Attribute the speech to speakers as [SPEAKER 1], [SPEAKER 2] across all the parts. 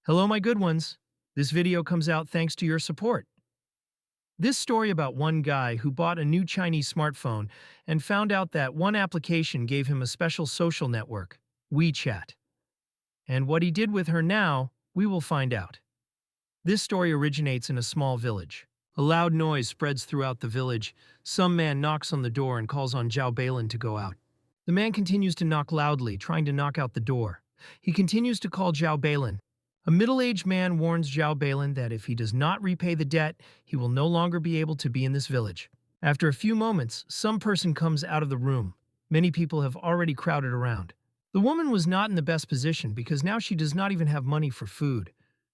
[SPEAKER 1] Hello, my good ones. This video comes out thanks to your support. This story about one guy who bought a new Chinese smartphone and found out that one application gave him a special social network, WeChat. And what he did with her now, we will find out. This story originates in a small village. A loud noise spreads throughout the village. Some man knocks on the door and calls on Zhao Bailin to go out. The man continues to knock loudly, trying to knock out the door. He continues to call Zhao Bailin. A middle-aged man warns Zhao Bailin that if he does not repay the debt, he will no longer be able to be in this village. After a few moments, some person comes out of the room. Many people have already crowded around. The woman was not in the best position because now she does not even have money for food.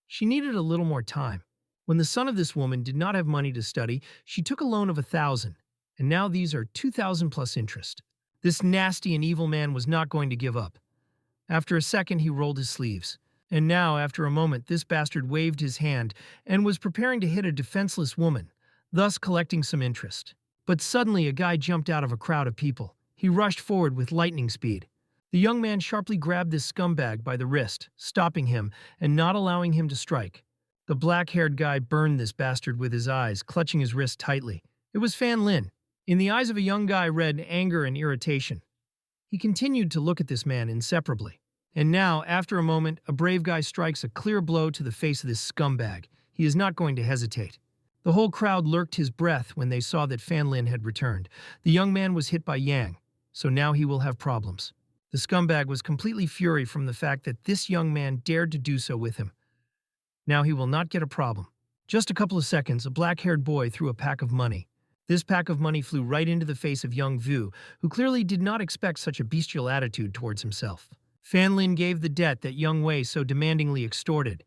[SPEAKER 1] She needed a little more time. When the son of this woman did not have money to study, she took a loan of 1,000, and now these are 2,000 plus interest. This nasty and evil man was not going to give up. After a second, he rolled his sleeves. And now, after a moment, this bastard waved his hand and was preparing to hit a defenseless woman, thus collecting some interest. But suddenly a guy jumped out of a crowd of people. He rushed forward with lightning speed. The young man sharply grabbed this scumbag by the wrist, stopping him and not allowing him to strike. The black-haired guy burned this bastard with his eyes, clutching his wrist tightly. It was Fan Lin. In the eyes of a young guy read anger and irritation. He continued to look at this man inseparably. And now, after a moment, a brave guy strikes a clear blow to the face of this scumbag. He is not going to hesitate. The whole crowd lurked his breath when they saw that Fan Lin had returned. The young man was hit by Yang, so now he will have problems. The scumbag was completely furious from the fact that this young man dared to do so with him. Now he will not get a problem. Just a couple of seconds, a black-haired boy threw a pack of money. This pack of money flew right into the face of young Vu, who clearly did not expect such a bestial attitude towards himself. Fan Lin gave the debt that Young Wei so demandingly extorted.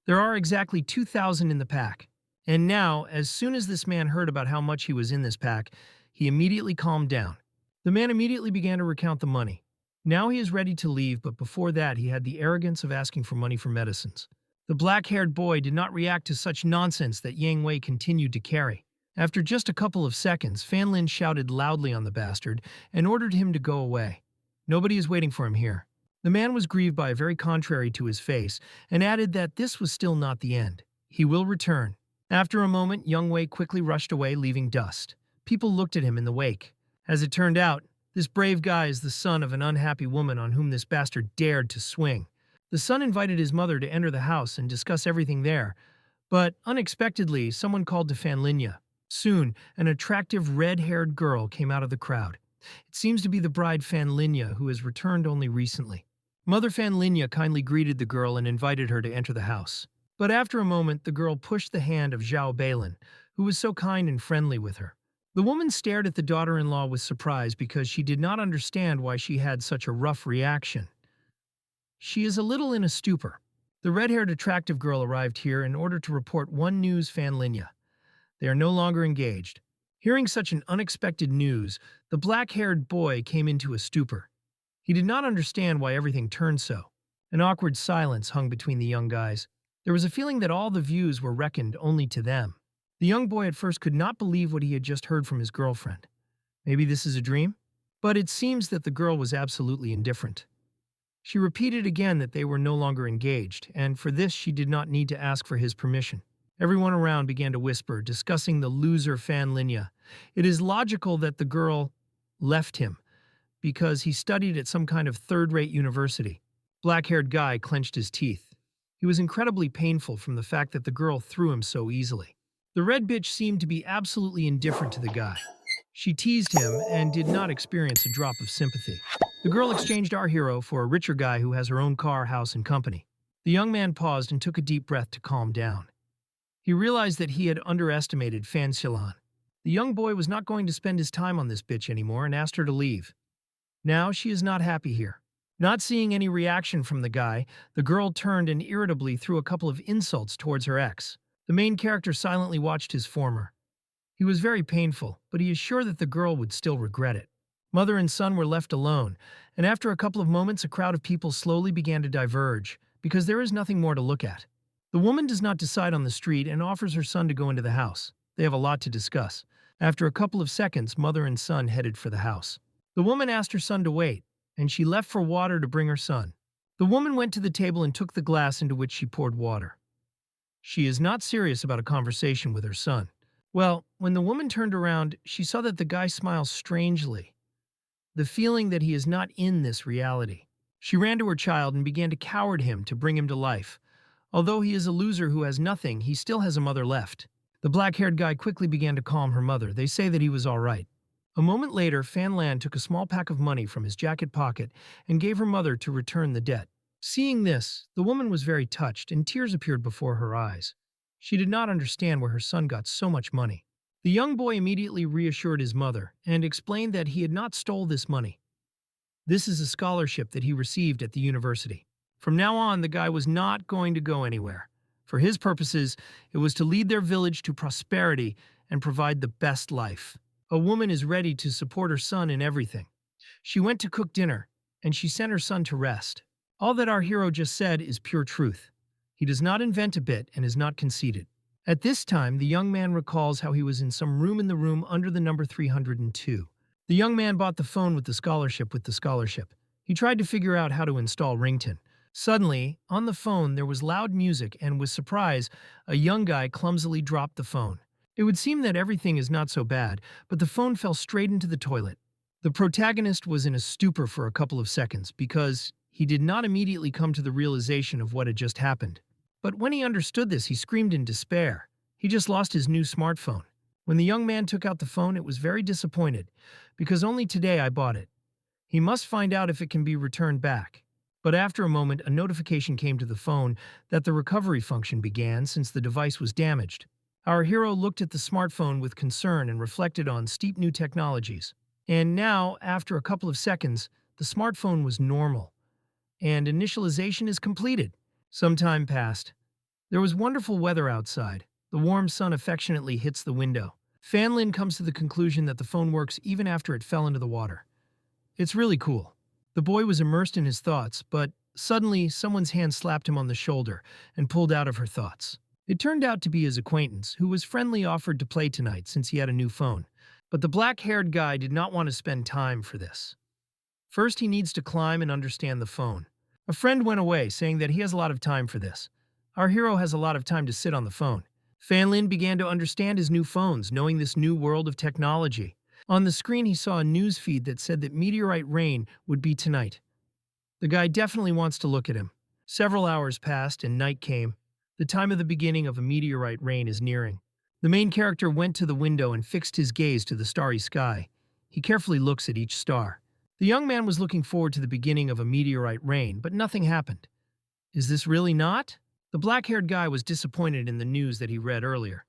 [SPEAKER 1] There are exactly 2,000 in the pack. And now, as soon as this man heard about how much he was in this pack, he immediately calmed down. The man immediately began to recount the money. Now he is ready to leave, but before that he had the arrogance of asking for money for medicines. The black-haired boy did not react to such nonsense that Yang Wei continued to carry. After just a couple of seconds, Fan Lin shouted loudly on the bastard and ordered him to go away. Nobody is waiting for him here. The man was grieved by a very contrary to his face and added that this was still not the end. He will return. After a moment, Young Wei quickly rushed away, leaving dust. People looked at him in the wake. As it turned out, this brave guy is the son of an unhappy woman on whom this bastard dared to swing. The son invited his mother to enter the house and discuss everything there, but unexpectedly, someone called to Fan Linya. Soon, an attractive red-haired girl came out of the crowd. It seems to be the bride Fan Linya, who has returned only recently. Mother Fan Linya kindly greeted the girl and invited her to enter the house. But after a moment, the girl pushed the hand of Zhao Bailin, who was so kind and friendly with her. The woman stared at the daughter-in-law with surprise because she did not understand why she had such a rough reaction. She is a little in a stupor. The red-haired attractive girl arrived here in order to report one news Fan Linya. They are no longer engaged. Hearing such an unexpected news, the black-haired boy came into a stupor. He did not understand why everything turned so. An awkward silence hung between the young guys. There was a feeling that all the views were reckoned only to them. The young boy at first could not believe what he had just heard from his girlfriend. Maybe this is a dream? But it seems that the girl was absolutely indifferent. She repeated again that they were no longer engaged, and for this she did not need to ask for his permission. Everyone around began to whisper, discussing the loser Fan Linya. It is logical that the girl left him, because he studied at some kind of third-rate university. Black-haired guy clenched his teeth. He was incredibly painful from the fact that the girl threw him so easily. The red bitch seemed to be absolutely indifferent to the guy. She teased him and did not experience a drop of sympathy. The girl exchanged our hero for a richer guy who has her own car, house, and company. The young man paused and took a deep breath to calm down. He realized that he had underestimated Fan Xilan. The young boy was not going to spend his time on this bitch anymore and asked her to leave. Now she is not happy here. Not seeing any reaction from the guy, the girl turned and irritably threw a couple of insults towards her ex. The main character silently watched his former. He was very painful, but he is sure that the girl would still regret it. Mother and son were left alone, and after a couple of moments a crowd of people slowly began to diverge, because there is nothing more to look at. The woman does not decide on the street and offers her son to go into the house. They have a lot to discuss. After a couple of seconds, mother and son headed for the house. The woman asked her son to wait, and she left for water to bring her son. The woman went to the table and took the glass into which she poured water. She is not serious about a conversation with her son. Well, when the woman turned around, she saw that the guy smiles strangely, the feeling that he is not in this reality. She ran to her child and began to coward him to bring him to life. Although he is a loser who has nothing, he still has a mother left. The black-haired guy quickly began to calm her mother. They say that he was all right. A moment later, Fan Lan took a small pack of money from his jacket pocket and gave her mother to return the debt. Seeing this, the woman was very touched and tears appeared before her eyes. She did not understand where her son got so much money. The young boy immediately reassured his mother and explained that he had not stole this money. This is a scholarship that he received at the university. From now on, the guy was not going to go anywhere. For his purposes, it was to lead their village to prosperity and provide the best life. A woman is ready to support her son in everything. She went to cook dinner, and she sent her son to rest. All that our hero just said is pure truth. He does not invent a bit and is not conceited. At this time, the young man recalls how he was in some room in the room under the number 302. The young man bought the phone with the scholarship. He tried to figure out how to install ringtone. Suddenly, on the phone, there was loud music, and with surprise, a young guy clumsily dropped the phone. It would seem that everything is not so bad, but the phone fell straight into the toilet. The protagonist was in a stupor for a couple of seconds because he did not immediately come to the realization of what had just happened. But when he understood this, he screamed in despair. He just lost his new smartphone. When the young man took out the phone, it was very disappointed, because only today I bought it. He must find out if it can be returned back. But after a moment, a notification came to the phone that the recovery function began since the device was damaged. Our hero looked at the smartphone with concern and reflected on steep new technologies. And now, after a couple of seconds, the smartphone was normal, and initialization is completed. Some time passed. There was wonderful weather outside. The warm sun affectionately hits the window. Fan Lin comes to the conclusion that the phone works even after it fell into the water. It's really cool. The boy was immersed in his thoughts, but suddenly someone's hand slapped him on the shoulder and pulled out of her thoughts. It turned out to be his acquaintance, who was friendly offered to play tonight since he had a new phone. But the black-haired guy did not want to spend time for this. First, he needs to climb and understand the phone. A friend went away, saying that he has a lot of time for this. Our hero has a lot of time to sit on the phone. Fan Lin began to understand his new phones, knowing this new world of technology. On the screen, he saw a news feed that said that meteorite rain would be tonight. The guy definitely wants to look at him. Several hours passed and night came. The time of the beginning of a meteorite rain is nearing. The main character went to the window and fixed his gaze to the starry sky. He carefully looks at each star. The young man was looking forward to the beginning of a meteorite rain, but nothing happened. Is this really not? The black-haired guy was disappointed in the news that he read earlier.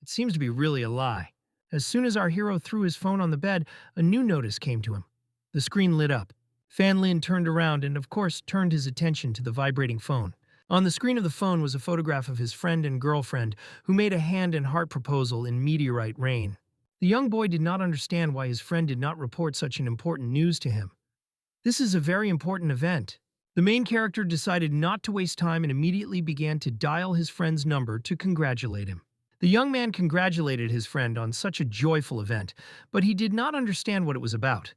[SPEAKER 1] It seems to be really a lie. As soon as our hero threw his phone on the bed, a new notice came to him. The screen lit up. Fan Lin turned around and, of course, turned his attention to the vibrating phone. On the screen of the phone was a photograph of his friend and girlfriend who made a hand and heart proposal in meteorite rain. The young boy did not understand why his friend did not report such an important news to him. This is a very important event. The main character decided not to waste time and immediately began to dial his friend's number to congratulate him. The young man congratulated his friend on such a joyful event, but he did not understand what it was about.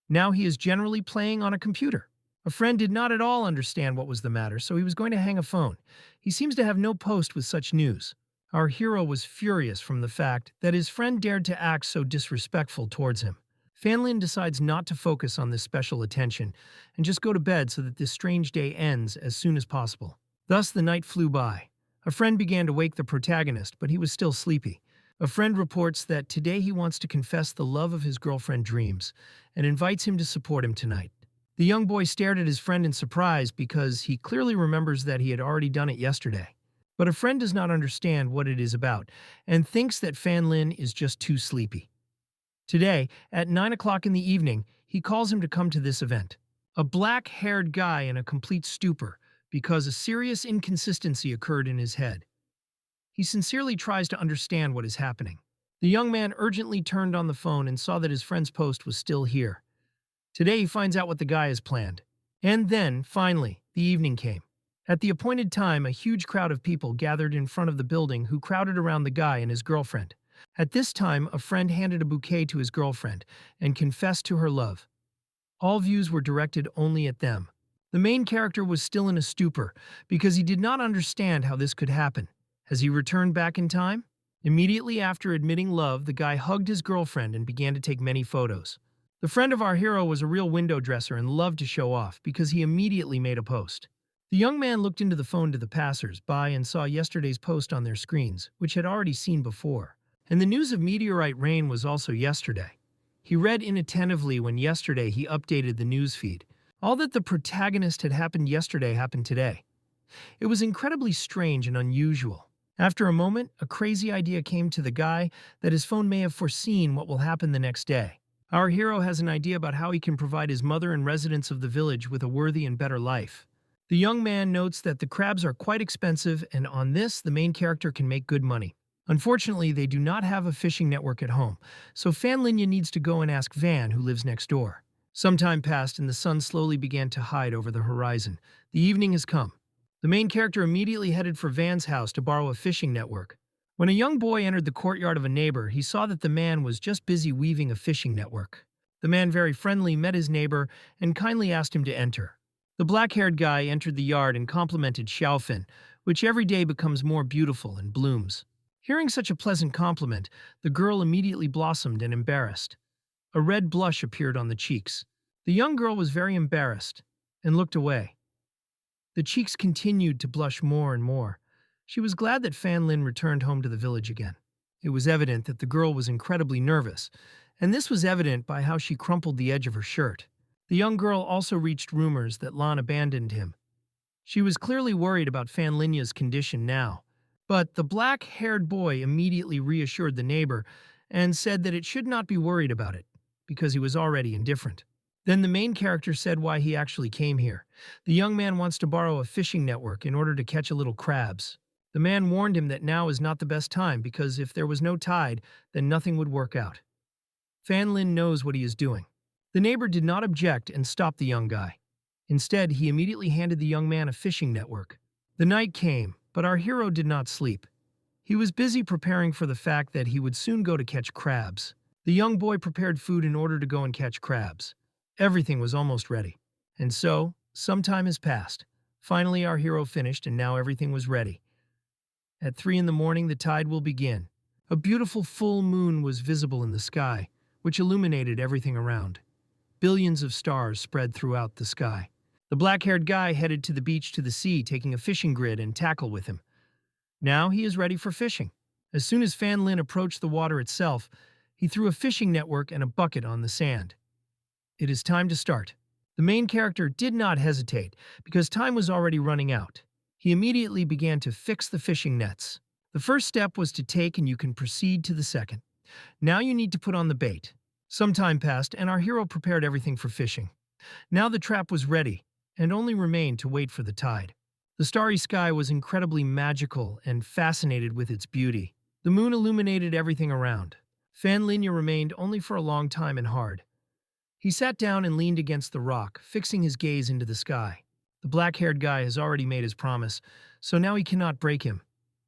[SPEAKER 1] Now he is generally playing on a computer. A friend did not at all understand what was the matter, so he was going to hang a phone. He seems to have no post with such news. Our hero was furious from the fact that his friend dared to act so disrespectful towards him. Fan Lin decides not to focus on this special attention and just go to bed so that this strange day ends as soon as possible. Thus the night flew by. A friend began to wake the protagonist, but he was still sleepy. A friend reports that today he wants to confess the love of his girlfriend dreams and invites him to support him tonight. The young boy stared at his friend in surprise because he clearly remembers that he had already done it yesterday. But a friend does not understand what it is about and thinks that Fan Lin is just too sleepy. Today, at 9 o'clock in the evening, he calls him to come to this event. A black-haired guy in a complete stupor because a serious inconsistency occurred in his head. He sincerely tries to understand what is happening. The young man urgently turned on the phone and saw that his friend's post was still here. Today he finds out what the guy has planned. And then, finally, the evening came. At the appointed time, a huge crowd of people gathered in front of the building who crowded around the guy and his girlfriend. At this time, a friend handed a bouquet to his girlfriend and confessed to her love. All views were directed only at them. The main character was still in a stupor because he did not understand how this could happen. Has he returned back in time? Immediately after admitting love, the guy hugged his girlfriend and began to take many photos. The friend of our hero was a real window dresser and loved to show off because he immediately made a post. The young man looked into the phone to the passers-by and saw yesterday's post on their screens, which had already seen before. And the news of meteorite rain was also yesterday. He read inattentively when yesterday he updated the news feed. All that the protagonist had happened yesterday happened today. It was incredibly strange and unusual. After a moment, a crazy idea came to the guy that his phone may have foreseen what will happen the next day. Our hero has an idea about how he can provide his mother and residents of the village with a worthy and better life. The young man notes that the crabs are quite expensive, and on this, the main character can make good money. Unfortunately, they do not have a fishing network at home, so Fan Linya needs to go and ask Van, who lives next door. Some time passed and the sun slowly began to hide over the horizon. The evening has come. The main character immediately headed for Van's house to borrow a fishing network. When a young boy entered the courtyard of a neighbor, he saw that the man was just busy weaving a fishing network. The man, very friendly, met his neighbor and kindly asked him to enter. The black-haired guy entered the yard and complimented Xiaofan, which every day becomes more beautiful and blooms. Hearing such a pleasant compliment, the girl immediately blossomed and embarrassed. A red blush appeared on the cheeks. The young girl was very embarrassed and looked away. The cheeks continued to blush more and more. She was glad that Fan Lin returned home to the village again. It was evident that the girl was incredibly nervous, and this was evident by how she crumpled the edge of her shirt. The young girl also reached rumors that Lan abandoned him. She was clearly worried about Fan Linya's condition now. But the black-haired boy immediately reassured the neighbor and said that it should not be worried about it, because he was already indifferent. Then the main character said why he actually came here. The young man wants to borrow a fishing network in order to catch a little crabs. The man warned him that now is not the best time because if there was no tide, then nothing would work out. Fan Lin knows what he is doing. The neighbor did not object and stopped the young guy. Instead, he immediately handed the young man a fishing network. The night came, but our hero did not sleep. He was busy preparing for the fact that he would soon go to catch crabs. The young boy prepared food in order to go and catch crabs. Everything was almost ready. And so, some time has passed. Finally, our hero finished and now everything was ready. At 3 in the morning, the tide will begin. A beautiful full moon was visible in the sky, which illuminated everything around. Billions of stars spread throughout the sky. The black-haired guy headed to the beach to the sea, taking a fishing grid and tackle with him. Now he is ready for fishing. As soon as Fan Lin approached the water itself, he threw a fishing network and a bucket on the sand. It is time to start. The main character did not hesitate because time was already running out. He immediately began to fix the fishing nets. The first step was to take and you can proceed to the second. Now you need to put on the bait. Some time passed and our hero prepared everything for fishing. Now the trap was ready and only remained to wait for the tide. The starry sky was incredibly magical and fascinated with its beauty. The moon illuminated everything around. Fan Linya remained only for a long time and hard. He sat down and leaned against the rock, fixing his gaze into the sky. The black-haired guy has already made his promise, so now he cannot break him.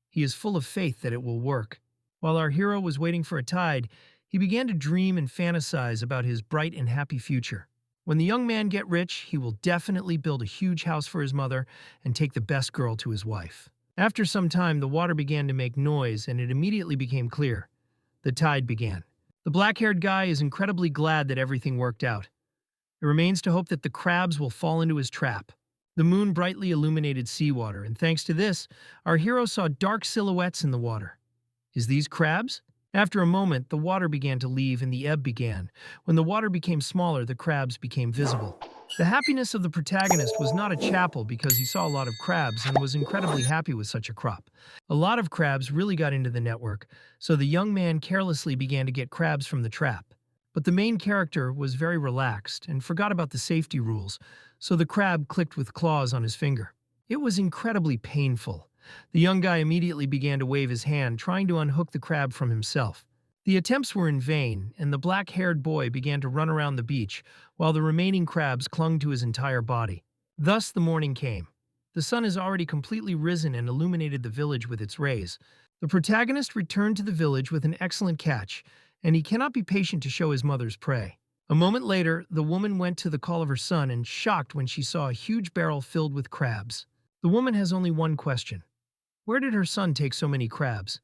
[SPEAKER 1] He is full of faith that it will work. While our hero was waiting for a tide, he began to dream and fantasize about his bright and happy future. When the young man gets rich, he will definitely build a huge house for his mother and take the best girl to his wife. After some time, the water began to make noise and it immediately became clear. The tide began. The black-haired guy is incredibly glad that everything worked out. It remains to hope that the crabs will fall into his trap. The moon brightly illuminated seawater, and thanks to this, our hero saw dark silhouettes in the water. Is these crabs? After a moment, the water began to leave and the ebb began. When the water became smaller, the crabs became visible. The happiness of the protagonist was not a chapel because he saw a lot of crabs and was incredibly happy with such a crop. A lot of crabs really got into the network, so the young man carelessly began to get crabs from the trap. But the main character was very relaxed and forgot about the safety rules, so the crab clicked with claws on his finger. It was incredibly painful. The young guy immediately began to wave his hand, trying to unhook the crab from himself. The attempts were in vain, and the black-haired boy began to run around the beach, while the remaining crabs clung to his entire body. Thus the morning came. The sun has already completely risen and illuminated the village with its rays. The protagonist returned to the village with an excellent catch, and he cannot be patient to show his mother's prey. A moment later, the woman went to the call of her son and shocked when she saw a huge barrel filled with crabs. The woman has only one question. Where did her son take so many crabs?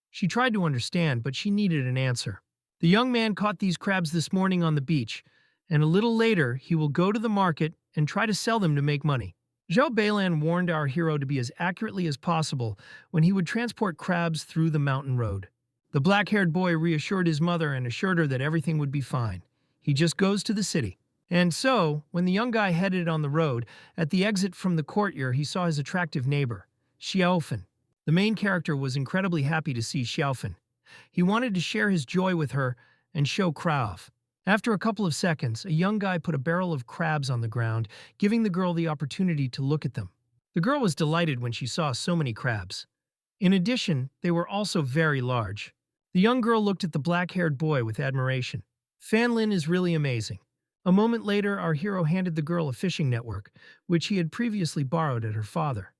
[SPEAKER 1] She tried to understand, but she needed an answer. The young man caught these crabs this morning on the beach, and a little later he will go to the market and try to sell them to make money. Zhao Beilan warned our hero to be as accurately as possible when he would transport crabs through the mountain road. The black-haired boy reassured his mother and assured her that everything would be fine. He just goes to the city. And so, when the young guy headed on the road, at the exit from the courtyard he saw his attractive neighbor, Xiaofan. The main character was incredibly happy to see Xiaofan. He wanted to share his joy with her and show off. After a couple of seconds, a young guy put a barrel of crabs on the ground, giving the girl the opportunity to look at them. The girl was delighted when she saw so many crabs. In addition, they were also very large. The young girl looked at the black-haired boy with admiration. Fan Lin is really amazing. A moment later, our hero handed the girl a fishing network, which he had previously borrowed at her father.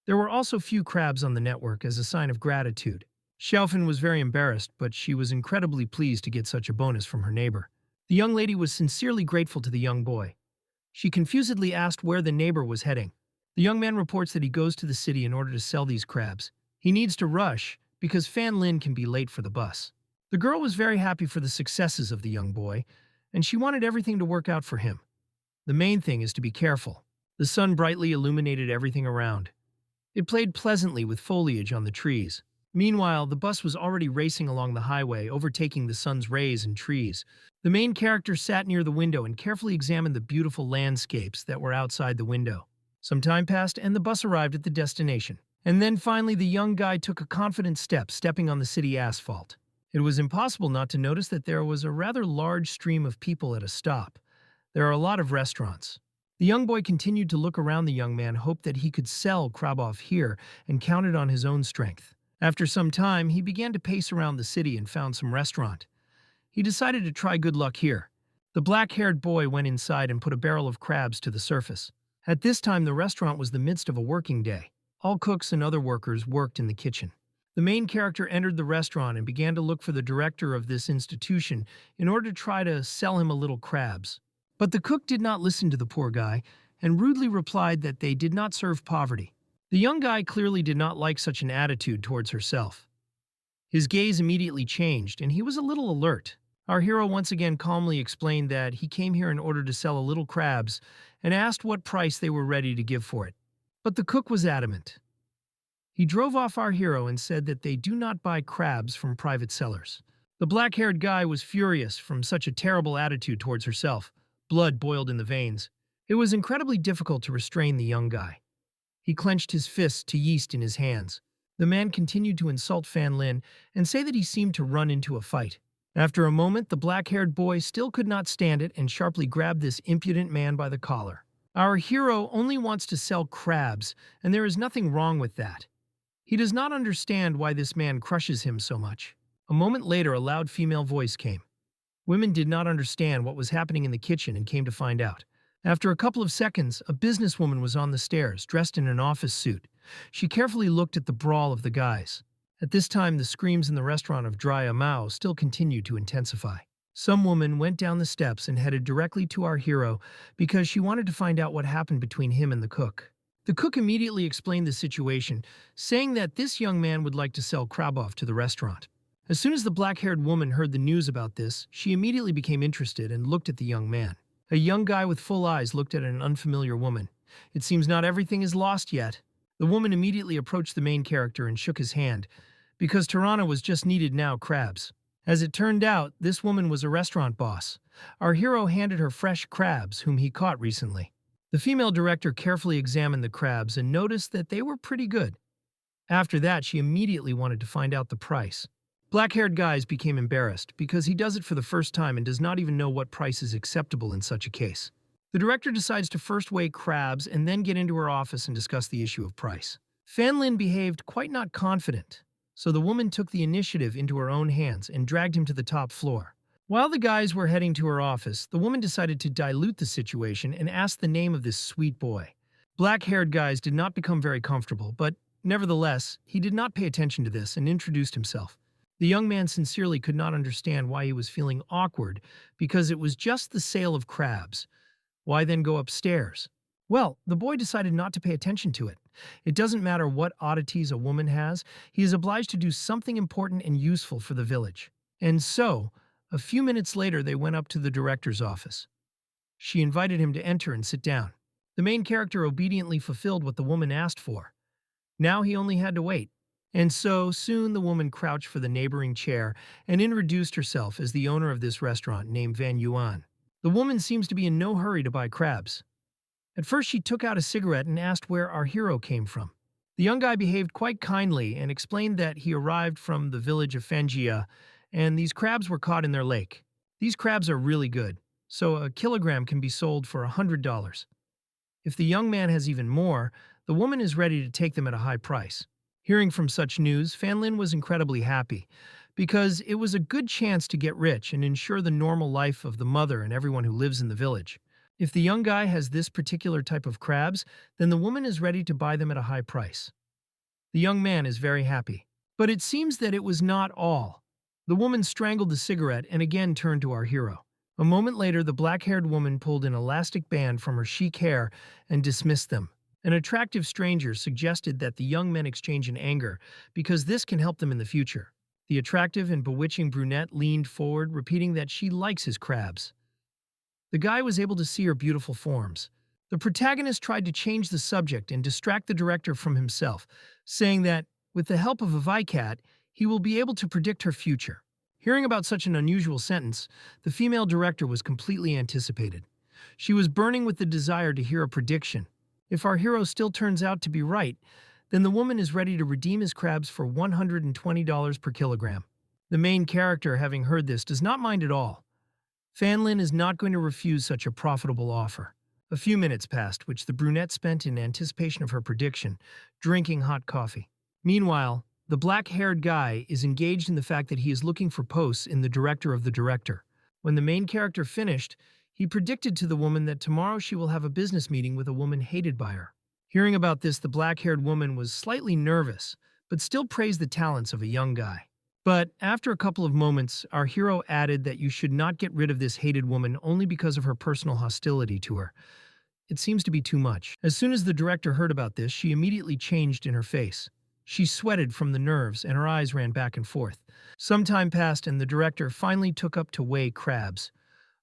[SPEAKER 1] There were also few crabs on the network as a sign of gratitude. Xiaofan was very embarrassed, but she was incredibly pleased to get such a bonus from her neighbor. The young lady was sincerely grateful to the young boy. She confusedly asked where the neighbor was heading. The young man reports that he goes to the city in order to sell these crabs. He needs to rush because Fan Lin can be late for the bus. The girl was very happy for the successes of the young boy, and she wanted everything to work out for him. The main thing is to be careful. The sun brightly illuminated everything around. It played pleasantly with foliage on the trees. Meanwhile, the bus was already racing along the highway, overtaking the sun's rays and trees. The main character sat near the window and carefully examined the beautiful landscapes that were outside the window. Some time passed and the bus arrived at the destination. And then finally the young guy took a confident step, stepping on the city asphalt. It was impossible not to notice that there was a rather large stream of people at a stop. There are a lot of restaurants. The young boy continued to look around. The young man hoped that he could sell Krabov here and counted on his own strength. After some time, he began to pace around the city and found some restaurant. He decided to try good luck here. The black-haired boy went inside and put a barrel of crabs to the surface. At this time, the restaurant was the midst of a working day. All cooks and other workers worked in the kitchen. The main character entered the restaurant and began to look for the director of this institution in order to try to sell him a little crabs. But the cook did not listen to the poor guy and rudely replied that they did not serve poverty. The young guy clearly did not like such an attitude towards herself. His gaze immediately changed, and he was a little alert. Our hero once again calmly explained that he came here in order to sell a little crabs and asked what price they were ready to give for it. But the cook was adamant. He drove off our hero and said that they do not buy crabs from private sellers. The black-haired guy was furious from such a terrible attitude towards herself. Blood boiled in the veins. It was incredibly difficult to restrain the young guy. He clenched his fists to yeast in his hands. The man continued to insult Fan Lin and say that he seemed to run into a fight. After a moment, the black-haired boy still could not stand it and sharply grabbed this impudent man by the collar. Our hero only wants to sell crabs, and there is nothing wrong with that. He does not understand why this man crushes him so much. A moment later, a loud female voice came. Women did not understand what was happening in the kitchen and came to find out. After a couple of seconds, a businesswoman was on the stairs, dressed in an office suit. She carefully looked at the brawl of the guys. At this time, the screams in the restaurant of Dry Mao still continued to intensify. Some woman went down the steps and headed directly to our hero because she wanted to find out what happened between him and the cook. The cook immediately explained the situation, saying that this young man would like to sell Krabov to the restaurant. As soon as the black-haired woman heard the news about this, she immediately became interested and looked at the young man. A young guy with full eyes looked at an unfamiliar woman. It seems not everything is lost yet. The woman immediately approached the main character and shook his hand, because Tirana was just needed now crabs. As it turned out, this woman was a restaurant boss. Our hero handed her fresh crabs, whom he caught recently. The female director carefully examined the crabs and noticed that they were pretty good. After that, she immediately wanted to find out the price. Black-haired guys became embarrassed because he does it for the first time and does not even know what price is acceptable in such a case. The director decides to first weigh crabs and then get into her office and discuss the issue of price. Fan Lin behaved quite not confident, so the woman took the initiative into her own hands and dragged him to the top floor. While the guys were heading to her office, the woman decided to dilute the situation and asked the name of this sweet boy. Black-haired guys did not become very comfortable, but nevertheless, he did not pay attention to this and introduced himself. The young man sincerely could not understand why he was feeling awkward because it was just the sale of crabs. Why then go upstairs? Well, the boy decided not to pay attention to it. It doesn't matter what oddities a woman has, he is obliged to do something important and useful for the village. And so, a few minutes later, they went up to the director's office. She invited him to enter and sit down. The main character obediently fulfilled what the woman asked for. Now he only had to wait. And so soon the woman crouched for the neighboring chair and introduced herself as the owner of this restaurant named Van Yuan. The woman seems to be in no hurry to buy crabs. At first she took out a cigarette and asked where our hero came from. The young guy behaved quite kindly and explained that he arrived from the village of Fanjia and these crabs were caught in their lake. These crabs are really good, so a kilogram can be sold for $100. If the young man has even more, the woman is ready to take them at a high price. Hearing from such news, Fanlin was incredibly happy, because it was a good chance to get rich and ensure the normal life of the mother and everyone who lives in the village. If the young guy has this particular type of crabs, then the woman is ready to buy them at a high price. The young man is very happy. But it seems that it was not all. The woman strangled the cigarette and again turned to our hero. A moment later, the black-haired woman pulled an elastic band from her chic hair and dismissed them. An attractive stranger suggested that the young men exchange in anger because this can help them in the future. The attractive and bewitching brunette leaned forward, repeating that she likes his crabs. The guy was able to see her beautiful forms. The protagonist tried to change the subject and distract the director from himself, saying that, with the help of a Vicat, he will be able to predict her future. Hearing about such an unusual sentence, the female director was completely anticipated. She was burning with the desire to hear a prediction. If our hero still turns out to be right, then the woman is ready to redeem his crabs for $120 per kilogram. The main character, having heard this, does not mind at all. Fanlin is not going to refuse such a profitable offer. A few minutes passed, which the brunette spent in anticipation of her prediction, drinking hot coffee. Meanwhile, the black-haired guy is engaged in the fact that he is looking for posts in the director of the director. When the main character finished, he predicted to the woman that tomorrow she will have a business meeting with a woman hated by her. Hearing about this, the black-haired woman was slightly nervous, but still praised the talents of a young guy. But after a couple of moments, our hero added that you should not get rid of this hated woman only because of her personal hostility to her. It seems to be too much. As soon as the director heard about this, she immediately changed in her face. She sweated from the nerves and her eyes ran back and forth. Some time passed and the director finally took up to weigh crabs.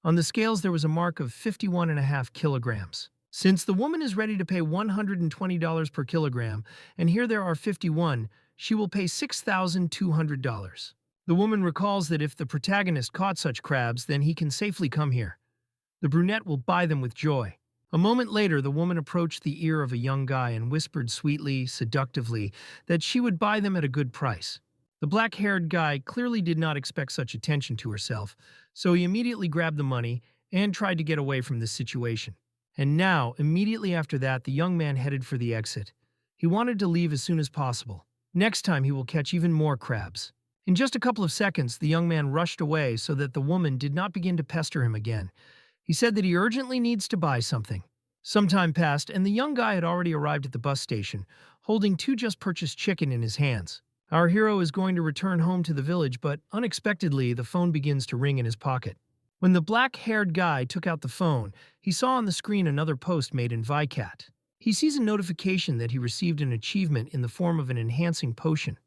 [SPEAKER 1] On the scales there was a mark of 51.5 kilograms. Since the woman is ready to pay $120 per kilogram, and here there are 51, she will pay $6,200. The woman recalls that if the protagonist caught such crabs, then he can safely come here. The brunette will buy them with joy. A moment later, the woman approached the ear of a young guy and whispered sweetly, seductively, that she would buy them at a good price. The black-haired guy clearly did not expect such attention to herself, so he immediately grabbed the money and tried to get away from this situation. And now, immediately after that, the young man headed for the exit. He wanted to leave as soon as possible. Next time he will catch even more crabs. In just a couple of seconds, the young man rushed away so that the woman did not begin to pester him again. He said that he urgently needs to buy something. Some time passed, and the young guy had already arrived at the bus station, holding 2 just-purchased chicken in his hands. Our hero is going to return home to the village, but unexpectedly, the phone begins to ring in his pocket. When the black-haired guy took out the phone, he saw on the screen another post made in Vicat. He sees a notification that he received an achievement in the form of an enhancing potion.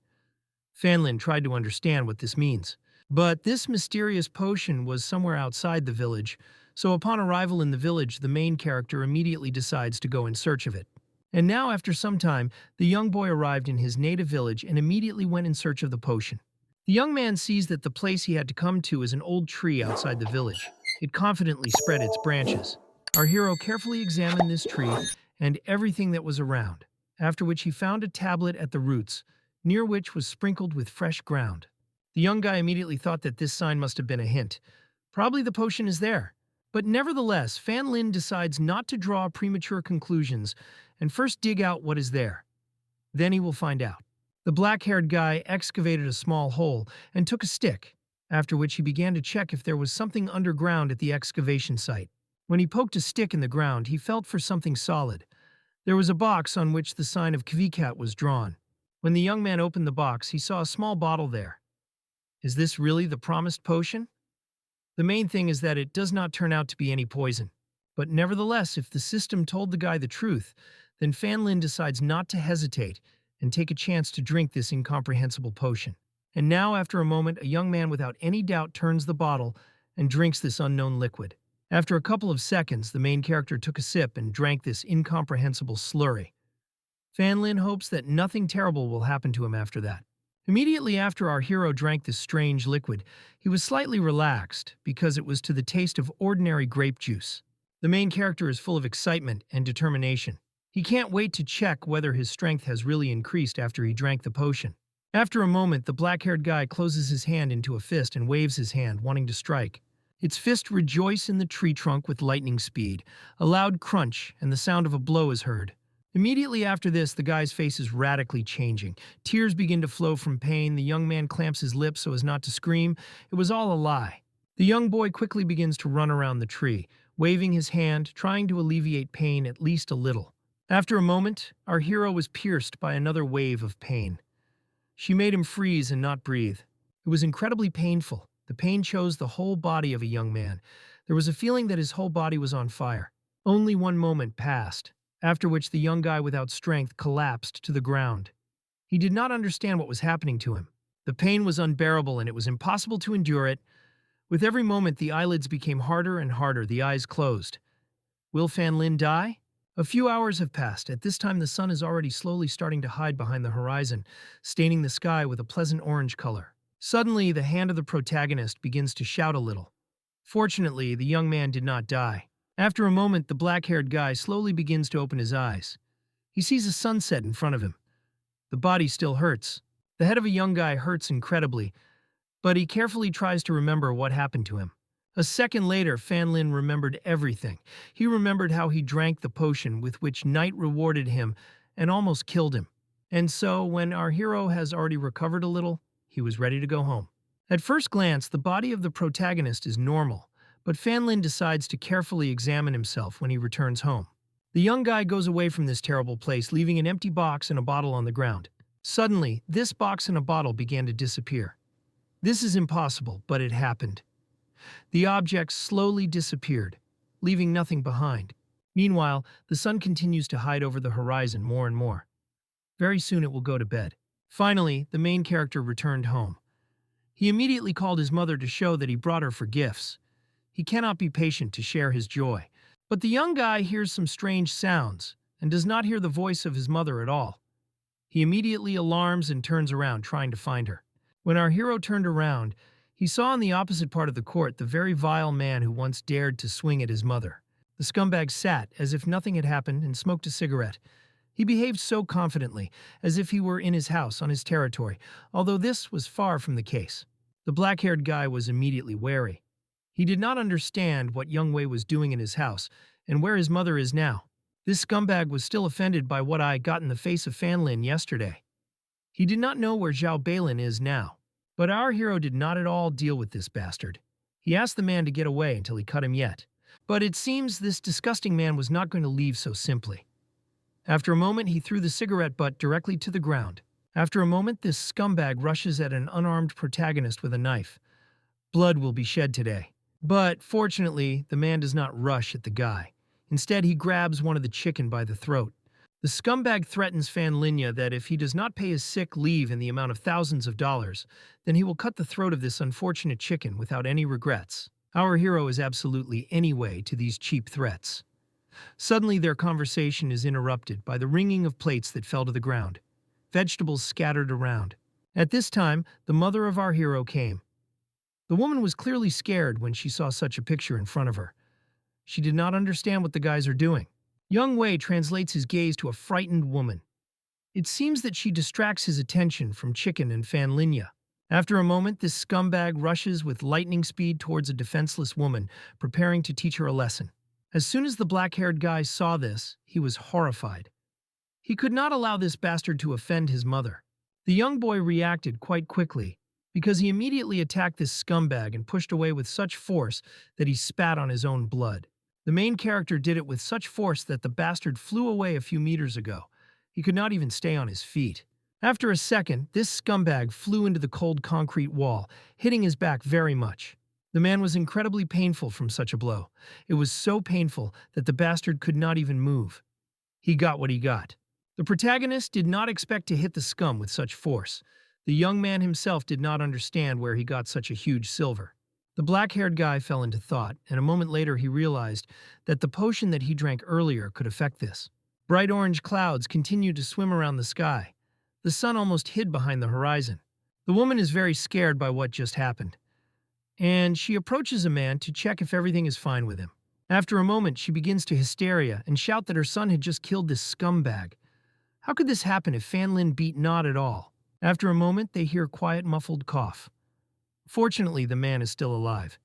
[SPEAKER 1] Fanlin tried to understand what this means. But this mysterious potion was somewhere outside the village, so upon arrival in the village, the main character immediately decides to go in search of it. And now, after some time, the young boy arrived in his native village and immediately went in search of the potion. The young man sees that the place he had to come to is an old tree outside the village. It confidently spread its branches. Our hero carefully examined this tree and everything that was around, after which he found a tablet at the roots, near which was sprinkled with fresh ground. The young guy immediately thought that this sign must have been a hint. Probably the potion is there. But nevertheless, Fanlin decides not to draw premature conclusions and first dig out what is there. Then he will find out. The black-haired guy excavated a small hole and took a stick, after which he began to check if there was something underground at the excavation site. When he poked a stick in the ground, he felt for something solid. There was a box on which the sign of Kvikat was drawn. When the young man opened the box, he saw a small bottle there. Is this really the promised potion? The main thing is that it does not turn out to be any poison. But nevertheless, if the system told the guy the truth, then Fan Lin decides not to hesitate and take a chance to drink this incomprehensible potion. And now, after a moment, a young man without any doubt turns the bottle and drinks this unknown liquid. After a couple of seconds, the main character took a sip and drank this incomprehensible slurry. Fan Lin hopes that nothing terrible will happen to him after that. Immediately after our hero drank this strange liquid, he was slightly relaxed because it was to the taste of ordinary grape juice. The main character is full of excitement and determination. He can't wait to check whether his strength has really increased after he drank the potion. After a moment, the black-haired guy closes his hand into a fist and waves his hand, wanting to strike. Its fist rejoices in the tree trunk with lightning speed. A loud crunch, and the sound of a blow is heard. Immediately after this, the guy's face is radically changing. Tears begin to flow from pain. The young man clamps his lips so as not to scream. It was all a lie. The young boy quickly begins to run around the tree, waving his hand, trying to alleviate pain at least a little. After a moment, our hero was pierced by another wave of pain. She made him freeze and not breathe. It was incredibly painful. The pain chose the whole body of a young man. There was a feeling that his whole body was on fire. Only one moment passed, after which the young guy without strength collapsed to the ground. He did not understand what was happening to him. The pain was unbearable and it was impossible to endure it. With every moment, the eyelids became harder and harder, the eyes closed. Will Fan Lin die? A few hours have passed. At this time, the sun is already slowly starting to hide behind the horizon, staining the sky with a pleasant orange color. Suddenly, the hand of the protagonist begins to shout a little. Fortunately, the young man did not die. After a moment, the black-haired guy slowly begins to open his eyes. He sees a sunset in front of him. The body still hurts. The head of a young guy hurts incredibly, but he carefully tries to remember what happened to him. A second later, Fan Lin remembered everything. He remembered how he drank the potion with which night rewarded him and almost killed him. And so, when our hero has already recovered a little, he was ready to go home. At first glance, the body of the protagonist is normal, but Fan Lin decides to carefully examine himself when he returns home. The young guy goes away from this terrible place, leaving an empty box and a bottle on the ground. Suddenly, this box and a bottle began to disappear. This is impossible, but it happened. The objects slowly disappeared, leaving nothing behind. Meanwhile, the sun continues to hide over the horizon more and more. Very soon it will go to bed. Finally, the main character returned home. He immediately called his mother to show that he brought her for gifts. He cannot be patient to share his joy. But the young guy hears some strange sounds and does not hear the voice of his mother at all. He immediately alarms and turns around, trying to find her. When our hero turned around, he saw on the opposite part of the court the very vile man who once dared to swing at his mother. The scumbag sat as if nothing had happened and smoked a cigarette. He behaved so confidently, as if he were in his house on his territory, although this was far from the case. The black-haired guy was immediately wary. He did not understand what Young Wei was doing in his house and where his mother is now. This scumbag was still offended by what I got in the face of Fan Lin yesterday. He did not know where Zhao Beilin is now. But our hero did not at all deal with this bastard. He asked the man to get away until he cut him yet. But it seems this disgusting man was not going to leave so simply. After a moment, he threw the cigarette butt directly to the ground. After a moment, this scumbag rushes at an unarmed protagonist with a knife. Blood will be shed today. But fortunately, the man does not rush at the guy. Instead, he grabs one of the chicken by the throat. The scumbag threatens Fan Linya that if he does not pay his sick leave in the amount of thousands of dollars, then he will cut the throat of this unfortunate chicken without any regrets. Our hero is absolutely anyway to these cheap threats. Suddenly, their conversation is interrupted by the ringing of plates that fell to the ground. Vegetables scattered around. At this time, the mother of our hero came. The woman was clearly scared when she saw such a picture in front of her. She did not understand what the guys are doing. Young Wei translates his gaze to a frightened woman. It seems that she distracts his attention from Chicken and Fan Linya. After a moment, this scumbag rushes with lightning speed towards a defenseless woman, preparing to teach her a lesson. As soon as the black-haired guy saw this, he was horrified. He could not allow this bastard to offend his mother. The young boy reacted quite quickly, because he immediately attacked this scumbag and pushed away with such force that he spat on his own blood. The main character did it with such force that the bastard flew away a few meters ago. He could not even stay on his feet. After a second, this scumbag flew into the cold concrete wall, hitting his back very much. The man was incredibly painful from such a blow. It was so painful that the bastard could not even move. He got what he got. The protagonist did not expect to hit the scum with such force. The young man himself did not understand where he got such a huge silver. The black-haired guy fell into thought, and a moment later he realized that the potion that he drank earlier could affect this. Bright orange clouds continued to swim around the sky. The sun almost hid behind the horizon. The woman is very scared by what just happened, and she approaches a man to check if everything is fine with him. After a moment, she begins to hysteria and shout that her son had just killed this scumbag. How could this happen if Fan Lin beat not at all? After a moment, they hear a quiet, muffled cough. Fortunately, the man is still alive.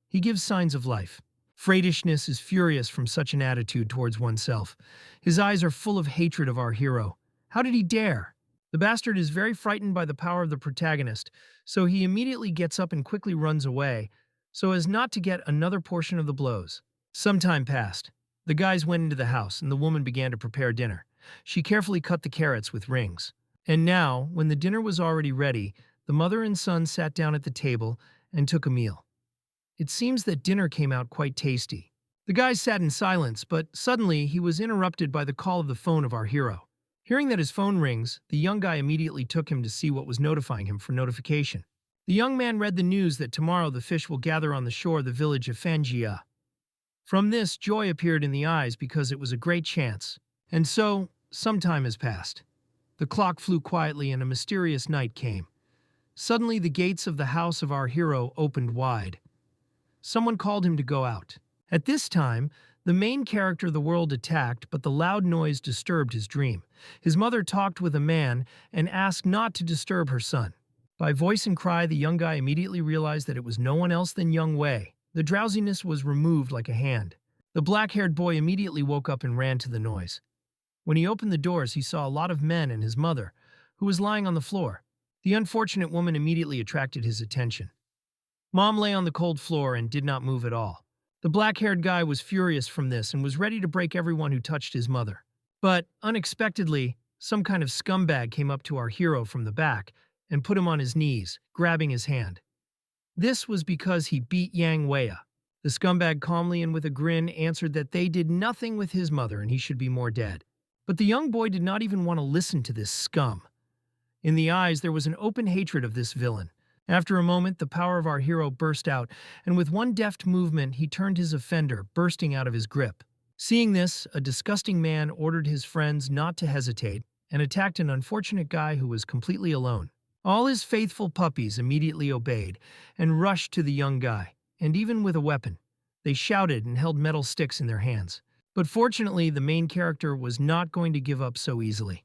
[SPEAKER 1] He gives signs of life. Freydishness is furious from such an attitude towards oneself. His eyes are full of hatred of our hero. How did he dare? The bastard is very frightened by the power of the protagonist, so he immediately gets up and quickly runs away, so as not to get another portion of the blows. Some time passed. The guys went into the house, and the woman began to prepare dinner. She carefully cut the carrots with rings. And now, when the dinner was already ready, the mother and son sat down at the table and took a meal. It seems that dinner came out quite tasty. The guys sat in silence, but suddenly he was interrupted by the call of the phone of our hero. Hearing that his phone rings, the young guy immediately took him to see what was notifying him for notification. The young man read the news that tomorrow the fish will gather on the shore of the village of Fanjia. From this, joy appeared in the eyes because it was a great chance. And so, some time has passed. The clock flew quietly and a mysterious night came. Suddenly, the gates of the house of our hero opened wide. Someone called him to go out. At this time, the main character of the world attacked, but the loud noise disturbed his dream. His mother talked with a man and asked not to disturb her son. By voice and cry, the young guy immediately realized that it was no one else than Young Wei. The drowsiness was removed like a hand. The black-haired boy immediately woke up and ran to the noise. When he opened the doors, he saw a lot of men and his mother, who was lying on the floor. The unfortunate woman immediately attracted his attention. Mom lay on the cold floor and did not move at all. The black-haired guy was furious from this and was ready to break everyone who touched his mother. But, unexpectedly, some kind of scumbag came up to our hero from the back and put him on his knees, grabbing his hand. This was because he beat Yang Wei. The scumbag calmly and with a grin answered that they did nothing with his mother and he should be more dead. But the young boy did not even want to listen to this scum. In the eyes, there was an open hatred of this villain. After a moment, the power of our hero burst out, and with one deft movement, he turned his offender, bursting out of his grip. Seeing this, a disgusting man ordered his friends not to hesitate and attacked an unfortunate guy who was completely alone. All his faithful puppies immediately obeyed and rushed to the young guy, and even with a weapon. They shouted and held metal sticks in their hands. But fortunately, the main character was not going to give up so easily.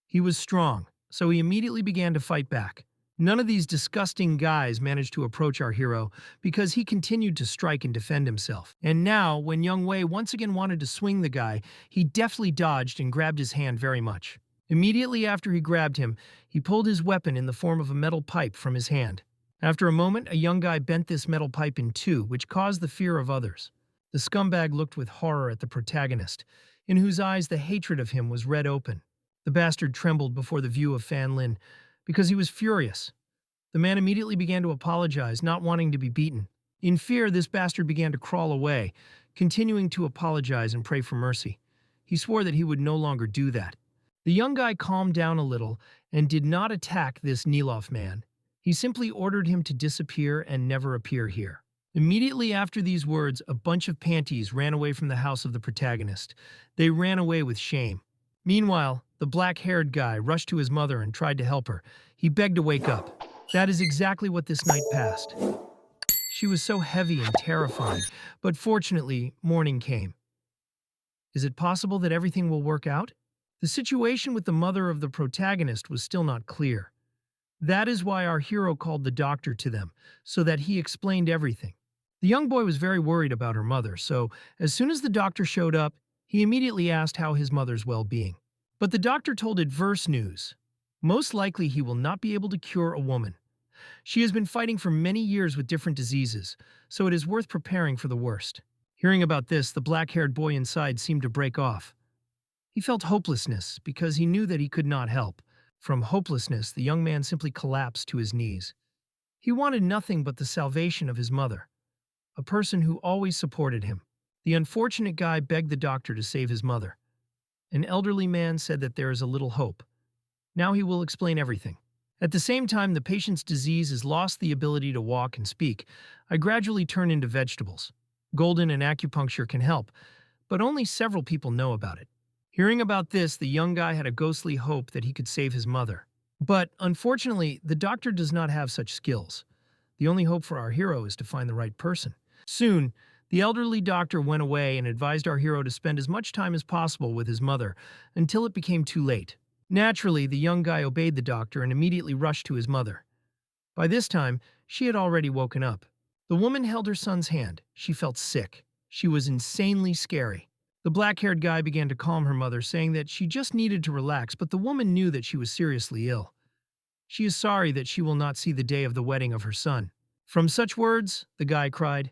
[SPEAKER 1] He was strong, so he immediately began to fight back. None of these disgusting guys managed to approach our hero because he continued to strike and defend himself. And now, when Young Wei once again wanted to swing the guy, he deftly dodged and grabbed his hand very much. Immediately after he grabbed him, he pulled his weapon in the form of a metal pipe from his hand. After a moment, a young guy bent this metal pipe in two, which caused the fear of others. The scumbag looked with horror at the protagonist, in whose eyes the hatred of him was red open. The bastard trembled before the view of Fan Lin, because he was furious. The man immediately began to apologize, not wanting to be beaten. In fear, this bastard began to crawl away, continuing to apologize and pray for mercy. He swore that he would no longer do that. The young guy calmed down a little and did not attack this Nilov man. He simply ordered him to disappear and never appear here. Immediately after these words, a bunch of panties ran away from the house of the protagonist. They ran away with shame. Meanwhile, the black-haired guy rushed to his mother and tried to help her. He begged to wake up. That is exactly what this night passed. She was so heavy and terrifying, but fortunately, morning came. Is it possible that everything will work out? The situation with the mother of the protagonist was still not clear. That is why our hero called the doctor to them, so that he explained everything. The young boy was very worried about her mother, so as soon as the doctor showed up, he immediately asked how his mother's well-being. But the doctor told adverse news. Most likely he will not be able to cure a woman. She has been fighting for many years with different diseases, so it is worth preparing for the worst. Hearing about this, the black-haired boy inside seemed to break off. He felt hopelessness because he knew that he could not help. From hopelessness, the young man simply collapsed to his knees. He wanted nothing but the salvation of his mother, a person who always supported him. The unfortunate guy begged the doctor to save his mother. An elderly man said that there is a little hope. Now he will explain everything. At the same time the patient's disease has lost the ability to walk and speak, I gradually turn into vegetables. Golden and acupuncture can help, but only several people know about it. Hearing about this, the young guy had a ghostly hope that he could save his mother. But, unfortunately, the doctor does not have such skills. The only hope for our hero is to find the right person. Soon, the elderly doctor went away and advised our hero to spend as much time as possible with his mother until it became too late. Naturally, the young guy obeyed the doctor and immediately rushed to his mother. By this time, she had already woken up. The woman held her son's hand. She felt sick. She was insanely scary. The black-haired guy began to calm her mother, saying that she just needed to relax, but the woman knew that she was seriously ill. She is sorry that she will not see the day of the wedding of her son. From such words, the guy cried.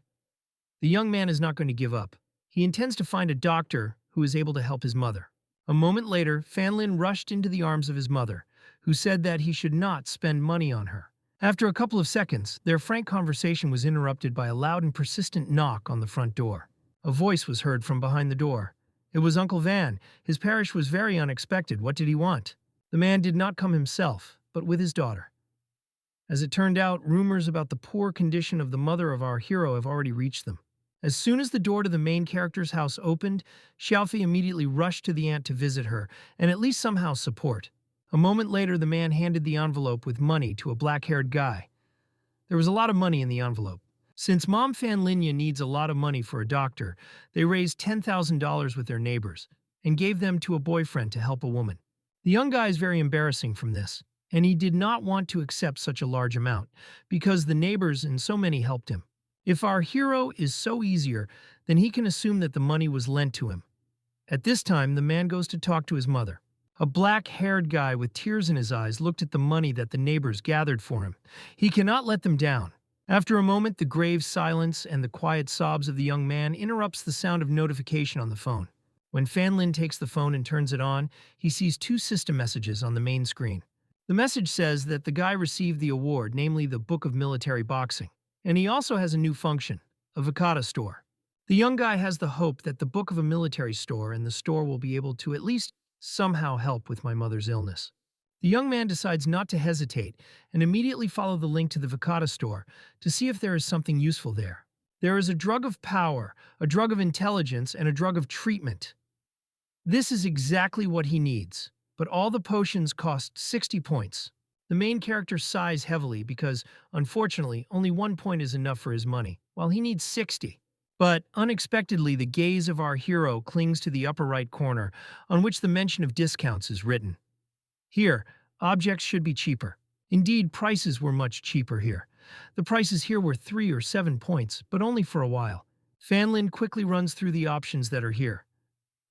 [SPEAKER 1] The young man is not going to give up. He intends to find a doctor who is able to help his mother. A moment later, Fanlin rushed into the arms of his mother, who said that he should not spend money on her. After a couple of seconds, their frank conversation was interrupted by a loud and persistent knock on the front door. A voice was heard from behind the door. It was Uncle Van. His parish was very unexpected. What did he want? The man did not come himself, but with his daughter. As it turned out, rumors about the poor condition of the mother of our hero have already reached them. As soon as the door to the main character's house opened, Xiaofei immediately rushed to the aunt to visit her and at least somehow support. A moment later, the man handed the envelope with money to a black-haired guy. There was a lot of money in the envelope. Since Mom Fanlinya needs a lot of money for a doctor, they raised $10,000 with their neighbors and gave them to a boyfriend to help a woman. The young guy is very embarrassing from this, and he did not want to accept such a large amount because the neighbors and so many helped him. If our hero is so easier, then he can assume that the money was lent to him. At this time, the man goes to talk to his mother. A black-haired guy with tears in his eyes looked at the money that the neighbors gathered for him. He cannot let them down. After a moment, the grave silence and the quiet sobs of the young man interrupts the sound of notification on the phone. When Fanlin takes the phone and turns it on, he sees two system messages on the main screen. The message says that the guy received the award, namely the Book of Military Boxing. And he also has a new function, a Vakata store. The young guy has the hope that the Book of a Military Store and the store will be able to at least somehow help with my mother's illness. The young man decides not to hesitate and immediately follow the link to the Vakata store to see if there is something useful there. There is a drug of power, a drug of intelligence, and a drug of treatment. This is exactly what he needs, but all the potions cost 60 points. The main character sighs heavily because, unfortunately, only 1 point is enough for his money, while he needs 60. But, unexpectedly, the gaze of our hero clings to the upper right corner, on which the mention of discounts is written. Here, objects should be cheaper. Indeed, prices were much cheaper here. The prices here were 3 or 7 points, but only for a while. Fanlin quickly runs through the options that are here.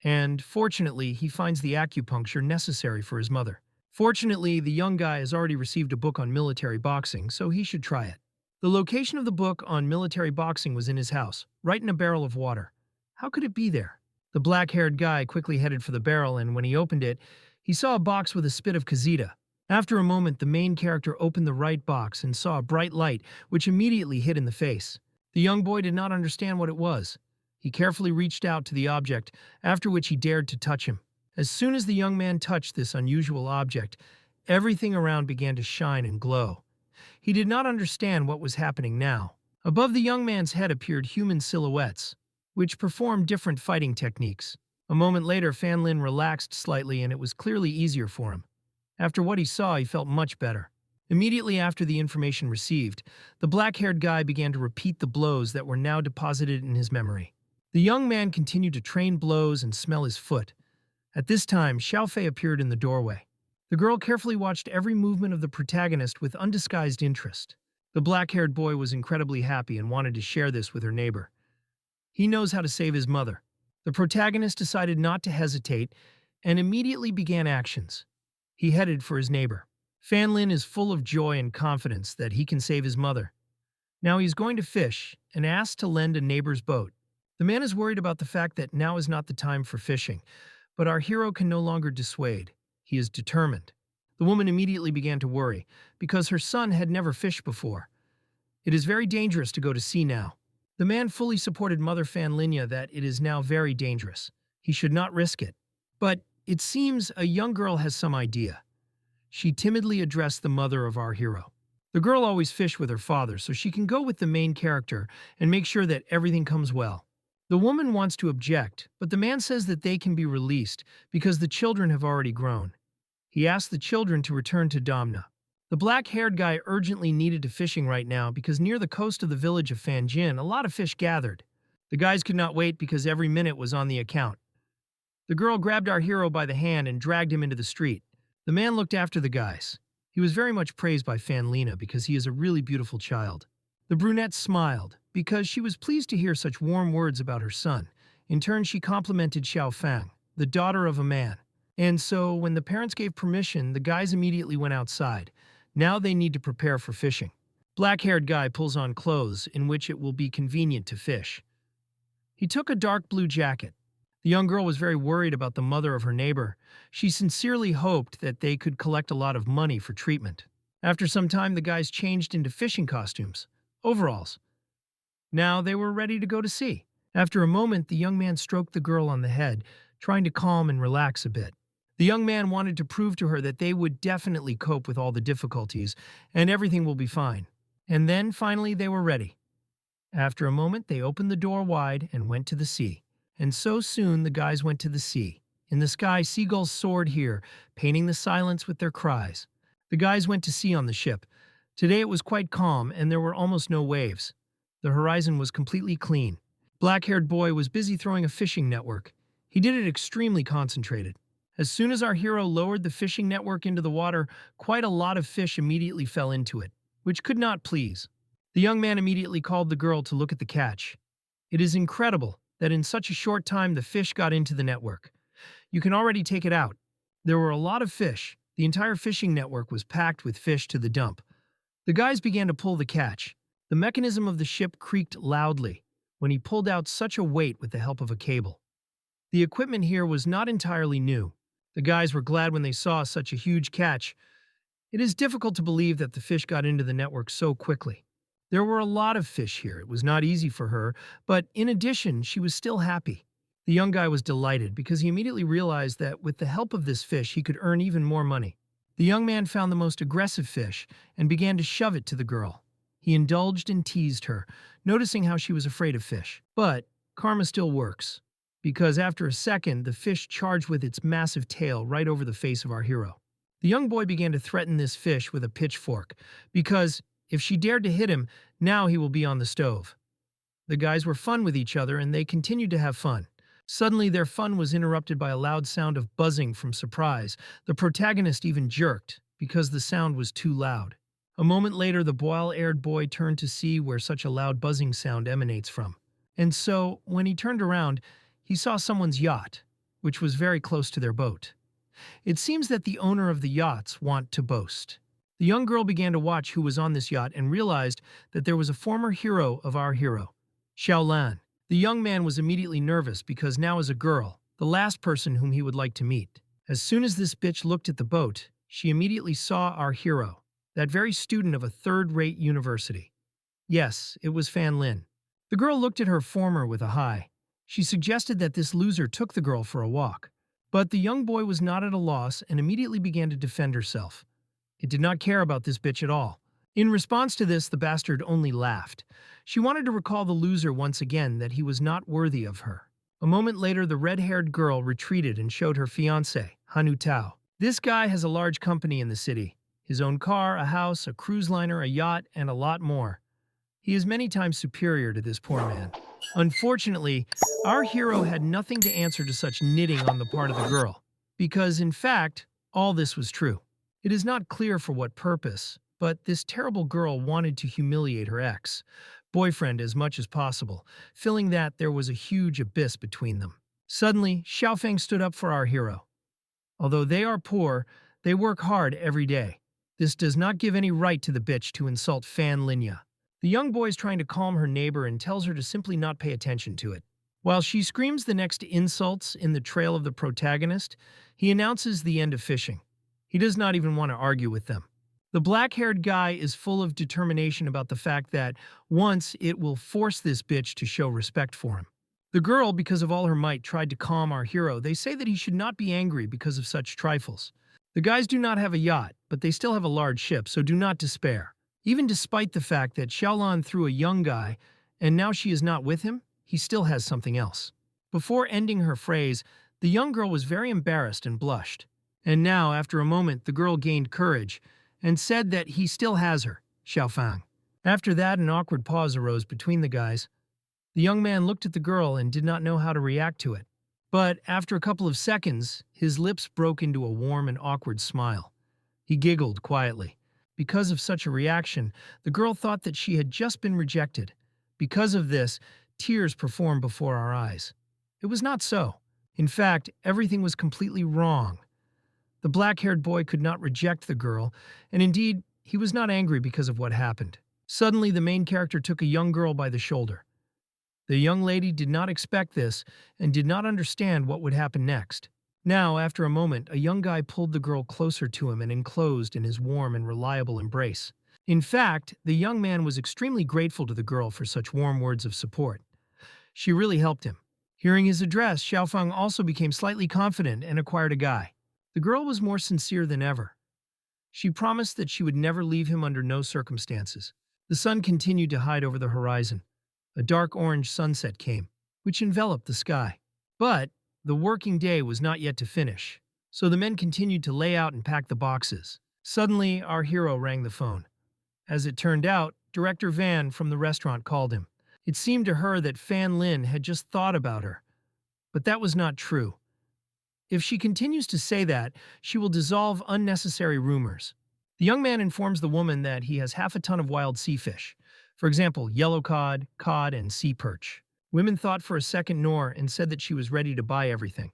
[SPEAKER 1] And, fortunately, he finds the acupuncture necessary for his mother. Fortunately, the young guy has already received a book on military boxing, so he should try it. The location of the book on military boxing was in his house, right in a barrel of water. How could it be there? The black-haired guy quickly headed for the barrel, and when he opened it, he saw a box with a spit of Kazita. After a moment, the main character opened the right box and saw a bright light, which immediately hit in the face. The young boy did not understand what it was. He carefully reached out to the object, after which he dared to touch him. As soon as the young man touched this unusual object, everything around began to shine and glow. He did not understand what was happening now. Above the young man's head appeared human silhouettes, which performed different fighting techniques. A moment later, Fanlin relaxed slightly and it was clearly easier for him. After what he saw, he felt much better. Immediately after the information received, the black-haired guy began to repeat the blows that were now deposited in his memory. The young man continued to train blows and smell his foot. At this time, Xiaofei appeared in the doorway. The girl carefully watched every movement of the protagonist with undisguised interest. The black-haired boy was incredibly happy and wanted to share this with her neighbor. He knows how to save his mother. The protagonist decided not to hesitate and immediately began actions. He headed for his neighbor. Fanlin is full of joy and confidence that he can save his mother. Now he's going to fish and asks to lend a neighbor's boat. The man is worried about the fact that now is not the time for fishing, but our hero can no longer dissuade. He is determined. The woman immediately began to worry, because her son had never fished before. It is very dangerous to go to sea now. The man fully supported Mother Fan Linya that it is now very dangerous. He should not risk it. But it seems a young girl has some idea. She timidly addressed the mother of our hero. The girl always fished with her father, so she can go with the main character and make sure that everything comes well. The woman wants to object, but the man says that they can be released because the children have already grown. He asks the children to return to Domna. The black-haired guy urgently needed to fishing right now because near the coast of the village of Fanjin, a lot of fish gathered. The guys could not wait because every minute was on the account. The girl grabbed our hero by the hand and dragged him into the street. The man looked after the guys. He was very much praised by Fan Lena because he is a really beautiful child. The brunette smiled because she was pleased to hear such warm words about her son. In turn, she complimented Xiao Fang, the daughter of a man. And so, when the parents gave permission, the guys immediately went outside. Now they need to prepare for fishing. Black-haired guy pulls on clothes in which it will be convenient to fish. He took a dark blue jacket. The young girl was very worried about the mother of her neighbor. She sincerely hoped that they could collect a lot of money for treatment. After some time, the guys changed into fishing costumes, overalls. Now they were ready to go to sea. After a moment, the young man stroked the girl on the head, trying to calm and relax a bit. The young man wanted to prove to her that they would definitely cope with all the difficulties, and everything will be fine. And then, finally, they were ready. After a moment, they opened the door wide and went to the sea. And so soon, the guys went to the sea. In the sky, seagulls soared here, painting the silence with their cries. The guys went to sea on the ship. Today it was quite calm, and there were almost no waves. The horizon was completely clean. Black-haired boy was busy throwing a fishing network. He did it extremely concentrated. As soon as our hero lowered the fishing network into the water, quite a lot of fish immediately fell into it, which could not please. The young man immediately called the girl to look at the catch. It is incredible that in such a short time the fish got into the network. You can already take it out. There were a lot of fish. The entire fishing network was packed with fish to the dump. The guys began to pull the catch. The mechanism of the ship creaked loudly when he pulled out such a weight with the help of a cable. The equipment here was not entirely new. The guys were glad when they saw such a huge catch. It is difficult to believe that the fish got into the network so quickly. There were a lot of fish here. It was not easy for her, but in addition, she was still happy. The young guy was delighted because he immediately realized that with the help of this fish, he could earn even more money. The young man found the most aggressive fish and began to shove it to the girl. He indulged and teased her, noticing how she was afraid of fish. But karma still works, because after a second, the fish charged with its massive tail right over the face of our hero. The young boy began to threaten this fish with a pitchfork, because if she dared to hit him, now he will be on the stove. The guys were fun with each other, and they continued to have fun. Suddenly, their fun was interrupted by a loud sound of buzzing from surprise. The protagonist even jerked, because the sound was too loud. A moment later, the boil-aired boy turned to see where such a loud buzzing sound emanates from. And so, when he turned around, he saw someone's yacht, which was very close to their boat. It seems that the owner of the yachts want to boast. The young girl began to watch who was on this yacht and realized that there was a former hero of our hero, Xiaolan. The young man was immediately nervous because now as a girl, the last person whom he would like to meet. As soon as this bitch looked at the boat, she immediately saw our hero, that very student of a third-rate university. Yes, it was Fan Lin. The girl looked at her former with a high. She suggested that this loser took the girl for a walk. But the young boy was not at a loss and immediately began to defend herself. It did not care about this bitch at all. In response to this, the bastard only laughed. She wanted to recall the loser once again that he was not worthy of her. A moment later, the red-haired girl retreated and showed her fiancé, Hanu Tao. This guy has a large company in the city. His own car, a house, a cruise liner, a yacht, and a lot more. He is many times superior to this poor man. Unfortunately, our hero had nothing to answer to such knitting on the part of the girl, because, in fact, all this was true. It is not clear for what purpose, but this terrible girl wanted to humiliate her ex-boyfriend as much as possible, feeling that there was a huge abyss between them. Suddenly, Xiaofeng stood up for our hero. Although they are poor, they work hard every day. This does not give any right to the bitch to insult Fan Linya. The young boy is trying to calm her neighbor and tells her to simply not pay attention to it. While she screams the next insults in the trail of the protagonist, he announces the end of fishing. He does not even want to argue with them. The black-haired guy is full of determination about the fact that once it will force this bitch to show respect for him. The girl, because of all her might, tried to calm our hero. They say that he should not be angry because of such trifles. The guys do not have a yacht, but they still have a large ship, so do not despair. Even despite the fact that Xiaolan threw a young guy, and now she is not with him, he still has something else. Before ending her phrase, the young girl was very embarrassed and blushed. And now, after a moment, the girl gained courage and said that he still has her, Xiaofang. After that, an awkward pause arose between the guys. The young man looked at the girl and did not know how to react to it. But after a couple of seconds, his lips broke into a warm and awkward smile. He giggled quietly. Because of such a reaction, the girl thought that she had just been rejected. Because of this, tears performed before our eyes. It was not so. In fact, everything was completely wrong. The black-haired boy could not reject the girl, and indeed, he was not angry because of what happened. Suddenly, the main character took a young girl by the shoulder. The young lady did not expect this and did not understand what would happen next. Now, after a moment, a young guy pulled the girl closer to him and enclosed in his warm and reliable embrace. In fact, the young man was extremely grateful to the girl for such warm words of support. She really helped him. Hearing his address, Xiaofang also became slightly confident and acquired a guy. The girl was more sincere than ever. She promised that she would never leave him under no circumstances. The sun continued to hide over the horizon. A dark orange sunset came, which enveloped the sky. But the working day was not yet to finish, so the men continued to lay out and pack the boxes. Suddenly, our hero rang the phone. As it turned out, Director Van from the restaurant called him. It seemed to her that Fan Lin had just thought about her. But that was not true. If she continues to say that, she will dissolve unnecessary rumors. The young man informs the woman that he has half a ton of wild sea fish. For example, yellow cod, cod, and sea perch. Women thought for a second nor and said that she was ready to buy everything.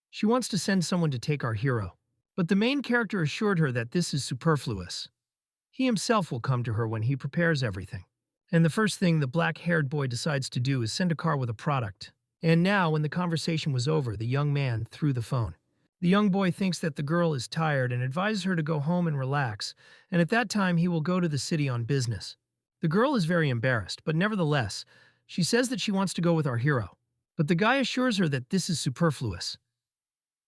[SPEAKER 1] She wants to send someone to take our hero. But the main character assured her that this is superfluous. He himself will come to her when he prepares everything. And the first thing the black-haired boy decides to do is send a car with a product. And now, when the conversation was over, the young man threw the phone. The young boy thinks that the girl is tired and advises her to go home and relax, and at that time he will go to the city on business. The girl is very embarrassed, but nevertheless, she says that she wants to go with our hero. But the guy assures her that this is superfluous.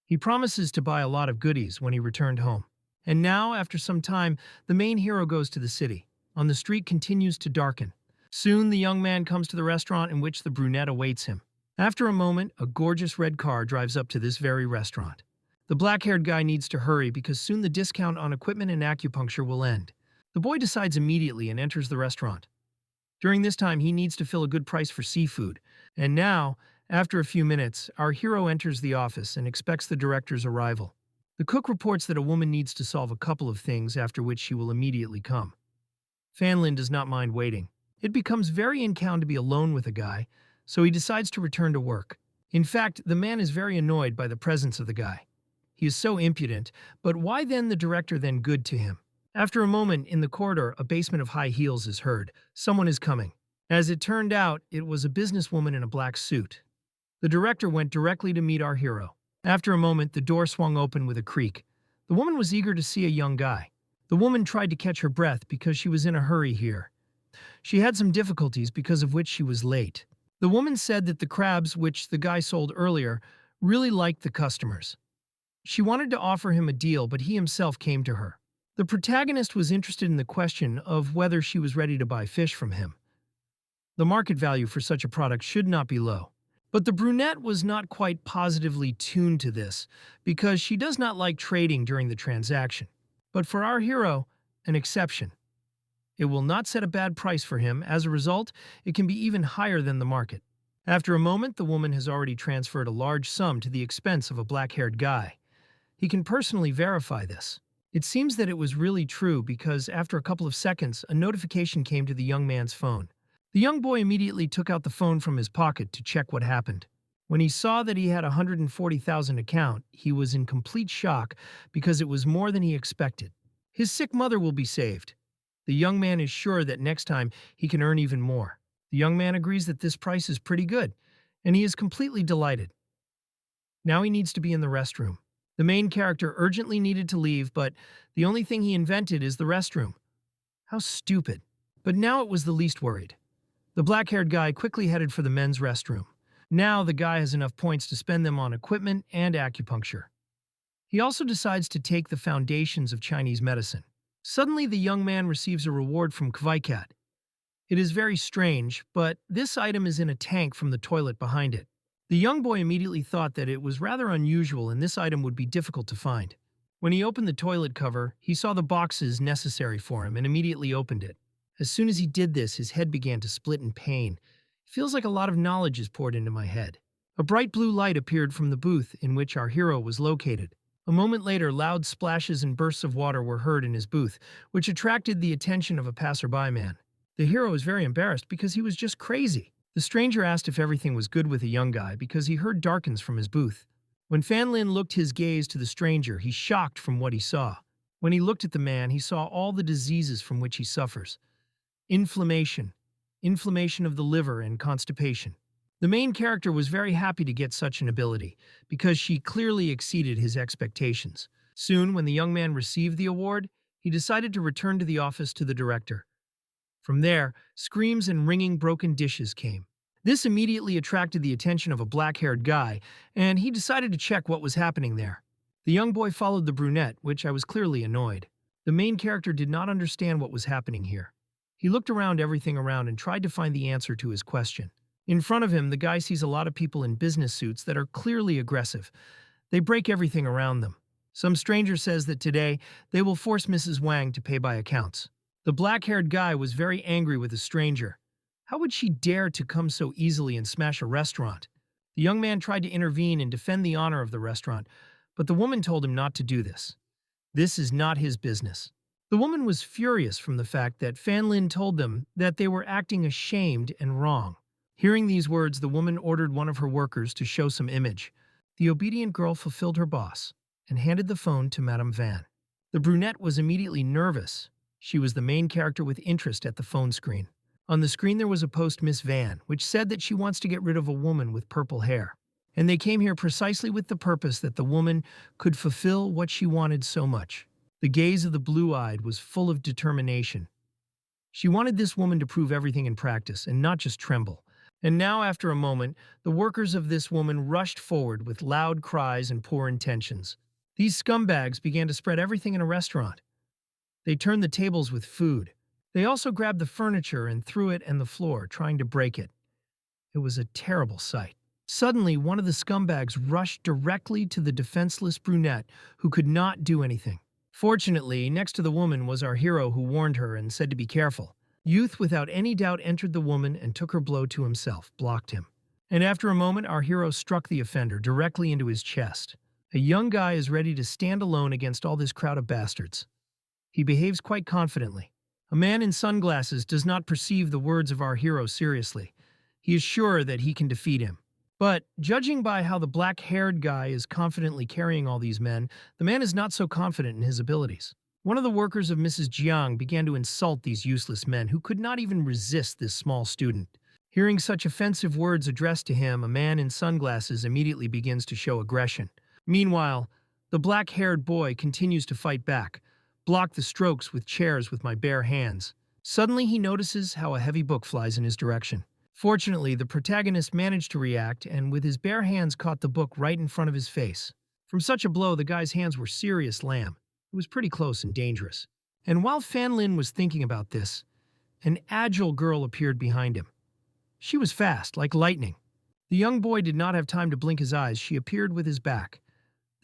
[SPEAKER 1] He promises to buy a lot of goodies when he returned home. And now, after some time, the main hero goes to the city. On the street continues to darken. Soon the young man comes to the restaurant in which the brunette awaits him. After a moment, a gorgeous red car drives up to this very restaurant. The black-haired guy needs to hurry because soon the discount on equipment and acupuncture will end. The boy decides immediately and enters the restaurant. During this time, he needs to fill a good price for seafood. And now, after a few minutes, our hero enters the office and expects the director's arrival. The cook reports that a woman needs to solve a couple of things, after which she will immediately come. Fanlin does not mind waiting. It becomes very in-count to be alone with a guy, so he decides to return to work. In fact, the man is very annoyed by the presence of the guy. He is so impudent, but why then the director then good to him? After a moment, in the corridor, a basement of high heels is heard. Someone is coming. As it turned out, it was a businesswoman in a black suit. The director went directly to meet our hero. After a moment, the door swung open with a creak. The woman was eager to see a young guy. The woman tried to catch her breath because she was in a hurry here. She had some difficulties because of which she was late. The woman said that the crabs which the guy sold earlier really liked the customers. She wanted to offer him a deal, but he himself came to her. The protagonist was interested in the question of whether she was ready to buy fish from him. The market value for such a product should not be low. But the brunette was not quite positively tuned to this because she does not like trading during the transaction. But for our hero, an exception. It will not set a bad price for him. As a result, it can be even higher than the market. After a moment, the woman has already transferred a large sum to the expense of a black-haired guy. He can personally verify this. It seems that it was really true because after a couple of seconds, a notification came to the young man's phone. The young boy immediately took out the phone from his pocket to check what happened. When he saw that he had a 140,000 account, he was in complete shock because it was more than he expected. His sick mother will be saved. The young man is sure that next time he can earn even more. The young man agrees that this price is pretty good, and he is completely delighted. Now he needs to be in the restroom. The main character urgently needed to leave, but the only thing he invented is the restroom. How stupid. But now it was the least worried. The black-haired guy quickly headed for the men's restroom. Now the guy has enough points to spend them on equipment and acupuncture. He also decides to take the foundations of Chinese medicine. Suddenly, the young man receives a reward from Kvaikat. It is very strange, but this item is in a tank from the toilet behind it. The young boy immediately thought that it was rather unusual and this item would be difficult to find. When he opened the toilet cover, he saw the boxes necessary for him and immediately opened it. As soon as he did this, his head began to split in pain. It feels like a lot of knowledge is poured into my head. A bright blue light appeared from the booth in which our hero was located. A moment later, loud splashes and bursts of water were heard in his booth, which attracted the attention of a passerby man. The hero was very embarrassed because he was just crazy. The stranger asked if everything was good with the young guy because he heard darkens from his booth. When Fan Lin looked his gaze to the stranger, he shocked from what he saw. When he looked at the man, he saw all the diseases from which he suffers. Inflammation of the liver and constipation. The main character was very happy to get such an ability, because she clearly exceeded his expectations. Soon, when the young man received the award, he decided to return to the office to the director. From there, screams and ringing broken dishes came. This immediately attracted the attention of a black-haired guy, and he decided to check what was happening there. The young boy followed the brunette, which I was clearly annoyed. The main character did not understand what was happening here. He looked everything around and tried to find the answer to his question. In front of him, the guy sees a lot of people in business suits that are clearly aggressive. They break everything around them. Some stranger says that today, they will force Mrs. Wang to pay by accounts. The black-haired guy was very angry with the stranger. How would she dare to come so easily and smash a restaurant? The young man tried to intervene and defend the honor of the restaurant, but the woman told him not to do this. This is not his business. The woman was furious from the fact that Fan Lin told them that they were acting ashamed and wrong. Hearing these words, the woman ordered one of her workers to show some image. The obedient girl fulfilled her boss and handed the phone to Madame Van. The brunette was immediately nervous. She was the main character with interest at the phone screen. On the screen there was a post Miss Van, which said that she wants to get rid of a woman with purple hair. And they came here precisely with the purpose that the woman could fulfill what she wanted so much. The gaze of the blue-eyed was full of determination. She wanted this woman to prove everything in practice and not just tremble. And now, after a moment, the workers of this woman rushed forward with loud cries and poor intentions. These scumbags began to spread everything in a restaurant. They turned the tables with food. They also grabbed the furniture and threw it on the floor, trying to break it. It was a terrible sight. Suddenly, one of the scumbags rushed directly to the defenseless brunette, who could not do anything. Fortunately, next to the woman was our hero, who warned her and said to be careful. Youth, without any doubt, entered the woman and took her blow to himself, blocked him. And after a moment, our hero struck the offender directly into his chest. A young guy is ready to stand alone against all this crowd of bastards. He behaves quite confidently. A man in sunglasses does not perceive the words of our hero seriously. He is sure that he can defeat him. But, judging by how the black-haired guy is confidently carrying all these men, the man is not so confident in his abilities. One of the workers of Mrs. Jiang began to insult these useless men who could not even resist this small student. Hearing such offensive words addressed to him, a man in sunglasses immediately begins to show aggression. Meanwhile, the black-haired boy continues to fight back. Block the strokes with chairs with my bare hands. Suddenly he notices how a heavy book flies in his direction. Fortunately, the protagonist managed to react and with his bare hands caught the book right in front of his face. From such a blow, the guy's hands were serious lamb. It was pretty close and dangerous. And while Fan Lin was thinking about this, an agile girl appeared behind him. She was fast, like lightning. The young boy did not have time to blink his eyes. She appeared with his back.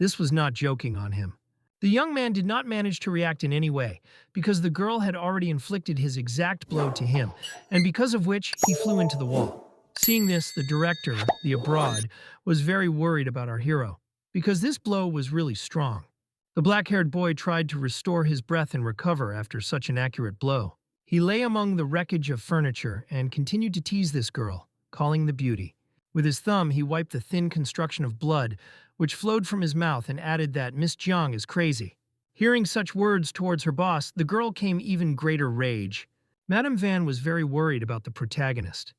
[SPEAKER 1] This was not joking on him. The young man did not manage to react in any way, because the girl had already inflicted his exact blow to him, and because of which he flew into the wall. Seeing this, the director, the abroad, was very worried about our hero, because this blow was really strong. The black-haired boy tried to restore his breath and recover after such an accurate blow. He lay among the wreckage of furniture and continued to tease this girl, calling the beauty. With his thumb, he wiped the thin construction of blood, which flowed from his mouth, and added that Miss Jiang is crazy. Hearing such words towards her boss, the girl came even greater rage. Madame Van was very worried about the protagonist,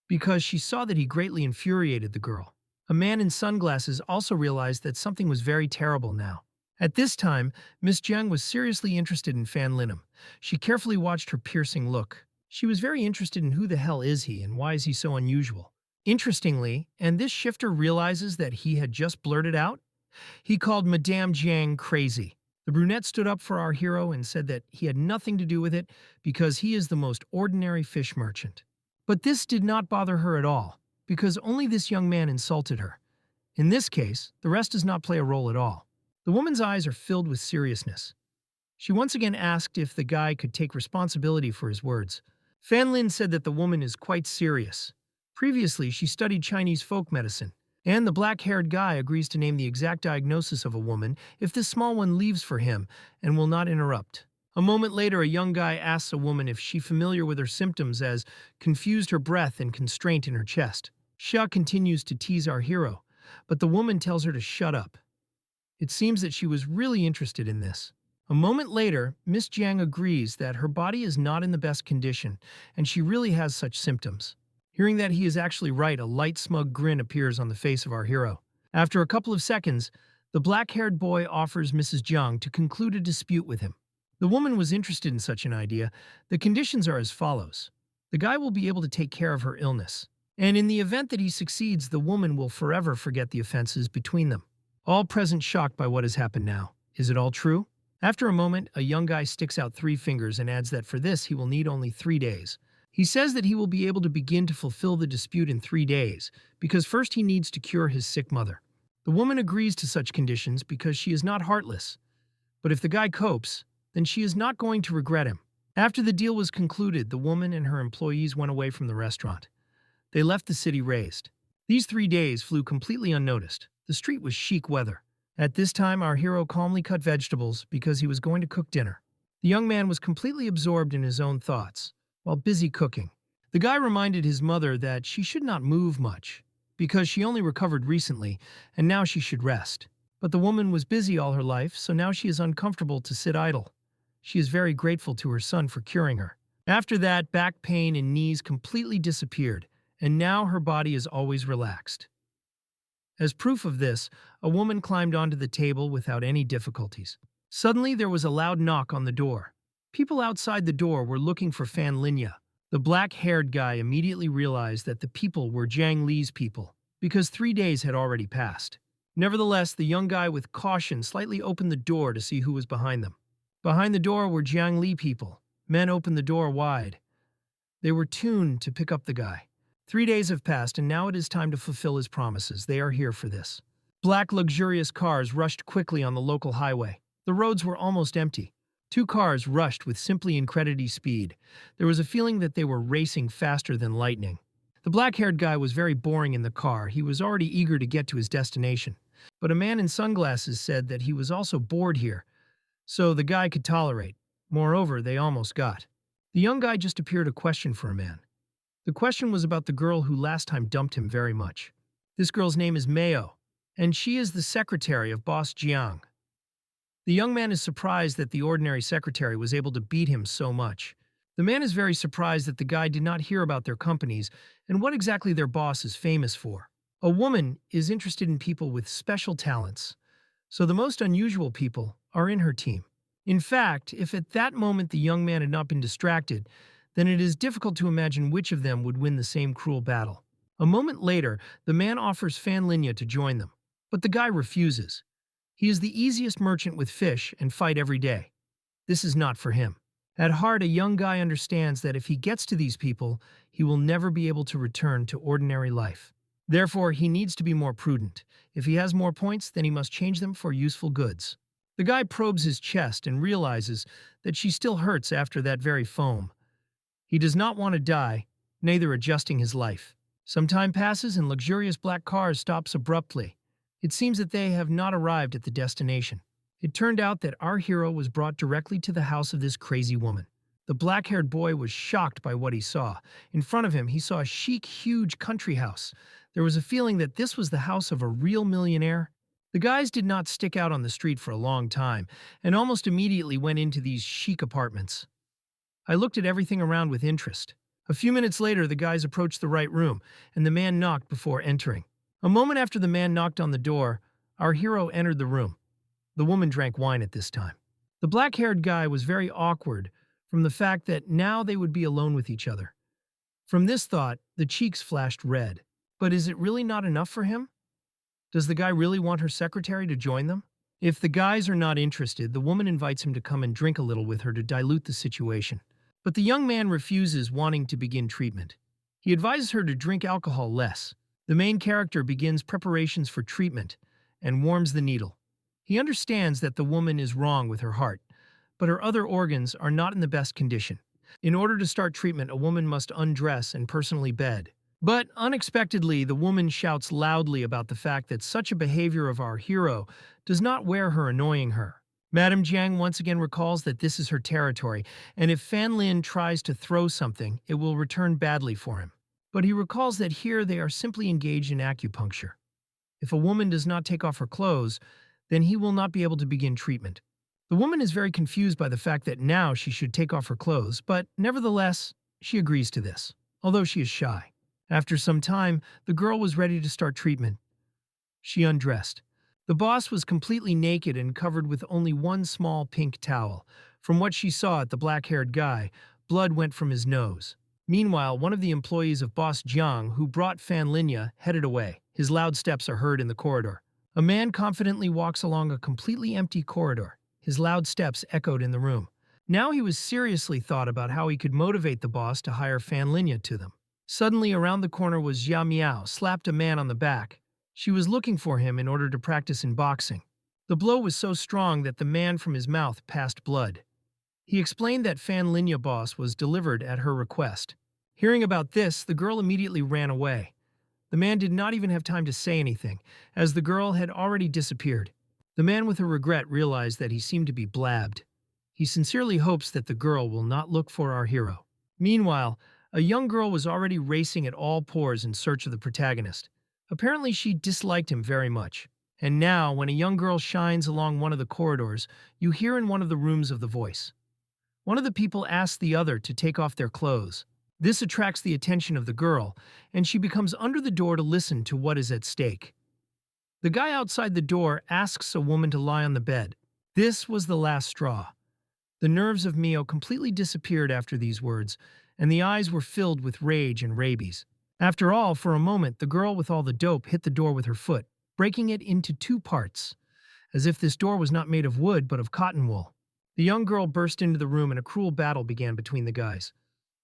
[SPEAKER 1] because she saw that he greatly infuriated the girl. A man in sunglasses also realized that something was very terrible now. At this time, Miss Jiang was seriously interested in Fan Linum. She carefully watched her piercing look. She was very interested in who the hell is he and why is he so unusual. Interestingly, and this shifter realizes that he had just blurted out, he called Madame Jiang crazy. The brunette stood up for our hero and said that he had nothing to do with it because he is the most ordinary fish merchant. But this did not bother her at all, because only this young man insulted her. In this case, the rest does not play a role at all. The woman's eyes are filled with seriousness. She once again asked if the guy could take responsibility for his words. Fan Lin said that the woman is quite serious. Previously, she studied Chinese folk medicine, and the black-haired guy agrees to name the exact diagnosis of a woman if this small one leaves for him and will not interrupt. A moment later, a young guy asks a woman if she's familiar with her symptoms as confused her breath and constraint in her chest. Xia continues to tease our hero, but the woman tells her to shut up. It seems that she was really interested in this. A moment later, Miss Jiang agrees that her body is not in the best condition, and she really has such symptoms. Hearing that he is actually right, a light, smug grin appears on the face of our hero. After a couple of seconds, the black-haired boy offers Mrs. Jiang to conclude a dispute with him. The woman was interested in such an idea. The conditions are as follows. The guy will be able to take care of her illness, and in the event that he succeeds, the woman will forever forget the offenses between them. All present shocked by what has happened now. Is it all true? After a moment, a young guy sticks out 3 fingers and adds that for this he will need only 3 days. He says that he will be able to begin to fulfill the dispute in 3 days, because first he needs to cure his sick mother. The woman agrees to such conditions because she is not heartless. But if the guy copes, then she is not going to regret him. After the deal was concluded, the woman and her employees went away from the restaurant. They left the city razed. These 3 days flew completely unnoticed. The street was chic weather. At this time, our hero calmly cut vegetables because he was going to cook dinner. The young man was completely absorbed in his own thoughts, while busy cooking. The guy reminded his mother that she should not move much, because she only recovered recently, and now she should rest. But the woman was busy all her life, so now she is uncomfortable to sit idle. She is very grateful to her son for curing her. After that, back pain and knees completely disappeared, and now her body is always relaxed. As proof of this, a woman climbed onto the table without any difficulties. Suddenly, there was a loud knock on the door. People outside the door were looking for Fan Linya. The black-haired guy immediately realized that the people were Jiang Li's people, because 3 days had already passed. Nevertheless, the young guy with caution slightly opened the door to see who was behind them. Behind the door were Jiang Li people. Men opened the door wide. They were tuned to pick up the guy. 3 days have passed, and now it is time to fulfill his promises. They are here for this. Black, luxurious cars rushed quickly on the local highway. The roads were almost empty. 2 cars rushed with simply incredible speed. There was a feeling that they were racing faster than lightning. The black-haired guy was very boring in the car. He was already eager to get to his destination. But a man in sunglasses said that he was also bored here, so the guy could tolerate. Moreover, they almost got. The young guy just appeared a question for a man. The question was about the girl who last time dumped him very much. This girl's name is Mayo, and she is the secretary of Boss Jiang. The young man is surprised that the ordinary secretary was able to beat him so much. The man is very surprised that the guy did not hear about their companies and what exactly their boss is famous for. A woman is interested in people with special talents, so the most unusual people are in her team. In fact, if at that moment the young man had not been distracted, then it is difficult to imagine which of them would win the same cruel battle. A moment later, the man offers Fan Linya to join them, but the guy refuses. He is the easiest merchant with fish and fight every day. This is not for him. At heart, a young guy understands that if he gets to these people, he will never be able to return to ordinary life. Therefore, he needs to be more prudent. If he has more points, then he must change them for useful goods. The guy probes his chest and realizes that she still hurts after that very foam. He does not want to die, neither adjusting his life. Some time passes and luxurious black cars stops abruptly. It seems that they have not arrived at the destination. It turned out that our hero was brought directly to the house of this crazy woman. The black-haired boy was shocked by what he saw. In front of him, he saw a chic, huge country house. There was a feeling that this was the house of a real millionaire. The guys did not stick out on the street for a long time, and almost immediately went into these chic apartments. I looked at everything around with interest. A few minutes later, the guys approached the right room, and the man knocked before entering. A moment after the man knocked on the door, our hero entered the room. The woman drank wine at this time. The black-haired guy was very awkward from the fact that now they would be alone with each other. From this thought, the cheeks flashed red. But is it really not enough for him? Does the guy really want her secretary to join them? If the guys are not interested, the woman invites him to come and drink a little with her to dilute the situation. But the young man refuses, wanting to begin treatment. He advises her to drink alcohol less. The main character begins preparations for treatment and warms the needle. He understands that the woman is wrong with her heart, but her other organs are not in the best condition. In order to start treatment, a woman must undress and personally bed. But unexpectedly, the woman shouts loudly about the fact that such a behavior of our hero does not wear her, annoying her. Madame Jiang once again recalls that this is her territory, and if Fan Lin tries to throw something, it will return badly for him. But he recalls that here they are simply engaged in acupuncture. If a woman does not take off her clothes, then he will not be able to begin treatment. The woman is very confused by the fact that now she should take off her clothes, but nevertheless, she agrees to this, although she is shy. After some time, the girl was ready to start treatment. She undressed. The boss was completely naked and covered with only one small pink towel. From what she saw at the black-haired guy, blood went from his nose. Meanwhile, one of the employees of Boss Jiang, who brought Fan Linya, headed away. His loud steps are heard in the corridor. A man confidently walks along a completely empty corridor. His loud steps echoed in the room. Now he was seriously thought about how he could motivate the boss to hire Fan Linya to them. Suddenly, around the corner was Jia Miao, slapped a man on the back. She was looking for him in order to practice in boxing. The blow was so strong that the man from his mouth passed blood. He explained that Fan Linya boss was delivered at her request. Hearing about this, the girl immediately ran away. The man did not even have time to say anything, as the girl had already disappeared. The man with a regret realized that he seemed to be blabbed. He sincerely hopes that the girl will not look for our hero. Meanwhile, a young girl was already racing at all pores in search of the protagonist. Apparently, she disliked him very much. And now, when a young girl shines along one of the corridors, you hear in one of the rooms of the voice. One of the people asks the other to take off their clothes. This attracts the attention of the girl, and she becomes under the door to listen to what is at stake. The guy outside the door asks a woman to lie on the bed. This was the last straw. The nerves of Mio completely disappeared after these words, and the eyes were filled with rage and rabies. After all, for a moment, the girl with all the dope hit the door with her foot, breaking it into two parts, as if this door was not made of wood but of cotton wool. The young girl burst into the room and a cruel battle began between the guys.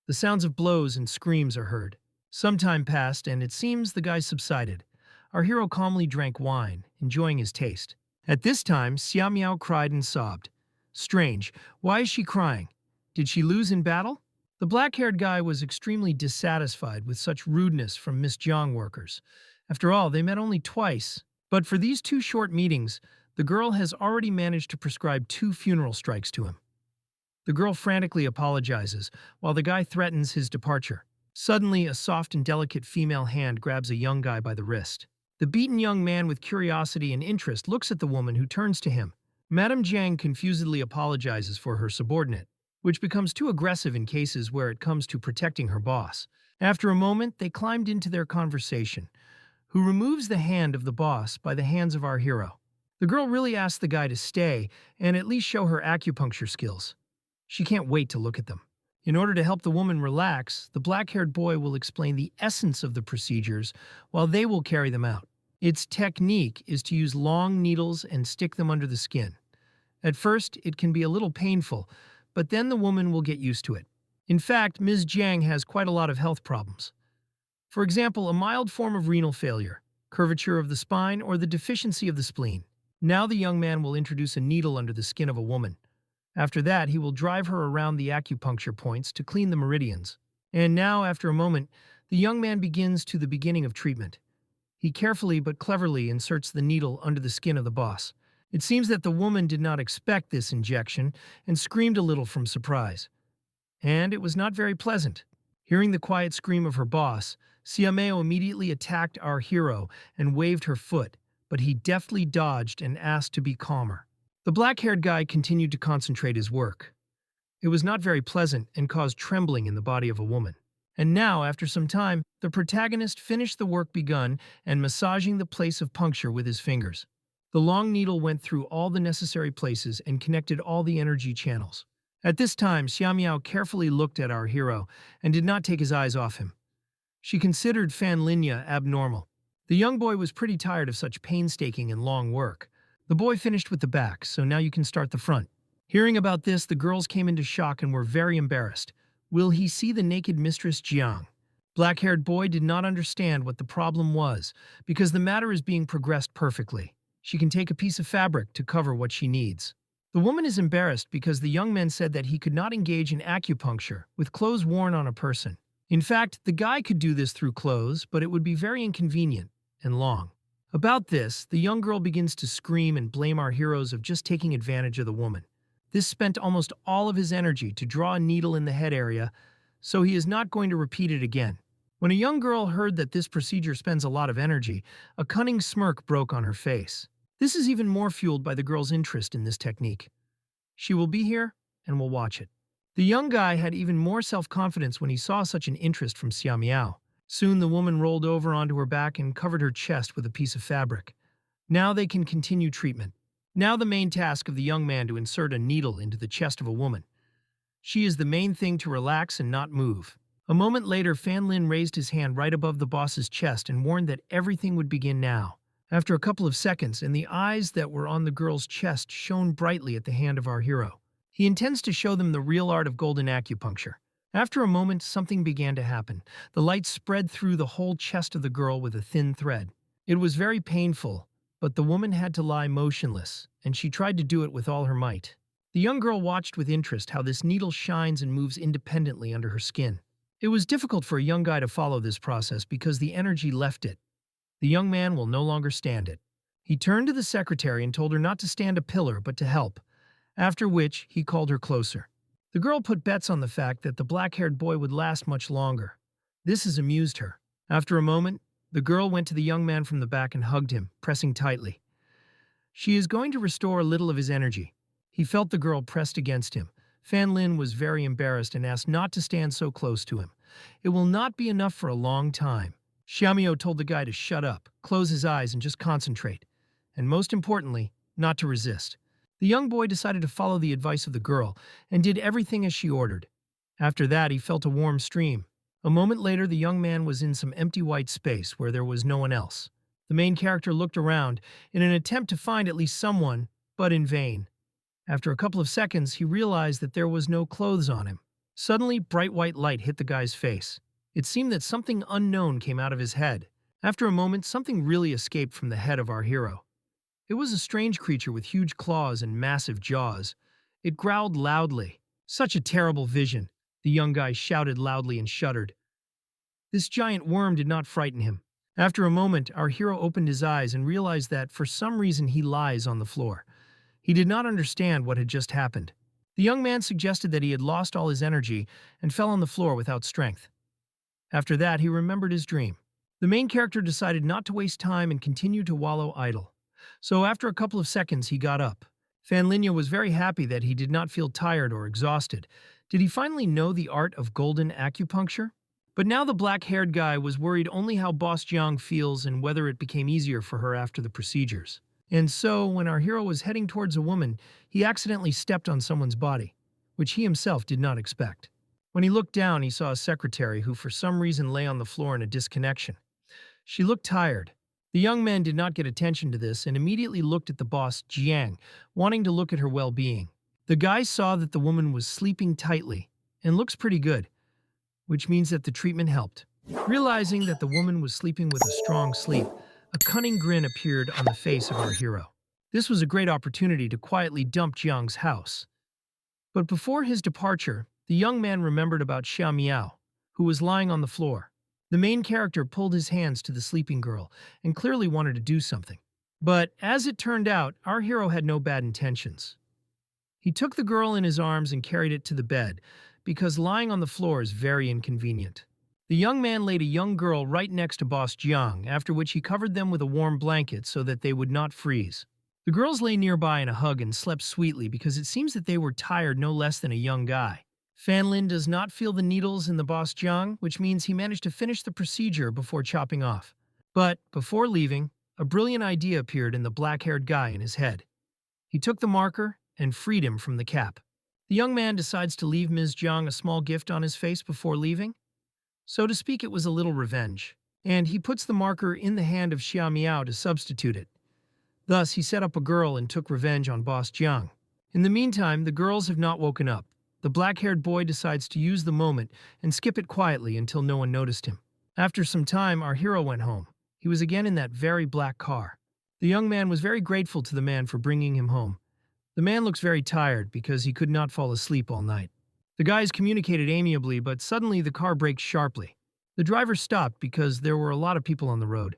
[SPEAKER 1] The sounds of blows and screams are heard. Some time passed, and it seems the guys subsided. Our hero calmly drank wine, enjoying his taste. At this time, Xia Miao cried and sobbed. Strange, why is she crying? Did she lose in battle? The black-haired guy was extremely dissatisfied with such rudeness from Miss Jiang workers. After all, they met only twice. But for these two short meetings, the girl has already managed to prescribe 2 funeral strikes to him. The girl frantically apologizes, while the guy threatens his departure. Suddenly, a soft and delicate female hand grabs a young guy by the wrist. The beaten young man with curiosity and interest looks at the woman who turns to him. Madame Jiang confusedly apologizes for her subordinate, which becomes too aggressive in cases where it comes to protecting her boss. After a moment, they climbed into their conversation, who removes the hand of the boss by the hands of our hero. The girl really asks the guy to stay and at least show her acupuncture skills. She can't wait to look at them. In order to help the woman relax, the black-haired boy will explain the essence of the procedures while they will carry them out. Its technique is to use long needles and stick them under the skin. At first, it can be a little painful, but then the woman will get used to it. In fact, Ms. Jiang has quite a lot of health problems. For example, a mild form of renal failure, curvature of the spine, or the deficiency of the spleen. Now the young man will introduce a needle under the skin of a woman. After that, he will drive her around the acupuncture points to clean the meridians. And now, after a moment, the young man begins to the beginning of treatment. He carefully but cleverly inserts the needle under the skin of the boss. It seems that the woman did not expect this injection and screamed a little from surprise. And it was not very pleasant. Hearing the quiet scream of her boss, Siameo immediately attacked our hero and waved her foot, but he deftly dodged and asked to be calmer. The black-haired guy continued to concentrate his work. It was not very pleasant and caused trembling in the body of a woman. And now, after some time, the protagonist finished the work begun and massaging the place of puncture with his fingers. The long needle went through all the necessary places and connected all the energy channels. At this time, Xiaomiao carefully looked at our hero and did not take his eyes off him. She considered Fan Linya abnormal. The young boy was pretty tired of such painstaking and long work. The boy finished with the back, so now you can start the front. Hearing about this, the girls came into shock and were very embarrassed. Will he see the naked Mistress Jiang? Black-haired boy did not understand what the problem was, because the matter is being progressed perfectly. She can take a piece of fabric to cover what she needs. The woman is embarrassed because the young man said that he could not engage in acupuncture with clothes worn on a person. In fact, the guy could do this through clothes, but it would be very inconvenient and long. About this, the young girl begins to scream and blame our heroes of just taking advantage of the woman. This spent almost all of his energy to draw a needle in the head area, so he is not going to repeat it again. When a young girl heard that this procedure spends a lot of energy, a cunning smirk broke on her face. This is even more fueled by the girl's interest in this technique. She will be here and will watch it. The young guy had even more self-confidence when he saw such an interest from Xiaomiao. Soon the woman rolled over onto her back and covered her chest with a piece of fabric. Now they can continue treatment. Now the main task of the young man to insert a needle into the chest of a woman. She is the main thing to relax and not move. A moment later, Fan Lin raised his hand right above the boss's chest and warned that everything would begin now. After a couple of seconds, and the eyes that were on the girl's chest shone brightly at the hand of our hero. He intends to show them the real art of golden acupuncture. After a moment, something began to happen. The light spread through the whole chest of the girl with a thin thread. It was very painful, but the woman had to lie motionless, and she tried to do it with all her might. The young girl watched with interest how this needle shines and moves independently under her skin. It was difficult for a young guy to follow this process because the energy left it. The young man will no longer stand it. He turned to the secretary and told her not to stand a pillar but to help, after which he called her closer. The girl put bets on the fact that the black-haired boy would last much longer. This has amused her. After a moment, the girl went to the young man from the back and hugged him, pressing tightly. She is going to restore a little of his energy. He felt the girl pressed against him. Fan Lin was very embarrassed and asked not to stand so close to him. It will not be enough for a long time. Xiaomiao told the guy to shut up, close his eyes, and just concentrate. And most importantly, not to resist. The young boy decided to follow the advice of the girl and did everything as she ordered. After that, he felt a warm stream. A moment later, the young man was in some empty white space where there was no one else. The main character looked around in an attempt to find at least someone, but in vain. After a couple of seconds, he realized that there was no clothes on him. Suddenly, bright white light hit the guy's face. It seemed that something unknown came out of his head. After a moment, something really escaped from the head of our hero. It was a strange creature with huge claws and massive jaws. It growled loudly. Such a terrible vision. The young guy shouted loudly and shuddered. This giant worm did not frighten him. After a moment, our hero opened his eyes and realized that, for some reason, he lies on the floor. He did not understand what had just happened. The young man suggested that he had lost all his energy and fell on the floor without strength. After that, he remembered his dream. The main character decided not to waste time and continued to wallow idle. So after a couple of seconds, he got up. Fan Linya was very happy that he did not feel tired or exhausted. Did he finally know the art of golden acupuncture? But now the black-haired guy was worried only how Boss Jiang feels and whether it became easier for her after the procedures. And so, when our hero was heading towards a woman, he accidentally stepped on someone's body, which he himself did not expect. When he looked down, he saw a secretary who for some reason lay on the floor in a disconnection. She looked tired. The young man did not get attention to this and immediately looked at the boss, Jiang, wanting to look at her well-being. The guy saw that the woman was sleeping tightly and looks pretty good, which means that the treatment helped. Realizing that the woman was sleeping with a strong sleep, a cunning grin appeared on the face of our hero. This was a great opportunity to quietly dump Jiang's house. But before his departure, the young man remembered about Xiaomiao, who was lying on the floor. The main character pulled his hands to the sleeping girl and clearly wanted to do something. But as it turned out, our hero had no bad intentions. He took the girl in his arms and carried it to the bed, because lying on the floor is very inconvenient. The young man laid a young girl right next to Boss Jiang, after which he covered them with a warm blanket so that they would not freeze. The girls lay nearby in a hug and slept sweetly because it seems that they were tired no less than a young guy. Fan Lin does not feel the needles in the boss Jiang, which means he managed to finish the procedure before chopping off. But before leaving, a brilliant idea appeared in the black-haired guy in his head. He took the marker and freed him from the cap. The young man decides to leave Ms. Jiang a small gift on his face before leaving. So to speak, it was a little revenge. And he puts the marker in the hand of Xia Miao to substitute it. Thus, he set up a girl and took revenge on Boss Jiang. In the meantime, the girls have not woken up. The black-haired boy decides to use the moment and skip it quietly until no one noticed him. After some time, our hero went home. He was again in that very black car. The young man was very grateful to the man for bringing him home. The man looks very tired because he could not fall asleep all night. The guys communicated amiably, but suddenly the car brakes sharply. The driver stopped because there were a lot of people on the road.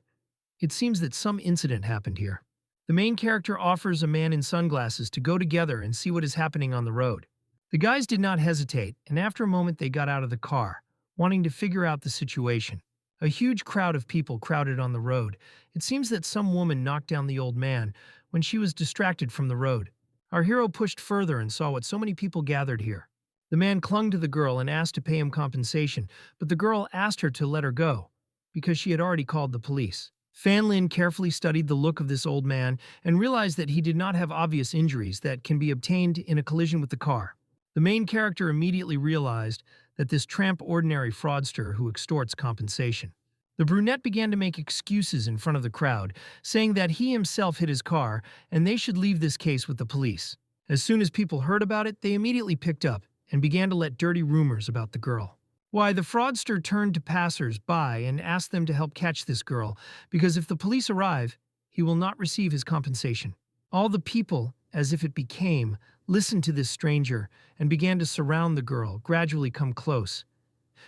[SPEAKER 1] It seems that some incident happened here. The main character offers a man in sunglasses to go together and see what is happening on the road. The guys did not hesitate, and after a moment they got out of the car, wanting to figure out the situation. A huge crowd of people crowded on the road. It seems that some woman knocked down the old man when she was distracted from the road. Our hero pushed further and saw what so many people gathered here. The man clung to the girl and asked to pay him compensation, but the girl asked her to let her go, because she had already called the police. Fan Lin carefully studied the look of this old man and realized that he did not have obvious injuries that can be obtained in a collision with the car. The main character immediately realized that this tramp ordinary fraudster who extorts compensation. The brunette began to make excuses in front of the crowd, saying that he himself hit his car and they should leave this case with the police. As soon as people heard about it, they immediately picked up and began to let dirty rumors about the girl. Why, the fraudster turned to passers-by and asked them to help catch this girl, because if the police arrive, he will not receive his compensation. All the people, as if it became, listened to this stranger and began to surround the girl, gradually come close.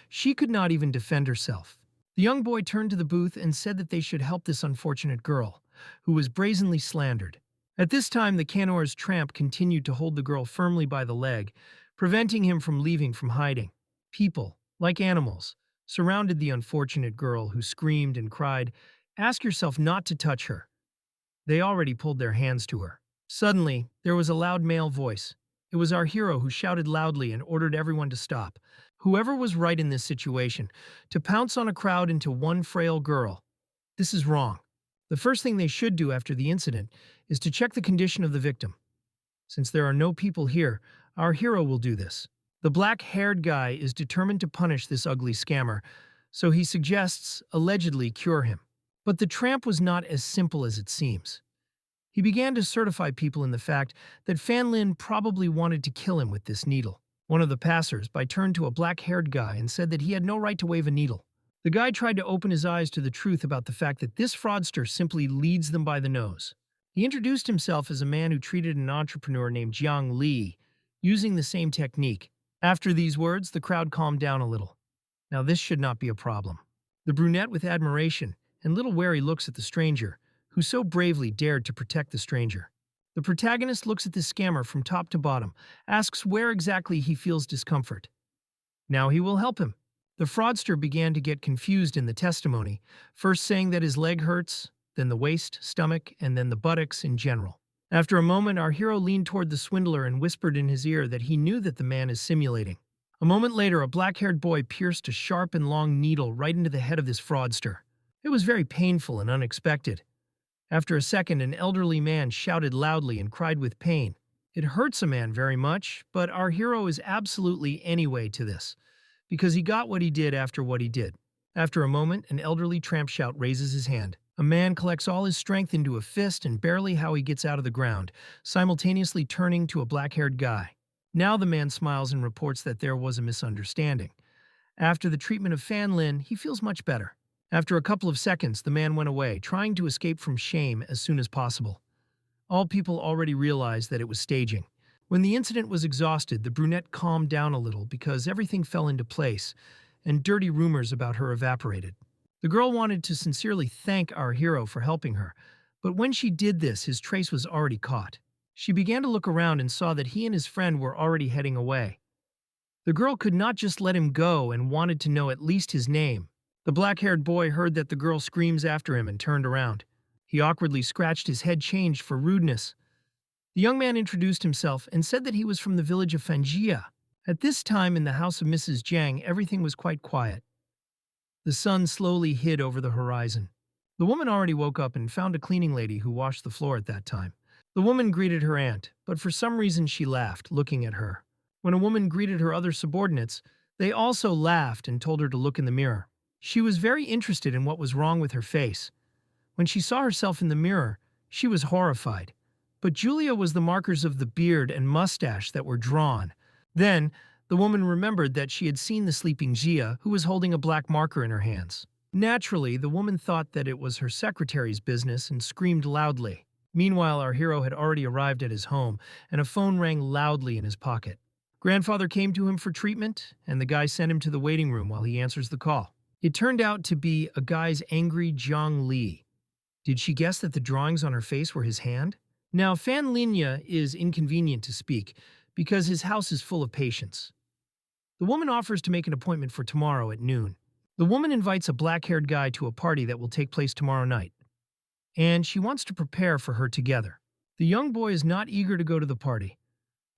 [SPEAKER 1] She could not even defend herself. The young boy turned to the booth and said that they should help this unfortunate girl, who was brazenly slandered. At this time, the Canor's tramp continued to hold the girl firmly by the leg, preventing him from leaving from hiding. People, like animals, surrounded the unfortunate girl who screamed and cried, "Ask yourself not to touch her." They already pulled their hands to her. Suddenly, there was a loud male voice. It was our hero who shouted loudly and ordered everyone to stop. Whoever was right in this situation, to pounce on a crowd into one frail girl. This is wrong. The first thing they should do after the incident is to check the condition of the victim. Since there are no people here, our hero will do this. The black-haired guy is determined to punish this ugly scammer, so he suggests, allegedly, cure him. But the tramp was not as simple as it seems. He began to certify people in the fact that Fan Lin probably wanted to kill him with this needle. One of the passers-by turned to a black-haired guy and said that he had no right to wave a needle. The guy tried to open his eyes to the truth about the fact that this fraudster simply leads them by the nose. He introduced himself as a man who treated an entrepreneur named Jiang Li, using the same technique. After these words, the crowd calmed down a little. Now this should not be a problem. The brunette, with admiration and little wary, looks at the stranger, who so bravely dared to protect the stranger. The protagonist looks at the scammer from top to bottom, asks where exactly he feels discomfort. Now he will help him. The fraudster began to get confused in the testimony, first saying that his leg hurts, then the waist, stomach, and then the buttocks in general. After a moment, our hero leaned toward the swindler and whispered in his ear that he knew that the man is simulating. A moment later, a black-haired boy pierced a sharp and long needle right into the head of this fraudster. It was very painful and unexpected. After a second, an elderly man shouted loudly and cried with pain. It hurts a man very much, but our hero is absolutely anyway to this, because he got what he did after what he did. After a moment, an elderly tramp shout raises his hand. A man collects all his strength into a fist and barely how he gets out of the ground, simultaneously turning to a black-haired guy. Now the man smiles and reports that there was a misunderstanding. After the treatment of Fan Lin, he feels much better. After a couple of seconds, the man went away, trying to escape from shame as soon as possible. All people already realized that it was staging. When the incident was exhausted, the brunette calmed down a little because everything fell into place, and dirty rumors about her evaporated. The girl wanted to sincerely thank our hero for helping her, but when she did this, his trace was already caught. She began to look around and saw that he and his friend were already heading away. The girl could not just let him go and wanted to know at least his name. The black-haired boy heard that the girl screams after him and turned around. He awkwardly scratched his head, changed for rudeness. The young man introduced himself and said that he was from the village of Fanjia. At this time in the house of Mrs. Jiang, everything was quite quiet. The sun slowly hid over the horizon. The woman already woke up and found a cleaning lady who washed the floor at that time. The woman greeted her aunt, but for some reason she laughed, looking at her. When a woman greeted her other subordinates, they also laughed and told her to look in the mirror. She was very interested in what was wrong with her face. When she saw herself in the mirror, she was horrified. But Julia was the markers of the beard and mustache that were drawn. Then, the woman remembered that she had seen the sleeping Jia, who was holding a black marker in her hands. Naturally, the woman thought that it was her secretary's business and screamed loudly. Meanwhile, our hero had already arrived at his home, and a phone rang loudly in his pocket. Grandfather came to him for treatment, and the guy sent him to the waiting room while he answers the call. It turned out to be a guy's angry Jiang Li. Did she guess that the drawings on her face were his hand? Now, Fan Linya is inconvenient to speak because his house is full of patients. The woman offers to make an appointment for tomorrow at noon. The woman invites a black-haired guy to a party that will take place tomorrow night, and she wants to prepare for her together. The young boy is not eager to go to the party,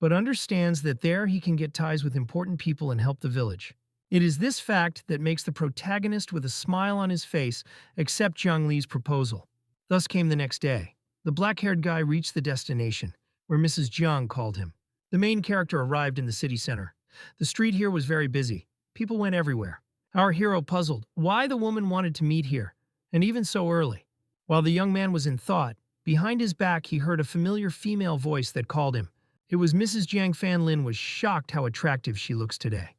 [SPEAKER 1] but understands that there he can get ties with important people and help the village. It is this fact that makes the protagonist with a smile on his face accept Jiang Li's proposal. Thus came the next day. The black-haired guy reached the destination, where Mrs. Jiang called him. The main character arrived in the city center. The street here was very busy. People went everywhere. Our hero puzzled why the woman wanted to meet here, and even so early. While the young man was in thought, behind his back he heard a familiar female voice that called him. It was Mrs. Jiang. Fan Lin was shocked how attractive she looks today.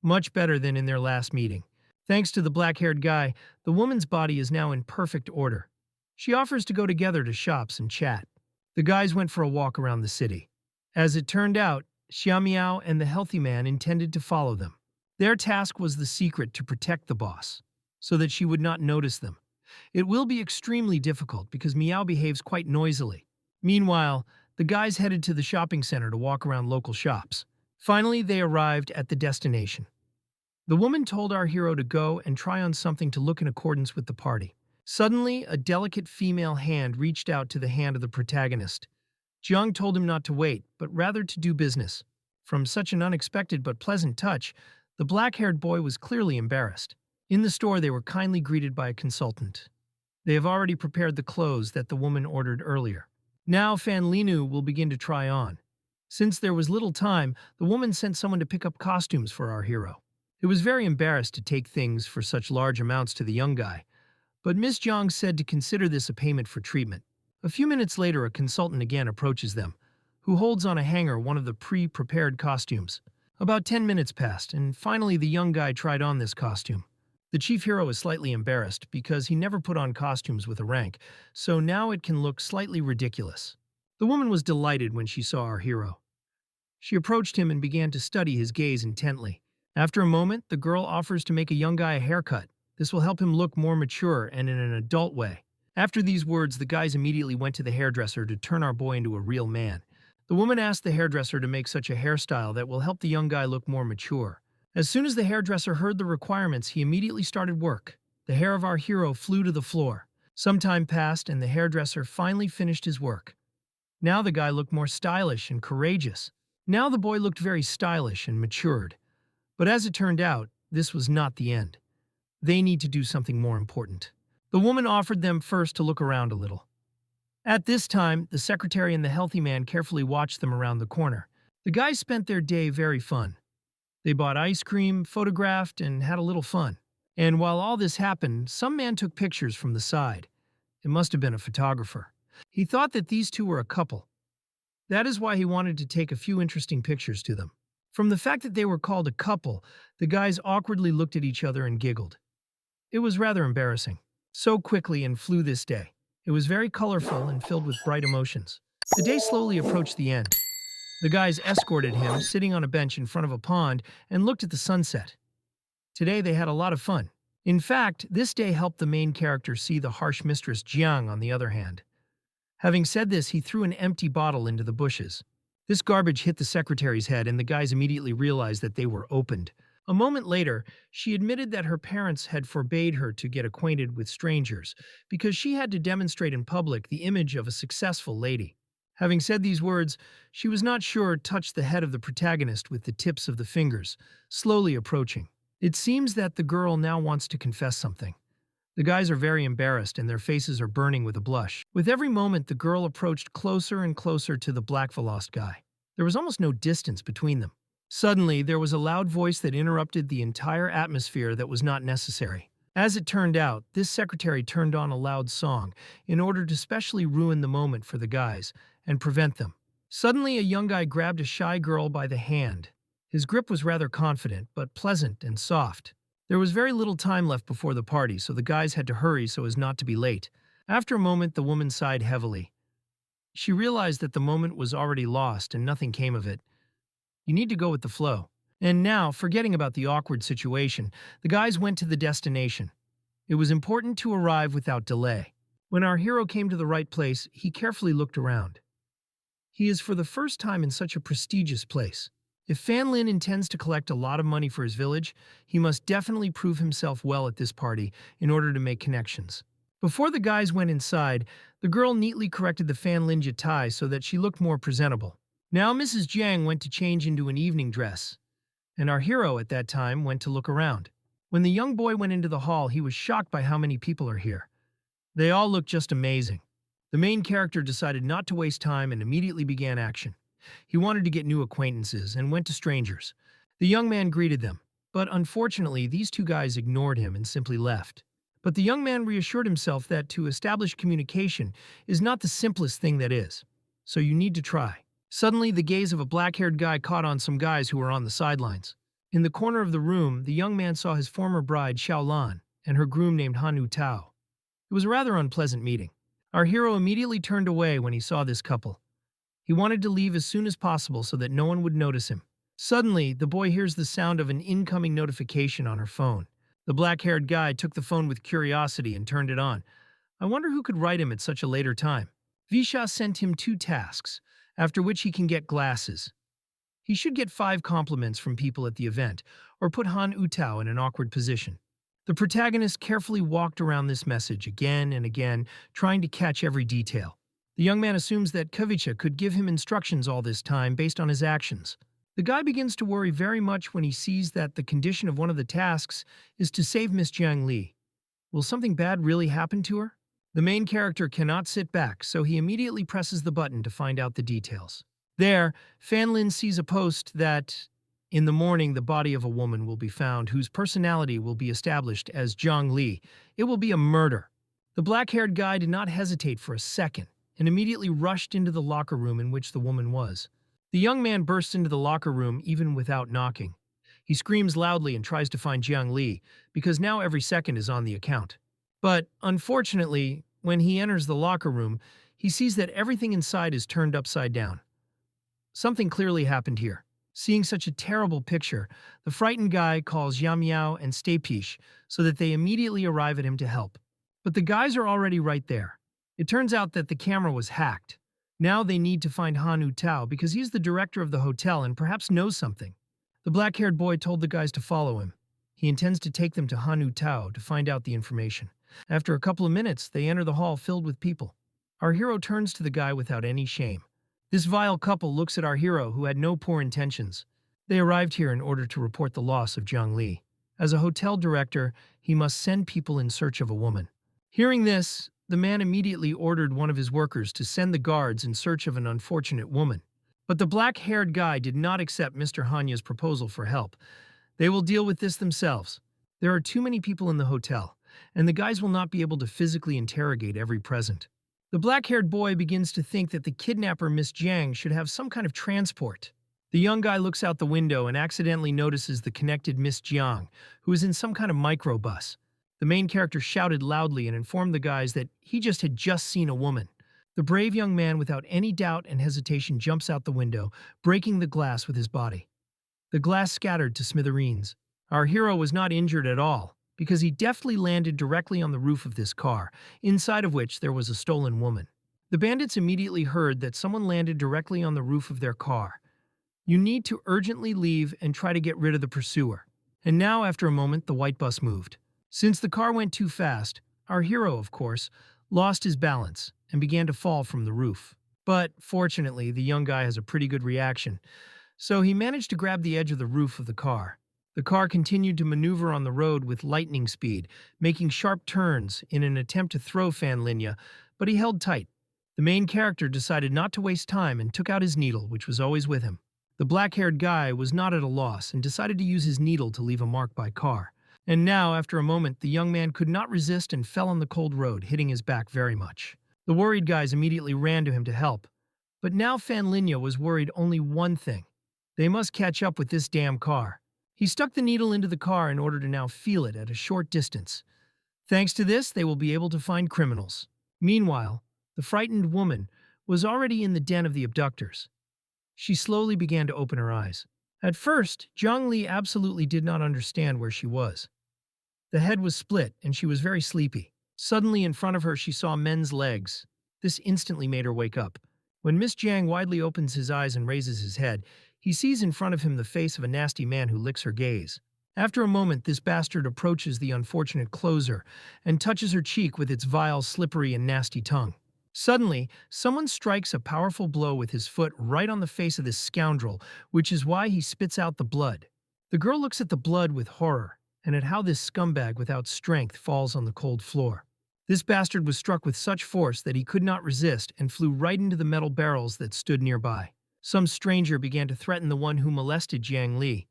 [SPEAKER 1] Much better than in their last meeting. Thanks to the black-haired guy, the woman's body is now in perfect order. She offers to go together to shops and chat. The guys went for a walk around the city. As it turned out, Xia Miao and the healthy man intended to follow them. Their task was the secret to protect the boss, so that she would not notice them. It will be extremely difficult because Miao behaves quite noisily. Meanwhile, the guys headed to the shopping center to walk around local shops. Finally, they arrived at the destination. The woman told our hero to go and try on something to look in accordance with the party. Suddenly, a delicate female hand reached out to the hand of the protagonist. Jiang told him not to wait, but rather to do business. From such an unexpected but pleasant touch, the black-haired boy was clearly embarrassed. In the store, they were kindly greeted by a consultant. They have already prepared the clothes that the woman ordered earlier. Now Fan Linu will begin to try on. Since there was little time, the woman sent someone to pick up costumes for our hero. It was very embarrassed to take things for such large amounts to the young guy, but Miss Jiang said to consider this a payment for treatment. A few minutes later, a consultant again approaches them, who holds on a hanger one of the pre-prepared costumes. About 10 minutes passed, and finally the young guy tried on this costume. The chief hero is slightly embarrassed because he never put on costumes with a rank, so now it can look slightly ridiculous. The woman was delighted when she saw our hero. She approached him and began to study his gaze intently. After a moment, the girl offers to make a young guy a haircut. This will help him look more mature and in an adult way. After these words, the guys immediately went to the hairdresser to turn our boy into a real man. The woman asked the hairdresser to make such a hairstyle that will help the young guy look more mature. As soon as the hairdresser heard the requirements, he immediately started work. The hair of our hero flew to the floor. Some time passed, and the hairdresser finally finished his work. Now the guy looked more stylish and courageous. Now the boy looked very stylish and matured. But as it turned out, this was not the end. They need to do something more important. The woman offered them first to look around a little. At this time, the secretary and the healthy man carefully watched them around the corner. The guys spent their day very fun. They bought ice cream, photographed, and had a little fun. And while all this happened, some man took pictures from the side. It must have been a photographer. He thought that these two were a couple. That is why he wanted to take a few interesting pictures to them. From the fact that they were called a couple, the guys awkwardly looked at each other and giggled. It was rather embarrassing. So quickly and flew this day. It was very colorful and filled with bright emotions. The day slowly approached the end. The guys escorted him, sitting on a bench in front of a pond, and looked at the sunset. Today they had a lot of fun. In fact, this day helped the main character see the harsh mistress Jiang on the other hand. Having said this, he threw an empty bottle into the bushes. This garbage hit the secretary's head, and the guys immediately realized that they were opened. A moment later, she admitted that her parents had forbade her to get acquainted with strangers because she had to demonstrate in public the image of a successful lady. Having said these words, she was not sure touched the head of the protagonist with the tips of the fingers, slowly approaching. It seems that the girl now wants to confess something. The guys are very embarrassed and their faces are burning with a blush. With every moment, the girl approached closer and closer to the black Velost guy. There was almost no distance between them. Suddenly, there was a loud voice that interrupted the entire atmosphere that was not necessary. As it turned out, this secretary turned on a loud song in order to specially ruin the moment for the guys and prevent them. Suddenly, a young guy grabbed a shy girl by the hand. His grip was rather confident, but pleasant and soft. There was very little time left before the party, so the guys had to hurry so as not to be late. After a moment, the woman sighed heavily. She realized that the moment was already lost and nothing came of it. You need to go with the flow. And now, forgetting about the awkward situation, the guys went to the destination. It was important to arrive without delay. When our hero came to the right place, he carefully looked around. He is for the first time in such a prestigious place. If Fan Lin intends to collect a lot of money for his village, he must definitely prove himself well at this party in order to make connections. Before the guys went inside, the girl neatly corrected the Fan Linja tie so that she looked more presentable. Now Mrs. Jiang went to change into an evening dress, and our hero at that time went to look around. When the young boy went into the hall, he was shocked by how many people are here. They all looked just amazing. The main character decided not to waste time and immediately began action. He wanted to get new acquaintances and went to strangers. The young man greeted them, but unfortunately these two guys ignored him and simply left. But the young man reassured himself that to establish communication is not the simplest thing that is, so you need to try. Suddenly, the gaze of a black-haired guy caught on some guys who were on the sidelines. In the corner of the room, the young man saw his former bride Xiaolan and her groom named Hanu Tao. It was a rather unpleasant meeting. Our hero immediately turned away when he saw this couple. He wanted to leave as soon as possible so that no one would notice him. Suddenly, the boy hears the sound of an incoming notification on her phone. The black-haired guy took the phone with curiosity and turned it on. I wonder who could write him at such a later time. Visha sent him 2 tasks, after which he can get glasses. He should get 5 compliments from people at the event, or put Han Utao in an awkward position. The protagonist carefully walked around this message again and again, trying to catch every detail. The young man assumes that Kavicha could give him instructions all this time based on his actions. The guy begins to worry very much when he sees that the condition of one of the tasks is to save Miss Jiang Li. Will something bad really happen to her? The main character cannot sit back, so he immediately presses the button to find out the details. There, Fan Lin sees a post that, in the morning, the body of a woman will be found whose personality will be established as Jiang Li. It will be a murder. The black-haired guy did not hesitate for a second and immediately rushed into the locker room in which the woman was. The young man bursts into the locker room even without knocking. He screams loudly and tries to find Jiang Li, because now every second is on the account. But, unfortunately, when he enters the locker room, he sees that everything inside is turned upside down. Something clearly happened here. Seeing such a terrible picture, the frightened guy calls Yam Yao and Stapish so that they immediately arrive at him to help. But the guys are already right there. It turns out that the camera was hacked. Now they need to find Hanu Tao because he's the director of the hotel and perhaps knows something. The black-haired boy told the guys to follow him. He intends to take them to Hanu Tao to find out the information. After a couple of minutes, they enter the hall filled with people. Our hero turns to the guy without any shame. This vile couple looks at our hero who had no poor intentions. They arrived here in order to report the loss of Jiang Li. As a hotel director, he must send people in search of a woman. Hearing this, the man immediately ordered one of his workers to send the guards in search of an unfortunate woman. But the black-haired guy did not accept Mr. Hanya's proposal for help. They will deal with this themselves. There are too many people in the hotel, and the guys will not be able to physically interrogate every present. The black-haired boy begins to think that the kidnapper Miss Jiang should have some kind of transport. The young guy looks out the window and accidentally notices the connected Miss Jiang, who is in some kind of microbus. The main character shouted loudly and informed the guys that he had just seen a woman. The brave young man, without any doubt and hesitation, jumps out the window, breaking the glass with his body. The glass scattered to smithereens. Our hero was not injured at all, because he deftly landed directly on the roof of this car, inside of which there was a stolen woman. The bandits immediately heard that someone landed directly on the roof of their car. You need to urgently leave and try to get rid of the pursuer. And now, after a moment, the white bus moved. Since the car went too fast, our hero, of course, lost his balance and began to fall from the roof. But fortunately, the young guy has a pretty good reaction, so he managed to grab the edge of the roof of the car. The car continued to maneuver on the road with lightning speed, making sharp turns in an attempt to throw Fan Linya, but he held tight. The main character decided not to waste time and took out his needle, which was always with him. The black-haired guy was not at a loss and decided to use his needle to leave a mark by car. And now, after a moment, the young man could not resist and fell on the cold road, hitting his back very much. The worried guys immediately ran to him to help. But now Fan Linya was worried only one thing. They must catch up with this damn car. He stuck the needle into the car in order to now feel it at a short distance. Thanks to this, they will be able to find criminals. Meanwhile, the frightened woman was already in the den of the abductors. She slowly began to open her eyes. At first, Zhang Li absolutely did not understand where she was. The head was split, and she was very sleepy. Suddenly, in front of her, she saw men's legs. This instantly made her wake up. When Miss Jiang widely opens his eyes and raises his head, he sees in front of him the face of a nasty man who licks her gaze. After a moment, this bastard approaches the unfortunate closer and touches her cheek with its vile, slippery, and nasty tongue. Suddenly, someone strikes a powerful blow with his foot right on the face of this scoundrel, which is why he spits out the blood. The girl looks at the blood with horror and at how this scumbag without strength falls on the cold floor. This bastard was struck with such force that he could not resist and flew right into the metal barrels that stood nearby. Some stranger began to threaten the one who molested Jiang Li.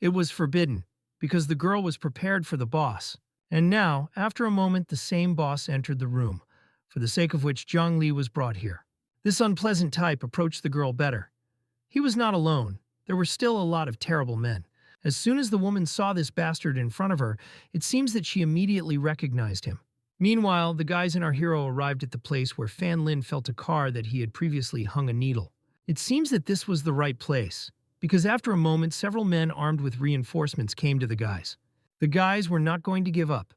[SPEAKER 1] It was forbidden, because the girl was prepared for the boss. And now, after a moment, the same boss entered the room, for the sake of which Zhang Li was brought here. This unpleasant type approached the girl better. He was not alone. There were still a lot of terrible men. As soon as the woman saw this bastard in front of her, it seems that she immediately recognized him. Meanwhile, the guys and our hero arrived at the place where Fan Lin felt a car that he had previously hung a needle. It seems that this was the right place, because after a moment, several men armed with reinforcements came to the guys. The guys were not going to give up.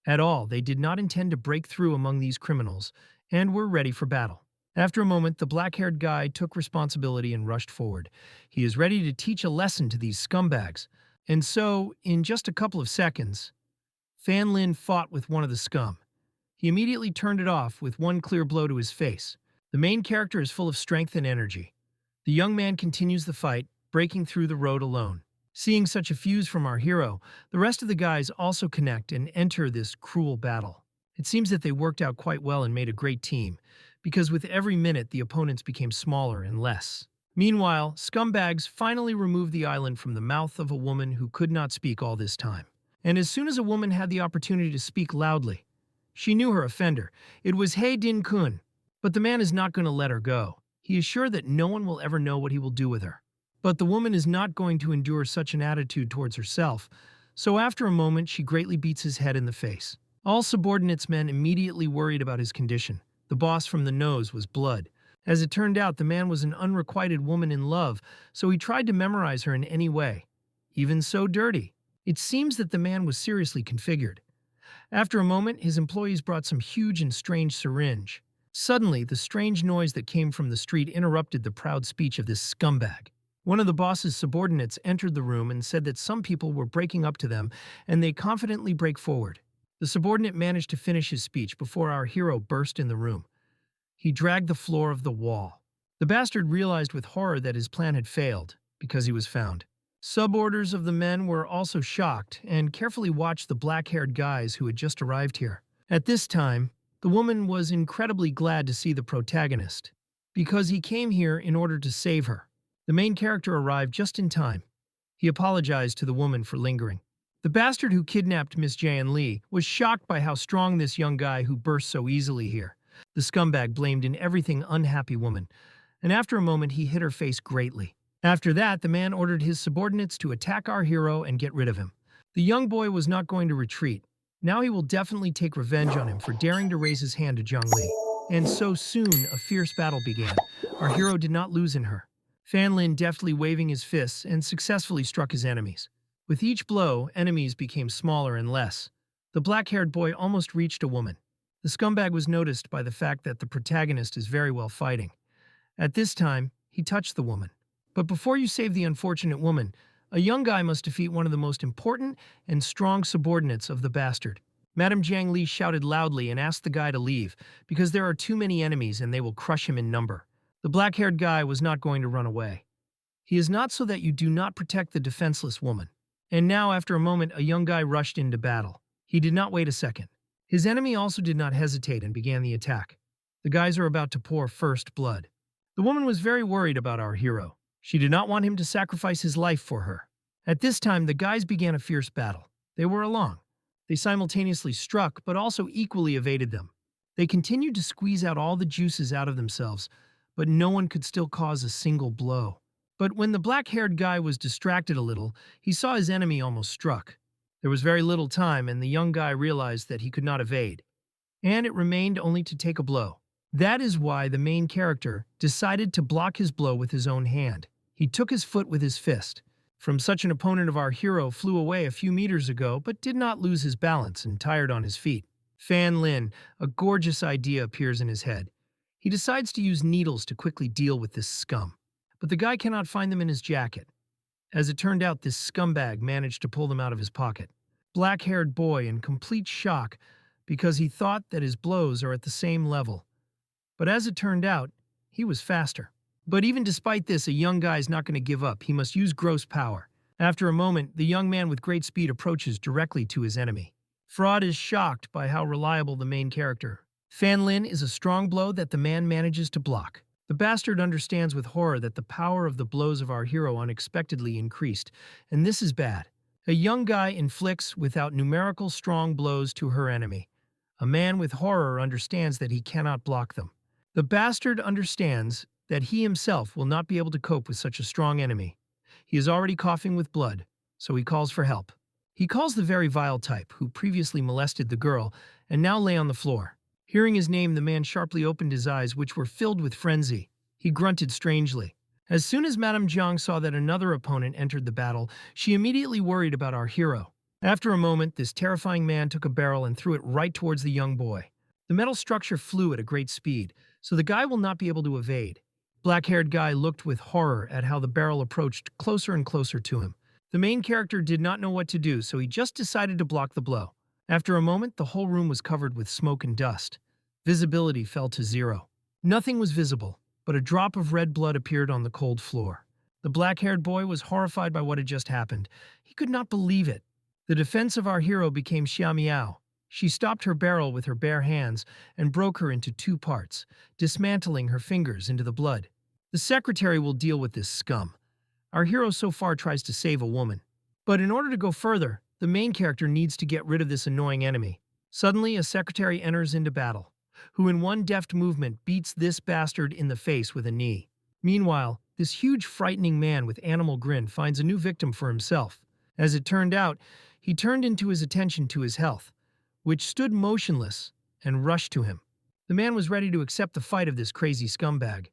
[SPEAKER 1] At all, they did not intend to break through among these criminals, and were ready for battle. After a moment, the black-haired guy took responsibility and rushed forward. He is ready to teach a lesson to these scumbags. And so, in just a couple of seconds, Fan Lin fought with one of the scum. He immediately turned it off with one clear blow to his face. The main character is full of strength and energy. The young man continues the fight, breaking through the road alone. Seeing such a fuse from our hero, the rest of the guys also connect and enter this cruel battle. It seems that they worked out quite well and made a great team, because with every minute the opponents became smaller and less. Meanwhile, scumbags finally removed the island from the mouth of a woman who could not speak all this time. And as soon as a woman had the opportunity to speak loudly, she knew her offender. It was He Din Kun. But the man is not going to let her go. He is sure that no one will ever know what he will do with her. But the woman is not going to endure such an attitude towards herself, so after a moment she greatly beats his head in the face. All subordinates men immediately worried about his condition. The boss from the nose was blood. As it turned out, the man was an unrequited woman in love, so he tried to memorize her in any way. Even so dirty. It seems that the man was seriously configured. After a moment, his employees brought some huge and strange syringe. Suddenly, the strange noise that came from the street interrupted the proud speech of this scumbag. One of the boss's subordinates entered the room and said that some people were breaking up to them, and they confidently break forward. The subordinate managed to finish his speech before our hero burst in the room. He dragged the floor of the wall. The bastard realized with horror that his plan had failed, because he was found. Suborders of the men were also shocked and carefully watched the black-haired guys who had just arrived here. At this time, the woman was incredibly glad to see the protagonist, because he came here in order to save her. The main character arrived just in time. He apologized to the woman for lingering. The bastard who kidnapped Miss Jian Li was shocked by how strong this young guy who burst so easily here. The scumbag blamed in everything unhappy woman, and after a moment he hit her face greatly. After that, the man ordered his subordinates to attack our hero and get rid of him. The young boy was not going to retreat. Now he will definitely take revenge on him for daring to raise his hand to Zhang Li. And so soon, a fierce battle began. Our hero did not lose in her. Fan Lin deftly waving his fists and successfully struck his enemies. With each blow, enemies became smaller and less. The black-haired boy almost reached a woman. The scumbag was noticed by the fact that the protagonist is very well fighting. At this time, he touched the woman. But before you save the unfortunate woman, a young guy must defeat one of the most important and strong subordinates of the bastard. Madame Jiang Li shouted loudly and asked the guy to leave, because there are too many enemies and they will crush him in number. The black-haired guy was not going to run away. He is not so that you do not protect the defenseless woman. And now, after a moment, a young guy rushed into battle. He did not wait a second. His enemy also did not hesitate and began the attack. The guys are about to pour first blood. The woman was very worried about our hero. She did not want him to sacrifice his life for her. At this time, the guys began a fierce battle. They were along. They simultaneously struck, but also equally evaded them. They continued to squeeze out all the juices out of themselves, but no one could still cause a single blow. But when the black-haired guy was distracted a little, he saw his enemy almost struck. There was very little time, and the young guy realized that he could not evade. And it remained only to take a blow. That is why the main character decided to block his blow with his own hand. He took his foot with his fist. From such an opponent of our hero flew away a few meters ago, but did not lose his balance and tired on his feet. Fan Lin, a gorgeous idea appears in his head. He decides to use needles to quickly deal with this scum. But the guy cannot find them in his jacket. As it turned out, this scumbag managed to pull them out of his pocket. Black-haired boy in complete shock because he thought that his blows are at the same level. But as it turned out, he was faster. But even despite this, a young guy is not going to give up. He must use gross power. After a moment, the young man with great speed approaches directly to his enemy. Fraud is shocked by how reliable the main character. Fan Lin is a strong blow that the man manages to block. The bastard understands with horror that the power of the blows of our hero unexpectedly increased, and this is bad. A young guy inflicts without numerical strong blows to her enemy. A man with horror understands that he cannot block them. The bastard understands that he himself will not be able to cope with such a strong enemy. He is already coughing with blood, so he calls for help. He calls the very vile type who previously molested the girl and now lay on the floor. Hearing his name, the man sharply opened his eyes, which were filled with frenzy. He grunted strangely. As soon as Madame Jiang saw that another opponent entered the battle, she immediately worried about our hero. After a moment, this terrifying man took a barrel and threw it right towards the young boy. The metal structure flew at a great speed, so the guy will not be able to evade. Black-haired guy looked with horror at how the barrel approached closer and closer to him. The main character did not know what to do, so he just decided to block the blow. After a moment, the whole room was covered with smoke and dust. Visibility fell to 0. Nothing was visible, but a drop of red blood appeared on the cold floor. The black-haired boy was horrified by what had just happened. He could not believe it. The defense of our hero became Xia Miao. She stopped her barrel with her bare hands and broke her into 2 parts, dismantling her fingers into the blood. The secretary will deal with this scum. Our hero so far tries to save a woman. But in order to go further, the main character needs to get rid of this annoying enemy. Suddenly, a secretary enters into battle, who in one deft movement beats this bastard in the face with a knee. Meanwhile, this huge frightening man with animal grin finds a new victim for himself. As it turned out, he turned into his attention to his health, which stood motionless and rushed to him. The man was ready to accept the fight of this crazy scumbag.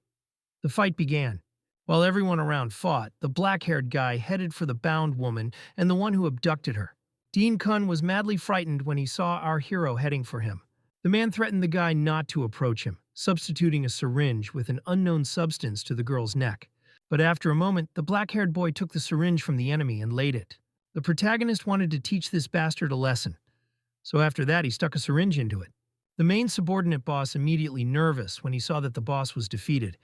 [SPEAKER 1] The fight began. While everyone around fought, the black-haired guy headed for the bound woman and the one who abducted her. Dean Kun was madly frightened when he saw our hero heading for him. The man threatened the guy not to approach him, substituting a syringe with an unknown substance to the girl's neck. But after a moment, the black-haired boy took the syringe from the enemy and laid it. The protagonist wanted to teach this bastard a lesson, so after that he stuck a syringe into it. The main subordinate boss immediately nervous when he saw that the boss was defeated.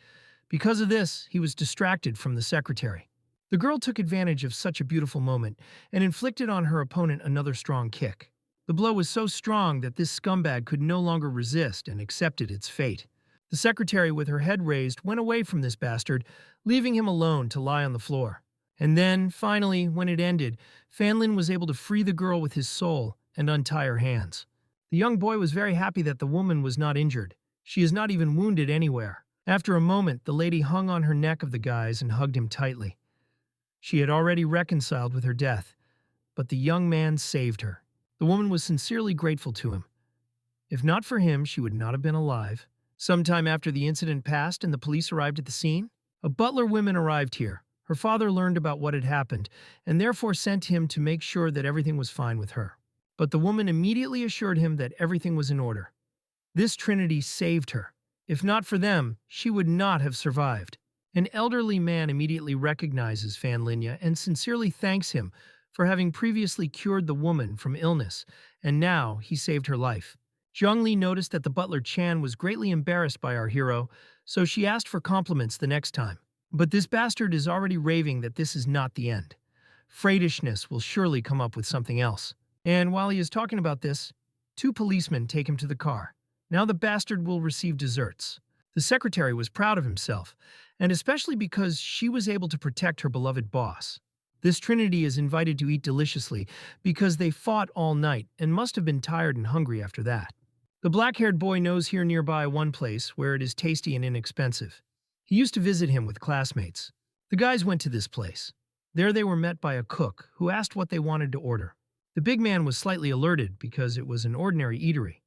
[SPEAKER 1] Because of this, he was distracted from the secretary. The girl took advantage of such a beautiful moment and inflicted on her opponent another strong kick. The blow was so strong that this scumbag could no longer resist and accepted its fate. The secretary, with her head raised, went away from this bastard, leaving him alone to lie on the floor. And then, finally, when it ended, Fan Lin was able to free the girl with his soul and untie her hands. The young boy was very happy that the woman was not injured. She is not even wounded anywhere. After a moment, the lady hung on her neck of the guys and hugged him tightly. She had already reconciled with her death, but the young man saved her. The woman was sincerely grateful to him. If not for him, she would not have been alive. Sometime after the incident passed and the police arrived at the scene, a butler woman arrived here. Her father learned about what had happened and therefore sent him to make sure that everything was fine with her. But the woman immediately assured him that everything was in order. This trinity saved her. If not for them, she would not have survived. An elderly man immediately recognizes Fan Linya and sincerely thanks him for having previously cured the woman from illness, and now he saved her life. Zhang Li noticed that the butler Chan was greatly embarrassed by our hero, so she asked for compliments the next time. But this bastard is already raving that this is not the end. Freydishness will surely come up with something else. And while he is talking about this, two policemen take him to the car. Now the bastard will receive desserts. The secretary was proud of himself, and especially because she was able to protect her beloved boss. This trinity is invited to eat deliciously because they fought all night and must have been tired and hungry after that. The black-haired boy knows here nearby one place where it is tasty and inexpensive. He used to visit him with classmates. The guys went to this place. There they were met by a cook who asked what they wanted to order. The big man was slightly alerted because it was an ordinary eatery.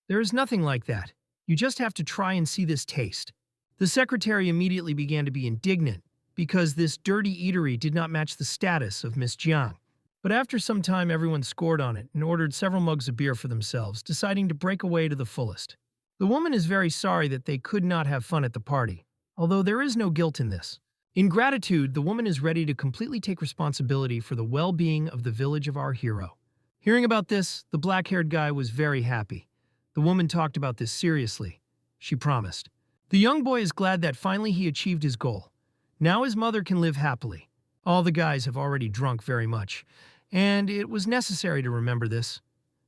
[SPEAKER 1] There is nothing like that. You just have to try and see this taste. The secretary immediately began to be indignant because this dirty eatery did not match the status of Miss Jiang. But after some time everyone scored on it and ordered several mugs of beer for themselves, deciding to break away to the fullest. The woman is very sorry that they could not have fun at the party, although there is no guilt in this. In gratitude, the woman is ready to completely take responsibility for the well-being of the village of our hero. Hearing about this, the black-haired guy was very happy. The woman talked about this seriously. She promised. The young boy is glad that finally he achieved his goal. Now his mother can live happily. All the guys have already drunk very much, and it was necessary to remember this.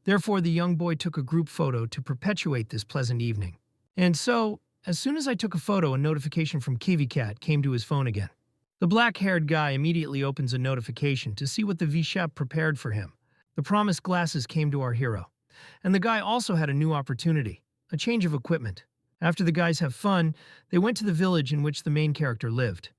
[SPEAKER 1] Therefore, the young boy took a group photo to perpetuate this pleasant evening. And so, as soon as I took a photo, a notification from KiwiCat came to his phone again. The black-haired guy immediately opens a notification to see what the V-Shop prepared for him. The promised glasses came to our hero. And the guy also had a new opportunity, a change of equipment. After the guys have fun, they went to the village in which the main character lived.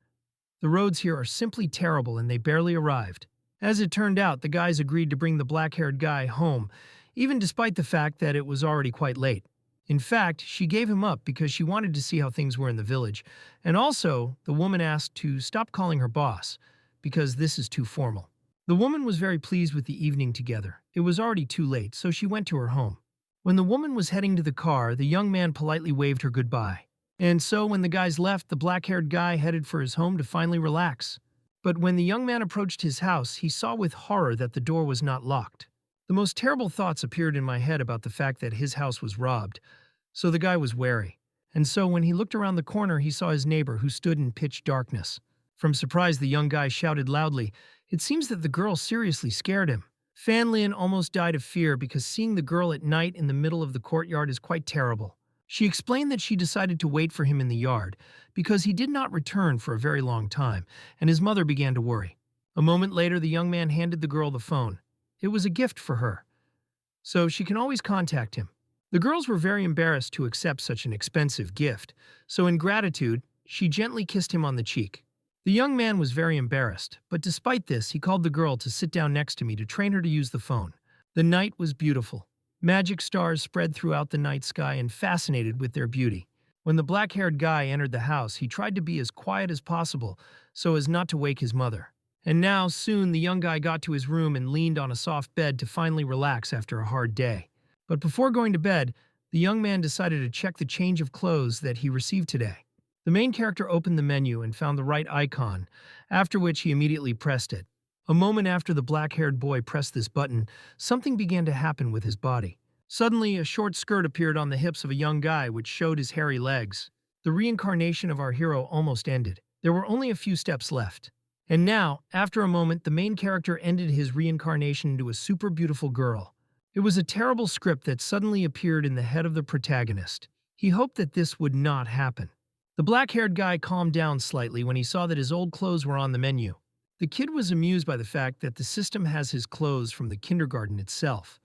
[SPEAKER 1] The roads here are simply terrible and they barely arrived. As it turned out, the guys agreed to bring the black-haired guy home, even despite the fact that it was already quite late. In fact, she gave him up because she wanted to see how things were in the village, and also, the woman asked to stop calling her boss, because this is too formal. The woman was very pleased with the evening together. It was already too late, so she went to her home. When the woman was heading to the car, the young man politely waved her goodbye. And so when the guys left, the black-haired guy headed for his home to finally relax. But when the young man approached his house, he saw with horror that the door was not locked. The most terrible thoughts appeared in my head about the fact that his house was robbed, so the guy was wary. And so when he looked around the corner, he saw his neighbor who stood in pitch darkness. From surprise, the young guy shouted loudly. It seems that the girl seriously scared him. Fan Lin almost died of fear because seeing the girl at night in the middle of the courtyard is quite terrible. She explained that she decided to wait for him in the yard because he did not return for a very long time, and his mother began to worry. A moment later, the young man handed the girl the phone. It was a gift for her, so she can always contact him. The girls were very embarrassed to accept such an expensive gift, so in gratitude, she gently kissed him on the cheek. The young man was very embarrassed, but despite this, he called the girl to sit down next to me to train her to use the phone. The night was beautiful. Magic stars spread throughout the night sky and fascinated with their beauty. When the black-haired guy entered the house, he tried to be as quiet as possible so as not to wake his mother. And now, soon, the young guy got to his room and leaned on a soft bed to finally relax after a hard day. But before going to bed, the young man decided to check the change of clothes that he received today. The main character opened the menu and found the right icon, after which he immediately pressed it. A moment after the black-haired boy pressed this button, something began to happen with his body. Suddenly, a short skirt appeared on the hips of a young guy which showed his hairy legs. The reincarnation of our hero almost ended. There were only a few steps left. And now, after a moment, the main character ended his reincarnation into a super beautiful girl. It was a terrible script that suddenly appeared in the head of the protagonist. He hoped that this would not happen. The black-haired guy calmed down slightly when he saw that his old clothes were on the menu. The kid was amused by the fact that the system has his clothes from the kindergarten itself.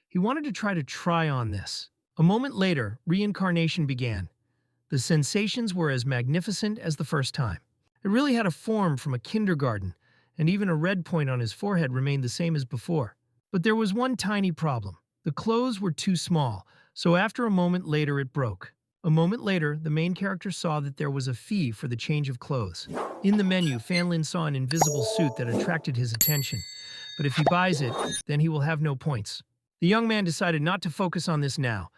[SPEAKER 1] He wanted to try on this. A moment later, reincarnation began. The sensations were as magnificent as the first time. It really had a form from a kindergarten, and even a red point on his forehead remained the same as before. But there was one tiny problem. The clothes were too small, so after a moment later it broke. A moment later, the main character saw that there was a fee for the change of clothes. In the menu, Fan Lin saw an invisible suit that attracted his attention. But if he buys it, then he will have no points. The young man decided not to focus on this now,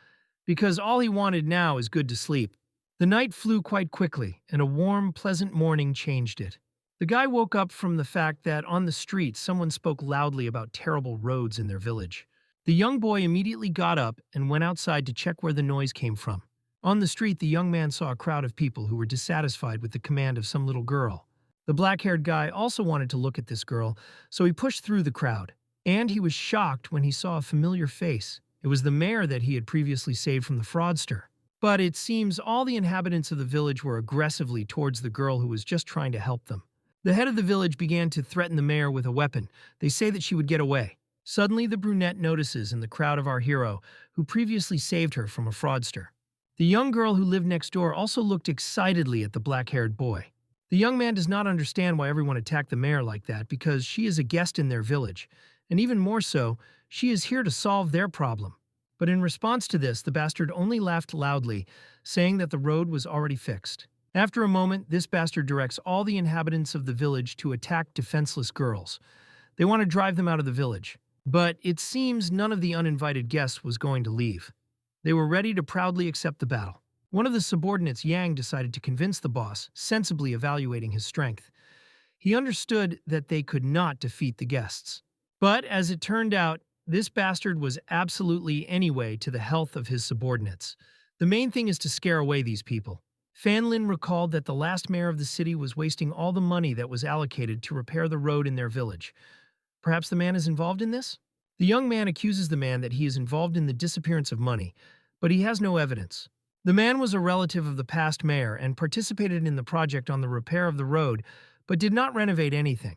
[SPEAKER 1] because all he wanted now is good to sleep. The night flew quite quickly, and a warm, pleasant morning changed it. The guy woke up from the fact that on the street someone spoke loudly about terrible roads in their village. The young boy immediately got up and went outside to check where the noise came from. On the street, the young man saw a crowd of people who were dissatisfied with the command of some little girl. The black-haired guy also wanted to look at this girl, so he pushed through the crowd. And he was shocked when he saw a familiar face. It was the mayor that he had previously saved from the fraudster. But it seems all the inhabitants of the village were aggressively towards the girl who was just trying to help them. The head of the village began to threaten the mayor with a weapon. They say that she would get away. Suddenly, the brunette notices in the crowd of our hero, who previously saved her from a fraudster. The young girl who lived next door also looked excitedly at the black-haired boy. The young man does not understand why everyone attacked the mayor like that because she is a guest in their village, and even more so, she is here to solve their problem. But in response to this, the bastard only laughed loudly, saying that the road was already fixed. After a moment, this bastard directs all the inhabitants of the village to attack defenseless girls. They want to drive them out of the village. But it seems none of the uninvited guests was going to leave. They were ready to proudly accept the battle. One of the subordinates, Yang, decided to convince the boss, sensibly evaluating his strength. He understood that they could not defeat the guests. But as it turned out, this bastard was absolutely anyway to the health of his subordinates. The main thing is to scare away these people. Fan Lin recalled that the last mayor of the city was wasting all the money that was allocated to repair the road in their village. Perhaps the man is involved in this? The young man accuses the man that he is involved in the disappearance of money, but he has no evidence. The man was a relative of the past mayor and participated in the project on the repair of the road, but did not renovate anything.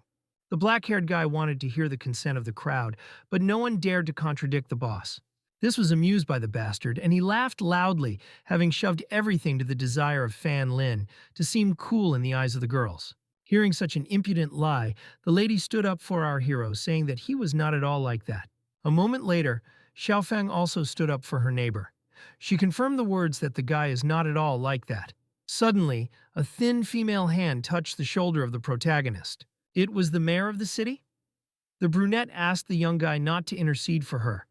[SPEAKER 1] The black-haired guy wanted to hear the consent of the crowd, but no one dared to contradict the boss. This was amused by the bastard, and he laughed loudly, having shoved everything to the desire of Fan Lin to seem cool in the eyes of the girls. Hearing such an impudent lie, the lady stood up for our hero, saying that he was not at all like that. A moment later, Xiaofang also stood up for her neighbor. She confirmed the words that the guy is not at all like that. Suddenly, a thin female hand touched the shoulder of the protagonist. It was the mayor of the city? The brunette asked the young guy not to intercede for her,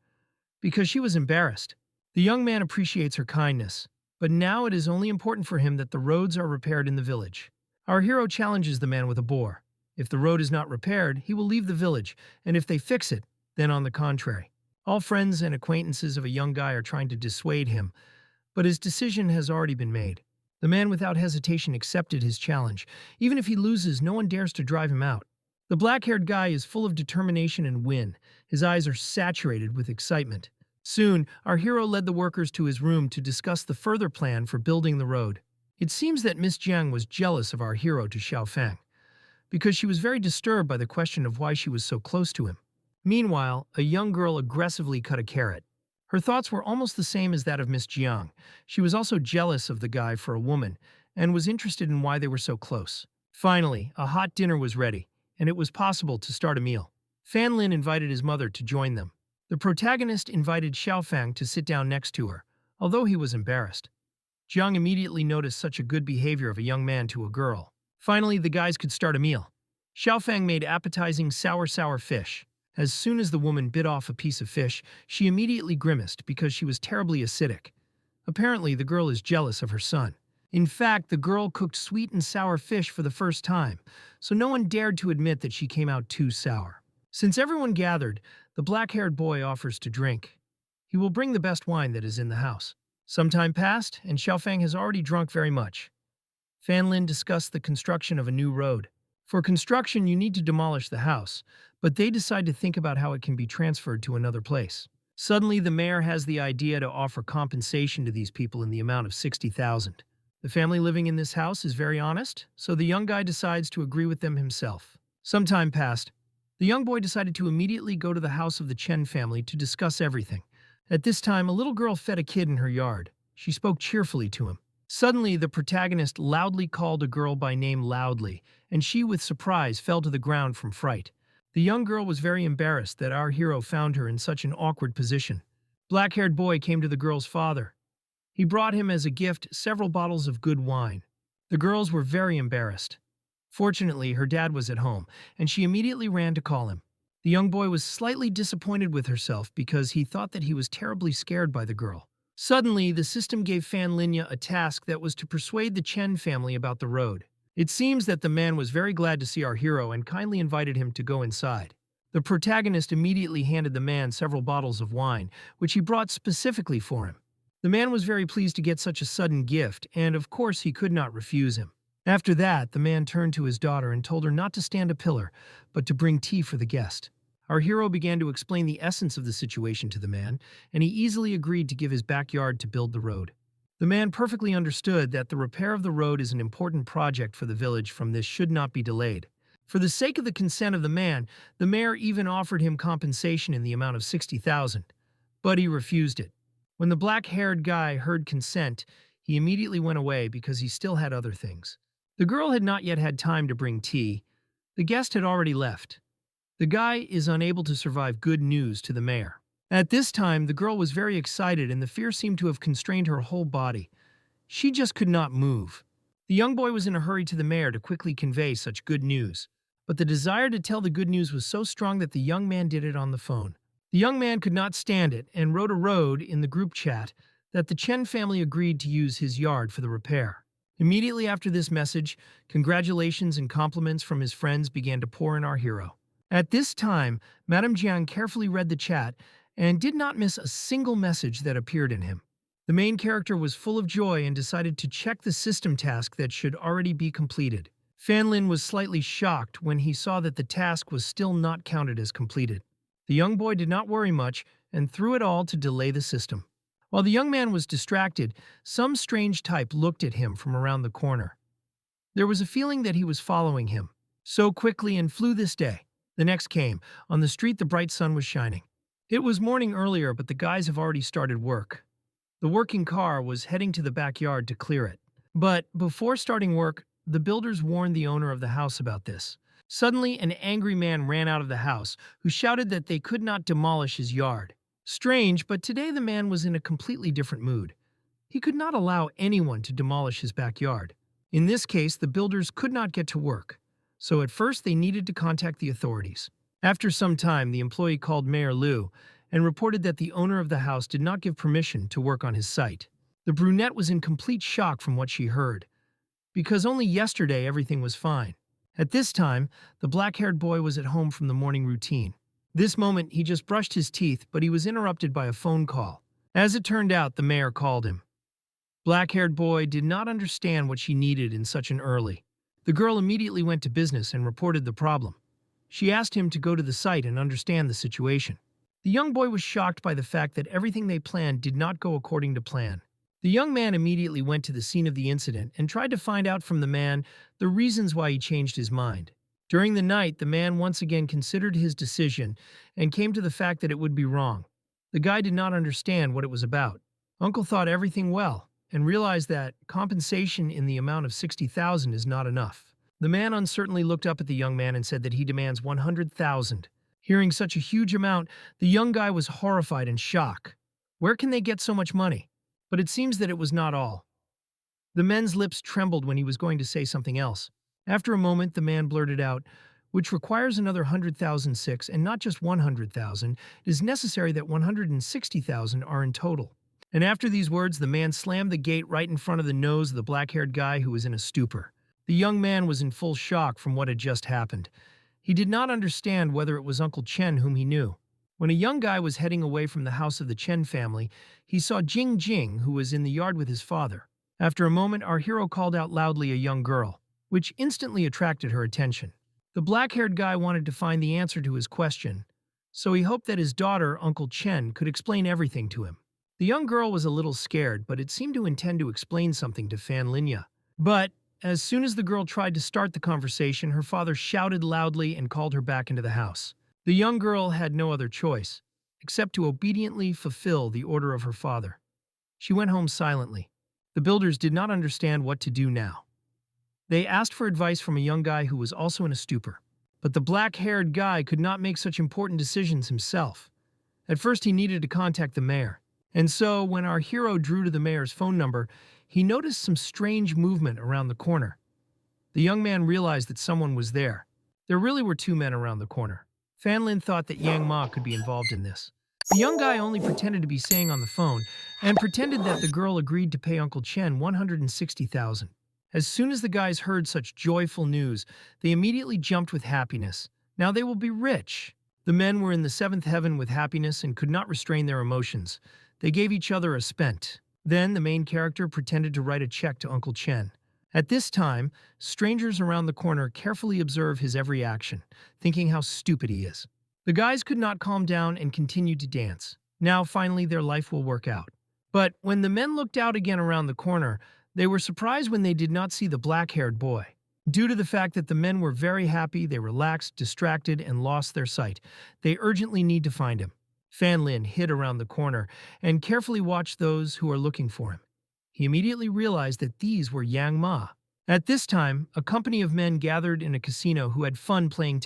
[SPEAKER 1] because she was embarrassed. The young man appreciates her kindness, but now it is only important for him that the roads are repaired in the village. Our hero challenges the man with a boar. If the road is not repaired, he will leave the village, and if they fix it, then on the contrary. All friends and acquaintances of a young guy are trying to dissuade him, but his decision has already been made. The man without hesitation accepted his challenge. Even if he loses, no one dares to drive him out. The black-haired guy is full of determination and win. His eyes are saturated with excitement. Soon, our hero led the workers to his room to discuss the further plan for building the road. It seems that Miss Jiang was jealous of our hero to Xiaofang, because she was very disturbed by the question of why she was so close to him. Meanwhile, a young girl aggressively cut a carrot. Her thoughts were almost the same as that of Miss Jiang. She was also jealous of the guy for a woman, and was interested in why they were so close. Finally, a hot dinner was ready, and it was possible to start a meal. Fan Lin invited his mother to join them. The protagonist invited Xiaofang to sit down next to her, although he was embarrassed. Jiang immediately noticed such a good behavior of a young man to a girl. Finally, the guys could start a meal. Xiaofang made appetizing sour fish. As soon as the woman bit off a piece of fish, she immediately grimaced because she was terribly acidic. Apparently, the girl is jealous of her son. In fact, the girl cooked sweet and sour fish for the first time, so no one dared to admit that she came out too sour. Since everyone gathered, the black-haired boy offers to drink. He will bring the best wine that is in the house. Some time passed, and Xiaofang has already drunk very much. Fan Lin discussed the construction of a new road. For construction, you need to demolish the house, but they decide to think about how it can be transferred to another place. Suddenly, the mayor has the idea to offer compensation to these people in the amount of 60,000. The family living in this house is very honest, so the young guy decides to agree with them himself. Some time passed. The young boy decided to immediately go to the house of the Chen family to discuss everything. At this time, a little girl fed a kid in her yard. She spoke cheerfully to him. Suddenly, the protagonist loudly called a girl by name loudly, and she, with surprise, fell to the ground from fright. The young girl was very embarrassed that our hero found her in such an awkward position. Black-haired boy came to the girl's father. He brought him as a gift several bottles of good wine. The girls were very embarrassed. Fortunately, her dad was at home, and she immediately ran to call him. The young boy was slightly disappointed with herself because he thought that he was terribly scared by the girl. Suddenly, the system gave Fan Linya a task that was to persuade the Chen family about the road. It seems that the man was very glad to see our hero and kindly invited him to go inside. The protagonist immediately handed the man several bottles of wine, which he brought specifically for him. The man was very pleased to get such a sudden gift, and of course he could not refuse him. After that, the man turned to his daughter and told her not to stand a pillar, but to bring tea for the guest. Our hero began to explain the essence of the situation to the man, and he easily agreed to give his backyard to build the road. The man perfectly understood that the repair of the road is an important project for the village, from this should not be delayed. For the sake of the consent of the man, the mayor even offered him compensation in the amount of 60,000, but he refused it. When the black-haired guy heard consent, he immediately went away because he still had other things. The girl had not yet had time to bring tea. The guest had already left. The guy is unable to survive good news to the mayor. At this time, the girl was very excited and the fear seemed to have constrained her whole body. She just could not move. The young boy was in a hurry to the mayor to quickly convey such good news. But the desire to tell the good news was so strong that the young man did it on the phone. The young man could not stand it and wrote a road in the group chat that the Chen family agreed to use his yard for the repair. Immediately after this message, congratulations and compliments from his friends began to pour in our hero. At this time, Madame Jiang carefully read the chat and did not miss a single message that appeared in him. The main character was full of joy and decided to check the system task that should already be completed. Fan Lin was slightly shocked when he saw that the task was still not counted as completed. The young boy did not worry much and threw it all to delay the system. While the young man was distracted, some strange type looked at him from around the corner. There was a feeling that he was following him. So quickly and flew this day. The next came. On the street the bright sun was shining. It was morning earlier, but the guys have already started work. The working car was heading to the backyard to clear it. But before starting work, the builders warned the owner of the house about this. Suddenly, an angry man ran out of the house, who shouted that they could not demolish his yard. Strange, but today the man was in a completely different mood. He could not allow anyone to demolish his backyard. In this case, the builders could not get to work, so at first they needed to contact the authorities. After some time, the employee called Mayor Liu and reported that the owner of the house did not give permission to work on his site. The brunette was in complete shock from what she heard, because only yesterday everything was fine. At this time, the black-haired boy was at home from the morning routine. This moment, he just brushed his teeth, but he was interrupted by a phone call. As it turned out, the mayor called him. Black-haired boy did not understand what she needed in such an early. The girl immediately went to business and reported the problem. She asked him to go to the site and understand the situation. The young boy was shocked by the fact that everything they planned did not go according to plan. The young man immediately went to the scene of the incident and tried to find out from the man the reasons why he changed his mind. During the night, the man once again considered his decision and came to the fact that it would be wrong. The guy did not understand what it was about. Uncle thought everything well and realized that compensation in the amount of 60,000 is not enough. The man uncertainly looked up at the young man and said that he demands 100,000. Hearing such a huge amount, the young guy was horrified and shocked. Where can they get so much money? But it seems that it was not all. The man's lips trembled when he was going to say something else. After a moment, the man blurted out, "Which requires another 100,006, and not just 100,000. It is necessary that 160,000 are in total." And after these words, the man slammed the gate right in front of the nose of the black-haired guy, who was in a stupor. The young man was in full shock from what had just happened. He did not understand whether it was Uncle Chen whom he knew. When a young guy was heading away from the house of the Chen family, he saw Jing Jing, who was in the yard with his father. After a moment, our hero called out loudly a young girl, which instantly attracted her attention. The black-haired guy wanted to find the answer to his question, so he hoped that his daughter, Uncle Chen, could explain everything to him. The young girl was a little scared, but it seemed to intend to explain something to Fan Linya. But as soon as the girl tried to start the conversation, her father shouted loudly and called her back into the house. The young girl had no other choice, except to obediently fulfill the order of her father. She went home silently. The builders did not understand what to do now. They asked for advice from a young guy who was also in a stupor. But the black-haired guy could not make such important decisions himself. At first, he needed to contact the mayor. And so, when our hero drew to the mayor's phone number, he noticed some strange movement around the corner. The young man realized that someone was there. There really were two men around the corner. Fan Lin thought that Yang Ma could be involved in this. The young guy only pretended to be saying on the phone and pretended that the girl agreed to pay Uncle Chen 160,000. As soon as the guys heard such joyful news, they immediately jumped with happiness. Now they will be rich. The men were in the seventh heaven with happiness and could not restrain their emotions. They gave each other a spent. Then the main character pretended to write a check to Uncle Chen. At this time, strangers around the corner carefully observe his every action, thinking how stupid he is. The guys could not calm down and continued to dance. Now, finally, their life will work out. But when the men looked out again around the corner, they were surprised when they did not see the black-haired boy. Due to the fact that the men were very happy, they relaxed, distracted, and lost their sight. They urgently need to find him. Fan Lin hid around the corner and carefully watched those who are looking for him. He immediately realized that these were Yang Ma. At this time, a company of men gathered in a casino who had fun playing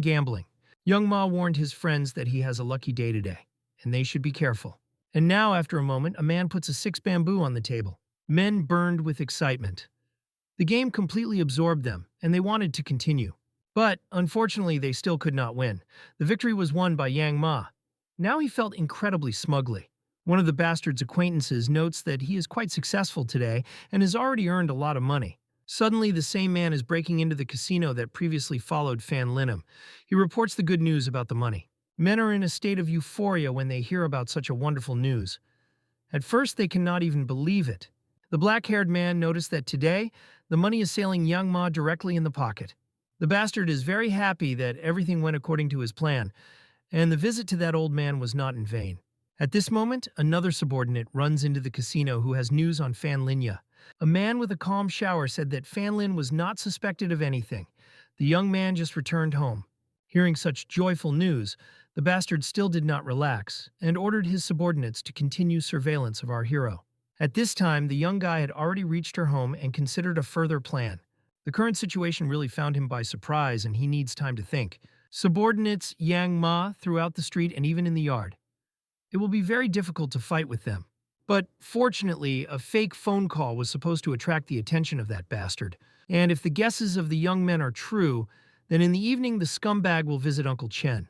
[SPEAKER 1] gambling. Young Ma warned his friends that he has a lucky day today, and they should be careful. And now, after a moment, a man puts a 6 bamboo on the table. Men burned with excitement. The game completely absorbed them, and they wanted to continue. But, unfortunately, they still could not win. The victory was won by Yang Ma. Now he felt incredibly smugly. One of the bastard's acquaintances notes that he is quite successful today and has already earned a lot of money. Suddenly, the same man is breaking into the casino that previously followed Fan Linum. He reports the good news about the money. Men are in a state of euphoria when they hear about such a wonderful news. At first, they cannot even believe it. The black-haired man noticed that today, the money is sailing Yang Ma directly in the pocket. The bastard is very happy that everything went according to his plan, and the visit to that old man was not in vain. At this moment, another subordinate runs into the casino who has news on Fan Linya. A man with a calm shower said that Fan Lin was not suspected of anything. The young man just returned home. Hearing such joyful news, the bastard still did not relax and ordered his subordinates to continue surveillance of our hero. At this time, the young guy had already reached her home and considered a further plan. The current situation really found him by surprise and he needs time to think. Subordinates Yang Ma throughout the street and even in the yard. It will be very difficult to fight with them. But fortunately, a fake phone call was supposed to attract the attention of that bastard. And if the guesses of the young men are true, then in the evening the scumbag will visit Uncle Chen.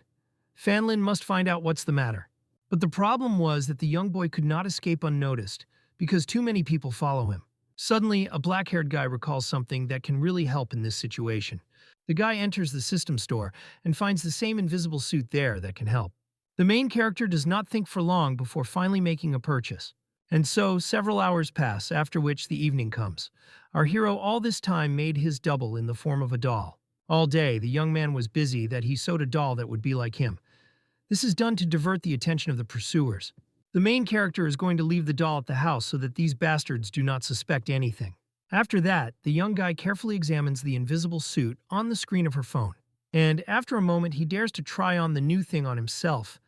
[SPEAKER 1] Fan Lin must find out what's the matter. But the problem was that the young boy could not escape unnoticed, because too many people follow him. Suddenly, a black-haired guy recalls something that can really help in this situation. The guy enters the system store and finds the same invisible suit there that can help. The main character does not think for long before finally making a purchase. And so, several hours pass, after which the evening comes. Our hero all this time made his double in the form of a doll. All day, the young man was busy that he sewed a doll that would be like him. This is done to divert the attention of the pursuers. The main character is going to leave the doll at the house so that these bastards do not suspect anything. After that, the young guy carefully examines the invisible suit on the screen of her phone. And after a moment, he dares to try on the new thing on himself.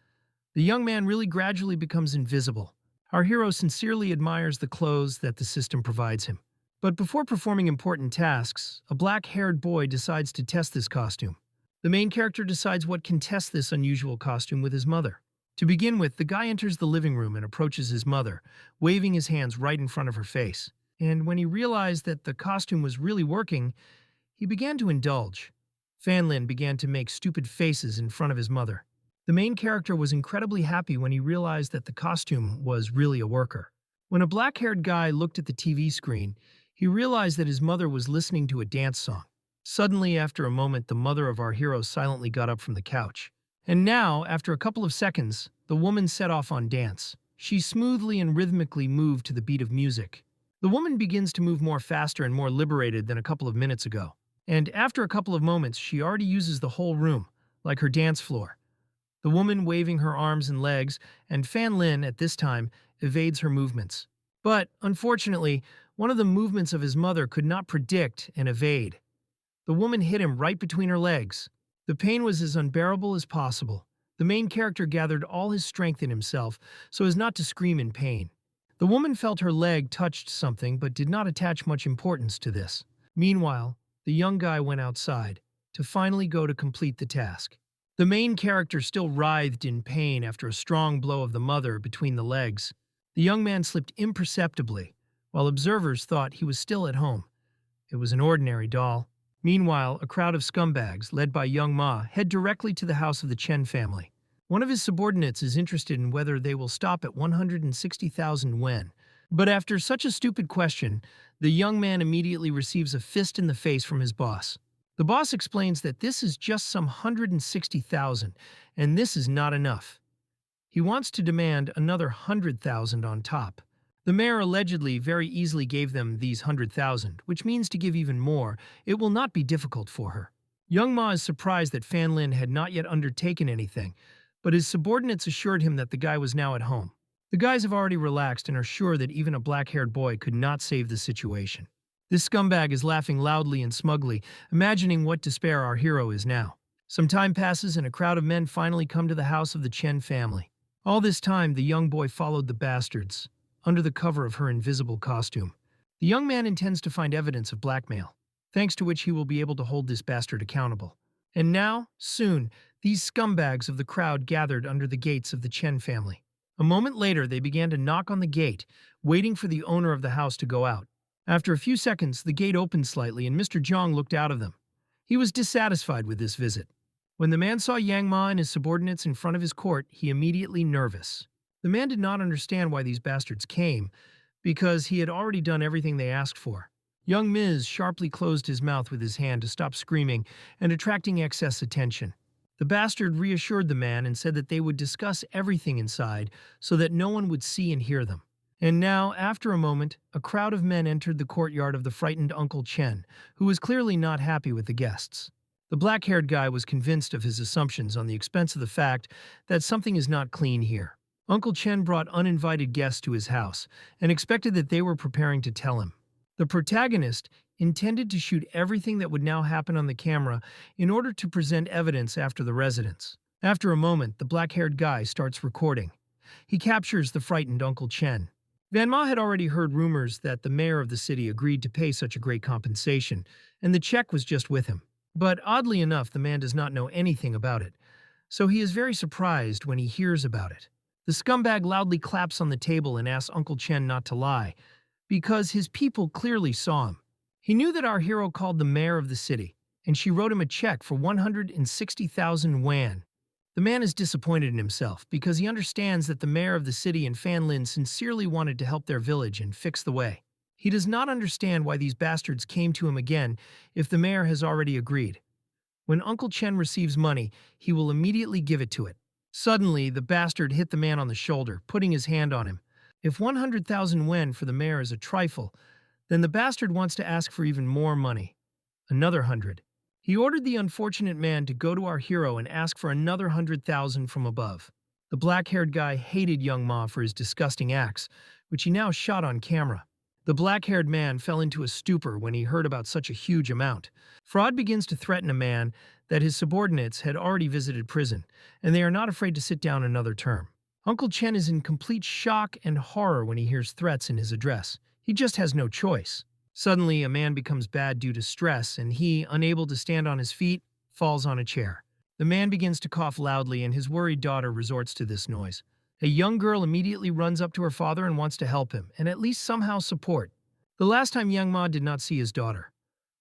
[SPEAKER 1] The young man really gradually becomes invisible. Our hero sincerely admires the clothes that the system provides him. But before performing important tasks, a black-haired boy decides to test this costume. The main character decides what can test this unusual costume with his mother. To begin with, the guy enters the living room and approaches his mother, waving his hands right in front of her face. And when he realized that the costume was really working, he began to indulge. Fan Lin began to make stupid faces in front of his mother. The main character was incredibly happy when he realized that the costume was really a worker. When a black-haired guy looked at the TV screen, he realized that his mother was listening to a dance song. Suddenly, after a moment, the mother of our hero silently got up from the couch. And now, after a couple of seconds, the woman set off on dance. She smoothly and rhythmically moved to the beat of music. The woman begins to move more faster and more liberated than a couple of minutes ago. And after a couple of moments, she already uses the whole room, like her dance floor. The woman waving her arms and legs, and Fan Lin, at this time, evades her movements. But, unfortunately, one of the movements of his mother could not predict and evade. The woman hit him right between her legs. The pain was as unbearable as possible. The main character gathered all his strength in himself so as not to scream in pain. The woman felt her leg touched something but did not attach much importance to this. Meanwhile, the young guy went outside to finally go to complete the task. The main character still writhed in pain after a strong blow of the mother between the legs. The young man slipped imperceptibly, while observers thought he was still at home. It was an ordinary doll. Meanwhile, a crowd of scumbags, led by young Ma, head directly to the house of the Chen family. One of his subordinates is interested in whether they will stop at 160,000 yen. But after such a stupid question, the young man immediately receives a fist in the face from his boss. The boss explains that this is just some 160,000, and this is not enough. He wants to demand another 100,000 on top. The mayor allegedly very easily gave them these 100,000, which means to give even more, it will not be difficult for her. Young Ma is surprised that Fan Lin had not yet undertaken anything, but his subordinates assured him that the guy was now at home. The guys have already relaxed and are sure that even a black-haired boy could not save the situation. This scumbag is laughing loudly and smugly, imagining what despair our hero is now. Some time passes and a crowd of men finally come to the house of the Chen family. All this time, the young boy followed the bastards, under the cover of her invisible costume. The young man intends to find evidence of blackmail, thanks to which he will be able to hold this bastard accountable. And now, soon, these scumbags of the crowd gathered under the gates of the Chen family. A moment later, they began to knock on the gate, waiting for the owner of the house to go out. After a few seconds, the gate opened slightly and Mr. Zhang looked out of them. He was dissatisfied with this visit. When the man saw Yang Ma and his subordinates in front of his court, he immediately nervous. The man did not understand why these bastards came, because he had already done everything they asked for. Young Ms. sharply closed his mouth with his hand to stop screaming and attracting excess attention. The bastard reassured the man and said that they would discuss everything inside so that no one would see and hear them. And now, after a moment, a crowd of men entered the courtyard of the frightened Uncle Chen, who was clearly not happy with the guests. The black-haired guy was convinced of his assumptions on the expense of the fact that something is not clean here. Uncle Chen brought uninvited guests to his house and expected that they were preparing to tell him. The protagonist intended to shoot everything that would now happen on the camera in order to present evidence after the residence. After a moment, the black-haired guy starts recording. He captures the frightened Uncle Chen. Van Ma had already heard rumors that the mayor of the city agreed to pay such a great compensation, and the check was just with him. But oddly enough, the man does not know anything about it, so he is very surprised when he hears about it. The scumbag loudly claps on the table and asks Uncle Chen not to lie, because his people clearly saw him. He knew that our hero called the mayor of the city, and she wrote him a check for 160,000 yuan. The man is disappointed in himself because he understands that the mayor of the city and Fan Lin sincerely wanted to help their village and fix the way. He does not understand why these bastards came to him again if the mayor has already agreed. When Uncle Chen receives money, he will immediately give it to it. Suddenly, the bastard hit the man on the shoulder, putting his hand on him. If 100,000 yuan for the mayor is a trifle, then the bastard wants to ask for even more money. Another 100. He ordered the unfortunate man to go to our hero and ask for another 100,000 from above. The black-haired guy hated young Ma for his disgusting acts, which he now shot on camera. The black-haired man fell into a stupor when he heard about such a huge amount. Fraud begins to threaten a man that his subordinates had already visited prison, and they are not afraid to sit down another term. Uncle Chen is in complete shock and horror when he hears threats in his address. He just has no choice. Suddenly, a man becomes bad due to stress, and he, unable to stand on his feet, falls on a chair. The man begins to cough loudly, and his worried daughter resorts to this noise. A young girl immediately runs up to her father and wants to help him, and at least somehow support. The last time Yang Ma did not see his daughter,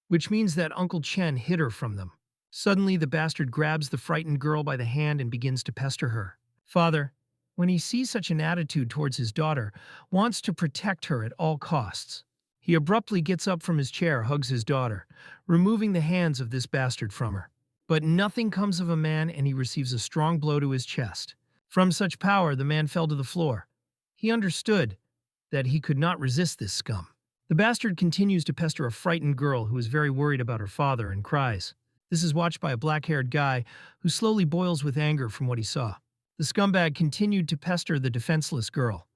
[SPEAKER 1] which means that Uncle Chen hid her from them. Suddenly, the bastard grabs the frightened girl by the hand and begins to pester her. Father, when he sees such an attitude towards his daughter, wants to protect her at all costs. He abruptly gets up from his chair, hugs his daughter, removing the hands of this bastard from her. But nothing comes of a man, and he receives a strong blow to his chest. From such power, the man fell to the floor. He understood that he could not resist this scum. The bastard continues to pester a frightened girl who is very worried about her father and cries. This is watched by a black-haired guy who slowly boils with anger from what he saw. The scumbag continued to pester the defenseless girl.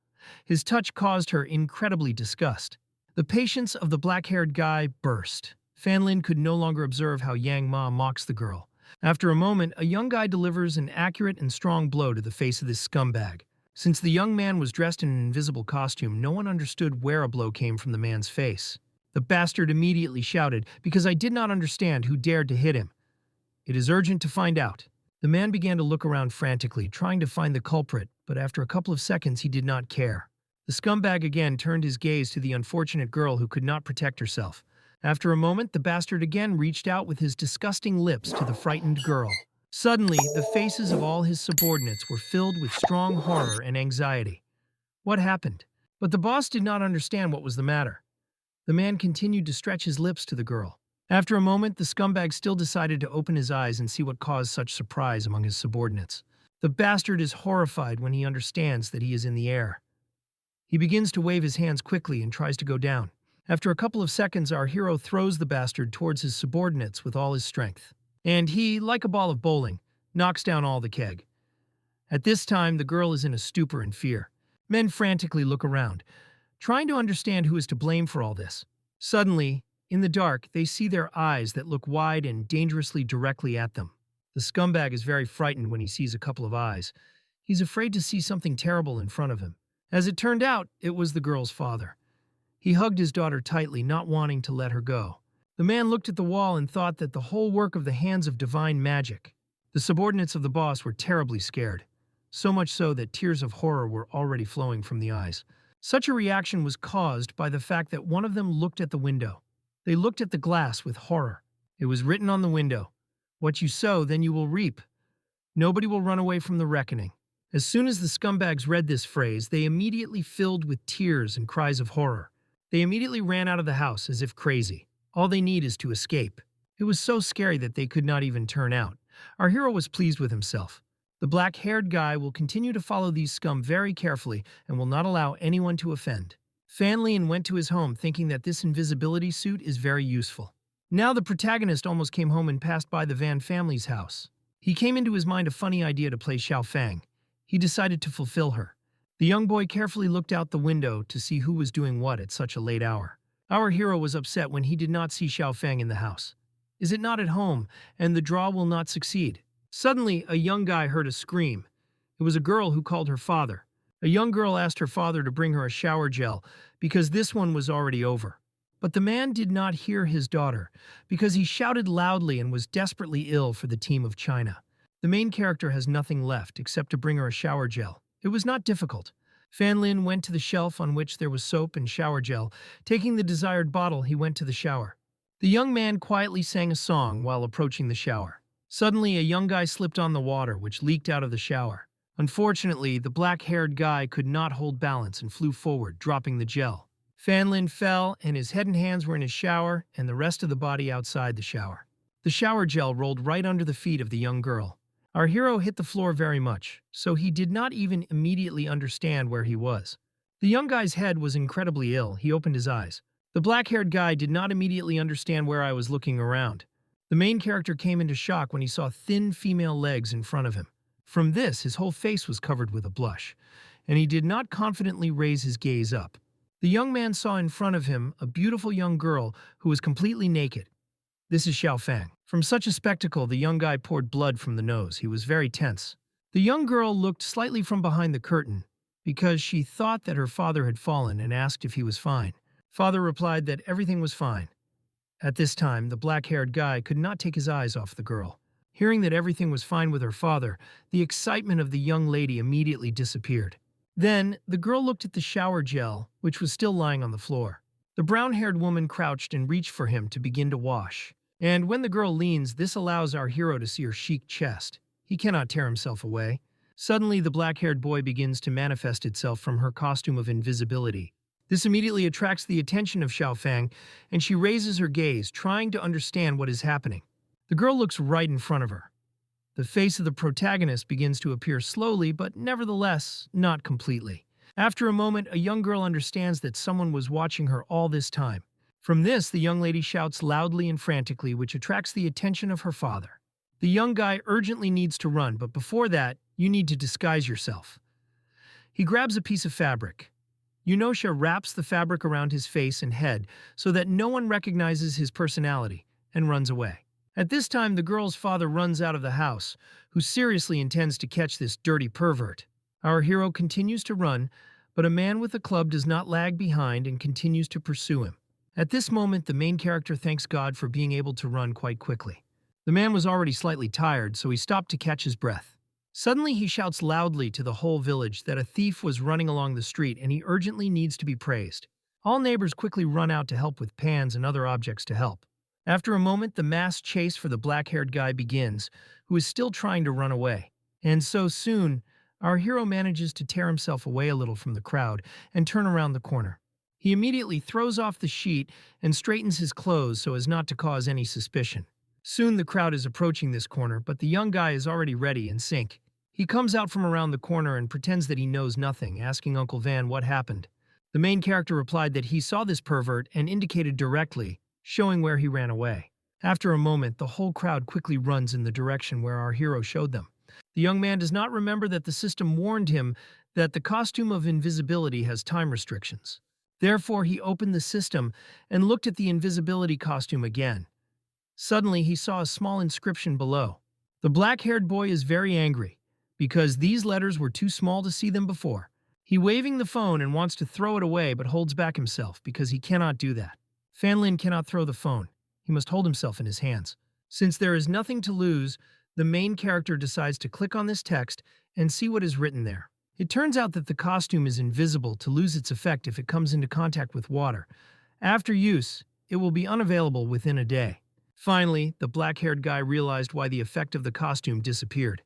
[SPEAKER 1] His touch caused her incredibly disgust. The patience of the black-haired guy burst. Fan Lin could no longer observe how Yang Ma mocks the girl. After a moment, a young guy delivers an accurate and strong blow to the face of this scumbag. Since the young man was dressed in an invisible costume, no one understood where a blow came from the man's face. The bastard immediately shouted, "Because I did not understand who dared to hit him. It is urgent to find out." The man began to look around frantically, trying to find the culprit, but after a couple of seconds he did not care. The scumbag again turned his gaze to the unfortunate girl who could not protect herself. After a moment, the bastard again reached out with his disgusting lips to the frightened girl. Suddenly, the faces of all his subordinates were filled with strong horror and anxiety. What happened? But the boss did not understand what was the matter. The man continued to stretch his lips to the girl. After a moment, the scumbag still decided to open his eyes and see what caused such surprise among his subordinates. The bastard is horrified when he understands that he is in the air. He begins to wave his hands quickly and tries to go down. After a couple of seconds, our hero throws the bastard towards his subordinates with all his strength. And he, like a ball of bowling, knocks down all the keg. At this time, the girl is in a stupor and fear. Men frantically look around, trying to understand who is to blame for all this. Suddenly, in the dark, they see their eyes that look wide and dangerously directly at them. The scumbag is very frightened when he sees a couple of eyes. He's afraid to see something terrible in front of him. As it turned out, it was the girl's father. He hugged his daughter tightly, not wanting to let her go. The man looked at the wall and thought that the whole work of the hands of divine magic. The subordinates of the boss were terribly scared, so much so that tears of horror were already flowing from the eyes. Such a reaction was caused by the fact that one of them looked at the window. They looked at the glass with horror. It was written on the window, "What you sow, then you will reap. Nobody will run away from the reckoning." As soon as the scumbags read this phrase, they immediately filled with tears and cries of horror. They immediately ran out of the house as if crazy. All they need is to escape. It was so scary that they could not even turn out. Our hero was pleased with himself. The black-haired guy will continue to follow these scum very carefully and will not allow anyone to offend. Fan Lian went to his home thinking that this invisibility suit is very useful. Now the protagonist almost came home and passed by the Van family's house. He came into his mind a funny idea to play Xiao Fang. He decided to fulfill her. The young boy carefully looked out the window to see who was doing what at such a late hour. Our hero was upset when he did not see Xiao Fang in the house. Is it not at home, and the draw will not succeed? Suddenly, a young guy heard a scream. It was a girl who called her father. A young girl asked her father to bring her a shower gel because this one was already over. But the man did not hear his daughter because he shouted loudly and was desperately ill for the team of China. The main character has nothing left except to bring her a shower gel. It was not difficult. Fan Lin went to the shelf on which there was soap and shower gel. Taking the desired bottle, he went to the shower. The young man quietly sang a song while approaching the shower. Suddenly, a young guy slipped on the water, which leaked out of the shower. Unfortunately, the black-haired guy could not hold balance and flew forward, dropping the gel. Fan Lin fell, and his head and hands were in his shower, and the rest of the body outside the shower. The shower gel rolled right under the feet of the young girl. Our hero hit the floor very much, so he did not even immediately understand where he was. The young guy's head was incredibly ill. He opened his eyes. The black-haired guy did not immediately understand where I was looking around. The main character came into shock when he saw thin female legs in front of him. From this, his whole face was covered with a blush, and he did not confidently raise his gaze up. The young man saw in front of him a beautiful young girl who was completely naked. This is Xiao Fang. From such a spectacle, the young guy poured blood from the nose. He was very tense. The young girl looked slightly from behind the curtain because she thought that her father had fallen and asked if he was fine. Father replied that everything was fine. At this time, the black-haired guy could not take his eyes off the girl. Hearing that everything was fine with her father, the excitement of the young lady immediately disappeared. Then, the girl looked at the shower gel, which was still lying on the floor. The brown-haired woman crouched and reached for him to begin to wash. And when the girl leans, this allows our hero to see her chic chest. He cannot tear himself away. Suddenly, the black-haired boy begins to manifest itself from her costume of invisibility. This immediately attracts the attention of Xiao Fang, and she raises her gaze, trying to understand what is happening. The girl looks right in front of her. The face of the protagonist begins to appear slowly, but nevertheless, not completely. After a moment, a young girl understands that someone was watching her all this time. From this, the young lady shouts loudly and frantically, which attracts the attention of her father. The young guy urgently needs to run, but before that, you need to disguise yourself. He grabs a piece of fabric. Yunosha wraps the fabric around his face and head so that no one recognizes his personality and runs away. At this time, the girl's father runs out of the house, who seriously intends to catch this dirty pervert. Our hero continues to run, but a man with a club does not lag behind and continues to pursue him. At this moment, the main character thanks God for being able to run quite quickly. The man was already slightly tired, so he stopped to catch his breath. Suddenly, he shouts loudly to the whole village that a thief was running along the street and he urgently needs to be praised. All neighbors quickly run out to help with pans and other objects to help. After a moment, the mass chase for the black-haired guy begins, who is still trying to run away. And so soon, our hero manages to tear himself away a little from the crowd and turn around the corner. He immediately throws off the sheet and straightens his clothes so as not to cause any suspicion. Soon the crowd is approaching this corner, but the young guy is already ready in sync. He comes out from around the corner and pretends that he knows nothing, asking Uncle Van what happened. The main character replied that he saw this pervert and indicated directly, showing where he ran away. After a moment, the whole crowd quickly runs in the direction where our hero showed them. The young man does not remember that the system warned him that the costume of invisibility has time restrictions. Therefore, he opened the system and looked at the invisibility costume again. Suddenly, he saw a small inscription below. The black-haired boy is very angry, because these letters were too small to see them before. He waving the phone and wants to throw it away but holds back himself because he cannot do that. Fanlin cannot throw the phone. He must hold himself in his hands. Since there is nothing to lose, the main character decides to click on this text and see what is written there. It turns out that the costume is invisible to lose its effect if it comes into contact with water. After use, it will be unavailable within a day. Finally, the black-haired guy realized why the effect of the costume disappeared.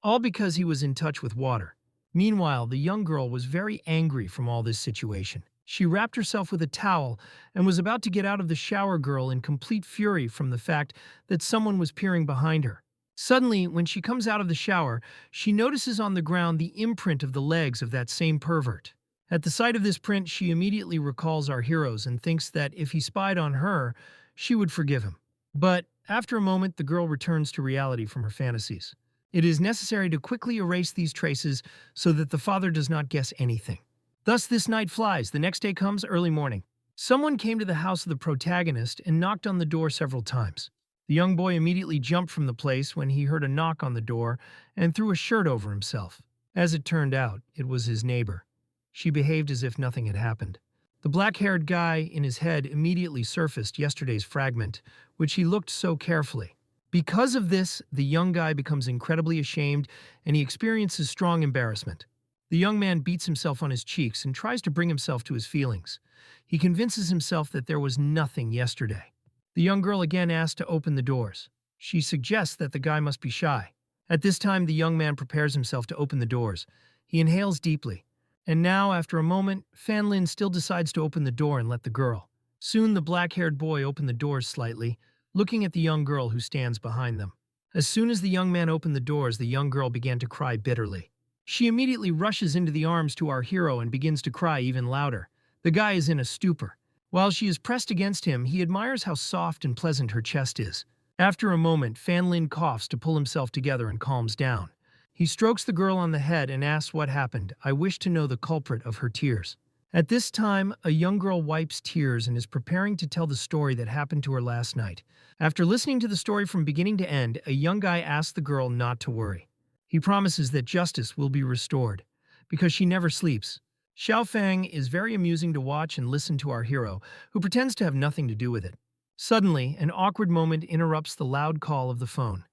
[SPEAKER 1] All because he was in touch with water. Meanwhile, the young girl was very angry from all this situation. She wrapped herself with a towel and was about to get out of the shower girl in complete fury from the fact that someone was peering behind her. Suddenly, when she comes out of the shower, she notices on the ground the imprint of the legs of that same pervert. At the sight of this print, she immediately recalls our heroes and thinks that if he spied on her, she would forgive him. But after a moment, the girl returns to reality from her fantasies. It is necessary to quickly erase these traces so that the father does not guess anything. Thus this night flies. The next day comes early morning. Someone came to the house of the protagonist and knocked on the door several times. The young boy immediately jumped from the place when he heard a knock on the door and threw a shirt over himself. As it turned out, it was his neighbor. She behaved as if nothing had happened. The black-haired guy in his head immediately surfaced yesterday's fragment, which he looked so carefully. Because of this, the young guy becomes incredibly ashamed and he experiences strong embarrassment. The young man beats himself on his cheeks and tries to bring himself to his feelings. He convinces himself that there was nothing yesterday. The young girl again asks to open the doors. She suggests that the guy must be shy. At this time, the young man prepares himself to open the doors. He inhales deeply. And now, after a moment, Fanlin still decides to open the door and let the girl. Soon, the black-haired boy opened the doors slightly, looking at the young girl who stands behind them. As soon as the young man opened the doors, the young girl began to cry bitterly. She immediately rushes into the arms to our hero and begins to cry even louder. The guy is in a stupor. While she is pressed against him, he admires how soft and pleasant her chest is. After a moment, Fanlin coughs to pull himself together and calms down. He strokes the girl on the head and asks what happened. I wish to know the culprit of her tears. At this time, a young girl wipes tears and is preparing to tell the story that happened to her last night. After listening to the story from beginning to end, a young guy asks the girl not to worry. He promises that justice will be restored, because she never sleeps. Xiao Fang is very amusing to watch and listen to our hero, who pretends to have nothing to do with it. Suddenly, an awkward moment interrupts the loud call of the phone.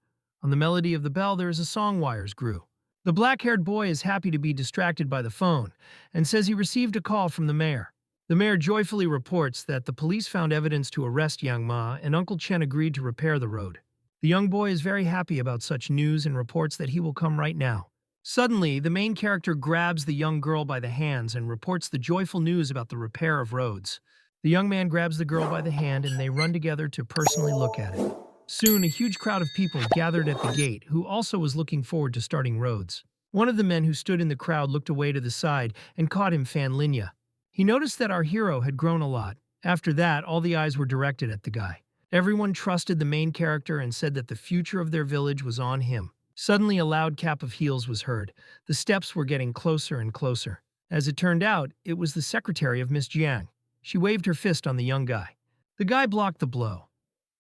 [SPEAKER 1] On the melody of the bell, there is a song wires grew. The black-haired boy is happy to be distracted by the phone and says he received a call from the mayor. The mayor joyfully reports that the police found evidence to arrest Yang Ma and Uncle Chen agreed to repair the road. The young boy is very happy about such news and reports that he will come right now. Suddenly, the main character grabs the young girl by the hands and reports the joyful news about the repair of roads. The young man grabs the girl by the hand and they run together to personally look at it. Soon, a huge crowd of people gathered at the gate who also was looking forward to starting roads. One of the men who stood in the crowd looked away to the side and caught him Fanlinya. He noticed that our hero had grown a lot. After that, all the eyes were directed at the guy. Everyone trusted the main character and said that the future of their village was on him. Suddenly, a loud cap of heels was heard. The steps were getting closer and closer. As it turned out, it was the secretary of Miss Jiang. She waved her fist on the young guy. The guy blocked the blow.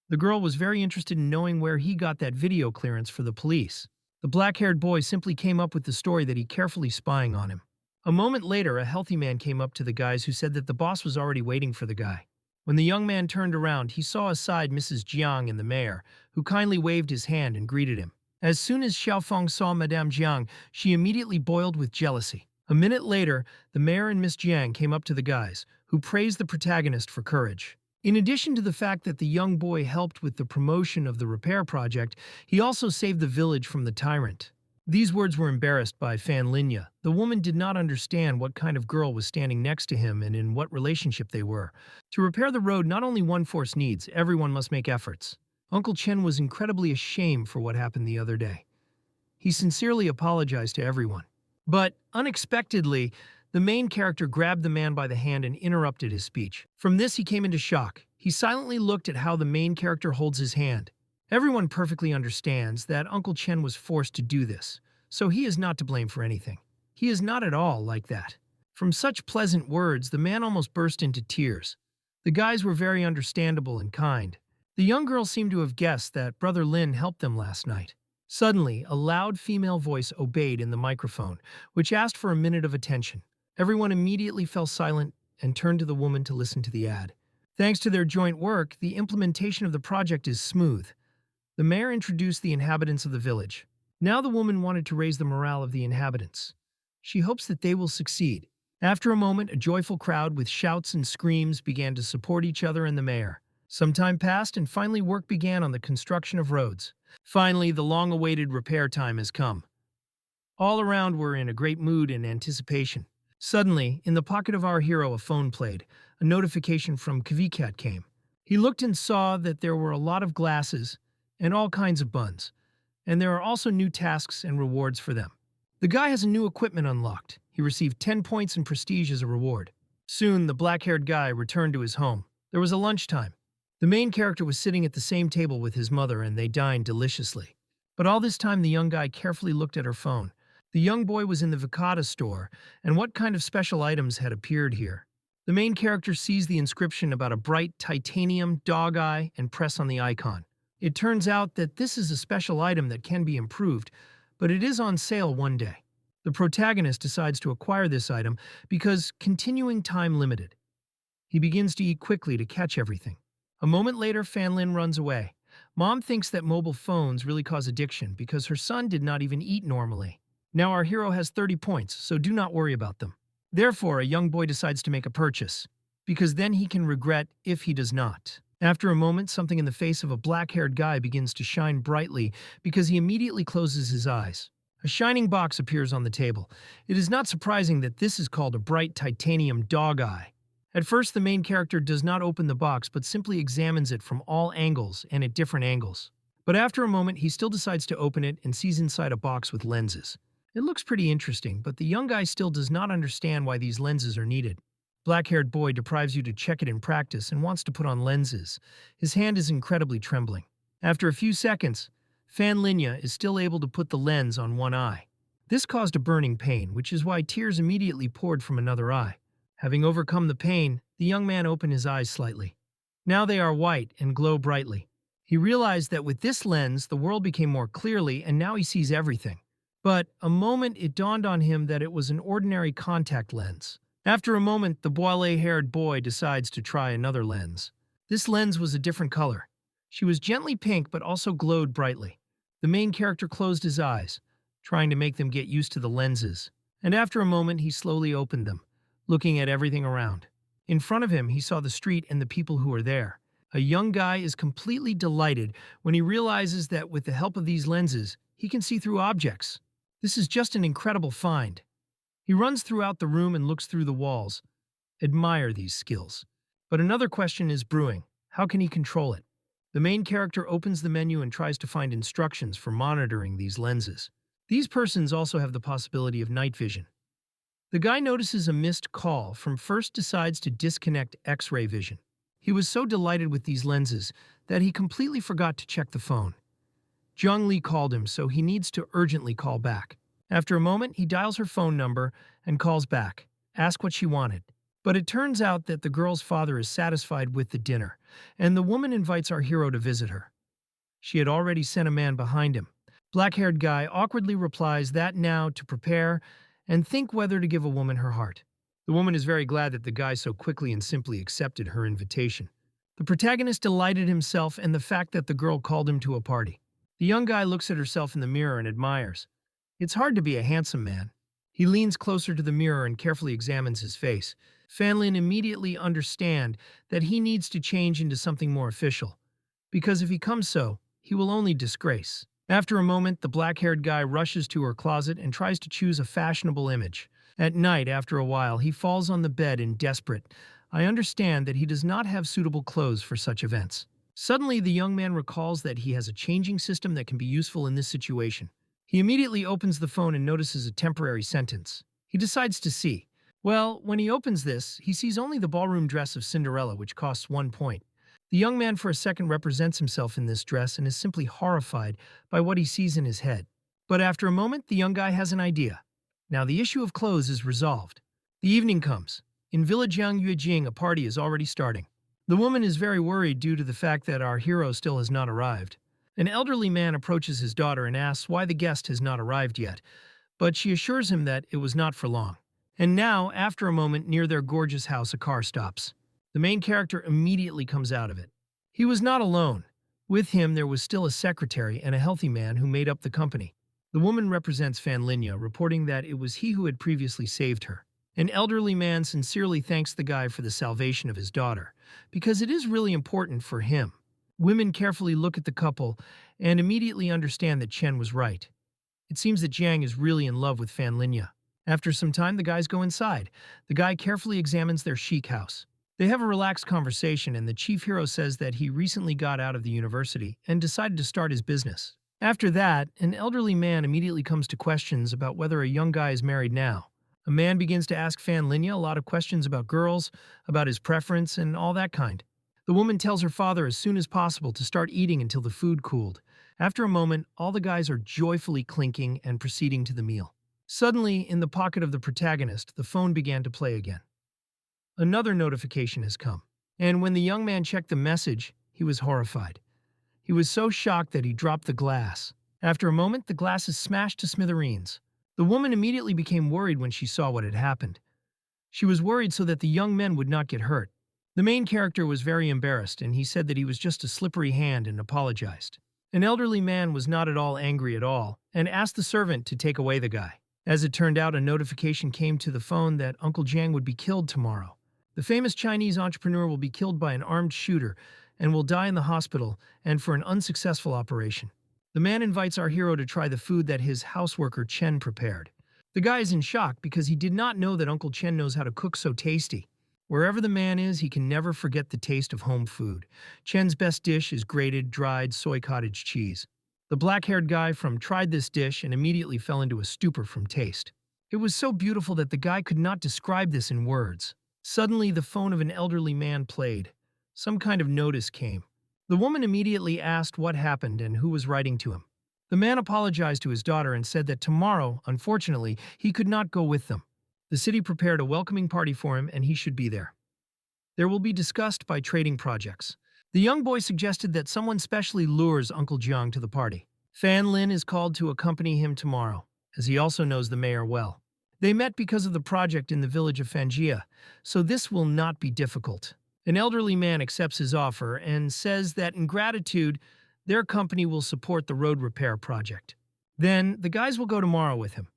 [SPEAKER 1] The girl was very interested in knowing where he got that video clearance for the police. The black-haired boy simply came up with the story that he carefully spying on him. A moment later, a healthy man came up to the guys who said that the boss was already waiting for the guy. When the young man turned around, he saw aside Mrs. Jiang and the mayor, who kindly waved his hand and greeted him. As soon as Xiaofeng saw Madame Jiang, she immediately boiled with jealousy. A minute later, the mayor and Miss Jiang came up to the guys, who praised the protagonist for courage. In addition to the fact that the young boy helped with the promotion of the repair project, he also saved the village from the tyrant. These words were embarrassed by Fanlinya. The woman did not understand what kind of girl was standing next to him and in what relationship they were. To repair the road, not only one force needs, everyone must make efforts. Uncle Chen was incredibly ashamed for what happened the other day. He sincerely apologized to everyone. But, unexpectedly, The main character grabbed the man by the hand and interrupted his speech. From this, he came into shock. He silently looked at how the main character holds his hand. Everyone perfectly understands that Uncle Chen was forced to do this, so he is not to blame for anything. He is not at all like that. From such pleasant words, the man almost burst into tears. The guys were very understandable and kind. The young girl seemed to have guessed that Brother Lin helped them last night. Suddenly, a loud female voice obeyed in the microphone, which asked for a minute of attention. Everyone immediately fell silent and turned to the woman to listen to the ad. Thanks to their joint work, the implementation of the project is smooth. The mayor introduced the inhabitants of the village. Now the woman wanted to raise the morale of the inhabitants. She hopes that they will succeed. After a moment, a joyful crowd with shouts and screams began to support each other and the mayor. Some time passed and finally work began on the construction of roads. Finally, the long-awaited repair time has come. All around were in a great mood and anticipation. Suddenly, in the pocket of our hero, a phone played. A notification from Kvikat came. He looked and saw that there were a lot of glasses and all kinds of buns, and there are also new tasks and rewards for them. The guy has a new equipment unlocked. He received 10 points in prestige as a reward. Soon, the black-haired guy returned to his home. There was a lunchtime. The main character was sitting at the same table with his mother, and they dined deliciously. But all this time, the young guy carefully looked at her phone. The young boy was in the Vikata store, and what kind of special items had appeared here? The main character sees the inscription about a bright titanium dog eye and press on the icon. It turns out that this is a special item that can be improved, but it is on sale one day. The protagonist decides to acquire this item because continuing time limited. He begins to eat quickly to catch everything. A moment later, Fanlin runs away. Mom thinks that mobile phones really cause addiction because her son did not even eat normally. Now our hero has 30 points, so do not worry about them. Therefore, a young boy decides to make a purchase, because then he can regret if he does not. After a moment, something in the face of a black-haired guy begins to shine brightly because he immediately closes his eyes. A shining box appears on the table. It is not surprising that this is called a bright titanium dog eye. At first, the main character does not open the box but simply examines it from all angles and at different angles. But after a moment, he still decides to open it and sees inside a box with lenses. It looks pretty interesting, but the young guy still does not understand why these lenses are needed. Black-haired boy deprives you to check it in practice and wants to put on lenses. His hand is incredibly trembling. After a few seconds, Fan Linya is still able to put the lens on one eye. This caused a burning pain, which is why tears immediately poured from another eye. Having overcome the pain, the young man opened his eyes slightly. Now they are white and glow brightly. He realized that with this lens, the world became more clearly and now he sees everything. But a moment it dawned on him that it was an ordinary contact lens. After a moment, the boile-haired boy decides to try another lens. This lens was a different color. She was gently pink but also glowed brightly. The main character closed his eyes, trying to make them get used to the lenses. And after a moment, he slowly opened them, looking at everything around. In front of him, he saw the street and the people who were there. A young guy is completely delighted when he realizes that with the help of these lenses, he can see through objects. This is just an incredible find. He runs throughout the room and looks through the walls. Admire these skills. But another question is brewing. How can he control it? The main character opens the menu and tries to find instructions for monitoring these lenses. These persons also have the possibility of night vision. The guy notices a missed call from first decides to disconnect X-ray vision. He was so delighted with these lenses that he completely forgot to check the phone. Zhang Li called him, so he needs to urgently call back. After a moment, he dials her phone number and calls back, ask what she wanted. But it turns out that the girl's father is satisfied with the dinner, and the woman invites our hero to visit her. She had already sent a man behind him. Black-haired guy awkwardly replies that now to prepare and think whether to give a woman her heart. The woman is very glad that the guy so quickly and simply accepted her invitation. The protagonist delighted himself and the fact that the girl called him to a party. The young guy looks at herself in the mirror and admires. It's hard to be a handsome man. He leans closer to the mirror and carefully examines his face. Fanlin immediately understands that he needs to change into something more official, because if he comes so, he will only disgrace. After a moment, the black-haired guy rushes to her closet and tries to choose a fashionable image. At night, after a while, he falls on the bed in desperate. I understand that he does not have suitable clothes for such events. Suddenly, the young man recalls that he has a changing system that can be useful in this situation. He immediately opens the phone and notices a temporary sentence. He decides to see. Well, when he opens this, he sees only the ballroom dress of Cinderella, which costs 1 point. The young man for a second represents himself in this dress and is simply horrified by what he sees in his head. But after a moment, the young guy has an idea. Now the issue of clothes is resolved. The evening comes. In village Yangyujing, a party is already starting. The woman is very worried due to the fact that our hero still has not arrived. An elderly man approaches his daughter and asks why the guest has not arrived yet, but she assures him that it was not for long. And now, after a moment near their gorgeous house, a car stops. The main character immediately comes out of it. He was not alone. With him, there was still a secretary and a healthy man who made up the company. The woman represents Fan Linya, reporting that it was he who had previously saved her. An elderly man sincerely thanks the guy for the salvation of his daughter, because it is really important for him. Women carefully look at the couple and immediately understand that Chen was right. It seems that Jiang is really in love with Fan Linya. After some time, the guys go inside. The guy carefully examines their chic house. They have a relaxed conversation, and the chief hero says that he recently got out of the university and decided to start his business. After that, an elderly man immediately comes to questions about whether a young guy is married now. A man begins to ask Fan Linya a lot of questions about girls, about his preference, and all that kind. The woman tells her father as soon as possible to start eating until the food cooled. After a moment, all the guys are joyfully clinking and proceeding to the meal. Suddenly, in the pocket of the protagonist, the phone began to play again. Another notification has come, and when the young man checked the message, he was horrified. He was so shocked that he dropped the glass. After a moment, the glass is smashed to smithereens. The woman immediately became worried when she saw what had happened. She was worried so that the young men would not get hurt. The main character was very embarrassed, and he said that he was just a slippery hand and apologized. An elderly man was not at all angry at all and asked the servant to take away the guy. As it turned out, a notification came to the phone that Uncle Jiang would be killed tomorrow. The famous Chinese entrepreneur will be killed by an armed shooter and will die in the hospital and for an unsuccessful operation. The man invites our hero to try the food that his houseworker Chen prepared. The guy is in shock because he did not know that Uncle Chen knows how to cook so tasty. Wherever the man is, he can never forget the taste of home food. Chen's best dish is grated, dried soy cottage cheese. The black-haired guy tried this dish and immediately fell into a stupor from taste. It was so beautiful that the guy could not describe this in words. Suddenly, the phone of an elderly man played. Some kind of notice came. The woman immediately asked what happened and who was writing to him. The man apologized to his daughter and said that tomorrow, unfortunately, he could not go with them. The city prepared a welcoming party for him and he should be there. There will be discussed by trading projects. The young boy suggested that someone specially lures Uncle Jiang to the party. Fan Lin is called to accompany him tomorrow, as he also knows the mayor well. They met because of the project in the village of Fanjia, so this will not be difficult. An elderly man accepts his offer and says that in gratitude, their company will support the road repair project. Then, the guys will go tomorrow with him.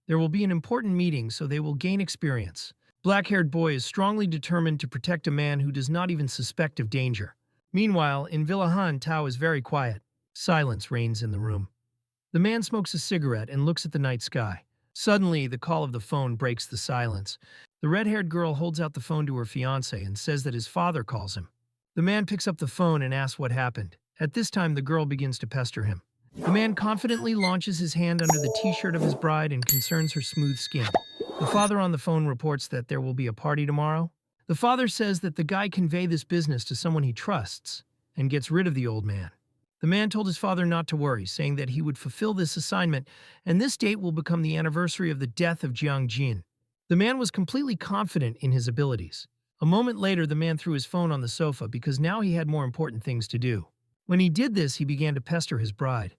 [SPEAKER 1] There will be an important meeting, so they will gain experience. Black-haired boy is strongly determined to protect a man who does not even suspect of danger. Meanwhile, in Villahan, Tao is very quiet. Silence reigns in the room. The man smokes a cigarette and looks at the night sky. Suddenly, the call of the phone breaks the silence. The red-haired girl holds out the phone to her fiancé and says that his father calls him. The man picks up the phone and asks what happened. At this time, the girl begins to pester him. The man confidently launches his hand under the t-shirt of his bride and concerns her smooth skin. The father on the phone reports that there will be a party tomorrow. The father says that the guy convey this business to someone he trusts and gets rid of the old man. The man told his father not to worry, saying that he would fulfill this assignment, and this date will become the anniversary of the death of Jiang Jin. The man was completely confident in his abilities. A moment later, the man threw his phone on the sofa because now he had more important things to do. When he did this, he began to pester his bride.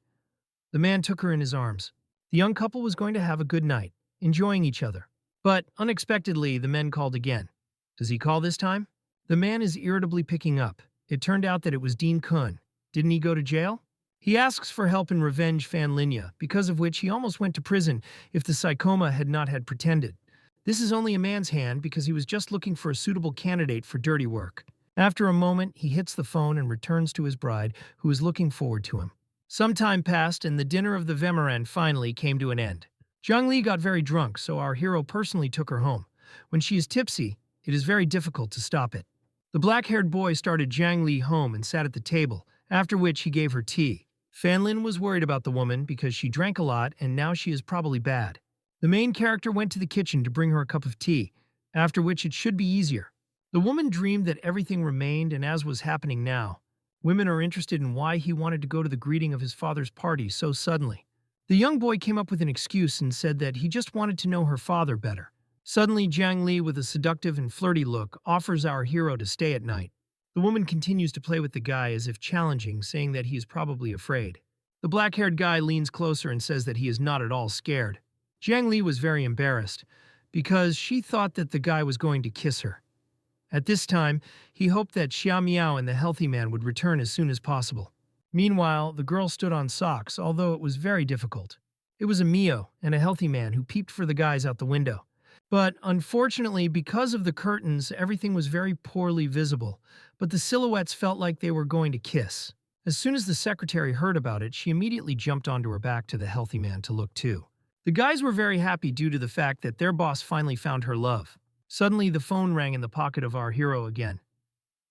[SPEAKER 1] The man took her in his arms. The young couple was going to have a good night, enjoying each other. But, unexpectedly, the man called again. Does he call this time? The man is irritably picking up. It turned out that it was Dean Kun. Didn't he go to jail? He asks for help in revenge Fan Linya, because of which he almost went to prison if the psychoma had not had pretended. This is only a man's hand because he was just looking for a suitable candidate for dirty work. After a moment, he hits the phone and returns to his bride, who is looking forward to him. Some time passed, and the dinner of the Vemeran finally came to an end. Zhang Li got very drunk, so our hero personally took her home. When she is tipsy, it is very difficult to stop it. The black-haired boy started Zhang Li home and sat at the table, after which he gave her tea. Fan Lin was worried about the woman because she drank a lot and now she is probably bad. The main character went to the kitchen to bring her a cup of tea. after which it should be easier. The woman dreamed that everything remained, and as was happening now, women are interested in why he wanted to go to the greeting of his father's party so suddenly. The young boy came up with an excuse and said that he just wanted to know her father better. Suddenly, Jiang Li, with a seductive and flirty look, offers our hero to stay at night. The woman continues to play with the guy as if challenging, saying that he is probably afraid. The black-haired guy leans closer and says that he is not at all scared. Jiang Li was very embarrassed because she thought that the guy was going to kiss her. At this time, he hoped that Xia Miao and the healthy man would return as soon as possible. Meanwhile, the girl stood on socks, although it was very difficult. It was a Mio and a healthy man who peeped for the guys out the window. But unfortunately, because of the curtains, everything was very poorly visible, but the silhouettes felt like they were going to kiss. As soon as the secretary heard about it, she immediately jumped onto her back to the healthy man to look too. The guys were very happy due to the fact that their boss finally found her love. Suddenly, the phone rang in the pocket of our hero again.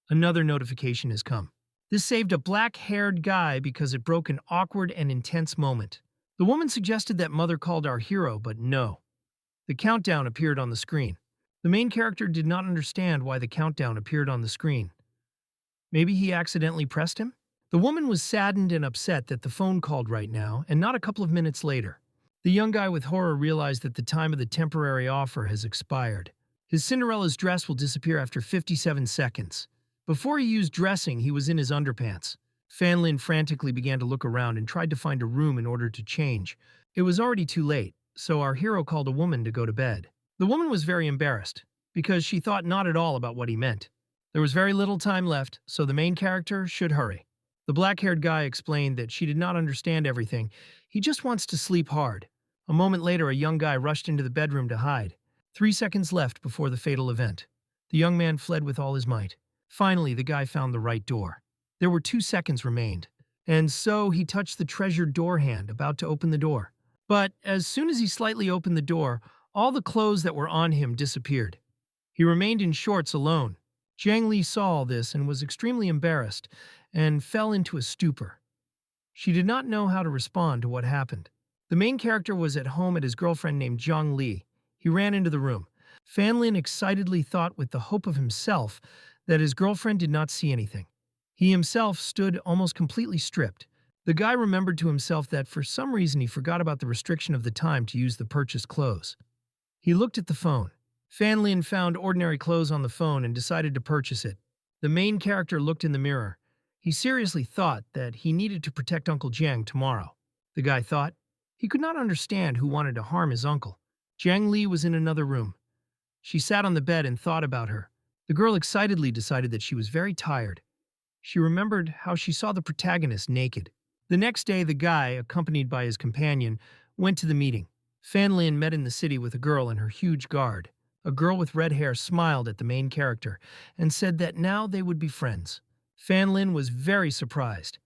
[SPEAKER 1] Another notification has come. This saved a black-haired guy because it broke an awkward and intense moment. The woman suggested that mother called our hero, but no. The countdown appeared on the screen. The main character did not understand why the countdown appeared on the screen. Maybe he accidentally pressed him? The woman was saddened and upset that the phone called right now, and not a couple of minutes later. The young guy with horror realized that the time of the temporary offer has expired. His Cinderella's dress will disappear after 57 seconds. Before he used dressing, he was in his underpants. Fan Lin frantically began to look around and tried to find a room in order to change. It was already too late, so our hero called a woman to go to bed. The woman was very embarrassed, because she thought not at all about what he meant. There was very little time left, so the main character should hurry. The black-haired guy explained that she did not understand everything. He just wants to sleep hard. A moment later, a young guy rushed into the bedroom to hide. 3 seconds left before the fatal event. The young man fled with all his might. Finally, the guy found the right door. There were 2 seconds remained, and so he touched the treasured door hand, about to open the door. But as soon as he slightly opened the door, all the clothes that were on him disappeared. He remained in shorts alone. Jiang Li saw all this and was extremely embarrassed and fell into a stupor. She did not know how to respond to what happened. The main character was at home at his girlfriend named Zhang Li. He ran into the room. Fan Lin excitedly thought with the hope of himself that his girlfriend did not see anything. He himself stood almost completely stripped. The guy remembered to himself that for some reason he forgot about the restriction of the time to use the purchased clothes. He looked at the phone. Fan Lin found ordinary clothes on the phone and decided to purchase it. The main character looked in the mirror. He seriously thought that he needed to protect Uncle Jiang tomorrow. The guy thought. He could not understand who wanted to harm his uncle. Jiang Li was in another room. She sat on the bed and thought about her. The girl excitedly decided that she was very tired. She remembered how she saw the protagonist naked. The next day, the guy, accompanied by his companion, went to the meeting. Fan Lin met in the city with a girl and her huge guard. A girl with red hair smiled at the main character and said that now they would be friends. Fan Lin was very surprised.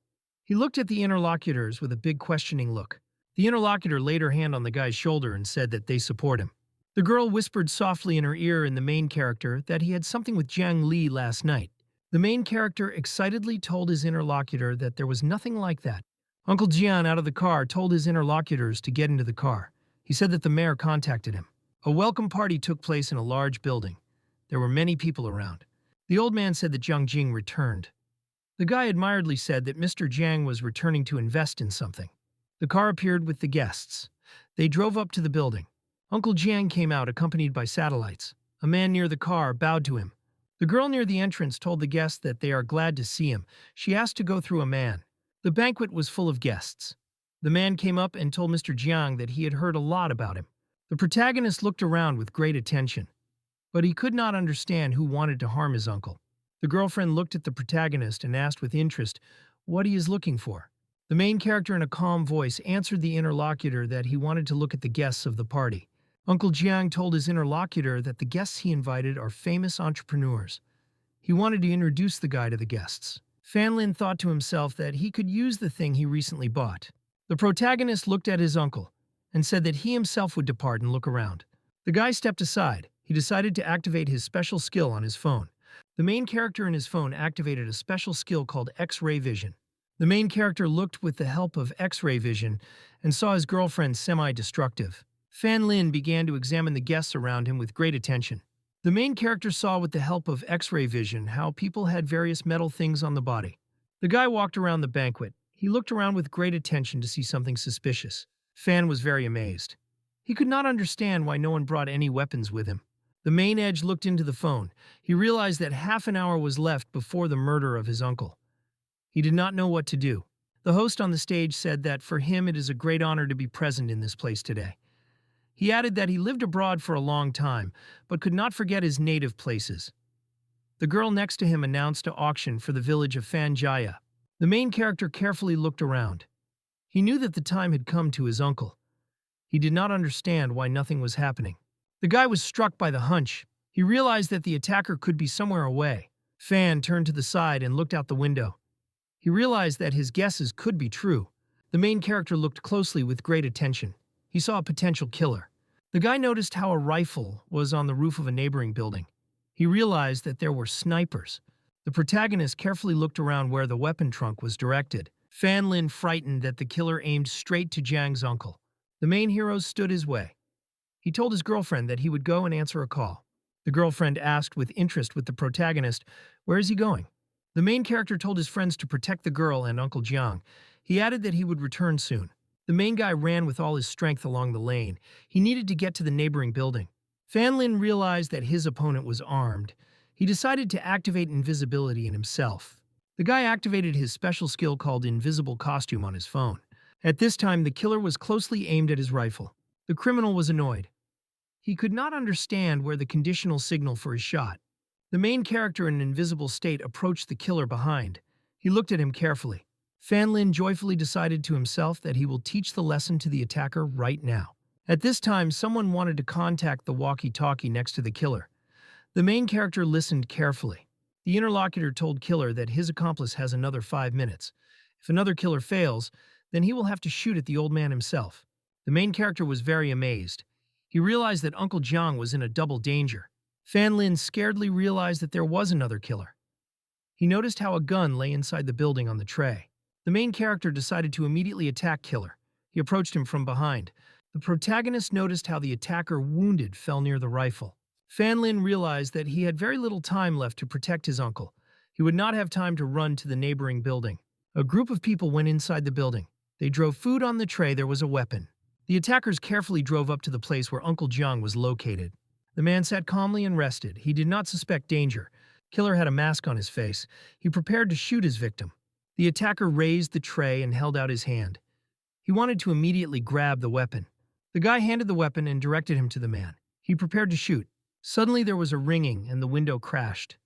[SPEAKER 1] He looked at the interlocutors with a big questioning look. The interlocutor laid her hand on the guy's shoulder and said that they support him. The girl whispered softly in her ear in the main character that he had something with Jiang Li last night. The main character excitedly told his interlocutor that there was nothing like that. Uncle Jian, out of the car, told his interlocutors to get into the car. He said that the mayor contacted him. A welcome party took place in a large building. There were many people around. The old man said that Jiang Jing returned. The guy admiredly said that Mr. Jiang was returning to invest in something. The car appeared with the guests. They drove up to the building. Uncle Jiang came out accompanied by satellites. A man near the car bowed to him. The girl near the entrance told the guests that they are glad to see him. She asked to go through a man. The banquet was full of guests. The man came up and told Mr. Jiang that he had heard a lot about him. The protagonist looked around with great attention, but he could not understand who wanted to harm his uncle. The girlfriend looked at the protagonist and asked with interest what he is looking for. The main character in a calm voice answered the interlocutor that he wanted to look at the guests of the party. Uncle Jiang told his interlocutor that the guests he invited are famous entrepreneurs. He wanted to introduce the guy to the guests. Fan Lin thought to himself that he could use the thing he recently bought. The protagonist looked at his uncle and said that he himself would depart and look around. The guy stepped aside. He decided to activate his special skill on his phone. The main character in his phone activated a special skill called X-ray vision. The main character looked with the help of X-ray vision and saw his girlfriend semi-destructive. Fan Lin began to examine the guests around him with great attention. The main character saw with the help of X-ray vision how people had various metal things on the body. The guy walked around the banquet. He looked around with great attention to see something suspicious. Fan was very amazed. He could not understand why no one brought any weapons with him. The main edge looked into the phone. He realized that half an hour was left before the murder of his uncle. He did not know what to do. The host on the stage said that for him it is a great honor to be present in this place today. He added that he lived abroad for a long time, but could not forget his native places. The girl next to him announced an auction for the village of Fanjaya. The main character carefully looked around. He knew that the time had come to his uncle. He did not understand why nothing was happening. The guy was struck by the hunch. He realized that the attacker could be somewhere away. Fan turned to the side and looked out the window. He realized that his guesses could be true. The main character looked closely with great attention. He saw a potential killer. The guy noticed how a rifle was on the roof of a neighboring building. He realized that there were snipers. The protagonist carefully looked around where the weapon trunk was directed. Fan Lin frightened that the killer aimed straight to Jiang's uncle. The main hero stood his way. He told his girlfriend that he would go and answer a call. The girlfriend asked with interest with the protagonist, "Where is he going?" The main character told his friends to protect the girl and Uncle Jiang. He added that he would return soon. The main guy ran with all his strength along the lane. He needed to get to the neighboring building. Fan Lin realized that his opponent was armed. He decided to activate invisibility in himself. The guy activated his special skill called Invisible Costume on his phone. At this time, the killer was closely aimed at his rifle. The criminal was annoyed. He could not understand where the conditional signal for his shot. The main character in an invisible state approached the killer behind. He looked at him carefully. Fan Lin joyfully decided to himself that he will teach the lesson to the attacker right now. At this time, someone wanted to contact the walkie-talkie next to the killer. The main character listened carefully. The interlocutor told killer that his accomplice has another 5 minutes. If another killer fails, then he will have to shoot at the old man himself. The main character was very amazed. He realized that Uncle Jiang was in a double danger. Fan Lin scaredly realized that there was another killer. He noticed how a gun lay inside the building on the tray. The main character decided to immediately attack killer. He approached him from behind. The protagonist noticed how the attacker, wounded, fell near the rifle. Fan Lin realized that he had very little time left to protect his uncle. He would not have time to run to the neighboring building. A group of people went inside the building. They drove food on the tray. There was a weapon. The attackers carefully drove up to the place where Uncle Jiang was located. The man sat calmly and rested. He did not suspect danger. Killer had a mask on his face. He prepared to shoot his victim. The attacker raised the tray and held out his hand. He wanted to immediately grab the weapon. The guy handed the weapon and directed him to the man. He prepared to shoot. Suddenly there was a ringing and the window crashed.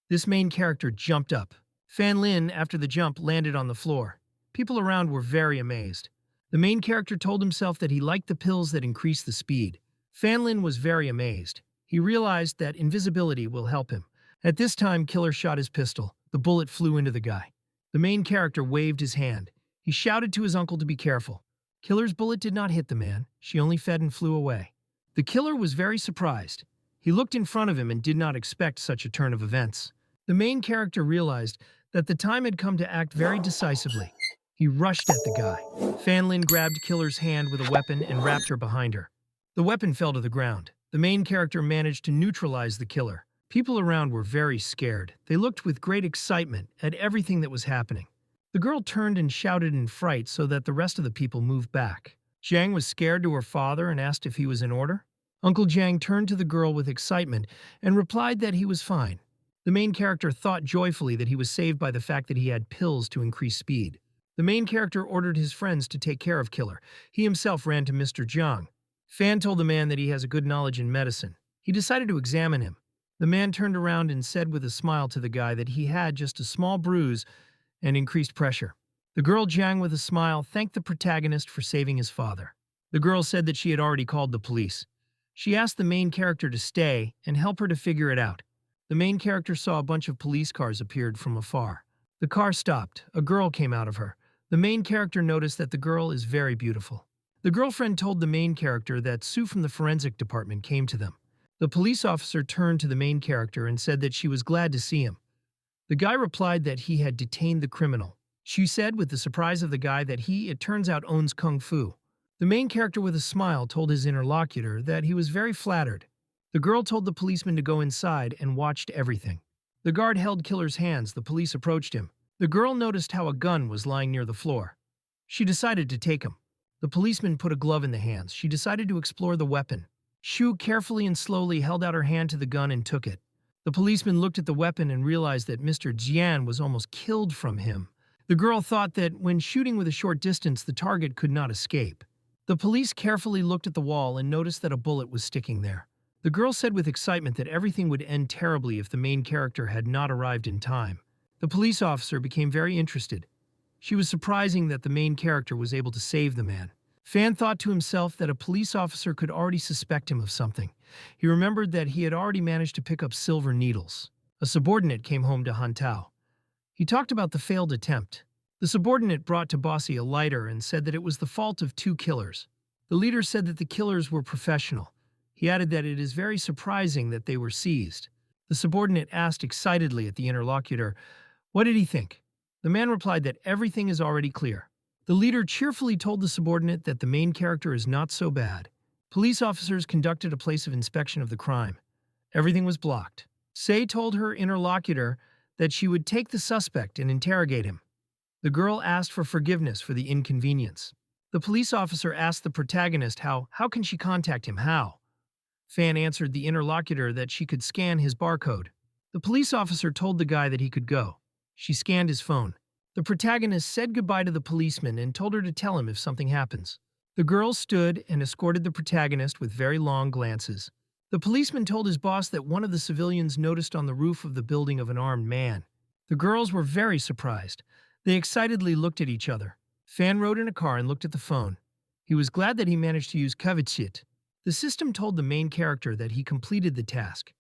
[SPEAKER 1] This main character jumped up. Fan Lin, after the jump, landed on the floor. People around were very amazed. The main character told himself that he liked the pills that increased the speed. Fan Lin was very amazed. He realized that invisibility will help him. At this time, killer shot his pistol. The bullet flew into the guy. The main character waved his hand. He shouted to his uncle to be careful. Killer's bullet did not hit the man. She only fed and flew away. The killer was very surprised. He looked in front of him and did not expect such a turn of events. The main character realized that the time had come to act very decisively. He rushed at the guy. Fan Lin grabbed Killer's hand with a weapon and wrapped her behind her. The weapon fell to the ground. The main character managed to neutralize the killer. People around were very scared. They looked with great excitement at everything that was happening. The girl turned and shouted in fright so that the rest of the people moved back. Jiang was scared to her father and asked if he was in order. Uncle Jiang turned to the girl with excitement and replied that he was fine. The main character thought joyfully that he was saved by the fact that he had pills to increase speed. The main character ordered his friends to take care of Killer. He himself ran to Mr. Jiang. Fan told the man that he has a good knowledge in medicine. He decided to examine him. The man turned around and said with a smile to the guy that he had just a small bruise and increased pressure. The girl Jiang, with a smile, thanked the protagonist for saving his father. The girl said that she had already called the police. She asked the main character to stay and help her to figure it out. The main character saw a bunch of police cars appeared from afar. The car stopped. A girl came out of her. The main character noticed that the girl is very beautiful. The girlfriend told the main character that Sue from the forensic department came to them. The police officer turned to the main character and said that she was glad to see him. The guy replied that he had detained the criminal. She said with the surprise of the guy that he, it turns out, owns Kung Fu. The main character with a smile told his interlocutor that he was very flattered. The girl told the policeman to go inside and watched everything. The guard held Killer's hands. The police approached him. The girl noticed how a gun was lying near the floor. She decided to take him. The policeman put a glove in the hands. She decided to explore the weapon. Shu carefully and slowly held out her hand to the gun and took it. The policeman looked at the weapon and realized that Mr. Jian was almost killed from him. The girl thought that when shooting with a short distance, the target could not escape. The police carefully looked at the wall and noticed that a bullet was sticking there. The girl said with excitement that everything would end terribly if the main character had not arrived in time. The police officer became very interested. She was surprising that the main character was able to save the man. Fan thought to himself that a police officer could already suspect him of something. He remembered that he had already managed to pick up silver needles. A subordinate came home to Han Tao. He talked about the failed attempt. The subordinate brought to Bossy a lighter and said that it was the fault of 2 killers. The leader said that the killers were professional. He added that it is very surprising that they were seized. The subordinate asked excitedly at the interlocutor, what did he think? The man replied that everything is already clear. The leader cheerfully told the subordinate that the main character is not so bad. Police officers conducted a place of inspection of the crime. Everything was blocked. Sei told her interlocutor that she would take the suspect and interrogate him. The girl asked for forgiveness for the inconvenience. The police officer asked the protagonist how can she contact him, how? Fan answered the interlocutor that she could scan his barcode. The police officer told the guy that he could go. She scanned his phone. The protagonist said goodbye to the policeman and told her to tell him if something happens. The girl stood and escorted the protagonist with very long glances. The policeman told his boss that one of the civilians noticed on the roof of the building of an armed man. The girls were very surprised. They excitedly looked at each other. Fan rode in a car and looked at the phone. He was glad that he managed to use Kavitsit. The system told the main character that he completed the task.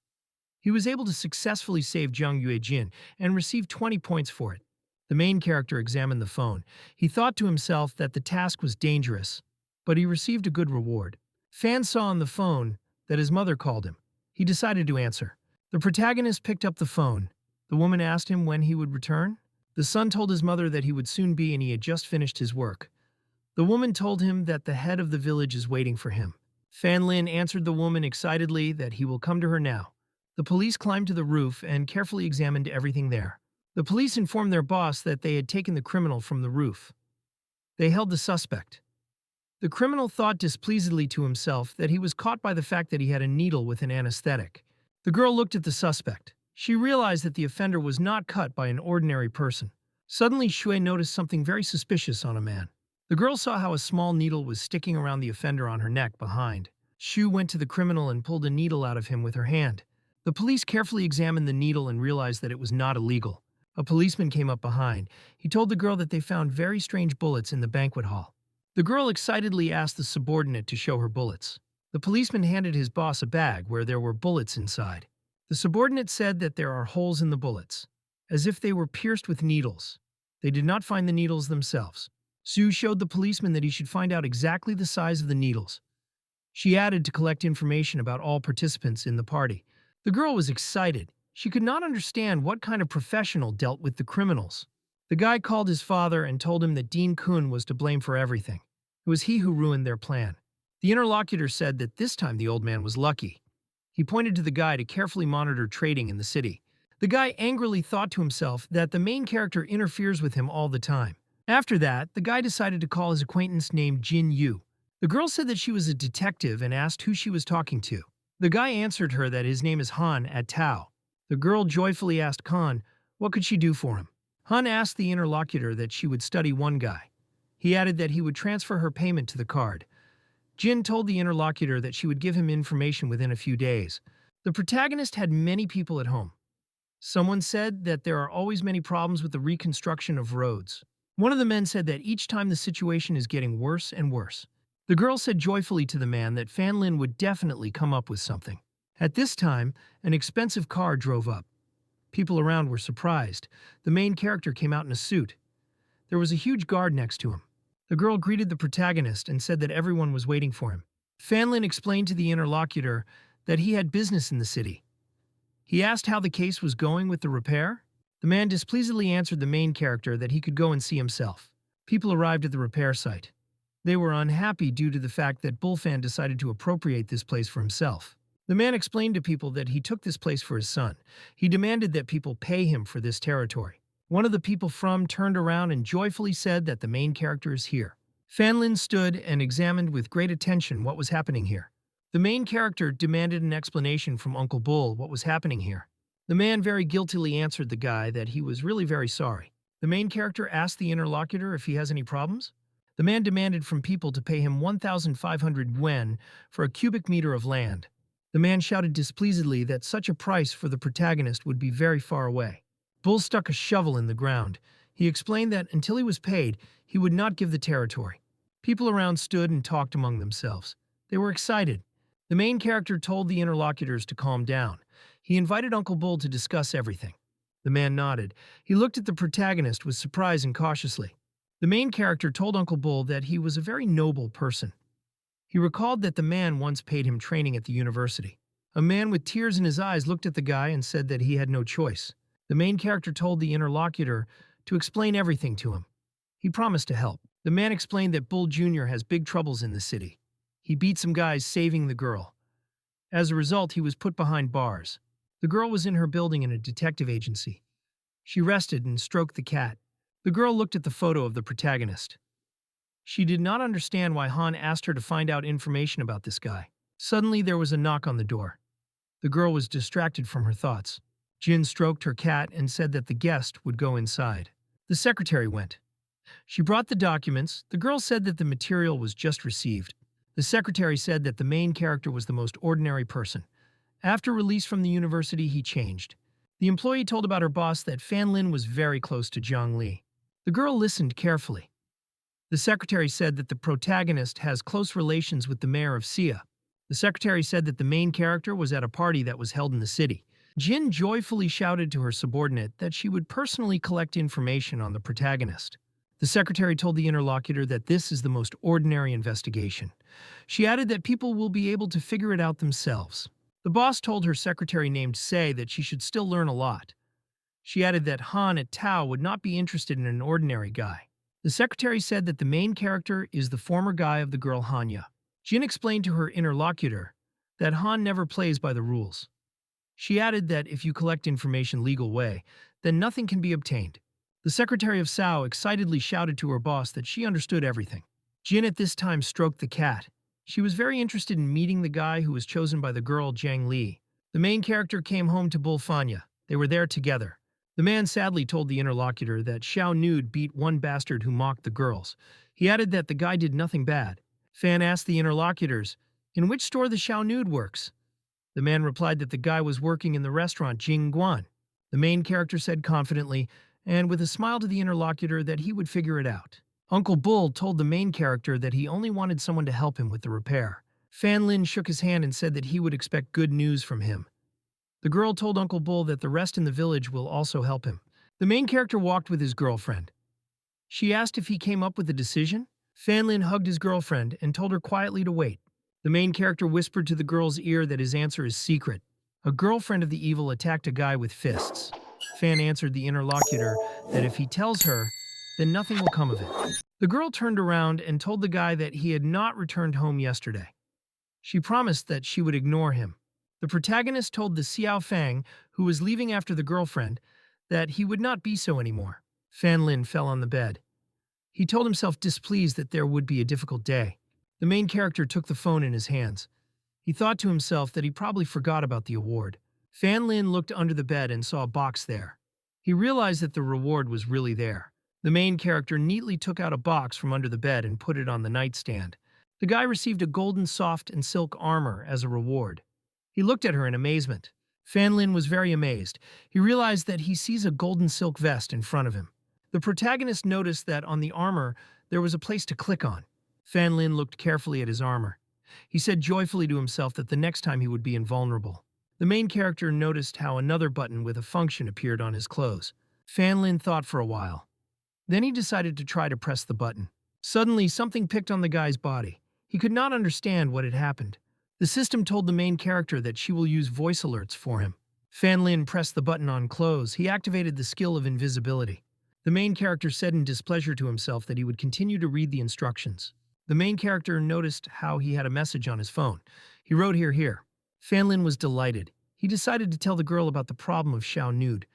[SPEAKER 1] He was able to successfully save Zhang Yuejin and received 20 points for it. The main character examined the phone. He thought to himself that the task was dangerous, but he received a good reward. Fan saw on the phone that his mother called him. He decided to answer. The protagonist picked up the phone. The woman asked him when he would return. The son told his mother that he would soon be and he had just finished his work. The woman told him that the head of the village is waiting for him. Fan Lin answered the woman excitedly that he will come to her now. The police climbed to the roof and carefully examined everything there. The police informed their boss that they had taken the criminal from the roof. They held the suspect. The criminal thought displeasedly to himself that he was caught by the fact that he had a needle with an anesthetic. The girl looked at the suspect. She realized that the offender was not cut by an ordinary person. Suddenly, Shui noticed something very suspicious on a man. The girl saw how a small needle was sticking around the offender on her neck behind. Shu went to the criminal and pulled a needle out of him with her hand. The police carefully examined the needle and realized that it was not illegal. A policeman came up behind. He told the girl that they found very strange bullets in the banquet hall. The girl excitedly asked the subordinate to show her bullets. The policeman handed his boss a bag where there were bullets inside. The subordinate said that there are holes in the bullets, as if they were pierced with needles. They did not find the needles themselves. Sue showed the policeman that he should find out exactly the size of the needles. She added to collect information about all participants in the party. The girl was excited. She could not understand what kind of professional dealt with the criminals. The guy called his father and told him that Dean Kun was to blame for everything. It was he who ruined their plan. The interlocutor said that this time the old man was lucky. He pointed to the guy to carefully monitor trading in the city. The guy angrily thought to himself that the main character interferes with him all the time. After that, the guy decided to call his acquaintance named Jin Yu. The girl said that she was a detective and asked who she was talking to. The guy answered her that his name is Han at Tao. The girl joyfully asked Han what could she do for him. Han asked the interlocutor that she would study one guy. He added that he would transfer her payment to the card. Jin told the interlocutor that she would give him information within a few days. The protagonist had many people at home. Someone said that there are always many problems with the reconstruction of roads. One of the men said that each time the situation is getting worse and worse. The girl said joyfully to the man that Fan Lin would definitely come up with something. At this time, an expensive car drove up. People around were surprised. The main character came out in a suit. There was a huge guard next to him. The girl greeted the protagonist and said that everyone was waiting for him. Fan Lin explained to the interlocutor that he had business in the city. He asked how the case was going with the repair. The man displeasedly answered the main character that he could go and see himself. People arrived at the repair site. They were unhappy due to the fact that Bullfan decided to appropriate this place for himself. The man explained to people that he took this place for his son. He demanded that people pay him for this territory. One of the people from turned around and joyfully said that the main character is here. Fan Lin stood and examined with great attention what was happening here. The main character demanded an explanation from Uncle Bull what was happening here. The man very guiltily answered the guy that he was really very sorry. The main character asked the interlocutor if he has any problems. The man demanded from people to pay him 1,500 yuan for a cubic meter of land. The man shouted displeasedly that such a price for the protagonist would be very far away. Bull stuck a shovel in the ground. He explained that until he was paid, he would not give the territory. People around stood and talked among themselves. They were excited. The main character told the interlocutors to calm down. He invited Uncle Bull to discuss everything. The man nodded. He looked at the protagonist with surprise and cautiously. The main character told Uncle Bull that he was a very noble person. He recalled that the man once paid him training at the university. A man with tears in his eyes looked at the guy and said that he had no choice. The main character told the interlocutor to explain everything to him. He promised to help. The man explained that Bull Jr. has big troubles in the city. He beat some guys saving the girl. As a result, he was put behind bars. The girl was in her building in a detective agency. She rested and stroked the cat. The girl looked at the photo of the protagonist. She did not understand why Han asked her to find out information about this guy. Suddenly, there was a knock on the door. The girl was distracted from her thoughts. Jin stroked her cat and said that the guest would go inside. The secretary went. She brought the documents. The girl said that the material was just received. The secretary said that the main character was the most ordinary person. After release from the university, he changed. The employee told about her boss that Fan Lin was very close to Zhang Li. The girl listened carefully. The secretary said that the protagonist has close relations with the mayor of Sia. The secretary said that the main character was at a party that was held in the city. Jin joyfully shouted to her subordinate that she would personally collect information on the protagonist. The secretary told the interlocutor that this is the most ordinary investigation. She added that people will be able to figure it out themselves. The boss told her secretary named Sei that she should still learn a lot. She added that Han at Tao would not be interested in an ordinary guy. The secretary said that the main character is the former guy of the girl Hanya. Jin explained to her interlocutor that Han never plays by the rules. She added that if you collect information legal way, then nothing can be obtained. The secretary of Sao excitedly shouted to her boss that she understood everything. Jin at this time stroked the cat. She was very interested in meeting the guy who was chosen by the girl Zhang Li. The main character came home to Bulfanya. They were there together. The man sadly told the interlocutor that Xiao Nude beat one bastard who mocked the girls. He added that the guy did nothing bad. Fan asked the interlocutors, in which store the Xiao Nude works? The man replied that the guy was working in the restaurant Jingguan. The main character said confidently, and with a smile to the interlocutor, that he would figure it out. Uncle Bull told the main character that he only wanted someone to help him with the repair. Fan Lin shook his hand and said that he would expect good news from him. The girl told Uncle Bull that the rest in the village will also help him. The main character walked with his girlfriend. She asked if he came up with a decision. Fan Lin hugged his girlfriend and told her quietly to wait. The main character whispered to the girl's ear that his answer is secret. A girlfriend of the evil attacked a guy with fists. Fan answered the interlocutor that if he tells her, then nothing will come of it. The girl turned around and told the guy that he had not returned home yesterday. She promised that she would ignore him. The protagonist told the Xiao Fang, who was leaving after the girlfriend, that he would not be so anymore. Fan Lin fell on the bed. He told himself displeased that there would be a difficult day. The main character took the phone in his hands. He thought to himself that he probably forgot about the award. Fan Lin looked under the bed and saw a box there. He realized that the reward was really there. The main character neatly took out a box from under the bed and put it on the nightstand. The guy received a golden soft and silk armor as a reward. He looked at her in amazement. Fan Lin was very amazed. He realized that he sees a golden silk vest in front of him. The protagonist noticed that on the armor there was a place to click on. Fan Lin looked carefully at his armor. He said joyfully to himself that the next time he would be invulnerable. The main character noticed how another button with a function appeared on his clothes. Fan Lin thought for a while. Then he decided to try to press the button. Suddenly, something picked on the guy's body. He could not understand what had happened. The system told the main character that she will use voice alerts for him. Fan Lin pressed the button on clothes. He activated the skill of invisibility. The main character said in displeasure to himself that he would continue to read the instructions. The main character noticed how he had a message on his phone. He wrote here. Fanlin was delighted. He decided to tell the girl about the problem of Xiao Nude.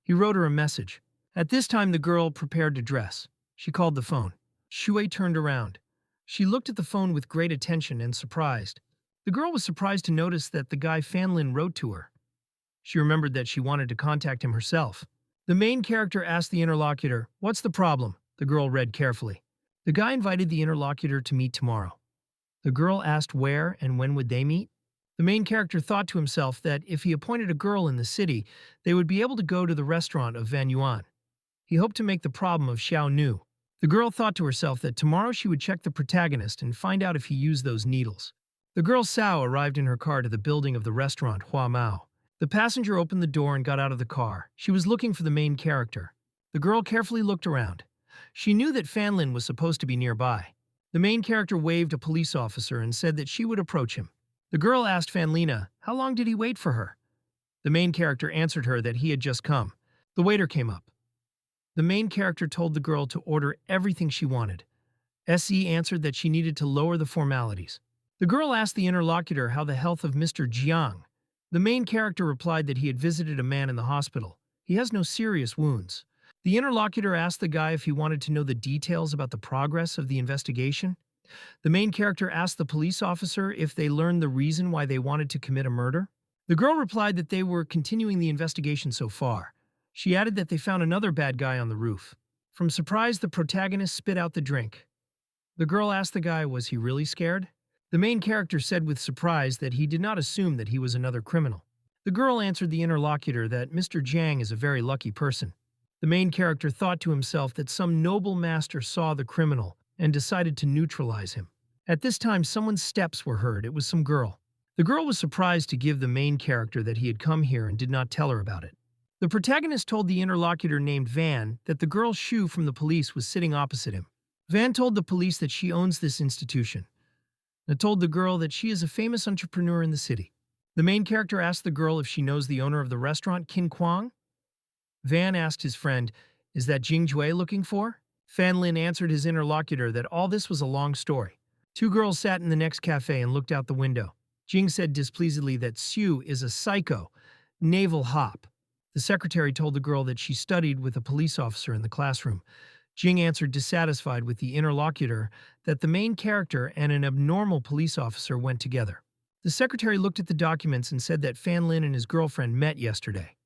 [SPEAKER 1] He wrote her a message. At this time, the girl prepared to dress. She called the phone. Shui turned around. She looked at the phone with great attention and surprised. The girl was surprised to notice that the guy Fanlin wrote to her. She remembered that she wanted to contact him herself. The main character asked the interlocutor, "What's the problem?" The girl read carefully. The guy invited the interlocutor to meet tomorrow. The girl asked where and when would they meet. The main character thought to himself that if he appointed a girl in the city, they would be able to go to the restaurant of Van Yuan. He hoped to make the problem of Xiao Nu. The girl thought to herself that tomorrow she would check the protagonist and find out if he used those needles. The girl Sao arrived in her car to the building of the restaurant Hua Mao. The passenger opened the door and got out of the car. She was looking for the main character. The girl carefully looked around. She knew that Fanlin was supposed to be nearby. The main character waved a police officer and said that she would approach him. The girl asked Fanlina, how long did he wait for her? The main character answered her that he had just come. The waiter came up. The main character told the girl to order everything she wanted. SE answered that she needed to lower the formalities. The girl asked the interlocutor how the health of Mr. Jiang. The main character replied that he had visited a man in the hospital. He has no serious wounds. The interlocutor asked the guy if he wanted to know the details about the progress of the investigation. The main character asked the police officer if they learned the reason why they wanted to commit a murder. The girl replied that they were continuing the investigation so far. She added that they found another bad guy on the roof. From surprise, the protagonist spit out the drink. The girl asked the guy, was he really scared? The main character said with surprise that he did not assume that he was another criminal. The girl answered the interlocutor that Mr. Jiang is a very lucky person. The main character thought to himself that some noble master saw the criminal and decided to neutralize him. At this time, someone's steps were heard. It was some girl. The girl was surprised to give the main character that he had come here and did not tell her about it. The protagonist told the interlocutor named Van that the girl Shu from the police was sitting opposite him. Van told the police that she owns this institution and told the girl that she is a famous entrepreneur in the city. The main character asked the girl if she knows the owner of the restaurant, Qin Kuang. Van asked his friend, is that Jing Jue looking for? Fan Lin answered his interlocutor that all this was a long story. Two girls sat in the next cafe and looked out the window. Jing said displeasedly that Xu is a psycho, naval hop. The secretary told the girl that she studied with a police officer in the classroom. Jing answered dissatisfied with the interlocutor that the main character and an abnormal police officer went together. The secretary looked at the documents and said that Fan Lin and his girlfriend met yesterday.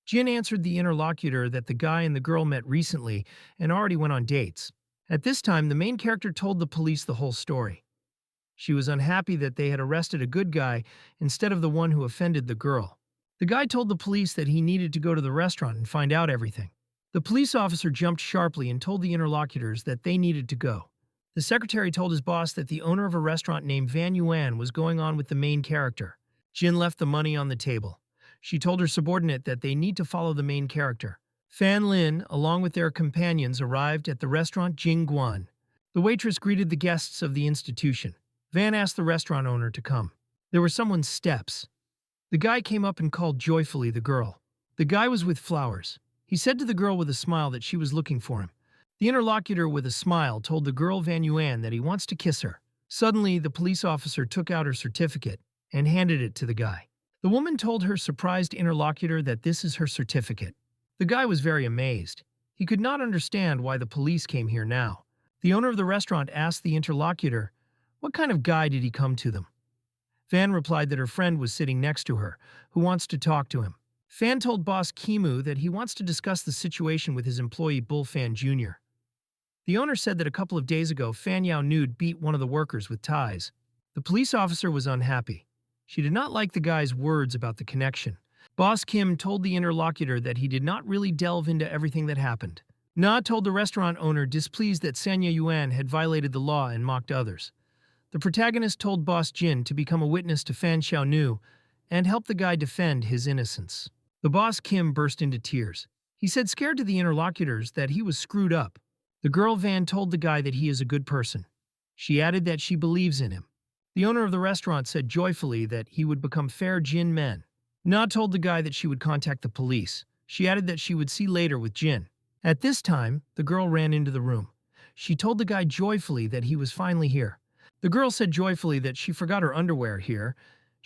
[SPEAKER 1] Jin answered the interlocutor that the guy and the girl met recently and already went on dates. At this time, the main character told the police the whole story. She was unhappy that they had arrested a good guy instead of the one who offended the girl. The guy told the police that he needed to go to the restaurant and find out everything. The police officer jumped sharply and told the interlocutors that they needed to go. The secretary told his boss that the owner of a restaurant named Van Yuan was going on with the main character. Jin left the money on the table. She told her subordinate that they need to follow the main character. Fan Lin, along with their companions, arrived at the restaurant Jingguan. The waitress greeted the guests of the institution. Van asked the restaurant owner to come. There were someone's steps. The guy came up and called joyfully the girl. The guy was with flowers. He said to the girl with a smile that she was looking for him. The interlocutor with a smile told the girl Van Yuan that he wants to kiss her. Suddenly, the police officer took out her certificate and handed it to the guy. The woman told her surprised interlocutor that this is her certificate. The guy was very amazed. He could not understand why the police came here now. The owner of the restaurant asked the interlocutor, what kind of guy did he come to them? Van replied that her friend was sitting next to her, who wants to talk to him. Fan told boss Kimu that he wants to discuss the situation with his employee Bullfan Jr. The owner said that a couple of days ago, Fan Yao Nude beat one of the workers with ties. The police officer was unhappy. She did not like the guy's words about the connection. Boss Kim told the interlocutor that he did not really delve into everything that happened. Na told the restaurant owner displeased that Sanya Yuan had violated the law and mocked others. The protagonist told boss Jin to become a witness to Fan Xiaonu and help the guy defend his innocence. The boss Kim burst into tears. He said scared to the interlocutors that he was screwed up. The girl Van told the guy that he is a good person. She added that she believes in him. The owner of the restaurant said joyfully that he would become fair Jin men. Na told the guy that she would contact the police. She added that she would see later with Jin. At this time, the girl ran into the room. She told the guy joyfully that he was finally here. The girl said joyfully that she forgot her underwear here.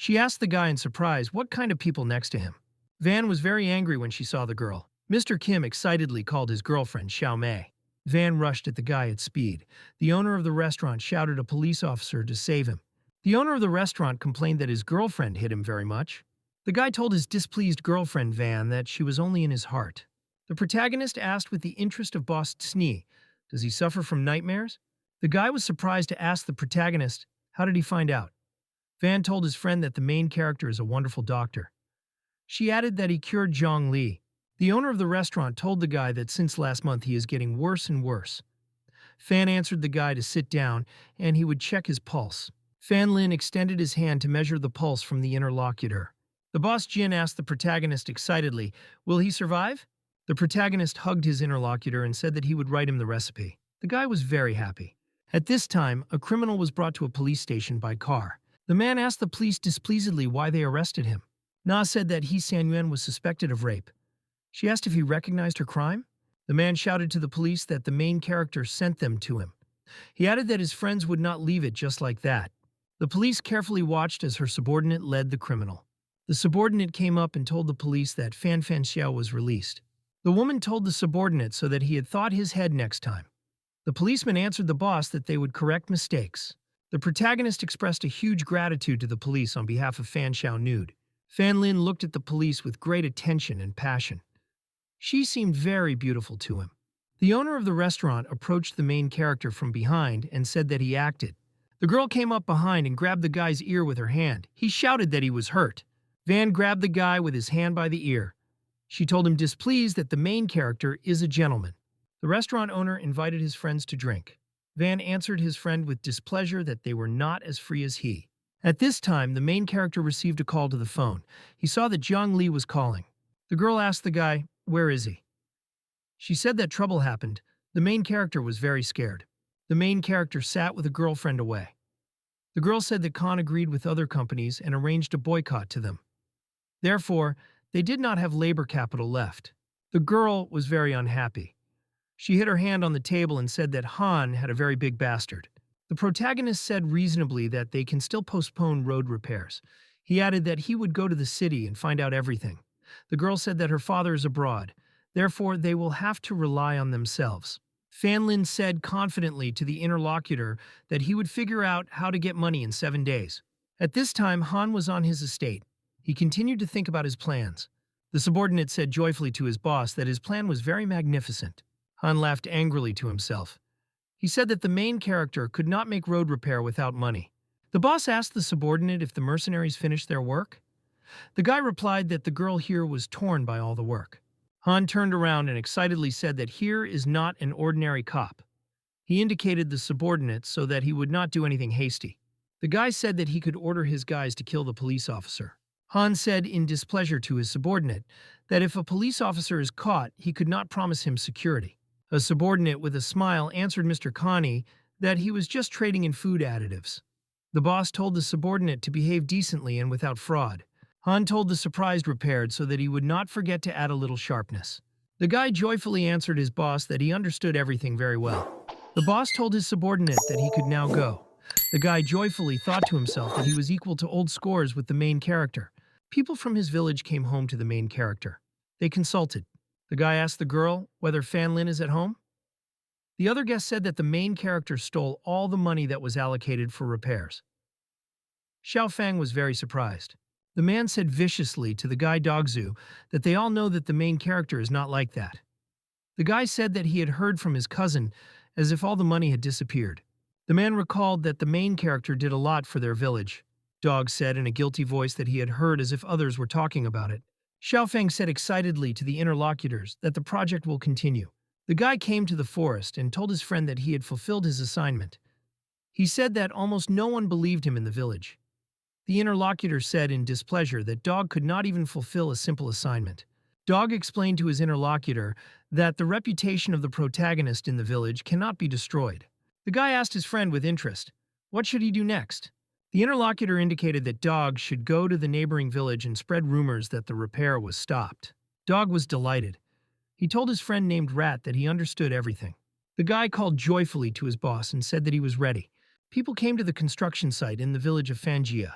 [SPEAKER 1] She asked the guy in surprise what kind of people next to him. Van was very angry when she saw the girl. Mr. Kim excitedly called his girlfriend Xiao Mei. Van rushed at the guy at speed. The owner of the restaurant shouted a police officer to save him. The owner of the restaurant complained that his girlfriend hit him very much. The guy told his displeased girlfriend Van that she was only in his heart. The protagonist asked with the interest of boss Tsni, does he suffer from nightmares? The guy was surprised to ask the protagonist, how did he find out? Van told his friend that the main character is a wonderful doctor. She added that he cured Zhang Li. The owner of the restaurant told the guy that since last month he is getting worse and worse. Fan answered the guy to sit down and he would check his pulse. Fan Lin extended his hand to measure the pulse from the interlocutor. The boss Jin asked the protagonist excitedly, will he survive? The protagonist hugged his interlocutor and said that he would write him the recipe. The guy was very happy. At this time, a criminal was brought to a police station by car. The man asked the police displeasedly why they arrested him. Na said that He Sanyuan was suspected of rape. She asked if he recognized her crime. The man shouted to the police that the main character sent them to him. He added that his friends would not leave it just like that. The police carefully watched as her subordinate led the criminal. The subordinate came up and told the police that Fan Xiao was released. The woman told the subordinate so that he had thought his head next time. The policeman answered the boss that they would correct mistakes. The protagonist expressed a huge gratitude to the police on behalf of Fan Xiao Nude. Fan Lin looked at the police with great attention and passion. She seemed very beautiful to him. The owner of the restaurant approached the main character from behind and said that he acted. The girl came up behind and grabbed the guy's ear with her hand. He shouted that he was hurt. Van grabbed the guy with his hand by the ear. She told him displeased that the main character is a gentleman. The restaurant owner invited his friends to drink. Van answered his friend with displeasure that they were not as free as he. At this time, the main character received a call to the phone. He saw that Zhang Li was calling. The girl asked the guy, where is he? She said that trouble happened. The main character was very scared. The main character sat with a girlfriend away. The girl said that Khan agreed with other companies and arranged a boycott to them. Therefore, they did not have labor capital left. The girl was very unhappy. She hit her hand on the table and said that Han had a very big bastard. The protagonist said reasonably that they can still postpone road repairs. He added that he would go to the city and find out everything. The girl said that her father is abroad. Therefore, they will have to rely on themselves. Fan Lin said confidently to the interlocutor that he would figure out how to get money in 7 days. At this time, Han was on his estate. He continued to think about his plans. The subordinate said joyfully to his boss that his plan was very magnificent. Han laughed angrily to himself. He said that the main character could not make road repair without money. The boss asked the subordinate if the mercenaries finished their work. The guy replied that the girl here was torn by all the work. Han turned around and excitedly said that here is not an ordinary cop. He indicated the subordinate so that he would not do anything hasty. The guy said that he could order his guys to kill the police officer. Han said in displeasure to his subordinate that if a police officer is caught, he could not promise him security. A subordinate with a smile answered Mr. Connie that he was just trading in food additives. The boss told the subordinate to behave decently and without fraud. Han told the surprised repaired so that he would not forget to add a little sharpness. The guy joyfully answered his boss that he understood everything very well. The boss told his subordinate that he could now go. The guy joyfully thought to himself that he was equal to old scores with the main character. People from his village came home to the main character. They consulted. The guy asked the girl whether Fan Lin is at home. The other guest said that the main character stole all the money that was allocated for repairs. Xiao Fang was very surprised. The man said viciously to the guy Dogzu that they all know that the main character is not like that. The guy said that he had heard from his cousin as if all the money had disappeared. The man recalled that the main character did a lot for their village. Dog said in a guilty voice that he had heard as if others were talking about it. Xiaofeng said excitedly to the interlocutors that the project will continue. The guy came to the forest and told his friend that he had fulfilled his assignment. He said that almost no one believed him in the village. The interlocutor said in displeasure that Dog could not even fulfill a simple assignment. Dog explained to his interlocutor that the reputation of the protagonist in the village cannot be destroyed. The guy asked his friend with interest, what should he do next? The interlocutor indicated that Dog should go to the neighboring village and spread rumors that the repair was stopped. Dog was delighted. He told his friend named Rat that he understood everything. The guy called joyfully to his boss and said that he was ready. People came to the construction site in the village of Fanjia.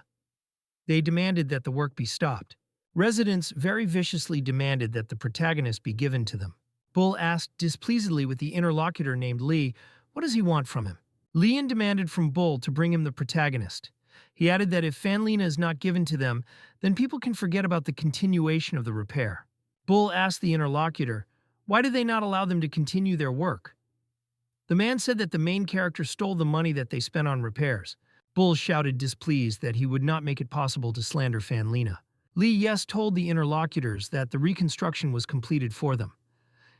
[SPEAKER 1] They demanded that the work be stopped. Residents very viciously demanded that the protagonist be given to them. Bull asked displeasedly with the interlocutor named Lee, what does he want from him? Lian demanded from Bull to bring him the protagonist. He added that if Fanlina is not given to them, then people can forget about the continuation of the repair. Bull asked the interlocutor, why do they not allow them to continue their work? The man said that the main character stole the money that they spent on repairs. Bull shouted displeased that he would not make it possible to slander Fanlina. Lee Yes told the interlocutors that the reconstruction was completed for them.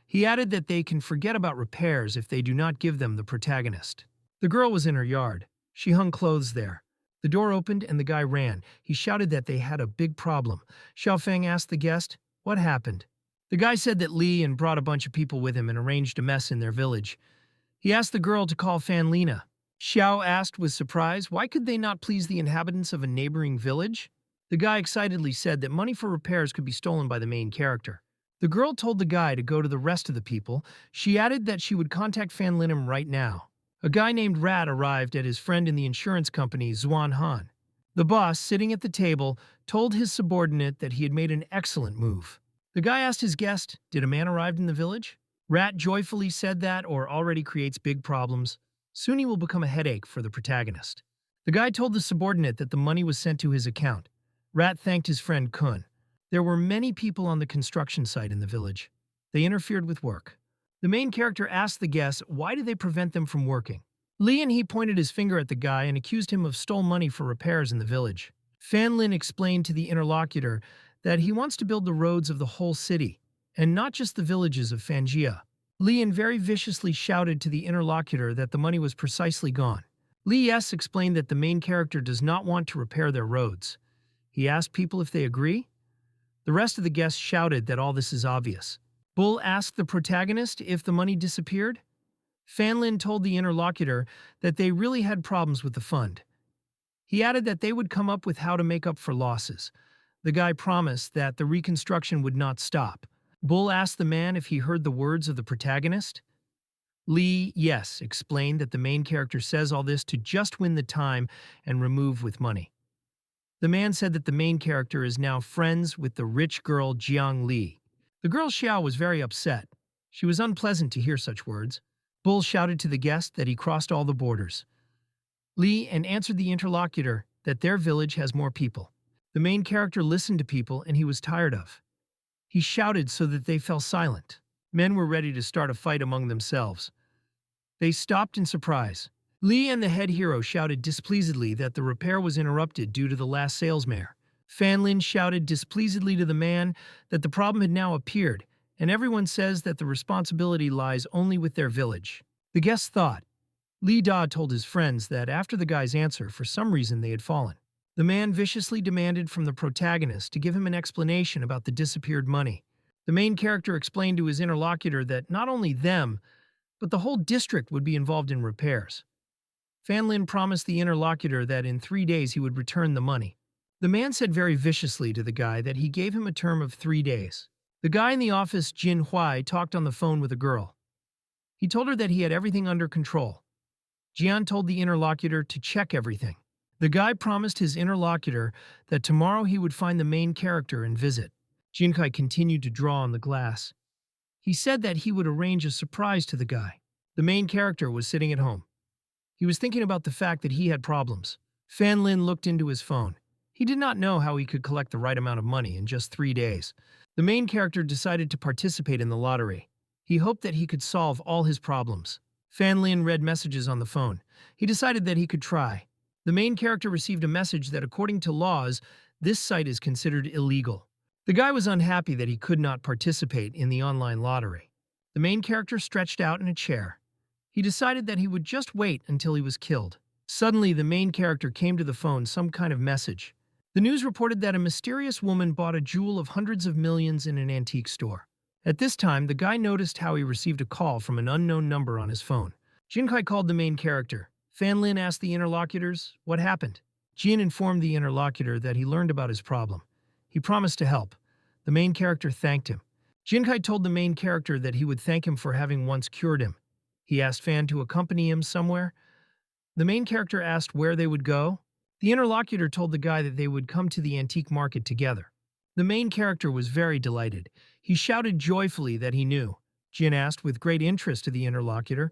[SPEAKER 1] He added that they can forget about repairs if they do not give them the protagonist. The girl was in her yard. She hung clothes there. The door opened and the guy ran. He shouted that they had a big problem. Xiaofeng asked the guest, what happened? The guy said that Li and brought a bunch of people with him and arranged a mess in their village. He asked the girl to call Fanlina. Xiao asked with surprise, why could they not please the inhabitants of a neighboring village? The guy excitedly said that money for repairs could be stolen by the main character. The girl told the guy to go to the rest of the people. She added that she would contact Fanlina right now. A guy named Rat arrived at his friend in the insurance company, Zuan Han. The boss, sitting at the table, told his subordinate that he had made an excellent move. The guy asked his guest, did a man arrive in the village? Rat joyfully said that or already creates big problems. Soon he will become a headache for the protagonist. The guy told the subordinate that the money was sent to his account. Rat thanked his friend Kun. There were many people on the construction site in the village. They interfered with work. The main character asked the guests why did they prevent them from working. Li and he pointed his finger at the guy and accused him of stole money for repairs in the village. Fanlin explained to the interlocutor that he wants to build the roads of the whole city, and not just the villages of Fanjia. Lian very viciously shouted to the interlocutor that the money was precisely gone. Li S explained that the main character does not want to repair their roads. He asked people if they agree. The rest of the guests shouted that all this is obvious. Bull asked the protagonist if the money disappeared. Fanlin told the interlocutor that they really had problems with the fund. He added that they would come up with how to make up for losses. The guy promised that the reconstruction would not stop. Bull asked the man if he heard the words of the protagonist. Li, yes, explained that the main character says all this to just win the time and remove with money. The man said that the main character is now friends with the rich girl Jiang Li. The girl Xiao was very upset. She was unpleasant to hear such words. Bull shouted to the guest that he crossed all the borders. Li and answered the interlocutor that their village has more people. The main character listened to people and he was tired of. He shouted so that they fell silent. Men were ready to start a fight among themselves. They stopped in surprise. Li and the head hero shouted displeasedly that the repair was interrupted due to the last sales mare. Fanlin shouted displeasedly to the man that the problem had now appeared, and everyone says that the responsibility lies only with their village. The guests thought. Li Da told his friends that after the guy's answer, for some reason they had fallen. The man viciously demanded from the protagonist to give him an explanation about the disappeared money. The main character explained to his interlocutor that not only them, but the whole district would be involved in repairs. Fanlin promised the interlocutor that in 3 days he would return the money. The man said very viciously to the guy that he gave him a term of 3 days. The guy in the office, Jin Huai, talked on the phone with a girl. He told her that he had everything under control. Jian told the interlocutor to check everything. The guy promised his interlocutor that tomorrow he would find the main character and visit. Jinkai continued to draw on the glass. He said that he would arrange a surprise to the guy. The main character was sitting at home. He was thinking about the fact that he had problems. Fanlin looked into his phone. He did not know how he could collect the right amount of money in just 3 days. The main character decided to participate in the lottery. He hoped that he could solve all his problems. Fanlin read messages on the phone. He decided that he could try. The main character received a message that according to laws, this site is considered illegal. The guy was unhappy that he could not participate in the online lottery. The main character stretched out in a chair. He decided that he would just wait until he was killed. Suddenly, the main character came to the phone some kind of message. The news reported that a mysterious woman bought a jewel of hundreds of millions in an antique store. At this time, the guy noticed how he received a call from an unknown number on his phone. Jinkai called the main character. Fanlin asked the interlocutors what happened. Jin informed the interlocutor that he learned about his problem. He promised to help. The main character thanked him. Jinkai told the main character that he would thank him for having once cured him. He asked Fan to accompany him somewhere. The main character asked where they would go. The interlocutor told the guy that they would come to the antique market together. The main character was very delighted. He shouted joyfully that he knew. Jin asked with great interest to the interlocutor,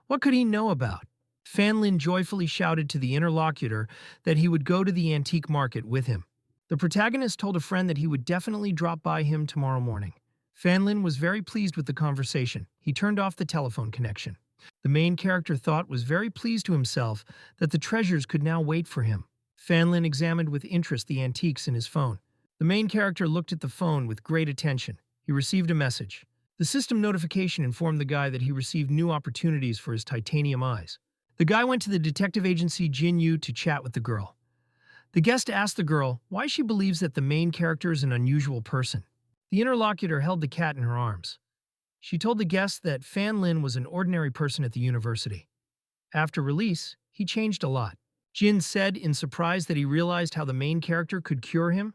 [SPEAKER 1] what could he know about? Fanlin joyfully shouted to the interlocutor that he would go to the antique market with him. The protagonist told a friend that he would definitely drop by him tomorrow morning. Fanlin was very pleased with the conversation. He turned off the telephone connection. The main character thought was very pleased to himself that the treasures could now wait for him. Fanlin examined with interest the antiques in his phone. The main character looked at the phone with great attention. He received a message. The system notification informed the guy that he received new opportunities for his titanium eyes. The guy went to the detective agency Jinyu to chat with the girl. The guest asked the girl why she believes that the main character is an unusual person. The interlocutor held the cat in her arms. She told the guest that Fanlin was an ordinary person at the university. After release, he changed a lot. Jin said in surprise that he realized how the main character could cure him.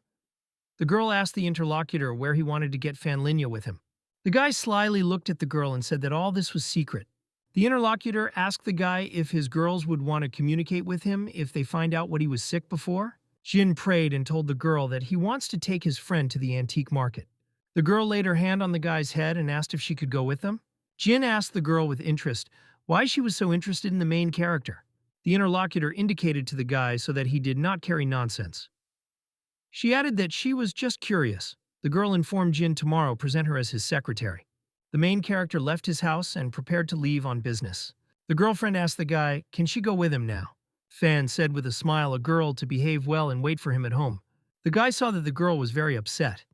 [SPEAKER 1] The girl asked the interlocutor where he wanted to get Fanlinya with him. The guy slyly looked at the girl and said that all this was secret. The interlocutor asked the guy if his girls would want to communicate with him if they find out what he was sick before. Jin prayed and told the girl that he wants to take his friend to the antique market. The girl laid her hand on the guy's head and asked if she could go with them. Jin asked the girl with interest why she was so interested in the main character. The interlocutor indicated to the guy so that he did not carry nonsense. She added that she was just curious. The girl informed Jin tomorrow present her as his secretary. The main character left his house and prepared to leave on business. The girlfriend asked the guy, can she go with him now? Fan said with a smile a girl to behave well and wait for him at home. The guy saw that the girl was very upset.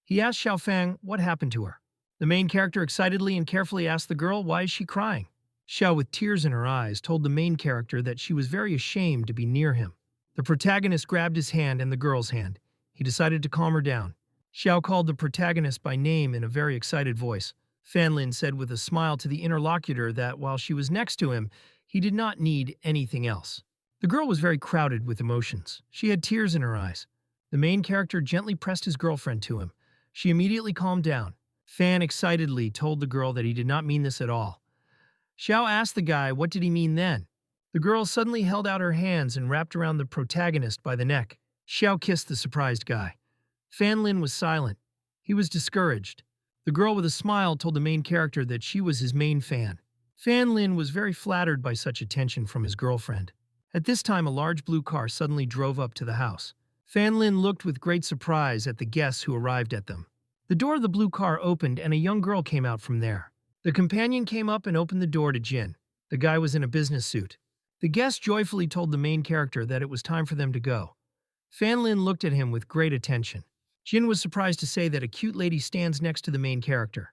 [SPEAKER 1] He asked Xiaofang what happened to her. The main character excitedly and carefully asked the girl why is she crying. Xiao, with tears in her eyes, told the main character that she was very ashamed to be near him. The protagonist grabbed his hand and the girl's hand. He decided to calm her down. Xiao called the protagonist by name in a very excited voice. Fanlin said with a smile to the interlocutor that while she was next to him, he did not need anything else. The girl was very crowded with emotions. She had tears in her eyes. The main character gently pressed his girlfriend to him. She immediately calmed down. Fan excitedly told the girl that he did not mean this at all. Xiao asked the guy what did he mean then. The girl suddenly held out her hands and wrapped around the protagonist by the neck. Xiao kissed the surprised guy. Fanlin was silent. He was discouraged. The girl with a smile told the main character that she was his main fan. Fanlin was very flattered by such attention from his girlfriend. At this time, a large blue car suddenly drove up to the house. Fanlin looked with great surprise at the guests who arrived at them. The door of the blue car opened and a young girl came out from there. The companion came up and opened the door to Jin. The guy was in a business suit. The guest joyfully told the main character that it was time for them to go. Fanlin looked at him with great attention. Jin was surprised to say that a cute lady stands next to the main character.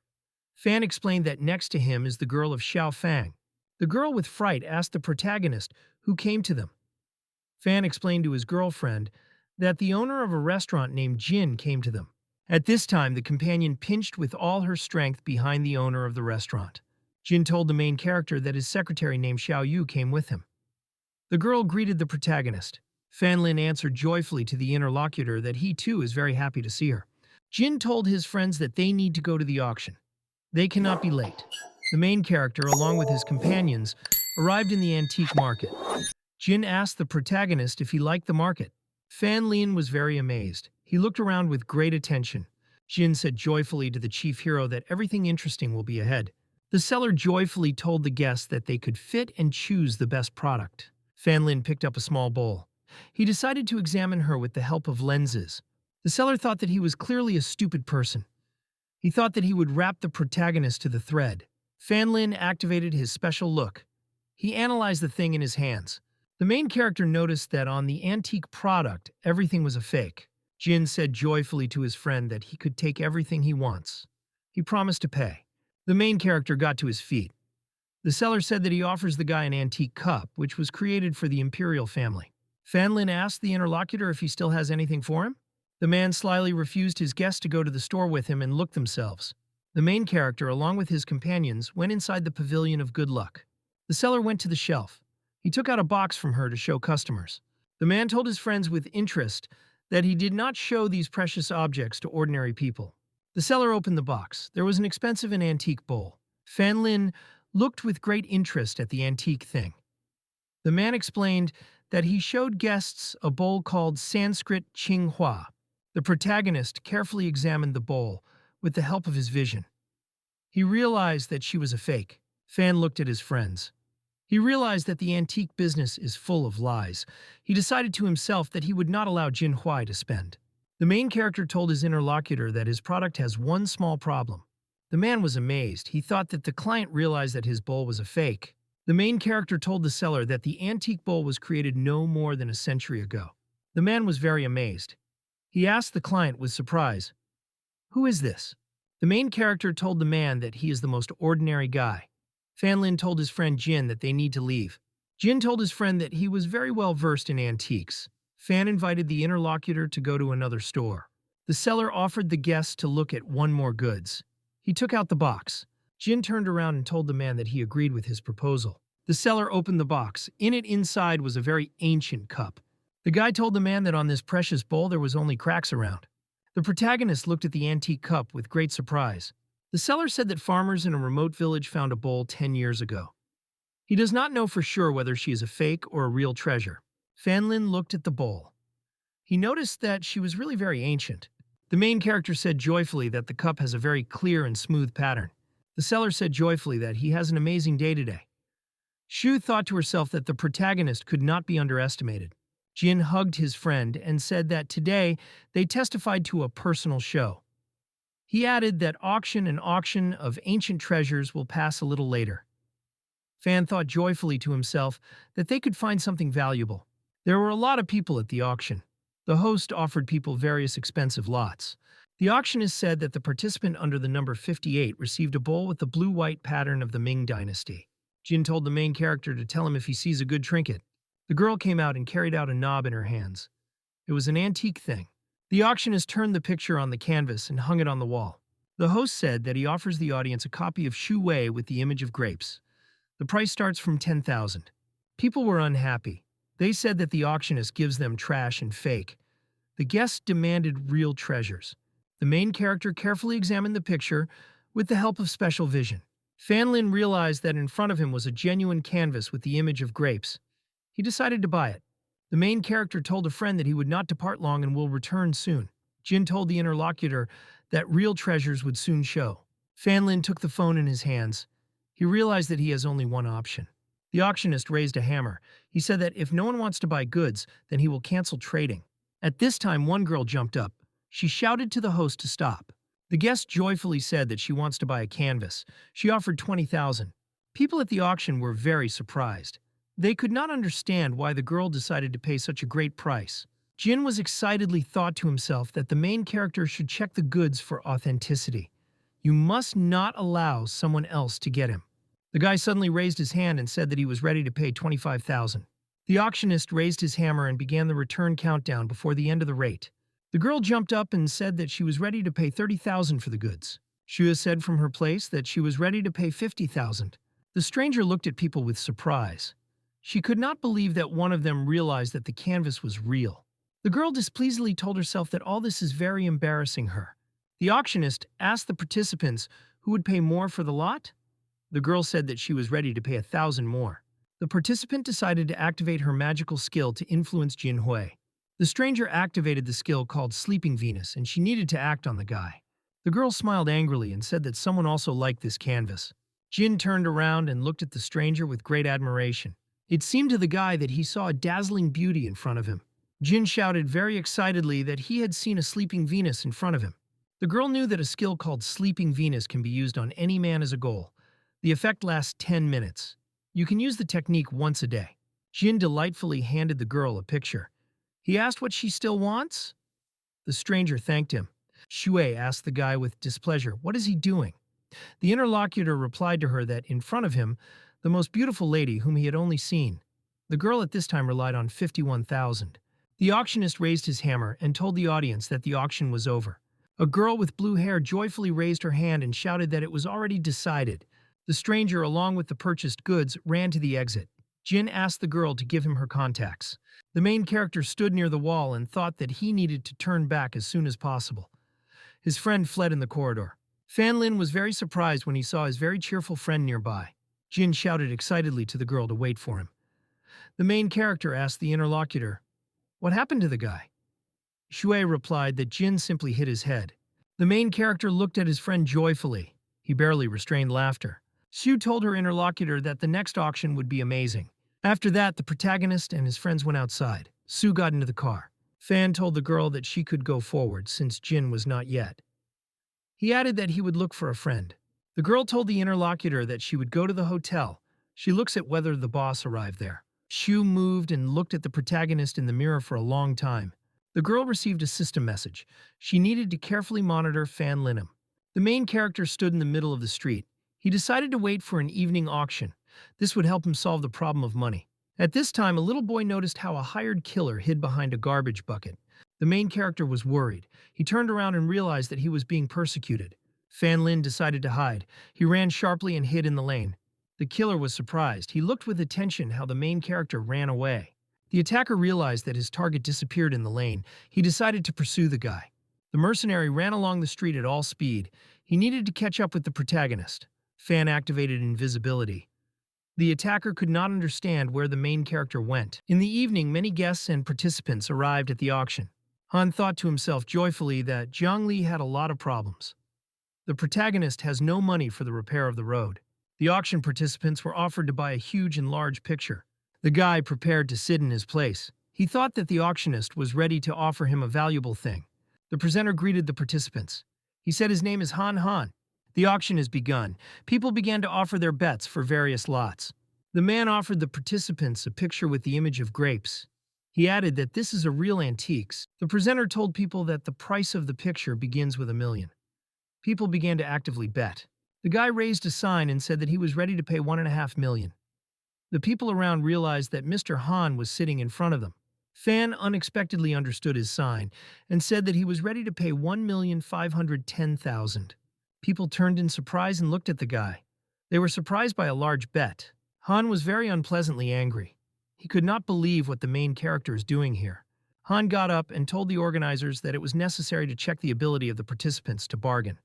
[SPEAKER 1] Fan explained that next to him is the girl of Xiaofang. The girl with fright asked the protagonist who came to them. Fan explained to his girlfriend that the owner of a restaurant named Jin came to them. At this time, the companion pinched with all her strength behind the owner of the restaurant. Jin told the main character that his secretary named Xiao Yu came with him. The girl greeted the protagonist. Fanlin answered joyfully to the interlocutor that he too is very happy to see her. Jin told his friends that they need to go to the auction. They cannot be late. The main character, along with his companions, arrived in the antique market. Jin asked the protagonist if he liked the market. Fanlin was very amazed. He looked around with great attention. Jin said joyfully to the chief hero that everything interesting will be ahead. The seller joyfully told the guests that they could fit and choose the best product. Fanlin picked up a small bowl. He decided to examine her with the help of lenses. The seller thought that he was clearly a stupid person. He thought that he would wrap the protagonist to the thread. Fanlin activated his special look. He analyzed the thing in his hands. The main character noticed that on the antique product, everything was a fake. Jin said joyfully to his friend that he could take everything he wants. He promised to pay. The main character got to his feet. The seller said that he offers the guy an antique cup, which was created for the imperial family. Fanlin asked the interlocutor if he still has anything for him. The man slyly refused his guest to go to the store with him and look themselves. The main character, along with his companions, went inside the pavilion of good luck. The seller went to the shelf. He took out a box from her to show customers. The man told his friends with interest that he did not show these precious objects to ordinary people. The seller opened the box. There was an expensive and antique bowl. Fanlin looked with great interest at the antique thing. The man explained that he showed guests a bowl called Sanskrit Qinghua. The protagonist carefully examined the bowl with the help of his vision. He realized that she was a fake. Fan looked at his friends. He realized that the antique business is full of lies. He decided to himself that he would not allow Jin Hui to spend. The main character told his interlocutor that his product has one small problem. The man was amazed. He thought that the client realized that his bowl was a fake. The main character told the seller that the antique bowl was created no more than a century ago. The man was very amazed. He asked the client with surprise, "Who is this?" The main character told the man that he is the most ordinary guy. Fan Lin told his friend Jin that they need to leave. Jin told his friend that he was very well versed in antiques. Fan invited the interlocutor to go to another store. The seller offered the guests to look at one more goods. He took out the box. Jin turned around and told the man that he agreed with his proposal. The seller opened the box. In it inside was a very ancient cup. The guy told the man that on this precious bowl there was only cracks around. The protagonist looked at the antique cup with great surprise. The seller said that farmers in a remote village found a bowl 10 years ago. He does not know for sure whether she is a fake or a real treasure. Fan Lin looked at the bowl. He noticed that she was really very ancient. The main character said joyfully that the cup has a very clear and smooth pattern. The seller said joyfully that he has an amazing day today. Shu thought to herself that the protagonist could not be underestimated. Jin hugged his friend and said that today they testified to a personal show. He added that auction of ancient treasures will pass a little later. Fan thought joyfully to himself that they could find something valuable. There were a lot of people at the auction. The host offered people various expensive lots. The auctionist said that the participant under the number 58 received a bowl with the blue-white pattern of the Ming dynasty. Jin told the main character to tell him if he sees a good trinket. The girl came out and carried out a knob in her hands. It was an antique thing. The auctionist turned the picture on the canvas and hung it on the wall. The host said that he offers the audience a copy of Shu Wei with the image of grapes. The price starts from 10,000. People were unhappy. They said that the auctionist gives them trash and fake. The guests demanded real treasures. The main character carefully examined the picture with the help of special vision. Fan Lin realized that in front of him was a genuine canvas with the image of grapes. He decided to buy it. The main character told a friend that he would not depart long and will return soon. Jin told the interlocutor that real treasures would soon show. Fan Lin took the phone in his hands. He realized that he has only one option. The auctionist raised a hammer. He said that if no one wants to buy goods, then he will cancel trading. At this time, one girl jumped up. She shouted to the host to stop. The guest joyfully said that she wants to buy a canvas. She offered 20,000. People at the auction were very surprised. They could not understand why the girl decided to pay such a great price. Jin was excitedly thought to himself that the main character should check the goods for authenticity. You must not allow someone else to get him. The guy suddenly raised his hand and said that he was ready to pay 25,000. The auctionist raised his hammer and began the return countdown before the end of the rate. The girl jumped up and said that she was ready to pay 30,000 for the goods. Shua said from her place that she was ready to pay 50,000. The stranger looked at people with surprise. She could not believe that one of them realized that the canvas was real. The girl displeasedly told herself that all this is very embarrassing her. The auctionist asked the participants who would pay more for the lot. The girl said that she was ready to pay 1,000 more. The participant decided to activate her magical skill to influence Jin Hui. The stranger activated the skill called Sleeping Venus, and she needed to act on the guy. The girl smiled angrily and said that someone also liked this canvas. Jin turned around and looked at the stranger with great admiration. It seemed to the guy that he saw a dazzling beauty in front of him. Jin shouted very excitedly that he had seen a Sleeping Venus in front of him. The girl knew that a skill called Sleeping Venus can be used on any man as a goal. The effect lasts 10 minutes. You can use the technique once a day. Jin delightfully handed the girl a picture. He asked what she still wants. The stranger thanked him. Shui asked the guy with displeasure, "What is he doing?" The interlocutor replied to her that in front of him, the most beautiful lady whom he had only seen. The girl at this time relied on 51,000. The auctionist raised his hammer and told the audience that the auction was over. A girl with blue hair joyfully raised her hand and shouted that it was already decided. The stranger, along with the purchased goods, ran to the exit. Jin asked the girl to give him her contacts. The main character stood near the wall and thought that he needed to turn back as soon as possible. His friend fled in the corridor. Fan Lin was very surprised when he saw his very cheerful friend nearby. Jin shouted excitedly to the girl to wait for him. The main character asked the interlocutor, "What happened to the guy?" Shui replied that Jin simply hit his head. The main character looked at his friend joyfully. He barely restrained laughter. Shu told her interlocutor that the next auction would be amazing. After that, the protagonist and his friends went outside. Sue got into the car. Fan told the girl that she could go forward since Jin was not yet. He added that he would look for a friend. The girl told the interlocutor that she would go to the hotel. She looks at whether the boss arrived there. Shu moved and looked at the protagonist in the mirror for a long time. The girl received a system message. She needed to carefully monitor Fan Linum. The main character stood in the middle of the street. He decided to wait for an evening auction. This would help him solve the problem of money. At this time, a little boy noticed how a hired killer hid behind a garbage bucket. The main character was worried. He turned around and realized that he was being persecuted. Fan Lin decided to hide. He ran sharply and hid in the lane. The killer was surprised. He looked with attention how the main character ran away. The attacker realized that his target disappeared in the lane. He decided to pursue the guy. The mercenary ran along the street at all speed. He needed to catch up with the protagonist. Fan activated invisibility. The attacker could not understand where the main character went. In the evening, many guests and participants arrived at the auction. Han thought to himself joyfully that Zhang Li had a lot of problems. The protagonist has no money for the repair of the road. The auction participants were offered to buy a huge and large picture. The guy prepared to sit in his place. He thought that the auctionist was ready to offer him a valuable thing. The presenter greeted the participants. He said his name is Han Han. The auction has begun. People began to offer their bets for various lots. The man offered the participants a picture with the image of grapes. He added that this is a real antique. The presenter told people that the price of the picture begins with $1 million. People began to actively bet. The guy raised a sign and said that he was ready to pay $1.5 million. The people around realized that Mr. Han was sitting in front of them. Fan unexpectedly understood his sign and said that he was ready to pay $1,510,000. People turned in surprise and looked at the guy. They were surprised by a large bet. Han was very unpleasantly angry. He could not believe what the main character is doing here. Han got up and told the organizers that it was necessary to check the ability of the participants to bargain.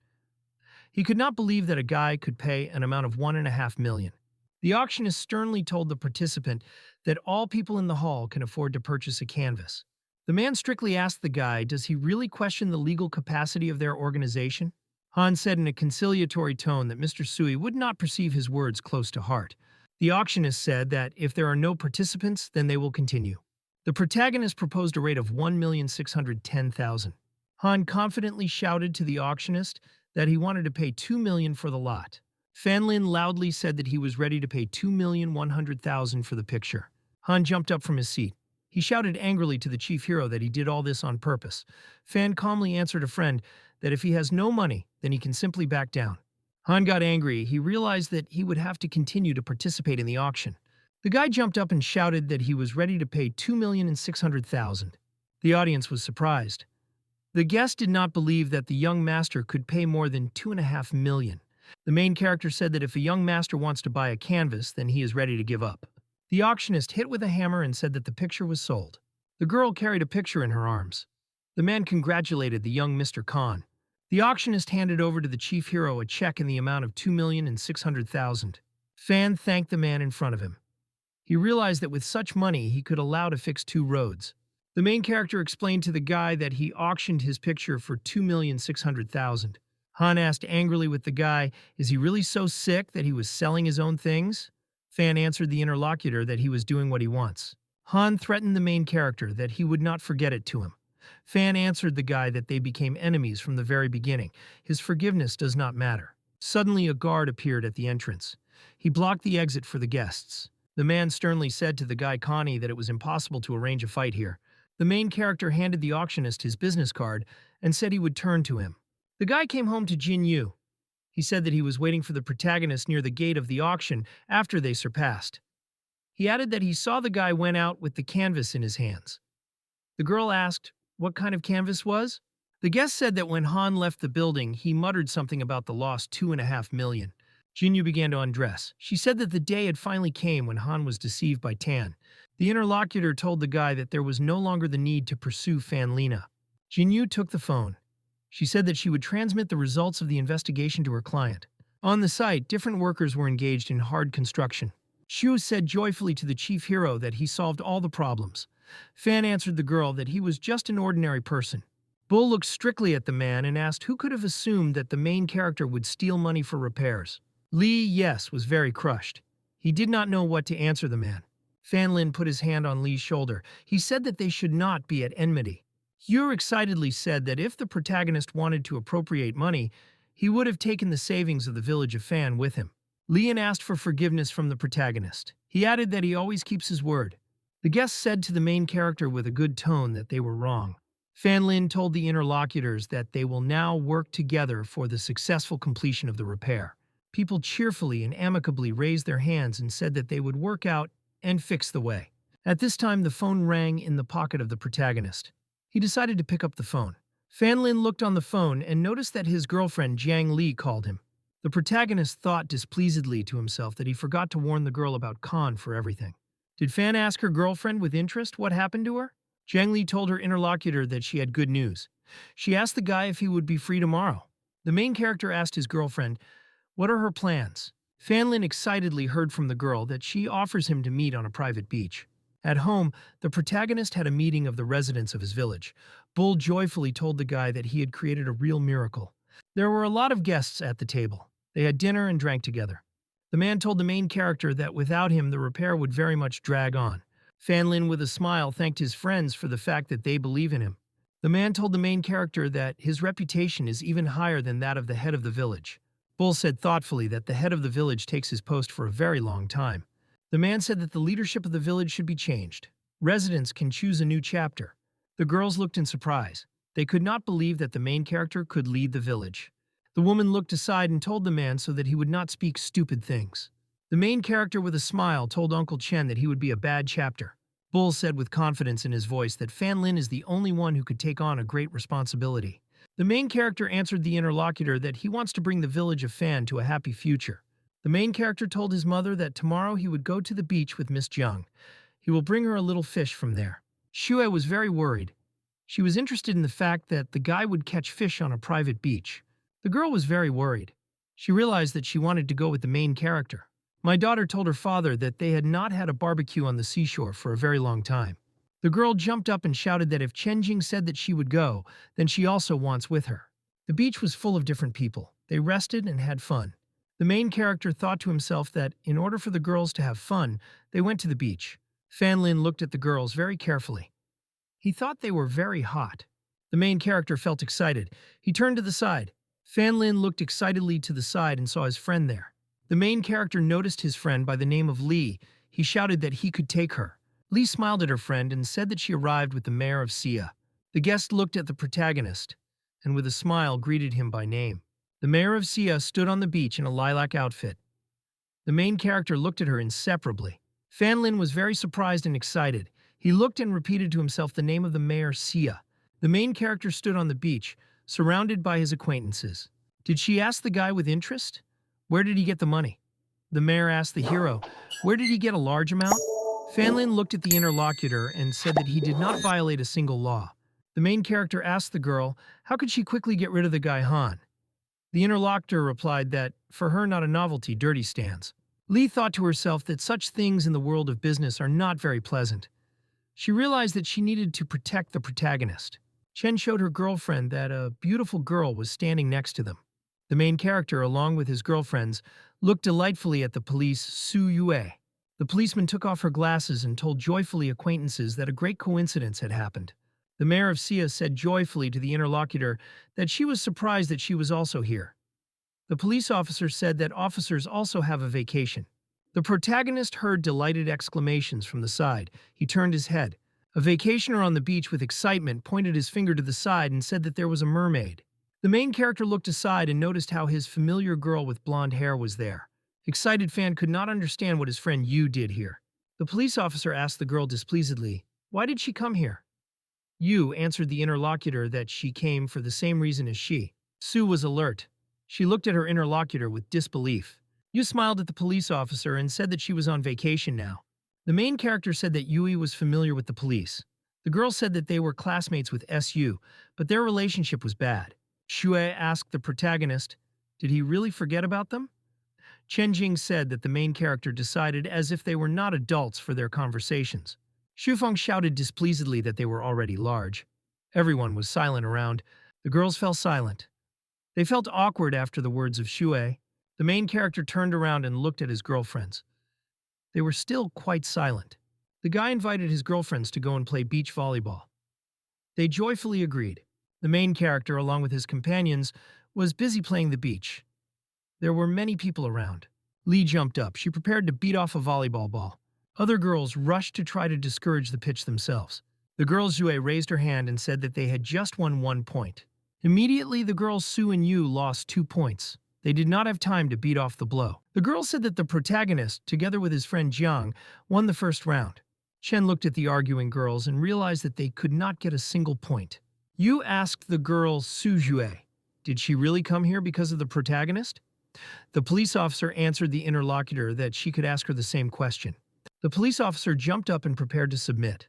[SPEAKER 1] He could not believe that a guy could pay an amount of $1.5 million. The auctionist sternly told the participant that all people in the hall can afford to purchase a canvas. The man strictly asked the guy, does he really question the legal capacity of their organization? Han said in a conciliatory tone that Mr. Sui would not perceive his words close to heart. The auctionist said that if there are no participants, then they will continue. The protagonist proposed a rate of $1,610,000. Han confidently shouted to the auctionist that he wanted to pay $2 million for the lot. Fan Lin loudly said that he was ready to pay $2,100,000 for the picture. Han jumped up from his seat. He shouted angrily to the chief hero that he did all this on purpose. Fan calmly answered a friend that if he has no money, then he can simply back down. Han got angry. He realized that he would have to continue to participate in the auction. The guy jumped up and shouted that he was ready to pay $2,600,000. The audience was surprised. The guest did not believe that the young master could pay more than $2.5 million. The main character said that if a young master wants to buy a canvas, then he is ready to give up. The auctionist hit with a hammer and said that the picture was sold. The girl carried a picture in her arms. The man congratulated the young Mr. Khan. The auctionist handed over to the chief hero a check in the amount of $2,600,000. Fan thanked the man in front of him. He realized that with such money, he could allow to fix 2 roads. The main character explained to the guy that he auctioned his picture for $2,600,000. Han asked angrily with the guy, is he really so sick that he was selling his own things? Fan answered the interlocutor that he was doing what he wants. Han threatened the main character that he would not forget it to him. Fan answered the guy that they became enemies from the very beginning. His forgiveness does not matter. Suddenly, a guard appeared at the entrance. He blocked the exit for the guests. The man sternly said to the guy Connie that it was impossible to arrange a fight here. The main character handed the auctionist his business card and said he would turn to him. The guy came home to Jin Yu. He said that he was waiting for the protagonist near the gate of the auction after they surpassed. He added that he saw the guy went out with the canvas in his hands. The girl asked what kind of canvas was. The guest said that when Han left the building, he muttered something about the lost $2.5 million. Jinyu began to undress. She said that the day had finally came when Han was deceived by Tan. The interlocutor told the guy that there was no longer the need to pursue Fan Lina. Jinyu took the phone. She said that she would transmit the results of the investigation to her client. On the site, different workers were engaged in hard construction. Shu said joyfully to the chief hero that he solved all the problems. Fan answered the girl that he was just an ordinary person. Bull looked strictly at the man and asked who could have assumed that the main character would steal money for repairs. Lee, yes, was very crushed. He did not know what to answer the man. Fan Lin put his hand on Lee's shoulder. He said that they should not be at enmity. Yu excitedly said that if the protagonist wanted to appropriate money, he would have taken the savings of the village of Fan with him. Lian asked for forgiveness from the protagonist. He added that he always keeps his word. The guest said to the main character with a good tone that they were wrong. Fan Lin told the interlocutors that they will now work together for the successful completion of the repair. People cheerfully and amicably raised their hands and said that they would work out and fix the way. At this time, the phone rang in the pocket of the protagonist. He decided to pick up the phone. Fan Lin looked on the phone and noticed that his girlfriend Jiang Li called him. The protagonist thought displeasedly to himself that he forgot to warn the girl about Khan for everything. Did Fan ask her girlfriend with interest what happened to her? Jiang Li told her interlocutor that she had good news. She asked the guy if he would be free tomorrow. The main character asked his girlfriend, what are her plans? Fan Lin excitedly heard from the girl that she offers him to meet on a private beach. At home, the protagonist had a meeting of the residents of his village. Bull joyfully told the guy that he had created a real miracle. There were a lot of guests at the table. They had dinner and drank together. The man told the main character that without him the repair would very much drag on. Fan Lin with a smile thanked his friends for the fact that they believe in him. The man told the main character that his reputation is even higher than that of the head of the village. Bull said thoughtfully that the head of the village takes his post for a very long time. The man said that the leadership of the village should be changed. Residents can choose a new chapter. The girls looked in surprise. They could not believe that the main character could lead the village. The woman looked aside and told the man so that he would not speak stupid things. The main character with a smile told Uncle Chen that he would be a bad chapter. Bull said with confidence in his voice that Fan Lin is the only one who could take on a great responsibility. The main character answered the interlocutor that he wants to bring the village of Fan to a happy future. The main character told his mother that tomorrow he would go to the beach with Miss Jiang. He will bring her a little fish from there. Xue was very worried. She was interested in the fact that the guy would catch fish on a private beach. The girl was very worried. She realized that she wanted to go with the main character. My daughter told her father that they had not had a barbecue on the seashore for a very long time. The girl jumped up and shouted that if Chen Jing said that she would go, then she also wants with her. The beach was full of different people. They rested and had fun. The main character thought to himself that in order for the girls to have fun, they went to the beach. Fan Lin looked at the girls very carefully. He thought they were very hot. The main character felt excited. He turned to the side. Fan Lin looked excitedly to the side and saw his friend there. The main character noticed his friend by the name of Li. He shouted that he could take her. Li smiled at her friend and said that she arrived with the mayor of Xia. The guest looked at the protagonist and with a smile greeted him by name. The mayor of Xia stood on the beach in a lilac outfit. The main character looked at her inseparably. Fan Lin was very surprised and excited. He looked and repeated to himself the name of the mayor, Xia. The main character stood on the beach, surrounded by his acquaintances. Did she ask the guy with interest? Where did he get the money? The mayor asked the hero, where did he get a large amount? Fan Lin looked at the interlocutor and said that he did not violate a single law. The main character asked the girl, how could she quickly get rid of the guy Han? The interlocutor replied that, for her not a novelty, dirty stands. Li thought to herself that such things in the world of business are not very pleasant. She realized that she needed to protect the protagonist. Chen showed her girlfriend that a beautiful girl was standing next to them. The main character, along with his girlfriends, looked delightfully at the police Su Yue. The policeman took off her glasses and told joyfully acquaintances that a great coincidence had happened. The mayor of Xia said joyfully to the interlocutor that she was surprised that she was also here. The police officer said that officers also have a vacation. The protagonist heard delighted exclamations from the side. He turned his head. A vacationer on the beach with excitement pointed his finger to the side and said that there was a mermaid. The main character looked aside and noticed how his familiar girl with blonde hair was there. Excited Fan could not understand what his friend Yu did here. The police officer asked the girl displeasedly, why did she come here? Yu answered the interlocutor that she came for the same reason as she. Su was alert. She looked at her interlocutor with disbelief. Yu smiled at the police officer and said that she was on vacation now. The main character said that Yui was familiar with the police. The girl said that they were classmates with SU, but their relationship was bad. Xue asked the protagonist, did he really forget about them? Chen Jing said that the main character decided as if they were not adults for their conversations. Xu Feng shouted displeasedly that they were already large. Everyone was silent around. The girls fell silent. They felt awkward after the words of Xue. The main character turned around and looked at his girlfriends. They were still quite silent. The guy invited his girlfriends to go and play beach volleyball. They joyfully agreed. The main character, along with his companions, was busy playing the beach. There were many people around. Lee jumped up. She prepared to beat off a volleyball ball. Other girls rushed to try to discourage the pitch themselves. The girl Xue raised her hand and said that they had just won 1 point. Immediately, the girls Su and Yu lost 2 points. They did not have time to beat off the blow. The girl said that the protagonist, together with his friend Jiang, won the first round. Chen looked at the arguing girls and realized that they could not get a single point. Yu asked the girl Su Jue, did she really come here because of the protagonist? The police officer answered the interlocutor that she could ask her the same question. The police officer jumped up and prepared to submit.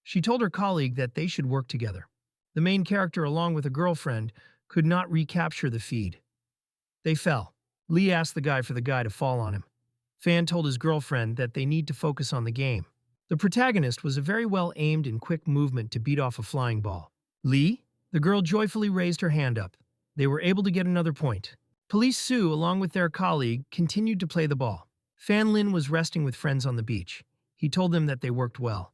[SPEAKER 1] She told her colleague that they should work together. The main character, along with a girlfriend, could not recapture the feed. They fell. Lee asked the guy for the guy to fall on him. Fan told his girlfriend that they need to focus on the game. The protagonist was a very well-aimed and quick movement to beat off a flying ball. Lee? The girl joyfully raised her hand up. They were able to get another point. Police Su, along with their colleague, continued to play the ball. Fan Lin was resting with friends on the beach. He told them that they worked well.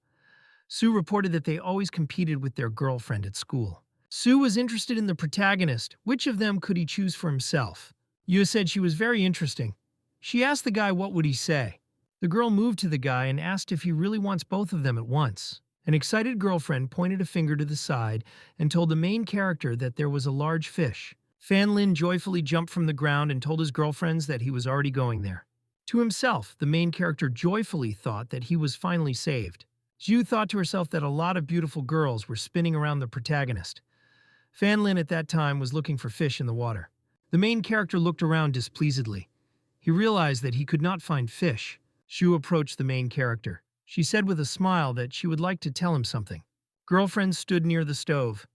[SPEAKER 1] Su reported that they always competed with their girlfriend at school. Su was interested in the protagonist. Which of them could he choose for himself? Yu said she was very interesting. She asked the guy what would he say. The girl moved to the guy and asked if he really wants both of them at once. An excited girlfriend pointed a finger to the side and told the main character that there was a large fish. Fan Lin joyfully jumped from the ground and told his girlfriends that he was already going there. To himself, the main character joyfully thought that he was finally saved. Zhu thought to herself that a lot of beautiful girls were spinning around the protagonist. Fan Lin at that time was looking for fish in the water. The main character looked around displeasedly. He realized that he could not find fish. Zhu approached the main character. She said with a smile that she would like to tell him something. Girlfriends stood near the stove.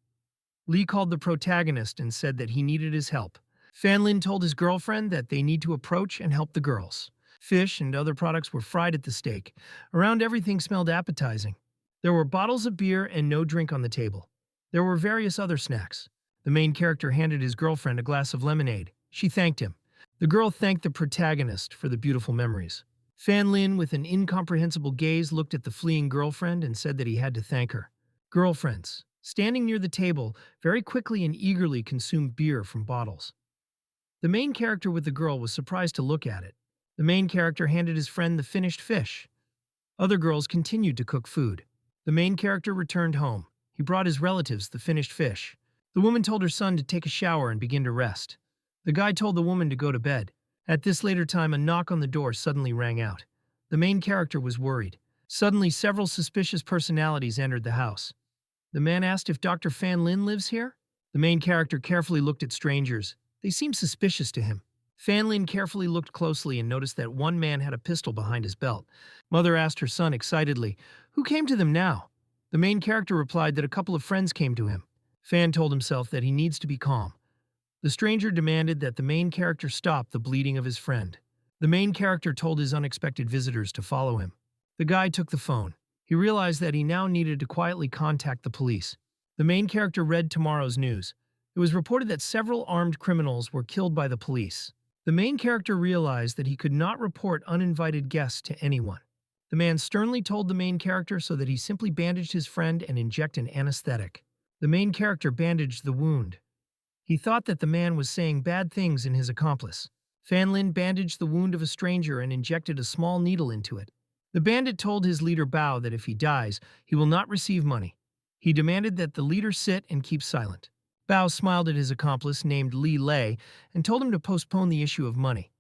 [SPEAKER 1] Lee called the protagonist and said that he needed his help. Fan Lin told his girlfriend that they need to approach and help the girls. Fish and other products were fried at the stake. Around everything smelled appetizing. There were bottles of beer and no drink on the table. There were various other snacks. The main character handed his girlfriend a glass of lemonade. She thanked him. The girl thanked the protagonist for the beautiful memories. Fan Lin, with an incomprehensible gaze, looked at the fleeing girlfriend and said that he had to thank her. Girlfriends, standing near the table, very quickly and eagerly consumed beer from bottles. The main character with the girl was surprised to look at it. The main character handed his friend the finished fish. Other girls continued to cook food. The main character returned home. He brought his relatives the finished fish. The woman told her son to take a shower and begin to rest. The guy told the woman to go to bed. At this later time, a knock on the door suddenly rang out. The main character was worried. Suddenly, several suspicious personalities entered the house. The man asked if Dr. Fan Lin lives here. The main character carefully looked at strangers. They seemed suspicious to him. Fan Lin carefully looked closely and noticed that one man had a pistol behind his belt. Mother asked her son excitedly, "Who came to them now?" The main character replied that a couple of friends came to him. Fan told himself that he needs to be calm. The stranger demanded that the main character stop the bleeding of his friend. The main character told his unexpected visitors to follow him. The guy took the phone. He realized that he now needed to quietly contact the police. The main character read tomorrow's news. It was reported that several armed criminals were killed by the police. The main character realized that he could not report uninvited guests to anyone. The man sternly told the main character so that he simply bandaged his friend and inject an anesthetic. The main character bandaged the wound. He thought that the man was saying bad things in his accomplice. Fan Lin bandaged the wound of a stranger and injected a small needle into it. The bandit told his leader Bao that if he dies, he will not receive money. He demanded that the leader sit and keep silent. Bao smiled at his accomplice named Li Lei and told him to postpone the issue of money.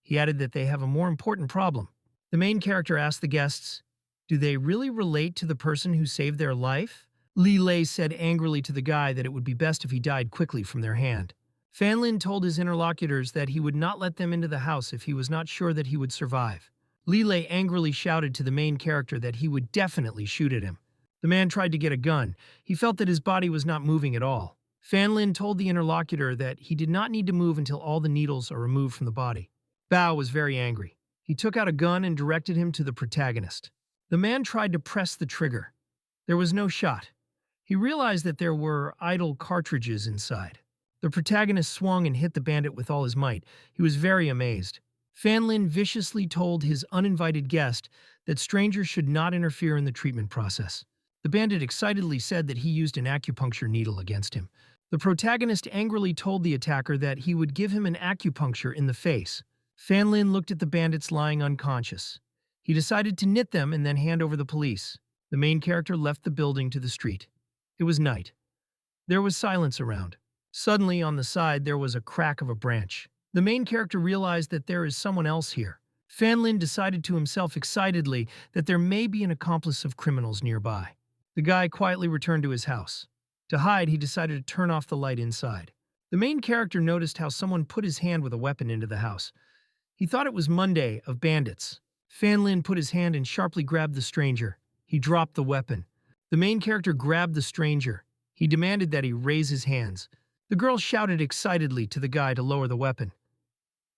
[SPEAKER 1] He added that they have a more important problem. The main character asked the guests, "Do they really relate to the person who saved their life?" Li Lei said angrily to the guy that it would be best if he died quickly from their hand. Fan Lin told his interlocutors that he would not let them into the house if he was not sure that he would survive. Li Lei angrily shouted to the main character that he would definitely shoot at him. The man tried to get a gun. He felt that his body was not moving at all. Fan Lin told the interlocutor that he did not need to move until all the needles are removed from the body. Bao was very angry. He took out a gun and directed him to the protagonist. The man tried to press the trigger. There was no shot. He realized that there were idle cartridges inside. The protagonist swung and hit the bandit with all his might. He was very amazed. Fan Lin viciously told his uninvited guest that strangers should not interfere in the treatment process. The bandit excitedly said that he used an acupuncture needle against him. The protagonist angrily told the attacker that he would give him an acupuncture in the face. Fan Lin looked at the bandits lying unconscious. He decided to knit them and then hand over the police. The main character left the building to the street. It was night. There was silence around. Suddenly, on the side, there was a crack of a branch. The main character realized that there is someone else here. Fan Lin decided to himself excitedly that there may be an accomplice of criminals nearby. The guy quietly returned to his house. To hide, he decided to turn off the light inside. The main character noticed how someone put his hand with a weapon into the house. He thought it was Monday of bandits. Fan Lin put his hand and sharply grabbed the stranger. He dropped the weapon. The main character grabbed the stranger. He demanded that he raise his hands. The girl shouted excitedly to the guy to lower the weapon.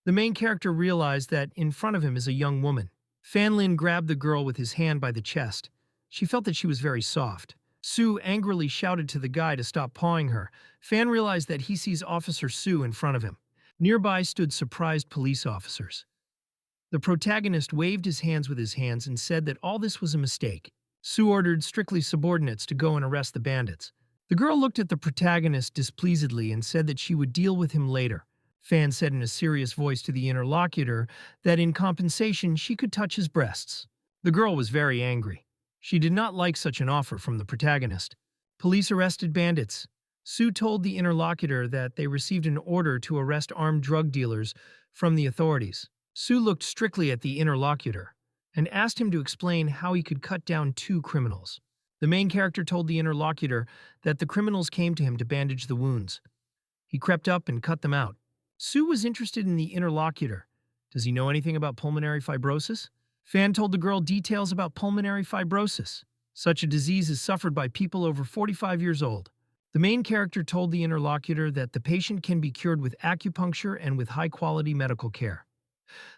[SPEAKER 1] The main character realized that in front of him is a young woman. Fan Lin grabbed the girl with his hand by the chest. She felt that she was very soft. Sue angrily shouted to the guy to stop pawing her. Fan realized that he sees Officer Sue in front of him. Nearby stood surprised police officers. The protagonist waved his hands with his hands and said that all this was a mistake. Sue ordered strictly subordinates to go and arrest the bandits. The girl looked at the protagonist displeasedly and said that she would deal with him later. Fan said in a serious voice to the interlocutor that in compensation she could touch his breasts. The girl was very angry. She did not like such an offer from the protagonist. Police arrested bandits. Sue told the interlocutor that they received an order to arrest armed drug dealers from the authorities. Sue looked strictly at the interlocutor and asked him to explain how he could cut down 2 criminals. The main character told the interlocutor that the criminals came to him to bandage the wounds. He crept up and cut them out. Sue was interested in the interlocutor. Does he know anything about pulmonary fibrosis? Fan told the girl details about pulmonary fibrosis. Such a disease is suffered by people over 45 years old. The main character told the interlocutor that the patient can be cured with acupuncture and with high-quality medical care.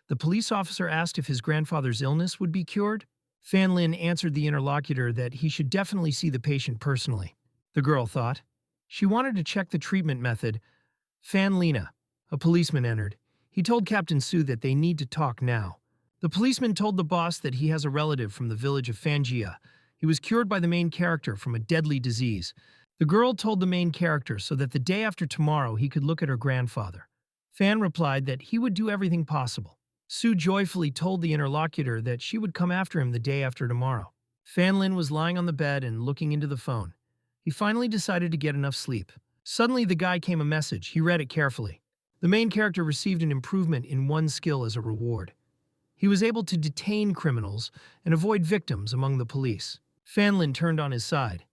[SPEAKER 1] The police officer asked if his grandfather's illness would be cured. Fan Lin answered the interlocutor that he should definitely see the patient personally. The girl thought. She wanted to check the treatment method. Fan Lina, a policeman, entered. He told Captain Sue that they need to talk now. The policeman told the boss that he has a relative from the village of Fangia. He was cured by the main character from a deadly disease. The girl told the main character so that the day after tomorrow he could look at her grandfather. Fan replied that he would do everything possible. Sue joyfully told the interlocutor that she would come after him the day after tomorrow. Fan Lin was lying on the bed and looking into the phone. He finally decided to get enough sleep. Suddenly the guy came a message. He read it carefully. The main character received an improvement in 1 skill as a reward. He was able to detain criminals and avoid victims among the police. Fan Lin turned on his side.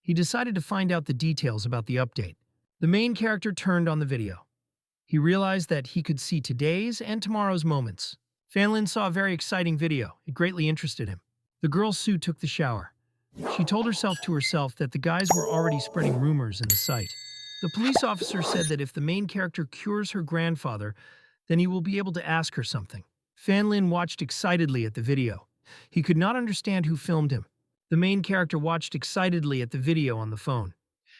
[SPEAKER 1] He decided to find out the details about the update. The main character turned on the video. He realized that he could see today's and tomorrow's moments. Fan Lin saw a very exciting video. It greatly interested him. The girl Sue took the shower. She told herself that the guys were already spreading rumors in the site. The police officer said that if the main character cures her grandfather, then he will be able to ask her something. Fan Lin watched excitedly at the video. He could not understand who filmed him. The main character watched excitedly at the video on the phone.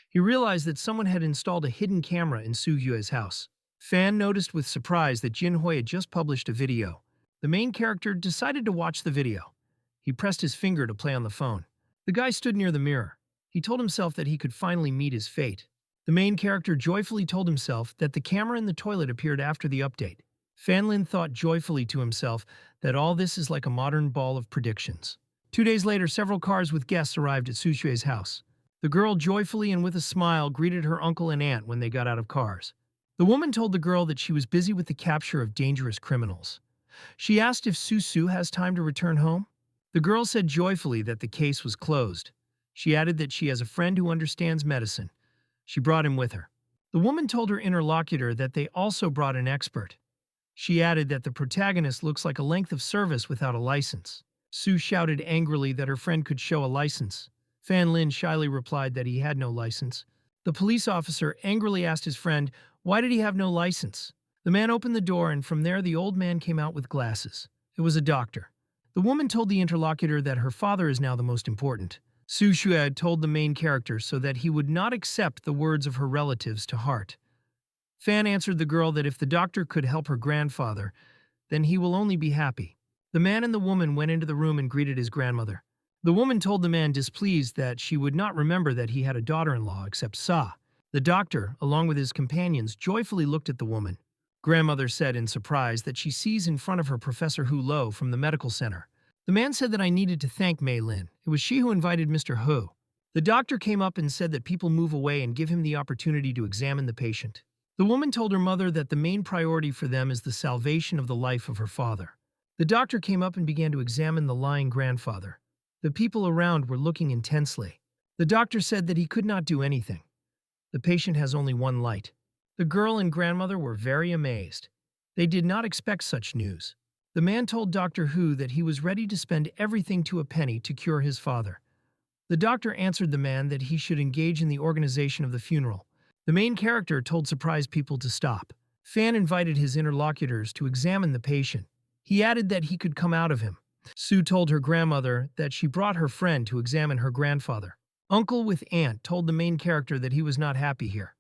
[SPEAKER 1] He realized that someone had installed a hidden camera in Su Yue's house. Fan noticed with surprise that Jin Hui had just published a video. The main character decided to watch the video. He pressed his finger to play on the phone. The guy stood near the mirror. He told himself that he could finally meet his fate. The main character joyfully told himself that the camera in the toilet appeared after the update. Fan Lin thought joyfully to himself that all this is like a modern ball of predictions. 2 days later, several cars with guests arrived at Su Xue's house. The girl joyfully and with a smile greeted her uncle and aunt when they got out of cars. The woman told the girl that she was busy with the capture of dangerous criminals. She asked if Su has time to return home. The girl said joyfully that the case was closed. She added that she has a friend who understands medicine. She brought him with her. The woman told her interlocutor that they also brought an expert. She added that the protagonist looks like a length of service without a license. Sue shouted angrily that her friend could show a license. Fan Lin shyly replied that he had no license. The police officer angrily asked his friend, why did he have no license? The man opened the door, and from there the old man came out with glasses. It was a doctor. The woman told the interlocutor that her father is now the most important. Su Shu had told the main character so that he would not accept the words of her relatives to heart. Fan answered the girl that if the doctor could help her grandfather, then he will only be happy. The man and the woman went into the room and greeted his grandmother. The woman told the man, displeased, that she would not remember that he had a daughter-in-law except Sa. The doctor, along with his companions, joyfully looked at the woman. Grandmother said in surprise that she sees in front of her Professor Hu Lo from the medical center. The man said that I needed to thank Mei Lin. It was she who invited Mr. Hu. The doctor came up and said that people move away and give him the opportunity to examine the patient. The woman told her mother that the main priority for them is the salvation of the life of her father. The doctor came up and began to examine the lying grandfather. The people around were looking intensely. The doctor said that he could not do anything. The patient has only one light. The girl and grandmother were very amazed. They did not expect such news. The man told Dr. Hu that he was ready to spend everything to a penny to cure his father. The doctor answered the man that he should engage in the organization of the funeral. The main character told surprised people to stop. Fan invited his interlocutors to examine the patient. He added that he could come out of him. Sue told her grandmother that she brought her friend to examine her grandfather. Uncle with aunt told the main character that he was not happy here.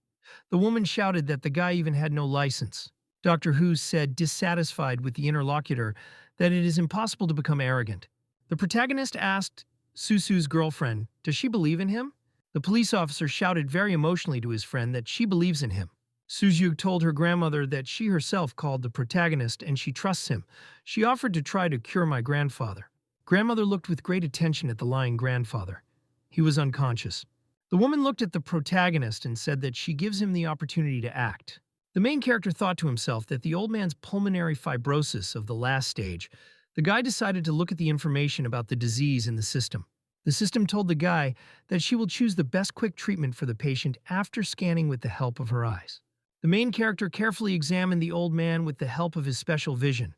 [SPEAKER 1] The woman shouted that the guy even had no license. Dr. Hu said, dissatisfied with the interlocutor, that it is impossible to become arrogant. The protagonist asked Susu's girlfriend, does she believe in him? The police officer shouted very emotionally to his friend that she believes in him. Suzu told her grandmother that she herself called the protagonist and she trusts him. She offered to try to cure my grandfather. Grandmother looked with great attention at the lying grandfather. He was unconscious. The woman looked at the protagonist and said that she gives him the opportunity to act. The main character thought to himself that the old man's pulmonary fibrosis of the last stage. The guy decided to look at the information about the disease in the system. The system told the guy that she will choose the best quick treatment for the patient after scanning with the help of her eyes. The main character carefully examined the old man with the help of his special vision.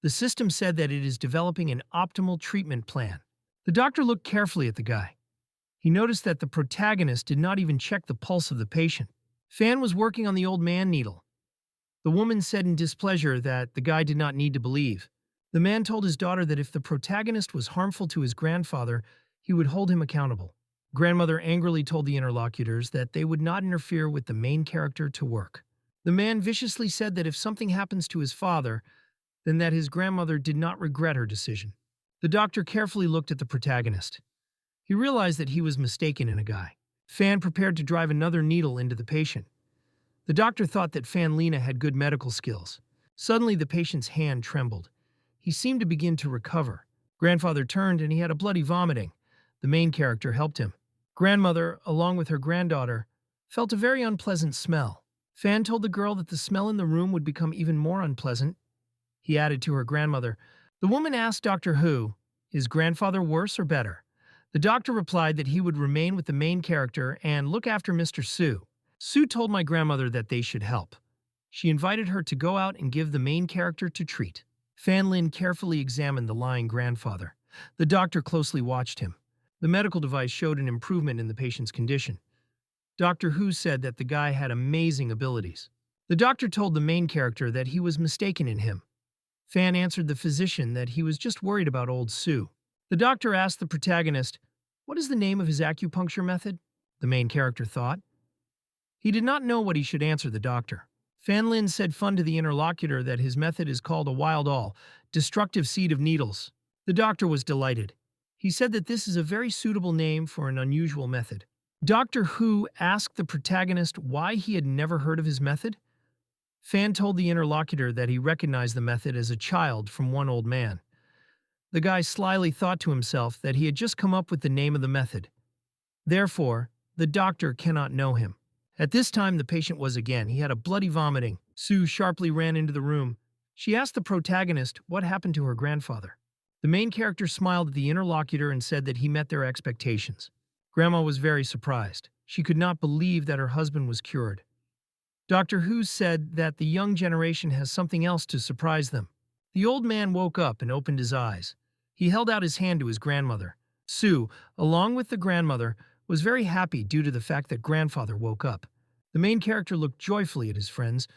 [SPEAKER 1] The system said that it is developing an optimal treatment plan. The doctor looked carefully at the guy. He noticed that the protagonist did not even check the pulse of the patient. Fan was working on the old man needle. The woman said in displeasure that the guy did not need to believe. The man told his daughter that if the protagonist was harmful to his grandfather, he would hold him accountable. Grandmother angrily told the interlocutors that they would not interfere with the main character to work. The man viciously said that if something happens to his father, then that his grandmother did not regret her decision. The doctor carefully looked at the protagonist. He realized that he was mistaken in a guy. Fan prepared to drive another needle into the patient. The doctor thought that Fan Lena had good medical skills. Suddenly, the patient's hand trembled. He seemed to begin to recover. Grandfather turned and he had a bloody vomiting. The main character helped him. Grandmother, along with her granddaughter, felt a very unpleasant smell. Fan told the girl that the smell in the room would become even more unpleasant. He added to her grandmother. The woman asked Dr. Hu, is grandfather worse or better? The doctor replied that he would remain with the main character and look after Mr. Su. Su told my grandmother that they should help. She invited her to go out and give the main character to treat. Fan Lin carefully examined the lying grandfather. The doctor closely watched him. The medical device showed an improvement in the patient's condition. Dr. Hu said that the guy had amazing abilities. The doctor told the main character that he was mistaken in him. Fan answered the physician that he was just worried about old Su. The doctor asked the protagonist, what is the name of his acupuncture method? The main character thought. He did not know what he should answer the doctor. Fan Lin said fun to the interlocutor that his method is called a wild all, destructive seed of needles. The doctor was delighted. He said that this is a very suitable name for an unusual method. Dr. Hu asked the protagonist why he had never heard of his method. Fan told the interlocutor that he recognized the method as a child from one old man. The guy slyly thought to himself that he had just come up with the name of the method. Therefore, the doctor cannot know him. At this time, the patient was again. He had a bloody vomiting. Sue sharply ran into the room. She asked the protagonist what happened to her grandfather. The main character smiled at the interlocutor and said that he met their expectations. Grandma was very surprised. She could not believe that her husband was cured. Dr. Hu said that the young generation has something else to surprise them. The old man woke up and opened his eyes. He held out his hand to his grandmother. Sue, along with the grandmother, was very happy due to the fact that grandfather woke up. The main character looked joyfully at his friends.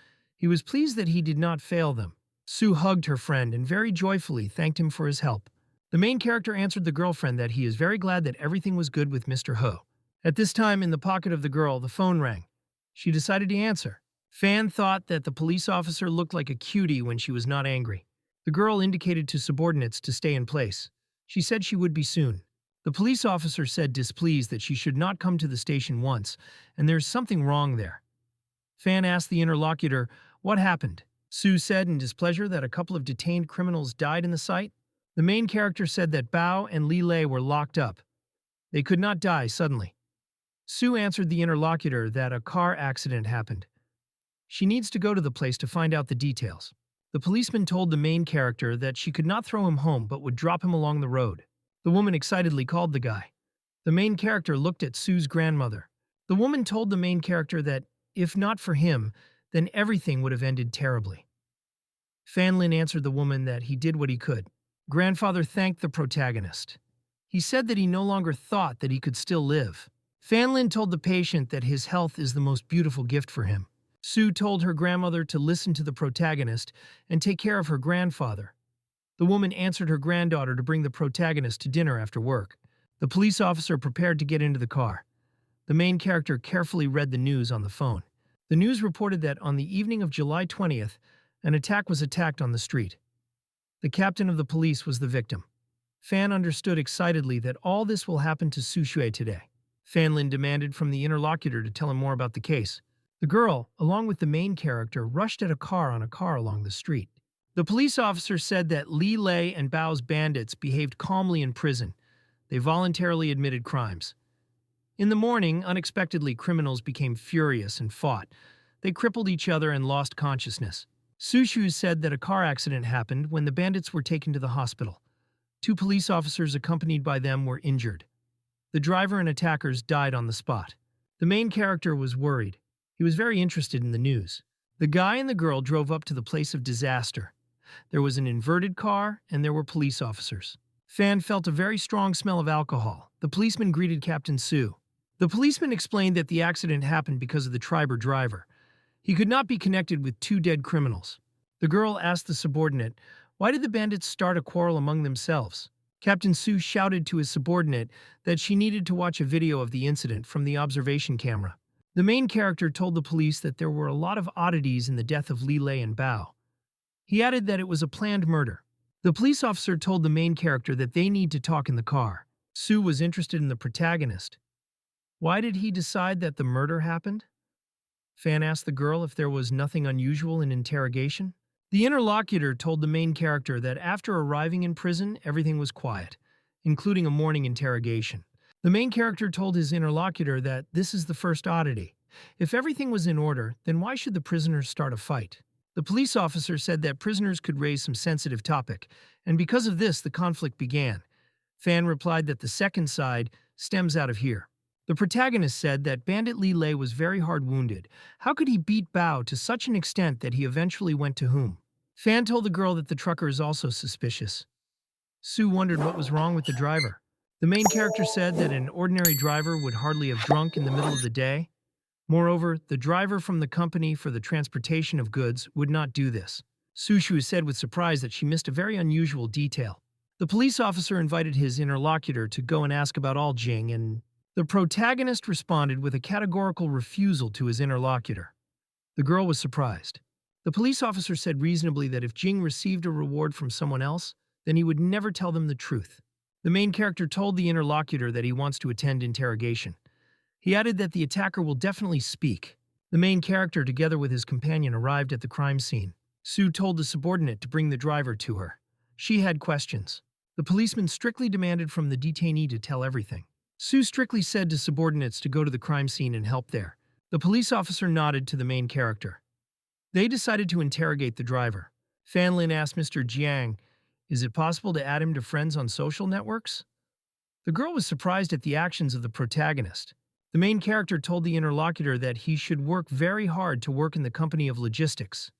[SPEAKER 1] He was pleased that he did not fail them. Sue hugged her friend and very joyfully thanked him for his help. The main character answered the girlfriend that he is very glad that everything was good with Mr. Ho. At this time, in the pocket of the girl, the phone rang. She decided to answer. Fan thought that the police officer looked like a cutie when she was not angry. The girl indicated to subordinates to stay in place. She said she would be soon. The police officer said displeased that she should not come to the station once, and there's something wrong there. Fan asked the interlocutor what happened. Sue said in displeasure that a couple of detained criminals died in the site. The main character said that Bao and Li Lei were locked up. They could not die suddenly. Sue answered the interlocutor that a car accident happened. She needs to go to the place to find out the details. The policeman told the main character that she could not throw him home but would drop him along the road. The woman excitedly called the guy. The main character looked at Sue's grandmother. The woman told the main character that, if not for him, then everything would have ended terribly. Fan Lin answered the woman that he did what he could. Grandfather thanked the protagonist. He said that he no longer thought that he could still live. Fan Lin told the patient that his health is the most beautiful gift for him. Sue told her grandmother to listen to the protagonist and take care of her grandfather. The woman answered her granddaughter to bring the protagonist to dinner after work. The police officer prepared to get into the car. The main character carefully read the news on the phone. The news reported that on the evening of July 20th, an attack was attacked on the street. The captain of the police was the victim. Fan understood excitedly that all this will happen to Su Shui today. Fan Lin demanded from the interlocutor to tell him more about the case. The girl, along with the main character, rushed at a car along the street. The police officer said that Li Lei and Bao's bandits behaved calmly in prison. They voluntarily admitted crimes. In the morning, unexpectedly, criminals became furious and fought. They crippled each other and lost consciousness. Su Shu said that a car accident happened when the bandits were taken to the hospital. 2 police officers accompanied by them were injured. The driver and attackers died on the spot. The main character was worried. He was very interested in the news. The guy and the girl drove up to the place of disaster. There was an inverted car, and there were police officers. Fan felt a very strong smell of alcohol. The policeman greeted Captain Su. The policeman explained that the accident happened because of the triber driver. He could not be connected with 2 dead criminals. The girl asked the subordinate, why did the bandits start a quarrel among themselves? Captain Su shouted to his subordinate that she needed to watch a video of the incident from the observation camera. The main character told the police that there were a lot of oddities in the death of Li Lei and Bao. He added that it was a planned murder. The police officer told the main character that they need to talk in the car. Su was interested in the protagonist. Why did he decide that the murder happened? Fan asked the girl if there was nothing unusual in interrogation. The interlocutor told the main character that after arriving in prison, everything was quiet, including a morning interrogation. The main character told his interlocutor that this is the first oddity. If everything was in order, then why should the prisoners start a fight? The police officer said that prisoners could raise some sensitive topic, and because of this, the conflict began. Fan replied that the second side stems out of here. The protagonist said that Bandit Li Lei was very hard wounded. How could he beat Bao to such an extent that he eventually went to whom? Fan told the girl that the trucker is also suspicious. Sue wondered what was wrong with the driver. The main character said that an ordinary driver would hardly have drunk in the middle of the day. Moreover, the driver from the company for the transportation of goods would not do this. Sushu said with surprise that she missed a very unusual detail. The police officer invited his interlocutor to go and ask about all Jing, and the protagonist responded with a categorical refusal to his interlocutor. The girl was surprised. The police officer said reasonably that if Jing received a reward from someone else, then he would never tell them the truth. The main character told the interlocutor that he wants to attend interrogation. He added that the attacker will definitely speak. The main character, together with his companion, arrived at the crime scene. Sue told the subordinate to bring the driver to her. She had questions. The policeman strictly demanded from the detainee to tell everything. Sue strictly said to subordinates to go to the crime scene and help there. The police officer nodded to the main character. They decided to interrogate the driver. Fan Lin asked Mr. Jiang, "Is it possible to add him to friends on social networks?" The girl was surprised at the actions of the protagonist. The main character told the interlocutor that he should work very hard to work in the company of logistics.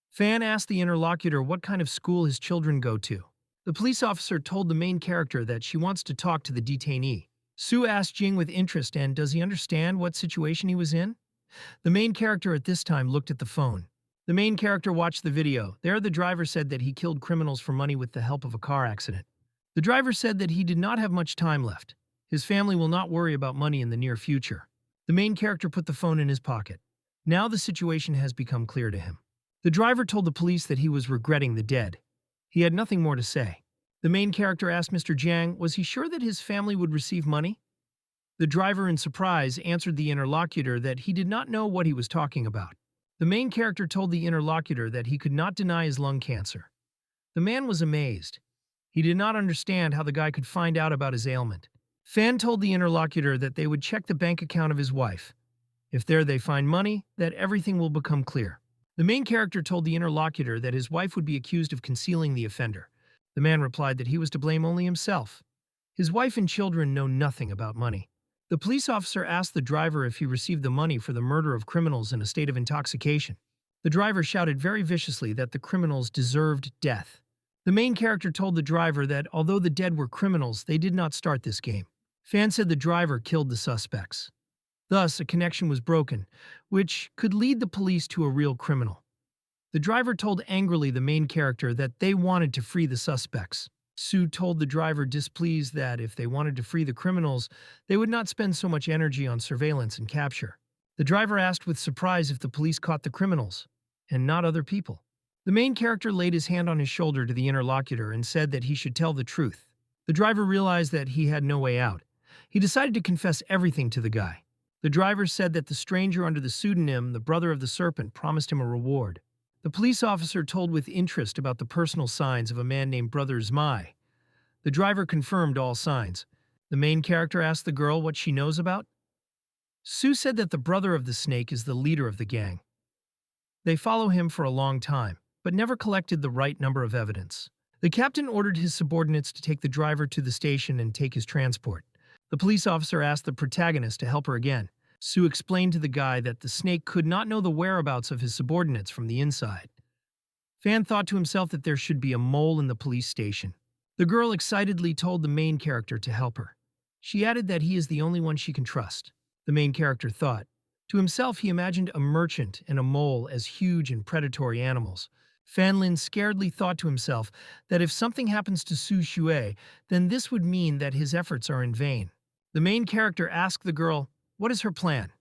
[SPEAKER 1] Fan asked the interlocutor what kind of school his children go to. The police officer told the main character that she wants to talk to the detainee. Sue asked Jing with interest, and does he understand what situation he was in? The main character at this time looked at the phone. The main character watched the video. There, the driver said that he killed criminals for money with the help of a car accident. The driver said that he did not have much time left. His family will not worry about money in the near future. The main character put the phone in his pocket. Now the situation has become clear to him. The driver told the police that he was regretting the dead. He had nothing more to say. The main character asked Mr. Jiang, was he sure that his family would receive money? The driver, in surprise, answered the interlocutor that he did not know what he was talking about. The main character told the interlocutor that he could not deny his lung cancer. The man was amazed. He did not understand how the guy could find out about his ailment. Fan told the interlocutor that they would check the bank account of his wife. If there they find money, that everything will become clear. The main character told the interlocutor that his wife would be accused of concealing the offender. The man replied that he was to blame only himself. His wife and children know nothing about money. The police officer asked the driver if he received the money for the murder of criminals in a state of intoxication. The driver shouted very viciously that the criminals deserved death. The main character told the driver that although the dead were criminals, they did not start this game. Fan said the driver killed the suspects. Thus, a connection was broken, which could lead the police to a real criminal. The driver told angrily the main character that they wanted to free the suspects. Sue told the driver displeased that if they wanted to free the criminals, they would not spend so much energy on surveillance and capture. The driver asked with surprise if the police caught the criminals, and not other people. The main character laid his hand on his shoulder to the interlocutor and said that he should tell the truth. The driver realized that he had no way out. He decided to confess everything to the guy. The driver said that the stranger under the pseudonym, the brother of the serpent, promised him a reward. The police officer told with interest about the personal signs of a man named Brother Zmai. The driver confirmed all signs. The main character asked the girl what she knows about. Sue said that the brother of the snake is the leader of the gang. They follow him for a long time, but never collected the right number of evidence. The captain ordered his subordinates to take the driver to the station and take his transport. The police officer asked the protagonist to help her again. Sue explained to the guy that the snake could not know the whereabouts of his subordinates from the inside. Fan thought to himself that there should be a mole in the police station. The girl excitedly told the main character to help her. She added that he is the only one she can trust. The main character thought. To himself, he imagined a merchant and a mole as huge and predatory animals. Fan Lin scaredly thought to himself that if something happens to Su Shui, then this would mean that his efforts are in vain. The main character asked the girl, what is her plan?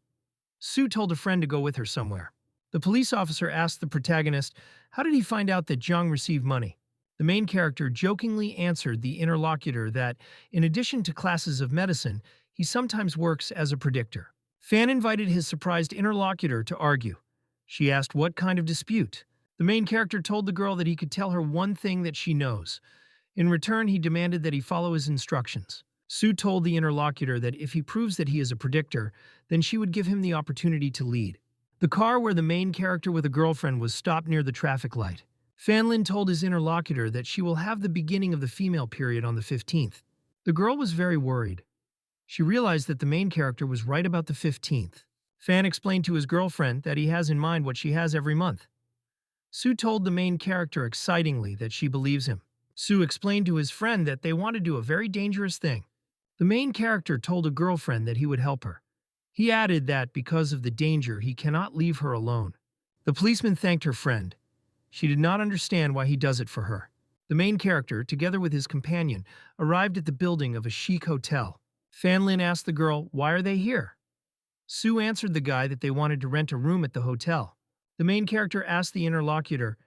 [SPEAKER 1] Sue told a friend to go with her somewhere. The police officer asked the protagonist, how did he find out that Zhang received money? The main character jokingly answered the interlocutor that, in addition to classes of medicine, he sometimes works as a predictor. Fan invited his surprised interlocutor to argue. She asked what kind of dispute. The main character told the girl that he could tell her one thing that she knows. In return, he demanded that he follow his instructions. Sue told the interlocutor that if he proves that he is a predictor, then she would give him the opportunity to lead. The car where the main character with a girlfriend was stopped near the traffic light. Fan Lin told his interlocutor that she will have the beginning of the female period on the 15th. The girl was very worried. She realized that the main character was right about the 15th. Fan explained to his girlfriend that he has in mind what she has every month. Sue told the main character excitingly that she believes him. Sue explained to his friend that they want to do a very dangerous thing. The main character told a girlfriend that he would help her. He added that because of the danger, he cannot leave her alone. The policeman thanked her friend. She did not understand why he does it for her. The main character, together with his companion, arrived at the building of a chic hotel. Fan Lin asked the girl, why are they here? Sue answered the guy that they wanted to rent a room at the hotel. The main character asked the interlocutor,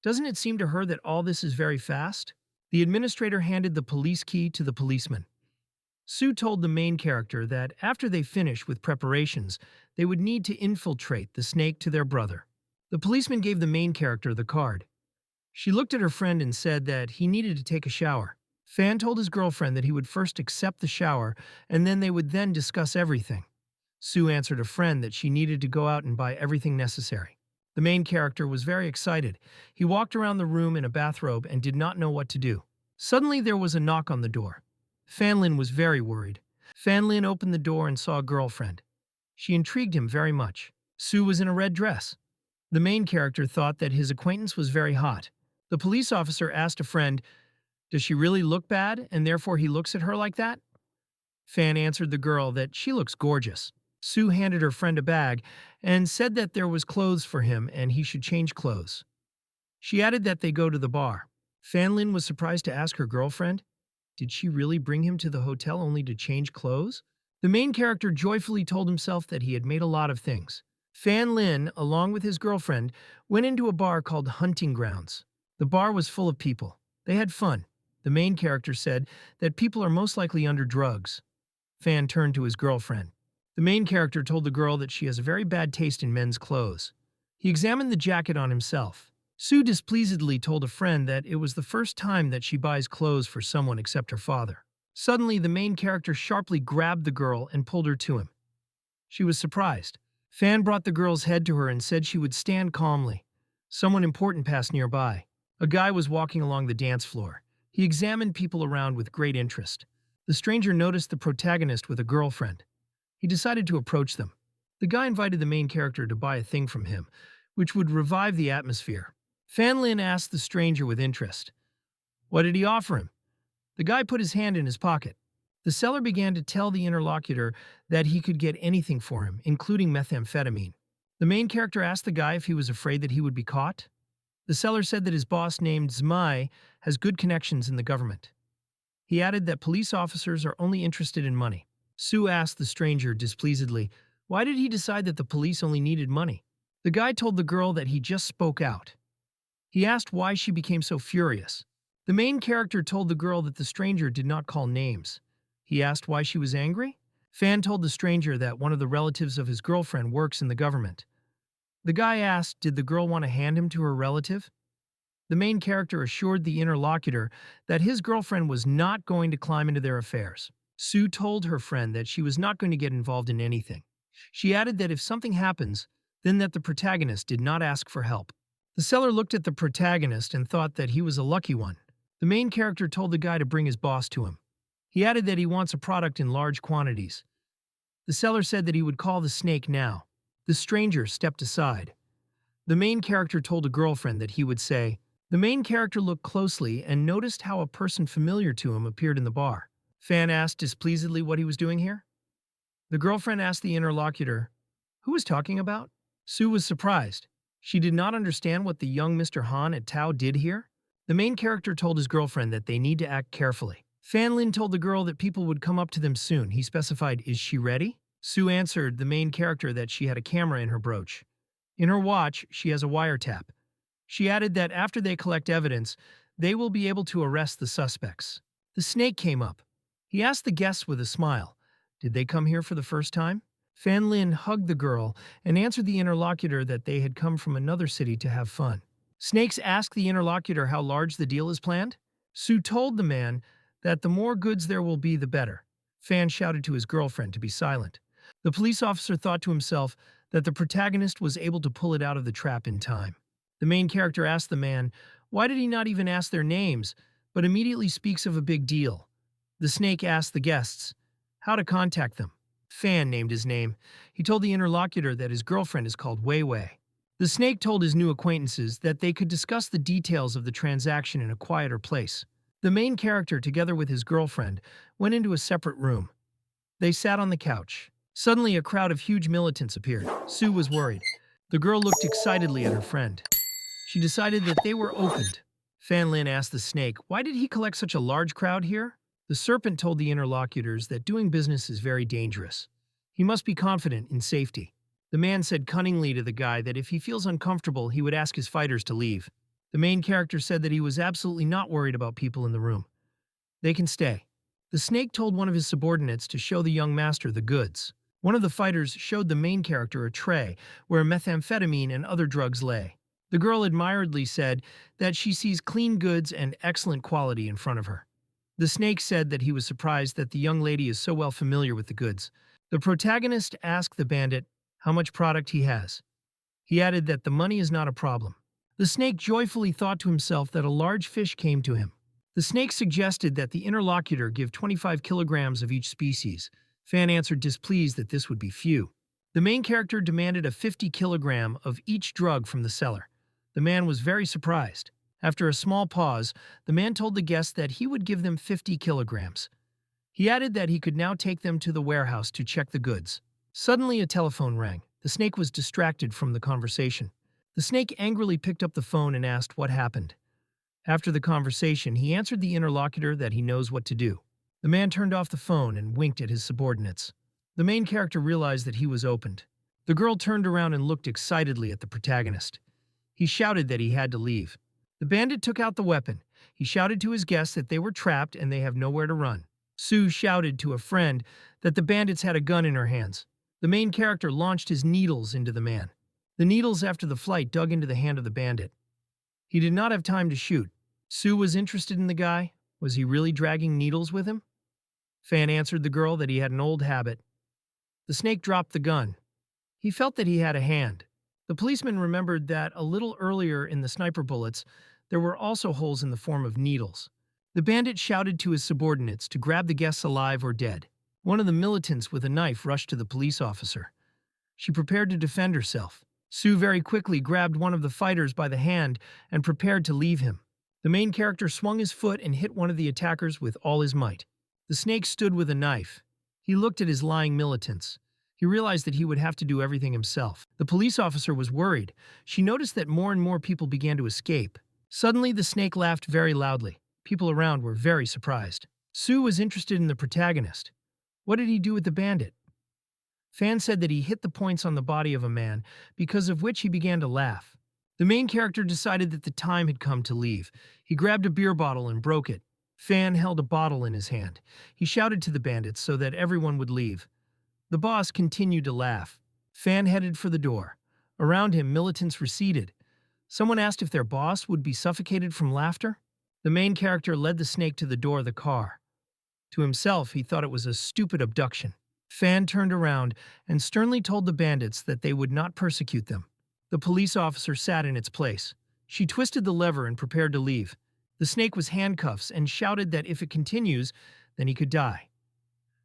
[SPEAKER 1] doesn't it seem to her that all this is very fast? The administrator handed the police key to the policeman. Sue told the main character that after they finish with preparations, they would need to infiltrate the snake to their brother. The policeman gave the main character the card. She looked at her friend and said that he needed to take a shower. Fan told his girlfriend that he would first accept the shower and then they would then discuss everything. Sue answered a friend that she needed to go out and buy everything necessary. The main character was very excited. He walked around the room in a bathrobe and did not know what to do. Suddenly there was a knock on the door. Fan Lin was very worried. Fan Lin opened the door and saw a girlfriend. She intrigued him very much. Sue was in a red dress. The main character thought that his acquaintance was very hot. The police officer asked a friend, does she really look bad and therefore he looks at her like that? Fan answered the girl that she looks gorgeous. Sue handed her friend a bag and said that there was clothes for him and he should change clothes. She added that they go to the bar. Fanlin was surprised to ask her girlfriend, did she really bring him to the hotel only to change clothes? The main character joyfully told himself that he had made a lot of things. Fan Lin, along with his girlfriend, went into a bar called Hunting Grounds. The bar was full of people. They had fun. The main character said that people are most likely under drugs. Fan turned to his girlfriend. The main character told the girl that she has a very bad taste in men's clothes. He examined the jacket on himself. Sue displeasedly told a friend that it was the first time that she buys clothes for someone except her father. Suddenly, the main character sharply grabbed the girl and pulled her to him. She was surprised. Fan brought the girl's head to her and said she would stand calmly. Someone important passed nearby. A guy was walking along the dance floor. He examined people around with great interest. The stranger noticed the protagonist with a girlfriend. He decided to approach them. The guy invited the main character to buy a thing from him, which would revive the atmosphere. Fan Lin asked the stranger with interest. What did he offer him? The guy put his hand in his pocket. The seller began to tell the interlocutor that he could get anything for him, including methamphetamine. The main character asked the guy if he was afraid that he would be caught. The seller said that his boss, named Zmai, has good connections in the government. He added that police officers are only interested in money. Sue asked the stranger displeasedly, why did he decide that the police only needed money? The guy told the girl that he just spoke out. He asked why she became so furious. The main character told the girl that the stranger did not call names. He asked why she was angry. Fan told the stranger that one of the relatives of his girlfriend works in the government. The guy asked, did the girl want to hand him to her relative? The main character assured the interlocutor that his girlfriend was not going to climb into their affairs. Sue told her friend that she was not going to get involved in anything. She added that if something happens, then that the protagonist did not ask for help. The seller looked at the protagonist and thought that he was a lucky one. The main character told the guy to bring his boss to him. He added that he wants a product in large quantities. The seller said that he would call the snake now. The stranger stepped aside. The main character told a girlfriend that he would say. The main character looked closely and noticed how a person familiar to him appeared in the bar. Fan asked displeasedly what he was doing here. The girlfriend asked the interlocutor, who was talking about? Sue was surprised. She did not understand what the young Mr. Han at Tao did here. The main character told his girlfriend that they need to act carefully. Fan Lin told the girl that people would come up to them soon. He specified, is she ready? Sue answered the main character that she had a camera in her brooch. In her watch, she has a wiretap. She added that after they collect evidence, they will be able to arrest the suspects. The snake came up. He asked the guests with a smile, did they come here for the first time? Fan Lin hugged the girl and answered the interlocutor that they had come from another city to have fun. Snakes asked the interlocutor how large the deal is planned. Sue told the man that the more goods there will be, the better. Fan shouted to his girlfriend to be silent. The police officer thought to himself that the protagonist was able to pull it out of the trap in time. The main character asked the man, why did he not even ask their names, but immediately speaks of a big deal? The snake asked the guests how to contact them. Fan named his name. He told the interlocutor that his girlfriend is called Wei Wei. The snake told his new acquaintances that they could discuss the details of the transaction in a quieter place. The main character, together with his girlfriend, went into a separate room. They sat on the couch. Suddenly, a crowd of huge militants appeared. Sue was worried. The girl looked excitedly at her friend. She decided that they were opened. Fan Lin asked the snake, why did he collect such a large crowd here? The serpent told the interlocutors that doing business is very dangerous. He must be confident in safety. The man said cunningly to the guy that if he feels uncomfortable, he would ask his fighters to leave. The main character said that he was absolutely not worried about people in the room. They can stay. The snake told one of his subordinates to show the young master the goods. One of the fighters showed the main character a tray where methamphetamine and other drugs lay. The girl admiredly said that she sees clean goods and excellent quality in front of her. The snake said that he was surprised that the young lady is so well familiar with the goods. The protagonist asked the bandit how much product he has. He added that the money is not a problem. The snake joyfully thought to himself that a large fish came to him. The snake suggested that the interlocutor give 25 kilograms of each species. Fan answered displeased that this would be few. The main character demanded a 50 kilogram of each drug from the seller. The man was very surprised. After a small pause, the man told the guests that he would give them 50 kilograms. He added that he could now take them to the warehouse to check the goods. Suddenly, a telephone rang. The snake was distracted from the conversation. The snake angrily picked up the phone and asked what happened. After the conversation, he answered the interlocutor that he knows what to do. The man turned off the phone and winked at his subordinates. The main character realized that he was opened. The girl turned around and looked excitedly at the protagonist. He shouted that he had to leave. The bandit took out the weapon. He shouted to his guests that they were trapped and they have nowhere to run. Sue shouted to a friend that the bandits had a gun in her hands. The main character launched his needles into the man. The needles after the flight dug into the hand of the bandit. He did not have time to shoot. Sue was interested in the guy. Was he really dragging needles with him? Fan answered the girl that he had an old habit. The snake dropped the gun. He felt that he had a hand. The policeman remembered that a little earlier in the sniper bullets, there were also holes in the form of needles. The bandit shouted to his subordinates to grab the guests alive or dead. One of the militants with a knife rushed to the police officer. She prepared to defend herself. Sue very quickly grabbed one of the fighters by the hand and prepared to leave him. The main character swung his foot and hit one of the attackers with all his might. The snake stood with a knife. He looked at his lying militants. He realized that he would have to do everything himself. The police officer was worried. She noticed that more and more people began to escape. Suddenly, the snake laughed very loudly. People around were very surprised. Sue was interested in the protagonist. What did he do with the bandit? Fan said that he hit the points on the body of a man, because of which he began to laugh. The main character decided that the time had come to leave. He grabbed a beer bottle and broke it. Fan held a bottle in his hand. He shouted to the bandits so that everyone would leave. The boss continued to laugh. Fan headed for the door. Around him, militants receded. Someone asked if their boss would be suffocated from laughter. The main character led the snake to the door of the car. To himself, he thought it was a stupid abduction. Fan turned around and sternly told the bandits that they would not persecute them. The police officer sat in its place. She twisted the lever and prepared to leave. The snake was handcuffs and shouted that if it continues, then he could die.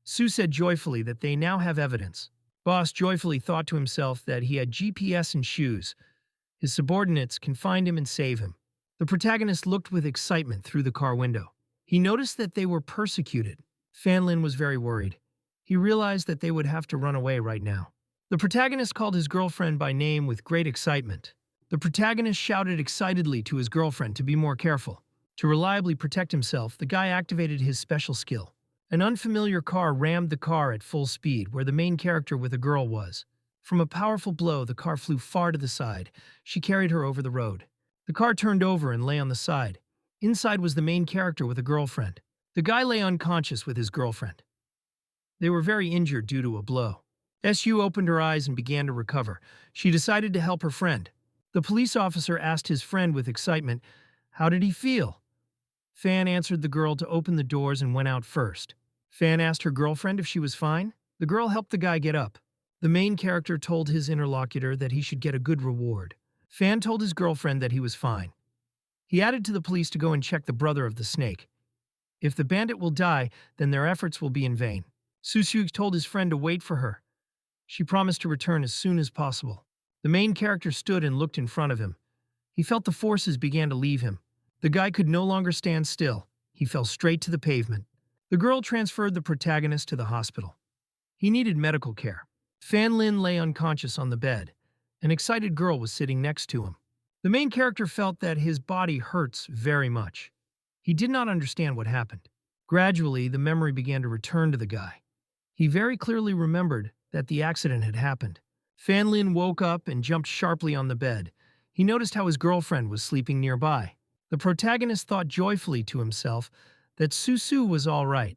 [SPEAKER 1] Sue said joyfully that they now have evidence. Boss joyfully thought to himself that he had GPS and shoes. His subordinates can find him and save him. The protagonist looked with excitement through the car window. He noticed that they were persecuted. Fan Lin was very worried. He realized that they would have to run away right now. The protagonist called his girlfriend by name with great excitement. The protagonist shouted excitedly to his girlfriend to be more careful. To reliably protect himself, the guy activated his special skill. An unfamiliar car rammed the car at full speed where the main character with a girl was. From a powerful blow, the car flew far to the side. She carried her over the road. The car turned over and lay on the side. Inside was the main character with a girlfriend. The guy lay unconscious with his girlfriend. They were very injured due to a blow. SU opened her eyes and began to recover. She decided to help her friend. The police officer asked his friend with excitement, "How did he feel?" Fan answered the girl to open the doors and went out first. Fan asked her girlfriend if she was fine. The girl helped the guy get up. The main character told his interlocutor that he should get a good reward. Fan told his girlfriend that he was fine. He added to the police to go and check the brother of the snake. If the bandit will die, then their efforts will be in vain. Susu told his friend to wait for her. She promised to return as soon as possible. The main character stood and looked in front of him. He felt the forces began to leave him. The guy could no longer stand still. He fell straight to the pavement. The girl transferred the protagonist to the hospital. He needed medical care. Fan Lin lay unconscious on the bed. An excited girl was sitting next to him. The main character felt that his body hurts very much. He did not understand what happened. Gradually, the memory began to return to the guy. He very clearly remembered that the accident had happened. Fan Lin woke up and jumped sharply on the bed. He noticed how his girlfriend was sleeping nearby. The protagonist thought joyfully to himself that Susu was all right.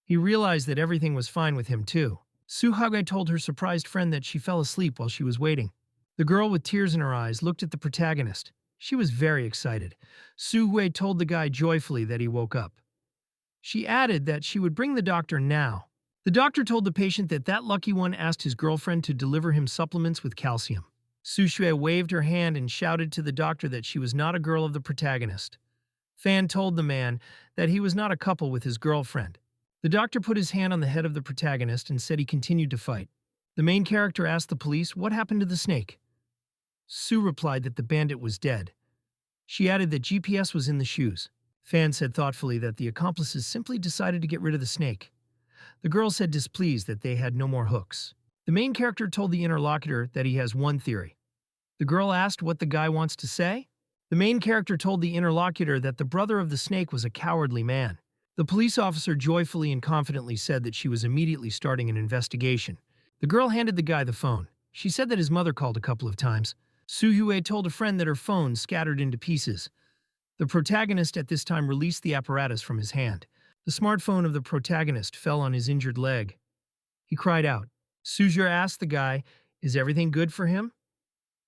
[SPEAKER 1] He realized that everything was fine with him too. Suhage told her surprised friend that she fell asleep while she was waiting. The girl with tears in her eyes looked at the protagonist. She was very excited. Suhue told the guy joyfully that he woke up. She added that she would bring the doctor now. The doctor told the patient that that lucky one asked his girlfriend to deliver him supplements with calcium. Sushue waved her hand and shouted to the doctor that she was not a girl of the protagonist. Fan told the man that he was not a couple with his girlfriend. The doctor put his hand on the head of the protagonist and said he continued to fight. The main character asked the police what happened to the snake. Sue replied that the bandit was dead. She added that GPS was in the shoes. Fan said thoughtfully that the accomplices simply decided to get rid of the snake. The girl said displeased that they had no more hooks. The main character told the interlocutor that he has one theory. The girl asked what the guy wants to say. The main character told the interlocutor that the brother of the snake was a cowardly man. The police officer joyfully and confidently said that she was immediately starting an investigation. The girl handed the guy the phone. She said that his mother called a couple of times. Suhue told a friend that her phone scattered into pieces. The protagonist at this time released the apparatus from his hand. The smartphone of the protagonist fell on his injured leg. He cried out. Suhue asked the guy, "Is everything good for him?"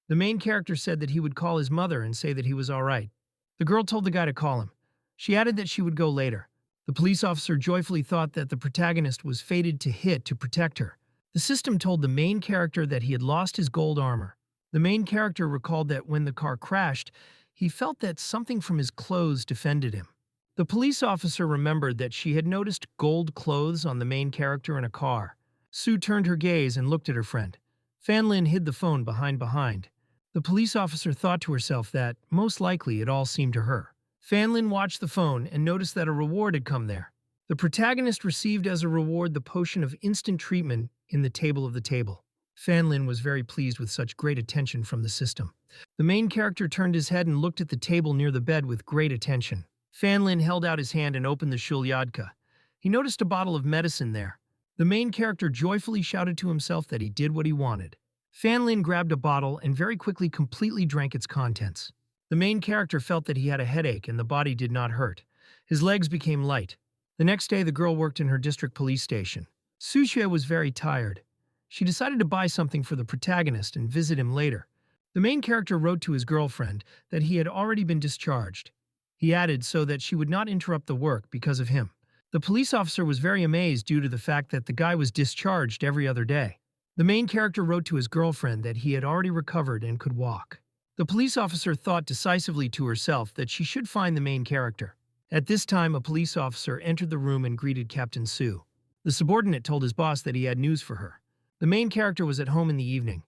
[SPEAKER 1] The main character said that he would call his mother and say that he was all right. The girl told the guy to call him. She added that she would go later. The police officer joyfully thought that the protagonist was fated to hit to protect her. The system told the main character that he had lost his gold armor. The main character recalled that when the car crashed, he felt that something from his clothes defended him. The police officer remembered that she had noticed gold clothes on the main character in a car. Sue turned her gaze and looked at her friend. Fanlin hid the phone behind. The police officer thought to herself that, most likely, it all seemed to her. Fanlin watched the phone and noticed that a reward had come there. The protagonist received as a reward the potion of instant treatment in the table of the table. Fanlin was very pleased with such great attention from the system. The main character turned his head and looked at the table near the bed with great attention. Fanlin held out his hand and opened the shulyadka. He noticed a bottle of medicine there. The main character joyfully shouted to himself that he did what he wanted. Fanlin grabbed a bottle and very quickly completely drank its contents. The main character felt that he had a headache and the body did not hurt. His legs became light. The next day, the girl worked in her district police station. Suhue was very tired. She decided to buy something for the protagonist and visit him later. The main character wrote to his girlfriend that he had already been discharged. He added so that she would not interrupt the work because of him. The police officer was very amazed due to the fact that the guy was discharged every other day. The main character wrote to his girlfriend that he had already recovered and could walk. The police officer thought decisively to herself that she should find the main character. At this time, a police officer entered the room and greeted Captain Sue. The subordinate told his boss that he had news for her. The main character was at home in the evening.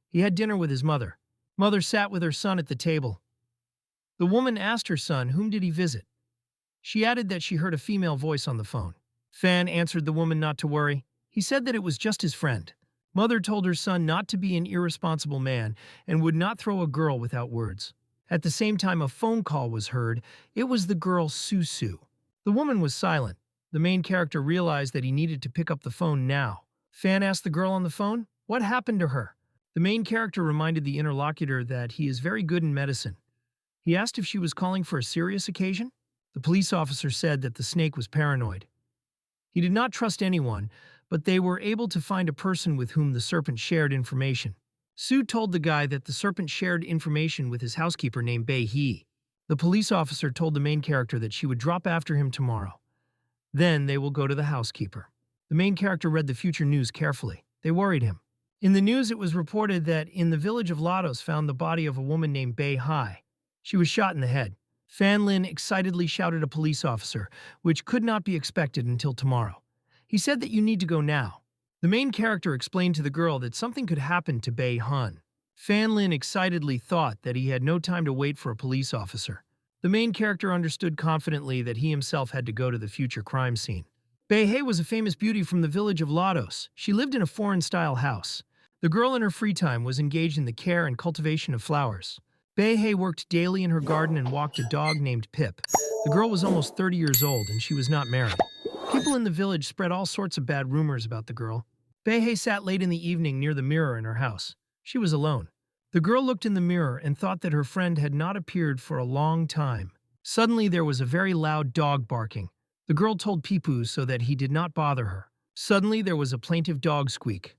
[SPEAKER 1] He had dinner with his mother. Mother sat with her son at the table. The woman asked her son whom did he visit. She added that she heard a female voice on the phone. Fan answered the woman not to worry. He said that it was just his friend. Mother told her son not to be an irresponsible man and would not throw a girl without words. At the same time, a phone call was heard. It was the girl Susu. The woman was silent. The main character realized that he needed to pick up the phone now. Fan asked the girl on the phone, what happened to her? The main character reminded the interlocutor that he is very good in medicine. He asked if she was calling for a serious occasion. The police officer said that the snake was paranoid. He did not trust anyone, but they were able to find a person with whom the serpent shared information. Sue told the guy that the serpent shared information with his housekeeper named Bei He. The police officer told the main character that she would drop after him tomorrow. Then they will go to the housekeeper. The main character read the future news carefully. They worried him. In the news, it was reported that in the village of Lados found the body of a woman named Bei Hai. She was shot in the head. Fanlin excitedly shouted a police officer, which could not be expected until tomorrow. He said that you need to go now. The main character explained to the girl that something could happen to Bei Hun. Fanlin excitedly thought that he had no time to wait for a police officer. The main character understood confidently that he himself had to go to the future crime scene. Bei He was a famous beauty from the village of Lados. She lived in a foreign-style house. The girl in her free time was engaged in the care and cultivation of flowers. Bei He worked daily in her garden and walked a dog named Pip. The girl was almost 30 years old and she was not married. People in the village spread all sorts of bad rumors about the girl. Bei He sat late in the evening near the mirror in her house. She was alone. The girl looked in the mirror and thought that her friend had not appeared for a long time. Suddenly there was a very loud dog barking. The girl told Pipu so that he did not bother her. Suddenly there was a plaintive dog squeak.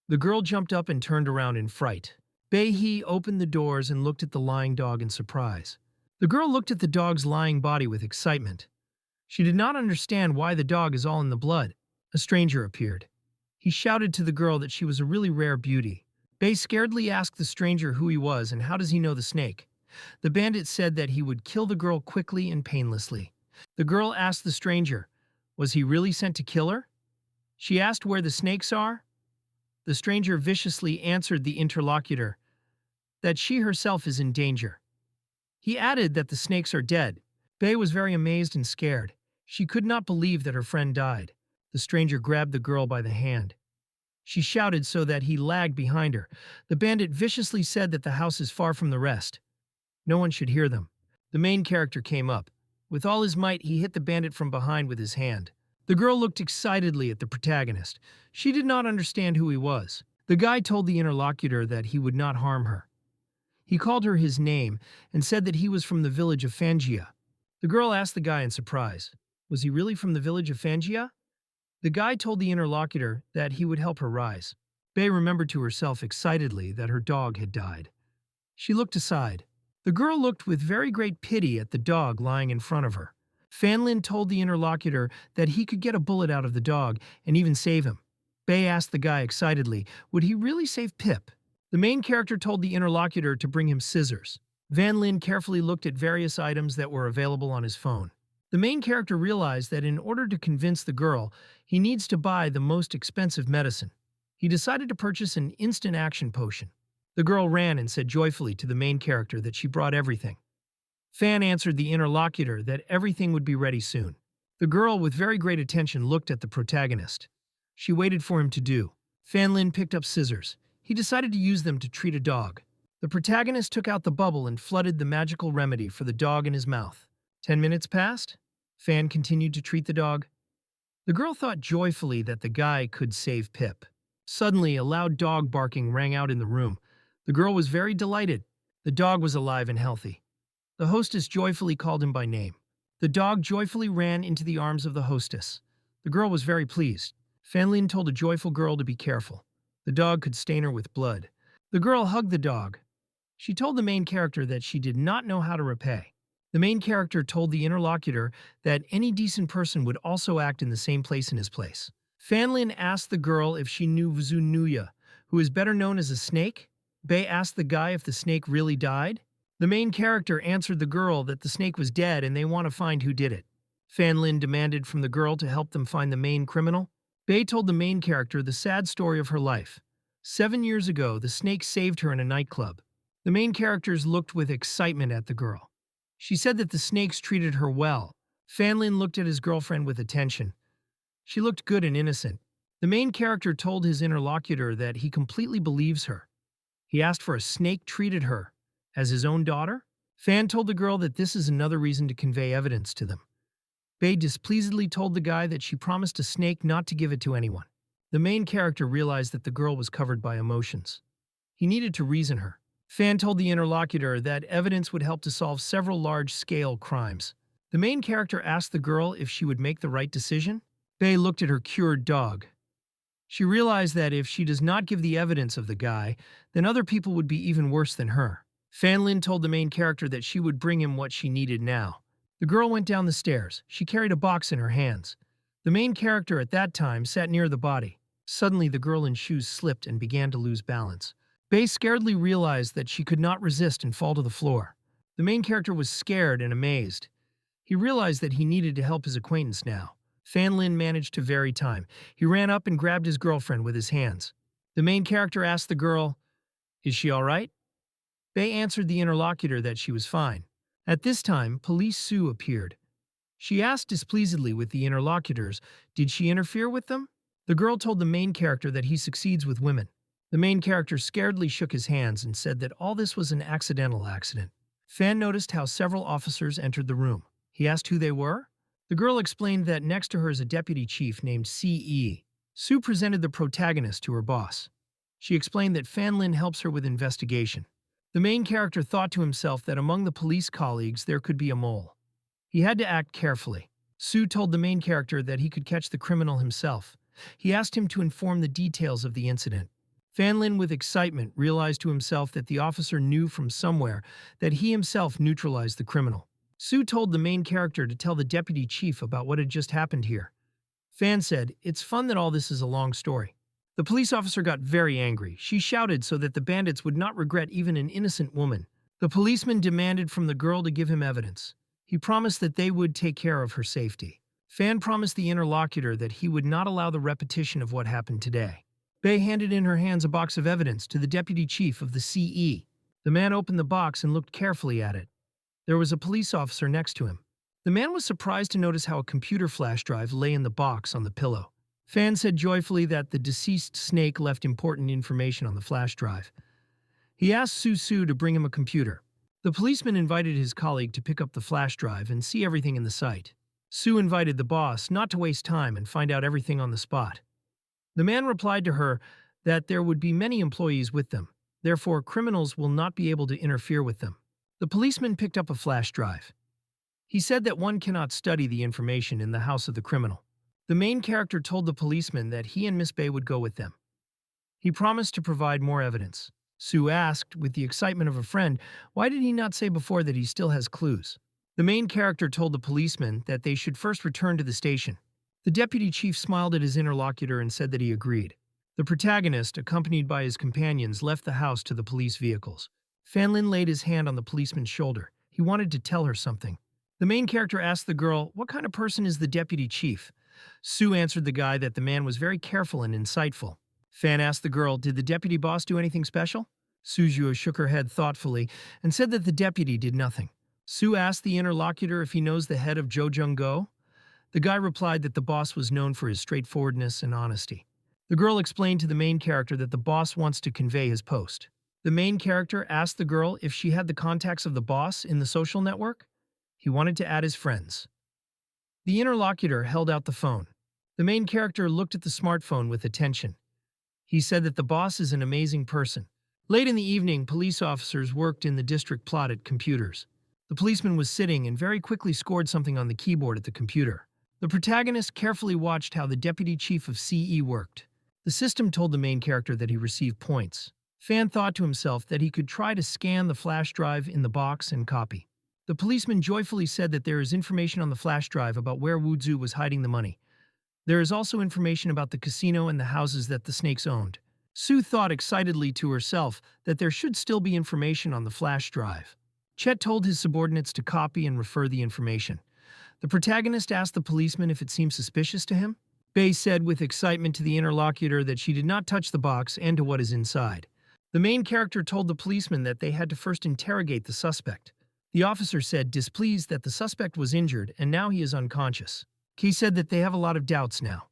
[SPEAKER 1] The girl jumped up and turned around in fright. Bei He opened the doors and looked at the lying dog in surprise. The girl looked at the dog's lying body with excitement. She did not understand why the dog is all in the blood. A stranger appeared. He shouted to the girl that she was a really rare beauty. Bei scaredly asked the stranger who he was and how does he know the snake. The bandit said that he would kill the girl quickly and painlessly. The girl asked the stranger, was he really sent to kill her? She asked where the snakes are. The stranger viciously answered the interlocutor that she herself is in danger. He added that the snakes are dead. Bei was very amazed and scared. She could not believe that her friend died. The stranger grabbed the girl by the hand. She shouted so that he lagged behind her. The bandit viciously said that the house is far from the rest. No one should hear them. The main character came up. With all his might, he hit the bandit from behind with his hand. The girl looked excitedly at the protagonist. She did not understand who he was. The guy told the interlocutor that he would not harm her. He called her his name and said that he was from the village of Fangia. The girl asked the guy in surprise, was he really from the village of Fangia? The guy told the interlocutor that he would help her rise. Bei remembered to herself excitedly that her dog had died. She looked aside. The girl looked with very great pity at the dog lying in front of her. Fanlin told the interlocutor that he could get a bullet out of the dog and even save him. Bei asked the guy excitedly, would he really save Pip? The main character told the interlocutor to bring him scissors. Van Lin carefully looked at various items that were available on his phone. The main character realized that in order to convince the girl, he needs to buy the most expensive medicine. He decided to purchase an instant action potion. The girl ran and said joyfully to the main character that she brought everything. Fan answered the interlocutor that everything would be ready soon. The girl, with very great attention, looked at the protagonist. She waited for him to do. Fan Lin picked up scissors. He decided to use them to treat a dog. The protagonist took out the bubble and flooded the magical remedy for the dog in his mouth. 10 minutes passed. Fan continued to treat the dog. The girl thought joyfully that the guy could save Pip. Suddenly, a loud dog barking rang out in the room. The girl was very delighted. The dog was alive and healthy. The hostess joyfully called him by name. The dog joyfully ran into the arms of the hostess. The girl was very pleased. Fanlin told a joyful girl to be careful. The dog could stain her with blood. The girl hugged the dog. She told the main character that she did not know how to repay. The main character told the interlocutor that any decent person would also act in the same place in his place. Fanlin asked the girl if she knew Vuzunuya, who is better known as a snake. Bei asked the guy if the snake really died. The main character answered the girl that the snake was dead and they want to find who did it. Fanlin demanded from the girl to help them find the main criminal. Bei told the main character the sad story of her life. 7 years ago, the snake saved her in a nightclub. The main characters looked with excitement at the girl. She said that the snakes treated her well. Fanlin looked at his girlfriend with attention. She looked good and innocent. The main character told his interlocutor that he completely believes her. He asked for a snake treated her as his own daughter. Fan told the girl that this is another reason to convey evidence to them. Bei displeasedly told the guy that she promised a snake not to give it to anyone. The main character realized that the girl was covered by emotions. He needed to reason her. Fan told the interlocutor that evidence would help to solve several large-scale crimes. The main character asked the girl if she would make the right decision. Bei looked at her cured dog. She realized that if she does not give the evidence of the guy, then other people would be even worse than her. Fanlin told the main character that she would bring him what she needed now. The girl went down the stairs. She carried a box in her hands. The main character at that time sat near the body. Suddenly, the girl in shoes slipped and began to lose balance. Bei scaredly realized that she could not resist and fall to the floor. The main character was scared and amazed. He realized that he needed to help his acquaintance now. Fanlin managed to vary time. He ran up and grabbed his girlfriend with his hands. The main character asked the girl, "Is she all right?" Bei answered the interlocutor that she was fine. At this time, Police Sue appeared. She asked displeasedly with the interlocutors, did she interfere with them? The girl told the main character that he succeeds with women. The main character scaredly shook his hands and said that all this was an accidental accident. Fan noticed how several officers entered the room. He asked who they were. The girl explained that next to her is a deputy chief named C.E. Sue presented the protagonist to her boss. She explained that Fanlin helps her with investigation. The main character thought to himself that among the police colleagues there could be a mole. He had to act carefully. Sue told the main character that he could catch the criminal himself. He asked him to inform the details of the incident. Fanlin, with excitement, realized to himself that the officer knew from somewhere that he himself neutralized the criminal. Sue told the main character to tell the deputy chief about what had just happened here. Fan said, "It's fun that all this is a long story." The police officer got very angry. She shouted so that the bandits would not regret even an innocent woman. The policeman demanded from the girl to give him evidence. He promised that they would take care of her safety. Fan promised the interlocutor that he would not allow the repetition of what happened today. Bei handed in her hands a box of evidence to the deputy chief of the CE. The man opened the box and looked carefully at it. There was a police officer next to him. The man was surprised to notice how a computer flash drive lay in the box on the pillow. Fan said joyfully that the deceased snake left important information on the flash drive. He asked Su to bring him a computer. The policeman invited his colleague to pick up the flash drive and see everything in the site. Su invited the boss not to waste time and find out everything on the spot. The man replied to her that there would be many employees with them, therefore criminals will not be able to interfere with them. The policeman picked up a flash drive. He said that one cannot study the information in the house of the criminal. The main character told the policeman that he and Miss Bay would go with them. He promised to provide more evidence. Su asked, with the excitement of a friend, why did he not say before that he still has clues? The main character told the policeman that they should first return to the station. The deputy chief smiled at his interlocutor and said that he agreed. The protagonist, accompanied by his companions, left the house to the police vehicles. Fanlin laid his hand on the policeman's shoulder. He wanted to tell her something. The main character asked the girl, what kind of person is the deputy chief? Su answered the guy that the man was very careful and insightful. Fan asked the girl, did the deputy boss do anything special? Suzuo shook her head thoughtfully and said that the deputy did nothing. Su asked the interlocutor if he knows the head of Jojung-go. The guy replied that the boss was known for his straightforwardness and honesty. The girl explained to the main character that the boss wants to convey his post. The main character asked the girl if she had the contacts of the boss in the social network. He wanted to add his friends. The interlocutor held out the phone. The main character looked at the smartphone with attention. He said that the boss is an amazing person. Late in the evening, police officers worked in the district plot at computers. The policeman was sitting and very quickly scored something on the keyboard at the computer. The protagonist carefully watched how the deputy chief of CE worked. The system told the main character that he received points. Fan thought to himself that he could try to scan the flash drive in the box and copy. The policeman joyfully said that there is information on the flash drive about where Wuzu was hiding the money. There is also information about the casino and the houses that the snakes owned. Su thought excitedly to herself that there should still be information on the flash drive. Chet told his subordinates to copy and refer the information. The protagonist asked the policeman if it seemed suspicious to him. Bei said with excitement to the interlocutor that she did not touch the box and to what is inside. The main character told the policeman that they had to first interrogate the suspect. The officer said, displeased that the suspect was injured and now he is unconscious. He said that they have a lot of doubts now.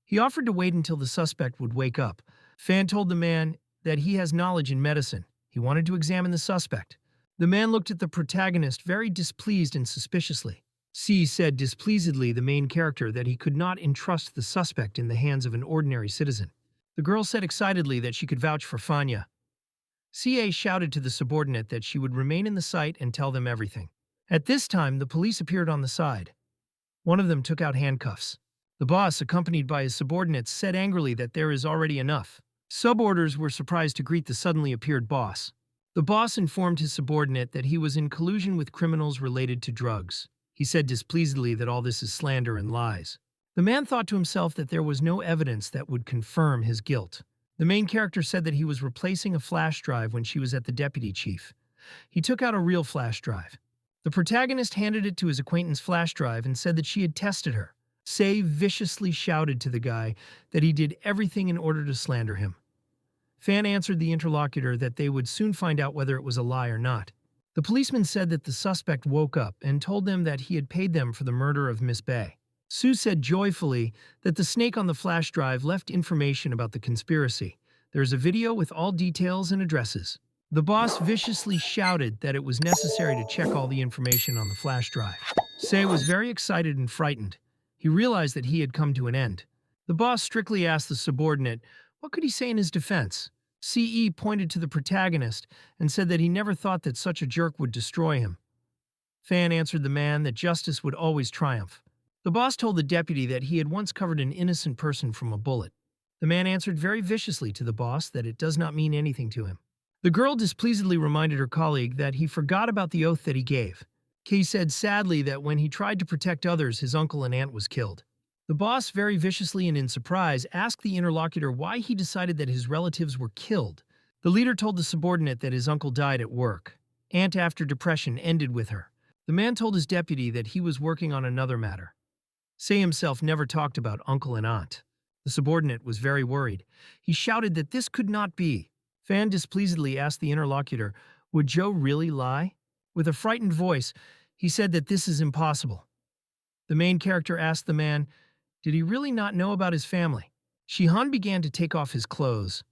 [SPEAKER 1] He offered to wait until the suspect would wake up. Fan told the man that he has knowledge in medicine. He wanted to examine the suspect. The man looked at the protagonist very displeased and suspiciously. C said displeasedly the main character that he could not entrust the suspect in the hands of an ordinary citizen. The girl said excitedly that she could vouch for Fanya. CA shouted to the subordinate that she would remain in the site and tell them everything. At this time, the police appeared on the side. One of them took out handcuffs. The boss, accompanied by his subordinates, said angrily that there is already enough. Suborders were surprised to greet the suddenly appeared boss. The boss informed his subordinate that he was in collusion with criminals related to drugs. He said displeasedly that all this is slander and lies. The man thought to himself that there was no evidence that would confirm his guilt. The main character said that he was replacing a flash drive when she was at the deputy chief. He took out a real flash drive. The protagonist handed it to his acquaintance flash drive and said that she had tested her. Sei viciously shouted to the guy that he did everything in order to slander him. Fan answered the interlocutor that they would soon find out whether it was a lie or not. The policeman said that the suspect woke up and told them that he had paid them for the murder of Miss Bay. Su said joyfully that the snake on the flash drive left information about the conspiracy. There is a video with all details and addresses. The boss viciously shouted that it was necessary to check all the information on the flash drive. Sei was very excited and frightened. He realized that he had come to an end. The boss strictly asked the subordinate, what could he say in his defense? CE pointed to the protagonist and said that he never thought that such a jerk would destroy him. Fan answered the man that justice would always triumph. The boss told the deputy that he had once covered an innocent person from a bullet. The man answered very viciously to the boss that it does not mean anything to him. The girl displeasedly reminded her colleague that he forgot about the oath that he gave. Kay said sadly that when he tried to protect others, his uncle and aunt was killed. The boss, very viciously and in surprise, asked the interlocutor why he decided that his relatives were killed. The leader told the subordinate that his uncle died at work. Aunt, after depression, ended with her. The man told his deputy that he was working on another matter. Sei himself never talked about uncle and aunt. The subordinate was very worried. He shouted that this could not be. Fan displeasedly asked the interlocutor, would Joe really lie? With a frightened voice, he said that this is impossible. The main character asked the man, Did he really not know about his family? Shihan began to take off his clothes.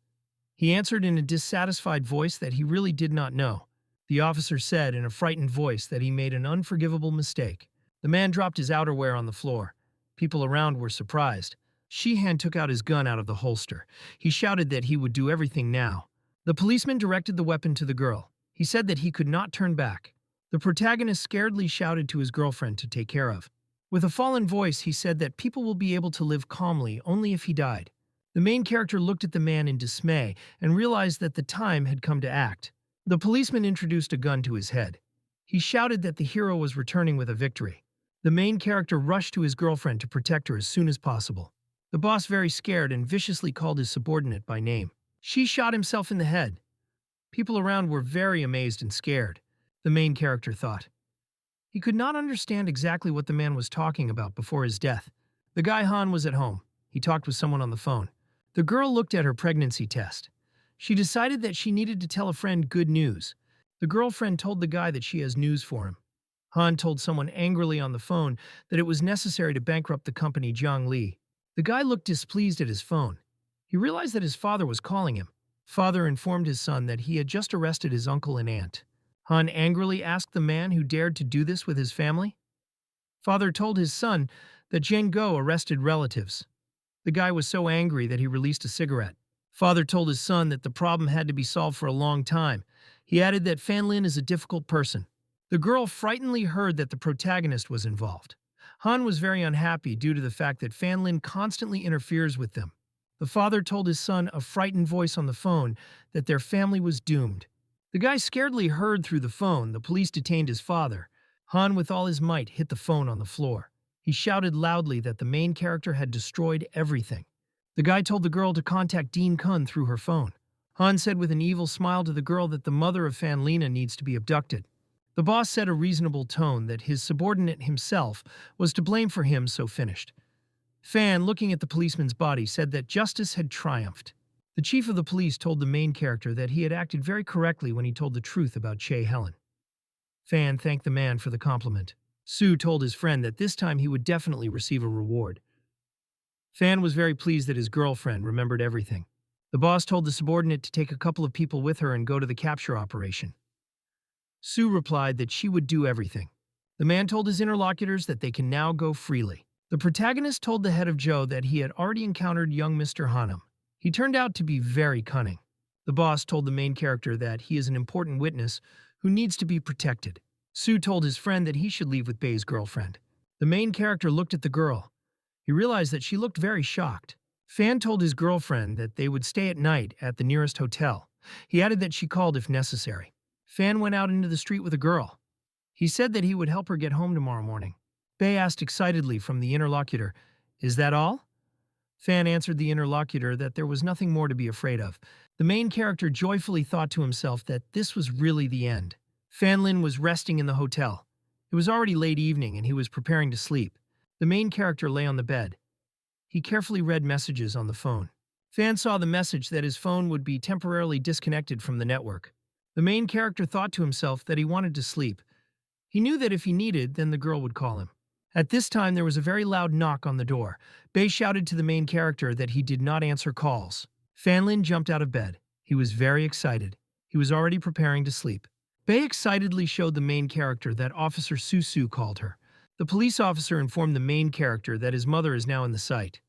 [SPEAKER 1] He answered in a dissatisfied voice that he really did not know. The officer said in a frightened voice that he made an unforgivable mistake. The man dropped his outerwear on the floor. People around were surprised. Shihan took out his gun out of the holster. He shouted that he would do everything now. The policeman directed the weapon to the girl. He said that he could not turn back. The protagonist scaredly shouted to his girlfriend to take care of. With a fallen voice, he said that people will be able to live calmly only if he died. The main character looked at the man in dismay and realized that the time had come to act. The policeman introduced a gun to his head. He shouted that the hero was returning with a victory. The main character rushed to his girlfriend to protect her as soon as possible. The boss, very scared and viciously called his subordinate by name. She shot himself in the head. People around were very amazed and scared. The main character thought. He could not understand exactly what the man was talking about before his death. The guy Han was at home. He talked with someone on the phone. The girl looked at her pregnancy test. She decided that she needed to tell a friend good news. The girlfriend told the guy that she has news for him. Han told someone angrily on the phone that it was necessary to bankrupt the company Jiang Li. The guy looked displeased at his phone. He realized that his father was calling him. Father informed his son that he had just arrested his uncle and aunt. Han angrily asked the man who dared to do this with his family. Father told his son that Zheng Guo arrested relatives. The guy was so angry that he released a cigarette. Father told his son that the problem had to be solved for a long time. He added that Fan Lin is a difficult person. The girl frightenedly heard that the protagonist was involved. Han was very unhappy due to the fact that Fan Lin constantly interferes with them. The father told his son, a frightened voice on the phone, that their family was doomed. The guy scaredly heard through the phone. The police detained his father. Han, with all his might, hit the phone on the floor. He shouted loudly that the main character had destroyed everything. The guy told the girl to contact Dean Kun through her phone. Han said with an evil smile to the girl that the mother of Fan Lina needs to be abducted. The boss said a reasonable tone that his subordinate himself was to blame for him, so finished. Fan, looking at the policeman's body, said that justice had triumphed. The chief of the police told the main character that he had acted very correctly when he told the truth about Che Helen. Fan thanked the man for the compliment. Su told his friend that this time he would definitely receive a reward. Fan was very pleased that his girlfriend remembered everything. The boss told the subordinate to take a couple of people with her and go to the capture operation. Su replied that she would do everything. The man told his interlocutors that they can now go freely. The protagonist told the head of Zhou that he had already encountered young Mr. Hanum. He turned out to be very cunning. The boss told the main character that he is an important witness who needs to be protected. Su told his friend that he should leave with Bei's girlfriend. The main character looked at the girl. He realized that she looked very shocked. Fan told his girlfriend that they would stay at night at the nearest hotel. He added that she called if necessary. Fan went out into the street with a girl. He said that he would help her get home tomorrow morning. Bei asked excitedly from the interlocutor, "Is that all?" Fan answered the interlocutor that there was nothing more to be afraid of. The main character joyfully thought to himself that this was really the end. Fan Lin was resting in the hotel. It was already late evening and he was preparing to sleep. The main character lay on the bed. He carefully read messages on the phone. Fan saw the message that his phone would be temporarily disconnected from the network. The main character thought to himself that he wanted to sleep. He knew that if he needed, then the girl would call him. At this time, there was a very loud knock on the door. Bei shouted to the main character that he did not answer calls. Fan Lin jumped out of bed. He was very excited. He was already preparing to sleep. Bei excitedly showed the main character that Officer Su called her. The police officer informed the main character that his mother is now in the site.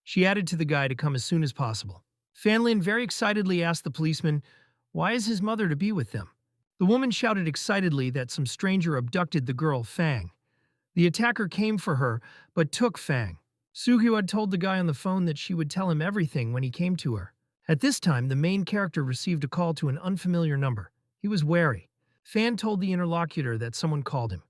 [SPEAKER 1] She added to the guy to come as soon as possible. Fan Lin very excitedly asked the policeman, why is his mother to be with them? The woman shouted excitedly that some stranger abducted the girl, Fang. The attacker came for her, but took Fang. Suhyo had told the guy on the phone that she would tell him everything when he came to her. At this time, the main character received a call to an unfamiliar number. He was wary. Fan told the interlocutor that someone called him.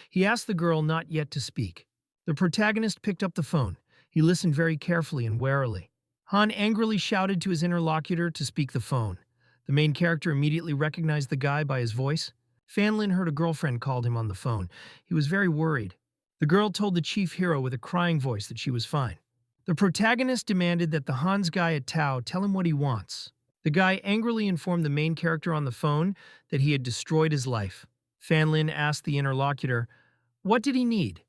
[SPEAKER 1] He asked the girl not yet to speak. The protagonist picked up the phone. He listened very carefully and warily. Han angrily shouted to his interlocutor to speak the phone. The main character immediately recognized the guy by his voice. Fan Lin heard a girlfriend called him on the phone. He was very worried. The girl told the chief hero with a crying voice that she was fine. The protagonist demanded that the Han's guy at Tao tell him what he wants. The guy angrily informed the main character on the phone that he had destroyed his life. Fan Lin asked the interlocutor, what did he need?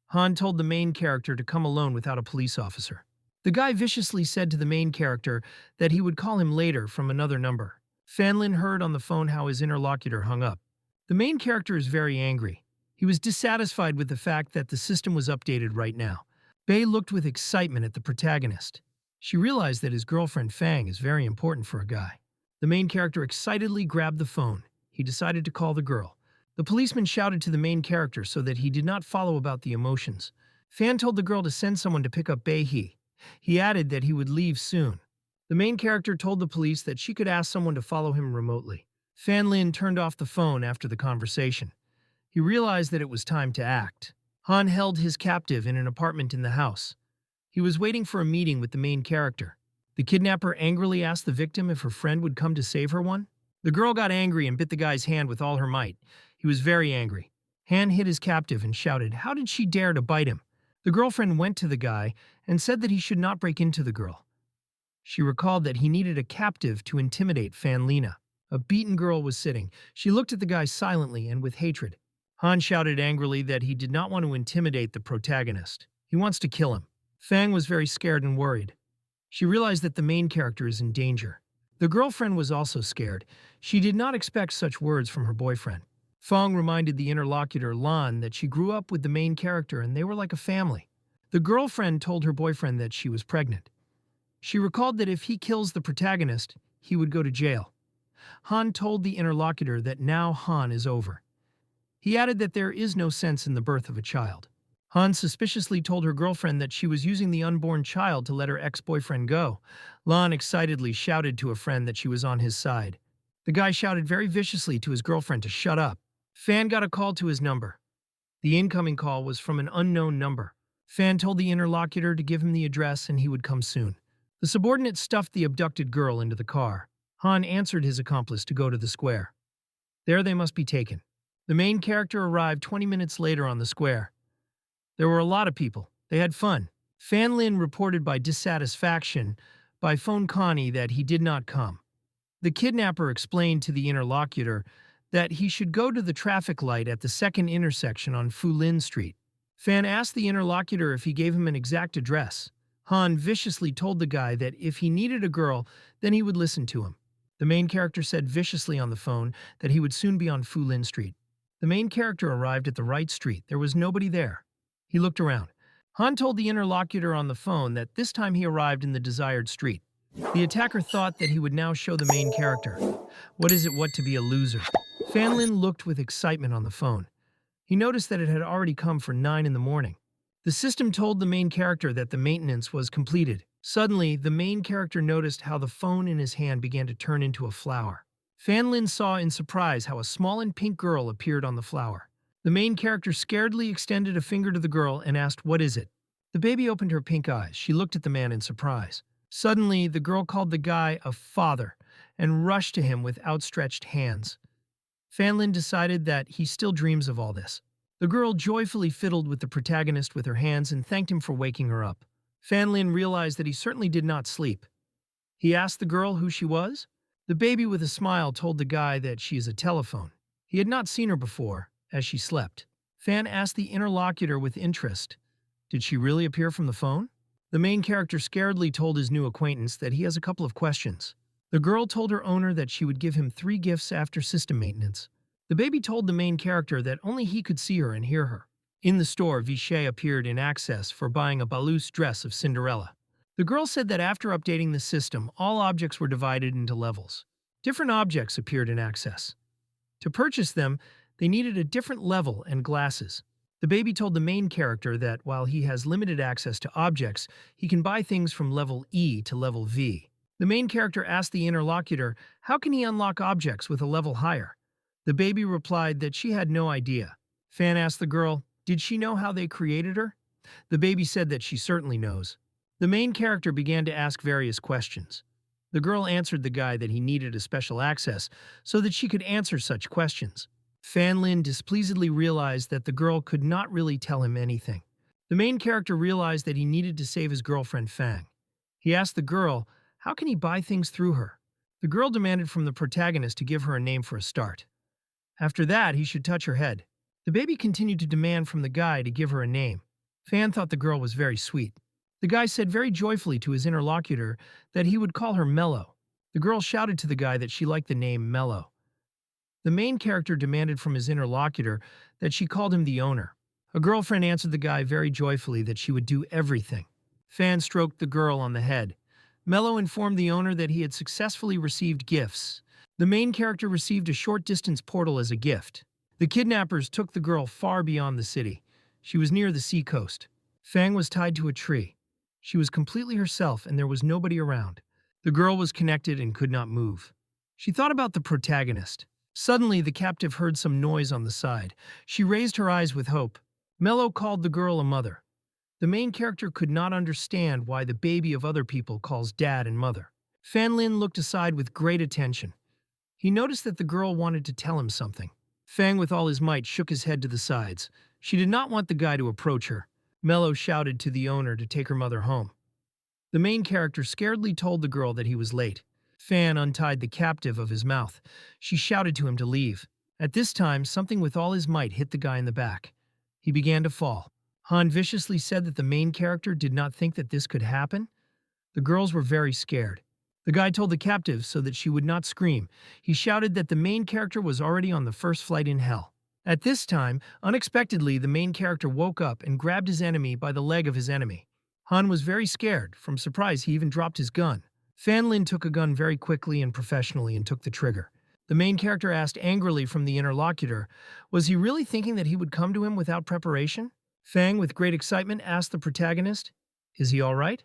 [SPEAKER 1] Han told the main character to come alone without a police officer. The guy viciously said to the main character that he would call him later from another number. Fanlin heard on the phone how his interlocutor hung up. The main character is very angry. He was dissatisfied with the fact that the system was updated right now. Bei looked with excitement at the protagonist. She realized that his girlfriend Fang is very important for a guy. The main character excitedly grabbed the phone. He decided to call the girl. The policeman shouted to the main character so that he did not follow about the emotions. Fan told the girl to send someone to pick up Bei He. He added that he would leave soon. The main character told the police that she could ask someone to follow him remotely. Fan Lin turned off the phone after the conversation. He realized that it was time to act. Han held his captive in an apartment in the house. He was waiting for a meeting with the main character. The kidnapper angrily asked the victim if her friend would come to save her one. The girl got angry and bit the guy's hand with all her might. He was very angry. Han hit his captive and shouted, "How did she dare to bite him?" The girlfriend went to the guy and said that he should not break into the girl. She recalled that he needed a captive to intimidate Fan Lina. A beaten girl was sitting. She looked at the guy silently and with hatred. Han shouted angrily that he did not want to intimidate the protagonist. He wants to kill him. Fang was very scared and worried. She realized that the main character is in danger. The girlfriend was also scared. She did not expect such words from her boyfriend. Fang reminded the interlocutor Lan that she grew up with the main character and they were like a family. The girlfriend told her boyfriend that she was pregnant. She recalled that if he kills the protagonist, he would go to jail. Han told the interlocutor that now Han is over. He added that there is no sense in the birth of a child. Han suspiciously told her girlfriend that she was using the unborn child to let her ex-boyfriend go. Lan excitedly shouted to a friend that she was on his side. The guy shouted very viciously to his girlfriend to shut up. Fan got a call to his number. The incoming call was from an unknown number. Fan told the interlocutor to give him the address and he would come soon. The subordinate stuffed the abducted girl into the car. Han answered his accomplice to go to the square. There they must be taken. The main character arrived 20 minutes later on the square. There were a lot of people. They had fun. Fan Lin reported by dissatisfaction by phone Connie that he did not come. The kidnapper explained to the interlocutor that he should go to the traffic light at the second intersection on Fulin Street. Fan asked the interlocutor if he gave him an exact address. Han viciously told the guy that if he needed a girl, then he would listen to him. The main character said viciously on the phone that he would soon be on Fulin Street. The main character arrived at the right street. There was nobody there. He looked around. Han told the interlocutor on the phone that this time he arrived in the desired street. The attacker thought that he would now show the main character. What is it what to be a loser? Fan Lin looked with excitement on the phone. He noticed that it had already come for 9 in the morning. The system told the main character that the maintenance was completed. Suddenly, the main character noticed how the phone in his hand began to turn into a flower. Fan Lin saw in surprise how a small and pink girl appeared on the flower. The main character scaredly extended a finger to the girl and asked, "What is it?" The baby opened her pink eyes. She looked at the man in surprise. Suddenly, the girl called the guy a father and rushed to him with outstretched hands. Fan Lin decided that he still dreams of all this. The girl joyfully fiddled with the protagonist with her hands and thanked him for waking her up. Fan Lin realized that he certainly did not sleep. He asked the girl who she was. The baby with a smile told the guy that she is a telephone. He had not seen her before, as she slept. Fan asked the interlocutor with interest, "Did she really appear from the phone?" The main character scaredly told his new acquaintance that he has a couple of questions. The girl told her owner that she would give him 3 gifts after system maintenance. The baby told the main character that only he could see her and hear her. In the store, Vichy appeared in access for buying a Ballouse dress of Cinderella. The girl said that after updating the system, all objects were divided into levels. Different objects appeared in access. To purchase them, they needed a different level and glasses. The baby told the main character that while he has limited access to objects, he can buy things from level E to level V. The main character asked the interlocutor, how can he unlock objects with a level higher? The baby replied that she had no idea. Fan asked the girl, did she know how they created her? The baby said that she certainly knows. The main character began to ask various questions. The girl answered the guy that he needed a special access so that she could answer such questions. Fan Lin displeasedly realized that the girl could not really tell him anything. The main character realized that he needed to save his girlfriend Fang. He asked the girl, how can he buy things through her? The girl demanded from the protagonist to give her a name for a start. After that, he should touch her head. The baby continued to demand from the guy to give her a name. Fan thought the girl was very sweet. The guy said very joyfully to his interlocutor that he would call her Mellow. The girl shouted to the guy that she liked the name Mellow. The main character demanded from his interlocutor that she called him the owner. A girlfriend answered the guy very joyfully that she would do everything. Fan stroked the girl on the head. Mellow informed the owner that he had successfully received gifts. The main character received a short-distance portal as a gift. The kidnappers took the girl far beyond the city. She was near the seacoast. Fang was tied to a tree. She was completely herself and there was nobody around. The girl was connected and could not move. She thought about the protagonist. Suddenly, the captive heard some noise on the side. She raised her eyes with hope. Mello called the girl a mother. The main character could not understand why the baby of other people calls dad and mother. Fan Lin looked aside with great attention. He noticed that the girl wanted to tell him something. Fang with all his might shook his head to the sides. She did not want the guy to approach her. Mello shouted to the owner to take her mother home. The main character scaredly told the girl that he was late. Fan untied the captive of his mouth. She shouted to him to leave. At this time, something with all his might hit the guy in the back. He began to fall. Han viciously said that the main character did not think that this could happen. The girls were very scared. The guy told the captive so that she would not scream. He shouted that the main character was already on the first flight in hell. At this time, unexpectedly, the main character woke up and grabbed his enemy by the leg of his enemy. Han was very scared. From surprise, he even dropped his gun. Fan Lin took a gun very quickly and professionally and took the trigger. The main character asked angrily from the interlocutor, was he really thinking that he would come to him without preparation? Fang, with great excitement, asked the protagonist, is he all right?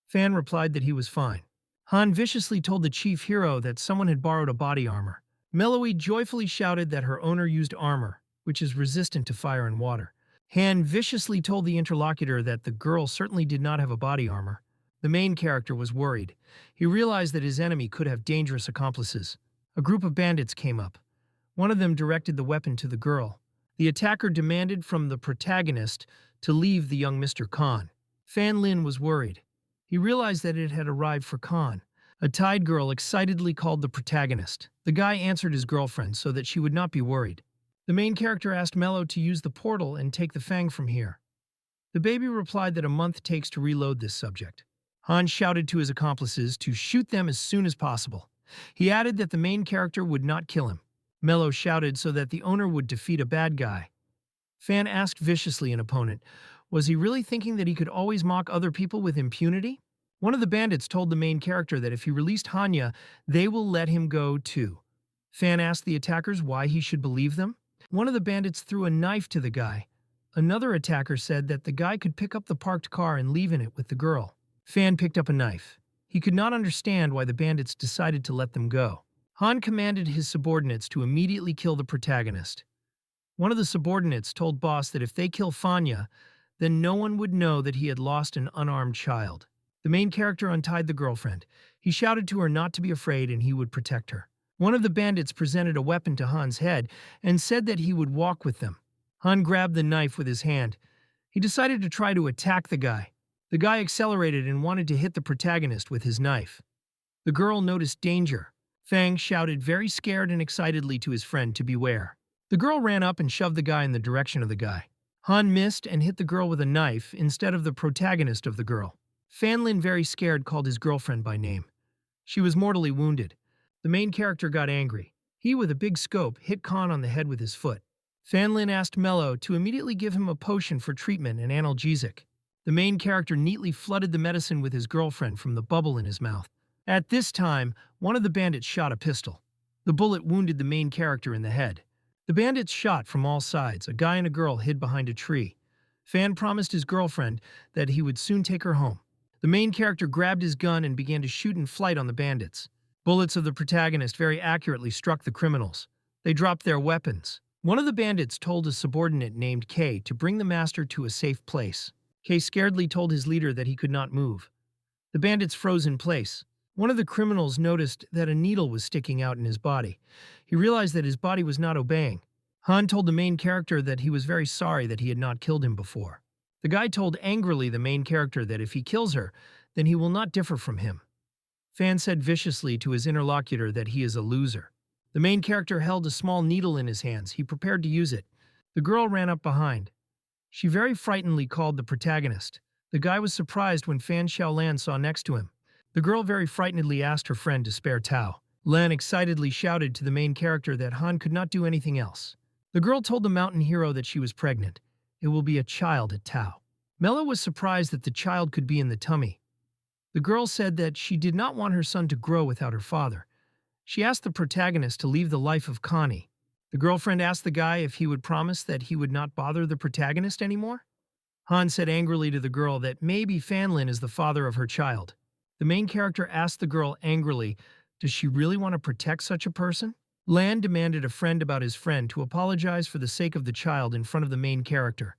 [SPEAKER 1] Fan replied that he was fine. Han viciously told the chief hero that someone had borrowed a body armor. Meloe joyfully shouted that her owner used armor, which is resistant to fire and water. Han viciously told the interlocutor that the girl certainly did not have a body armor. The main character was worried. He realized that his enemy could have dangerous accomplices. A group of bandits came up. One of them directed the weapon to the girl. The attacker demanded from the protagonist to leave the young Mr. Khan. Fan Lin was worried. He realized that it had arrived for Khan. A tied girl excitedly called the protagonist. The guy answered his girlfriend so that she would not be worried. The main character asked Mello to use the portal and take the Fang from here. The baby replied that a month takes to reload this subject. Han shouted to his accomplices to shoot them as soon as possible. He added that the main character would not kill him. Mello shouted so that the owner would defeat a bad guy. Fan asked viciously an opponent, was he really thinking that he could always mock other people with impunity? One of the bandits told the main character that if he released Hanya, they will let him go too. Fan asked the attackers why he should believe them. One of the bandits threw a knife to the guy. Another attacker said that the guy could pick up the parked car and leave in it with the girl. Fan picked up a knife. He could not understand why the bandits decided to let them go. Han commanded his subordinates to immediately kill the protagonist. One of the subordinates told Boss that if they kill Fanya, then no one would know that he had lost an unarmed child. The main character untied the girlfriend. He shouted to her not to be afraid and he would protect her. One of the bandits presented a weapon to Han's head and said that he would walk with them. Han grabbed the knife with his hand. He decided to try to attack the guy. The guy accelerated and wanted to hit the protagonist with his knife. The girl noticed danger. Fang shouted very scared and excitedly to his friend to beware. The girl ran up and shoved the guy in the direction of the guy. Han missed and hit the girl with a knife instead of the protagonist of the girl. Fan Lin, very scared, called his girlfriend by name. She was mortally wounded. The main character got angry. He, with a big scope, hit Khan on the head with his foot. Fan Lin asked Mello to immediately give him a potion for treatment and analgesic. The main character neatly flooded the medicine with his girlfriend from the bubble in his mouth. At this time, one of the bandits shot a pistol. The bullet wounded the main character in the head. The bandits shot from all sides. A guy and a girl hid behind a tree. Fan promised his girlfriend that he would soon take her home. The main character grabbed his gun and began to shoot in flight on the bandits. Bullets of the protagonist very accurately struck the criminals. They dropped their weapons. One of the bandits told a subordinate named K to bring the master to a safe place. K scaredly told his leader that he could not move. The bandits froze in place. One of the criminals noticed that a needle was sticking out in his body. He realized that his body was not obeying. Han told the main character that he was very sorry that he had not killed him before. The guy told angrily the main character that if he kills her, then he will not differ from him. Fan said viciously to his interlocutor that he is a loser. The main character held a small needle in his hands. He prepared to use it. The girl ran up behind. She very frightenedly called the protagonist. The guy was surprised when Fan Xiaolan saw next to him. The girl very frightenedly asked her friend to spare Tao. Lan excitedly shouted to the main character that Han could not do anything else. The girl told the mountain hero that she was pregnant. It will be a child at Tao. Mello was surprised that the child could be in the tummy. The girl said that she did not want her son to grow without her father. She asked the protagonist to leave the life of Connie. The girlfriend asked the guy if he would promise that he would not bother the protagonist anymore. Han said angrily to the girl that maybe Fanlin is the father of her child. The main character asked the girl angrily, does she really want to protect such a person? Lan demanded a friend about his friend to apologize for the sake of the child in front of the main character.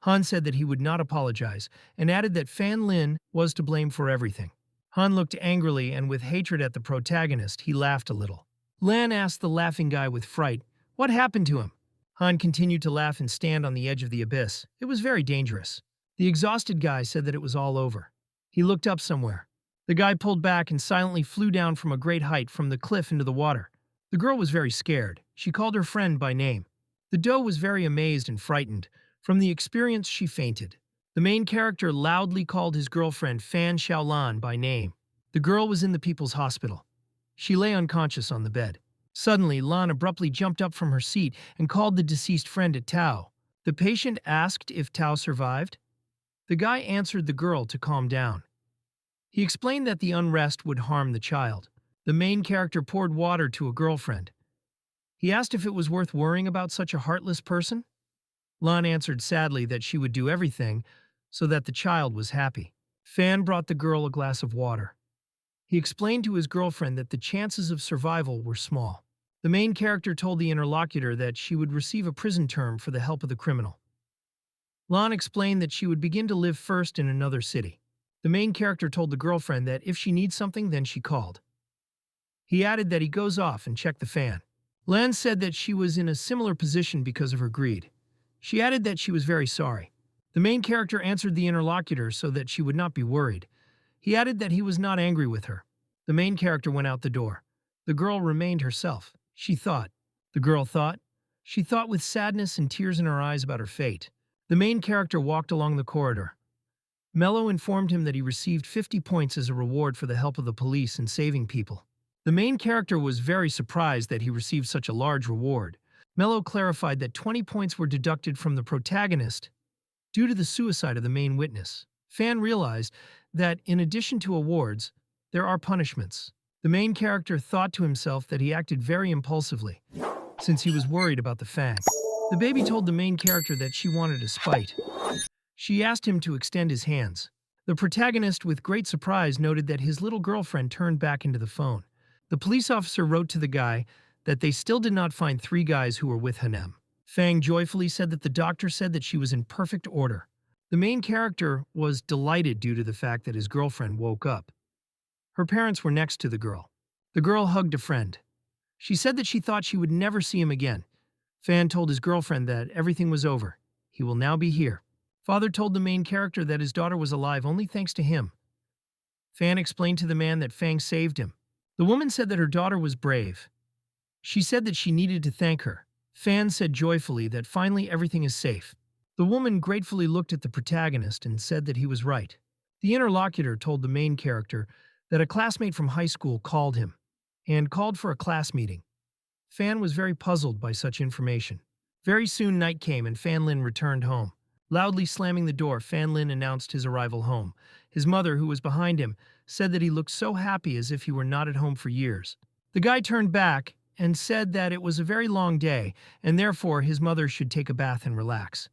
[SPEAKER 1] Han said that he would not apologize, and added that Fan Lin was to blame for everything. Han looked angrily and with hatred at the protagonist, he laughed a little. Lan asked the laughing guy with fright, what happened to him? Han continued to laugh and stand on the edge of the abyss. It was very dangerous. The exhausted guy said that it was all over. He looked up somewhere. The guy pulled back and silently flew down from a great height from the cliff into the water. The girl was very scared. She called her friend by name. The doe was very amazed and frightened. From the experience, she fainted. The main character loudly called his girlfriend Fan Xiaolan by name. The girl was in the people's hospital. She lay unconscious on the bed. Suddenly, Lan abruptly jumped up from her seat and called the deceased friend at Tao. The patient asked if Tao survived. The guy answered the girl to calm down. He explained that the unrest would harm the child. The main character poured water to a girlfriend. He asked if it was worth worrying about such a heartless person. Lan answered sadly that she would do everything so that the child was happy. Fan brought the girl a glass of water. He explained to his girlfriend that the chances of survival were small. The main character told the interlocutor that she would receive a prison term for the help of the criminal. Lan explained that she would begin to live first in another city. The main character told the girlfriend that if she needs something, then she called. He added that he goes off and checked the fan. Lan said that she was in a similar position because of her greed. She added that she was very sorry. The main character answered the interlocutor so that she would not be worried. He added that he was not angry with her. The main character went out the door. The girl remained herself. She thought. The girl thought. She thought with sadness and tears in her eyes about her fate. The main character walked along the corridor. Mello informed him that he received 50 points as a reward for the help of the police in saving people. The main character was very surprised that he received such a large reward. Mello clarified that 20 points were deducted from the protagonist due to the suicide of the main witness. Fan realized that, in addition to awards, there are punishments. The main character thought to himself that he acted very impulsively, since he was worried about the Fang. The baby told the main character that she wanted a spite. She asked him to extend his hands. The protagonist, with great surprise, noted that his little girlfriend turned back into the phone. The police officer wrote to the guy that they still did not find 3 guys who were with Hanem. Fang joyfully said that the doctor said that she was in perfect order. The main character was delighted due to the fact that his girlfriend woke up. Her parents were next to the girl. The girl hugged a friend. She said that she thought she would never see him again. Fan told his girlfriend that everything was over. He will now be here. Father told the main character that his daughter was alive only thanks to him. Fan explained to the man that Fang saved him. The woman said that her daughter was brave. She said that she needed to thank her. Fan said joyfully that finally everything is safe. The woman gratefully looked at the protagonist and said that he was right. The interlocutor told the main character that a classmate from high school called him and called for a class meeting. Fan was very puzzled by such information. Very soon night came and Fan Lin returned home. Loudly slamming the door, Fan Lin announced his arrival home. His mother, who was behind him, said that he looked so happy as if he were not at home for years. The guy turned back and said that it was a very long day and therefore his mother should take a bath and relax.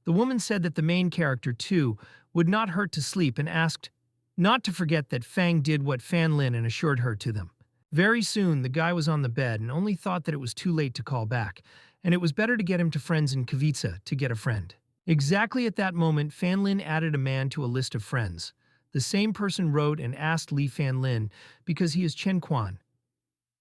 [SPEAKER 1] The woman said that the main character, too, would not hurt to sleep and asked not to forget that Fang did what Fan Lin and assured her to them. Very soon, the guy was on the bed and only thought that it was too late to call back, and it was better to get him to friends in Kavitsa to get a friend. Exactly at that moment, Fan Lin added a man to a list of friends. The same person wrote and asked Li Fan Lin because he is Chen Quan.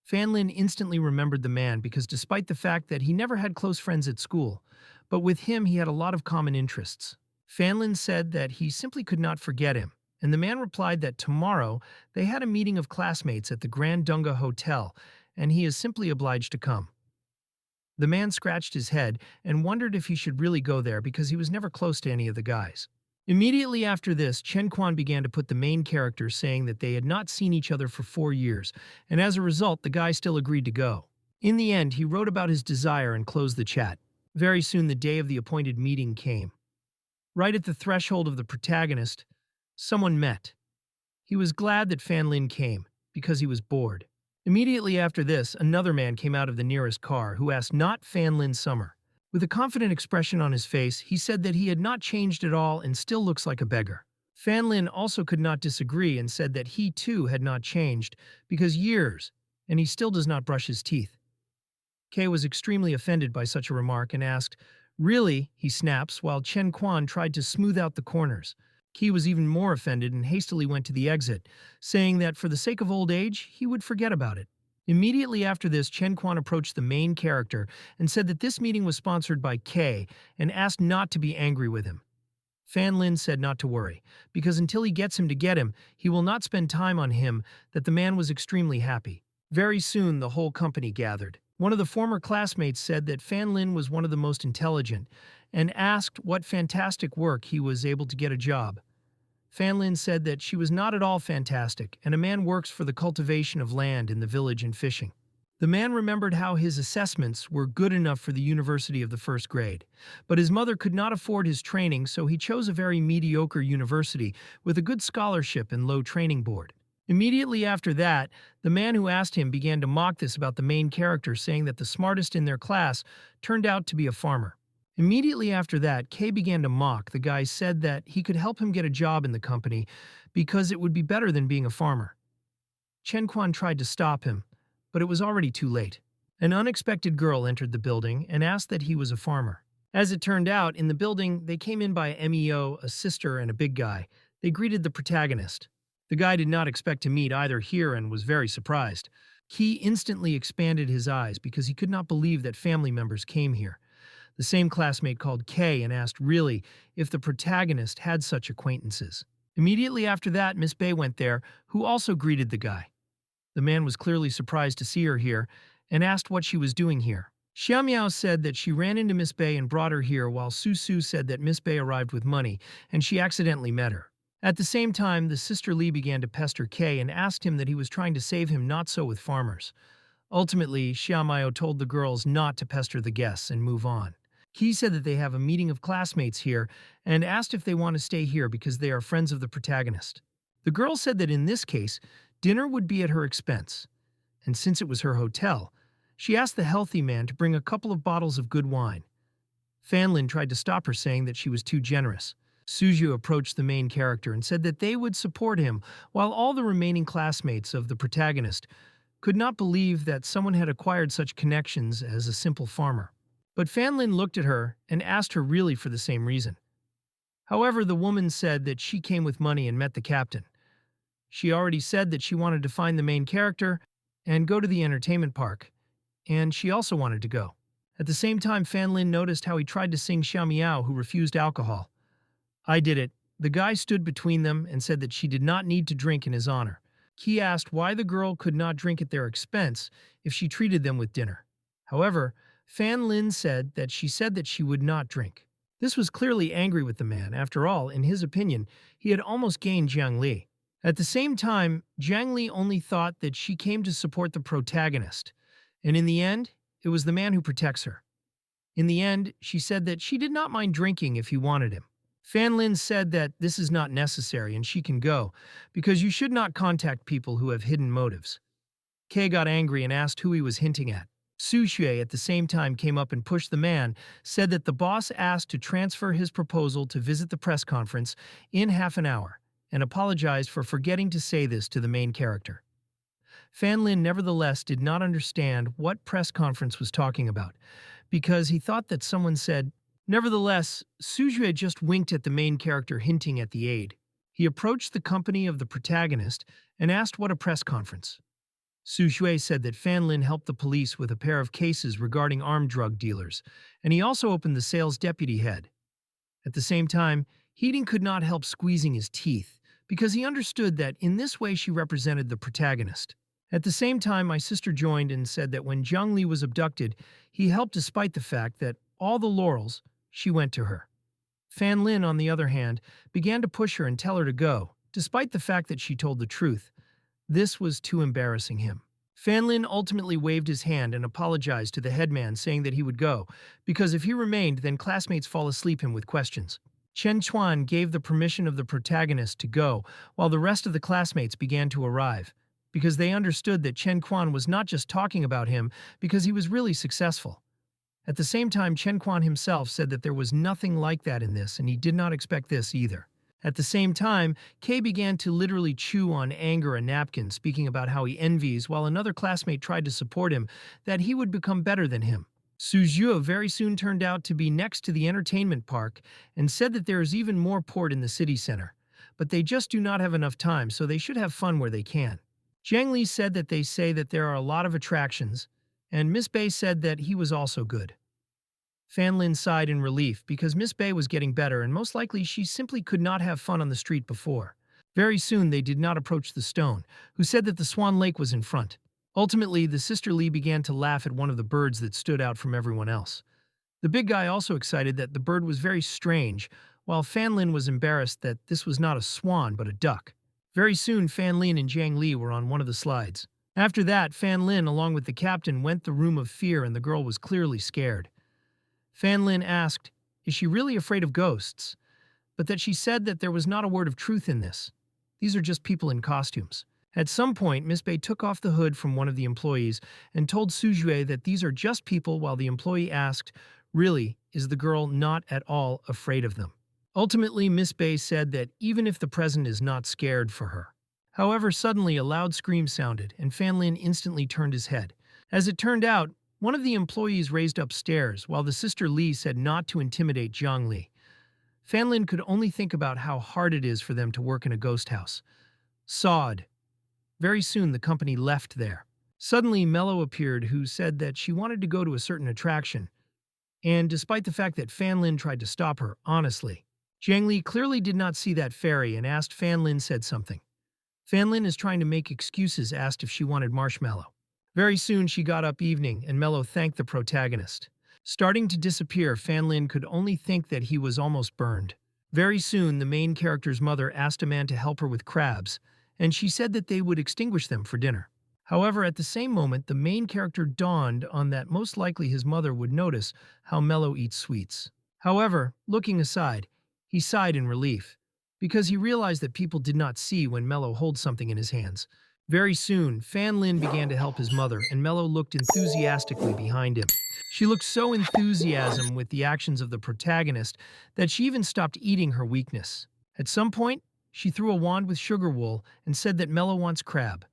[SPEAKER 1] Fan Lin instantly remembered the man because despite the fact that he never had close friends at school, but with him he had a lot of common interests. Fan Lin said that he simply could not forget him, and the man replied that tomorrow they had a meeting of classmates at the Grand Dunga Hotel, and he is simply obliged to come. The man scratched his head and wondered if he should really go there because he was never close to any of the guys. Immediately after this, Chen Quan began to put the main character saying that they had not seen each other for 4 years, and as a result, the guy still agreed to go. In the end, he wrote about his desire and closed the chat. Very soon, the day of the appointed meeting came. Right at the threshold of the protagonist, someone met. He was glad that Fan Lin came, because he was bored. Immediately after this, another man came out of the nearest car who asked not Fan Lin Summer. With a confident expression on his face, he said that he had not changed at all and still looks like a beggar. Fan Lin also could not disagree and said that he too had not changed because years, and he still does not brush his teeth. Kay was extremely offended by such a remark and asked, "Really?" he snaps, while Chen Quan tried to smooth out the corners. Key was even more offended and hastily went to the exit, saying that for the sake of old age, he would forget about it. Immediately after this, Chen Quan approached the main character and said that this meeting was sponsored by Kay and asked not to be angry with him. Fan Lin said not to worry, because until he gets him to get him, he will not spend time on him, that the man was extremely happy. Very soon, the whole company gathered. One of the former classmates said that Fan Lin was one of the most intelligent and asked what fantastic work he was able to get a job. Fan Lin said that she was not at all fantastic, and a man works for the cultivation of land in the village and fishing. The man remembered how his assessments were good enough for the university of the first grade, but his mother could not afford his training, so he chose a very mediocre university with a good scholarship and low training board. Immediately after that, the man who asked him began to mock this about the main character, saying that the smartest in their class turned out to be a farmer. Immediately after that, Kay began to mock. The guy said that he could help him get a job in the company because it would be better than being a farmer. Chen Quan tried to stop him, but it was already too late. An unexpected girl entered the building and asked that he was a farmer. As it turned out, in the building, they came in by MEO, a sister, and a big guy. They greeted the protagonist. The guy did not expect to meet either here and was very surprised. He instantly expanded his eyes because he could not believe that family members came here. The same classmate called Kay and asked really if the protagonist had such acquaintances. Immediately after that, Miss Bay went there, who also greeted the guy. The man was clearly surprised to see her here and asked what she was doing here. Xiaomiao said that she ran into Miss Bay and brought her here, while Su Su said that Miss Bay arrived with money and she accidentally met her. At the same time, the sister Lee began to pester Kay and asked him that he was trying to save him, not so with farmers. Ultimately, Xiaomiao told the girls not to pester the guests and move on. He said that they have a meeting of classmates here and asked if they want to stay here because they are friends of the protagonist. The girl said that in this case, dinner would be at her expense, and since it was her hotel, she asked the healthy man to bring a couple of bottles of good wine. Fan Lin tried to stop her, saying that she was too generous. Suju approached the main character and said that they would support him, while all the remaining classmates of the protagonist could not believe that someone had acquired such connections as a simple farmer. But Fan Lin looked at her and asked her really for the same reason. However, the woman said that she came with money and met the captain. She already said that she wanted to find the main character and go to the entertainment park, and she also wanted to go. At the same time, Fan Lin noticed how he tried to sing Xiao Miao, who refused alcohol. "I did it." The guy stood between them and said that she did not need to drink in his honor. He asked why the girl could not drink at their expense if she treated them with dinner. However, Fan Lin said that she would not drink. This was clearly angry with the man. After all, in his opinion, he had almost gained Jiang Li. At the same time, Jiang Li only thought that she came to support the protagonist, and in the end, it was the man who protects her. In the end, she said that she did not mind drinking if he wanted him. Fan Lin said that this is not necessary and she can go, because you should not contact people who have hidden motives. Kay got angry and asked who he was hinting at. Su Xue at the same time came up and pushed the man, said that the boss asked to transfer his proposal to visit the press conference in half an hour, and apologized for forgetting to say this to the main character. Fan Lin nevertheless did not understand what press conference was talking about, because he thought that someone said. Nevertheless, Su Xue just winked at the main character, hinting at the aide. He approached the company of the protagonist and asked what a press conference. Su Xue said that Fan Lin helped the police with a pair of cases regarding armed drug dealers, and he also opened the sales deputy head. At the same time, Heating could not help squeezing his teeth, because he understood that in this way she represented the protagonist. At the same time, my sister joined and said that when Jiang Li was abducted, he helped despite the fact that all the laurels, she went to her. Fan Lin, on the other hand, began to push her and tell her to go, despite the fact that she told the truth. This was too embarrassing him. Fan Lin ultimately waved his hand and apologized to the headman, saying that he would go, because if he remained, then classmates fall asleep him with questions. Chen Chuan gave the permission of the protagonist to go, while the rest of the classmates began to arrive, because they understood that Chen Quan was not just talking about him because he was really successful. At the same time, Chen Quan himself said that there was nothing like that in this, and he did not expect this either. At the same time, Kay began to literally chew on anger and napkin, speaking about how he envies, while another classmate tried to support him, that he would become better than him. Su Zhuo very soon turned out to be next to the entertainment park and said that there is even more port in the city center, but they just do not have enough time, so they should have fun where they can. Jiang Li said that they say that there are a lot of attractions, and Miss Bei said that he was also good. Fan Lin sighed in relief because Miss Bei was getting better and most likely she simply could not have fun on the street before. Very soon they did not approach the stone, who said that the Swan Lake was in front. Ultimately, the sister Li began to laugh at one of the birds that stood out from everyone else. The big guy also excited that the bird was very strange, while Fan Lin was embarrassed that this was not a swan but a duck. Very soon, Fan Lin and Jiang Li were on one of the slides. After that, Fan Lin, along with the captain, went the room of fear and the girl was clearly scared. Fan Lin asked, is she really afraid of ghosts? But that she said that there was not a word of truth in this. These are just people in costumes. At some point, Miss Bei took off the hood from one of the employees and told Su Zhuo that these are just people, while the employee asked, really, is the girl not at all afraid of them? Ultimately, Miss Bei said that even if the present is not scared for her. However, suddenly a loud scream sounded, and Fan Lin instantly turned his head. As it turned out, one of the employees raised upstairs, while the sister Li said not to intimidate Jiang Li. Fan Lin could only think about how hard it is for them to work in a ghost house. Sawed. Very soon the company left there. Suddenly Mello appeared, who said that she wanted to go to a certain attraction. And despite the fact that Fan Lin tried to stop her, honestly, Jiang Li clearly did not see that fairy and asked Fan Lin said something. Fan Lin is trying to make excuses, asked if she wanted marshmallow. Very soon she got up evening and Mello thanked the protagonist. Starting to disappear, Fan Lin could only think that he was almost burned. Very soon the main character's mother asked a man to help her with crabs, and she said that they would extinguish them for dinner. However, at the same moment, the main character dawned on that most likely his mother would notice how Mello eats sweets. However, looking aside, he sighed in relief, because he realized that people did not see when Mello holds something in his hands. Very soon, Fan Lin began to help his mother, and Mello looked enthusiastically behind him. She looked so enthusiasm with the actions of the protagonist that she even stopped eating her weakness. At some point, she threw a wand with sugar wool and said that Mello wants crab.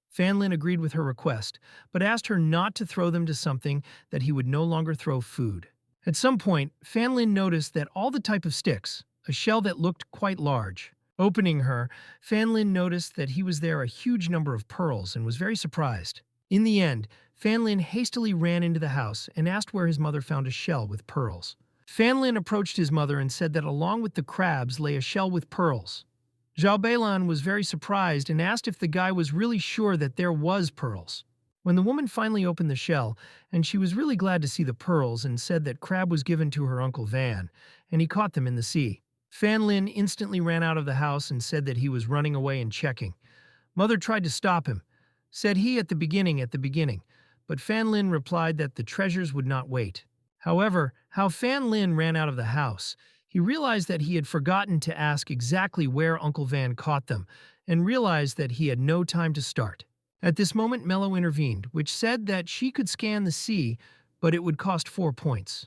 [SPEAKER 1] Fan Lin agreed with her request, but asked her not to throw them to something that he would no longer throw food. At some point, Fan Lin noticed that all the type of sticks, a shell that looked quite large. Opening her, Fan Lin noticed that he was there a huge number of pearls and was very surprised. In the end, Fan Lin hastily ran into the house and asked where his mother found a shell with pearls. Fan Lin approached his mother and said that along with the crabs lay a shell with pearls. Zhao Beilan was very surprised and asked if the guy was really sure that there was pearls. When the woman finally opened the shell, and she was really glad to see the pearls and said that crab was given to her Uncle Van, and he caught them in the sea. Fan Lin instantly ran out of the house and said that he was running away and checking. Mother tried to stop him, said he at the beginning, but Fan Lin replied that the treasures would not wait. However, how Fan Lin ran out of the house, he realized that he had forgotten to ask exactly where Uncle Van caught them, and realized that he had no time to start. At this moment, Mello intervened, which said that she could scan the sea, but it would cost 4 points.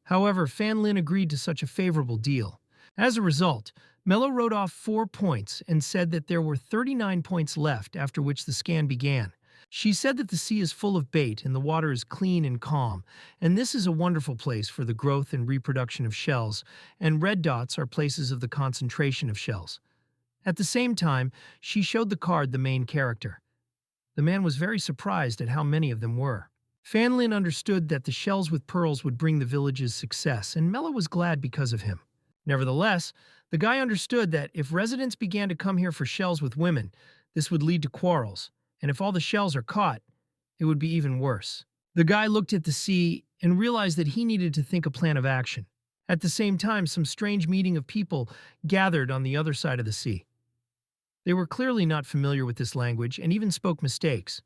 [SPEAKER 1] However, Fan Lin agreed to such a favorable deal. As a result, Mello wrote off 4 points and said that there were 39 points left, after which the scan began. She said that the sea is full of bait and the water is clean and calm, and this is a wonderful place for the growth and reproduction of shells, and red dots are places of the concentration of shells. At the same time, she showed the card the main character. The man was very surprised at how many of them were. Fan Lin understood that the shells with pearls would bring the village's success, and Mello was glad because of him. Nevertheless, the guy understood that if residents began to come here for shells with women, this would lead to quarrels, and if all the shells are caught, it would be even worse. The guy looked at the sea and realized that he needed to think a plan of action. At the same time, some strange meeting of people gathered on the other side of the sea. They were clearly not familiar with this language and even spoke mistakes.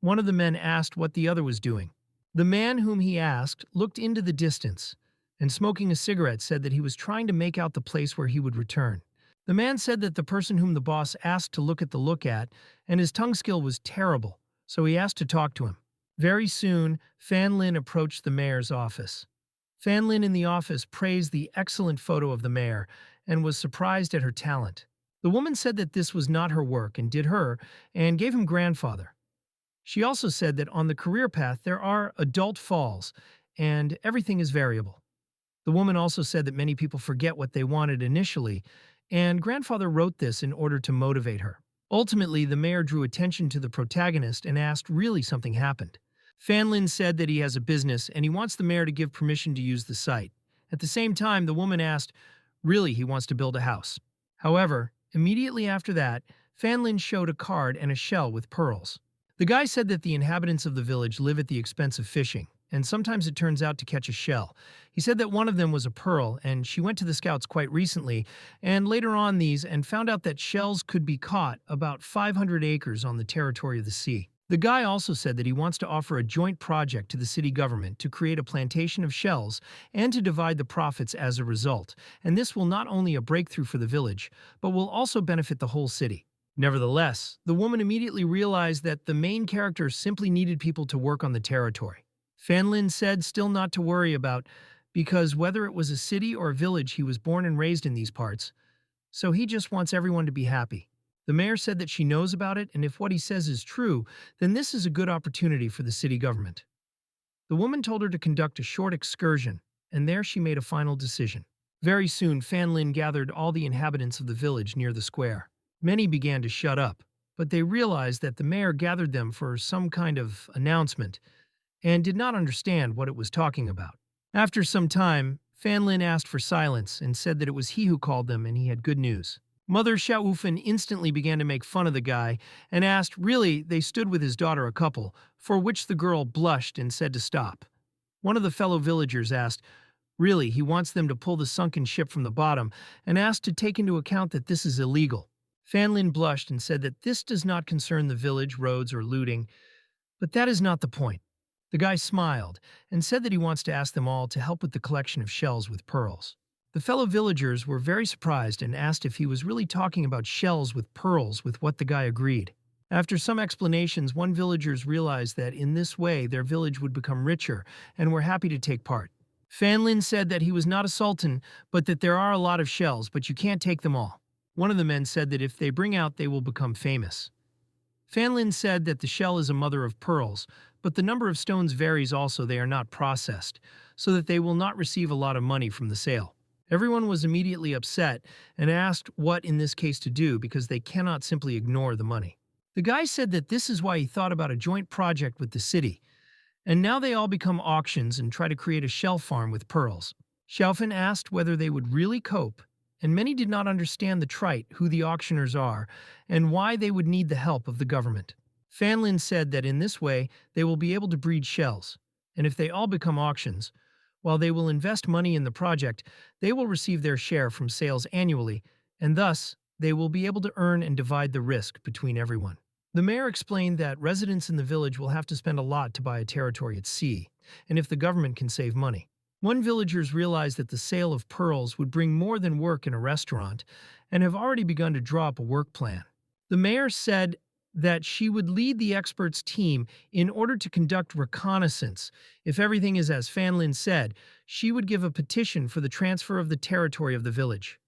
[SPEAKER 1] One of the men asked what the other was doing. The man whom he asked looked into the distance and, smoking a cigarette, said that he was trying to make out the place where he would return. The man said that the person whom the boss asked to look at, and his tongue skill was terrible, so he asked to talk to him. Very soon, Fan Lin approached the mayor's office. Fan Lin in the office praised the excellent photo of the mayor and was surprised at her talent. The woman said that this was not her work and gave him grandfather. She also said that on the career path there are adult falls and everything is variable. The woman also said that many people forget what they wanted initially, and grandfather wrote this in order to motivate her. Ultimately, the mayor drew attention to the protagonist and asked really something happened. Fan Lin said that he has a business and he wants the mayor to give permission to use the site. At the same time, the woman asked, really he wants to build a house. However, immediately after that, Fan Lin showed a card and a shell with pearls. The guy said that the inhabitants of the village live at the expense of fishing, and sometimes it turns out to catch a shell. He said that one of them was a pearl, and she went to the scouts quite recently, and later on and found out that shells could be caught about 500 acres on the territory of the sea. The guy also said that he wants to offer a joint project to the city government to create a plantation of shells and to divide the profits as a result, and this will not only a breakthrough for the village, but will also benefit the whole city. Nevertheless, the woman immediately realized that the main character simply needed people to work on the territory. Fan Lin said still not to worry about, because whether it was a city or a village, he was born and raised in these parts, so he just wants everyone to be happy. The mayor said that she knows about it, and if what he says is true, then this is a good opportunity for the city government. The woman told her to conduct a short excursion, and there she made a final decision. Very soon, Fan Lin gathered all the inhabitants of the village near the square. Many began to shut up, but they realized that the mayor gathered them for some kind of announcement and did not understand what it was talking about. After some time, Fan Lin asked for silence and said that it was he who called them and he had good news. Mother Xiaofen instantly began to make fun of the guy and asked, really, they stood with his daughter a couple, for which the girl blushed and said to stop. One of the fellow villagers asked, really, he wants them to pull the sunken ship from the bottom and asked to take into account that this is illegal. Fan Lin blushed and said that this does not concern the village, roads, or looting, but that is not the point. The guy smiled and said that he wants to ask them all to help with the collection of shells with pearls. The fellow villagers were very surprised and asked if he was really talking about shells with pearls, with what the guy agreed. After some explanations, one villagers realized that in this way their village would become richer and were happy to take part. Fan Lin said that he was not a sultan, but that there are a lot of shells, but you can't take them all. One of the men said that if they bring out, they will become famous. Fan Lin said that the shell is a mother of pearls, but the number of stones varies also, they are not processed, so that they will not receive a lot of money from the sale. Everyone was immediately upset and asked what in this case to do because they cannot simply ignore the money. The guy said that this is why he thought about a joint project with the city, and now they all become auctions and try to create a shell farm with pearls. Xiaofen asked whether they would really cope, and many did not understand the trite who the auctioneers are and why they would need the help of the government. Fan Lin said that in this way they will be able to breed shells, and if they all become auctions, while they will invest money in the project, they will receive their share from sales annually, and thus they will be able to earn and divide the risk between everyone. The mayor explained that residents in the village will have to spend a lot to buy a territory at sea, and if the government can save money. One villagers realized that the sale of pearls would bring more than work in a restaurant and have already begun to draw up a work plan. The mayor said that she would lead the experts team in order to conduct reconnaissance. If everything is as Fan Lin said, she would give a petition for the transfer of the territory of the village.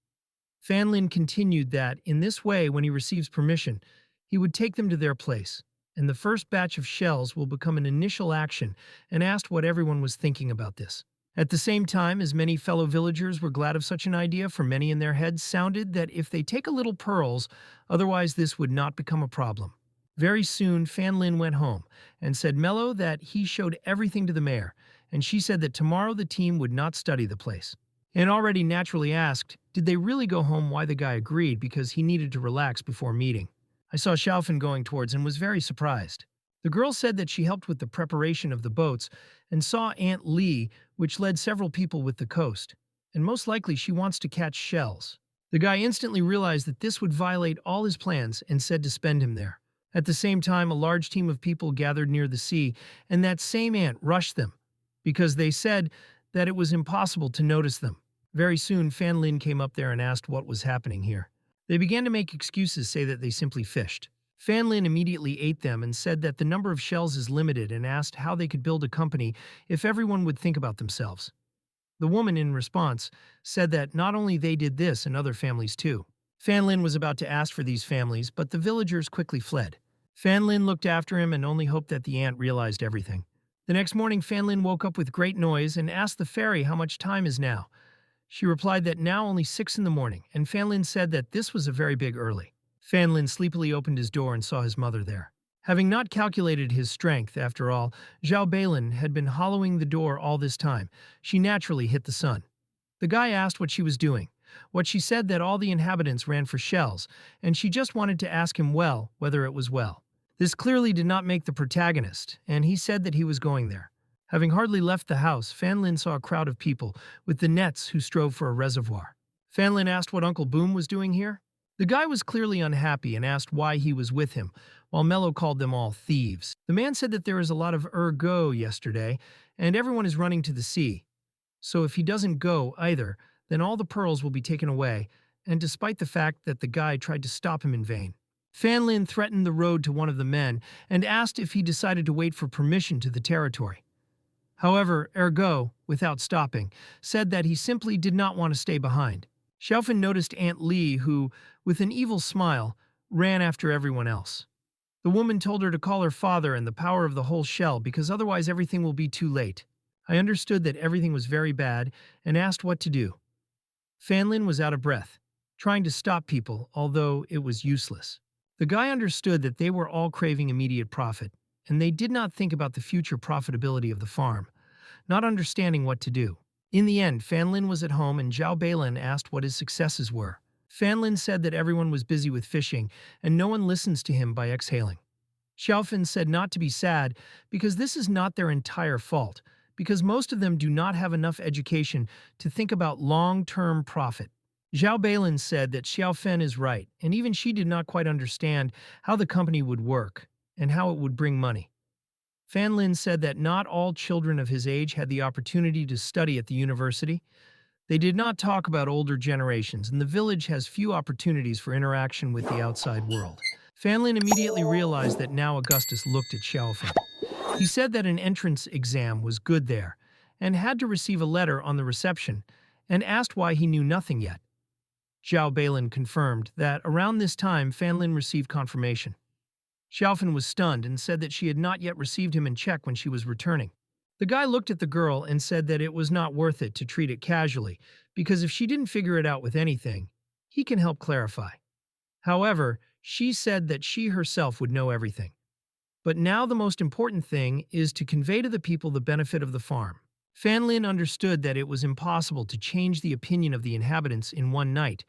[SPEAKER 1] Fan Lin continued that, in this way, when he receives permission, he would take them to their place, and the first batch of shells will become an initial action, and asked what everyone was thinking about this. At the same time, as many fellow villagers were glad of such an idea, for many in their heads sounded that if they take a little pearls, otherwise this would not become a problem. Very soon, Fan Lin went home and said Mello that he showed everything to the mayor, and she said that tomorrow the team would not study the place. And already naturally asked, did they really go home, why the guy agreed, because he needed to relax before meeting. I saw Xiaofan going towards and was very surprised. The girl said that she helped with the preparation of the boats and saw Aunt Lee, which led several people with the coast, and most likely she wants to catch shells. The guy instantly realized that this would violate all his plans and said to spend him there. At the same time, a large team of people gathered near the sea, and that same aunt rushed them, because they said that it was impossible to notice them. Very soon, Fan Lin came up there and asked what was happening here. They began to make excuses, say that they simply fished. Fan Lin immediately ate them and said that the number of shells is limited and asked how they could build a company if everyone would think about themselves. The woman, in response, said that not only they did this and other families too. Fan Lin was about to ask for these families, but the villagers quickly fled. Fan Lin looked after him and only hoped that the aunt realized everything. The next morning, Fan Lin woke up with great noise and asked the fairy how much time is now. She replied that now only 6 in the morning, and Fan Lin said that this was a very big early. Fan Lin sleepily opened his door and saw his mother there. Having not calculated his strength, after all, Zhao Beilin had been hollowing the door all this time. She naturally hit the sun. The guy asked what she was doing. What she said that all the inhabitants ran for shells, and she just wanted to ask him whether it was well. This clearly did not make the protagonist, and he said that he was going there. Having hardly left the house, Fan Lin saw a crowd of people with the nets who strove for a reservoir. Fan Lin asked what Uncle Boom was doing here. The guy was clearly unhappy and asked why he was with him, while Mello called them all thieves. The man said that there is a lot of ergo yesterday, and everyone is running to the sea. So if he doesn't go either, then all the pearls will be taken away, and despite the fact that the guy tried to stop him in vain. Fan Lin threatened the road to one of the men and asked if he decided to wait for permission to the territory. However, Ergo, without stopping, said that he simply did not want to stay behind. Xiaofan noticed Aunt Lee, who, with an evil smile, ran after everyone else. The woman told her to call her father and the power of the whole shell because otherwise everything will be too late. I understood that everything was very bad and asked what to do. Fan Lin was out of breath, trying to stop people, although it was useless. The guy understood that they were all craving immediate profit, and they did not think about the future profitability of the farm, not understanding what to do. In the end, Fan Lin was at home and Zhao Beilin asked what his successes were. Fan Lin said that everyone was busy with fishing and no one listens to him by exhaling. Xiaofan said not to be sad because this is not their entire fault, because most of them do not have enough education to think about long-term profit. Zhao Beilin said that Xiaofan is right, and even she did not quite understand how the company would work and how it would bring money. Fan Lin said that not all children of his age had the opportunity to study at the university. They did not talk about older generations, and the village has few opportunities for interaction with the outside world. Fan Lin immediately realized that now Augustus looked at Xiaofan. He said that an entrance exam was good there, and had to receive a letter on the reception, and asked why he knew nothing yet. Zhao Beilin confirmed that around this time Fan Lin received confirmation. Xiaofan was stunned and said that she had not yet received him in check when she was returning. The guy looked at the girl and said that it was not worth it to treat it casually, because if she didn't figure it out with anything, he can help clarify. However, she said that she herself would know everything. But now the most important thing is to convey to the people the benefit of the farm. Fan Lin understood that it was impossible to change the opinion of the inhabitants in one night,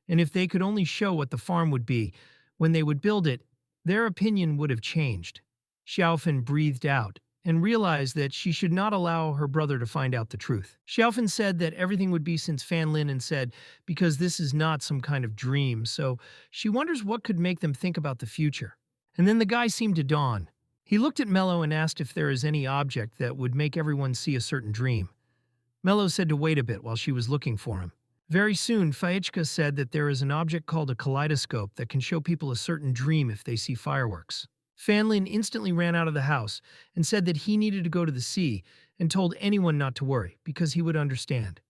[SPEAKER 1] and if they could only show what the farm would be, when they would build it, their opinion would have changed. Xiaofan breathed out and realized that she should not allow her brother to find out the truth. Xiaofan said that everything would be since Fan Lin and said, because this is not some kind of dream, so she wonders what could make them think about the future. And then the guy seemed to dawn. He looked at Mello and asked if there is any object that would make everyone see a certain dream. Mello said to wait a bit while she was looking for him. Very soon, Faichka said that there is an object called a kaleidoscope that can show people a certain dream if they see fireworks. Fan Lin instantly ran out of the house and said that he needed to go to the sea and told anyone not to worry because he would understand.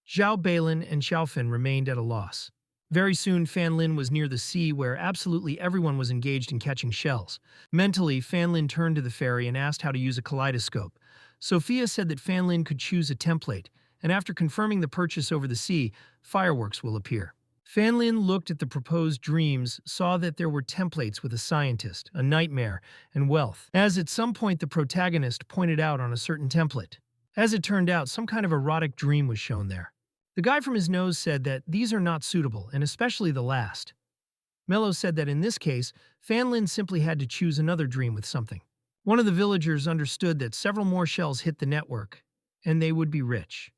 [SPEAKER 1] Zhao Beilin and Xiaofan remained at a loss. Very soon, Fan Lin was near the sea where absolutely everyone was engaged in catching shells. Mentally, Fan Lin turned to the fairy and asked how to use a kaleidoscope. Sophia said that Fan Lin could choose a template, and after confirming the purchase over the sea, fireworks will appear. Fan Lin looked at the proposed dreams, saw that there were templates with a scientist, a nightmare, and wealth, as at some point the protagonist pointed out on a certain template. As it turned out, some kind of erotic dream was shown there. The guy from his nose said that these are not suitable, and especially the last. Mello said that in this case, Fan Lin simply had to choose another dream with something. One of the villagers understood that several more shells hit the network, and they would be rich.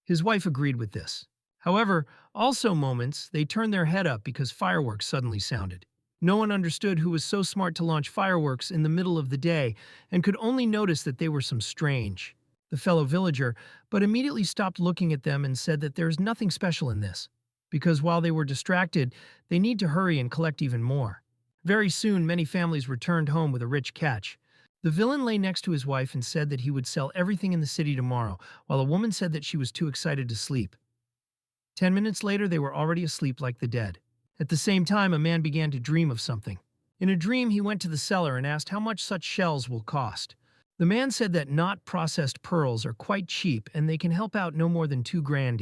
[SPEAKER 1] His wife agreed with this. However, also moments, they turned their head up because fireworks suddenly sounded. No one understood who was so smart to launch fireworks in the middle of the day and could only notice that they were some strange, the fellow villager, but immediately stopped looking at them and said that there's nothing special in this, because while they were distracted, they need to hurry and collect even more. Very soon, many families returned home with a rich catch. The villain lay next to his wife and said that he would sell everything in the city tomorrow, while a woman said that she was too excited to sleep. 10 minutes later, they were already asleep like the dead. At the same time, a man began to dream of something. In a dream, he went to the seller and asked how much such shells will cost. The man said that not processed pearls are quite cheap and they can help out no more than 2 grand.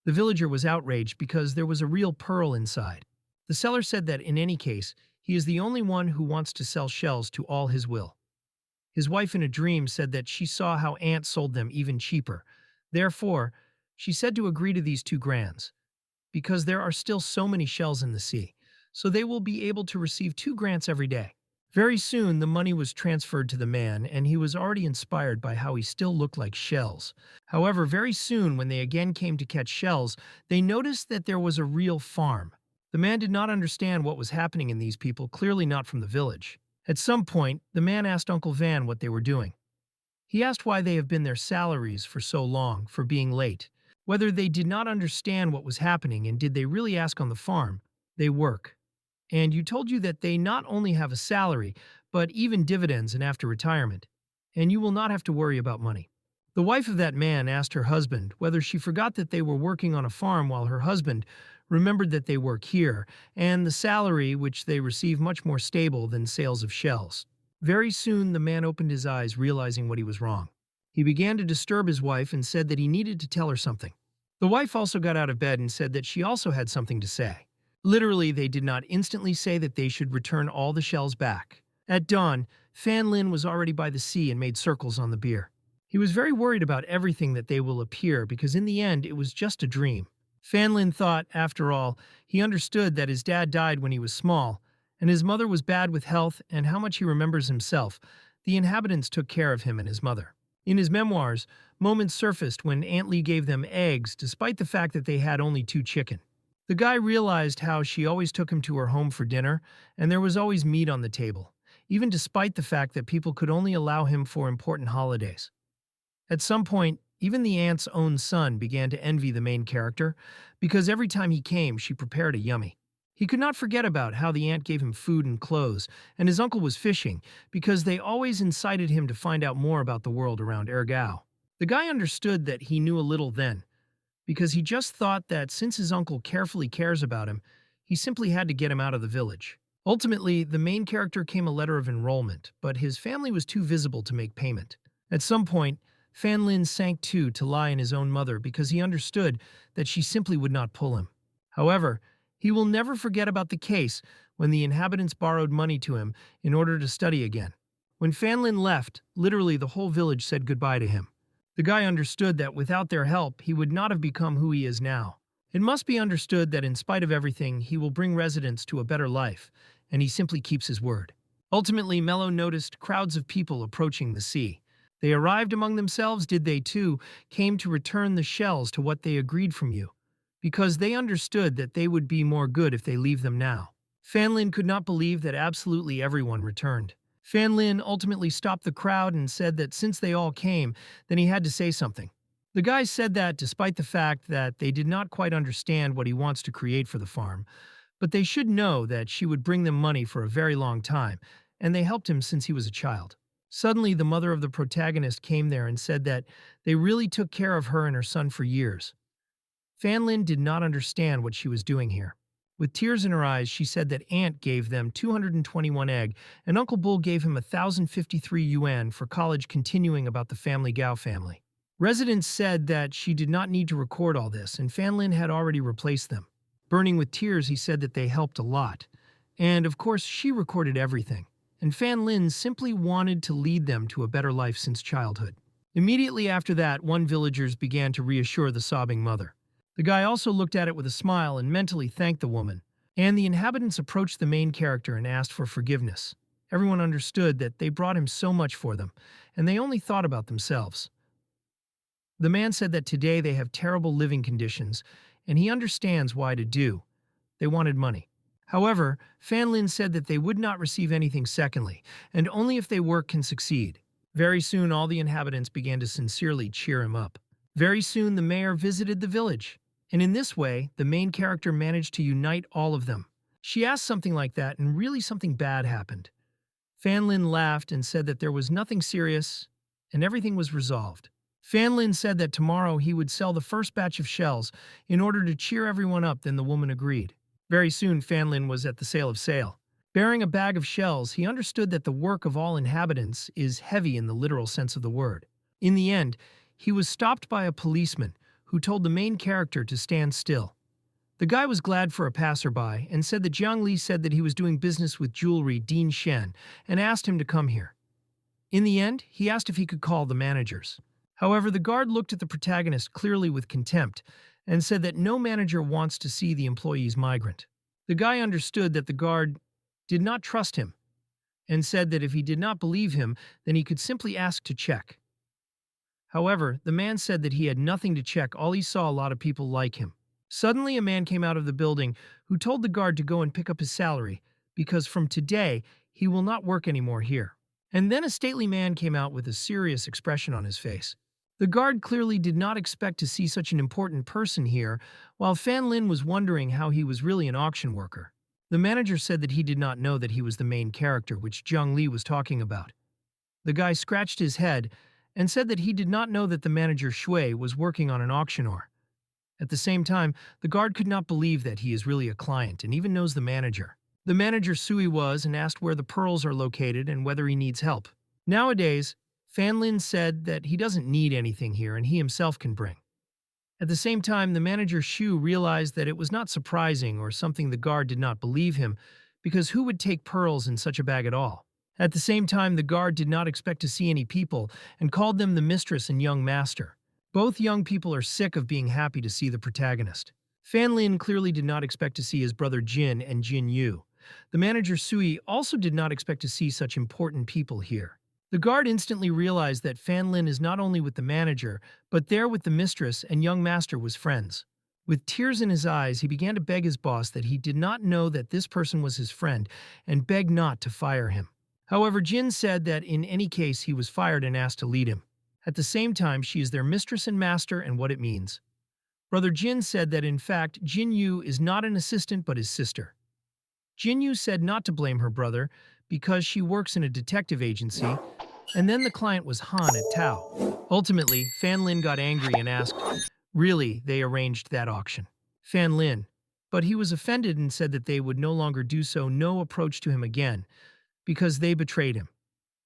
[SPEAKER 1] The villager was outraged because there was a real pearl inside. The seller said that in any case, he is the only one who wants to sell shells to all his will. His wife in a dream said that she saw how ants sold them even cheaper. Therefore, she said to agree to these 2 grands, because there are still so many shells in the sea, so they will be able to receive 2 grants every day. Very soon, the money was transferred to the man, and he was already inspired by how he still looked like shells. However, very soon, when they again came to catch shells, they noticed that there was a real farm. The man did not understand what was happening in these people, clearly not from the village. At some point, the man asked Uncle Van what they were doing. He asked why they have been their salaries for so long, for being late, whether they did not understand what was happening and did they really ask on the farm. They work. And you told you that they not only have a salary, but even dividends and after retirement. And you will not have to worry about money. The wife of that man asked her husband whether she forgot that they were working on a farm while her husband remembered that they work here, and the salary which they receive much more stable than sales of shells. Very soon the man opened his eyes, realizing what he was wrong. He began to disturb his wife and said that he needed to tell her something. The wife also got out of bed and said that she also had something to say. Literally, they did not instantly say that they should return all the shells back. At dawn, Fan Lin was already by the sea and made circles on the beer. He was very worried about everything that they will appear because in the end it was just a dream. Fan Lin thought, after all, he understood that his dad died when he was small, and his mother was bad with health and how much he remembers himself. The inhabitants took care of him and his mother. In his memoirs, moments surfaced when Aunt Lee gave them eggs despite the fact that they had only 2 chicken. The guy realized how she always took him to her home for dinner, and there was always meat on the table, even despite the fact that people could only allow him for important holidays. At some point, even the aunt's own son began to envy the main character, because every time he came, she prepared a yummy. He could not forget about how the aunt gave him food and clothes, and his uncle was fishing, because they always incited him to find out more about the world around Ergao. The guy understood that he knew a little then, because he just thought that since his uncle carefully cares about him, he simply had to get him out of the village. Ultimately, the main character came a letter of enrollment, but his family was too visible to make payment. At some point, Fan Lin sank too to lie in his own mother because he understood that she simply would not pull him. However, he will never forget about the case when the inhabitants borrowed money to him in order to study again. When Fan Lin left, literally the whole village said goodbye to him. The guy understood that without their help, he would not have become who he is now. It must be understood that in spite of everything, he will bring residents to a better life, and he simply keeps his word. Ultimately, Mello noticed crowds of people approaching the sea. They arrived among themselves, did they too, came to return the shells to what they agreed from you, because they understood that they would be more good if they leave them now. Fan Lin could not believe that absolutely everyone returned. Fan Lin ultimately stopped the crowd and said that since they all came, then he had to say something. The guys said that despite the fact that they did not quite understand what he wants to create for the farm, but they should know that she would bring them money for a very long time, and they helped him since he was a child. Suddenly, the mother of the protagonist came there and said that they really took care of her and her son for years. Fan Lin did not understand what she was doing here. With tears in her eyes, she said that Aunt gave them 221 egg, and Uncle Bull gave him 1,053 yuan for college, continuing about the family Gao family. Residents said that she did not need to record all this, and Fan Lin had already replaced them. Burning with tears, he said that they helped a lot. And of course, she recorded everything. And Fan Lin simply wanted to lead them to a better life since childhood. Immediately after that, one villagers began to reassure the sobbing mother. The guy also looked at it with a smile and mentally thanked the woman. And the inhabitants approached the main character and asked for forgiveness. Everyone understood that they brought him so much for them, and they only thought about themselves. The man said that today they have terrible living conditions, and he understands why to do. They wanted money. However, Fan Lin said that they would not receive anything secondly, and only if they work can succeed. Very soon all the inhabitants began to sincerely cheer him up. Very soon the mayor visited the village, and in this way the main character managed to unite all of them. She asked something like that, and really something bad happened. Fan Lin laughed and said that there was nothing serious, and everything was resolved. Fan Lin said that tomorrow he would sell the first batch of shells in order to cheer everyone up, then the woman agreed. Very soon Fan Lin was at the sale. Bearing a bag of shells, he understood that the work of all inhabitants is heavy in the literal sense of the word. In the end, he was stopped by a policeman who told the main character to stand still. The guy was glad for a passerby and said that Jiang Li said that he was doing business with jewelry Dean Shen and asked him to come here. In the end, he asked if he could call the managers. However, the guard looked at the protagonist clearly with contempt and said that no manager wants to see the employee's migrant. The guy understood that the guard did not trust him and said that if he did not believe him, then he could simply ask to check. However, the man said that he had nothing to check, all he saw a lot of people like him. Suddenly, a man came out of the building who told the guard to go and pick up his salary because from today he will not work anymore here. And then a stately man came out with a serious expression on his face. The guard clearly did not expect to see such an important person here, while Fan Lin was wondering how he was really an auction worker. The manager said that he did not know that he was the main character, which Jiang Li was talking about. The guy scratched his head and said that he did not know that the manager Shui was working on an auctioneer. At the same time, the guard could not believe that he is really a client and even knows the manager. The manager Sui was and asked where the pearls are located and whether he needs help. Nowadays, Fan Lin said that he doesn't need anything here and he himself can bring. At the same time, the manager Shu realized that it was not surprising or something the guard did not believe him, because who would take pearls in such a bag at all? At the same time, the guard did not expect to see any people and called them the mistress and young master. Both young people are sick of being happy to see the protagonist. Fan Lin clearly did not expect to see his brother Jin and Jin Yu. The manager Sui also did not expect to see such important people here. The guard instantly realized that Fan Lin is not only with the manager, but there with the mistress and young master was friends. With tears in his eyes, he began to beg his boss that he did not know that this person was his friend and begged not to fire him. However, Jin said that in any case he was fired and asked to lead him. At the same time, she is their mistress and master and what it means. Brother Jin said that in fact, Jin Yu is not an assistant but his sister. Jin Yu said not to blame her brother because she works in a detective agency, and then the client was Han at Tao. Ultimately, Fan Lin got angry and asked, really, they arranged that auction. Fan Lin, but he was offended and said that they would no longer do so, no approach to him again, because they betrayed him.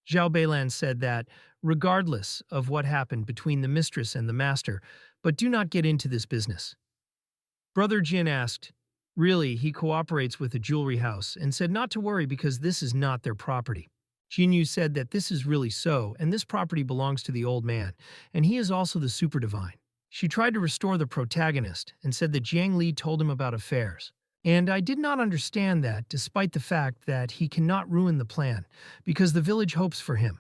[SPEAKER 1] Zhao Beilan said that, regardless of what happened between the mistress and the master, but do not get into this business. Brother Jin asked, really, he cooperates with the jewelry house and said not to worry because this is not their property. Jin Yu said that this is really so, and this property belongs to the old man, and he is also the super divine. She tried to restore the protagonist and said that Jiang Li told him about affairs. And I did not understand that, despite the fact that he cannot ruin the plan, because the village hopes for him.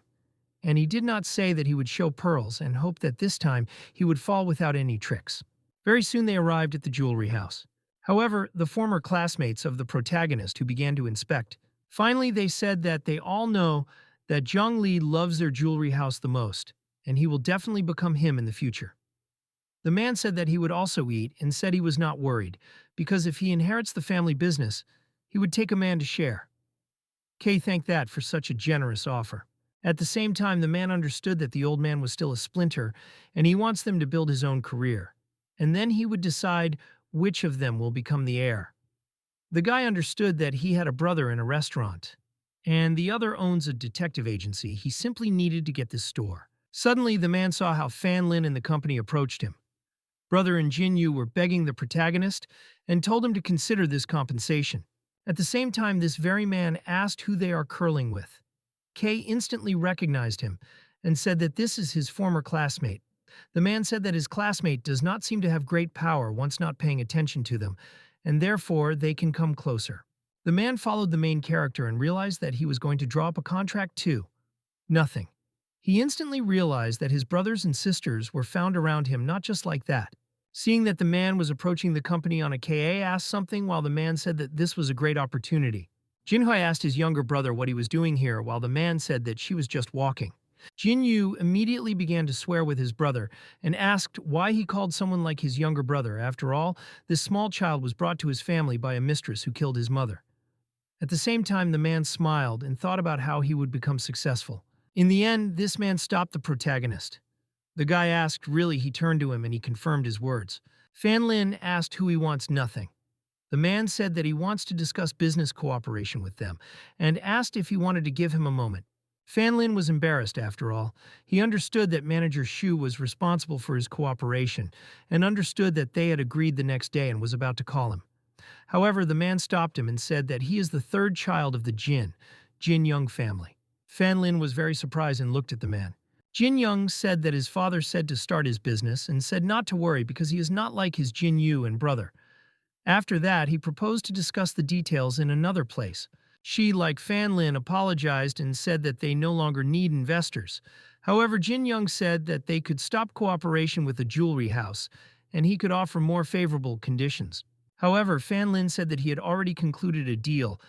[SPEAKER 1] And he did not say that he would show pearls and hoped that this time he would fall without any tricks. Very soon they arrived at the jewelry house. However, the former classmates of the protagonist who began to inspect. Finally, they said that they all know that Jiang Li loves their jewelry house the most, and he will definitely become him in the future. The man said that he would also eat and said he was not worried, because if he inherits the family business, he would take a man to share. Kay thanked that for such a generous offer. At the same time, the man understood that the old man was still a splinter, and he wants them to build his own career. And then he would decide which of them will become the heir. The guy understood that he had a brother in a restaurant, and the other owns a detective agency. He simply needed to get this store. Suddenly, the man saw how Fan Lin and the company approached him. Brother and Jin Yu were begging the protagonist and told him to consider this compensation. At the same time, this very man asked who they are curling with. Kay instantly recognized him and said that this is his former classmate. The man said that his classmate does not seem to have great power once not paying attention to them, and therefore they can come closer. The man followed the main character and realized that he was going to draw up a contract too. Nothing. He instantly realized that his brothers and sisters were found around him not just like that. Seeing that the man was approaching the company on a KA asked something while the man said that this was a great opportunity. Jinhui asked his younger brother what he was doing here while the man said that she was just walking. Jinyu immediately began to swear with his brother and asked why he called someone like his younger brother. After all, this small child was brought to his family by a mistress who killed his mother. At the same time, the man smiled and thought about how he would become successful. In the end, this man stopped the protagonist. The guy asked really, he turned to him and he confirmed his words. Fan Lin asked who he wants. Nothing. The man said that he wants to discuss business cooperation with them and asked if he wanted to give him a moment. Fan Lin was embarrassed after all. He understood that manager Shu was responsible for his cooperation and understood that they had agreed the next day and was about to call him. However, the man stopped him and said that he is the third child of the Jin Young family. Fan Lin was very surprised and looked at the man. Jin Young said that his father said to start his business and said not to worry because he is not like his Jin Yu and brother. After that, he proposed to discuss the details in another place. She, like Fan Lin, apologized and said that they no longer need investors. However, Jin Young said that they could stop cooperation with the jewelry house, and he could offer more favorable conditions. However, Fan Lin said that he had already concluded a deal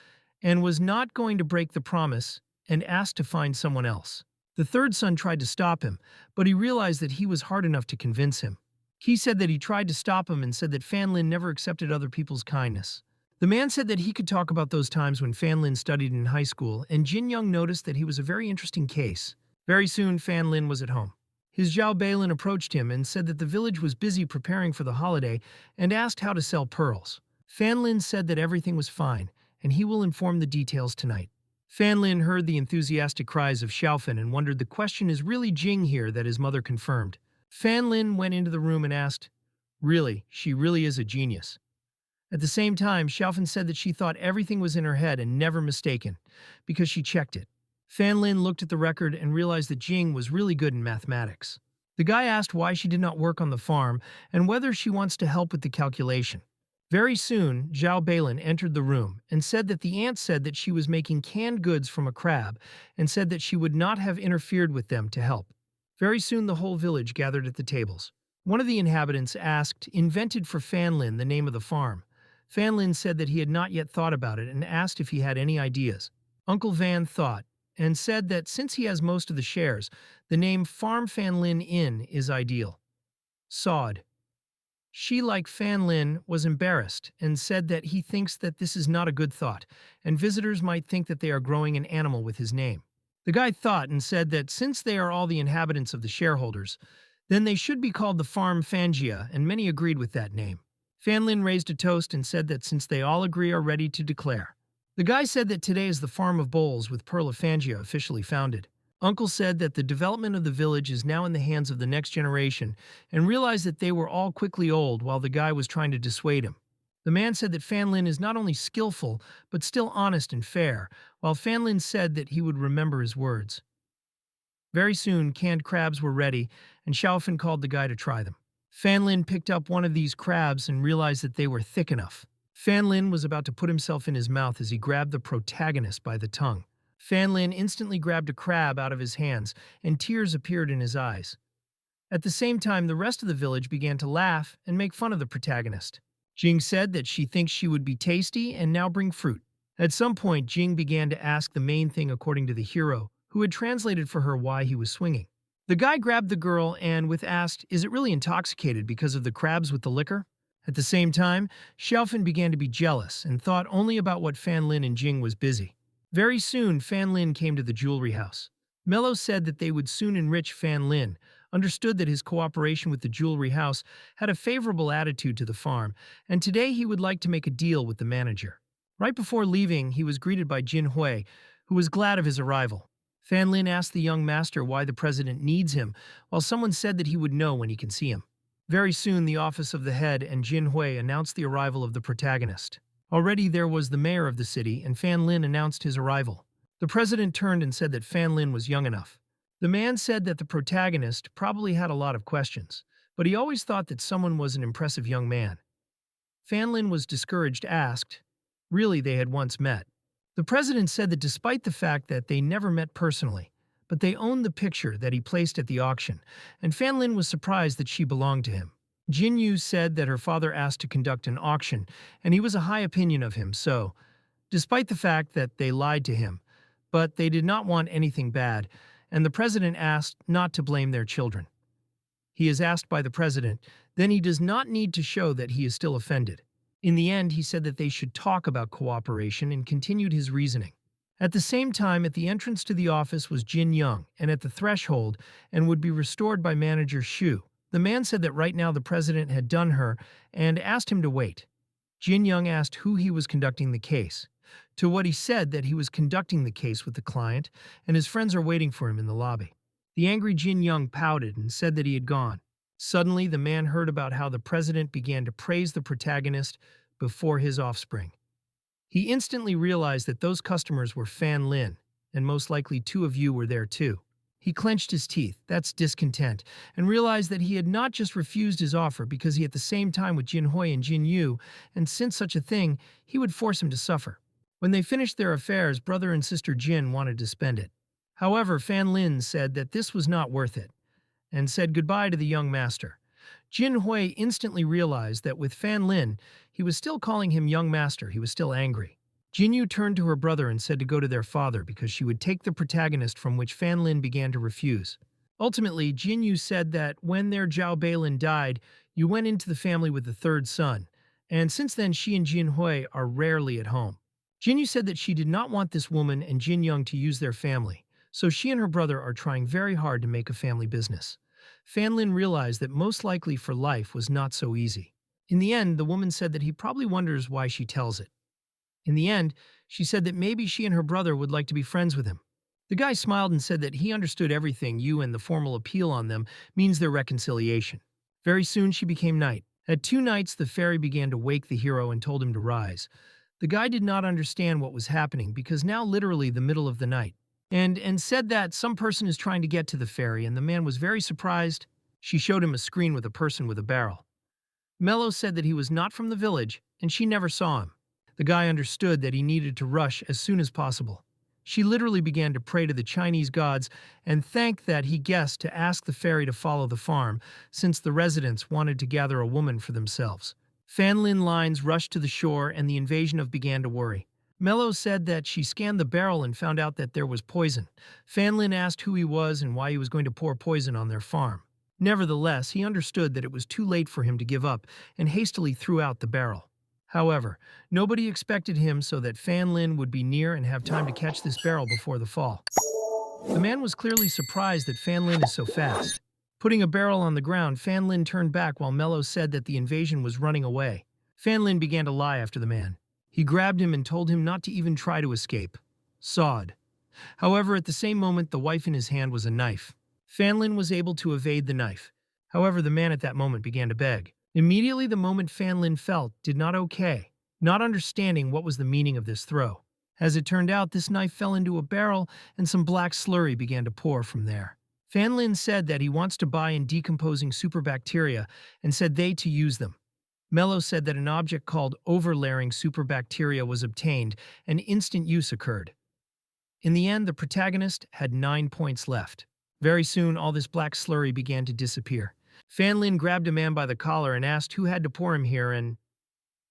[SPEAKER 1] and was not going to break the promise and asked to find someone else. The third son tried to stop him, but he realized that he was hard enough to convince him. He said that he tried to stop him and said that Fan Lin never accepted other people's kindness. The man said that he could talk about those times when Fan Lin studied in high school, and Jin Young noticed that he was a very interesting case. Very soon, Fan Lin was at home. His Zhao Balin approached him and said that the village was busy preparing for the holiday and asked how to sell pearls. Fan Lin said that everything was fine, and he will inform the details tonight. Fan Lin heard the enthusiastic cries of Xiaofan and wondered the question is really Jing here that his mother confirmed. Fan Lin went into the room and asked, really, she really is a genius. At the same time, Xiaofan said that she thought everything was in her head and never mistaken, because she checked it. Fan Lin looked at the record and realized that Jing was really good in mathematics. The guy asked why she did not work on the farm and whether she wants to help with the calculation. Very soon, Zhao Balin entered the room and said that the aunt said that she was making canned goods from a crab and said that she would not have interfered with them to help. Very soon, the whole village gathered at the tables. One of the inhabitants asked, invented for Fan Lin, the name of the farm. Fan Lin said that he had not yet thought about it and asked if he had any ideas. Uncle Van thought and said that since he has most of the shares, the name Farm Fan Lin Inn is ideal. Sawed. She, like Fan Lin, was embarrassed and said that he thinks that this is not a good thought, and visitors might think that they are growing an animal with his name. The guy thought and said that since they are all the inhabitants of the shareholders, then they should be called the Farm Fangia, and many agreed with that name. Fan Lin raised a toast and said that since they all agree are ready to declare. The guy said that today is the Farm of Bowls with Pearl of Fangia officially founded. Uncle said that the development of the village is now in the hands of the next generation and realized that they were all quickly old while the guy was trying to dissuade him. The man said that Fan Lin is not only skillful, but still honest and fair, while Fan Lin said that he would remember his words. Very soon, canned crabs were ready, and Xiaofan called the guy to try them. Fan Lin picked up one of these crabs and realized that they were thick enough. Fan Lin was about to put himself in his mouth as he grabbed the protagonist by the tongue. Fan Lin instantly grabbed a crab out of his hands, and tears appeared in his eyes. At the same time, the rest of the village began to laugh and make fun of the protagonist. Jing said that she thinks she would be tasty and now bring fruit. At some point, Jing began to ask the main thing according to the hero, who had translated for her why he was swinging. The guy grabbed the girl and asked, is it really intoxicated because of the crabs with the liquor? At the same time, Xiaofan began to be jealous and thought only about what Fan Lin and Jing was busy. Very soon, Fan Lin came to the jewelry house. Mello said that they would soon enrich Fan Lin, understood that his cooperation with the jewelry house had a favorable attitude to the farm, and today he would like to make a deal with the manager. Right before leaving, he was greeted by Jin Hui, who was glad of his arrival. Fan Lin asked the young master why the president needs him, while someone said that he would know when he can see him. Very soon, the office of the head and Jin Hui announced the arrival of the protagonist. Already there was the mayor of the city, and Fan Lin announced his arrival. The president turned and said that Fan Lin was young enough. The man said that the protagonist probably had a lot of questions, but he always thought that someone was an impressive young man. Fanlin was discouraged, asked, really they had once met. The president said that despite the fact that they never met personally, but they owned the picture that he placed at the auction, and Fanlin was surprised that she belonged to him. Jin Yu said that her father asked to conduct an auction, and he was a high opinion of him, so, despite the fact that they lied to him, but they did not want anything bad, and the president asked not to blame their children. He is asked by the president, then he does not need to show that he is still offended. In the end, he said that they should talk about cooperation and continued his reasoning. At the same time, at the entrance to the office was Jin Young, and at the threshold, and would be restored by manager Shu. The man said that right now the president had done her and asked him to wait. Jin Young asked who he was conducting the case. To what he said that he was conducting the case with the client, and his friends are waiting for him in the lobby. The angry Jin Young pouted and said that he had gone. Suddenly, the man heard about how the president began to praise the protagonist before his offspring. He instantly realized that those customers were Fan Lin, and most likely two of you were there too. He clenched his teeth, that's discontent, and realized that he had not just refused his offer because he at the same time with Jin Hui and Jin Yu, and since such a thing, he would force him to suffer. When they finished their affairs, brother and sister Jin wanted to spend it. However, Fan Lin said that this was not worth it, and said goodbye to the young master. Jin Hui instantly realized that with Fan Lin, he was still calling him young master, he was still angry. Jin Yu turned to her brother and said to go to their father because she would take the protagonist, from which Fan Lin began to refuse. Ultimately, Jin Yu said that when their Zhao Beilin died, you went into the family with the third son, and since then she and Jin Hui are rarely at home. Jin Yu said that she did not want this woman and Jin Young to use their family, so she and her brother are trying very hard to make a family business. Fan Lin realized that most likely for life was not so easy. In the end, the woman said that he probably wonders why she tells it. In the end, she said that maybe she and her brother would like to be friends with him. The guy smiled and said that he understood everything you and the formal appeal on them means their reconciliation. Very soon she became night. At 2 nights, the fairy began to wake the hero and told him to rise. The guy did not understand what was happening because now literally the middle of the night. And said that some person is trying to get to the fairy, and the man was very surprised. She showed him a screen with a person with a barrel. Mello said that he was not from the village, and she never saw him. The guy understood that he needed to rush as soon as possible. She literally began to pray to the Chinese gods and thanked that he guessed to ask the fairy to follow the farm, since the residents wanted to gather a woman for themselves. Fan Lin lines rushed to the shore, and the invasion of began to worry. Mello said that she scanned the barrel and found out that there was poison. Fan Lin asked who he was and why he was going to pour poison on their farm. Nevertheless, he understood that it was too late for him to give up and hastily threw out the barrel. However, nobody expected him, so that Fan Lin would be near and have time to catch this barrel before the fall. The man was clearly surprised that Fan Lin is so fast. Putting a barrel on the ground, Fan Lin turned back while Mello said that the invasion was running away. Fan Lin began to lie after the man. He grabbed him and told him not to even try to escape. Sawed. However, at the same moment, the wife in his hand was a knife. Fan Lin was able to evade the knife. However, the man at that moment began to beg. Immediately, the moment Fan Lin felt did not okay, not understanding what was the meaning of this throw. As it turned out, this knife fell into a barrel and some black slurry began to pour from there. Fan Lin said that he wants to buy in decomposing superbacteria and said they to use them. Mello said that an object called overlayering superbacteria was obtained and instant use occurred. In the end, the protagonist had 9 points left. Very soon, all this black slurry began to disappear. Fan Lin grabbed a man by the collar and asked who had to pour him here, and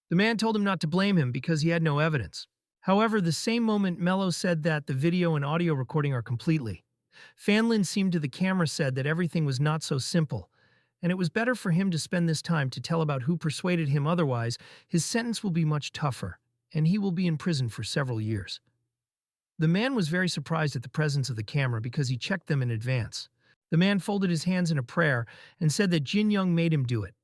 [SPEAKER 1] the man told him not to blame him because he had no evidence. However, the same moment Mello said that the video and audio recording are completely. Fan Lin seemed to the camera said that everything was not so simple, and it was better for him to spend this time to tell about who persuaded him, otherwise his sentence will be much tougher, and he will be in prison for several years. The man was very surprised at the presence of the camera because he checked them in advance. The man folded his hands in a prayer and said that Jin Young made him do it.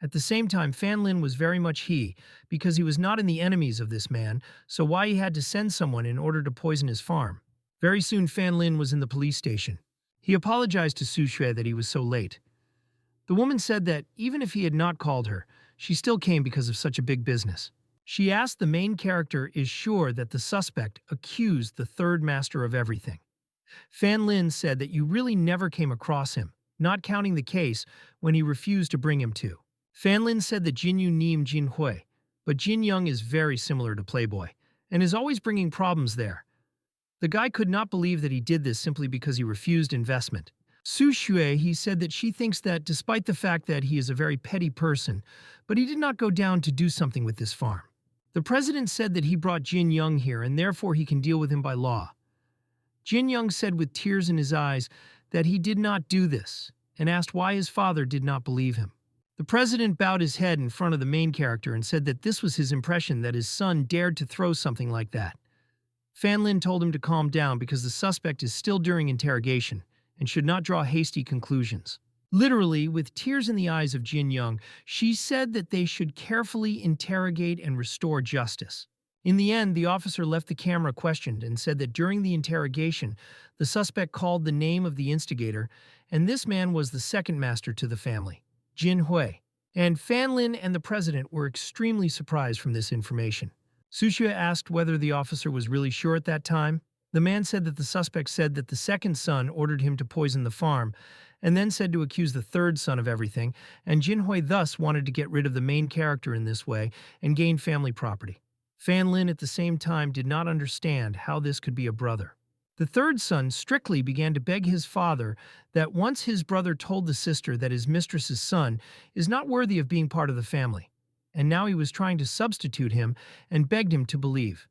[SPEAKER 1] At the same time, Fan Lin was very much he, because he was not in the enemies of this man, so why he had to send someone in order to poison his farm. Very soon Fan Lin was in the police station. He apologized to Su Xue that he was so late. The woman said that even if he had not called her, she still came because of such a big business. She asked the main character is sure that the suspect accused the third master of everything. Fan Lin said that you really never came across him, not counting the case when he refused to bring him to. Fan Lin said that Jinyu named Jin Hui, but Jin Young is very similar to Playboy, and is always bringing problems there. The guy could not believe that he did this simply because he refused investment. Su Shui, he said that she thinks that despite the fact that he is a very petty person, but he did not go down to do something with this farm. The president said that he brought Jin Young here and therefore he can deal with him by law. Jin Young said with tears in his eyes that he did not do this and asked why his father did not believe him. The president bowed his head in front of the main character and said that this was his impression that his son dared to throw something like that. Fan Lin told him to calm down because the suspect is still during interrogation and should not draw hasty conclusions. Literally, with tears in the eyes of Jin Young, she said that they should carefully interrogate and restore justice. In the end, the officer left the camera questioned and said that during the interrogation, the suspect called the name of the instigator, and this man was the second master to the family, Jin Hui. And Fan Lin and the president were extremely surprised from this information. Sushia asked whether the officer was really sure at that time. The man said that the suspect said that the second son ordered him to poison the farm, and then said to accuse the third son of everything, and Jin Hui thus wanted to get rid of the main character in this way and gain family property. Fan Lin at the same time did not understand how this could be a brother. The third son strictly began to beg his father that once his brother told the sister that his mistress's son is not worthy of being part of the family, and now he was trying to substitute him and begged him to believe.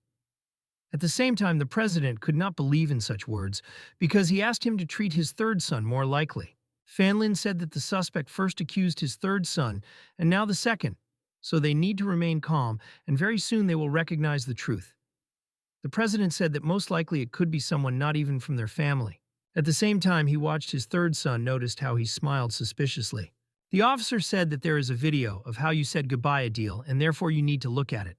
[SPEAKER 1] At the same time, the president could not believe in such words because he asked him to treat his third son more likely. Fan Lin said that the suspect first accused his third son and now the second, so they need to remain calm and very soon they will recognize the truth. The president said that most likely it could be someone not even from their family. At the same time, he watched his third son noticed how he smiled suspiciously. The officer said that there is a video of how you said goodbye a deal and therefore you need to look at it.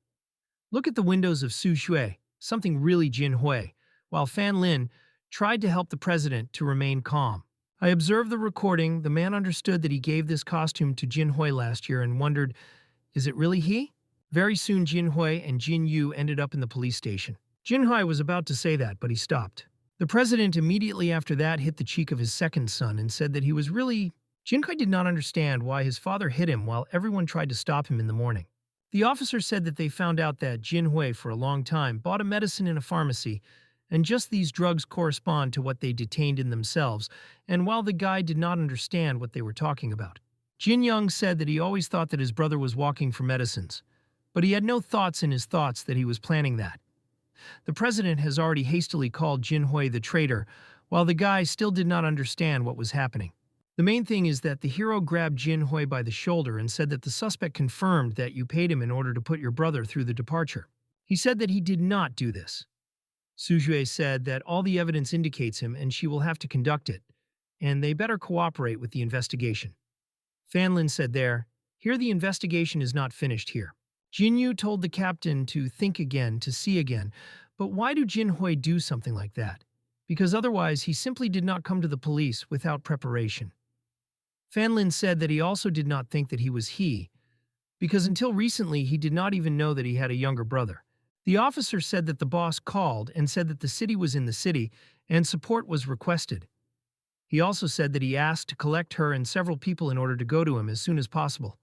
[SPEAKER 1] Look at the windows of Su Shui, something really Jin Hui, while Fan Lin tried to help the president to remain calm. I observed the recording. The man understood that he gave this costume to Jin Hui last year and wondered, is it really he? Very soon Jin Hui and Jin Yu ended up in the police station. Jin Hui was about to say that, but he stopped. The president immediately after that hit the cheek of his second son and said that he was really... Jin Hui did not understand why his father hit him while everyone tried to stop him in the morning. The officer said that they found out that Jin Hui for a long time bought a medicine in a pharmacy, and just these drugs correspond to what they detained in themselves, and while the guy did not understand what they were talking about. Jin Young said that he always thought that his brother was walking for medicines, but he had no thoughts in his thoughts that he was planning that. The president has already hastily called Jin Hui the traitor, while the guy still did not understand what was happening. The main thing is that the hero grabbed Jin Hui by the shoulder and said that the suspect confirmed that you paid him in order to put your brother through the departure. He said that he did not do this. Su Jue said that all the evidence indicates him and she will have to conduct it, and they better cooperate with the investigation. Fan Lin said here the investigation is not finished here. Jin Yu told the captain to think again, to see again, but why do Jin Hui do something like that? Because otherwise he simply did not come to the police without preparation. Fan Lin said that he also did not think that he was he, because until recently he did not even know that he had a younger brother. The officer said that the boss called and said that the city was in the city and support was requested. He also said that he asked to collect her and several people in order to go to him as soon as possible.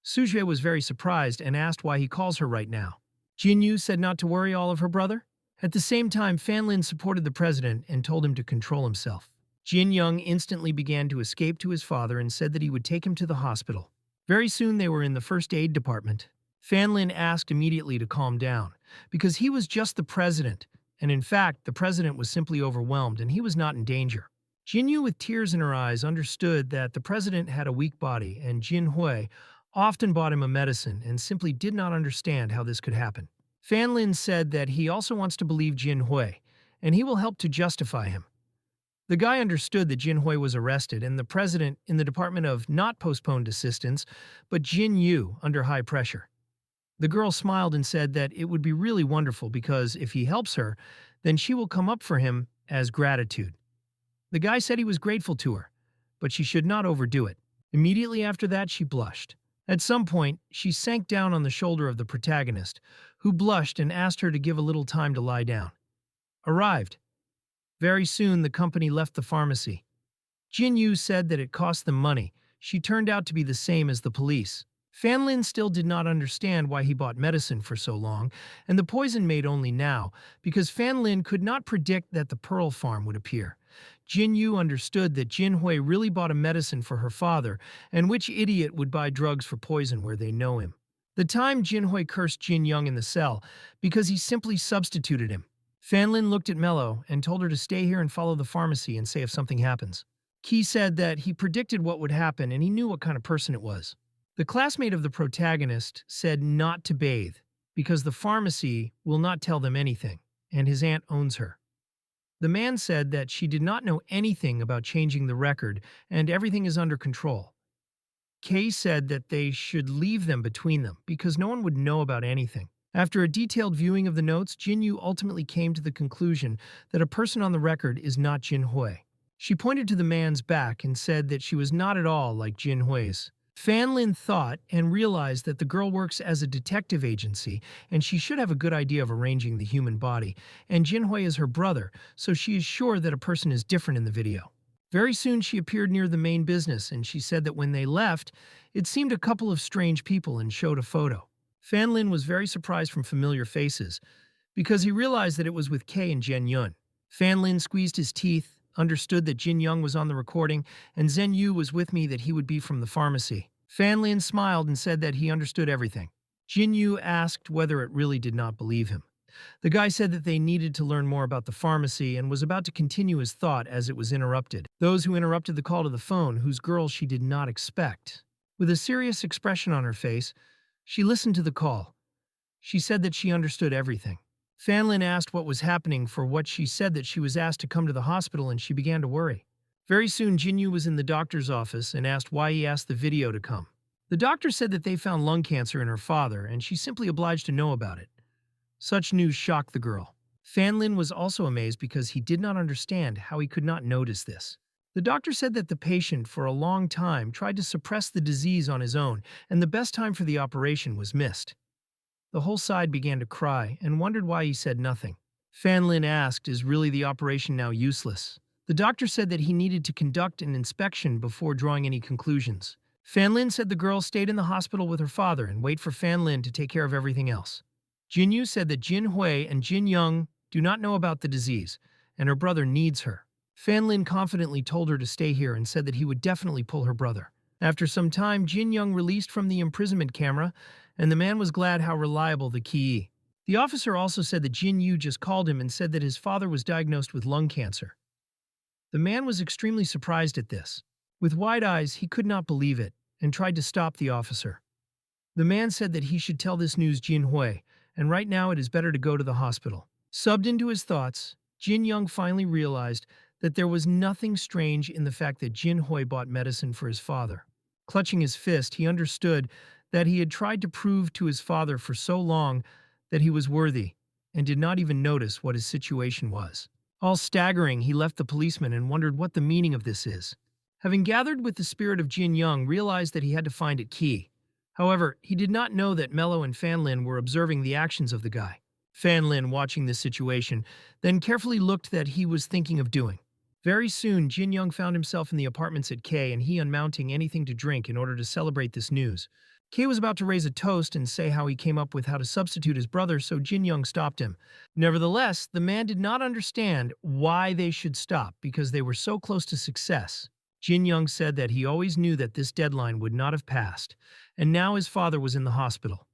[SPEAKER 1] Sujie was very surprised and asked why he calls her right now. Jin Yu said not to worry all of her brother. At the same time, Fan Lin supported the president and told him to control himself. Jin Young instantly began to escape to his father and said that he would take him to the hospital. Very soon they were in the first aid department. Fan Lin asked immediately to calm down, because he was just the president, and in fact, the president was simply overwhelmed and he was not in danger. Jin Yu, with tears in her eyes, understood that the president had a weak body and Jin Hui often bought him a medicine and simply did not understand how this could happen. Fan Lin said that he also wants to believe Jin Hui, and he will help to justify him. The guy understood that Jin Hui was arrested and the president in the department of not postponed assistance, but Jin Yu under high pressure. The girl smiled and said that it would be really wonderful because if he helps her, then she will come up for him as gratitude. The guy said he was grateful to her, but she should not overdo it. Immediately after that, she blushed. At some point, she sank down on the shoulder of the protagonist, who blushed and asked her to give a little time to lie down. Arrived. Very soon, the company left the pharmacy. Jin Yu said that it cost them money. She turned out to be the same as the police. Fan Lin still did not understand why he bought medicine for so long, and the poison made only now, because Fan Lin could not predict that the pearl farm would appear. Jin Yu understood that Jin Hui really bought a medicine for her father, and which idiot would buy drugs for poison where they know him. The time Jin Hui cursed Jin Young in the cell, because he simply substituted him. Fan Lin looked at Mello and told her to stay here and follow the pharmacy and say if something happens. Key said that he predicted what would happen and he knew what kind of person it was. The classmate of the protagonist said not to bathe because the pharmacy will not tell them anything, and his aunt owns her. The man said that she did not know anything about changing the record and everything is under control. Kay said that they should leave them between them because no one would know about anything. After a detailed viewing of the notes, Jin Yu ultimately came to the conclusion that a person on the record is not Jin Hui. She pointed to the man's back and said that she was not at all like Jin Hui's. Fan Lin thought and realized that the girl works as a detective agency and she should have a good idea of arranging the human body, and Jin Hui is her brother, so she is sure that a person is different in the video. Very soon she appeared near the main business and she said that when they left, it seemed a couple of strange people and showed a photo. Fan Lin was very surprised from familiar faces because he realized that it was with Kay and Jen Yun. Fan Lin squeezed his teeth, understood that Jin Young was on the recording, and Zhen Yu was with me that he would be from the pharmacy. Fan Lin smiled and said that he understood everything. Jin Yu asked whether it really did not believe him. The guy said that they needed to learn more about the pharmacy and was about to continue his thought as it was interrupted. Those who interrupted the call to the phone, whose girl she did not expect. With a serious expression on her face, she listened to the call. She said that she understood everything. Fan Lin asked what was happening for what she said that she was asked to come to the hospital and she began to worry. Very soon Jin Yu was in the doctor's office and asked why he asked the video to come. The doctor said that they found lung cancer in her father and she simply obliged to know about it. Such news shocked the girl. Fan Lin was also amazed because he did not understand how he could not notice this. The doctor said that the patient for a long time tried to suppress the disease on his own and the best time for the operation was missed. The whole side began to cry and wondered why he said nothing. Fan Lin asked, is really the operation now useless? The doctor said that he needed to conduct an inspection before drawing any conclusions. Fan Lin said the girl stayed in the hospital with her father and wait for Fan Lin to take care of everything else. Jin Yu said that Jin Hui and Jin Young do not know about the disease, and her brother needs her. Fan Lin confidently told her to stay here and said that he would definitely pull her brother. After some time, Jin Young released from the imprisonment camera, and the man was glad how reliable the key. The officer also said that Jin Yu just called him and said that his father was diagnosed with lung cancer. The man was extremely surprised at this. With wide eyes, he could not believe it and tried to stop the officer. The man said that he should tell this news Jin Hui, and right now it is better to go to the hospital. Subbed into his thoughts, Jin Young finally realized that there was nothing strange in the fact that Jin Hui bought medicine for his father. Clutching his fist, he understood that he had tried to prove to his father for so long that he was worthy and did not even notice what his situation was. All staggering, he left the policeman and wondered what the meaning of this is. Having gathered with the spirit of Jin Young, realized that he had to find it key. However, he did not know that Mello and Fan Lin were observing the actions of the guy. Fan Lin, watching this situation, then carefully looked that he was thinking of doing. Very soon, Jin Young found himself in the apartments at K and he unmounting anything to drink in order to celebrate this news. K was about to raise a toast and say how he came up with how to substitute his brother, so Jin Young stopped him. Nevertheless, the man did not understand why they should stop because they were so close to success. Jin Young said that he always knew that this deadline would not have passed, and now his father was in the hospital.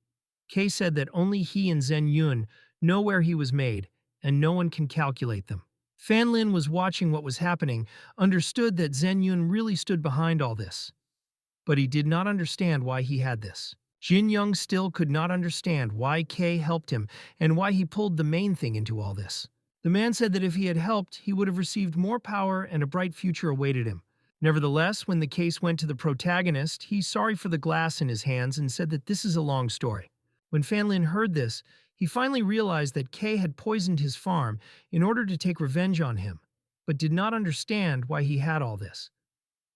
[SPEAKER 1] K said that only he and Zhen Yun know where he was made, and no one can calculate them. Fan Lin was watching what was happening, understood that Zhen Yun really stood behind all this. But he did not understand why he had this. Jin Young still could not understand why K helped him and why he pulled the main thing into all this. The man said that if he had helped, he would have received more power and a bright future awaited him. Nevertheless, when the case went to the protagonist, he's sorry for the glass in his hands and said that this is a long story. When Fan Lin heard this, he finally realized that K had poisoned his farm in order to take revenge on him, but did not understand why he had all this.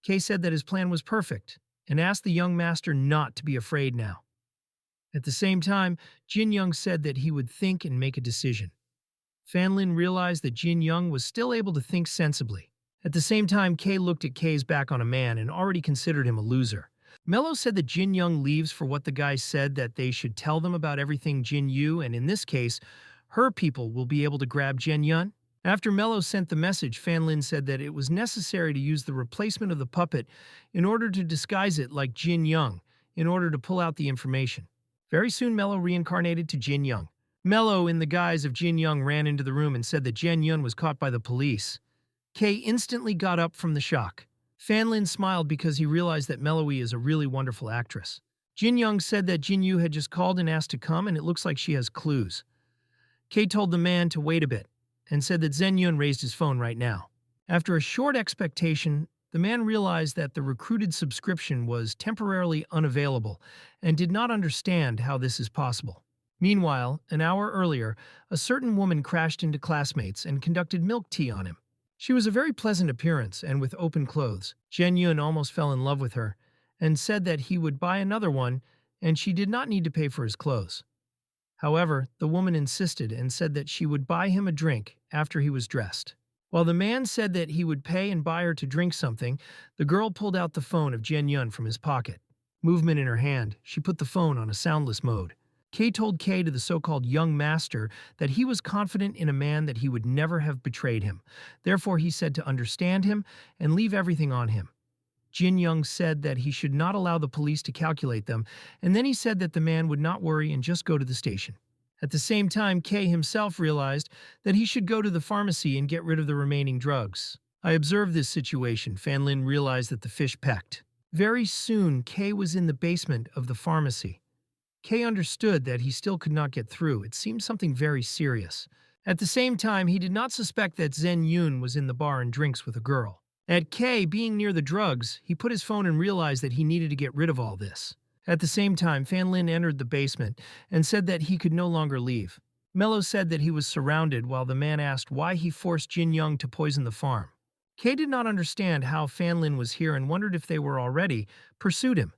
[SPEAKER 1] K said that his plan was perfect, and asked the young master not to be afraid now. At the same time, Jin Young said that he would think and make a decision. Fan Lin realized that Jin Young was still able to think sensibly. At the same time, Kay looked at Kay's back on a man and already considered him a loser. Mello said that Jin Young leaves for what the guy said that they should tell them about everything Jin Yu, and in this case, her people will be able to grab Jin Yun. After Mello sent the message, Fan Lin said that it was necessary to use the replacement of the puppet in order to disguise it like Jin Young, in order to pull out the information. Very soon, Mello reincarnated to Jin Young. Mello, in the guise of Jin Young, ran into the room and said that Jin Yun was caught by the police. Kay instantly got up from the shock. Fan Lin smiled because he realized that Melloe is a really wonderful actress. Jin Young said that Jin Yu had just called and asked to come, and it looks like she has clues. Kay told the man to wait a bit and said that Zen Yun raised his phone right now. After a short expectation, the man realized that the recruited subscription was temporarily unavailable and did not understand how this is possible. Meanwhile, an hour earlier, a certain woman crashed into classmates and conducted milk tea on him. She was a very pleasant appearance and with open clothes. Jen Yun almost fell in love with her and said that he would buy another one and she did not need to pay for his clothes. However, the woman insisted and said that she would buy him a drink after he was dressed. While the man said that he would pay and buy her to drink something, the girl pulled out the phone of Jen Yun from his pocket. Movement in her hand, she put the phone on a soundless mode. Kay told Kay to the so-called young master that he was confident in a man that he would never have betrayed him. Therefore, he said to understand him and leave everything on him. Jin Young said that he should not allow the police to calculate them, and then he said that the man would not worry and just go to the station. At the same time, Kay himself realized that he should go to the pharmacy and get rid of the remaining drugs. I observed this situation. Fan Lin realized that the fish pecked. Very soon, Kay was in the basement of the pharmacy. Kay understood that he still could not get through. It seemed something very serious. At the same time, he did not suspect that Zen Yun was in the bar and drinks with a girl. At Kay being near the drugs, he put his phone and realized that he needed to get rid of all this. At the same time, Fan Lin entered the basement and said that he could no longer leave. Mello said that he was surrounded while the man asked why he forced Jin Young to poison the farm. Kay did not understand how Fan Lin was here and wondered if they were already pursued him.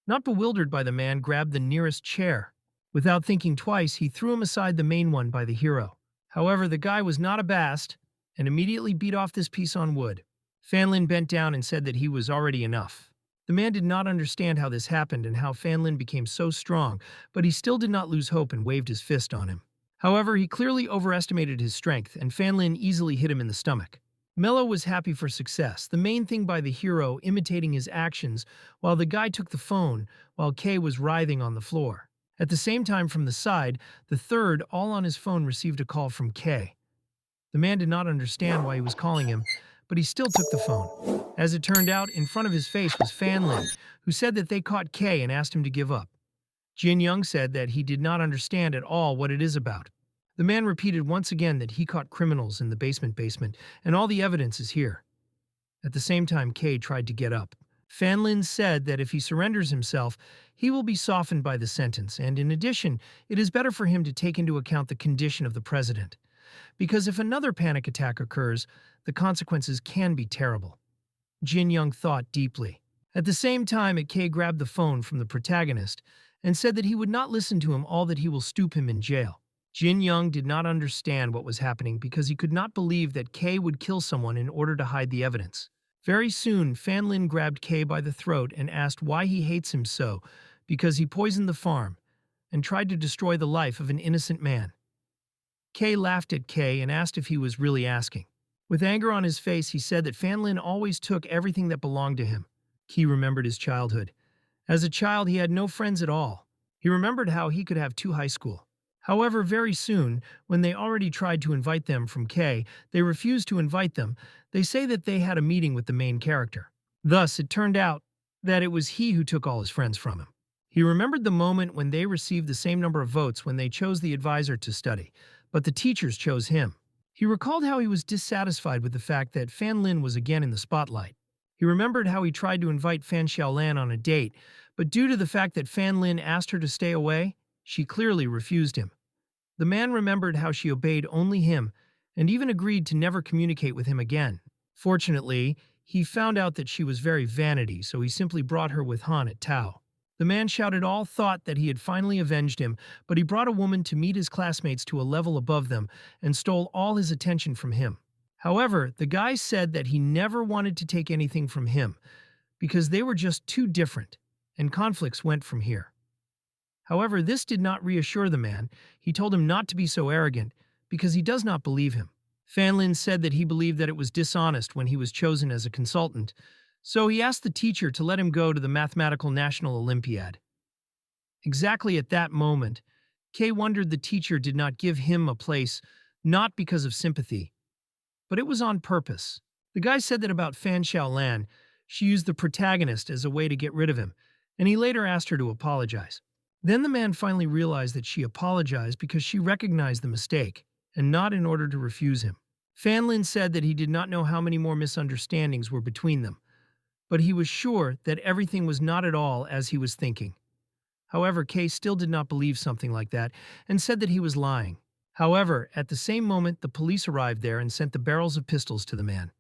[SPEAKER 1] Not bewildered by the man, grabbed the nearest chair. Without thinking twice, he threw him aside the main one by the hero. However, the guy was not abased and immediately beat off this piece on wood. Fan Lin bent down and said that he was already enough. The man did not understand how this happened and how Fan Lin became so strong, but he still did not lose hope and waved his fist on him. However, he clearly overestimated his strength, and Fan Lin easily hit him in the stomach. Mello was happy for success, the main thing by the hero imitating his actions, while the guy took the phone, while Kay was writhing on the floor. At the same time, from the side, the third, all on his phone, received a call from Kay. The man did not understand why he was calling him, but he still took the phone. As it turned out, in front of his face was Fan Lin, who said that they caught Kay and asked him to give up. Jin Young said that he did not understand at all what it is about. The man repeated once again that he caught criminals in the basement, and all the evidence is here. At the same time, Kay tried to get up. Fan Lin said that if he surrenders himself, he will be softened by the sentence, and in addition, it is better for him to take into account the condition of the president. Because if another panic attack occurs, the consequences can be terrible. Jin Young thought deeply. At the same time, Kay grabbed the phone from the protagonist and said that he would not listen to him, all that he will stoop him in jail. Jin Young did not understand what was happening because he could not believe that Kay would kill someone in order to hide the evidence. Very soon, Fan Lin grabbed Kay by the throat and asked why he hates him so, because he poisoned the farm and tried to destroy the life of an innocent man. Kay laughed at Kay and asked if he was really asking. With anger on his face, he said that Fan Lin always took everything that belonged to him. Kay remembered his childhood. As a child, he had no friends at all. He remembered how he could have 2 high school. However, very soon, when they already tried to invite them from Kay, they refused to invite them. They say that they had a meeting with the main character. Thus, it turned out that it was he who took all his friends from him. He remembered the moment when they received the same number of votes when they chose the advisor to study, but the teachers chose him. He recalled how he was dissatisfied with the fact that Fan Lin was again in the spotlight. He remembered how he tried to invite Fan Xiaolan on a date, but due to the fact that Fan Lin asked her to stay away, she clearly refused him. The man remembered how she obeyed only him and even agreed to never communicate with him again. Fortunately, he found out that she was very vanity, so he simply brought her with Han at Tao. The man shouted all thought that he had finally avenged him, but he brought a woman to meet his classmates to a level above them and stole all his attention from him. However, the guy said that he never wanted to take anything from him because they were just too different, and conflicts went from here. However, this did not reassure the man. He told him not to be so arrogant because he does not believe him. Fanlin said that he believed that it was dishonest when he was chosen as a consultant, so he asked the teacher to let him go to the Mathematical National Olympiad. Exactly at that moment, Kay wondered the teacher did not give him a place, not because of sympathy, but it was on purpose. The guy said that about Fan Xiaolan, she used the protagonist as a way to get rid of him, and he later asked her to apologize. Then the man finally realized that she apologized because she recognized the mistake, and not in order to refuse him. Fanlin said that he did not know how many more misunderstandings were between them, but he was sure that everything was not at all as he was thinking. However, Kay still did not believe something like that and said that he was lying. However, at the same moment, the police arrived there and sent the barrels of pistols to the man.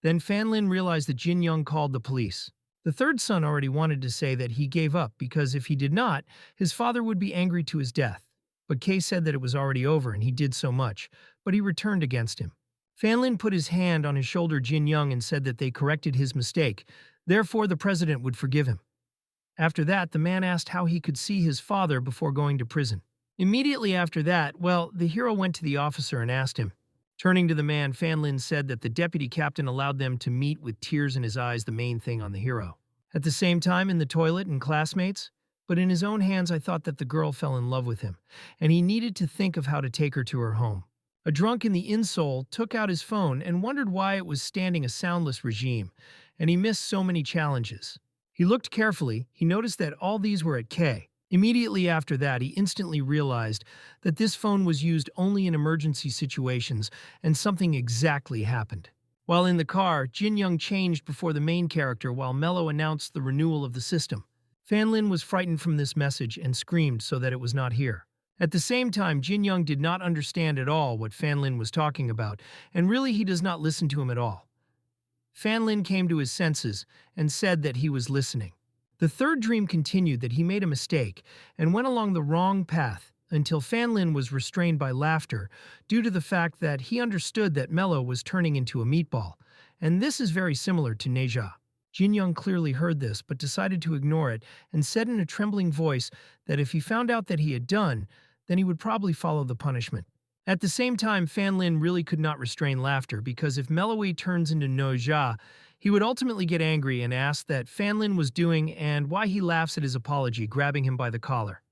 [SPEAKER 1] Then Fanlin realized that Jin Young called the police. The third son already wanted to say that he gave up because if he did not, his father would be angry to his death. But Kay said that it was already over and he did so much, but he returned against him. Fanlin put his hand on his shoulder Jin Young and said that they corrected his mistake, therefore the president would forgive him. After that, the man asked how he could see his father before going to prison. Immediately after that, the hero went to the officer and asked him. Turning to the man, Fanlin said that the deputy captain allowed them to meet with tears in his eyes, the main thing on the hero. At the same time, in the toilet and classmates, but in his own hands I thought that the girl fell in love with him, and he needed to think of how to take her to her home. A drunk in the insole took out his phone and wondered why it was standing a soundless regime, and he missed so many challenges. He looked carefully, he noticed that all these were at K. Immediately after that, he instantly realized that this phone was used only in emergency situations, and something exactly happened. While in the car, Jin Young changed before the main character while Mello announced the renewal of the system. Fanlin was frightened from this message and screamed so that it was not here. At the same time, Jin Young did not understand at all what Fanlin was talking about, and really he does not listen to him at all. Fanlin came to his senses and said that he was listening. The third dream continued that he made a mistake and went along the wrong path until Fanlin was restrained by laughter due to the fact that he understood that Mello was turning into a meatball, and this is very similar to Neja. Jin Young clearly heard this but decided to ignore it and said in a trembling voice that if he found out that he had done, then he would probably follow the punishment. At the same time, Fanlin really could not restrain laughter because if Mellowy turns into Neja, he would ultimately get angry and ask that Fanlin was doing and why he laughs at his apology, grabbing him by the collar.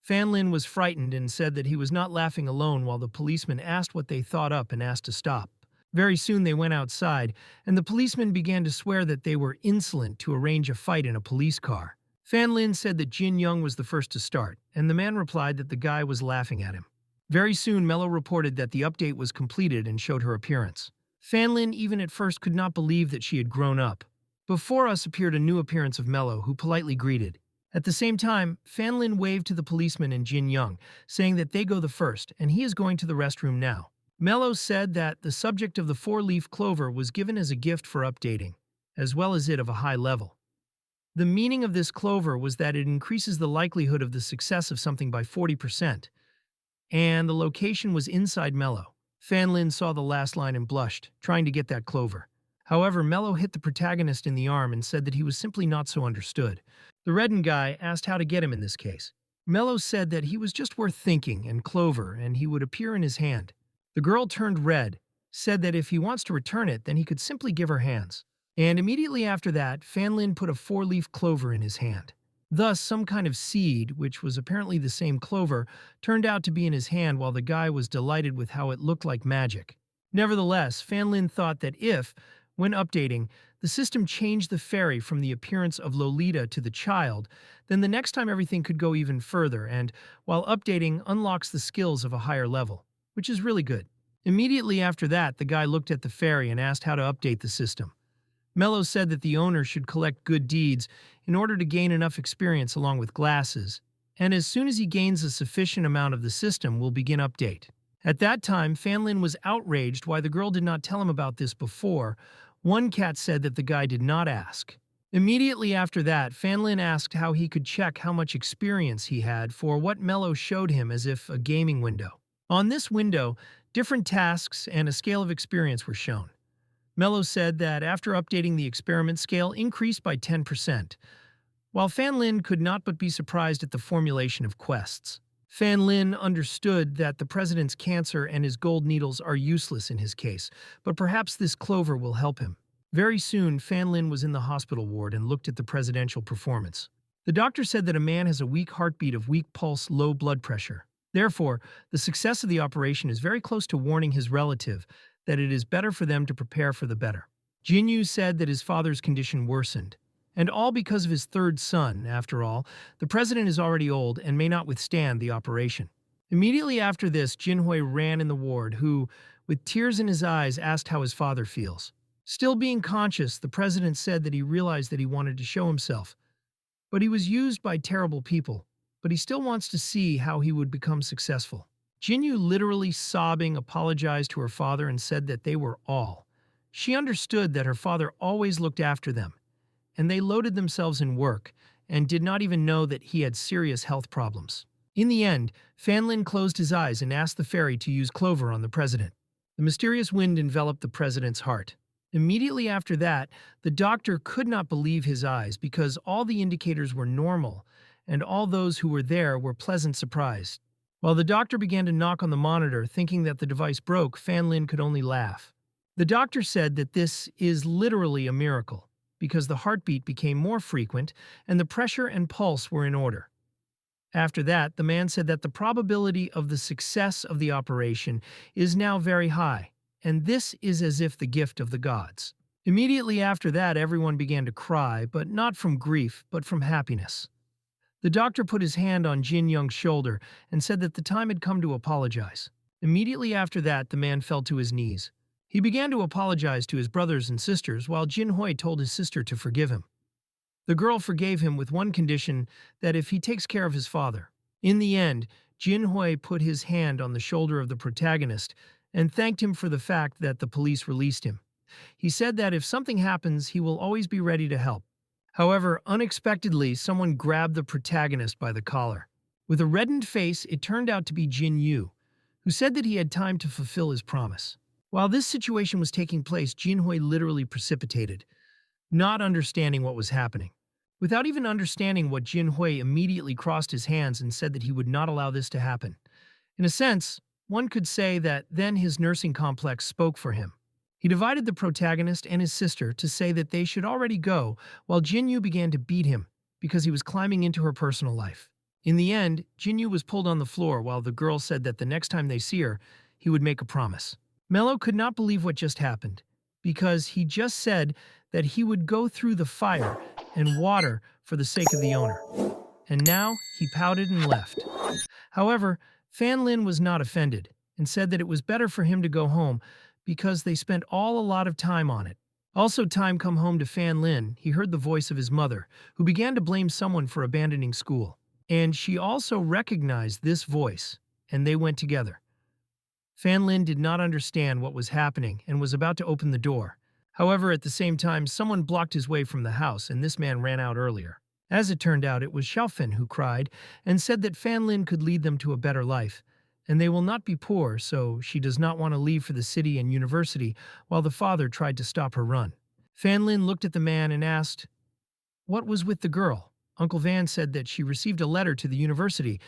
[SPEAKER 1] Fanlin was frightened and said that he was not laughing alone while the policeman asked what they thought up and asked to stop. Very soon they went outside, and the policeman began to swear that they were insolent to arrange a fight in a police car. Fanlin said that Jin Young was the first to start, and the man replied that the guy was laughing at him. Very soon Mello reported that the update was completed and showed her appearance. Fanlin even at first could not believe that she had grown up. Before us appeared a new appearance of Mello, who politely greeted. At the same time, Fanlin waved to the policeman and Jin Young, saying that they go the first, and he is going to the restroom now. Mello said that the subject of the four-leaf clover was given as a gift for updating, as well as it of a high level. The meaning of this clover was that it increases the likelihood of the success of something by 40%, and the location was inside Mello. Fanlin saw the last line and blushed, trying to get that clover. However, Mello hit the protagonist in the arm and said that he was simply not so understood. The redden guy asked how to get him in this case. Mello said that he was just worth thinking and clover, and he would appear in his hand. The girl turned red, said that if he wants to return it, then he could simply give her hands. And immediately after that, Fanlin put a four-leaf clover in his hand. Thus, some kind of seed, which was apparently the same clover, turned out to be in his hand while the guy was delighted with how it looked like magic. Nevertheless, Fanlin thought that if, when updating, the system changed the fairy from the appearance of Lolita to the child, then the next time everything could go even further and, while updating, unlocks the skills of a higher level, which is really good. Immediately after that, the guy looked at the fairy and asked how to update the system. Mello said that the owner should collect good deeds in order to gain enough experience along with glasses, and as soon as he gains a sufficient amount of the system, will begin update. At that time, Fanlin was outraged why the girl did not tell him about this before. One cat said that the guy did not ask. Immediately after that, Fan Lin asked how he could check how much experience he had for what Mello showed him as if a gaming window. On this window, different tasks and a scale of experience were shown. Mello said that after updating the experiment scale increased by 10%, while Fan Lin could not but be surprised at the formulation of quests. Fan Lin understood that the president's cancer and his gold needles are useless in his case, but perhaps this clover will help him. Very soon, Fan Lin was in the hospital ward and looked at the presidential performance. The doctor said that a man has a weak heartbeat of weak pulse, low blood pressure. Therefore, the success of the operation is very close to warning his relative that it is better for them to prepare for the better. Jinyu said that his father's condition worsened. And all because of his third son, after all, the president is already old and may not withstand the operation. Immediately after this, Jinhui ran in the ward, who, with tears in his eyes, asked how his father feels. Still being conscious, the president said that he realized that he wanted to show himself. But he was used by terrible people, but he still wants to see how he would become successful. Jinyu, literally sobbing, apologized to her father and said that they were all. She understood that her father always looked after them, and they loaded themselves in work and did not even know that he had serious health problems. In the end, Fan Lin closed his eyes and asked the fairy to use clover on the president. The mysterious wind enveloped the president's heart. Immediately after that, the doctor could not believe his eyes because all the indicators were normal, and all those who were there were pleasant surprised. While the doctor began to knock on the monitor, thinking that the device broke, Fan Lin could only laugh. The doctor said that this is literally a miracle, because the heartbeat became more frequent and the pressure and pulse were in order. After that, the man said that the probability of the success of the operation is now very high, and this is as if the gift of the gods. Immediately after that, everyone began to cry, but not from grief, but from happiness. The doctor put his hand on Jin Young's shoulder and said that the time had come to apologize. Immediately after that, the man fell to his knees. He began to apologize to his brothers and sisters, while Jin Hui told his sister to forgive him. The girl forgave him with one condition, that if he takes care of his father. In the end, Jin Hui put his hand on the shoulder of the protagonist and thanked him for the fact that the police released him. He said that if something happens, he will always be ready to help. However, unexpectedly, someone grabbed the protagonist by the collar. With a reddened face, it turned out to be Jin Yu, who said that he had time to fulfill his promise. While this situation was taking place, Jin Hui literally precipitated, not understanding what was happening. Without even understanding what Jin Hui immediately crossed his hands and said that he would not allow this to happen. In a sense, one could say that then his nursing complex spoke for him. He divided the protagonist and his sister to say that they should already go, while Jinyu began to beat him because he was climbing into her personal life. In the end, Jinyu was pulled on the floor while the girl said that the next time they see her, he would make a promise. Mello could not believe what just happened, because he just said that he would go through the fire and water for the sake of the owner. And now he pouted and left. However, Fan Lin was not offended and said that it was better for him to go home because they spent all a lot of time on it. Also, time come home to Fan Lin, he heard the voice of his mother, who began to blame someone for abandoning school. And she also recognized this voice, and they went together. Fan Lin did not understand what was happening and was about to open the door. However, at the same time, someone blocked his way from the house, and this man ran out earlier. As it turned out, it was Xiaofan who cried and said that Fan Lin could lead them to a better life, and they will not be poor, so she does not want to leave for the city and university, while the father tried to stop her run. Fan Lin looked at the man and asked, "What was with the girl?" Uncle Van said that she received a letter to the university,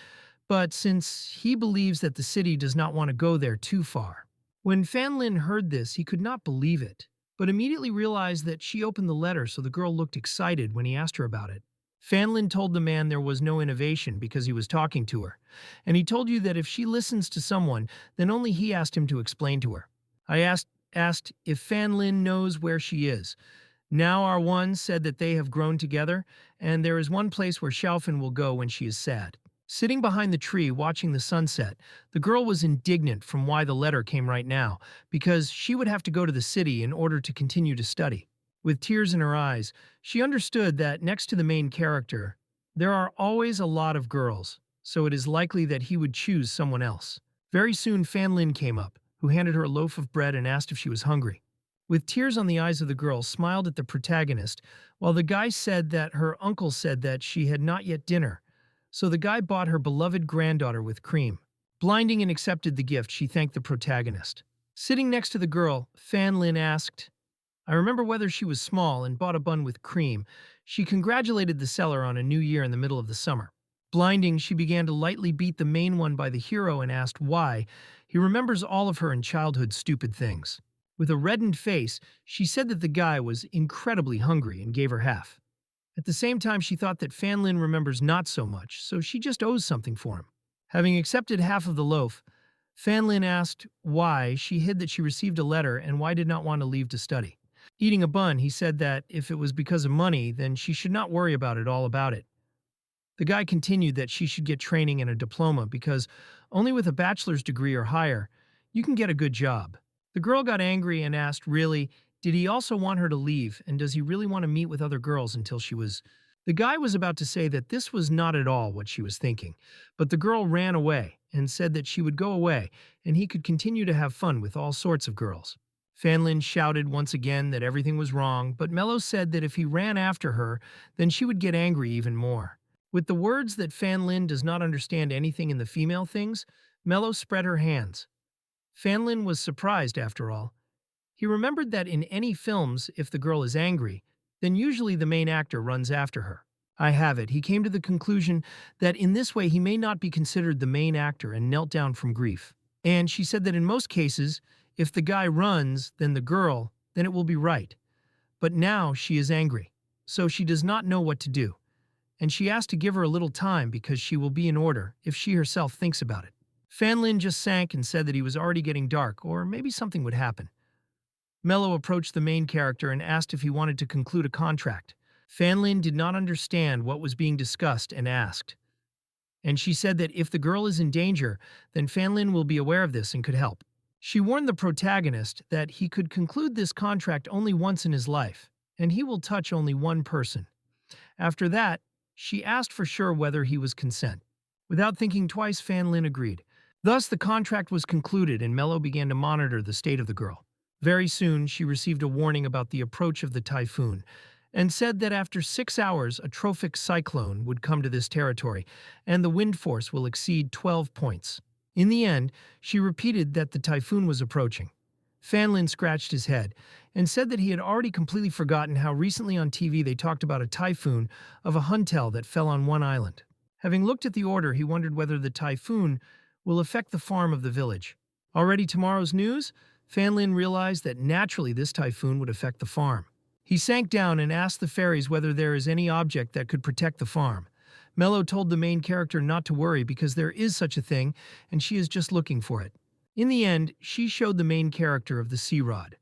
[SPEAKER 1] but since he believes that the city does not want to go there too far. When Fan Lin heard this, he could not believe it, but immediately realized that she opened the letter, so the girl looked excited when he asked her about it. Fan Lin told the man there was no innovation because he was talking to her, and he told you that if she listens to someone, then only he asked him to explain to her. I asked if Fan Lin knows where she is. Now our one said that they have grown together, and there is one place where Xiaofan will go when she is sad. Sitting behind the tree watching the sunset, the girl was indignant from why the letter came right now, because she would have to go to the city in order to continue to study. With tears in her eyes, she understood that next to the main character, there are always a lot of girls, so it is likely that he would choose someone else. Very soon Fan Lin came up, who handed her a loaf of bread and asked if she was hungry. With tears on the eyes of the girl, smiled at the protagonist, while the guy said that her uncle said that she had not yet dinner. So the guy bought her beloved granddaughter with cream. Blinding and accepted the gift, she thanked the protagonist. Sitting next to the girl, Fan Lin asked, I remember whether she was small and bought a bun with cream. She congratulated the seller on a new year in the middle of the summer. Blinding, she began to lightly beat the main one by the hero and asked why. He remembers all of her in childhood stupid things. With a reddened face, she said that the guy was incredibly hungry and gave her half. At the same time, she thought that Fan Lin remembers not so much, so she just owes something for him. Having accepted half of the loaf, Fan Lin asked why she hid that she received a letter and why did not want to leave to study. Eating a bun, he said that if it was because of money, then she should not worry about it. The guy continued that she should get training and a diploma because only with a bachelor's degree or higher, you can get a good job. The girl got angry and asked, really, did he also want her to leave, and does he really want to meet with other girls until she was... The guy was about to say that this was not at all what she was thinking, but the girl ran away and said that she would go away and he could continue to have fun with all sorts of girls. Fan Lin shouted once again that everything was wrong, but Mello said that if he ran after her, then she would get angry even more. With the words that Fan Lin does not understand anything in the female things, Mello spread her hands. Fan Lin was surprised after all. He remembered that in any films, if the girl is angry, then usually the main actor runs after her. I have it. He came to the conclusion that in this way he may not be considered the main actor and knelt down from grief. And she said that in most cases, if the guy runs, then the girl, then it will be right. But now she is angry, so she does not know what to do. And she asked to give her a little time because she will be in order if she herself thinks about it. Fan Lin just sank and said that he was already getting dark, or maybe something would happen. Mello approached the main character and asked if he wanted to conclude a contract. Fan Lin did not understand what was being discussed and asked. And she said that if the girl is in danger, then Fan Lin will be aware of this and could help. She warned the protagonist that he could conclude this contract only once in his life, and he will touch only one person. After that, she asked for sure whether he was consent. Without thinking twice, Fan Lin agreed. Thus, the contract was concluded and Mello began to monitor the state of the girl. Very soon, she received a warning about the approach of the typhoon and said that after 6 hours, a trophic cyclone would come to this territory and the wind force will exceed 12 points. In the end, she repeated that the typhoon was approaching. Fan Lin scratched his head and said that he had already completely forgotten how recently on TV they talked about a typhoon of a huntel that fell on one island. Having looked at the order, he wondered whether the typhoon will affect the farm of the village. Already tomorrow's news? Fan Lin realized that naturally this typhoon would affect the farm. He sank down and asked the fairies whether there is any object that could protect the farm. Mello told the main character not to worry because there is such a thing and she is just looking for it. In the end, she showed the main character of the sea rod.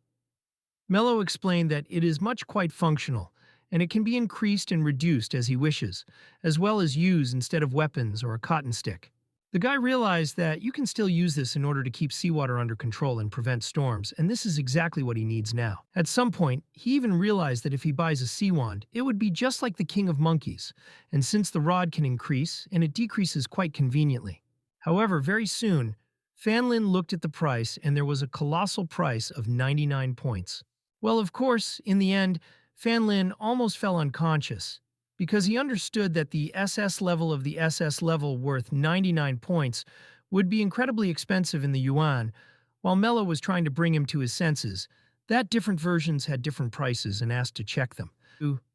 [SPEAKER 1] Mello explained that it is quite functional and it can be increased and reduced as he wishes, as well as used instead of weapons or a cotton stick. The guy realized that you can still use this in order to keep seawater under control and prevent storms, and this is exactly what he needs now. At some point, he even realized that if he buys a sea wand, it would be just like the king of monkeys, and since the rod can increase, and it decreases quite conveniently. However, very soon, Fan Lin looked at the price and there was a colossal price of 99 points. Well, of course, in the end, Fan Lin almost fell unconscious, because he understood that the SS level of the SS level worth 99 points would be incredibly expensive in the yuan, while Mello was trying to bring him to his senses, that different versions had different prices and asked to check them.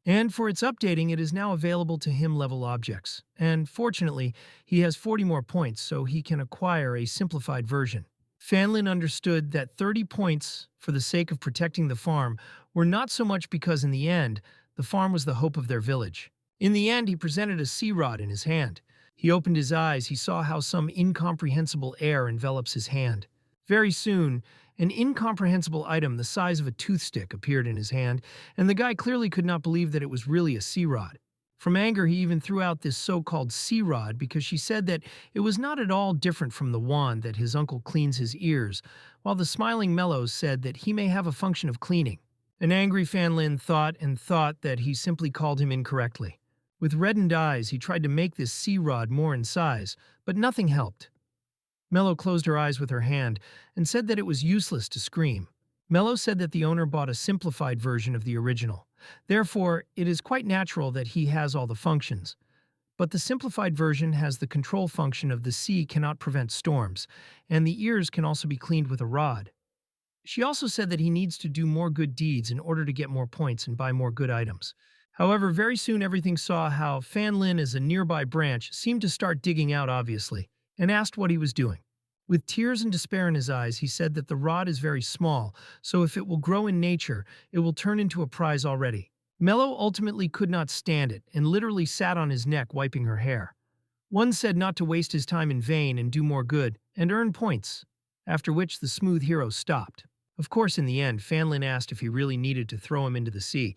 [SPEAKER 1] And for its updating, it is now available to him level objects. And fortunately, he has 40 more points, so he can acquire a simplified version. Fan Lin understood that 30 points for the sake of protecting the farm were not so much because in the end, the farm was the hope of their village. In the end, he presented a sea rod in his hand. He opened his eyes. He saw how some incomprehensible air envelops his hand. Very soon, an incomprehensible item the size of a toothstick appeared in his hand, and the guy clearly could not believe that it was really a sea rod. From anger, he even threw out this so-called sea rod because she said that it was not at all different from the wand that his uncle cleans his ears, while the smiling Mello said that he may have a function of cleaning. An angry Fan Lin thought that he simply called him incorrectly. With reddened eyes, he tried to make this sea rod more in size, but nothing helped. Mello closed her eyes with her hand and said that it was useless to scream. Mello said that the owner bought a simplified version of the original. Therefore, it is quite natural that he has all the functions. But the simplified version has the control function of the sea cannot prevent storms, and the ears can also be cleaned with a rod. She also said that he needs to do more good deeds in order to get more points and buy more good items. However, very soon everything saw how Fan Lin, as a nearby branch, seemed to start digging out obviously, and asked what he was doing. With tears and despair in his eyes, he said that the rod is very small, so if it will grow in nature, it will turn into a prize already. Mello ultimately could not stand it and literally sat on his neck wiping her hair. One said not to waste his time in vain and do more good, and earn points, after which the smooth hero stopped. Of course, in the end, Fan Lin asked if he really needed to throw him into the sea,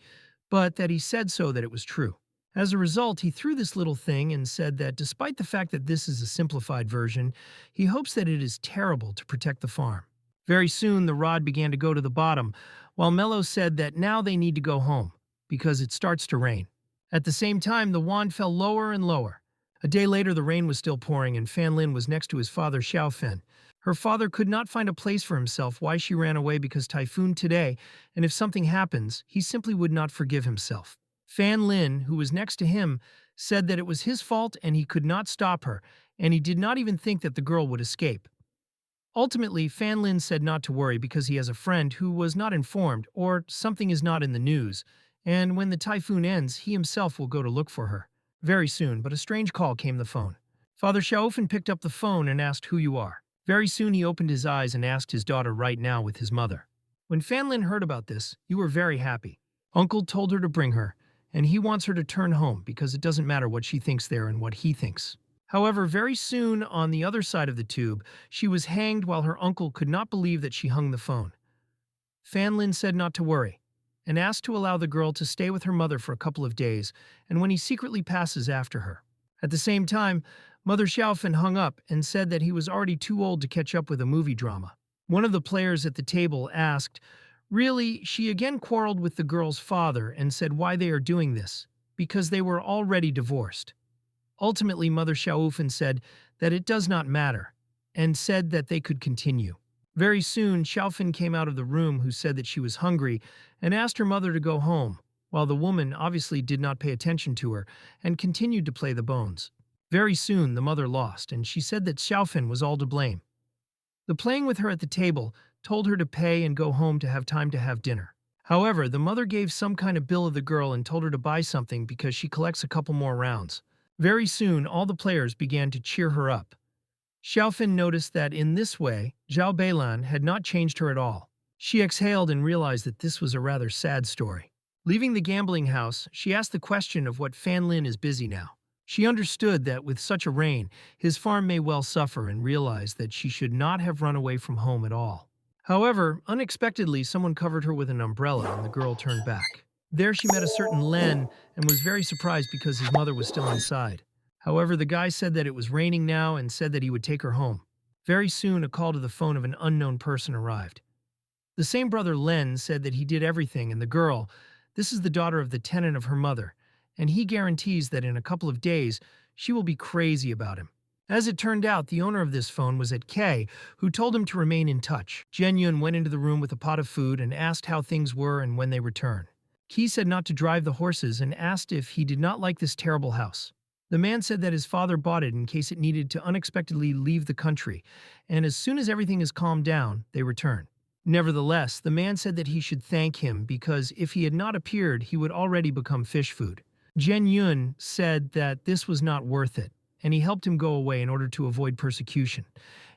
[SPEAKER 1] but that he said so that it was true. As a result, he threw this little thing and said that despite the fact that this is a simplified version, he hopes that it is terrible to protect the farm. Very soon, the rod began to go to the bottom, while Mello said that now they need to go home, because it starts to rain. At the same time, the wand fell lower and lower. A day later, the rain was still pouring, and Fan Lin was next to his father, Xiaofen. Her father could not find a place for himself why she ran away because typhoon today, and if something happens, he simply would not forgive himself. Fan Lin, who was next to him, said that it was his fault and he could not stop her, and he did not even think that the girl would escape. Ultimately, Fan Lin said not to worry because he has a friend who was not informed or something is not in the news, and when the typhoon ends, he himself will go to look for her. Very soon, but a strange call came the phone. Father Xiaofen picked up the phone and asked who you are. Very soon he opened his eyes and asked his daughter right now with his mother. When Fan Lin heard about this, you were very happy. Uncle told her to bring her, and he wants her to turn home because it doesn't matter what she thinks there and what he thinks. However, very soon on the other side of the tube, she was hanged while her uncle could not believe that she hung the phone. Fan Lin said not to worry, and asked to allow the girl to stay with her mother for a couple of days, and when he secretly passes after her. At the same time, Mother Xiaofen hung up and said that he was already too old to catch up with a movie drama. One of the players at the table asked, really, she again quarreled with the girl's father and said why they are doing this, because they were already divorced. Ultimately, Mother Xiaofen said that it does not matter, and said that they could continue. Very soon, Xiaofen came out of the room who said that she was hungry and asked her mother to go home, while the woman obviously did not pay attention to her and continued to play the bones. Very soon, the mother lost, and she said that Xiaofen was all to blame. The playing with her at the table told her to pay and go home to have dinner. However, the mother gave some kind of bill of the girl and told her to buy something because she collects a couple more rounds. Very soon, all the players began to cheer her up. Xiaofen noticed that in this way, Zhao Beilan had not changed her at all. She exhaled and realized that this was a rather sad story. Leaving the gambling house, she asked the question of what Fan Lin is busy now. She understood that with such a rain, his farm may well suffer and realized that she should not have run away from home at all. However, unexpectedly, someone covered her with an umbrella and the girl turned back. There she met a certain Len and was very surprised because his mother was still inside. However, the guy said that it was raining now and said that he would take her home. Very soon, a call to the phone of an unknown person arrived. The same brother Len said that he did everything, and the girl, this is the daughter of the tenant of her mother, and he guarantees that in a couple of days, she will be crazy about him. As it turned out, the owner of this phone was at K, who told him to remain in touch. Jen Yun went into the room with a pot of food and asked how things were and when they return. Ki said not to drive the horses and asked if he did not like this terrible house. The man said that his father bought it in case it needed to unexpectedly leave the country, and as soon as everything is calmed down, they return. Nevertheless, the man said that he should thank him because if he had not appeared, he would already become fish food. Jen Yun said that this was not worth it, and he helped him go away in order to avoid persecution.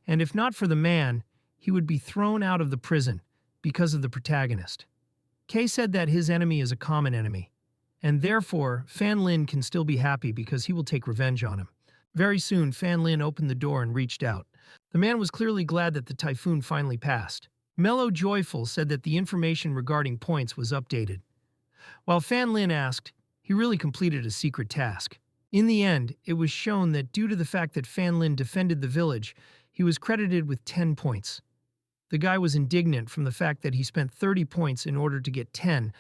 [SPEAKER 1] And if not for the man, he would be thrown out of the prison because of the protagonist. Kay said that his enemy is a common enemy, and therefore Fan Lin can still be happy because he will take revenge on him. Very soon, Fan Lin opened the door and reached out. The man was clearly glad that the typhoon finally passed. Mellow Joyful said that the information regarding points was updated. While Fan Lin asked, he really completed a secret task. In the end, it was shown that due to the fact that Fan Lin defended the village, he was credited with 10 points. The guy was indignant from the fact that he spent 30 points in order to get 10,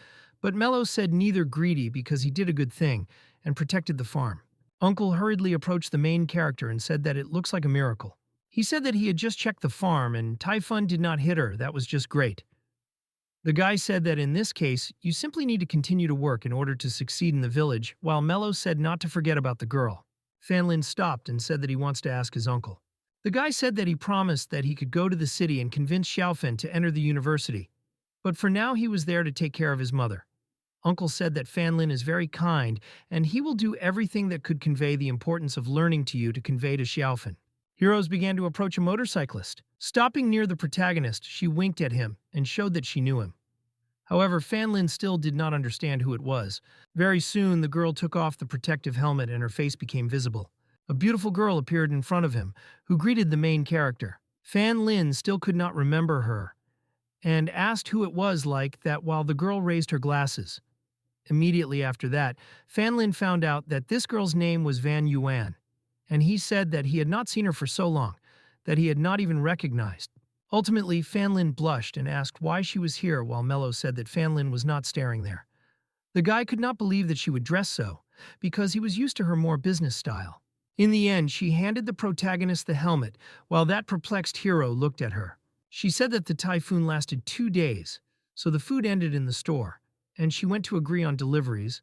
[SPEAKER 1] but Mello said neither greedy because he did a good thing and protected the farm. Uncle hurriedly approached the main character and said that it looks like a miracle. He said that he had just checked the farm and typhoon did not hit her, that was just great. The guy said that in this case, you simply need to continue to work in order to succeed in the village, while Mello said not to forget about the girl. Fan Lin stopped and said that he wants to ask his uncle. The guy said that he promised that he could go to the city and convince Xiaofen to enter the university, but for now he was there to take care of his mother. Uncle said that Fan Lin is very kind, and he will do everything that could convey the importance of learning to you to convey to Xiaofen. Heroes began to approach a motorcyclist. Stopping near the protagonist, she winked at him and showed that she knew him. However, Fan Lin still did not understand who it was. Very soon, the girl took off the protective helmet and her face became visible. A beautiful girl appeared in front of him, who greeted the main character. Fan Lin still could not remember her, and asked who it was like that while the girl raised her glasses. Immediately after that, Fan Lin found out that this girl's name was Van Yuan, and he said that he had not seen her for so long, that he had not even recognized. Ultimately, Fan Lin blushed and asked why she was here while Mello said that Fan Lin was not staring there. The guy could not believe that she would dress so, because he was used to her more business style. In the end, she handed the protagonist the helmet, while that perplexed hero looked at her. She said that the typhoon lasted 2 days, so the food ended in the store, and she went to agree on deliveries,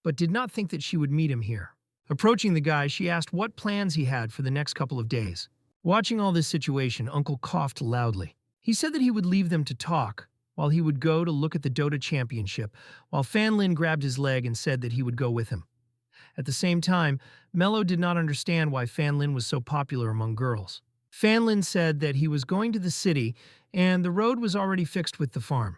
[SPEAKER 1] but did not think that she would meet him here. Approaching the guy, she asked what plans he had for the next couple of days. Watching all this situation, Uncle coughed loudly. He said that he would leave them to talk, while he would go to look at the Dota Championship, while Fan Lin grabbed his leg and said that he would go with him. At the same time, Mello did not understand why Fan Lin was so popular among girls. Fan Lin said that he was going to the city and the road was already fixed with the farm.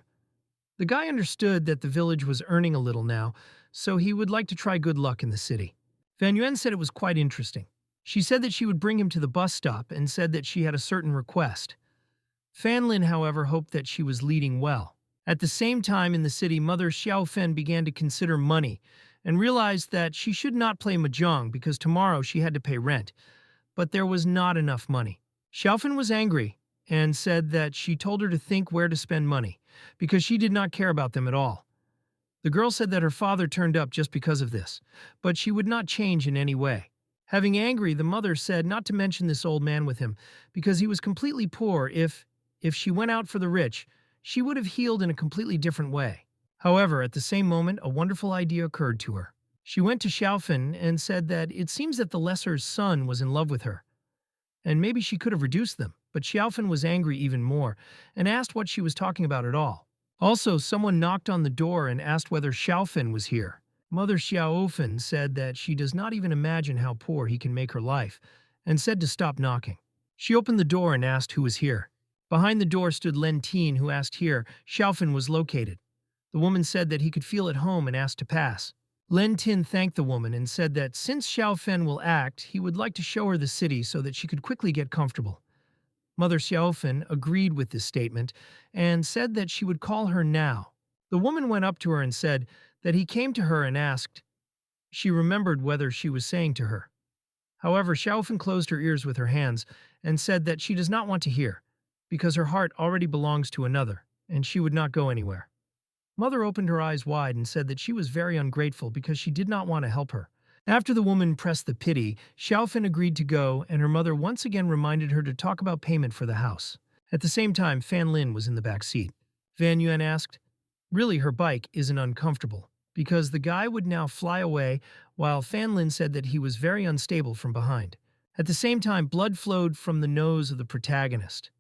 [SPEAKER 1] The guy understood that the village was earning a little now, so he would like to try good luck in the city. Van Yuan said it was quite interesting. She said that she would bring him to the bus stop and said that she had a certain request. Fan Lin, however, hoped that she was leading well. At the same time in the city, Mother Xiaofen began to consider money and realized that she should not play mahjong because tomorrow she had to pay rent, but there was not enough money. Xiaofen was angry and said that she told her to think where to spend money because she did not care about them at all. The girl said that her father turned up just because of this, but she would not change in any way. Having angry, the mother said not to mention this old man with him because he was completely poor. If she went out for the rich, she would have healed in a completely different way. However, at the same moment, a wonderful idea occurred to her. She went to Xiaofen and said that it seems that the lesser's son was in love with her, and maybe she could have reduced them, but Xiaofen was angry even more and asked what she was talking about at all. Also, someone knocked on the door and asked whether Xiaofen was here. Mother Xiaofen said that she does not even imagine how poor he can make her life, and said to stop knocking. She opened the door and asked who was here. Behind the door stood Len Tin, who asked here Xiaofen was located. The woman said that he could feel at home and asked to pass. Len Tin thanked the woman and said that since Xiaofen will act, he would like to show her the city so that she could quickly get comfortable. Mother Xiaofen agreed with this statement and said that she would call her now. The woman went up to her and said that he came to her and asked. She remembered whether she was saying to her. However, Xiaofen closed her ears with her hands and said that she does not want to hear, because her heart already belongs to another, and she would not go anywhere. Mother opened her eyes wide and said that she was very ungrateful because she did not want to help her. After the woman pressed the pity, Xiaofen agreed to go, and her mother once again reminded her to talk about payment for the house. At the same time, Fan Lin was in the back seat. Van Yuan asked. Really, her bike isn't uncomfortable, because the guy would now fly away, while Fan Lin said that he was very unstable from behind. At the same time, blood flowed from the nose of the protagonist,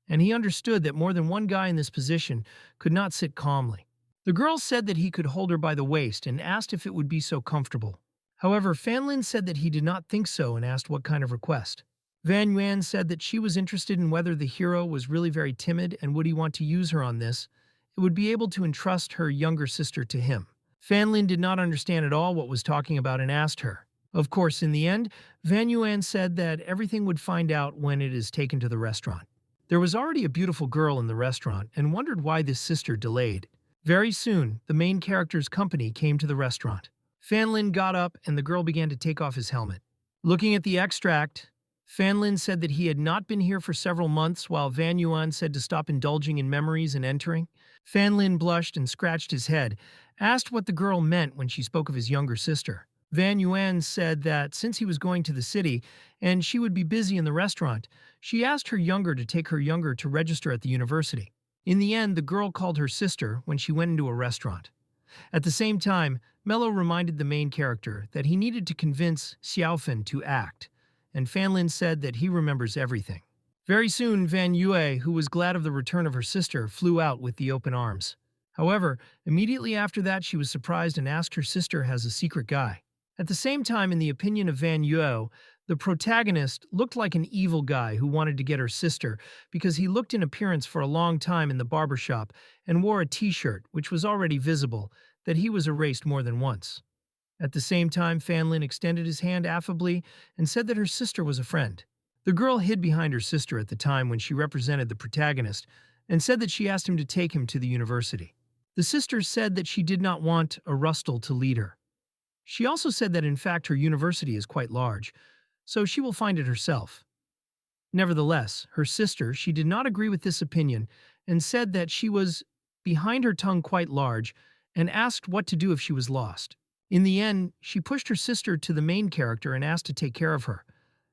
[SPEAKER 1] and he understood that more than one guy in this position could not sit calmly. The girl said that he could hold her by the waist and asked if it would be so comfortable. However, Fan Lin said that he did not think so and asked what kind of request. Van Yuan said that she was interested in whether the hero was really very timid and would he want to use her on this. It would be able to entrust her younger sister to him. Fan Lin did not understand at all what was talking about and asked her. Of course, in the end, Van Yuan said that everything would find out when it is taken to the restaurant. There was already a beautiful girl in the restaurant and wondered why this sister delayed. Very soon, the main character's company came to the restaurant. Fan Lin got up and the girl began to take off his helmet. Looking at the extract, Fan Lin said that he had not been here for several months while Van Yuan said to stop indulging in memories and entering. Fan Lin blushed and scratched his head, asked what the girl meant when she spoke of his younger sister. Van Yuan said that since he was going to the city and she would be busy in the restaurant, she asked her younger to take her younger to register at the university. In the end, the girl called her sister when she went into a restaurant. At the same time, Mello reminded the main character that he needed to convince Xiaofan to act, and Fanlin said that he remembers everything. Very soon, Van Yue, who was glad of the return of her sister, flew out with the open arms. However, immediately after that she was surprised and asked her sister has a secret guy. At the same time, in the opinion of Van Yue, the protagonist looked like an evil guy who wanted to get her sister because he looked in appearance for a long time in the barbershop and wore a t-shirt, which was already visible, that he was erased more than once. At the same time, Fanlin extended his hand affably and said that her sister was a friend. The girl hid behind her sister at the time when she represented the protagonist and said that she asked him to take him to the university. The sister said that she did not want a Rustle to lead her. She also said that in fact her university is quite large, so she will find it herself. Nevertheless, her sister, she did not agree with this opinion and said that she was behind her tongue quite large and asked what to do if she was lost. In the end, she pushed her sister to the main character and asked to take care of her.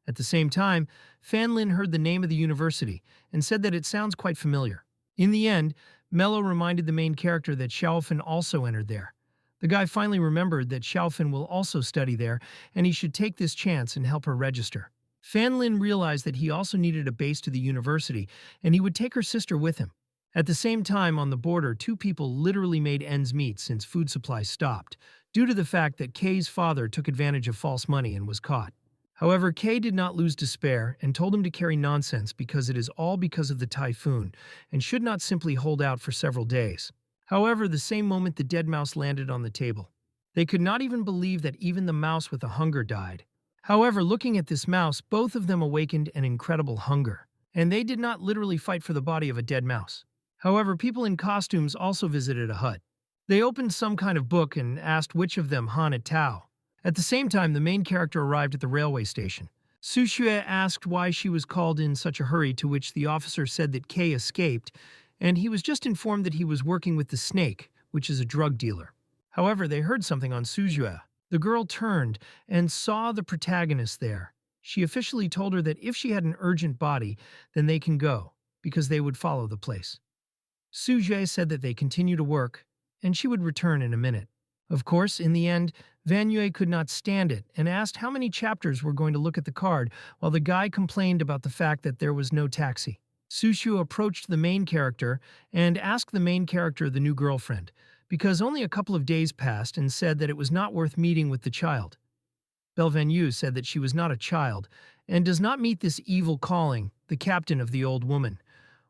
[SPEAKER 1] At the same time, Fanlin heard the name of the university and said that it sounds quite familiar. In the end, Mello reminded the main character that Xiaofan also entered there. The guy finally remembered that Xiaofan will also study there, and he should take this chance and help her register. Fanlin realized that he also needed a base to the university, and he would take her sister with him. At the same time, on the border, two people literally made ends meet since food supplies stopped, due to the fact that Kay's father took advantage of false money and was caught. However, Kay did not lose despair and told him to carry nonsense because it is all because of the typhoon and should not simply hold out for several days. However, the same moment the dead mouse landed on the table. They could not even believe that even the mouse with a hunger died. However, looking at this mouse, both of them awakened an incredible hunger, and they did not literally fight for the body of a dead mouse. However, people in costumes also visited a hut. They opened some kind of book and asked which of them Han had Tao. At the same time, the main character arrived at the railway station. Su Xue asked why she was called in such a hurry, to which the officer said that Kay escaped, and he was just informed that he was working with the Snake, which is a drug dealer. However, they heard something on Su Xue. The girl turned and saw the protagonist there. She officially told her that if she had an urgent body, then they can go, because they would follow the place. Su Xue said that they continue to work, and she would return in a minute. Of course, in the end, Van Yue could not stand it and asked how many chapters were going to look at the card, while the guy complained about the fact that there was no taxi. Su Xue approached the main character and asked the main character the new girlfriend, because only a couple of days passed, and said that it was not worth meeting with the child. Van Yue said that she was not a child and does not meet this evil calling, the captain of the old woman,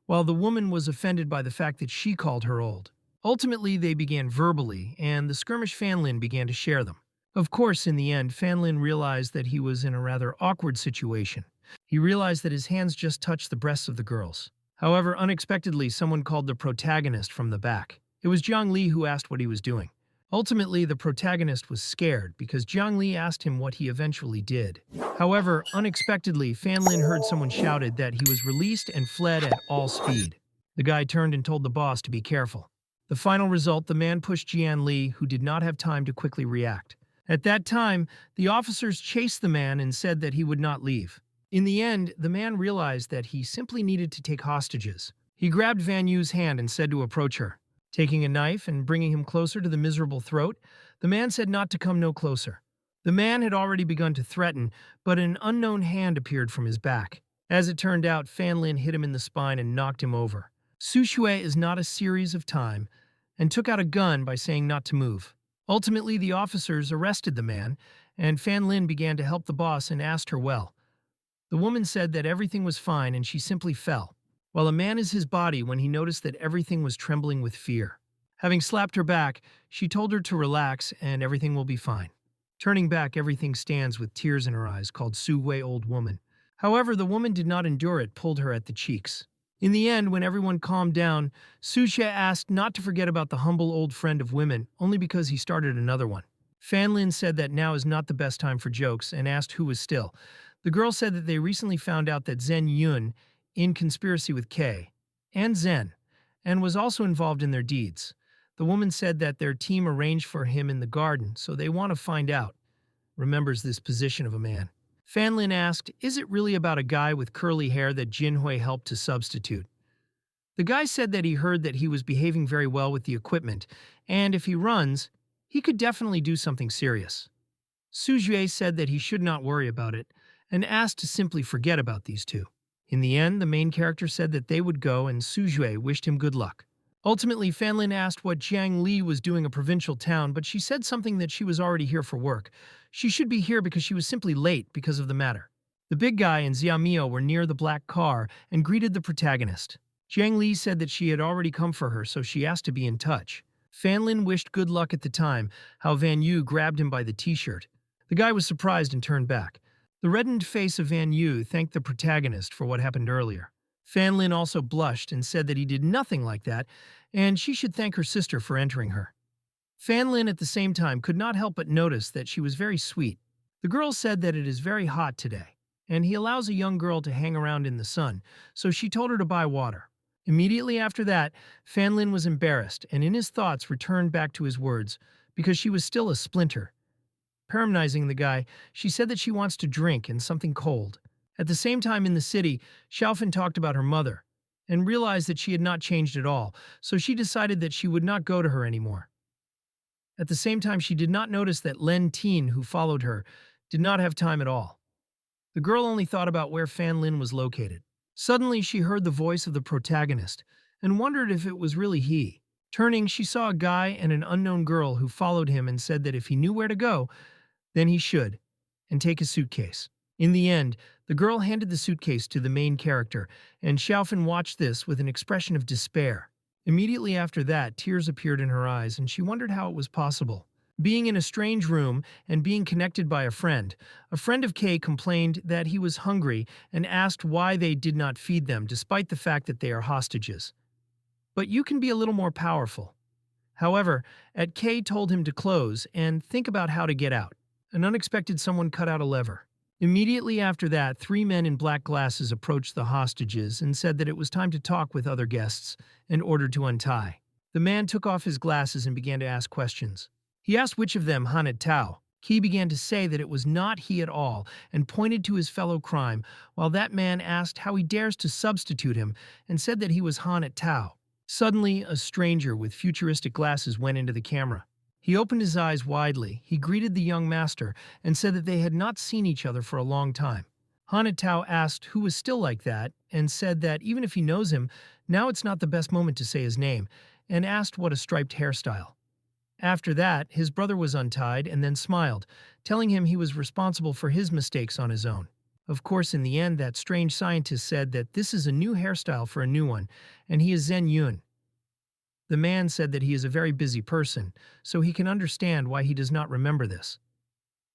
[SPEAKER 1] while the woman was offended by the fact that she called her old. Ultimately, they began verbally, and the skirmish Fanlin began to share them. Of course, in the end, Fanlin realized that he was in a rather awkward situation. He realized that his hands just touched the breasts of the girls. However, unexpectedly, someone called the protagonist from the back. It was Jiang Li who asked what he was doing. Ultimately, the protagonist was scared because Jiang Li asked him what he eventually did. However, unexpectedly, Fanlin heard someone shouted that he was released and fled at all speed. The guy turned and told the boss to be careful. The final result, the man pushed Jiang Li, who did not have time to quickly react. At that time, the officers chased the man and said that he would not leave. In the end, the man realized that he simply needed to take hostages. He grabbed Van Yu's hand and said to approach her. Taking a knife and bringing him closer to the miserable throat, the man said not to come no closer. The man had already begun to threaten, but an unknown hand appeared from his back. As it turned out, Fanlin hit him in the spine and knocked him over. Su Xue is not a series of time, and took out a gun by saying not to move. Ultimately, the officers arrested the man, and Fanlin began to help the boss and asked her well. The woman said that everything was fine and she simply fell, while a man is his body when he noticed that everything was trembling with fear. Having slapped her back, she told her to relax and everything will be fine. Turning back, everything stands with tears in her eyes, called Su Wei Old Woman. However, the woman did not endure it, pulled her at the cheeks. In the end, when everyone calmed down, Su Xue asked not to forget about the humble old friend of women, only because he started another one. Fanlin said that now is not the best time for jokes and asked who was still. The girl said that they recently found out that Zhen Yun, in conspiracy with Kay, and Zhen, and was also involved in their deeds. The woman said that their team arranged for him in the garden, so they want to find out. Remembers this position of a man. Fanlin asked, is it really about a guy with curly hair that Jinhui helped to substitute? The guy said that he heard that he was behaving very well with the equipment, and if he runs, he could definitely do something serious. Sujue said that he should not worry about it, and asked to simply forget about these two. In the end, the main character said that they would go, and Sujue wished him good luck. Ultimately, Fanlin asked what Jiang Li was doing in a provincial town, but she said something that she was already here for work. She should be here because she was simply late because of the matter. The big guy and Xiaomio were near the black car and greeted the protagonist. Jiang Li said that she had already come for her, so she asked to be in touch. Fanlin wished good luck at the time, how Van Yu grabbed him by the t-shirt. The guy was surprised and turned back. The reddened face of Van Yu thanked the protagonist for what happened earlier. Fanlin also blushed and said that he did nothing like that, and she should thank her sister for entering her. Fanlin at the same time could not help but notice that she was very sweet. The girl said that it is very hot today, and he allows a young girl to hang around in the sun, so she told her to buy water. Immediately after that, Fanlin was embarrassed and in his thoughts returned back to his words, because she was still a splinter. Paramnizing the guy, she said that she wants to drink and something cold. At the same time in the city, Xiaofan talked about her mother, and realized that she had not changed at all, so she decided that she would not go to her anymore. At the same time, she did not notice that Len Teen, who followed her, did not have time at all. The girl only thought about where Fanlin was located. Suddenly, she heard the voice of the protagonist, and wondered if it was really he. Turning, she saw a guy and an unknown girl who followed him and said that if he knew where to go, then he should, and take his suitcase. In the end, the girl handed the suitcase to the main character, and Xiaofan watched this with an expression of despair. Immediately after that, tears appeared in her eyes, and she wondered how it was possible. Being in a strange room and being connected by a friend of Kay complained that he was hungry and asked why they did not feed them despite the fact that they are hostages. But you can be a little more powerful. However, Kay told him to close and think about how to get out. An unexpected someone cut out a lever. Immediately after that, 3 men in black glasses approached the hostages and said that it was time to talk with other guests and ordered to untie. The man took off his glasses and began to ask questions. He asked which of them Han Tao. He began to say that it was not he at all and pointed to his fellow crime, while that man asked how he dares to substitute him and said that he was Han Tao. Suddenly, a stranger with futuristic glasses went into the camera. He opened his eyes widely, he greeted the young master, and said that they had not seen each other for a long time. Han Tao asked who was still like that, and said that even if he knows him, now it's not the best moment to say his name, and asked what a striped hairstyle. After that, his brother was untied and then smiled, telling him he was responsible for his mistakes on his own. Of course, in the end, that strange scientist said that this is a new hairstyle for a new one, and he is Zhen Yun. The man said that he is a very busy person, so he can understand why he does not remember this.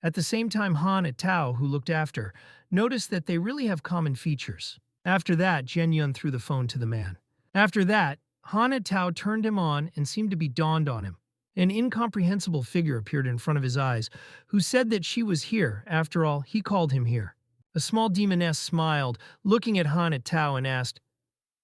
[SPEAKER 1] At the same time, Han Tao, who looked after, noticed that they really have common features. After that, Zhen Yun threw the phone to the man. After that, Han Tao turned him on and seemed to be dawned on him. An incomprehensible figure appeared in front of his eyes, who said that she was here. After all, he called him here. A small demoness smiled, looking at Han Tao and asked,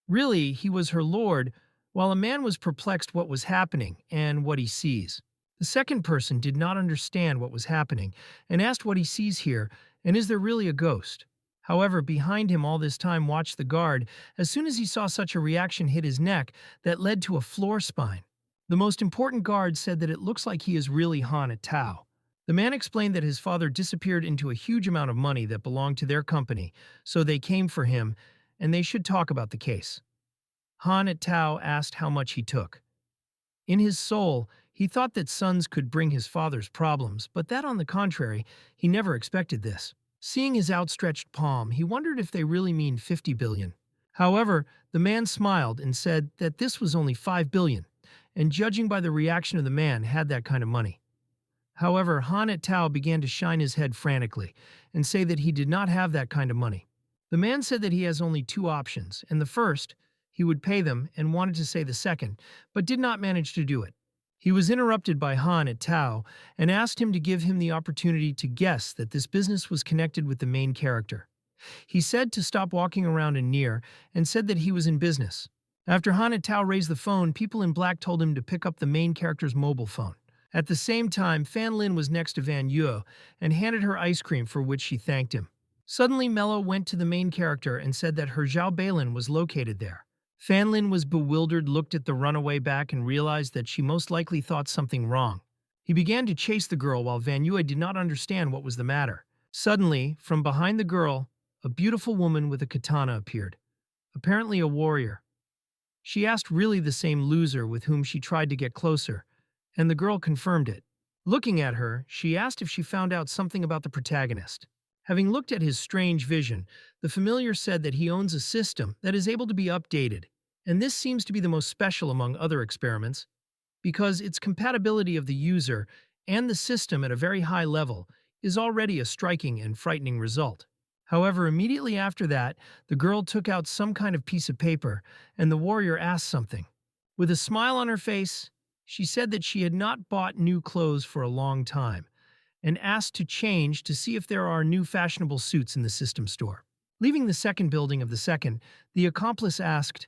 [SPEAKER 1] "Really, he was her lord," while a man was perplexed what was happening and what he sees. The second person did not understand what was happening and asked what he sees here, and is there really a ghost? However, behind him all this time watched the guard. As soon as he saw such a reaction hit his neck, that led to a floor spine. The most important guard said that it looks like he is really Han Tao. The man explained that his father disappeared into a huge amount of money that belonged to their company, so they came for him, and they should talk about the case. Han Tao asked how much he took. In his soul, he thought that sons could bring his father's problems, but that on the contrary, he never expected this. Seeing his outstretched palm, he wondered if they really mean 50 billion. However, the man smiled and said that this was only 5 billion, and judging by the reaction of the man, had that kind of money. However, Han Tao began to shine his head frantically and say that he did not have that kind of money. The man said that he has only 2 options, and the first, he would pay them, and wanted to say the second, but did not manage to do it. He was interrupted by Han Tao and asked him to give him the opportunity to guess that this business was connected with the main character. He said to stop walking around and near, and said that he was in business. After Han Tao raised the phone, people in black told him to pick up the main character's mobile phone. At the same time, Fan Lin was next to Van Yu and handed her ice cream, for which she thanked him. Suddenly, Mello went to the main character and said that her Zhao Balin was located there. Fan Lin was bewildered, looked at the runaway back, and realized that she most likely thought something wrong. He began to chase the girl while Van Yue did not understand what was the matter. Suddenly, from behind the girl, a beautiful woman with a katana appeared, apparently a warrior. She asked really the same loser with whom she tried to get closer, and the girl confirmed it. Looking at her, she asked if she found out something about the protagonist. Having looked at his strange vision, the familiar said that he owns a system that is able to be updated, and this seems to be the most special among other experiments, because its compatibility of the user and the system at a very high level is already a striking and frightening result. However, immediately after that, the girl took out some kind of piece of paper, and the warrior asked something. With a smile on her face, she said that she had not bought new clothes for a long time, and asked to change to see if there are new fashionable suits in the system store. Leaving the second building of the second, the accomplice asked,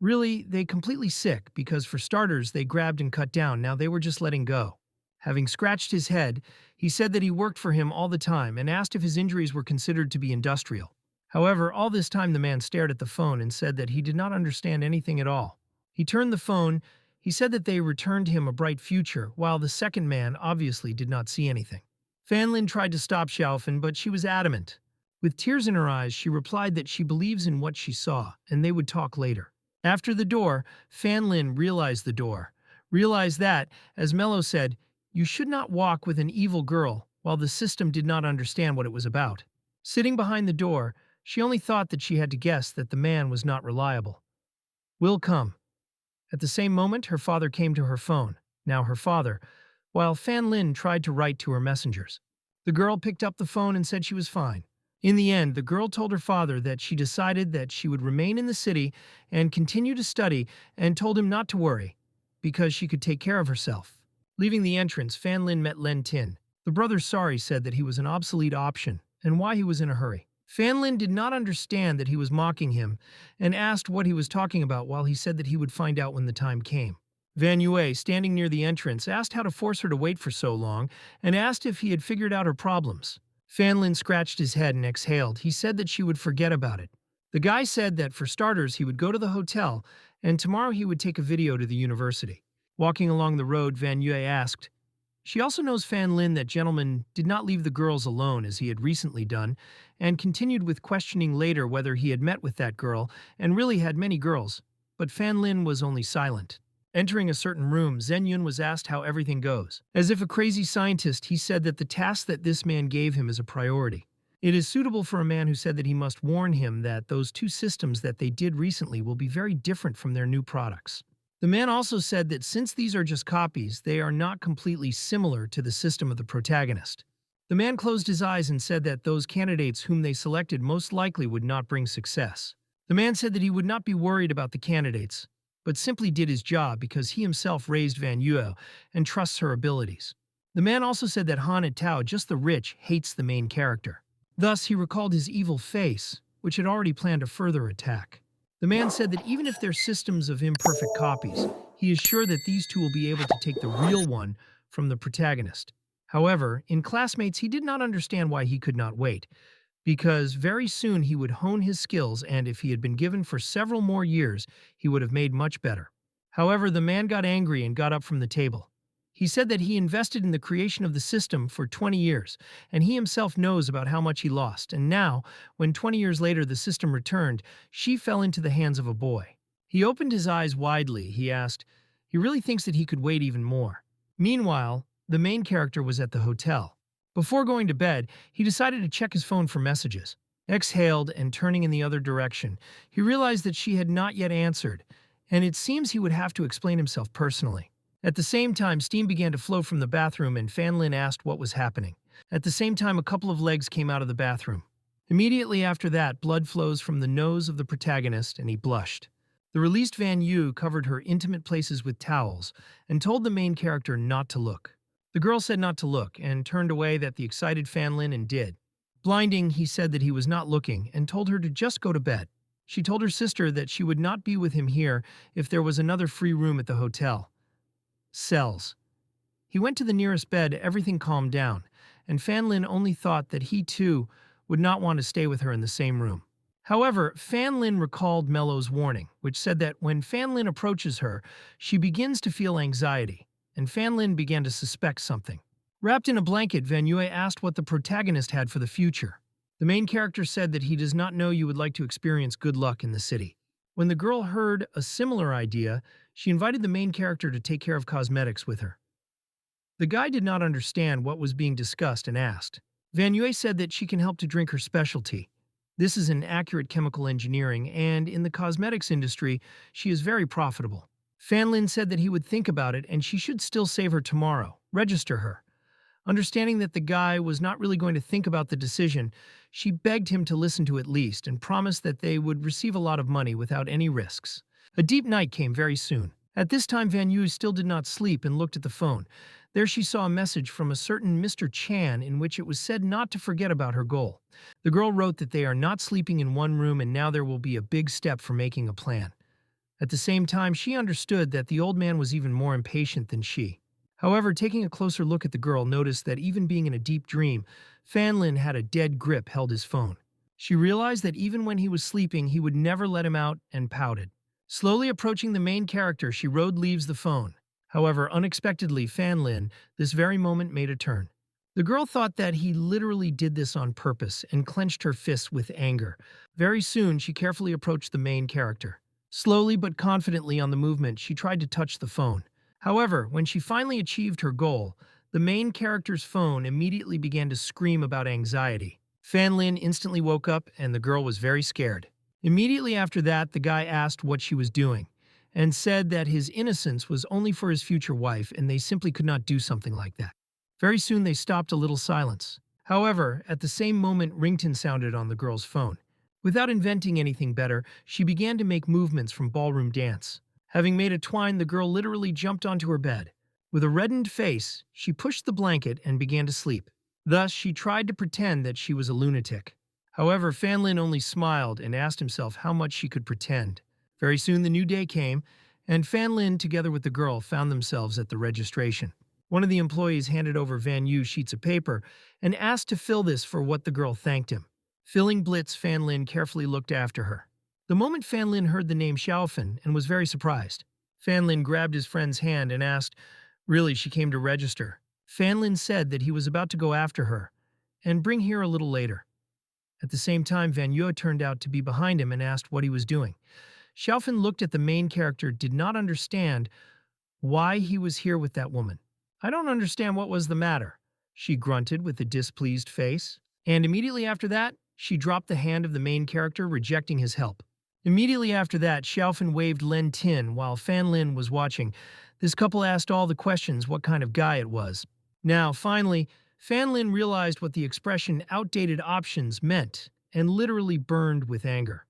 [SPEAKER 1] "Really, they completely sick, because for starters they grabbed and cut down, now they were just letting go." Having scratched his head, he said that he worked for him all the time and asked if his injuries were considered to be industrial. However, all this time the man stared at the phone and said that he did not understand anything at all. He turned the phone. He said that they returned him a bright future, while the second man obviously did not see anything. Fan Lin tried to stop Xiaofan, but she was adamant. With tears in her eyes, she replied that she believes in what she saw, and they would talk later. After the door, Fan Lin realized that, as Mello said, you should not walk with an evil girl, while the system did not understand what it was about. Sitting behind the door, she only thought that she had to guess that the man was not reliable. Will come. At the same moment, her father came to her phone, now her father, while Fan Lin tried to write to her messengers. The girl picked up the phone and said she was fine. In the end, the girl told her father that she decided that she would remain in the city and continue to study, and told him not to worry, because she could take care of herself. Leaving the entrance, Fan Lin met Len Tin. The brother sorry said that he was an obsolete option, and why he was in a hurry. Fan Lin did not understand that he was mocking him, and asked what he was talking about, while he said that he would find out when the time came. Van Yue, standing near the entrance, asked how to force her to wait for so long, and asked if he had figured out her problems. Fan Lin scratched his head and exhaled. He said that she would forget about it. The guy said that for starters he would go to the hotel, and tomorrow he would take a video to the university. Walking along the road, Van Yue asked, she also knows Fan Lin that gentleman did not leave the girls alone as he had recently done, and continued with questioning later whether he had met with that girl and really had many girls, but Fan Lin was only silent. Entering a certain room, Zhen Yun was asked how everything goes. As if a crazy scientist, he said that the task that this man gave him is a priority. It is suitable for a man who said that he must warn him that those two systems that they did recently will be very different from their new products. The man also said that since these are just copies, they are not completely similar to the system of the protagonist. The man closed his eyes and said that those candidates whom they selected most likely would not bring success. The man said that he would not be worried about the candidates, but simply did his job because he himself raised Van Yue and trusts her abilities. The man also said that Han et Tao, just the rich, hates the main character. Thus, he recalled his evil face, which had already planned a further attack. The man said that even if they're systems of imperfect copies, he is sure that these two will be able to take the real one from the protagonist. However, in classmates, he did not understand why he could not wait, because very soon he would hone his skills, and if he had been given for several more years, he would have made much better. However, the man got angry and got up from the table. He said that he invested in the creation of the system for 20 years, and he himself knows about how much he lost, and now, when 20 years later the system returned, she fell into the hands of a boy. He opened his eyes widely. He asked, he really thinks that he could wait even more. Meanwhile, the main character was at the hotel. Before going to bed, he decided to check his phone for messages. Exhaled and turning in the other direction, he realized that she had not yet answered, and it seems he would have to explain himself personally. At the same time, steam began to flow from the bathroom, and Fan Lin asked what was happening. At the same time, a couple of legs came out of the bathroom. Immediately after that, blood flows from the nose of the protagonist, and he blushed. The released Van Yue covered her intimate places with towels and told the main character not to look. The girl said not to look and turned away that the excited Fan Lin and did. Blinding, he said that he was not looking and told her to just go to bed. She told her sister that she would not be with him here if there was another free room at the hotel. Cells. He went to the nearest bed, everything calmed down, and Fan Lin only thought that he too would not want to stay with her in the same room. However, Fan Lin recalled Mello's warning, which said that when Fan Lin approaches her, she begins to feel anxiety, and Fan Lin began to suspect something. Wrapped in a blanket, Van Yue asked what the protagonist had for the future. The main character said that he does not know you would like to experience good luck in the city. When the girl heard a similar idea, she invited the main character to take care of cosmetics with her. The guy did not understand what was being discussed and asked. Van Yue said that she can help to drink her specialty. This is an accurate chemical engineering, and in the cosmetics industry, she is very profitable. Fan Lin said that he would think about it and she should still save her tomorrow, register her. Understanding that the guy was not really going to think about the decision, she begged him to listen to at least and promised that they would receive a lot of money without any risks. A deep night came very soon. At this time, Van Yue still did not sleep and looked at the phone. There she saw a message from a certain Mr. Chan in which it was said not to forget about her goal. The girl wrote that they are not sleeping in one room and now there will be a big step for making a plan. At the same time, she understood that the old man was even more impatient than she. However, taking a closer look at the girl noticed that even being in a deep dream, Fan Lin had a dead grip held his phone. She realized that even when he was sleeping, he would never let him out and pouted. Slowly approaching the main character, she leaves the phone. However, unexpectedly, Fan Lin, this very moment, made a turn. The girl thought that he literally did this on purpose and clenched her fists with anger. Very soon, she carefully approached the main character. Slowly but confidently on the movement, she tried to touch the phone. However, when she finally achieved her goal, the main character's phone immediately began to scream about anxiety. Fan Lin instantly woke up and the girl was very scared. Immediately after that, the guy asked what she was doing and said that his innocence was only for his future wife and they simply could not do something like that. Very soon they stopped a little silence. However, at the same moment ringtone sounded on the girl's phone. Without inventing anything better, she began to make movements from ballroom dance. Having made a twine, the girl literally jumped onto her bed. With a reddened face, she pushed the blanket and began to sleep. Thus, she tried to pretend that she was a lunatic. However, Fan Lin only smiled and asked himself how much she could pretend. Very soon the new day came, and Fan Lin, together with the girl, found themselves at the registration. One of the employees handed over Van Yue sheets of paper and asked to fill this, for what the girl thanked him. Filling Blitz, Fan Lin carefully looked after her. The moment Fan Lin heard the name Xiaofan and was very surprised. Fan Lin grabbed his friend's hand and asked, really, she came to register. Fan Lin said that he was about to go after her and bring her a little later. At the same time, Van Yue turned out to be behind him and asked what he was doing. Xiaofan looked at the main character, did not understand why he was here with that woman. I don't understand what was the matter, she grunted with a displeased face. And immediately after that, she dropped the hand of the main character, rejecting his help. Immediately after that, Xiaofan waved Len Tin while Fan Lin was watching. This couple asked all the questions what kind of guy it was. Now, finally, Fan Lin realized what the expression outdated options meant and literally burned with anger.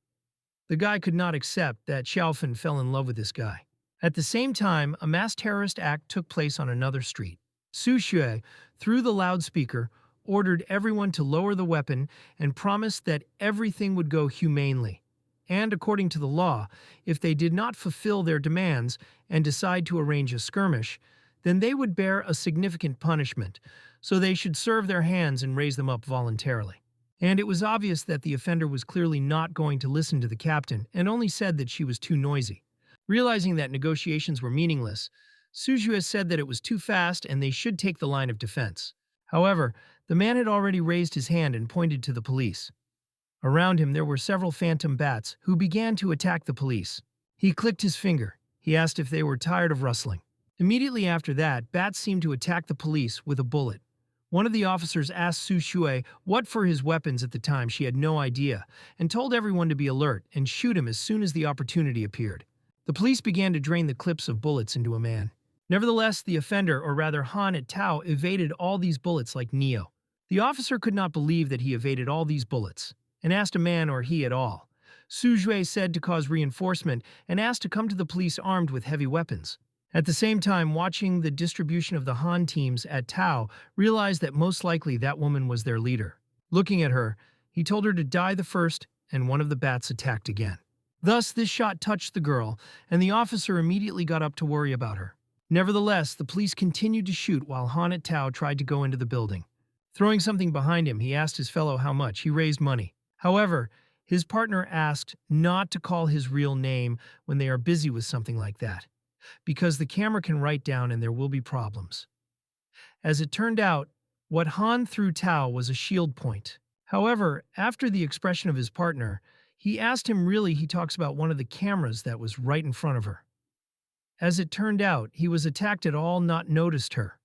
[SPEAKER 1] The guy could not accept that Xiaofan fell in love with this guy. At the same time, a mass terrorist act took place on another street. Su Xue, through the loudspeaker, ordered everyone to lower the weapon and promised that everything would go humanely. And according to the law, if they did not fulfill their demands and decide to arrange a skirmish, then they would bear a significant punishment, so they should serve their hands and raise them up voluntarily. And it was obvious that the offender was clearly not going to listen to the captain and only said that she was too noisy. Realizing that negotiations were meaningless, Su Xue said that it was too fast and they should take the line of defense. However, the man had already raised his hand and pointed to the police. Around him there were several phantom bats who began to attack the police. He clicked his finger. He asked if they were tired of rustling. Immediately after that, bats seemed to attack the police with a bullet. One of the officers asked Su Xue what for his weapons. At the time she had no idea, and told everyone to be alert and shoot him as soon as the opportunity appeared. The police began to drain the clips of bullets into a man. Nevertheless, the offender, or rather Han at Tao, evaded all these bullets like Neo. The officer could not believe that he evaded all these bullets, and asked a man or he at all. Su Xue said to cause reinforcement and asked to come to the police armed with heavy weapons. At the same time, watching the distribution of the Han teams at Tao, realized that most likely that woman was their leader. Looking at her, he told her to die the first, and one of the bats attacked again. Thus, this shot touched the girl, and the officer immediately got up to worry about her. Nevertheless, the police continued to shoot while Han at Tao tried to go into the building. Throwing something behind him, he asked his fellow how much. He raised money. However, His partner asked not to call his real name when they are busy with something like that, because the camera can write down and there will be problems. As it turned out, what Han threw Tao was a shield point. However, after the expression of his partner, he asked him really he talks about one of the cameras that was right in front of her. As it turned out, he was attacked at all not noticed her.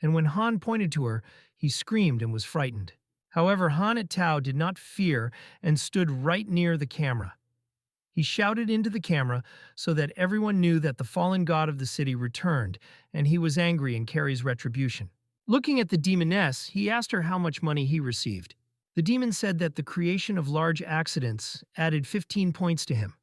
[SPEAKER 1] And when Han pointed to her, he screamed and was frightened. However, Han at Tao did not fear and stood right near the camera. He shouted into the camera so that everyone knew that the fallen god of the city returned, and he was angry and carries retribution. Looking at the demoness, he asked her how much money he received. The demon said that the creation of large accidents added 15 points to him,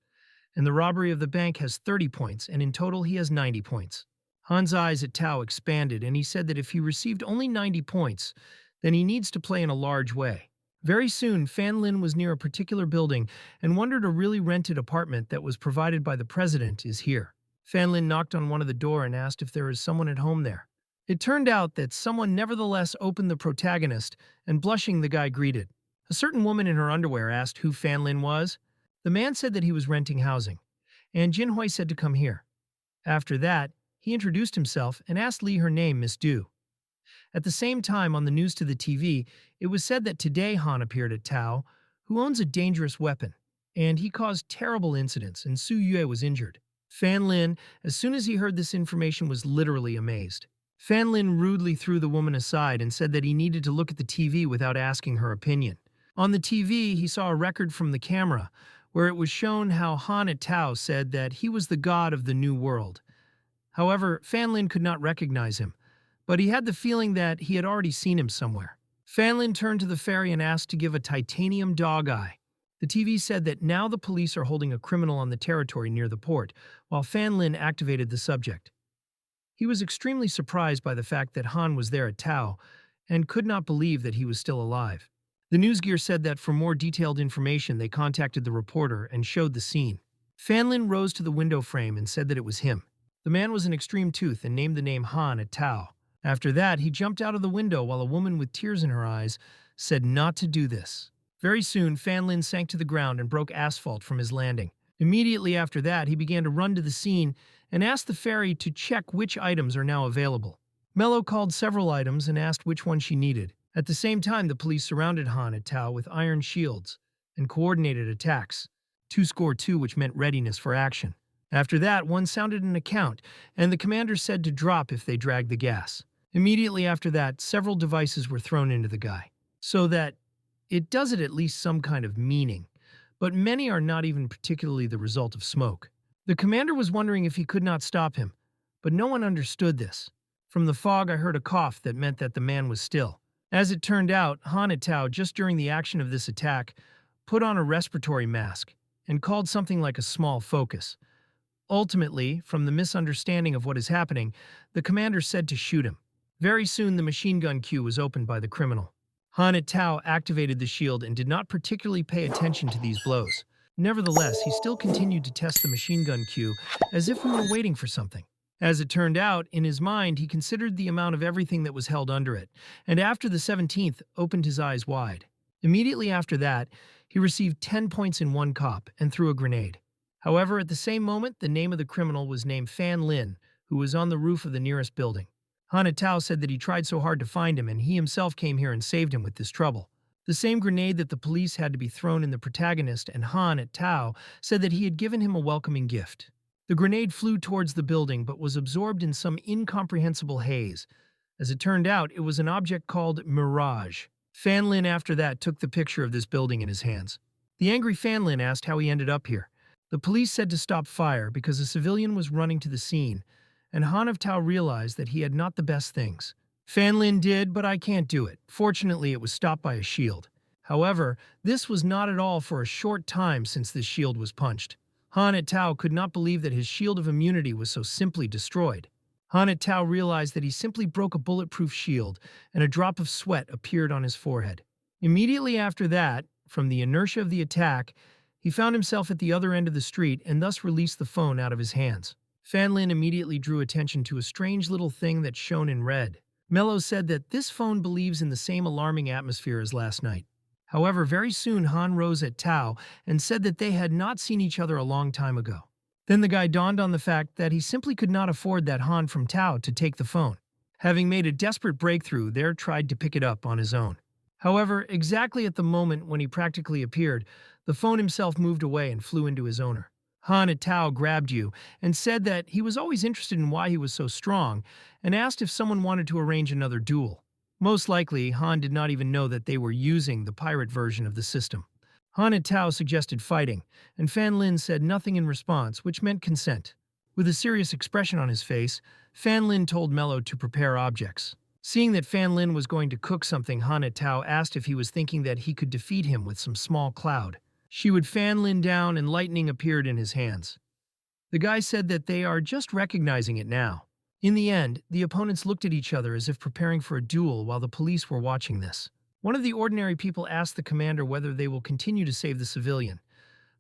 [SPEAKER 1] and the robbery of the bank has 30 points, and in total he has 90 points. Han's eyes at Tao expanded, and he said that if he received only 90 points, then he needs to play in a large way. Very soon, Fan Lin was near a particular building and wondered a really rented apartment that was provided by the president is here. Fan Lin knocked on one of the door and asked if there is someone at home there. It turned out that someone nevertheless opened the protagonist, and blushing the guy greeted. A certain woman in her underwear asked who Fan Lin was. The man said that he was renting housing, and Jinhui said to come here. After that, he introduced himself and asked Lee her name, Miss Du. At the same time, on the news to the TV, it was said that today Han appeared at Tao, who owns a dangerous weapon, and he caused terrible incidents, and Su Yue was injured. Fan Lin, as soon as he heard this information, was literally amazed. Fan Lin rudely threw the woman aside and said that he needed to look at the TV without asking her opinion. On the TV, he saw a record from the camera, where it was shown how Han at Tao said that he was the god of the new world. However, Fan Lin could not recognize him, but he had the feeling that he had already seen him somewhere. Fan Lin turned to the ferry and asked to give a titanium dog eye. The TV said that now the police are holding a criminal on the territory near the port, while Fan Lin activated the subject. He was extremely surprised by the fact that Han was there at Tao and could not believe that he was still alive. The news gear said that for more detailed information they contacted the reporter and showed the scene. Fan Lin rose to the window frame and said that it was him. The man was an extreme tooth and named the name Han at Tao. After that, he jumped out of the window while a woman with tears in her eyes said not to do this. Very soon, Fan Lin sank to the ground and broke asphalt from his landing. Immediately after that, he began to run to the scene and asked the ferry to check which items are now available. Mello called several items and asked which one she needed. At the same time, the police surrounded Han at Tao with iron shields and coordinated attacks. 2-2, which meant readiness for action. After that, one sounded an account, and the commander said to drop if they dragged the gas. Immediately after that, several devices were thrown into the guy, so that it does it at least some kind of meaning, but many are not even particularly the result of smoke. The commander was wondering if he could not stop him, but no one understood this. From the fog, I heard a cough that meant that the man was still. As it turned out, Han at Tao, just during the action of this attack, put on a respiratory mask and called something like a small focus. Ultimately, from the misunderstanding of what is happening, the commander said to shoot him. Very soon, the machine gun queue was opened by the criminal. Han at Tao activated the shield and did not particularly pay attention to these blows. Nevertheless, he still continued to test the machine gun queue as if we were waiting for something. As it turned out, in his mind, he considered the amount of everything that was held under it, and after the 17th, opened his eyes wide. Immediately after that, he received 10 points in one cop and threw a grenade. However, at the same moment, the name of the criminal was named Fan Lin, who was on the roof of the nearest building. Han at Tao said that he tried so hard to find him and he himself came here and saved him with this trouble. The same grenade that the police had to be thrown in the protagonist, and Han at Tao said that he had given him a welcoming gift. The grenade flew towards the building but was absorbed in some incomprehensible haze. As it turned out, it was an object called Mirage. Fan Lin after that took the picture of this building in his hands. The angry Fan Lin asked how he ended up here. The police said to stop fire because a civilian was running to the scene, and Han of Tao realized that he had not the best things. Fan Lin did, but I can't do it. Fortunately, it was stopped by a shield. However, this was not at all for a short time since this shield was punched. Han at Tao could not believe that his shield of immunity was so simply destroyed. Han at Tao realized that he simply broke a bulletproof shield, and a drop of sweat appeared on his forehead. Immediately after that, from the inertia of the attack, he found himself at the other end of the street and thus released the phone out of his hands. Fan Lin immediately drew attention to a strange little thing that shone in red. Mello said that this phone believes in the same alarming atmosphere as last night. However, very soon Han rose at Tao and said that they had not seen each other a long time ago. Then the guy dawned on the fact that he simply could not afford that Han from Tao to take the phone. Having made a desperate breakthrough, there tried to pick it up on his own. However, exactly at the moment when he practically appeared, the phone himself moved away and flew into his owner. Han at Tao grabbed you and said that he was always interested in why he was so strong and asked if someone wanted to arrange another duel. Most likely, Han did not even know that they were using the pirate version of the system. Han and Tao suggested fighting, and Fan Lin said nothing in response, which meant consent. With a serious expression on his face, Fan Lin told Mello to prepare objects. Seeing that Fan Lin was going to cook something, Han at Tao asked if he was thinking that he could defeat him with some small cloud. She would fan Lin down and lightning appeared in his hands. The guy said that they are just recognizing it now. In the end, the opponents looked at each other as if preparing for a duel while the police were watching this. One of the ordinary people asked the commander whether they will continue to save the civilian.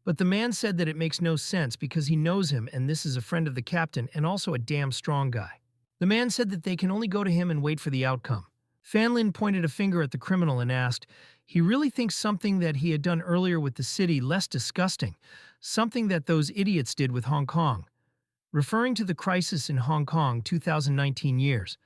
[SPEAKER 1] But the man said that it makes no sense because he knows him and this is a friend of the captain and also a damn strong guy. The man said that they can only go to him and wait for the outcome. Fan Lin pointed a finger at the criminal and asked, he really thinks something that he had done earlier with the city less disgusting, something that those idiots did with Hong Kong. Referring to the crisis in Hong Kong 2019 years,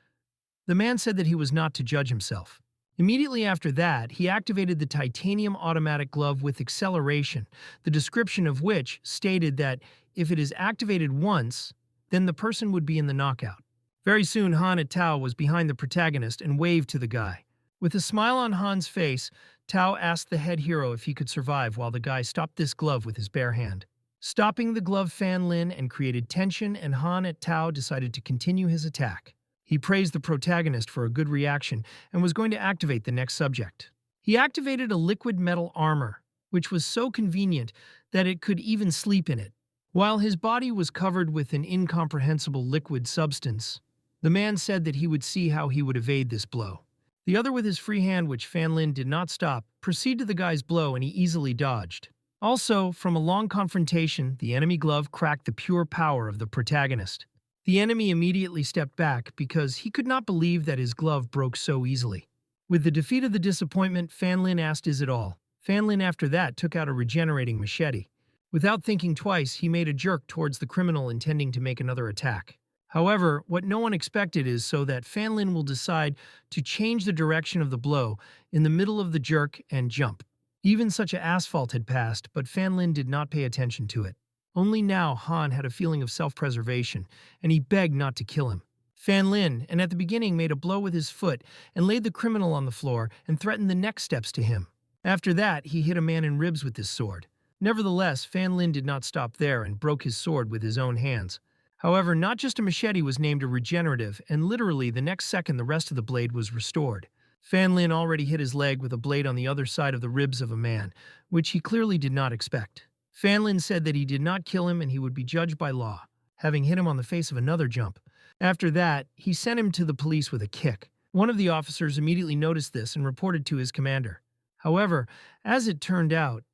[SPEAKER 1] the man said that he was not to judge himself. Immediately after that, he activated the titanium automatic glove with acceleration, the description of which stated that if it is activated once, then the person would be in the knockout. Very soon, Han at Tao was behind the protagonist and waved to the guy. With a smile on Han's face, Tao asked the head hero if he could survive while the guy stopped this glove with his bare hand. Stopping the glove Fan Lin and created tension, and Han at Tao decided to continue his attack. He praised the protagonist for a good reaction and was going to activate the next subject. He activated a liquid metal armor, which was so convenient that it could even sleep in it. While his body was covered with an incomprehensible liquid substance, the man said that he would see how he would evade this blow. The other with his free hand, which Fan Lin did not stop, proceeded the guy's blow and he easily dodged. Also, from a long confrontation, the enemy glove cracked the pure power of the protagonist. The enemy immediately stepped back because he could not believe that his glove broke so easily. With the defeat of the disappointment, Fan Lin asked, "Is it all?" Fan Lin after that took out a regenerating machete. Without thinking twice, he made a jerk towards the criminal intending to make another attack. However, what no one expected is so that Fan Lin will decide to change the direction of the blow in the middle of the jerk and jump. Even such an asphalt had passed, but Fan Lin did not pay attention to it. Only now Han had a feeling of self-preservation, and he begged not to kill him. Fan Lin, and at the beginning made a blow with his foot and laid the criminal on the floor and threatened the next steps to him. After that, he hit a man in ribs with his sword. Nevertheless, Fan Lin did not stop there and broke his sword with his own hands. However, not just a machete was named a regenerative, and literally the next second the rest of the blade was restored. Fan Lin already hit his leg with a blade on the other side of the ribs of a man, which he clearly did not expect. Fan Lin said that he did not kill him and he would be judged by law, having hit him on the face of another jump. After that, he sent him to the police with a kick. One of the officers immediately noticed this and reported to his commander. However, as it turned out,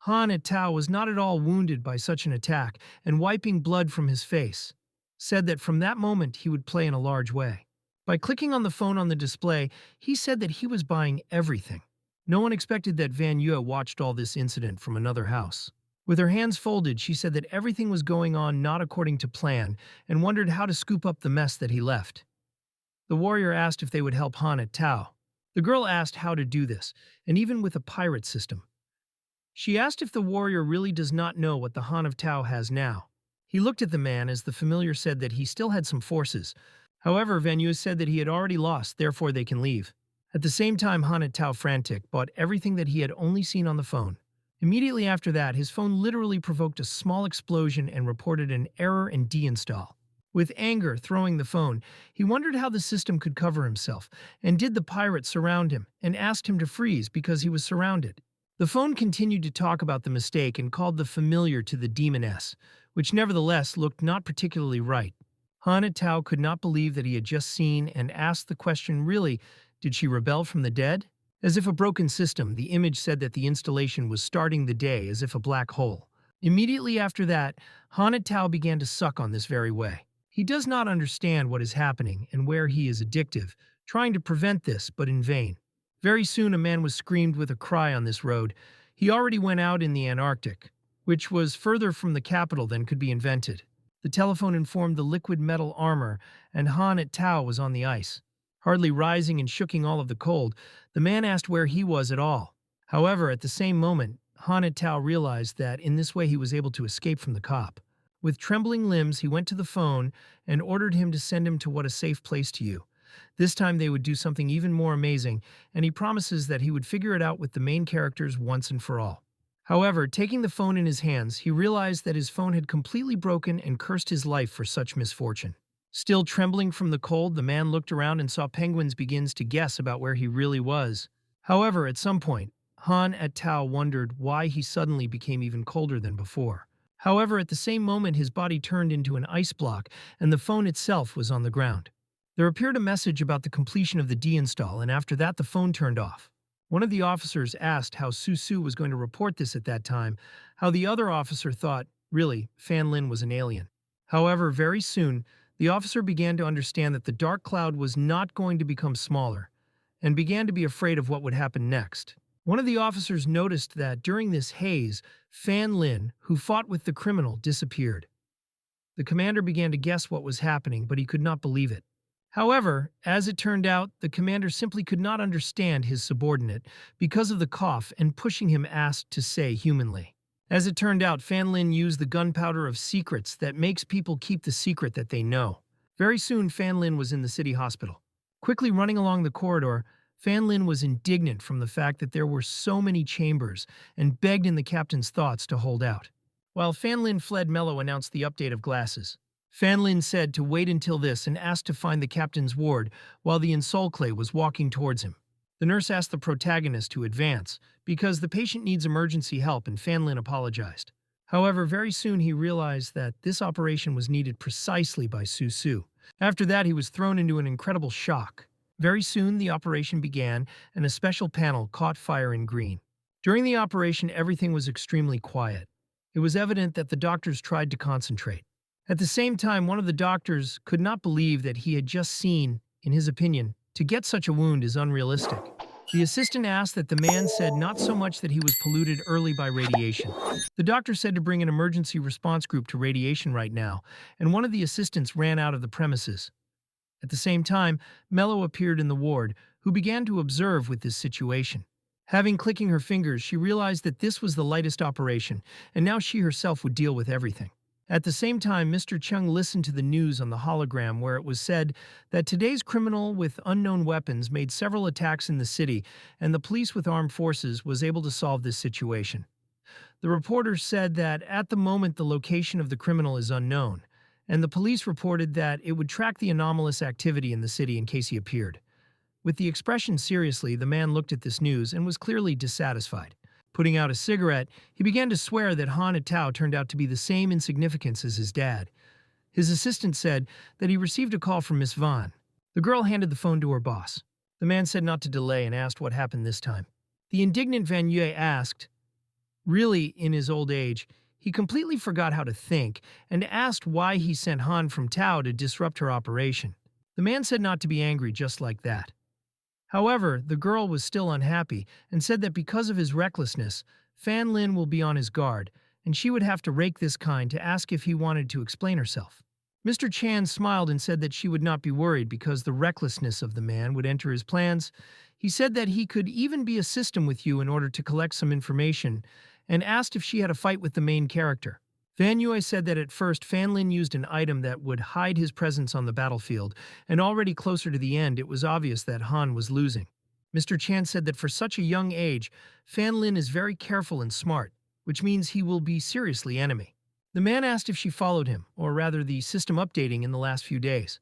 [SPEAKER 1] Han at Tao was not at all wounded by such an attack and wiping blood from his face, said that from that moment he would play in a large way. By clicking on the phone on the display, he said that he was buying everything. No one expected that Van Yue watched all this incident from another house. With her hands folded, she said that everything was going on not according to plan and wondered how to scoop up the mess that he left. The warrior asked if they would help Han at Tao. The girl asked how to do this, and even with a pirate system. She asked if the warrior really does not know what the Han of Tao has now. He looked at the man as the familiar said that he still had some forces. However, Van Yue said that he had already lost, therefore they can leave. At the same time, Han at Tao, frantic, bought everything that he had only seen on the phone. Immediately after that, his phone literally provoked a small explosion and reported an error and deinstall. With anger throwing the phone, he wondered how the system could cover himself, and did the pirate surround him, and asked him to freeze because he was surrounded. The phone continued to talk about the mistake and called the familiar to the demoness, which nevertheless looked not particularly right. Han at Tao could not believe that he had just seen and asked the question, really, did she rebel from the dead? As if a broken system, the image said that the installation was starting the day as if a black hole. Immediately after that, Han at Tao began to suck on this very way. He does not understand what is happening and where he is addictive, trying to prevent this, but in vain. Very soon a man was screamed with a cry on this road. He already went out in the Antarctic, which was further from the capital than could be invented. The telephone informed the liquid metal armor, and Han at Tao was on the ice. Hardly rising and shooking all of the cold, the man asked where he was at all. However, at the same moment, Han at Tao realized that in this way he was able to escape from the cop. With trembling limbs, he went to the phone and ordered him to send him to what a safe place to you. This time they would do something even more amazing, and he promises that he would figure it out with the main characters once and for all. However, taking the phone in his hands, he realized that his phone had completely broken and cursed his life for such misfortune. Still trembling from the cold, the man looked around and saw penguins begins to guess about where he really was. However, at some point, Han at Tao wondered why he suddenly became even colder than before. However, at the same moment his body turned into an ice block and the phone itself was on the ground. There appeared a message about the completion of the deinstall, and after that the phone turned off. One of the officers asked how Su was going to report this at that time, how the other officer thought, really, Fan Lin was an alien. However, very soon, the officer began to understand that the dark cloud was not going to become smaller, and began to be afraid of what would happen next. One of the officers noticed that during this haze, Fan Lin, who fought with the criminal, disappeared. The commander began to guess what was happening, but he could not believe it. However, as it turned out, the commander simply could not understand his subordinate because of the cough and pushing him asked to say humanly. As it turned out, Fan Lin used the gunpowder of secrets that makes people keep the secret that they know. Very soon, Fan Lin was in the city hospital. Quickly running along the corridor, Fan Lin was indignant from the fact that there were so many chambers and begged in the captain's thoughts to hold out. While Fan Lin fled, Mello announced the update of glasses. Fan Lin said to wait until this and asked to find the captain's ward while the Insulcle was walking towards him. The nurse asked the protagonist to advance because the patient needs emergency help, and Fan Lin apologized. However, very soon he realized that this operation was needed precisely by Su. After that, he was thrown into an incredible shock. Very soon the operation began and a special panel caught fire in green. During the operation, everything was extremely quiet. It was evident that the doctors tried to concentrate. At the same time, one of the doctors could not believe that he had just seen, in his opinion, to get such a wound is unrealistic. The assistant asked that the man said not so much that he was polluted early by radiation. The doctor said to bring an emergency response group to radiation right now, and one of the assistants ran out of the premises. At the same time, Mello appeared in the ward, who began to observe with this situation. Having clicking her fingers, she realized that this was the lightest operation, and now she herself would deal with everything. At the same time, Mr. Chung listened to the news on the hologram where it was said that today's criminal with unknown weapons made several attacks in the city, and the police with armed forces was able to solve this situation. The reporter said that at the moment the location of the criminal is unknown, and the police reported that it would track the anomalous activity in the city in case he appeared. With the expression seriously, the man looked at this news and was clearly dissatisfied. Putting out a cigarette, he began to swear that Han at Tao turned out to be the same insignificance as his dad. His assistant said that he received a call from Miss Vaughn. The girl handed the phone to her boss. The man said not to delay and asked what happened this time. The indignant Van Yue asked, really, in his old age, he completely forgot how to think and asked why he sent Han from Tao to disrupt her operation. The man said not to be angry just like that. However, the girl was still unhappy and said that because of his recklessness, Fan Lin will be on his guard, and she would have to rake this kind to ask if he wanted to explain herself. Mr. Chan smiled and said that she would not be worried because the recklessness of the man would enter his plans. He said that he could even be a system with you in order to collect some information, and asked if she had a fight with the main character. Van Yue said that at first Fan Lin used an item that would hide his presence on the battlefield, and already closer to the end it was obvious that Han was losing. Mr. Chan said that for such a young age, Fan Lin is very careful and smart, which means he will be seriously enemy. The man asked if she followed him, or rather the system updating in the last few days.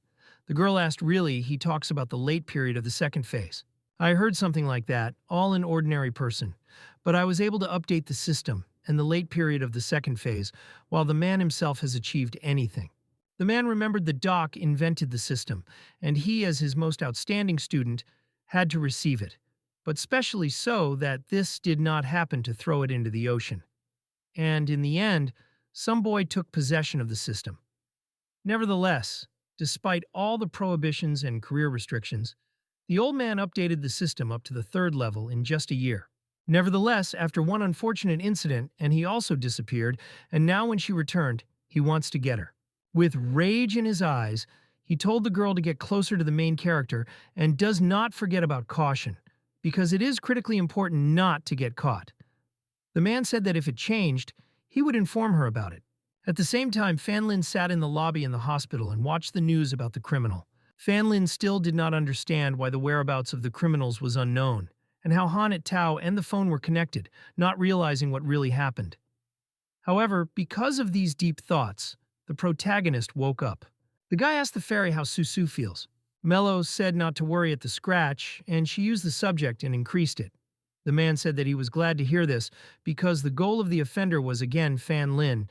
[SPEAKER 1] The girl asked really he talks about the late period of the second phase. I heard something like that, all an ordinary person, but I was able to update the system and the late period of the second phase, while the man himself has achieved anything. The man remembered the doc invented the system, and he, as his most outstanding student, had to receive it, but specially so that this did not happen to throw it into the ocean. And in the end, some boy took possession of the system. Nevertheless, despite all the prohibitions and career restrictions, The old man updated the system up to the third level in just a year. Nevertheless, after one unfortunate incident, and he also disappeared, and now when she returned, he wants to get her. With rage in his eyes, he told the girl to get closer to the main character and does not forget about caution, because it is critically important not to get caught. The man said that if it changed, he would inform her about it. At the same time, Fan Lin sat in the lobby in the hospital and watched the news about the criminal. Fan Lin still did not understand why the whereabouts of the criminals was unknown, and how Han at Tao and the phone were connected, not realizing what really happened. However, because of these deep thoughts, the protagonist woke up. The guy asked the fairy how Susu feels. Mello said not to worry at the scratch, and she used the subject and increased it. The man said that he was glad to hear this because the goal of the offender was again Fan Lin,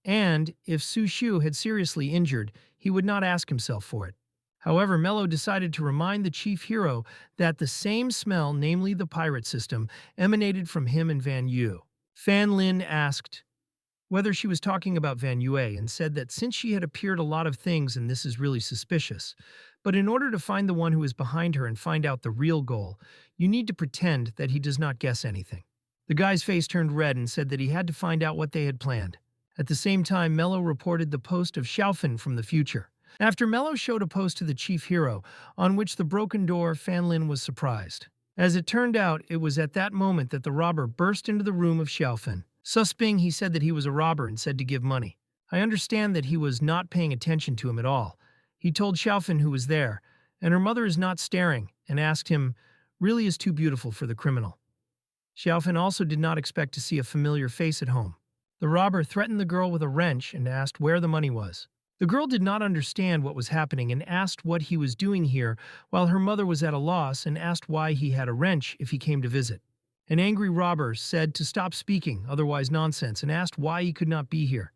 [SPEAKER 1] and if Su Shu had seriously injured, he would not ask himself for it. However, Mello decided to remind the chief hero that the same smell, namely the pirate system, emanated from him and Van Yu. Fan Lin asked whether she was talking about Van Yue and said that since she had appeared a lot of things and this is really suspicious, but in order to find the one who is behind her and find out the real goal, you need to pretend that he does not guess anything. The guy's face turned red and said that he had to find out what they had planned. At the same time, Mello reported the post of Xiaofan from the future. After Mello showed a post to the chief hero, on which the broken door, Fan Lin was surprised. As it turned out, it was at that moment that the robber burst into the room of Xiaofan. Susping, he said that he was a robber and said to give money. I understand that he was not paying attention to him at all. He told Xiaofan who was there, and her mother is not staring, and asked him, really is too beautiful for the criminal. Xiaofan also did not expect to see a familiar face at home. The robber threatened the girl with a wrench and asked where the money was. The girl did not understand what was happening and asked what he was doing here, while her mother was at a loss and asked why he had a wrench if he came to visit. An angry robber said to stop speaking, otherwise nonsense, and asked why he could not be here.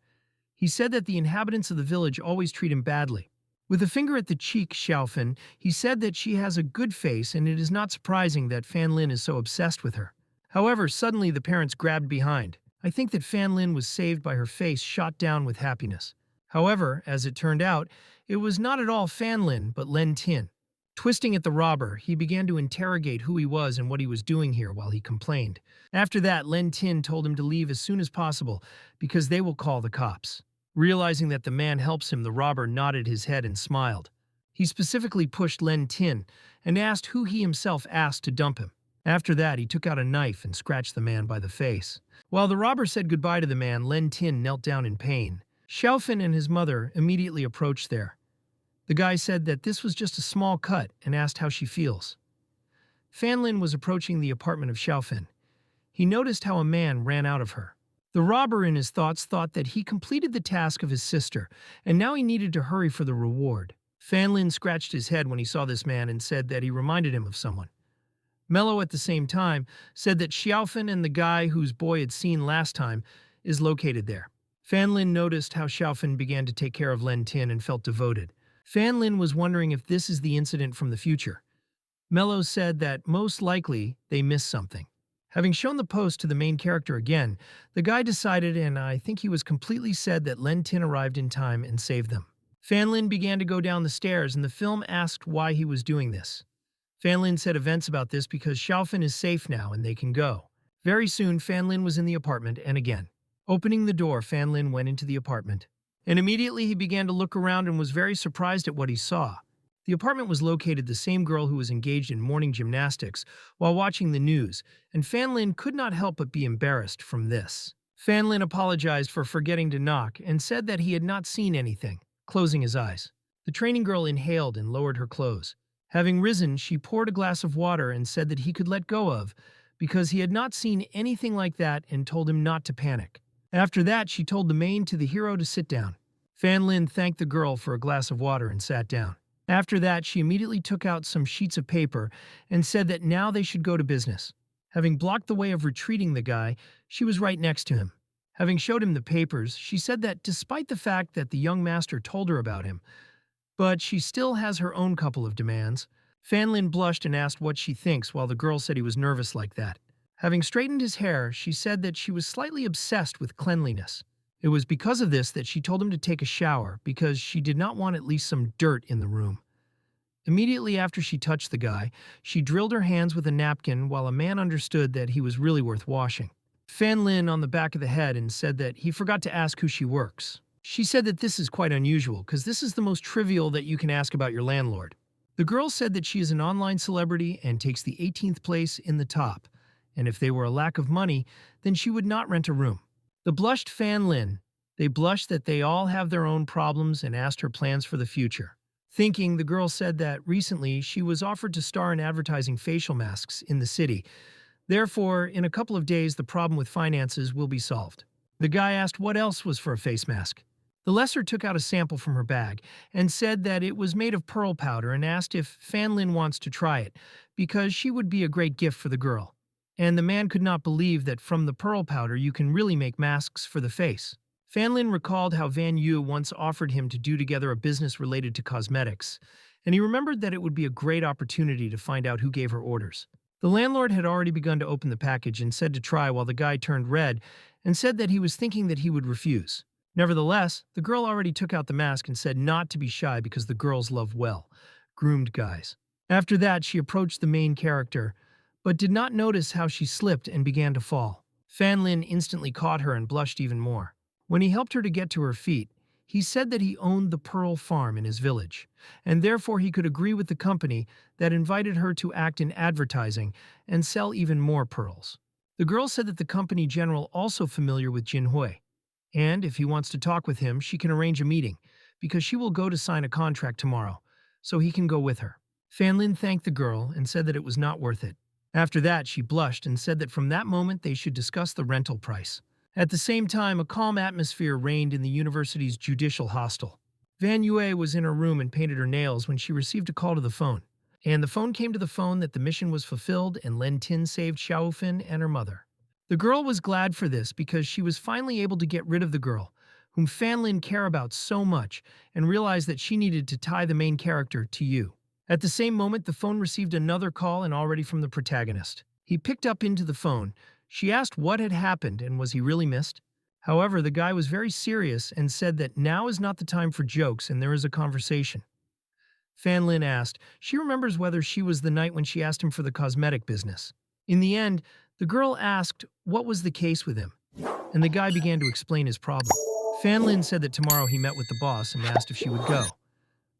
[SPEAKER 1] He said that the inhabitants of the village always treat him badly. With a finger at the cheek, Xiaofan, he said that she has a good face and it is not surprising that Fan Lin is so obsessed with her. However, suddenly the parents grabbed behind. I think that Fan Lin was saved by her face shot down with happiness. However, as it turned out, it was not at all Fan Lin but Len Tin. Twisting at the robber, he began to interrogate who he was and what he was doing here while he complained. After that, Len Tin told him to leave as soon as possible because they will call the cops. Realizing that the man helps him, the robber nodded his head and smiled. He specifically pushed Len Tin and asked who he himself asked to dump him. After that, he took out a knife and scratched the man by the face. While the robber said goodbye to the man, Len Tin knelt down in pain. Xiaofan and his mother immediately approached there. The guy said that this was just a small cut and asked how she feels. Fan Lin was approaching the apartment of Xiaofan. He noticed how a man ran out of her. The robber in his thoughts thought that he completed the task of his sister, and now he needed to hurry for the reward. Fan Lin scratched his head when he saw this man and said that he reminded him of someone. Mello at the same time said that Xiaofan and the guy whose boy had seen last time is located there. Fan Lin noticed how Xiaofan began to take care of Len Tin and felt devoted. Fan Lin was wondering if this is the incident from the future. Mello said that most likely they missed something. Having shown the post to the main character again, the guy decided, and I think he was completely said, that Len Tin arrived in time and saved them. Fan Lin began to go down the stairs and the film asked why he was doing this. Fan Lin said events about this because Xiaofan is safe now and they can go. Very soon, Fan Lin was in the apartment and again. Opening the door, Fan Lin went into the apartment. And immediately he began to look around and was very surprised at what he saw. The apartment was located the same girl who was engaged in morning gymnastics while watching the news, and Fan Lin could not help but be embarrassed from this. Fan Lin apologized for forgetting to knock and said that he had not seen anything, closing his eyes. The training girl inhaled and lowered her clothes. Having risen, she poured a glass of water and said that he could let go of, because he had not seen anything like that and told him not to panic. After that, she told the maid to the hero to sit down. Fan Lin thanked the girl for a glass of water and sat down. After that, she immediately took out some sheets of paper and said that now they should go to business. Having blocked the way of retreating the guy, she was right next to him. Having showed him the papers, she said that despite the fact that the young master told her about him, but she still has her own couple of demands. Fan Lin blushed and asked what she thinks while the girl said he was nervous like that. Having straightened his hair, she said that she was slightly obsessed with cleanliness. It was because of this that she told him to take a shower, because she did not want at least some dirt in the room. Immediately after she touched the guy, she drilled her hands with a napkin while a man understood that he was really worth washing. Fan Lin on the back of the head and said that he forgot to ask who she works. She said that this is quite unusual because this is the most trivial that you can ask about your landlord. The girl said that she is an online celebrity and takes the 18th place in the top, and if they were a lack of money, then she would not rent a room. The blushed Fan Lin, they blushed that they all have their own problems and asked her plans for the future. Thinking, the girl said that recently she was offered to star in advertising facial masks in the city. Therefore, in a couple of days, the problem with finances will be solved. The guy asked what else was for a face mask. The lesser took out a sample from her bag and said that it was made of pearl powder and asked if Fan Lin wants to try it, because she would be a great gift for the girl. And the man could not believe that from the pearl powder you can really make masks for the face. Fan Lin recalled how Van Yu once offered him to do together a business related to cosmetics, and he remembered that it would be a great opportunity to find out who gave her orders. The landlord had already begun to open the package and said to try while the guy turned red and said that he was thinking that he would refuse. Nevertheless, the girl already took out the mask and said not to be shy because the girls love groomed guys. After that, she approached the main character, but did not notice how she slipped and began to fall. Fan Lin instantly caught her and blushed even more. When he helped her to get to her feet, he said that he owned the pearl farm in his village, and therefore he could agree with the company that invited her to act in advertising and sell even more pearls. The girl said that the company general also familiar with Jin Hui, and if he wants to talk with him, she can arrange a meeting, because she will go to sign a contract tomorrow, so he can go with her. Fan Lin thanked the girl and said that it was not worth it. After that, she blushed and said that from that moment they should discuss the rental price. At the same time, a calm atmosphere reigned in the university's judicial hostel. Van Yue was in her room and painted her nails when she received a call to the phone. And the phone came to the phone that the mission was fulfilled and Len Tin saved Xiaofan and her mother. The girl was glad for this because she was finally able to get rid of the girl, whom Fan Lin cared about so much, and realized that she needed to tie the main character to you. At the same moment, the phone received another call and already from the protagonist. He picked up into the phone. She asked what had happened and was he really missed? However, the guy was very serious and said that now is not the time for jokes and there is a conversation. Fan Lin asked. She remembers whether she was the night when she asked him for the cosmetic business. In the end, the girl asked what was the case with him, and the guy began to explain his problem. Fan Lin said that tomorrow he met with the boss and asked if she would go.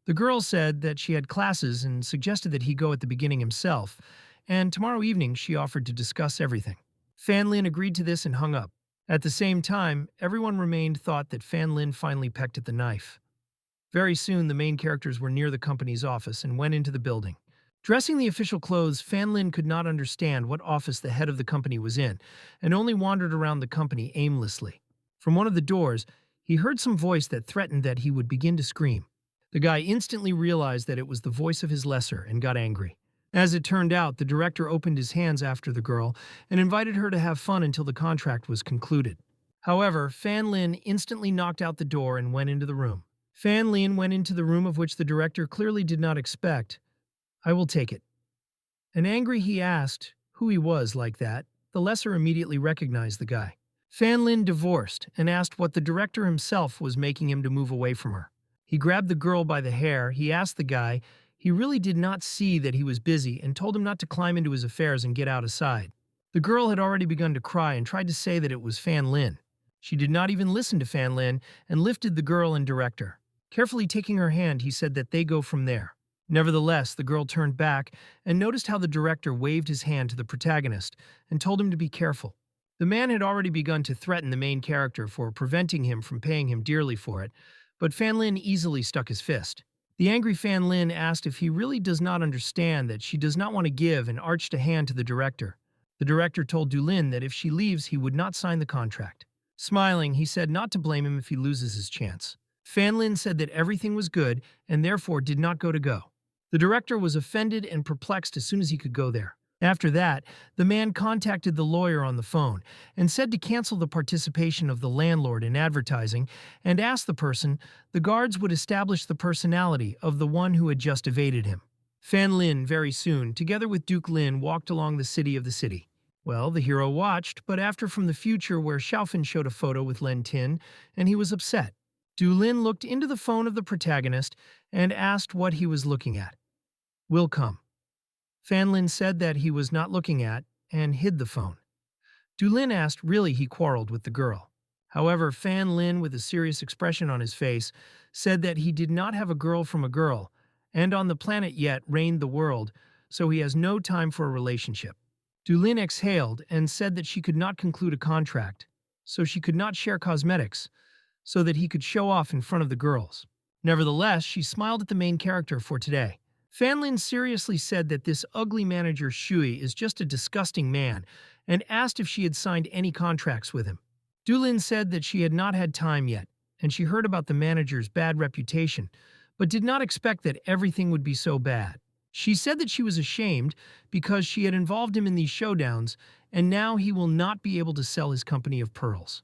[SPEAKER 1] The girl said that she had classes and suggested that he go at the beginning himself, and tomorrow evening she offered to discuss everything. Fan Lin agreed to this and hung up. At the same time, everyone remained thought that Fan Lin finally pecked at the knife. Very soon, the main characters were near the company's office and went into the building. Dressing the official clothes, Fan Lin could not understand what office the head of the company was in, and only wandered around the company aimlessly. From one of the doors, he heard some voice that threatened that he would begin to scream. The guy instantly realized that it was the voice of his lesser and got angry. As it turned out, the director opened his hands after the girl and invited her to have fun until the contract was concluded. However, Fan Lin instantly knocked out the door and went into the room. Fan Lin went into the room of which the director clearly did not expect. I will take it. And angry, he asked who he was like that. The lesser immediately recognized the guy. Fan Lin divorced and asked what the director himself was making him to move away from her. He grabbed the girl by the hair. He asked the guy. He really did not see that he was busy and told him not to climb into his affairs and get out aside. The girl had already begun to cry and tried to say that it was Fan Lin. She did not even listen to Fan Lin and lifted the girl and director. Carefully taking her hand, he said that they go from there. Nevertheless, the girl turned back and noticed how the director waved his hand to the protagonist and told him to be careful. The man had already begun to threaten the main character for preventing him from paying him dearly for it, but Fan Lin easily stuck his fist. The angry Fan Lin asked if he really does not understand that she does not want to give and arched a hand to the director. The director told Dulin that if she leaves, he would not sign the contract. Smiling, he said not to blame him if he loses his chance. Fan Lin said that everything was good and therefore did not go. The director was offended and perplexed as soon as he could go there. After that, the man contacted the lawyer on the phone and said to cancel the participation of the landlord in advertising and asked the person the guards would establish the personality of the one who had just evaded him. Fan Lin very soon, together with Duke Lin, walked along the city. Well, the hero watched, but after from the future where Xiaofan showed a photo with Len Tin, and he was upset. Du Lin looked into the phone of the protagonist and asked what he was looking at. will come. Fan Lin said that he was not looking at and hid the phone. Du Lin asked really he quarreled with the girl. However, Fan Lin, with a serious expression on his face, said that he did not have a girl from a girl, and on the planet yet reigned the world, so he has no time for a relationship. Du Lin exhaled and said that she could not conclude a contract, so she could not share cosmetics, so that he could show off in front of the girls. Nevertheless, she smiled at the main character for today. Fan Lin seriously said that this ugly manager Shui is just a disgusting man, and asked if she had signed any contracts with him. Du Lin said that she had not had time yet, and she heard about the manager's bad reputation, but did not expect that everything would be so bad. She said that she was ashamed because she had involved him in these showdowns, and now he will not be able to sell his company of pearls.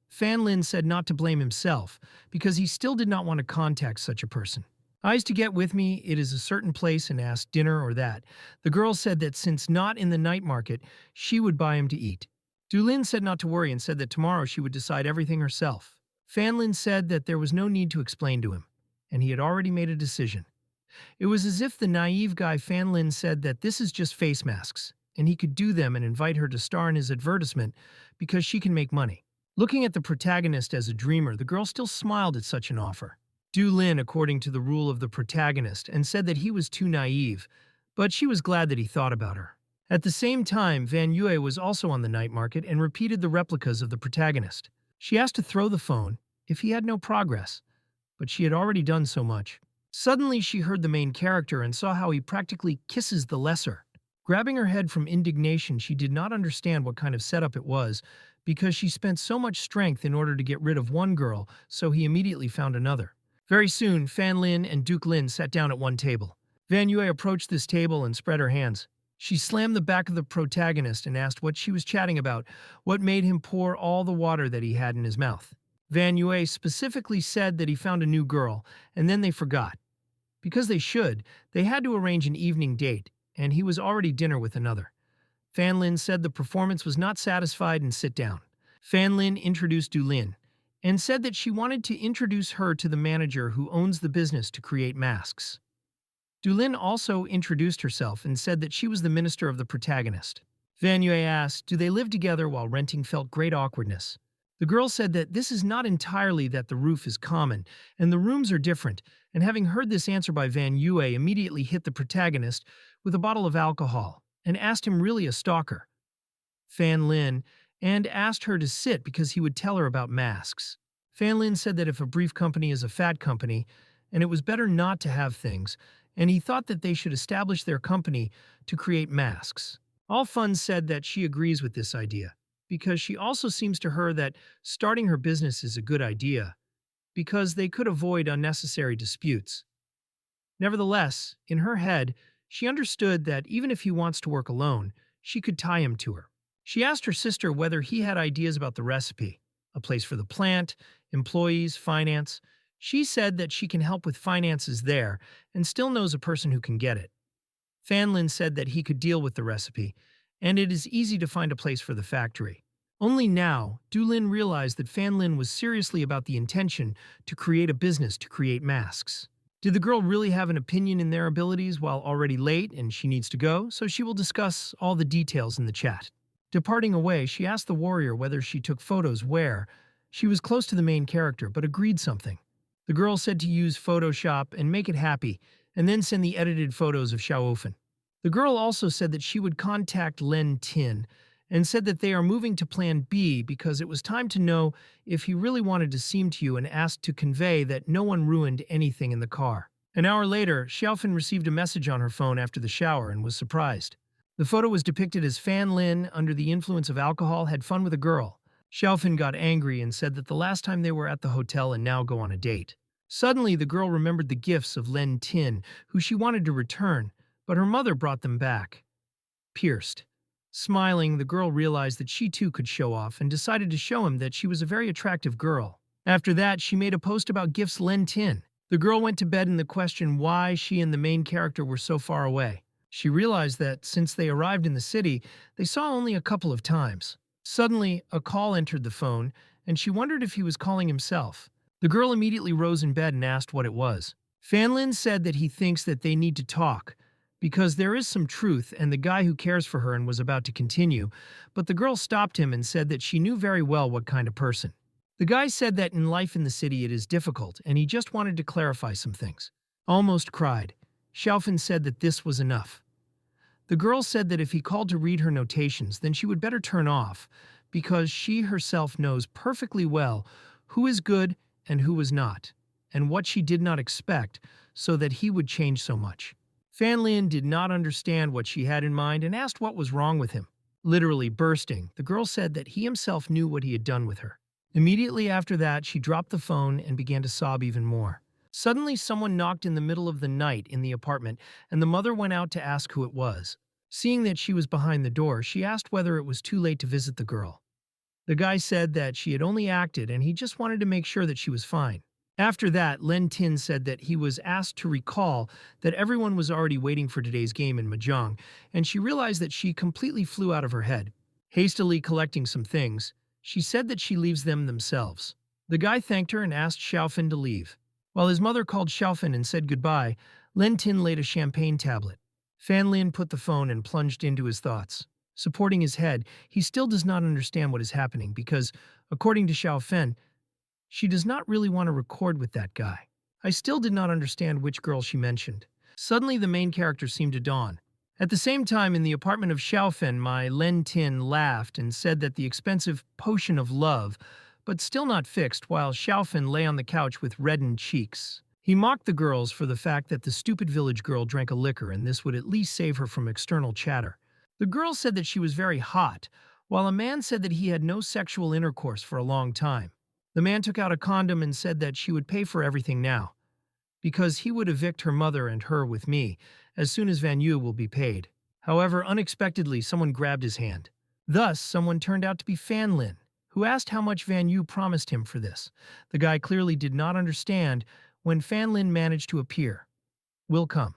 [SPEAKER 1] Fan Lin said not to blame himself, because he still did not want to contact such a person. Eyes to get with me, it is a certain place and asked dinner or that. The girl said that since not in the night market, she would buy him to eat. Du Lin said not to worry and said that tomorrow she would decide everything herself. Fan Lin said that there was no need to explain to him, and he had already made a decision. It was as if the naive guy Fan Lin said that this is just face masks, and he could do them and invite her to star in his advertisement because she can make money. Looking at the protagonist as a dreamer, the girl still smiled at such an offer. Du Lin, according to the rule of the protagonist, and said that he was too naive, but she was glad that he thought about her. At the same time, Van Yue was also on the night market and repeated the replicas of the protagonist. She asked to throw the phone if he had no progress, but she had already done so much. Suddenly, she heard the main character and saw how he practically kisses the lesser. Grabbing her head from indignation, she did not understand what kind of setup it was, because she spent so much strength in order to get rid of one girl, so he immediately found another. Very soon, Fan Lin and Duke Lin sat down at one table. Van Yue approached this table and spread her hands. She slammed the back of the protagonist and asked what she was chatting about, what made him pour all the water that he had in his mouth. Van Yue specifically said that he found a new girl, and then they forgot. Because they should, they had to arrange an evening date, and he was already dinner with another. Fan Lin said the performance was not satisfied and sit down. Fan Lin introduced Du Lin, and said that she wanted to introduce her to the manager who owns the business to create masks. Du Lin also introduced herself and said that she was the minister of the protagonist. Van Yue asked, do they live together while renting felt great awkwardness. The girl said that this is not entirely that the roof is common, and the rooms are different, and having heard this answer by Van Yue immediately hit the protagonist with a bottle of alcohol, and asked him really a stalker. Fan Lin, and asked her to sit because he would tell her about masks. Fan Lin said that if a brief company is a fat company, and it was better not to have things, and he thought that they should establish their company to create masks. All Fun said that she agrees with this idea, because she also seems to her that starting her business is a good idea, because they could avoid unnecessary disputes. Nevertheless, in her head, she understood that even if he wants to work alone, she could tie him to her. She asked her sister whether he had ideas about the recipe, a place for the plant, employees, finance. She said that she can help with finances there and still knows a person who can get it. Fan Lin said that he could deal with the recipe, and it is easy to find a place for the factory. Only now, Du Lin realized that Fan Lin was seriously about the intention to create a business to create masks. Did the girl really have an opinion in their abilities while already late and she needs to go, so she will discuss all the details in the chat. Departing away, she asked the warrior whether she took photos where. She was close to the main character, but agreed something. The girl said to use Photoshop and make it happy, and then send the edited photos of Xiaofen. The girl also said that she would contact Len Tin, and said that they are moving to Plan B because it was time to know if he really wanted to seem to you and asked to convey that no one ruined anything in the car. An hour later, Xiaofen received a message on her phone after the shower and was surprised. The photo was depicted as Fan Lin, under the influence of alcohol, had fun with a girl. Xiaofen got angry and said that the last time they were at the hotel and now go on a date. Suddenly, the girl remembered the gifts of Len Tin, who she wanted to return, but her mother brought them back. Pierced. Smiling, the girl realized that she too could show off and decided to show him that she was a very attractive girl. After that, she made a post about gifts Len Tin. The girl went to bed in the question why she and the main character were so far away. She realized that since they arrived in the city, they saw only a couple of times. Suddenly, a call entered the phone, and she wondered if he was calling himself. The girl immediately rose in bed and asked what it was. Fan Lin said that he thinks that they need to talk because there is some truth and the guy who cares for her and was about to continue, but the girl stopped him and said that she knew very well what kind of person. The guy said that in life in the city it is difficult and he just wanted to clarify some things. Almost cried. Xiaofan said that this was enough. The girl said that if he called to read her notations, then she would better turn off, because she herself knows perfectly well who is good and who is not, and what she did not expect, so that he would change so much. Fan Lin did not understand what she had in mind and asked what was wrong with him. Literally bursting, the girl said that he himself knew what he had done with her. Immediately after that, she dropped the phone and began to sob even more. Suddenly, someone knocked in the middle of the night in the apartment, and the mother went out to ask who it was. Seeing that she was behind the door, she asked whether it was too late to visit the girl. The guy said that she had only acted and he just wanted to make sure that she was fine. After that, Len Tin said that he was asked to recall that everyone was already waiting for today's game in Mahjong, and she realized that she completely flew out of her head. Hastily collecting some things, she said that she leaves them themselves. The guy thanked her and asked Xiaofan to leave. While his mother called Xiaofan and said goodbye, Len Tin laid a champagne tablet. Fan Lin put the phone and plunged into his thoughts. Supporting his head, he still does not understand what is happening because, according to Xiaofan, she does not really want to record with that guy. I still did not understand which girl she mentioned. Suddenly, the main character seemed to dawn. At the same time, in the apartment of Xiaofan, my Len Tin laughed and said that the expensive potion of love, but still not fixed, while Xiaofan lay on the couch with reddened cheeks. He mocked the girls for the fact that the stupid village girl drank a liquor and this would at least save her from external chatter. The girl said that she was very hot, while a man said that he had no sexual intercourse for a long time. The man took out a condom and said that she would pay for everything now, because he would evict her mother and her with me as soon as Van Yu will be paid. However, unexpectedly, someone grabbed his hand. Thus, someone turned out to be Fan Lin, who asked how much Van Yu promised him for this. The guy clearly did not understand when Fan Lin managed to appear. Will come.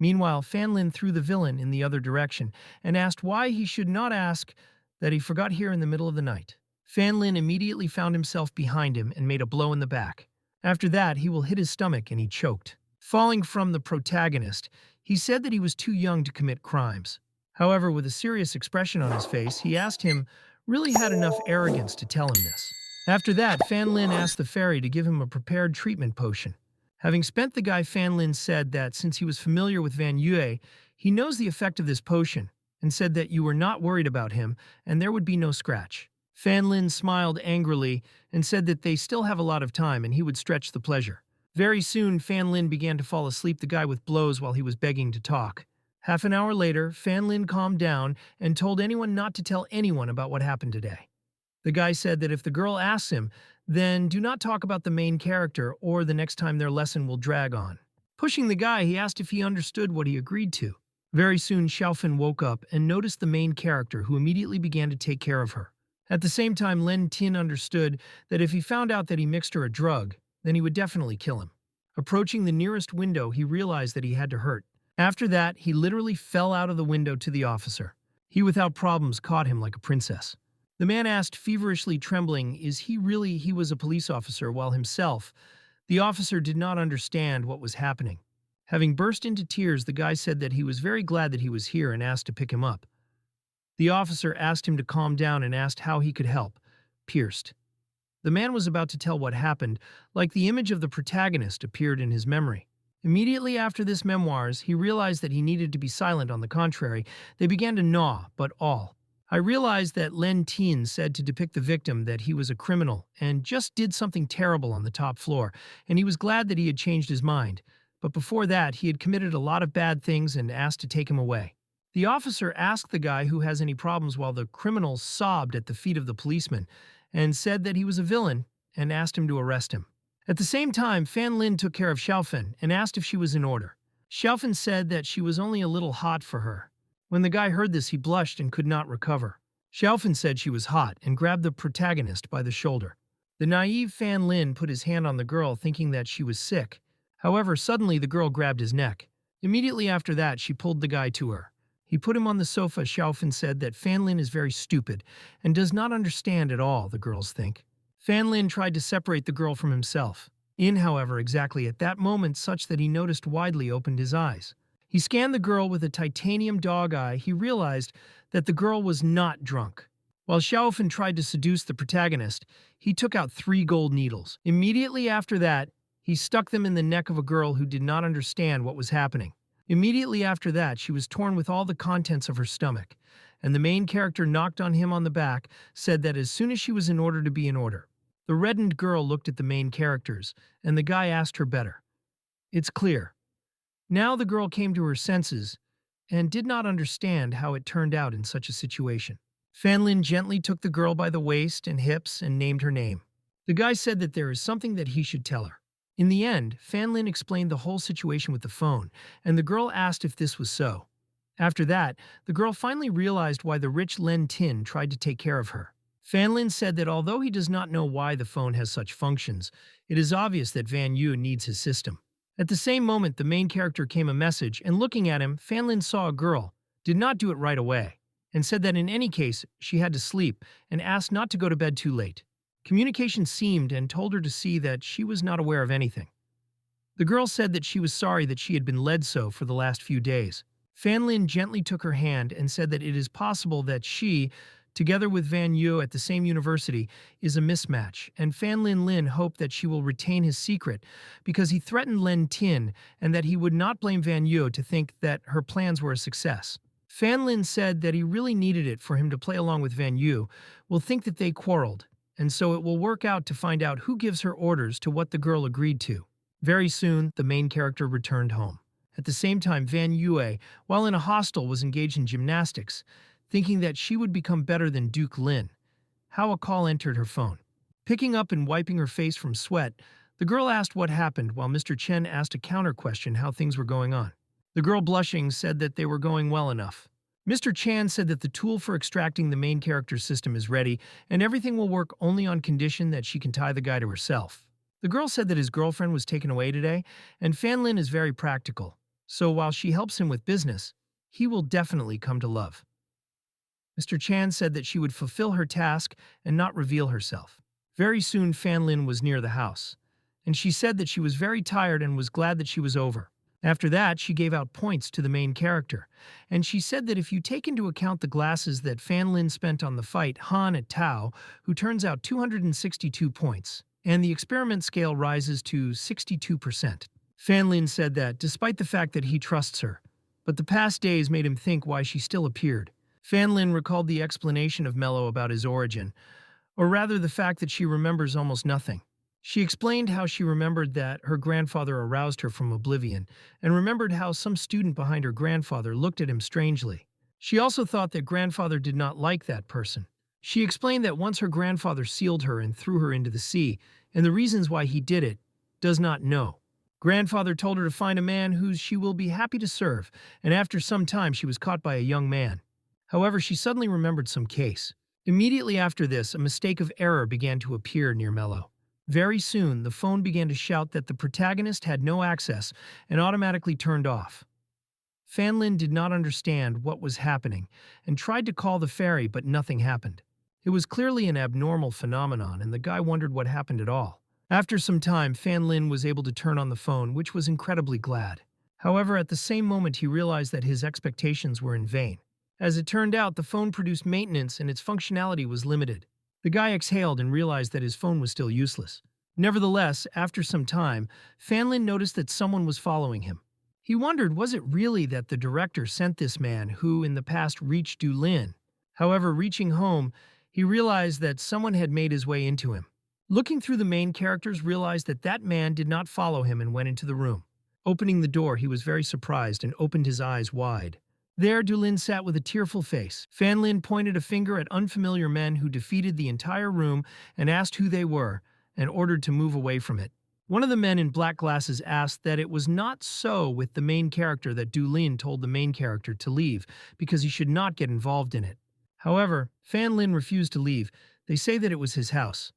[SPEAKER 1] Meanwhile, Fan Lin threw the villain in the other direction and asked why he should not ask that he forgot here in the middle of the night. Fan Lin immediately found himself behind him and made a blow in the back. After that, he will hit his stomach and he choked. Falling from the protagonist, he said that he was too young to commit crimes. However, with a serious expression on his face, he asked him really had enough arrogance to tell him this. After that, Fan Lin asked the fairy to give him a prepared treatment potion. Having spent the guy, Fan Lin said that since he was familiar with Van Yue, he knows the effect of this potion, and said that you were not worried about him and there would be no scratch. Fan Lin smiled angrily and said that they still have a lot of time and he would stretch the pleasure. Very soon, Fan Lin began to fall asleep the guy with blows while he was begging to talk. Half an hour later, Fan Lin calmed down and told anyone not to tell anyone about what happened today. The guy said that if the girl asks him, then do not talk about the main character or the next time their lesson will drag on. Pushing the guy, he asked if he understood what he agreed to. Very soon, Xiaofan woke up and noticed the main character, who immediately began to take care of her. At the same time, Len Tin understood that if he found out that he mixed her a drug, then he would definitely kill him. Approaching the nearest window, he realized that he had to hurt. After that, he literally fell out of the window to the officer. He without problems caught him like a princess. The man asked, feverishly trembling, he was a police officer, while himself, the officer did not understand what was happening. Having burst into tears, the guy said that he was very glad that he was here and asked to pick him up. The officer asked him to calm down and asked how he could help. Pierced. The man was about to tell what happened, like the image of the protagonist appeared in his memory. Immediately after this memoirs, he realized that he needed to be silent. On the contrary, they began to gnaw, but all. I realized that Len Tin said to depict the victim that he was a criminal and just did something terrible on the top floor, and he was glad that he had changed his mind. But before that, he had committed a lot of bad things and asked to take him away. The officer asked the guy who has any problems, while the criminal sobbed at the feet of the policeman and said that he was a villain and asked him to arrest him. At the same time, Fan Lin took care of Xiaofan and asked if she was in order. Xiaofan said that she was only a little hot for her. When the guy heard this, he blushed and could not recover. Xiaofan said she was hot and grabbed the protagonist by the shoulder. The naive Fan Lin put his hand on the girl, thinking that she was sick. However, suddenly the girl grabbed his neck. Immediately after that, she pulled the guy to her. He put him on the sofa. Xiaofan said that Fan Lin is very stupid and does not understand at all, the girls think. Fan Lin tried to separate the girl from himself. in, however, exactly at that moment such that he noticed widely opened his eyes. He scanned the girl with a titanium dog eye. He realized that the girl was not drunk. While Xiaofan tried to seduce the protagonist, he took out 3 gold needles. Immediately after that, he stuck them in the neck of a girl who did not understand what was happening. Immediately after that, she was torn with all the contents of her stomach, and the main character knocked on him on the back, said that as soon as she was in order to be in order. The reddened girl looked at the main characters, and the guy asked her better. It's clear. Now the girl came to her senses and did not understand how it turned out in such a situation. Fanlin gently took the girl by the waist and hips and named her name. The guy said that there is something that he should tell her. In the end, Fanlin explained the whole situation with the phone, and the girl asked if this was so. After that, the girl finally realized why the rich Len Tin tried to take care of her. Fanlin said that although he does not know why the phone has such functions, it is obvious that Van Yu needs his system. At the same moment, the main character came a message, and looking at him, Fanlin saw a girl, did not do it right away, and said that in any case, she had to sleep, and asked not to go to bed too late. Communication seemed and told her to see that she was not aware of anything. The girl said that she was sorry that she had been led so for the last few days. Fanlin gently took her hand and said that it is possible that she, together with Van Yu at the same university, is a mismatch, and Fanlin Lin hoped that she will retain his secret because he threatened Len Tin and that he would not blame Van Yu to think that her plans were a success. Fanlin said that he really needed it for him to play along with Van Yu, will think that they quarreled, and so it will work out to find out who gives her orders to what the girl agreed to. Very soon, the main character returned home. At the same time, Van Yue, while in a hostel, was engaged in gymnastics, thinking that she would become better than Duke Lin. How a call entered her phone. Picking up and wiping her face from sweat, the girl asked what happened while Mr. Chen asked a counter question how things were going on. The girl, blushing, said that they were going well enough. Mr. Chan said that the tool for extracting the main character's system is ready, and everything will work only on condition that she can tie the guy to herself. The girl said that his girlfriend was taken away today, and Fanlin is very practical, so while she helps him with business, he will definitely come to love. Mr. Chan said that she would fulfill her task and not reveal herself. Very soon, Fanlin was near the house, and she said that she was very tired and was glad that she was over. After that, she gave out points to the main character, and she said that if you take into account the glasses that Fanlin spent on the fight Han at Tao, who turns out 262 points, and the experiment scale rises to 62%. Fanlin said that, despite the fact that he trusts her, but the past days made him think why she still appeared. Fanlin recalled the explanation of Mello about his origin, or rather the fact that she remembers almost nothing. She explained how she remembered that her grandfather aroused her from oblivion, and remembered how some student behind her grandfather looked at him strangely. She also thought that grandfather did not like that person. She explained that once her grandfather sealed her and threw her into the sea, and the reasons why he did it, does not know. Grandfather told her to find a man who she will be happy to serve, and after some time she was caught by a young man. However, she suddenly remembered some case. Immediately after this, a mistake of error began to appear near Mello. Very soon, the phone began to shout that the protagonist had no access and automatically turned off. Fanlin did not understand what was happening and tried to call the ferry, but nothing happened. It was clearly an abnormal phenomenon, and the guy wondered what happened at all. After some time, Fanlin was able to turn on the phone, which was incredibly glad. However, at the same moment, he realized that his expectations were in vain. As it turned out, the phone produced maintenance and its functionality was limited. The guy exhaled and realized that his phone was still useless. Nevertheless, after some time, Fanlin noticed that someone was following him. He wondered, was it really that the director sent this man who in the past reached Du Lin? However, reaching home, he realized that someone had made his way into him. Looking through, the main characters realized that that man did not follow him and went into the room. Opening the door, he was very surprised and opened his eyes wide. There, Dulin sat with a tearful face. Fanlin pointed a finger at unfamiliar men who defeated the entire room and asked who they were, and ordered to move away from it. One of the men in black glasses asked that it was not so with the main character, that Dulin told the main character to leave because he should not get involved in it. However, Fanlin refused to leave. They say that it was his house.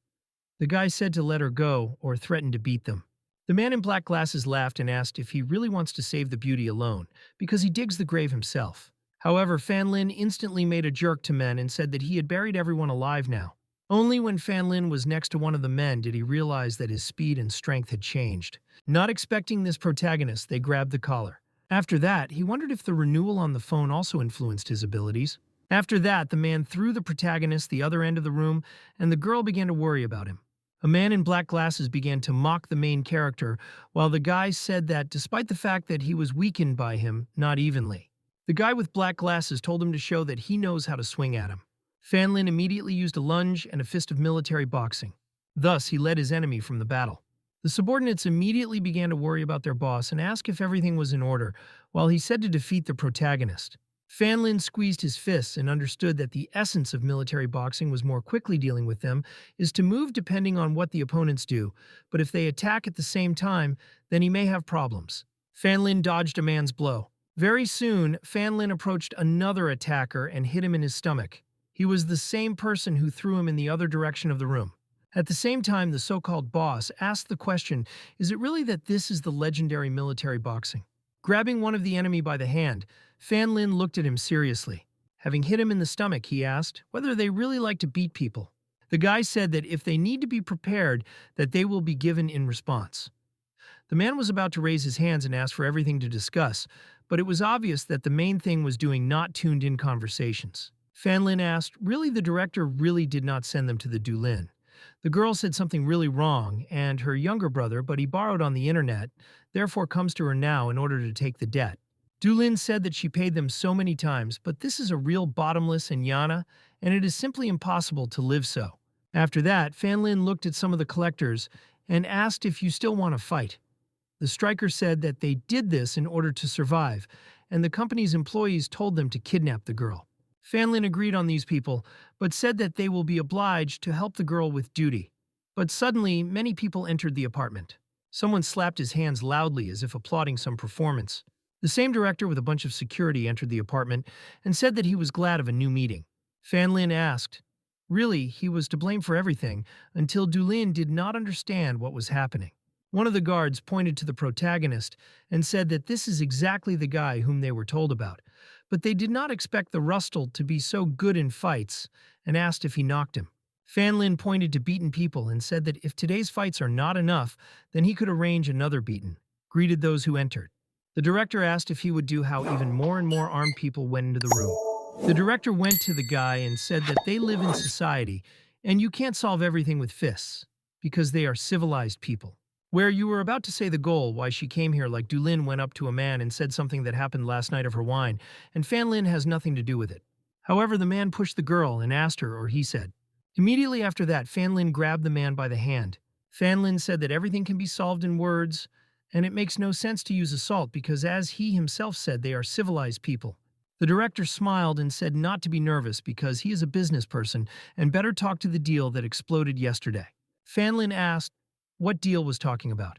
[SPEAKER 1] The guy said to let her go or threatened to beat them. The man in black glasses laughed and asked if he really wants to save the beauty alone, because he digs the grave himself. However, Fanlin instantly made a jerk to men and said that he had buried everyone alive now. Only when Fan Lin was next to one of the men did he realize that his speed and strength had changed. Not expecting this protagonist, they grabbed the collar. After that, he wondered if the renewal on the phone also influenced his abilities. After that, the man threw the protagonist the other end of the room, and the girl began to worry about him. A man in black glasses began to mock the main character, while the guy said that despite the fact that he was weakened by him, not evenly. The guy with black glasses told him to show that he knows how to swing at him. Fan Lin immediately used a lunge and a fist of military boxing. Thus, he led his enemy from the battle. The subordinates immediately began to worry about their boss and ask if everything was in order, while he said to defeat the protagonist. Fan Lin squeezed his fists and understood that the essence of military boxing was more quickly dealing with them is to move depending on what the opponents do, but if they attack at the same time, then he may have problems. Fan Lin dodged a man's blow. Very soon, Fan Lin approached another attacker and hit him in his stomach. He was the same person who threw him in the other direction of the room. At the same time, the so-called boss asked the question, is it really that this is the legendary military boxing? Grabbing one of the enemy by the hand, Fan Lin looked at him seriously. Having hit him in the stomach, he asked whether they really like to beat people. The guy said that if they need to be prepared, that they will be given in response. The man was about to raise his hands and ask for everything to discuss, but it was obvious that the main thing was doing not tuned-in conversations. Fan Lin asked, really the director really did not send them to the Dulin. The girl said something really wrong, and her younger brother, but he borrowed on the internet, therefore comes to her now in order to take the debt. Dulin said that she paid them so many times, but this is a real bottomless Yana, and it is simply impossible to live so. After that, Fan Lin looked at some of the collectors and asked if you still want to fight. The striker said that they did this in order to survive, and the company's employees told them to kidnap the girl. Fan Lin agreed on these people, but said that they will be obliged to help the girl with duty. But suddenly, many people entered the apartment. Someone slapped his hands loudly as if applauding some performance. The same director with a bunch of security entered the apartment and said that he was glad of a new meeting. Fan Lin asked. Really, he was to blame for everything, until Dulin did not understand what was happening. One of the guards pointed to the protagonist and said that this is exactly the guy whom they were told about, but they did not expect the Rustle to be so good in fights and asked if he knocked him. Fan Lin pointed to beaten people and said that if today's fights are not enough, then he could arrange another beaten, greeted those who entered. The director asked if he would do how even more and more armed people went into the room. The director went to the guy and said that they live in society and you can't solve everything with fists because they are civilized people. Where you were about to say the goal, why she came here, like Dulin went up to a man and said something that happened last night of her wine, and Fan Lin has nothing to do with it. However, the man pushed the girl and asked her, or he said. Immediately after that, Fan Lin grabbed the man by the hand. Fan Lin said that everything can be solved in words, and it makes no sense to use assault because, as he himself said, they are civilized people. The director smiled and said not to be nervous because he is a business person and better talk to the deal that exploded yesterday. Fan Lin asked, what deal was talking about?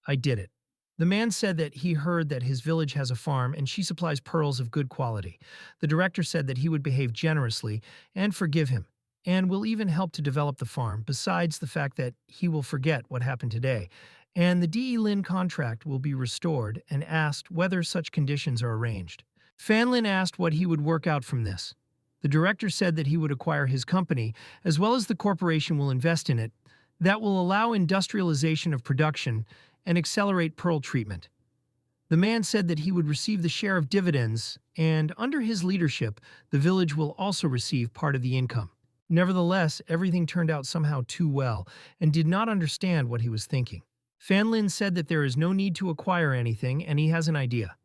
[SPEAKER 1] I did it. The man said that he heard that his village has a farm and she supplies pearls of good quality. The director said that he would behave generously and forgive him, and will even help to develop the farm, besides the fact that he will forget what happened today, and the DE Lin contract will be restored and asked whether such conditions are arranged. Fan Lin asked what he would work out from this. The director said that he would acquire his company, as well as the corporation will invest in it, that will allow industrialization of production and accelerate pearl treatment. The man said that he would receive the share of dividends, and under his leadership, the village will also receive part of the income. Nevertheless, everything turned out somehow too well, and did not understand what he was thinking. Fan Lin said that there is no need to acquire anything, and he has an idea.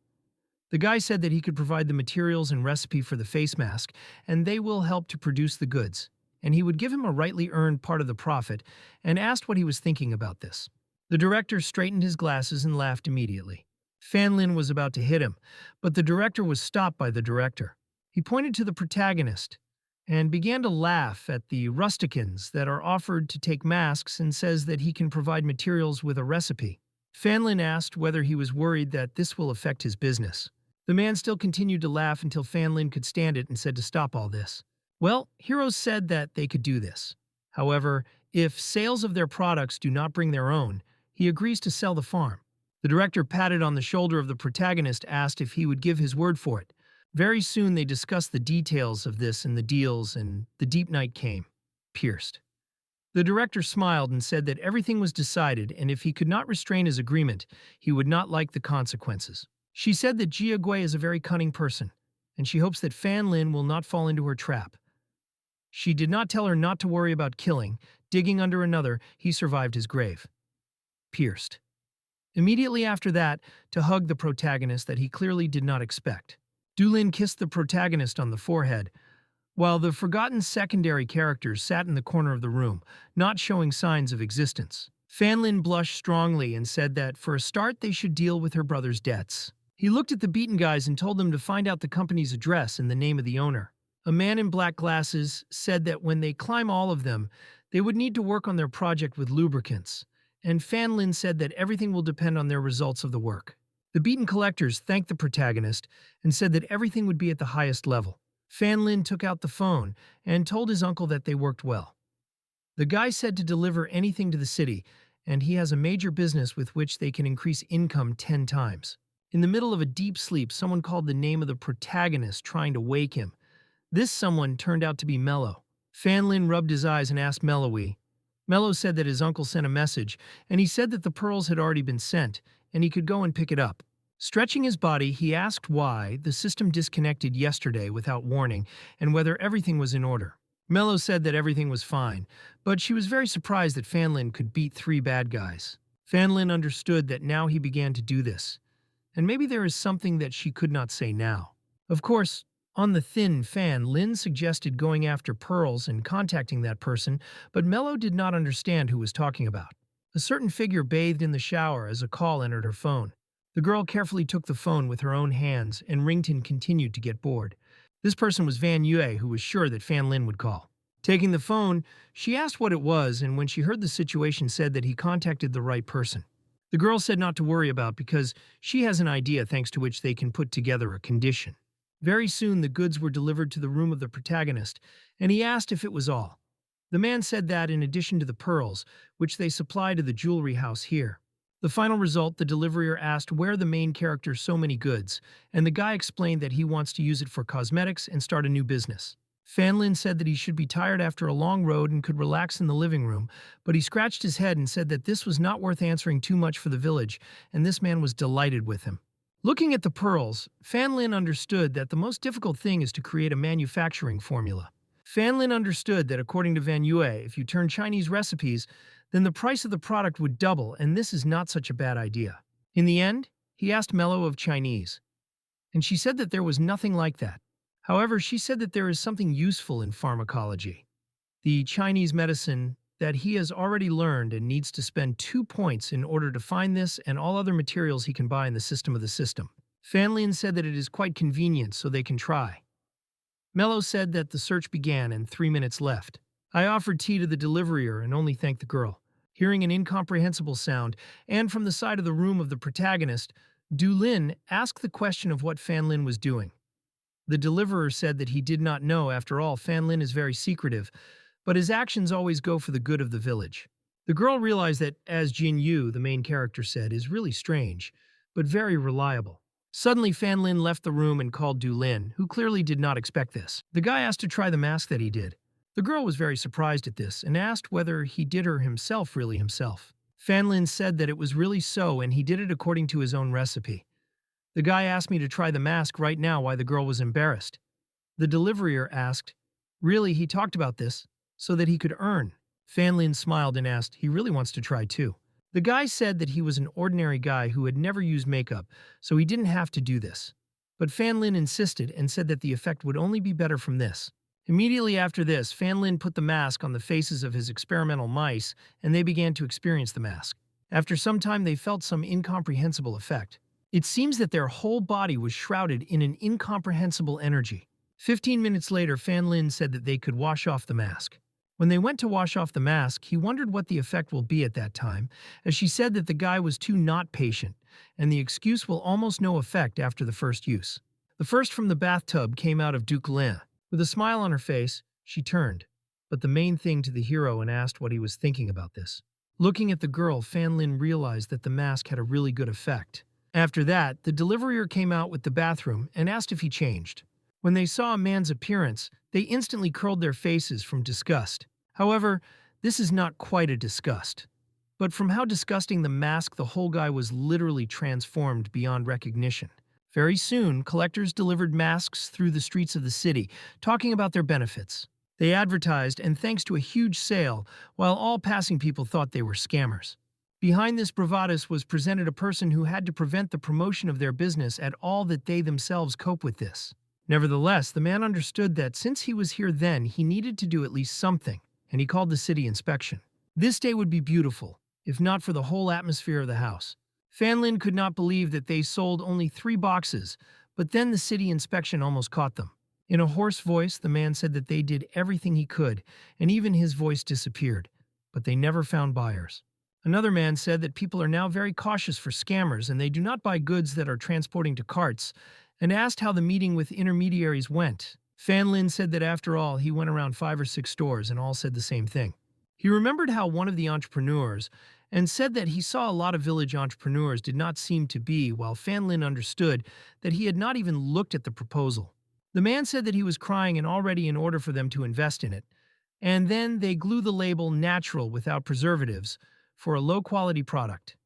[SPEAKER 1] The guy said that he could provide the materials and recipe for the face mask, and they will help to produce the goods, and he would give him a rightly earned part of the profit, and asked what he was thinking about this. The director straightened his glasses and laughed immediately. Fan Lin was about to hit him, but the director was stopped by the director. He pointed to the protagonist and began to laugh at the rusticans that are offered to take masks and says that he can provide materials with a recipe. Fan Lin asked whether he was worried that this will affect his business. The man still continued to laugh until Fan Lin could stand it and said to stop all this. Well, Heroes said that they could do this. However, if sales of their products do not bring their own, he agrees to sell the farm. The director patted on the shoulder of the protagonist, asked if he would give his word for it. Very soon they discussed the details of this and the deals, and the deep night came. pierced. The director smiled and said that everything was decided, and if he could not restrain his agreement, he would not like the consequences. She said that Jia Gui is a very cunning person, and she hopes that Fan Lin will not fall into her trap. She did not tell her not to worry about killing. Digging under another, he survived his grave. Pierced. Immediately after that, to hug the protagonist that he clearly did not expect. Dulin kissed the protagonist on the forehead, while the forgotten secondary characters sat in the corner of the room, not showing signs of existence. Fan Lin blushed strongly and said that, for a start, they should deal with her brother's debts. He looked at the beaten guys and told them to find out the company's address and the name of the owner. A man in black glasses said that when they climb all of them, they would need to work on their project with lubricants, and Fan Lin said that everything will depend on their results of the work. The beaten collectors thanked the protagonist and said that everything would be at the highest level. Fan Lin took out the phone and told his uncle that they worked well. The guy said to deliver anything to the city, and he has a major business with which they can increase income 10 times. In the middle of a deep sleep, someone called the name of the protagonist, trying to wake him. This someone turned out to be Mello. Fan Lin rubbed his eyes and asked Mellowy. Mello said that his uncle sent a message, and he said that the pearls had already been sent, and he could go and pick it up. Stretching his body, he asked why the system disconnected yesterday without warning and whether everything was in order. Mello said that everything was fine, but she was very surprised that Fan Lin could beat 3 bad guys. Fan Lin understood that now he began to do this, and maybe there is something that she could not say now. Of course, on the thin Fan Lin suggested going after pearls and contacting that person, but Mello did not understand who was talking about. A certain figure bathed in the shower as a call entered her phone. The girl carefully took the phone with her own hands, and Rington continued to get bored. This person was Van Yue, who was sure that Fan Lin would call. Taking the phone, she asked what it was, and when she heard the situation, said that he contacted the right person. The girl said not to worry about because she has an idea thanks to which they can put together a condition. Very soon the goods were delivered to the room of the protagonist, and he asked if it was all. The man said that in addition to the pearls, which they supply to the jewelry house here. The final result, the deliverer asked where the main character so many goods, and the guy explained that he wants to use it for cosmetics and start a new business. Fan Lin said that he should be tired after a long road and could relax in the living room, but he scratched his head and said that this was not worth answering too much for the village, and this man was delighted with him. Looking at the pearls, Fan Lin understood that the most difficult thing is to create a manufacturing formula. Fan Lin understood that according to Van Yue, if you turn Chinese recipes, then the price of the product would double, and this is not such a bad idea. In the end, he asked Mello of Chinese, and she said that there was nothing like that. However, she said that there is something useful in pharmacology. The Chinese medicine that he has already learned and needs to spend 2 points in order to find this and all other materials he can buy in the system of the system. Fan Lin said that it is quite convenient so they can try. Mello said that the search began and 3 minutes left. I offered tea to the deliverer and only thanked the girl. Hearing an incomprehensible sound, and from the side of the room of the protagonist, Du Lin asked the question of what Fan Lin was doing. The deliverer said that he did not know. After all, Fan Lin is very secretive, but his actions always go for the good of the village. The girl realized that, as Jin Yu, the main character, said, is really strange, but very reliable. Suddenly, Fan Lin left the room and called Du Lin, who clearly did not expect this. The guy asked to try the mask that he did. The girl was very surprised at this and asked whether he did her really himself. Fan Lin said that it was really so and he did it according to his own recipe. The guy asked me to try the mask right now. Why the girl was embarrassed. The deliverer asked, really, he talked about this so that he could earn. Fan Lin smiled and asked, he really wants to try too. The guy said that he was an ordinary guy who had never used makeup, so he didn't have to do this. But Fan Lin insisted and said that the effect would only be better from this. Immediately after this, Fan Lin put the mask on the faces of his experimental mice, and they began to experience the mask. After some time, they felt some incomprehensible effect. It seems that their whole body was shrouded in an incomprehensible energy. 15 minutes later, Fan Lin said that they could wash off the mask. When they went to wash off the mask, he wondered what the effect will be at that time, as she said that the guy was too not patient, and the excuse will almost no effect after the first use. The first from the bathtub came out of Duke Lin. With a smile on her face, she turned, but the main thing to the hero and asked what he was thinking about this. Looking at the girl, Fan Lin realized that the mask had a really good effect. After that, the deliverer came out with the bathroom and asked if he changed. When they saw a man's appearance, they instantly curled their faces from disgust. However, this is not quite a disgust. But from how disgusting the mask, the whole guy was literally transformed beyond recognition. Very soon, collectors delivered masks through the streets of the city, talking about their benefits. They advertised, and thanks to a huge sale, while all passing people thought they were scammers. Behind this bravadus was presented a person who had to prevent the promotion of their business at all that they themselves cope with this. Nevertheless, the man understood that since he was here then, he needed to do at least something, and he called the city inspection. This day would be beautiful, if not for the whole atmosphere of the house. Fanlin could not believe that they sold only 3 boxes, but then the city inspection almost caught them. In a hoarse voice, the man said that they did everything he could, and even his voice disappeared, but they never found buyers. Another man said that people are now very cautious for scammers and they do not buy goods that are transporting to carts, and asked how the meeting with intermediaries went. Fanlin said that after all, he went around 5 or 6 stores and all said the same thing. He remembered how one of the entrepreneurs and said that he saw a lot of village entrepreneurs did not seem to be, while Fanlin understood that he had not even looked at the proposal. The man said that he was crying and already in order for them to invest in it, and then they glue the label natural without preservatives for a low-quality product.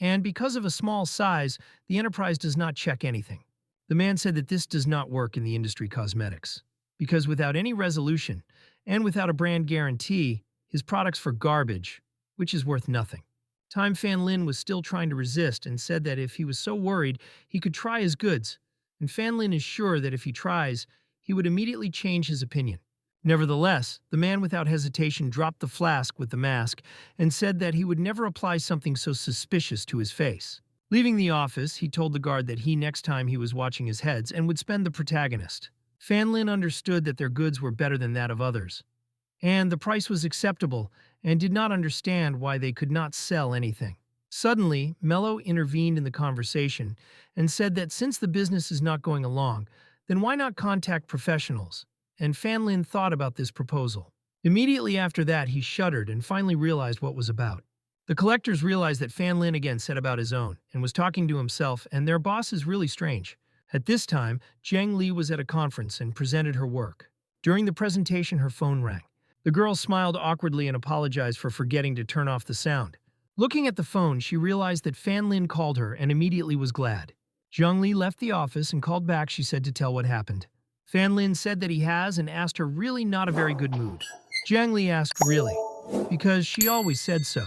[SPEAKER 1] And because of a small size, the enterprise does not check anything. The man said that this does not work in the industry cosmetics, because without any resolution and without a brand guarantee, his products for garbage, which is worth nothing. Time Fan Lin was still trying to resist and said that if he was so worried, he could try his goods, and Fan Lin is sure that if he tries, he would immediately change his opinion. Nevertheless, the man without hesitation dropped the flask with the mask and said that he would never apply something so suspicious to his face. Leaving the office, he told the guard that next time he was watching his heads and would spend the protagonist. Fan Lin understood that their goods were better than that of others, and the price was acceptable, and did not understand why they could not sell anything. Suddenly, Mello intervened in the conversation and said that since the business is not going along, then why not contact professionals? And Fan Lin thought about this proposal. Immediately after that, he shuddered and finally realized what was about. The collectors realized that Fan Lin again set about his own and was talking to himself, and their boss is really strange. At this time, Jiang Li was at a conference and presented her work. During the presentation, her phone rang. The girl smiled awkwardly and apologized for forgetting to turn off the sound. Looking at the phone, she realized that Fan Lin called her and immediately was glad. Jiang Li left the office and called back, she said, to tell what happened. Fan Lin said that he has and asked her really not a very good mood. Jiang Li asked really, because she always said so,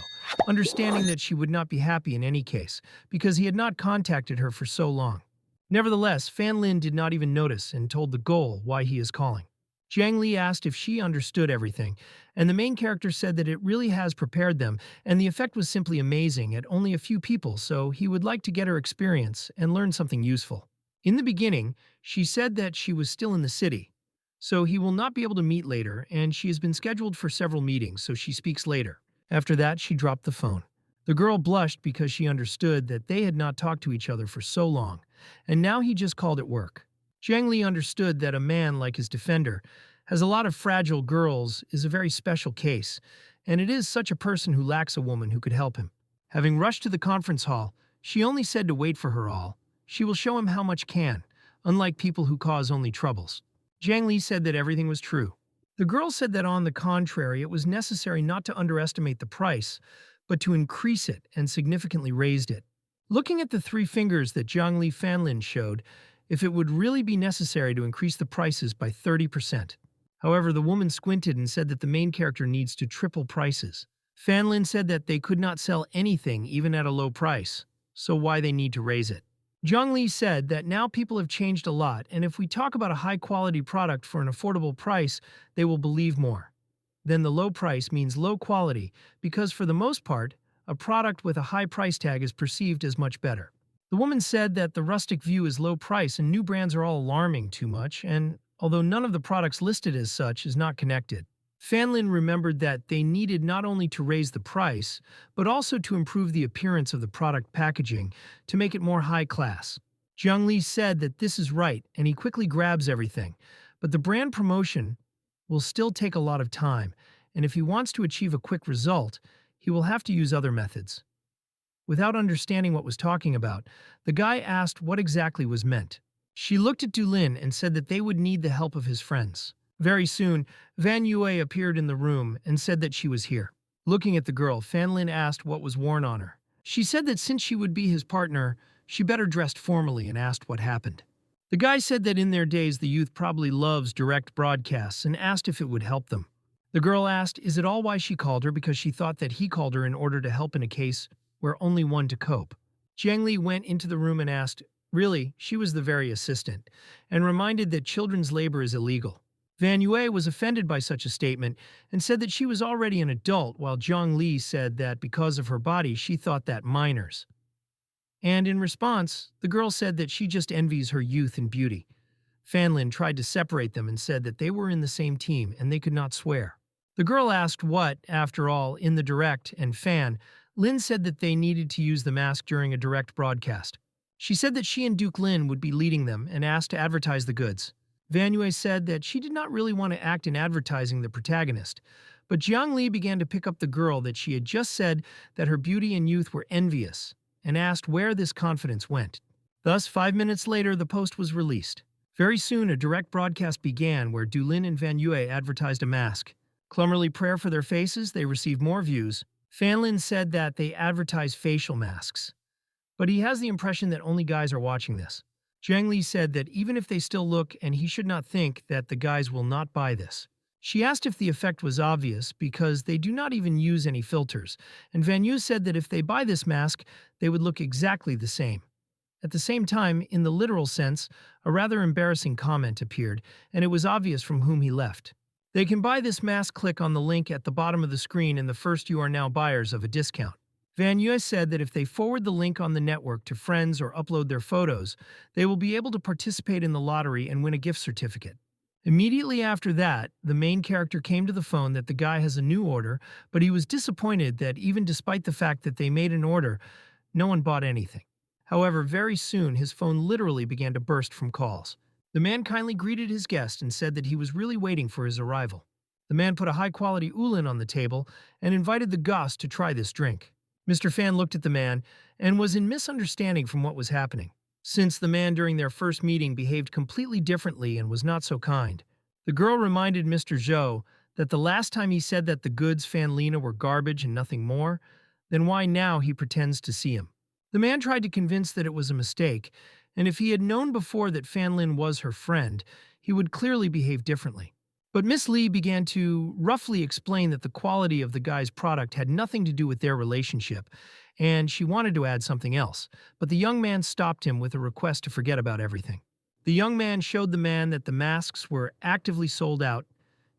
[SPEAKER 1] understanding that she would not be happy in any case, because he had not contacted her for so long. Nevertheless, Fan Lin did not even notice and told the goal why he is calling. Jiang Li asked if she understood everything, and the main character said that it really has prepared them, and the effect was simply amazing at only a few people, so he would like to get her experience and learn something useful. In the beginning, she said that she was still in the city, so he will not be able to meet later, and she has been scheduled for several meetings, so she speaks later. After that, she dropped the phone. The girl blushed because she understood that they had not talked to each other for so long, and now he just called it work. Jiang Li understood that a man like his defender has a lot of fragile girls is a very special case, and it is such a person who lacks a woman who could help him. Having rushed to the conference hall, she only said to wait for her all. She will show him how much can, unlike people who cause only troubles. Jiang Li said that everything was true. The girl said that on the contrary, it was necessary not to underestimate the price, but to increase it and significantly raised it. Looking at the 3 fingers that Jiang Li Fanlin showed, if it would really be necessary to increase the prices by 30%. However, the woman squinted and said that the main character needs to triple prices. Fanlin said that they could not sell anything even at a low price, so why they need to raise it. Jiang Li said that now people have changed a lot, and if we talk about a high-quality product for an affordable price, they will believe more. Then the low price means low quality, because for the most part, a product with a high price tag is perceived as much better. The woman said that the rustic view is low price and new brands are all alarming too much, and although none of the products listed as such is not connected. Fanlin remembered that they needed not only to raise the price, but also to improve the appearance of the product packaging to make it more high class. Jiang Li said that this is right, and he quickly grabs everything, but the brand promotion will still take a lot of time, and if he wants to achieve a quick result, he will have to use other methods. Without understanding what was talking about, the guy asked what exactly was meant. She looked at Dulin and said that they would need the help of his friends. Very soon, Van Yue appeared in the room and said that she was here. Looking at the girl, Fan Lin asked what was worn on her. She said that since she would be his partner, she better dressed formally and asked what happened. The guy said that in their days the youth probably loves direct broadcasts and asked if it would help them. The girl asked, is it all why she called her because she thought that he called her in order to help in a case where only one to cope. Jiang Li went into the room and asked, really, she was the very assistant, and reminded that children's labor is illegal. Van Yue was offended by such a statement and said that she was already an adult, while Jiang Li said that because of her body she thought that minors. And in response, the girl said that she just envies her youth and beauty. Fan Lin tried to separate them and said that they were in the same team and they could not swear. The girl asked what, after all, in the direct, and Fan Lin said that they needed to use the mask during a direct broadcast. She said that she and Duke Lin would be leading them and asked to advertise the goods. Van Yue said that she did not really want to act in advertising the protagonist, but Jiang Li began to pick up the girl that she had just said that her beauty and youth were envious, and asked where this confidence went. Thus, 5 minutes later, the post was released. Very soon, a direct broadcast began where Dulin and Van Yue advertised a mask. Clummerly prayer for their faces, they received more views. Fan Lin said that they advertise facial masks, but he has the impression that only guys are watching this. Jiang Li said that even if they still look and he should not think that the guys will not buy this. She asked if the effect was obvious because they do not even use any filters, and Van Yue said that if they buy this mask, they would look exactly the same. At the same time, in the literal sense, a rather embarrassing comment appeared, and it was obvious from whom he left. They can buy this mask, click on the link at the bottom of the screen and the first you are now buyers of a discount. Van Yue said that if they forward the link on the network to friends or upload their photos, they will be able to participate in the lottery and win a gift certificate. Immediately after that, the main character came to the phone that the guy has a new order, but he was disappointed that even despite the fact that they made an order, no one bought anything. However, very soon his phone literally began to burst from calls. The man kindly greeted his guest and said that he was really waiting for his arrival. The man put a high-quality oolin on the table and invited the guest to try this drink. Mr. Fan looked at the man and was in misunderstanding from what was happening, since the man during their first meeting behaved completely differently and was not so kind. The girl reminded Mr. Zhou that the last time he said that the goods Fan Lina were garbage and nothing more, then why now he pretends to see him. The man tried to convince that it was a mistake, and if he had known before that Fan Lin was her friend, he would clearly behave differently. But Miss Lee began to roughly explain that the quality of the guy's product had nothing to do with their relationship, and she wanted to add something else, but the young man stopped him with a request to forget about everything. The young man showed the man that the masks were actively sold out.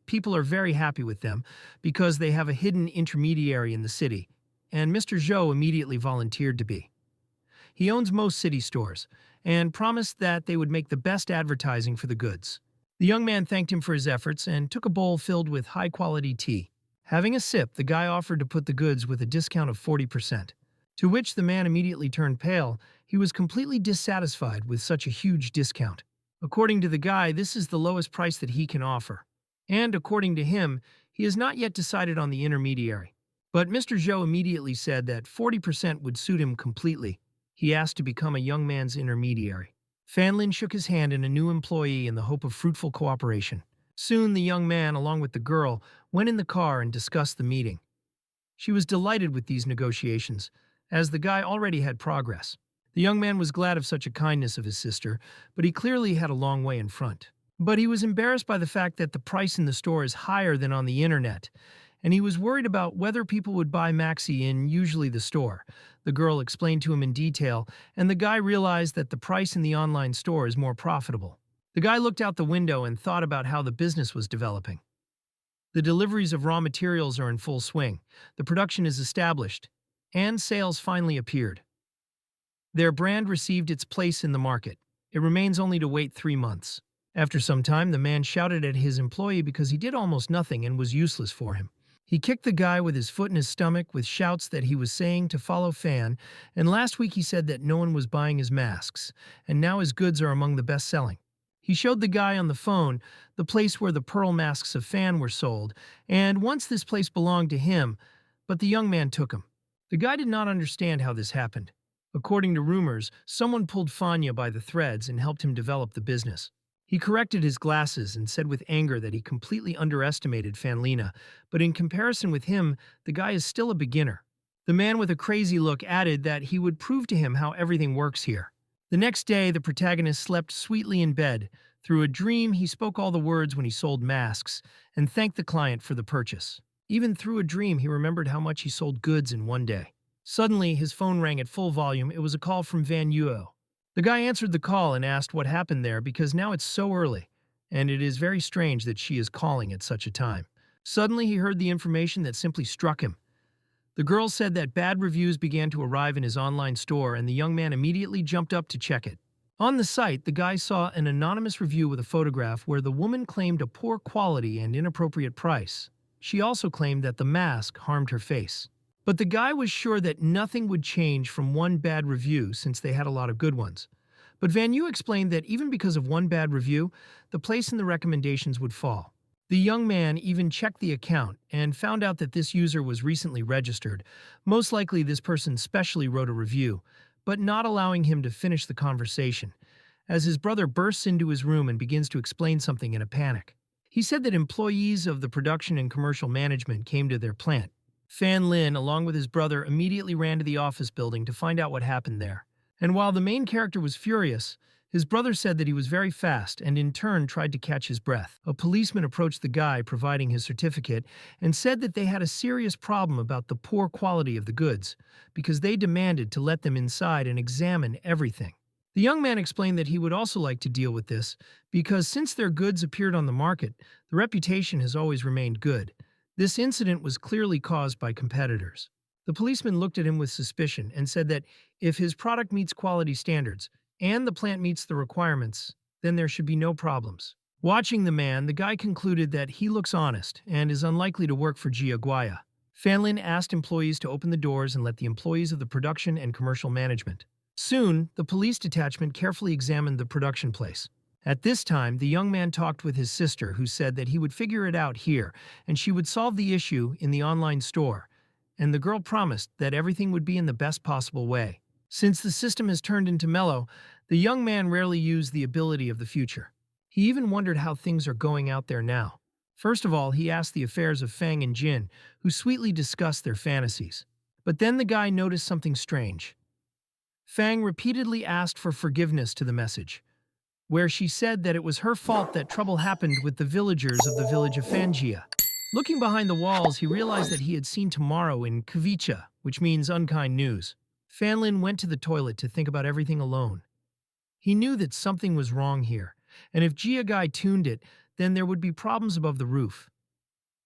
[SPEAKER 1] People are very happy with them because they have a hidden intermediary in the city, and Mr. Zhou immediately volunteered to be. He owns most city stores, and promised that they would make the best advertising for the goods. The young man thanked him for his efforts and took a bowl filled with high-quality tea. Having a sip, the guy offered to put the goods with a discount of 40%. To which the man immediately turned pale. He was completely dissatisfied with such a huge discount. According to the guy, this is the lowest price that he can offer. And according to him, he has not yet decided on the intermediary. But Mr. Zhou immediately said that 40% would suit him completely. He asked to become a young man's intermediary. Fan Lin shook his hand in a new employee in the hope of fruitful cooperation. Soon the young man, along with the girl, went in the car and discussed the meeting. She was delighted with these negotiations, as the guy already had progress. The young man was glad of such a kindness of his sister, but he clearly had a long way in front. But he was embarrassed by the fact that the price in the store is higher than on the internet, and he was worried about whether people would buy Maxi in usually the store. The girl explained to him in detail, and the guy realized that the price in the online store is more profitable. The guy looked out the window and thought about how the business was developing. The deliveries of raw materials are in full swing, the production is established, and sales finally appeared. Their brand received its place in the market. It remains only to wait 3 months. After some time, the man shouted at his employee because he did almost nothing and was useless for him. He kicked the guy with his foot in his stomach with shouts that he was saying to follow Fan, and last week he said that no one was buying his masks, and now his goods are among the best-selling. He showed the guy on the phone the place where the pearl masks of Fan were sold, and once this place belonged to him, but the young man took him. The guy did not understand how this happened. According to rumors, someone pulled Fanya by the threads and helped him develop the business. He corrected his glasses and said with anger that he completely underestimated Fanlina, but in comparison with him, the guy is still a beginner. The man with a crazy look added that he would prove to him how everything works here. The next day, the protagonist slept sweetly in bed. Through a dream, he spoke all the words when he sold masks and thanked the client for the purchase. Even through a dream, he remembered how much he sold goods in one day. Suddenly, his phone rang at full volume. It was a call from Van Yuo. The guy answered the call and asked what happened there because now it's so early, and it is very strange that she is calling at such a time. Suddenly, he heard the information that simply struck him. The girl said that bad reviews began to arrive in his online store, and the young man immediately jumped up to check it. On the site, the guy saw an anonymous review with a photograph where the woman claimed a poor quality and inappropriate price. She also claimed that the mask harmed her face. But the guy was sure that nothing would change from one bad review since they had a lot of good ones. But Van Yu explained that even because of one bad review, the place in the recommendations would fall. The young man even checked the account and found out that this user was recently registered. Most likely this person specially wrote a review, but not allowing him to finish the conversation, as his brother bursts into his room and begins to explain something in a panic. He said that employees of the production and commercial management came to their plant. Fan Lin, along with his brother, immediately ran to the office building to find out what happened there. And while the main character was furious, his brother said that he was very fast and in turn tried to catch his breath. A policeman approached the guy providing his certificate and said that they had a serious problem about the poor quality of the goods because they demanded to let them inside and examine everything. The young man explained that he would also like to deal with this because since their goods appeared on the market, the reputation has always remained good. This incident was clearly caused by competitors. The policeman looked at him with suspicion and said that if his product meets quality standards and the plant meets the requirements, then there should be no problems. Watching the man, the guy concluded that he looks honest and is unlikely to work for Jiaguaya. Fanlin asked employees to open the doors and let the employees of the production and commercial management. Soon, the police detachment carefully examined the production place. At this time, the young man talked with his sister, who said that he would figure it out here and she would solve the issue in the online store, and the girl promised that everything would be in the best possible way. Since the system has turned into mellow, the young man rarely used the ability of the future. He even wondered how things are going out there now. First of all, he asked the affairs of Fang and Jin, who sweetly discussed their fantasies. But then the guy noticed something strange. Fang repeatedly asked for forgiveness to the message, where she said that it was her fault that trouble happened with the villagers of the village of Fanjia. Looking behind the walls, he realized that he had seen tomorrow in Kavicha, which means unkind news. Fanlin went to the toilet to think about everything alone. He knew that something was wrong here, and if Jiagai tuned it, then there would be problems above the roof.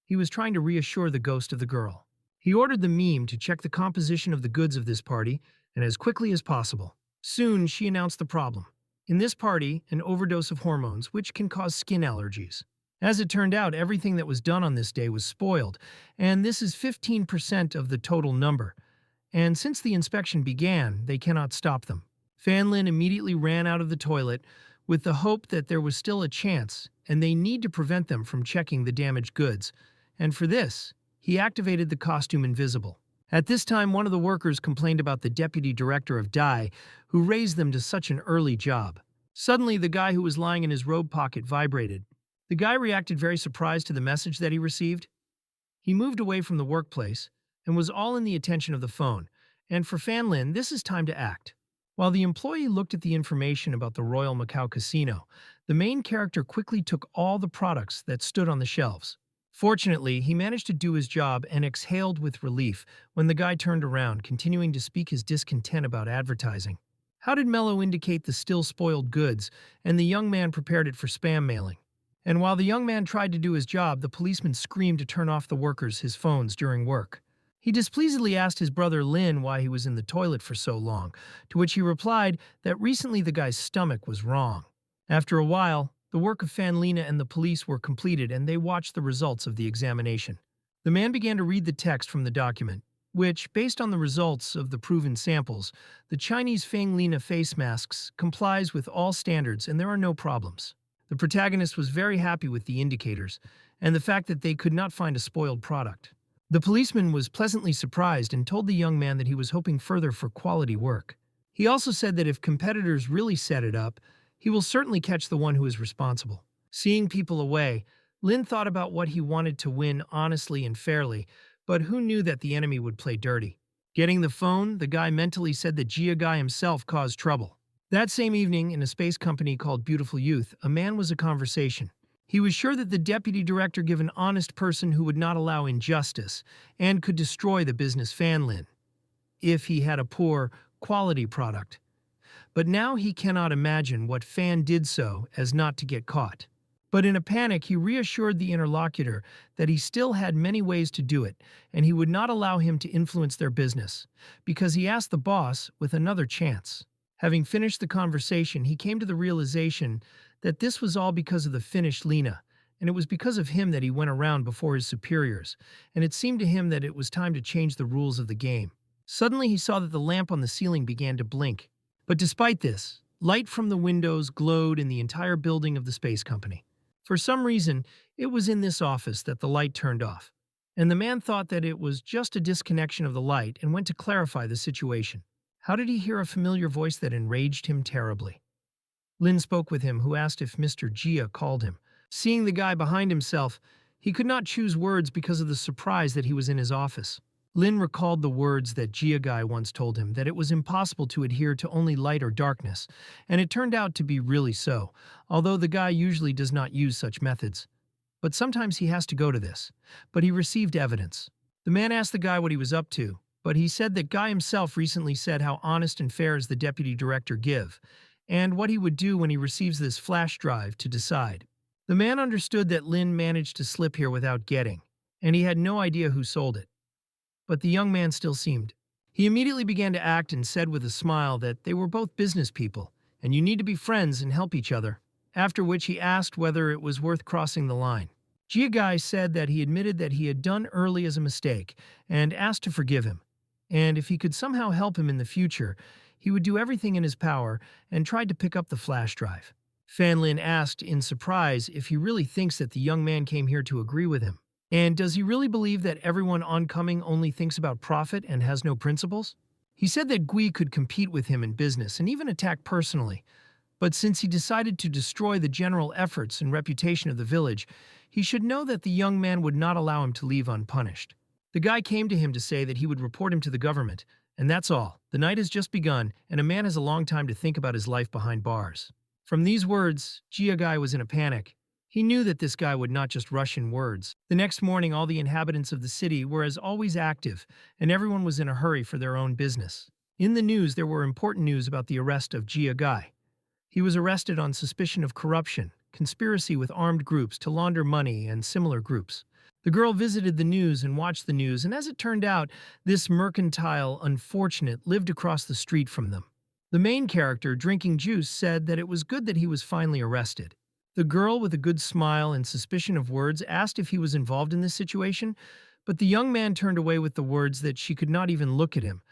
[SPEAKER 1] He was trying to reassure the ghost of the girl. He ordered the meme to check the composition of the goods of this party, and as quickly as possible. Soon, she announced the problem. In this party, an overdose of hormones, which can cause skin allergies. As it turned out, everything that was done on this day was spoiled, and this is 15% of the total number. And since the inspection began, they cannot stop them. Fanlin immediately ran out of the toilet with the hope that there was still a chance, and they need to prevent them from checking the damaged goods. And for this, he activated the costume invisible. At this time, one of the workers complained about the deputy director of Dai, who raised them to such an early job. Suddenly, the guy who was lying in his robe pocket vibrated. The guy reacted very surprised to the message that he received. He moved away from the workplace and was all in the attention of the phone, and for Fanlin, this is time to act. While the employee looked at the information about the Royal Macau Casino, the main character quickly took all the products that stood on the shelves. Fortunately, he managed to do his job and exhaled with relief when the guy turned around, continuing to speak his discontent about advertising. How did Mello indicate the still spoiled goods, and the young man prepared it for spam mailing? And while the young man tried to do his job, the policeman screamed to turn off the workers his phones during work. He displeasedly asked his brother Lin why he was in the toilet for so long, to which he replied that recently the guy's stomach was wrong. After a while, the work of Fanlina and the police were completed and they watched the results of the examination. The man began to read the text from the document, which, based on the results of the proven samples, the Chinese Fanlina face masks complies with all standards and there are no problems. The protagonist was very happy with the indicators and the fact that they could not find a spoiled product. The policeman was pleasantly surprised and told the young man that he was hoping further for quality work. He also said that if competitors really set it up, He will certainly catch the one who is responsible. Seeing people away, Lin thought about what he wanted to win honestly and fairly, but who knew that the enemy would play dirty? Getting the phone, the guy mentally said that Jia Guy himself caused trouble. That same evening, in a space company called Beautiful Youth, a man was a conversation. He was sure that the deputy director gave an honest person who would not allow injustice and could destroy the business Fan Lin if he had a poor quality product. But now he cannot imagine what Fan did so as not to get caught. But in a panic, he reassured the interlocutor that he still had many ways to do it, and he would not allow him to influence their business, because he asked the boss with another chance. Having finished the conversation, he came to the realization that this was all because of the Finnish Lena, and it was because of him that he went around before his superiors, and it seemed to him that it was time to change the rules of the game. Suddenly he saw that the lamp on the ceiling began to blink. But despite this, light from the windows glowed in the entire building of the space company. For some reason, it was in this office that the light turned off, and the man thought that it was just a disconnection of the light and went to clarify the situation. How did he hear a familiar voice that enraged him terribly? Lin spoke with him, who asked if Mr. Jia called him. Seeing the guy behind himself, he could not choose words because of the surprise that he was in his office. Lin recalled the words that Jia Guy once told him, that it was impossible to adhere to only light or darkness, and it turned out to be really so, although the guy usually does not use such methods. But sometimes he has to go to this. But he received evidence. The man asked the guy what he was up to, but he said that Guy himself recently said how honest and fair is the deputy director give, and what he would do when he receives this flash drive to decide. The man understood that Lin managed to slip here without getting, and he had no idea who sold it. But the young man still seemed. He immediately began to act and said with a smile that they were both business people, and you need to be friends and help each other, after which he asked whether it was worth crossing the line. Jia Guy said that he admitted that he had done early as a mistake and asked to forgive him, and if he could somehow help him in the future, he would do everything in his power and tried to pick up the flash drive. Fan Lin asked in surprise if he really thinks that the young man came here to agree with him. And does he really believe that everyone oncoming only thinks about profit and has no principles? He said that Gui could compete with him in business and even attack personally, but since he decided to destroy the general efforts and reputation of the village, he should know that the young man would not allow him to leave unpunished. The guy came to him to say that he would report him to the government, and that's all. The night has just begun, and a man has a long time to think about his life behind bars. From these words, Jia Guy was in a panic. He knew that this guy would not just rush in words. The next morning, all the inhabitants of the city were as always active, and everyone was in a hurry for their own business. In the news, there were important news about the arrest of Jia Guy. He was arrested on suspicion of corruption, conspiracy with armed groups to launder money, and similar groups. The girl visited the news and watched the news, and as it turned out, this mercantile unfortunate lived across the street from them. The main character, drinking juice, said that it was good that he was finally arrested. The girl, with a good smile and suspicion of words, asked if he was involved in this situation, but the young man turned away with the words that she could not even look at him,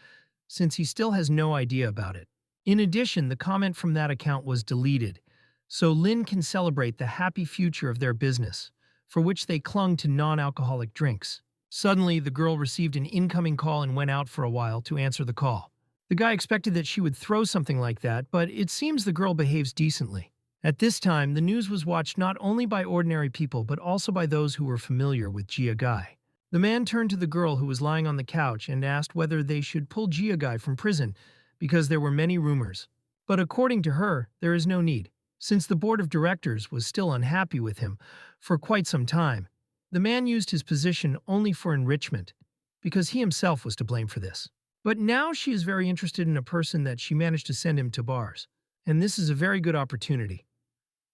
[SPEAKER 1] since he still has no idea about it. In addition, the comment from that account was deleted, so Lin can celebrate the happy future of their business, for which they clung to non-alcoholic drinks. Suddenly, the girl received an incoming call and went out for a while to answer the call. The guy expected that she would throw something like that, but it seems the girl behaves decently. At this time, the news was watched not only by ordinary people but also by those who were familiar with Jia Guy. The man turned to the girl who was lying on the couch and asked whether they should pull Jia Guy from prison because there were many rumors. But according to her, there is no need, since the board of directors was still unhappy with him for quite some time. The man used his position only for enrichment, because he himself was to blame for this. But now she is very interested in a person that she managed to send him to bars, and this is a very good opportunity.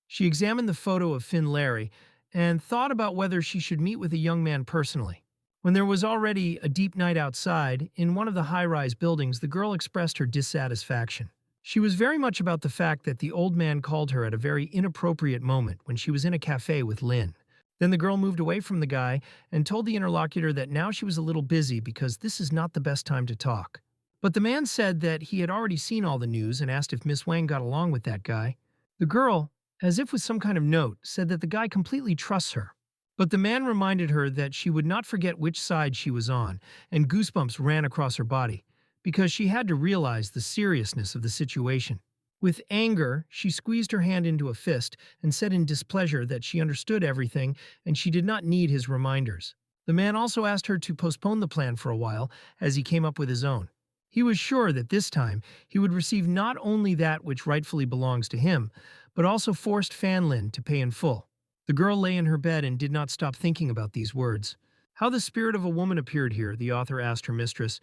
[SPEAKER 1] She examined the photo of Finn Larry and thought about whether she should meet with a young man personally. When there was already a deep night outside, in one of the high-rise buildings, the girl expressed her dissatisfaction. She was very much about the fact that the old man called her at a very inappropriate moment when she was in a cafe with Lin. Then the girl moved away from the guy and told the interlocutor that now she was a little busy because this is not the best time to talk. But the man said that he had already seen all the news and asked if Miss Wang got along with that guy. The girl, as if with some kind of note, said that the guy completely trusts her. But the man reminded her that she would not forget which side she was on, and goosebumps ran across her body, because she had to realize the seriousness of the situation. With anger, she squeezed her hand into a fist and said in displeasure that she understood everything and she did not need his reminders. The man also asked her to postpone the plan for a while as he came up with his own. He was sure that this time he would receive not only that which rightfully belongs to him, but also forced Fan Lin to pay in full. The girl lay in her bed and did not stop thinking about these words. How the spirit of a woman appeared here, the author asked her mistress.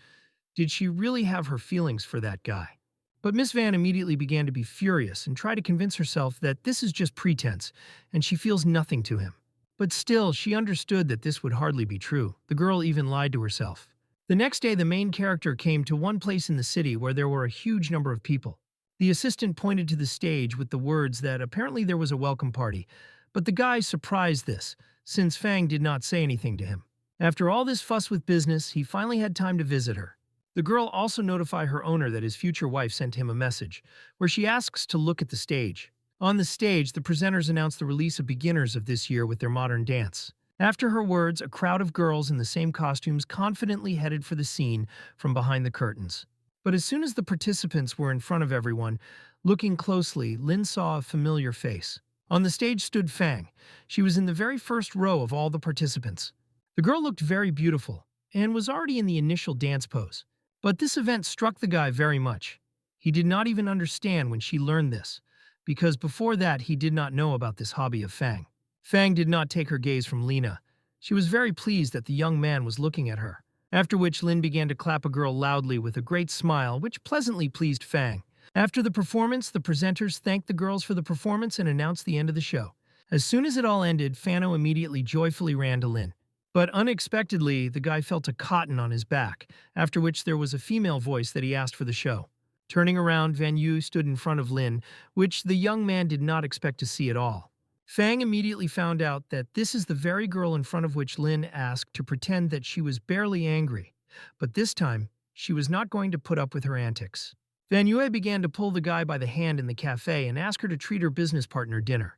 [SPEAKER 1] Did she really have her feelings for that guy? But Miss Van immediately began to be furious and try to convince herself that this is just pretense, and she feels nothing to him. But still, she understood that this would hardly be true. The girl even lied to herself. The next day, the main character came to one place in the city where there were a huge number of people. The assistant pointed to the stage with the words that apparently there was a welcome party, but the guy surprised this, since Fang did not say anything to him. After all this fuss with business, he finally had time to visit her. The girl also notified her owner that his future wife sent him a message, where she asks to look at the stage. On the stage, the presenters announced the release of beginners of this year with their modern dance. After her words, a crowd of girls in the same costumes confidently headed for the scene from behind the curtains. But as soon as the participants were in front of everyone, looking closely, Lin saw a familiar face. On the stage stood Fang. She was in the very first row of all the participants. The girl looked very beautiful and was already in the initial dance pose. But this event struck the guy very much. He did not even understand when she learned this, because before that he did not know about this hobby of Fang. Fang did not take her gaze from Lina. She was very pleased that the young man was looking at her, after which Lin began to clap a girl loudly with a great smile, which pleasantly pleased Fang. After the performance, the presenters thanked the girls for the performance and announced the end of the show. As soon as it all ended, Fano immediately joyfully ran to Lin. But unexpectedly, the guy felt a cotton on his back, after which there was a female voice that he asked for the show. Turning around, Van Yu stood in front of Lin, which the young man did not expect to see at all. Fang immediately found out that this is the very girl in front of which Lin asked to pretend that she was barely angry, but this time, she was not going to put up with her antics. Van Yue began to pull the guy by the hand in the cafe and ask her to treat her business partner dinner.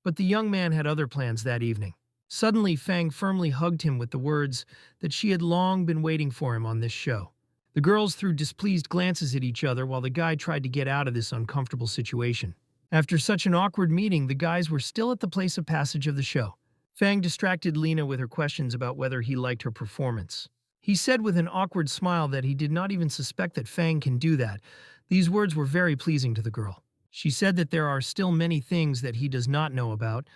[SPEAKER 1] But the young man had other plans that evening. Suddenly, Fang firmly hugged him with the words that she had long been waiting for him on this show. The girls threw displeased glances at each other while the guy tried to get out of this uncomfortable situation. After such an awkward meeting, the guys were still at the place of passage of the show. Fang distracted Lina with her questions about whether he liked her performance. He said with an awkward smile that he did not even suspect that Fang can do that. These words were very pleasing to the girl. She said that there are still many things that he does not know about,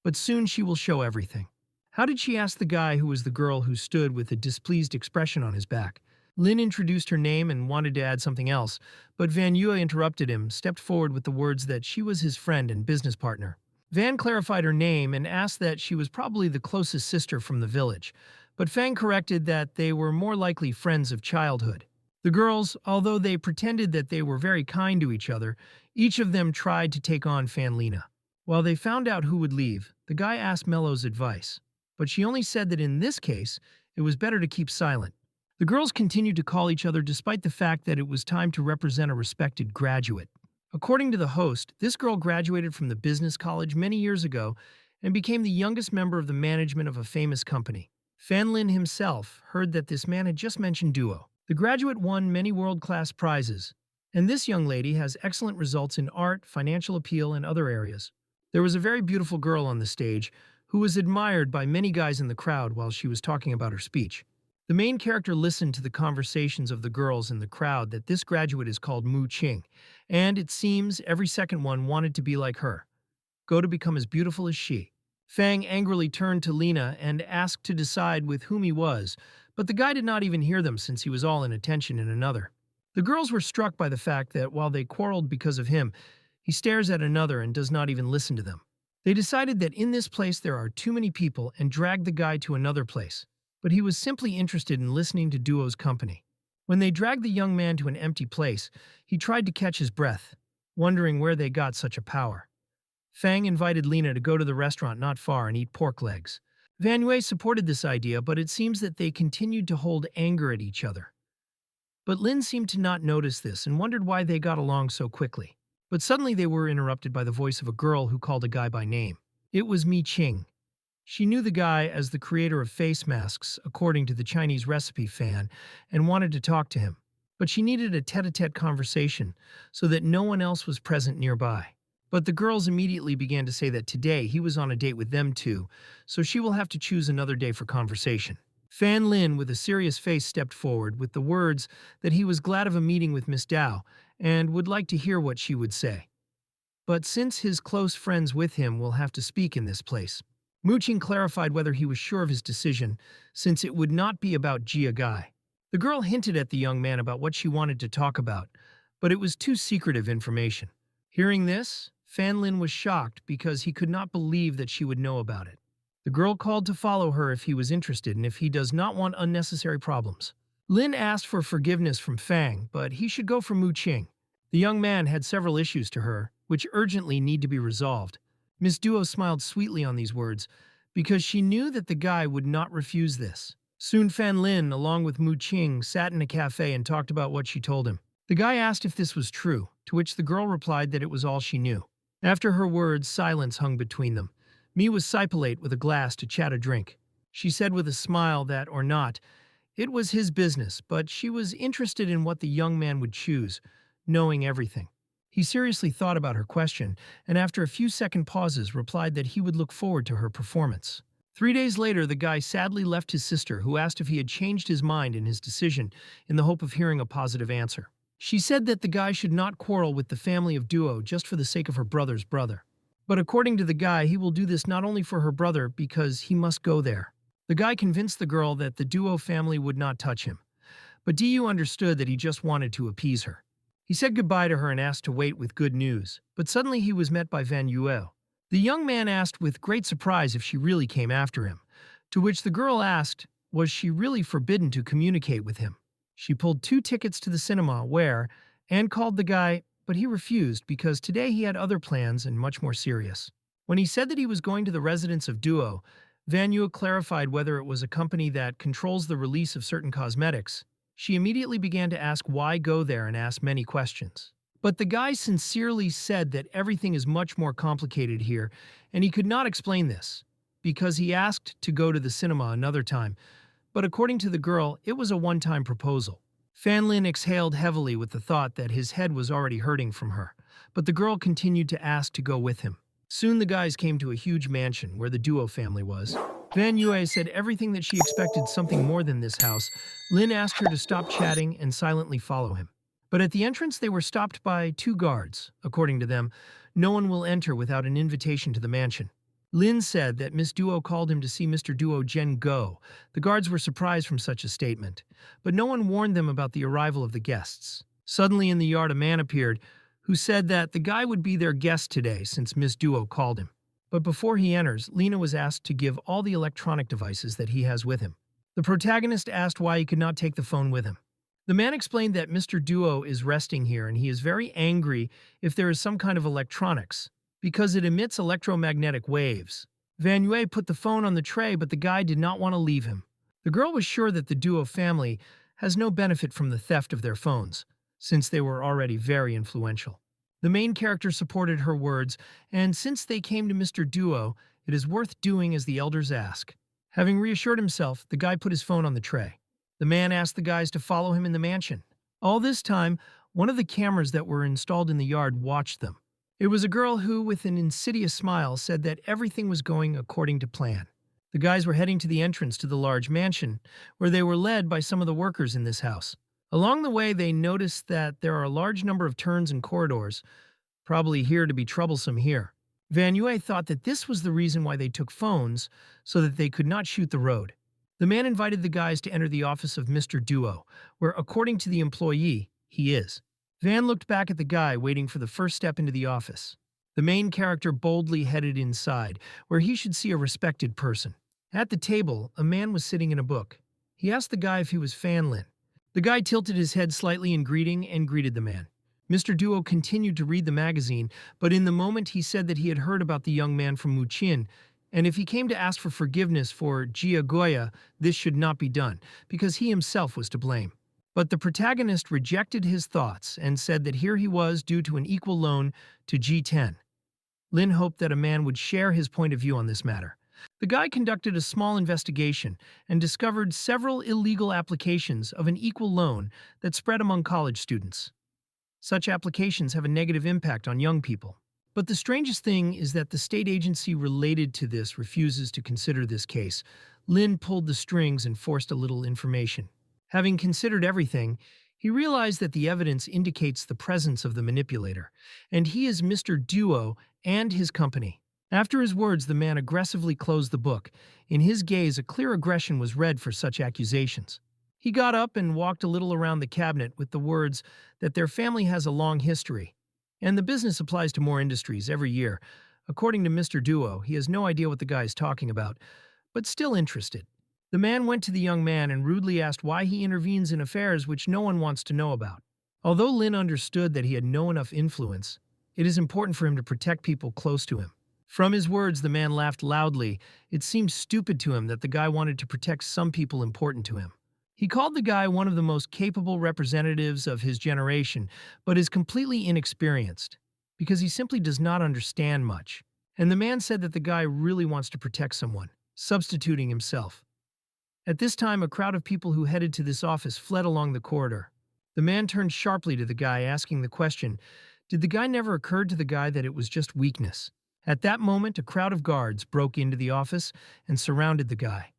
[SPEAKER 1] but soon she will show everything. How did she ask the guy who was the girl who stood with a displeased expression on his back? Lin introduced her name and wanted to add something else, but Van Yue interrupted him, stepped forward with the words that she was his friend and business partner. Van clarified her name and asked that she was probably the closest sister from the village, but Fang corrected that they were more likely friends of childhood. The girls, although they pretended that they were very kind to each other, each of them tried to take on Fan Lina. While they found out who would leave, the guy asked Mello's advice, but she only said that in this case, it was better to keep silent. The girls continued to call each other despite the fact that it was time to represent a respected graduate. According to the host, this girl graduated from the business college many years ago and became the youngest member of the management of a famous company. Fan Lin himself heard that this man had just mentioned duo. The graduate won many world-class prizes, and this young lady has excellent results in art, financial appeal, and other areas. There was a very beautiful girl on the stage who was admired by many guys in the crowd while she was talking about her speech. The main character listened to the conversations of the girls in the crowd that this graduate is called Mu Qing, and it seems every second one wanted to be like her, go to become as beautiful as she. Fang angrily turned to Lina and asked to decide with whom he was, but the guy did not even hear them since he was all in attention in another. The girls were struck by the fact that while they quarreled because of him, he stares at another and does not even listen to them. They decided that in this place there are too many people and dragged the guy to another place, but he was simply interested in listening to Duo's company. When they dragged the young man to an empty place, he tried to catch his breath, wondering where they got such a power. Fang invited Lina to go to the restaurant not far and eat pork legs. Van Yue supported this idea, but it seems that they continued to hold anger at each other. But Lin seemed to not notice this and wondered why they got along so quickly. But suddenly they were interrupted by the voice of a girl who called a guy by name. It was Mi Qing. She knew the guy as the creator of face masks, according to the Chinese recipe fan, and wanted to talk to him. but she needed a tete-a-tete conversation so that no one else was present nearby. But the girls immediately began to say that today he was on a date with them too, so she will have to choose another day for conversation. Fan Lin, with a serious face, stepped forward with the words that he was glad of a meeting with Miss Dao and would like to hear what she would say. But since his close friends with him will have to speak in this place, Mu Qing clarified whether he was sure of his decision, since it would not be about Jia Gai. The girl hinted at the young man about what she wanted to talk about, but it was too secretive information. Hearing this, Fan Lin was shocked because he could not believe that she would know about it. The girl called to follow her if he was interested and if he does not want unnecessary problems. Lin asked for forgiveness from Fang, but he should go for Mu Qing. The young man had several issues to her, which urgently need to be resolved. Miss Duo smiled sweetly on these words, because she knew that the guy would not refuse this. Soon Fan Lin, along with Mu Qing, sat in a cafe and talked about what she told him. The guy asked if this was true, to which the girl replied that it was all she knew. After her words, silence hung between them. Mi was sipolate with a glass to chat a drink. She said with a smile that, or not, it was his business, but she was interested in what the young man would choose, knowing everything. He seriously thought about her question, and after a few second pauses replied that he would look forward to her performance. 3 days later, the guy sadly left his sister, who asked if he had changed his mind in his decision in the hope of hearing a positive answer. She said that the guy should not quarrel with the family of Duo just for the sake of her brother's brother. But according to the guy, he will do this not only for her brother because he must go there. The guy convinced the girl that the Duo family would not touch him. But Du understood that he just wanted to appease her. He said goodbye to her and asked to wait with good news, but suddenly he was met by Van Yue. The young man asked with great surprise if she really came after him, to which the girl asked, was she really forbidden to communicate with him? She pulled 2 tickets to the cinema where, and called the guy, but he refused because today he had other plans and much more serious. When he said that he was going to the residence of Duo, Van Yue clarified whether it was a company that controls the release of certain cosmetics. She immediately began to ask why go there and ask many questions. But the guy sincerely said that everything is much more complicated here, and he could not explain this, because he asked to go to the cinema another time, but according to the girl, it was a one-time proposal. Fan Lin exhaled heavily with the thought that his head was already hurting from her, but the girl continued to ask to go with him. Soon the guys came to a huge mansion where the Duo family was. Van Yue said everything that she expected, something more than this house. Lin asked her to stop chatting and silently follow him. But at the entrance they were stopped by 2 guards. According to them, no one will enter without an invitation to the mansion. Lin said that Miss Duo called him to see Mr. Duo Gen Go. The guards were surprised from such a statement, but no one warned them about the arrival of the guests. Suddenly in the yard a man appeared, who said that the guy would be their guest today since Miss Duo called him. But before he enters, Lina was asked to give all the electronic devices that he has with him. The protagonist asked why he could not take the phone with him. The man explained that Mr. Duo is resting here and he is very angry if there is some kind of electronics, because it emits electromagnetic waves. Van Yue put the phone on the tray, but the guy did not want to leave him. The girl was sure that the Duo family has no benefit from the theft of their phones, since they were already very influential. The main character supported her words, and since they came to Mr. Duo, it is worth doing as the elders ask. Having reassured himself, the guy put his phone on the tray. The man asked the guys to follow him in the mansion. All this time, one of the cameras that were installed in the yard watched them. It was a girl who, with an insidious smile, said that everything was going according to plan. The guys were heading to the entrance to the large mansion, where they were led by some of the workers in this house. Along the way, they noticed that there are a large number of turns and corridors, probably here to be troublesome here. Van Yue thought that this was the reason why they took phones, so that they could not shoot the road. The man invited the guys to enter the office of Mr. Duo, where, according to the employee, he is. Van looked back at the guy waiting for the first step into the office. The main character boldly headed inside, where he should see a respected person. At the table, a man was sitting in a book. He asked the guy if he was Fan Lin. The guy tilted his head slightly in greeting and greeted the man. Mr. Duo continued to read the magazine, but in the moment he said that he had heard about the young man from Mu Qin, and if he came to ask for forgiveness for Jia Goya, this should not be done, because he himself was to blame. But the protagonist rejected his thoughts and said that here he was due to an equal loan to G10. Lin hoped that a man would share his point of view on this matter, The guy conducted a small investigation and discovered several illegal applications of an equal loan that spread among college students. Such applications have a negative impact on young people. But the strangest thing is that the state agency related to this refuses to consider this case. Lin pulled the strings and forced a little information. Having considered everything, he realized that the evidence indicates the presence of the manipulator, and he is Mr. Duo and his company. After his words, the man aggressively closed the book. In his gaze, a clear aggression was read for such accusations. He got up and walked a little around the cabinet with the words that their family has a long history, and the business applies to more industries every year. According to Mr. Duo, he has no idea what the guy is talking about, but still interested. The man went to the young man and rudely asked why he intervenes in affairs which no one wants to know about. Although Lin understood that he had no enough influence, it is important for him to protect people close to him. From his words, the man laughed loudly. It seemed stupid to him that the guy wanted to protect some people important to him. He called the guy one of the most capable representatives of his generation, but is completely inexperienced, because he simply does not understand much. And the man said that the guy really wants to protect someone, substituting himself. At this time, a crowd of people who headed to this office fled along the corridor. The man turned sharply to the guy, asking the question, did the guy never occurred to the guy that it was just weakness? At that moment, a crowd of guards broke into the office and surrounded the guy.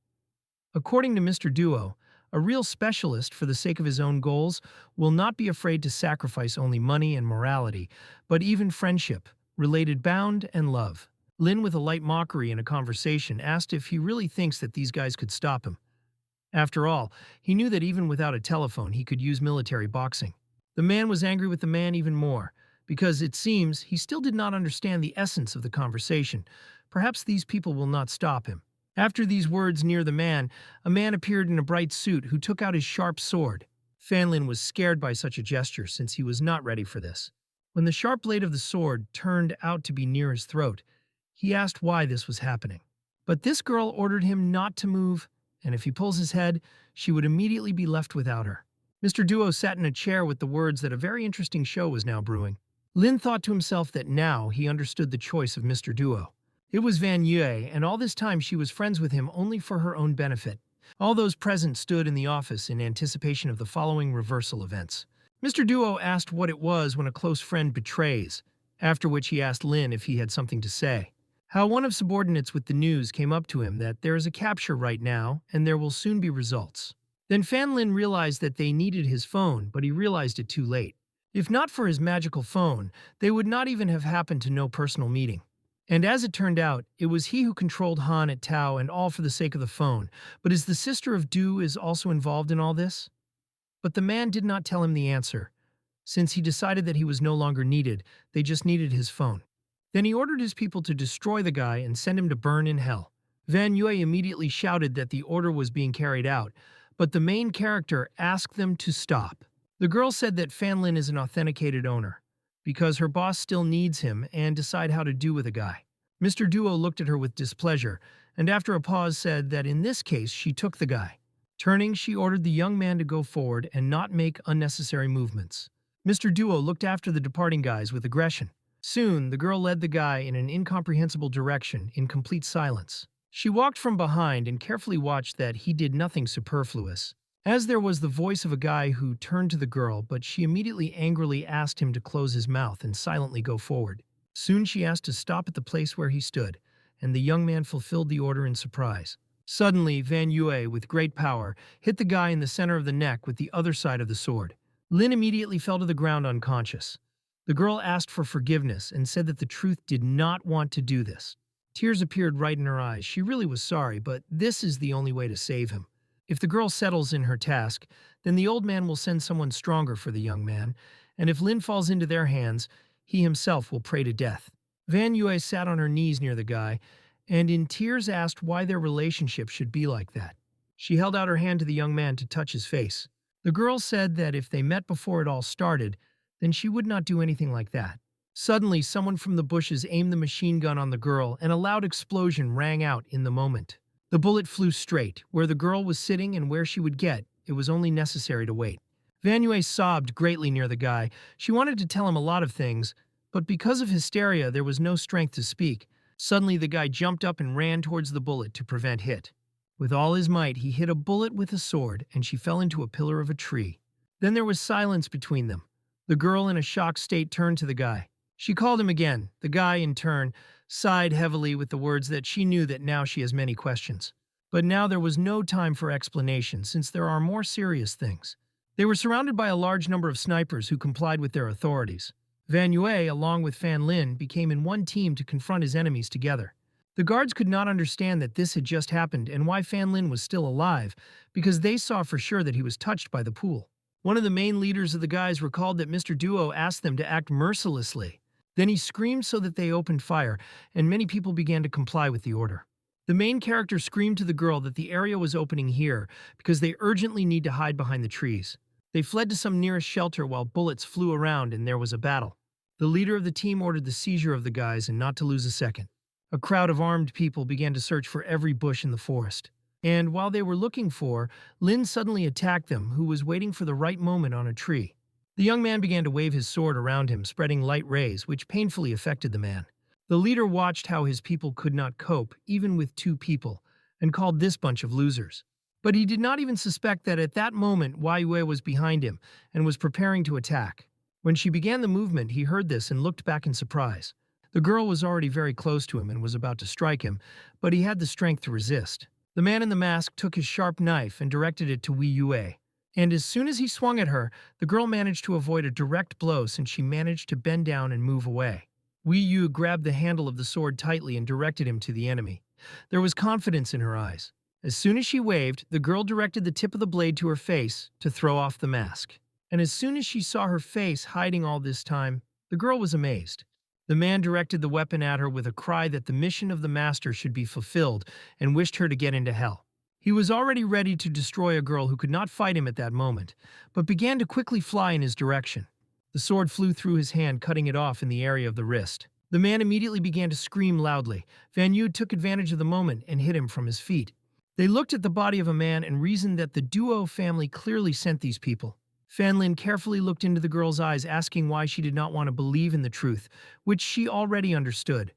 [SPEAKER 1] According to Mr. Duo, a real specialist, for the sake of his own goals, will not be afraid to sacrifice only money and morality, but even friendship, related bound, and love. Lin, with a light mockery in a conversation, asked if he really thinks that these guys could stop him. After all, he knew that even without a telephone, he could use military boxing. The man was angry with the man even more, because it seems he still did not understand the essence of the conversation. Perhaps these people will not stop him. After these words near the man, a man appeared in a bright suit who took out his sharp sword. Fanlin was scared by such a gesture since he was not ready for this. When the sharp blade of the sword turned out to be near his throat, he asked why this was happening. But this girl ordered him not to move, and if he pulls his head, she would immediately be left without her. Mr. Duo sat in a chair with the words that a very interesting show was now brewing. Lin thought to himself that now he understood the choice of Mr. Duo. It was Van Yue, and all this time she was friends with him only for her own benefit. All those present stood in the office in anticipation of the following reversal events. Mr. Duo asked what it was when a close friend betrays, after which he asked Lin if he had something to say. How one of subordinates with the news came up to him that there is a capture right now and there will soon be results. Then Fan Lin realized that they needed his phone, but he realized it too late. If not for his magical phone, they would not even have happened to no personal meeting. And as it turned out, it was he who controlled Han at Tao, and all for the sake of the phone. But is the sister of Du is also involved in all this? But the man did not tell him the answer. Since he decided that he was no longer needed, they just needed his phone. Then he ordered his people to destroy the guy and send him to burn in hell. Van Yue immediately shouted that the order was being carried out, but the main character asked them to stop. The girl said that Fan Lin is an authenticated owner, because her boss still needs him and decide how to do with a guy. Mr. Duo looked at her with displeasure, and after a pause said that in this case she took the guy. Turning, she ordered the young man to go forward and not make unnecessary movements. Mr. Duo looked after the departing guys with aggression. Soon, the girl led the guy in an incomprehensible direction in complete silence. She walked from behind and carefully watched that he did nothing superfluous. As there was the voice of a guy who turned to the girl, but she immediately angrily asked him to close his mouth and silently go forward. Soon she asked to stop at the place where he stood, and the young man fulfilled the order in surprise. Suddenly, Van Yue, with great power, hit the guy in the center of the neck with the other side of the sword. Lin immediately fell to the ground unconscious. The girl asked for forgiveness and said that the truth did not want to do this. Tears appeared right in her eyes. She really was sorry, but this is the only way to save him. If the girl settles in her task, then the old man will send someone stronger for the young man, and if Lin falls into their hands, he himself will pray to death. Van Yue sat on her knees near the guy, and in tears asked why their relationship should be like that. She held out her hand to the young man to touch his face. The girl said that if they met before it all started, then she would not do anything like that. Suddenly, someone from the bushes aimed the machine gun on the girl, and a loud explosion rang out in the moment. The bullet flew straight. Where the girl was sitting and where she would get, it was only necessary to wait. Van Yue sobbed greatly near the guy. She wanted to tell him a lot of things, but because of hysteria there was no strength to speak. Suddenly, the guy jumped up and ran towards the bullet to prevent hit. With all his might, he hit a bullet with a sword, and she fell into a pillar of a tree. Then there was silence between them. The girl, in a shocked state, turned to the guy. She called him again. The guy, in turn, sighed heavily with the words that she knew that now she has many questions. But now there was no time for explanation, since there are more serious things. They were surrounded by a large number of snipers who complied with their authorities. Van Yue, along with Fan Lin, became in one team to confront his enemies together. The guards could not understand that this had just happened and why Fan Lin was still alive, because they saw for sure that he was touched by the pool. One of the main leaders of the guys recalled that Mr. Duo asked them to act mercilessly. Then he screamed so that they opened fire, and many people began to comply with the order. The main character screamed to the girl that the area was opening here because they urgently need to hide behind the trees. They fled to some nearest shelter while bullets flew around and there was a battle. The leader of the team ordered the seizure of the guys and not to lose a second. A crowd of armed people began to search for every bush in the forest. And while they were looking for, Lin suddenly attacked them, who was waiting for the right moment on a tree. The young man began to wave his sword around him, spreading light rays, which painfully affected the man. The leader watched how his people could not cope, even with 2 people, and called this bunch of losers. But he did not even suspect that at that moment Wei Yue was behind him and was preparing to attack. When she began the movement, he heard this and looked back in surprise. The girl was already very close to him and was about to strike him, but he had the strength to resist. The man in the mask took his sharp knife and directed it to Wei Yue. And as soon as he swung at her, the girl managed to avoid a direct blow since she managed to bend down and move away. Wei Yue grabbed the handle of the sword tightly and directed him to the enemy. There was confidence in her eyes. As soon as she waved, the girl directed the tip of the blade to her face to throw off the mask. And as soon as she saw her face hiding all this time, the girl was amazed. The man directed the weapon at her with a cry that the mission of the master should be fulfilled and wished her to get into hell. He was already ready to destroy a girl who could not fight him at that moment, but began to quickly fly in his direction. The sword flew through his hand, cutting it off in the area of the wrist. The man immediately began to scream loudly. Van Yue took advantage of the moment and hit him from his feet. They looked at the body of a man and reasoned that the Duo family clearly sent these people. Fan Lin carefully looked into the girl's eyes, asking why she did not want to believe in the truth, which she already understood.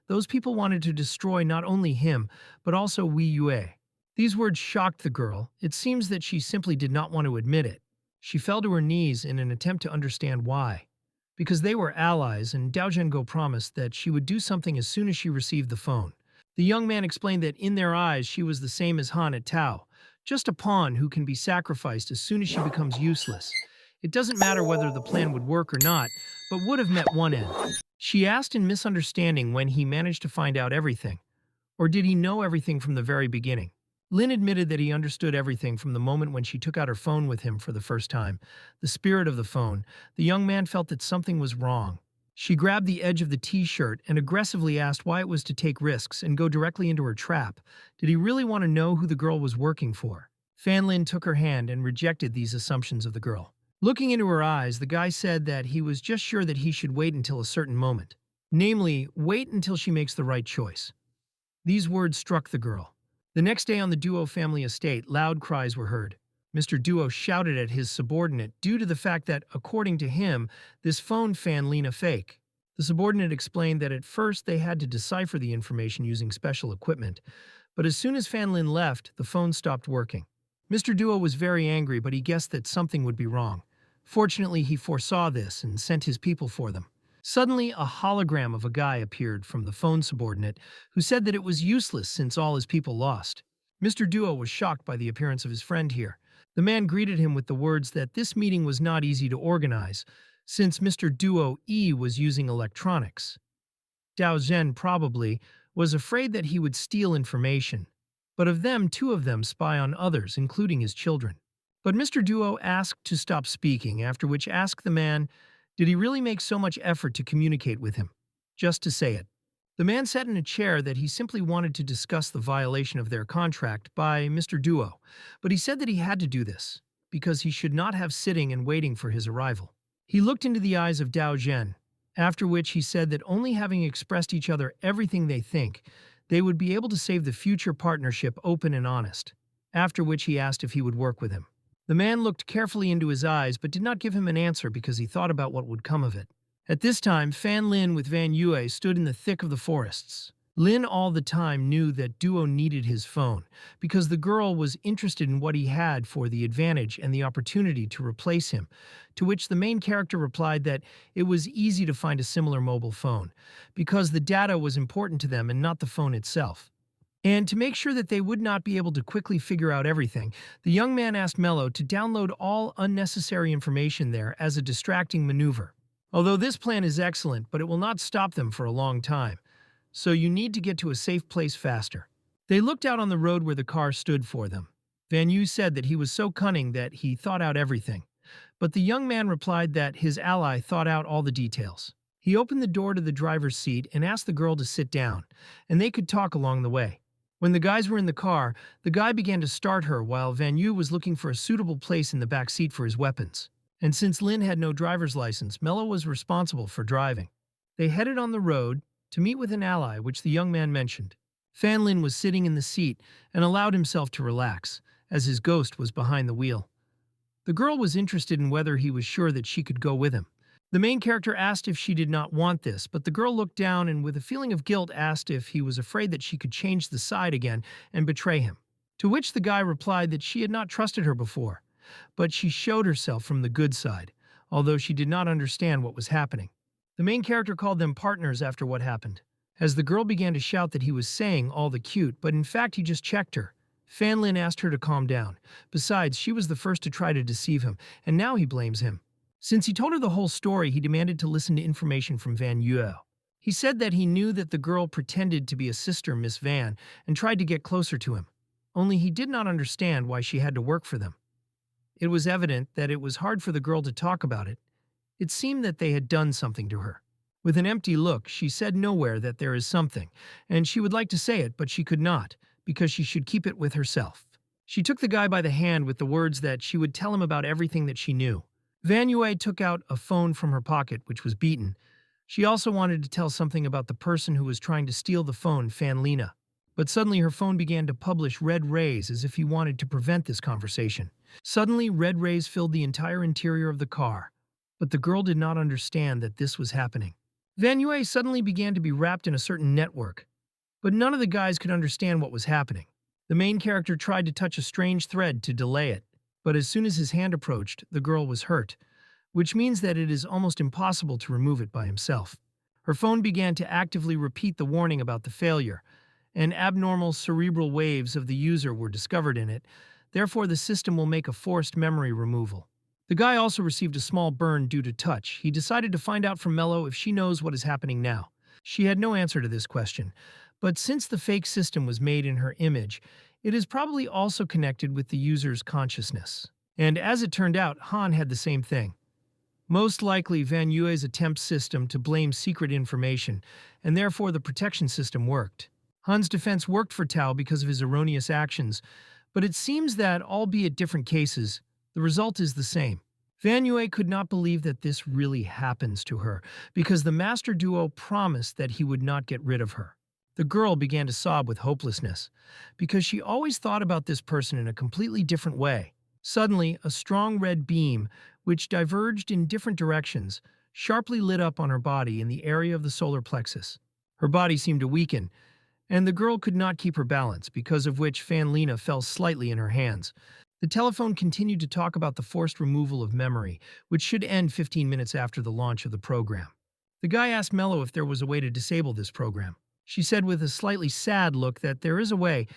[SPEAKER 1] Those people wanted to destroy not only him, but also Wei Yue. These words shocked the girl. It seems that she simply did not want to admit it. She fell to her knees in an attempt to understand why. Because they were allies, and Dao Zhengo promised that she would do something as soon as she received the phone. The young man explained that in their eyes she was the same as Han at Tao, just a pawn who can be sacrificed as soon as she becomes useless. It doesn't matter whether the plan would work or not, but would have met one end. She asked in misunderstanding when he managed to find out everything. Or did he know everything from the very beginning? Lin admitted that he understood everything from the moment when she took out her phone with him for the first time. The spirit of the phone. The young man felt that something was wrong. She grabbed the edge of the t-shirt and aggressively asked why it was to take risks and go directly into her trap. Did he really want to know who the girl was working for? Fan Lin took her hand and rejected these assumptions of the girl. Looking into her eyes, the guy said that he was just sure that he should wait until a certain moment. Namely, wait until she makes the right choice. These words struck the girl. The next day on the Duo family estate, loud cries were heard. Mr. Duo shouted at his subordinate due to the fact that, according to him, this phone Fan Lin a fake. The subordinate explained that at first they had to decipher the information using special equipment, but as soon as Fan Lin left, the phone stopped working. Mr. Duo was very angry, but he guessed that something would be wrong. Fortunately, he foresaw this and sent his people for them. Suddenly, a hologram of a guy appeared from the phone subordinate, who said that it was useless since all his people lost. Mr. Duo was shocked by the appearance of his friend here. The man greeted him with the words that this meeting was not easy to organize, since Mr. Duo was using electronics. Dao Zhen probably was afraid that he would steal information, but of them, 2 of them spy on others, including his children. But Mr. Duo asked to stop speaking, after which asked the man, did he really make so much effort to communicate with him? Just to say it. The man sat in a chair that he simply wanted to discuss the violation of their contract by Mr. Duo, but he said that he had to do this, because he should not have sitting and waiting for his arrival. He looked into the eyes of Dao Zhen, after which he said that only having expressed each other everything they think, they would be able to save the future partnership open and honest, after which he asked if he would work with him. The man looked carefully into his eyes but did not give him an answer because he thought about what would come of it. At this time, Fan Lin with Van Yue stood in the thick of the forests. Lin all the time knew that Duo needed his phone because the girl was interested in what he had for the advantage and the opportunity to replace him, to which the main character replied that it was easy to find a similar mobile phone because the data was important to them and not the phone itself. And to make sure that they would not be able to quickly figure out everything, the young man asked Mello to download all unnecessary information there as a distracting maneuver. Although this plan is excellent, but it will not stop them for a long time. So you need to get to a safe place faster. They looked out on the road where the car stood for them. Van Yu said that he was so cunning that he thought out everything. But the young man replied that his ally thought out all the details. He opened the door to the driver's seat and asked the girl to sit down, and they could talk along the way. When the guys were in the car, the guy began to start her while Van Yu was looking for a suitable place in the back seat for his weapons. And since Lin had no driver's license, Mello was responsible for driving. They headed on the road to meet with an ally, which the young man mentioned. Fan Lin was sitting in the seat and allowed himself to relax, as his ghost was behind the wheel. The girl was interested in whether he was sure that she could go with him. The main character asked if she did not want this, but the girl looked down and with a feeling of guilt asked if he was afraid that she could change the side again and betray him. To which the guy replied that she had not trusted her before, but she showed herself from the good side, although she did not understand what was happening. The main character called them partners after what happened. As the girl began to shout that he was saying all the cute, but in fact he just checked her. Fan Lin asked her to calm down. Besides, she was the first to try to deceive him, and now he blames him. Since he told her the whole story, he demanded to listen to information from Van Yu. He said that he knew that the girl pretended to be a sister, Miss Van, and tried to get closer to him. Only he did not understand why she had to work for them. It was evident that it was hard for the girl to talk about it. It seemed that they had done something to her. With an empty look, she said nowhere that there is something, and she would like to say it, but she could not, because she should keep it with herself. She took the guy by the hand with the words that she would tell him about everything that she knew. Van Yue took out a phone from her pocket, which was beaten. She also wanted to tell something about the person who was trying to steal the phone, Fan Lina. But suddenly her phone began to publish red rays as if he wanted to prevent this conversation. Suddenly, red rays filled the entire interior of the car. But the girl did not understand that this was happening. Van Yue suddenly began to be wrapped in a certain network. But none of the guys could understand what was happening. The main character tried to touch a strange thread to delay it. But as soon as his hand approached, the girl was hurt, which means that it is almost impossible to remove it by himself. Her phone began to actively repeat the warning about the failure, and abnormal cerebral waves of the user were discovered in it. Therefore, the system will make a forced memory removal. The guy also received a small burn due to touch. He decided to find out from Mello if she knows what is happening now. She had no answer to this question, but since the fake system was made in her image, it is probably also connected with the user's consciousness. And as it turned out, Han had the same thing. Most likely, Van Yue's attempt system to blame secret information, and therefore the protection system worked. Han's defense worked for Tao because of his erroneous actions, but it seems that, albeit different cases, the result is the same. Van Yue could not believe that this really happens to her, because the master duo promised that he would not get rid of her. The girl began to sob with hopelessness, because she always thought about this person in a completely different way. Suddenly, a strong red beam, which diverged in different directions, sharply lit up on her body in the area of the solar plexus. Her body seemed to weaken, and the girl could not keep her balance, because of which Fan Lina fell slightly in her hands. The telephone continued to talk about the forced removal of memory, which should end 15 minutes after the launch of the program. The guy asked Mello if there was a way to disable this program. She said with a slightly sad look that there is a way,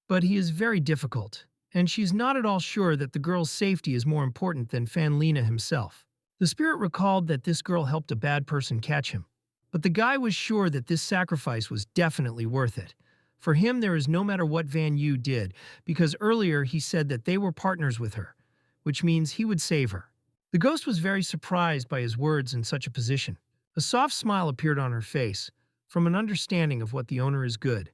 [SPEAKER 1] but he is very difficult, and she's not at all sure that the girl's safety is more important than Fan Lina himself. The spirit recalled that this girl helped a bad person catch him, but the guy was sure that this sacrifice was definitely worth it. For him, there is no matter what Van Yu did, because earlier he said that they were partners with her, which means he would save her. The ghost was very surprised by his words in such a position. A soft smile appeared on her face, from an understanding of what the owner is good.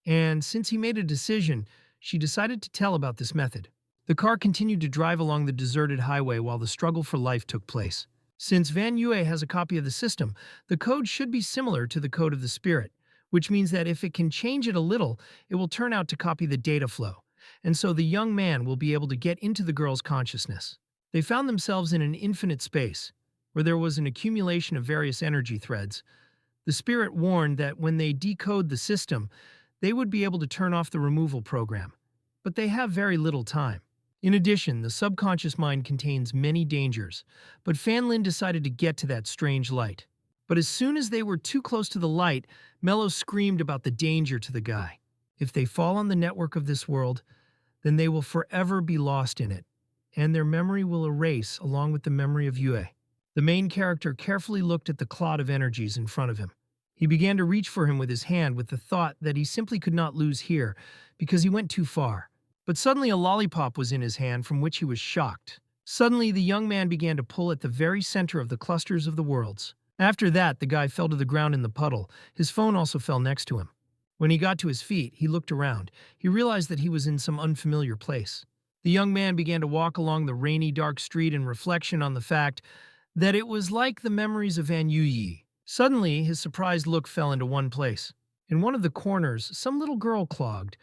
[SPEAKER 1] And since he made a decision, she decided to tell about this method. The car continued to drive along the deserted highway while the struggle for life took place. Since Van Yue has a copy of the system, the code should be similar to the code of the spirit, which means that if it can change it a little, it will turn out to copy the data flow, and so the young man will be able to get into the girl's consciousness. They found themselves in an infinite space, where there was an accumulation of various energy threads, The spirit warned that when they decode the system, they would be able to turn off the removal program, but they have very little time. In addition, the subconscious mind contains many dangers, but Fan Lin decided to get to that strange light. But as soon as they were too close to the light, Mello screamed about the danger to the guy. If they fall on the network of this world, then they will forever be lost in it, and their memory will erase along with the memory of Yue. The main character carefully looked at the cloud of energies in front of him. He began to reach for him with his hand with the thought that he simply could not lose here because he went too far. But suddenly a lollipop was in his hand from which he was shocked. Suddenly the young man began to pull at the very center of the clusters of the worlds. After that, the guy fell to the ground in the puddle. His phone also fell next to him. When he got to his feet, he looked around. He realized that he was in some unfamiliar place. The young man began to walk along the rainy, dark street in reflection on the fact that it was like the memories of Van Yuyi. Suddenly, his surprised look fell into one place. In one of the corners, some little girl clogged,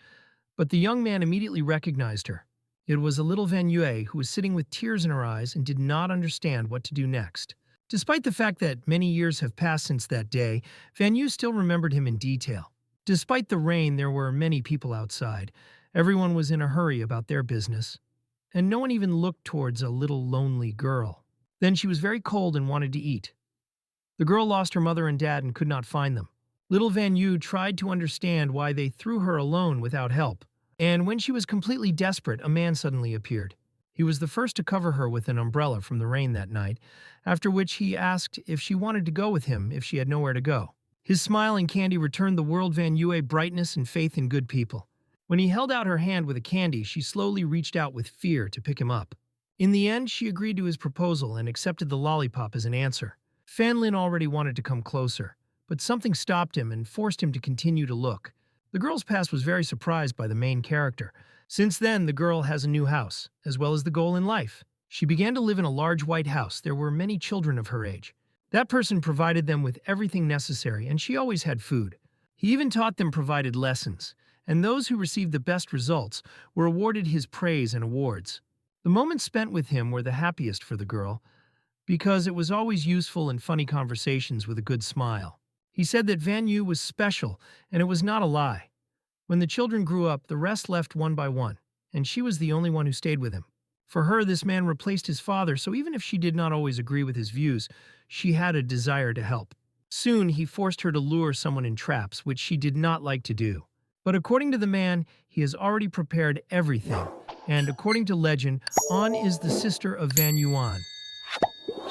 [SPEAKER 1] but the young man immediately recognized her. It was a little Van Yue who was sitting with tears in her eyes and did not understand what to do next. Despite the fact that many years have passed since that day, Van Yue still remembered him in detail. Despite the rain, there were many people outside. Everyone was in a hurry about their business, and no one even looked towards a little lonely girl. Then she was very cold and wanted to eat. The girl lost her mother and dad and could not find them. Little Van Yue tried to understand why they threw her alone without help. And when she was completely desperate, a man suddenly appeared. He was the first to cover her with an umbrella from the rain that night, after which he asked if she wanted to go with him if she had nowhere to go. His smile and candy returned the world Van Yue brightness and faith in good people. When he held out her hand with a candy, she slowly reached out with fear to pick him up. In the end, she agreed to his proposal and accepted the lollipop as an answer. Fan Lin already wanted to come closer, but something stopped him and forced him to continue to look. The girl's past was very surprised by the main character. Since then, the girl has a new house, as well as the goal in life. She began to live in a large white house. There were many children of her age. That person provided them with everything necessary, and she always had food. He even taught them provided lessons, and those who received the best results were awarded his praise and awards. The moments spent with him were the happiest for the girl, because it was always useful and funny conversations with a good smile. He said that Van Yue was special, and it was not a lie. When the children grew up, the rest left one by one, and she was the only one who stayed with him. For her, this man replaced his father, so even if she did not always agree with his views, she had a desire to help. Soon, he forced her to lure someone in traps, which she did not like to do. But according to the man, he has already prepared everything, and according to legend, An is the sister of Van Yuan.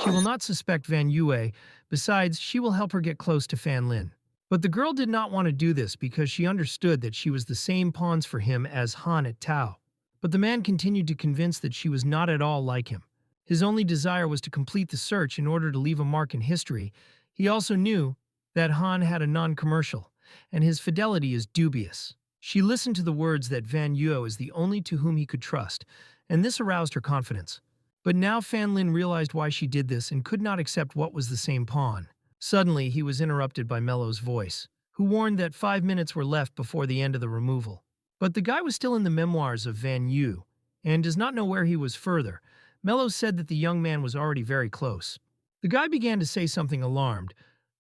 [SPEAKER 1] She will not suspect Van Yue. Besides, she will help her get close to Fan Lin. But the girl did not want to do this because she understood that she was the same pawns for him as Han at Tao. But the man continued to convince that she was not at all like him. His only desire was to complete the search in order to leave a mark in history. He also knew that Han had a non-commercial, and his fidelity is dubious. She listened to the words that Van Yue is the only to whom he could trust, and this aroused her confidence. But now Fan Lin realized why she did this and could not accept what was the same pawn. Suddenly, he was interrupted by Mello's voice, who warned that 5 minutes were left before the end of the removal. But the guy was still in the memoirs of Van Yue, and does not know where he was further. Mello said that the young man was already very close. The guy began to say something alarmed,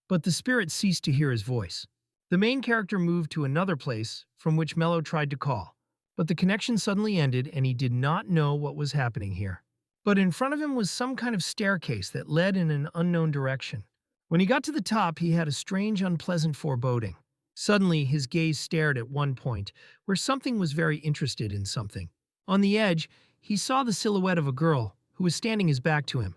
[SPEAKER 1] but the spirit ceased to hear his voice. The main character moved to another place from which Mello tried to call, but the connection suddenly ended and he did not know what was happening here. But in front of him was some kind of staircase that led in an unknown direction. When he got to the top, he had a strange, unpleasant foreboding. Suddenly, his gaze stared at one point, where something was very interested in something. On the edge, he saw the silhouette of a girl who was standing his back to him,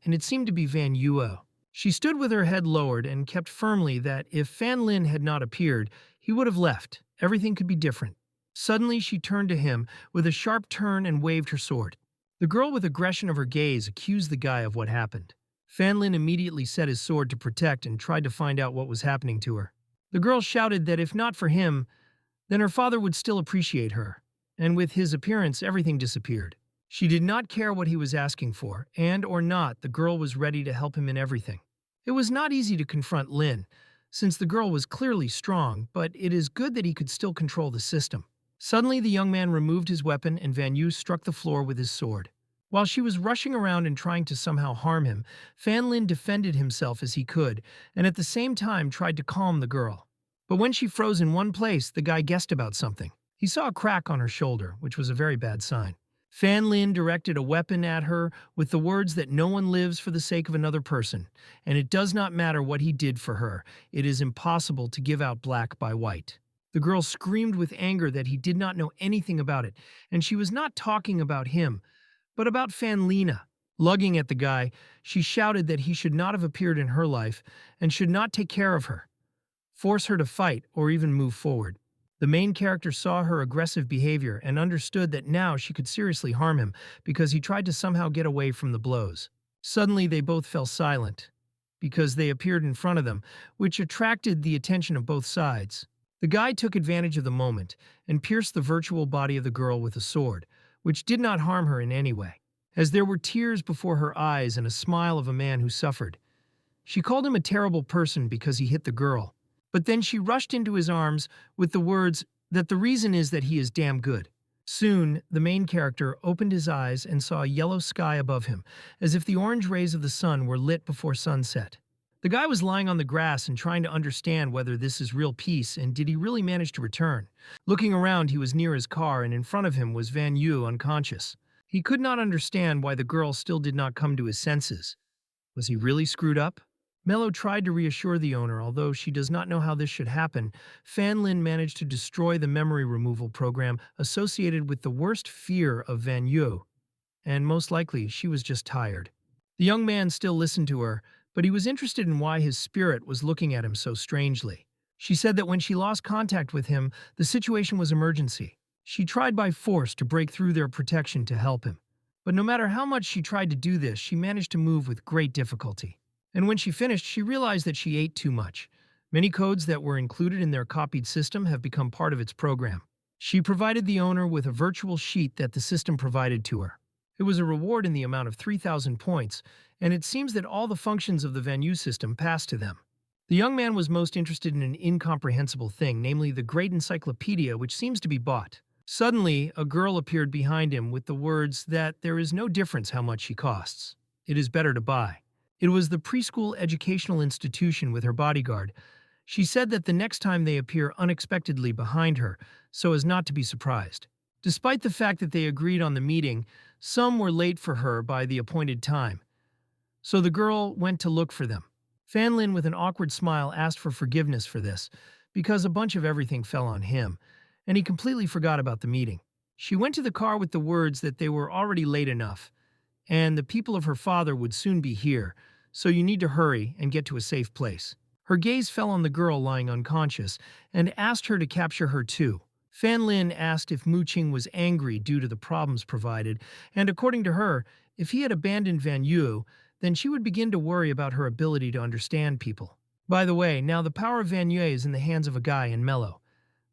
[SPEAKER 1] and it seemed to be Van Yue. She stood with her head lowered and kept firmly that if Fan Lin had not appeared, he would have left. Everything could be different. Suddenly, she turned to him with a sharp turn and waved her sword. The girl with aggression of her gaze accused the guy of what happened. Fan Lin immediately set his sword to protect and tried to find out what was happening to her. The girl shouted that if not for him, then her father would still appreciate her, and with his appearance everything disappeared. She did not care what he was asking for, and or not, the girl was ready to help him in everything. It was not easy to confront Lin, since the girl was clearly strong, but it is good that he could still control the system. Suddenly the young man removed his weapon and Van Yue struck the floor with his sword. While she was rushing around and trying to somehow harm him, Fan Lin defended himself as he could, and at the same time tried to calm the girl. But when she froze in one place, the guy guessed about something. He saw a crack on her shoulder, which was a very bad sign. Fan Lin directed a weapon at her with the words that no one lives for the sake of another person, and it does not matter what he did for her, it is impossible to give out black by white. The girl screamed with anger that he did not know anything about it, and she was not talking about him, but about Fan Lina. Lugging at the guy, she shouted that he should not have appeared in her life and should not take care of her, force her to fight, or even move forward. The main character saw her aggressive behavior and understood that now she could seriously harm him because he tried to somehow get away from the blows. Suddenly, they both fell silent because they appeared in front of them, which attracted the attention of both sides. The guy took advantage of the moment and pierced the virtual body of the girl with a sword, which did not harm her in any way, as there were tears before her eyes and a smile of a man who suffered. She called him a terrible person because he hit the girl, but then she rushed into his arms with the words that the reason is that he is damn good. Soon, the main character opened his eyes and saw a yellow sky above him, as if the orange rays of the sun were lit before sunset. The guy was lying on the grass and trying to understand whether this is real peace and did he really manage to return. Looking around, he was near his car and in front of him was Van Yu unconscious. He could not understand why the girl still did not come to his senses. Was he really screwed up? Mello tried to reassure the owner, although she does not know how this should happen. Fan Lin managed to destroy the memory removal program associated with the worst fear of Van Yu, and most likely she was just tired. The young man still listened to her, but he was interested in why his spirit was looking at him so strangely. She said that when she lost contact with him, the situation was emergency. She tried by force to break through their protection to help him. But no matter how much she tried to do this, she managed to move with great difficulty. And when she finished, she realized that she ate too much. Many codes that were included in their copied system have become part of its program. She provided the owner with a virtual sheet that the system provided to her. It was a reward in the amount of 3,000 points, and it seems that all the functions of the Van Yu system passed to them. The young man was most interested in an incomprehensible thing, namely the great encyclopedia which seems to be bought. Suddenly, a girl appeared behind him with the words that there is no difference how much she costs. It is better to buy. It was the preschool educational institution with her bodyguard. She said that the next time they appear unexpectedly behind her, so as not to be surprised. Despite the fact that they agreed on the meeting, some were late for her by the appointed time. So the girl went to look for them. Fan Lin, with an awkward smile, asked for forgiveness for this, because a bunch of everything fell on him, and he completely forgot about the meeting. She went to the car with the words that they were already late enough, and the people of her father would soon be here, so you need to hurry and get to a safe place. Her gaze fell on the girl lying unconscious and asked her to capture her too. Fan Lin asked if Mu Qing was angry due to the problems provided, and according to her, if he had abandoned Van Yu, then she would begin to worry about her ability to understand people. By the way, now the power of Van Yu is in the hands of a guy in Mello.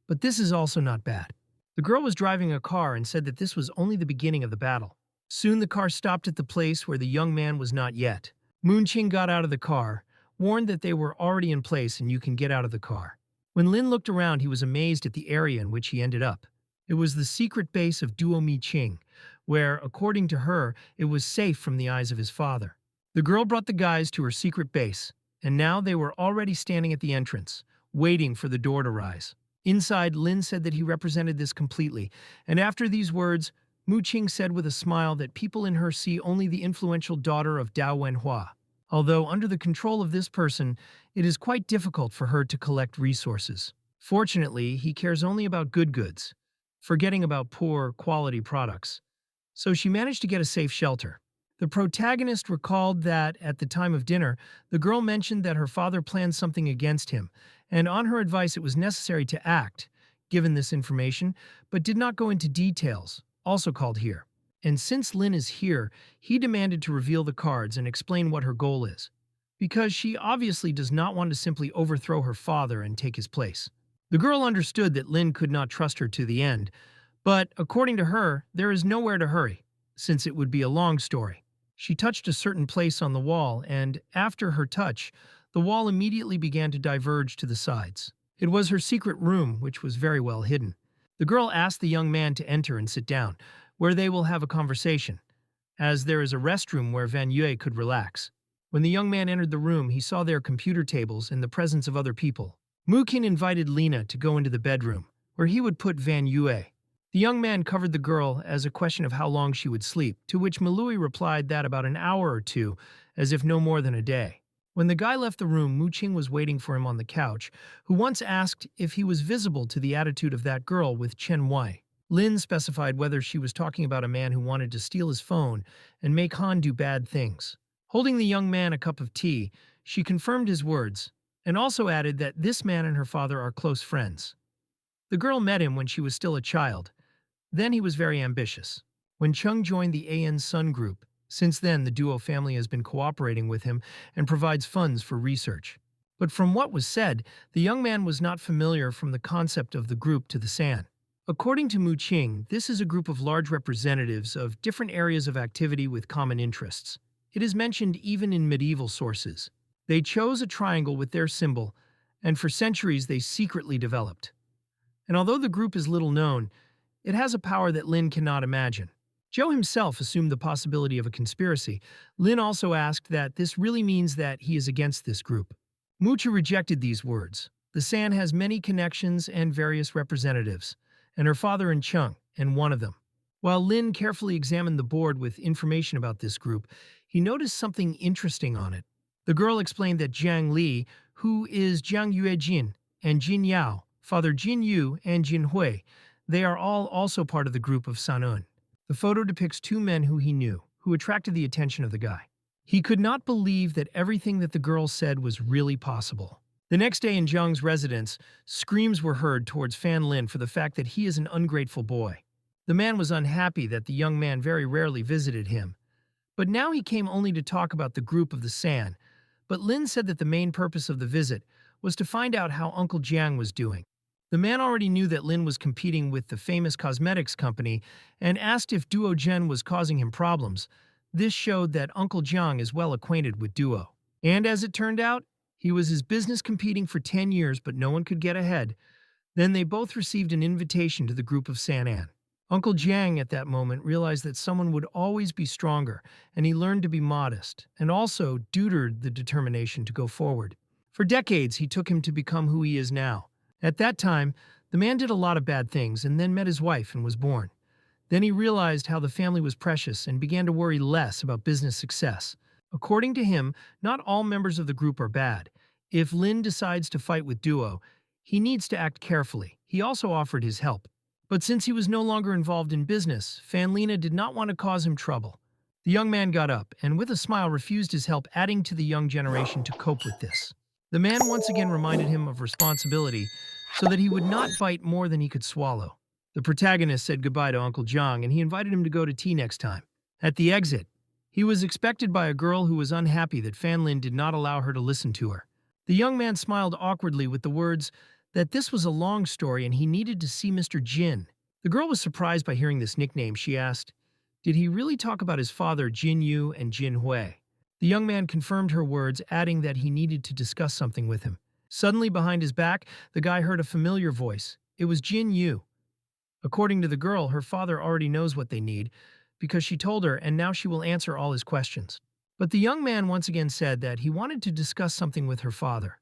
[SPEAKER 1] But this is also not bad. The girl was driving a car and said that this was only the beginning of the battle. Soon the car stopped at the place where the young man was not yet. Moon Qing got out of the car, warned that they were already in place and you can get out of the car. When Lin looked around, he was amazed at the area in which he ended up. It was the secret base of Duo Mi Qing, where, according to her, it was safe from the eyes of his father. The girl brought the guys to her secret base, and now they were already standing at the entrance, waiting for the door to rise. Inside, Lin said that he represented this completely, and after these words, Mu Qing said with a smile that people in her see only the influential daughter of Dao Wenhua. Although under the control of this person, it is quite difficult for her to collect resources. Fortunately, he cares only about good goods, forgetting about poor quality products. So she managed to get a safe shelter. The protagonist recalled that, at the time of dinner, the girl mentioned that her father planned something against him, and on her advice it was necessary to act, given this information, but did not go into details, also called here. And since Lin is here, he demanded to reveal the cards and explain what her goal is, because she obviously does not want to simply overthrow her father and take his place. The girl understood that Lin could not trust her to the end, but according to her, there is nowhere to hurry, since it would be a long story. She touched a certain place on the wall, and after her touch, the wall immediately began to diverge to the sides. It was her secret room, which was very well hidden. The girl asked the young man to enter and sit down, where they will have a conversation. as there is a restroom where Van Yue could relax. When the young man entered the room, he saw their computer tables in the presence of other people. Mukin invited Lena to go into the bedroom, where he would put Van Yue. The young man covered the girl as a question of how long she would sleep, to which Malui replied that about an hour or two, as if no more than a day. When the guy left the room, Mu Qing was waiting for him on the couch, who once asked if he was visible to the attitude of that girl with Chen Wei. Lin specified whether she was talking about a man who wanted to steal his phone and make Han do bad things. Holding the young man a cup of tea, she confirmed his words, and also added that this man and her father are close friends. The girl met him when she was still a child. Then he was very ambitious. When Chung joined the AN Sun Group, since then the duo family has been cooperating with him and provides funds for research. But from what was said, the young man was not familiar from the concept of the group to the San. According to Mu Qing, this is a group of large representatives of different areas of activity with common interests. It is mentioned even in medieval sources. They chose a triangle with their symbol, and for centuries they secretly developed. And although the group is little known, it has a power that Lin cannot imagine. Joe himself assumed the possibility of a conspiracy. Lin also asked that this really means that he is against this group. Mucha rejected these words. The San has many connections and various representatives, and her father and Chung, and one of them. While Lin carefully examined the board with information about this group, he noticed something interesting on it. The girl explained that Jiang Li, who is Jiang Yuejin, and Jin Yao, Father Jin Yu and Jin Hui, they are all also part of the group of Sanun. The photo depicts two men who he knew, who attracted the attention of the guy. He could not believe that everything that the girl said was really possible. The next day in Zhang's residence, screams were heard towards Fan Lin for the fact that he is an ungrateful boy. The man was unhappy that the young man very rarely visited him. But now he came only to talk about the group of the San. But Lin said that the main purpose of the visit was to find out how Uncle Jiang was doing. The man already knew that Lin was competing with the famous cosmetics company and asked if Duo Zhen was causing him problems. This showed that Uncle Jiang is well acquainted with Duo. And as it turned out, he was his business competing for 10 years, but no one could get ahead. Then they both received an invitation to the group of San'an. Uncle Jiang at that moment realized that someone would always be stronger, and he learned to be modest, and also deutered the determination to go forward. For decades, he took him to become who he is now. At that time, the man did a lot of bad things and then met his wife and was born. Then he realized how the family was precious and began to worry less about business success. According to him, not all members of the group are bad. If Lin decides to fight with Duo, he needs to act carefully. He also offered his help. But since he was no longer involved in business, Fanlina did not want to cause him trouble. The young man got up and with a smile refused his help, adding to the young generation to cope with this. The man once again reminded him of responsibility so that he would not bite more than he could swallow. The protagonist said goodbye to Uncle Jiang and he invited him to go to tea next time. At the exit, he was expected by a girl who was unhappy that Fan Lin did not allow her to listen to her. The young man smiled awkwardly with the words that this was a long story and he needed to see Mr. Jin. The girl was surprised by hearing this nickname. She asked, did he really talk about his father Jin Yu and Jin Hui? The young man confirmed her words, adding that he needed to discuss something with him. Suddenly, behind his back, the guy heard a familiar voice. It was Jin Yu. According to the girl, her father already knows what they need, because she told her, and now she will answer all his questions. But the young man once again said that he wanted to discuss something with her father.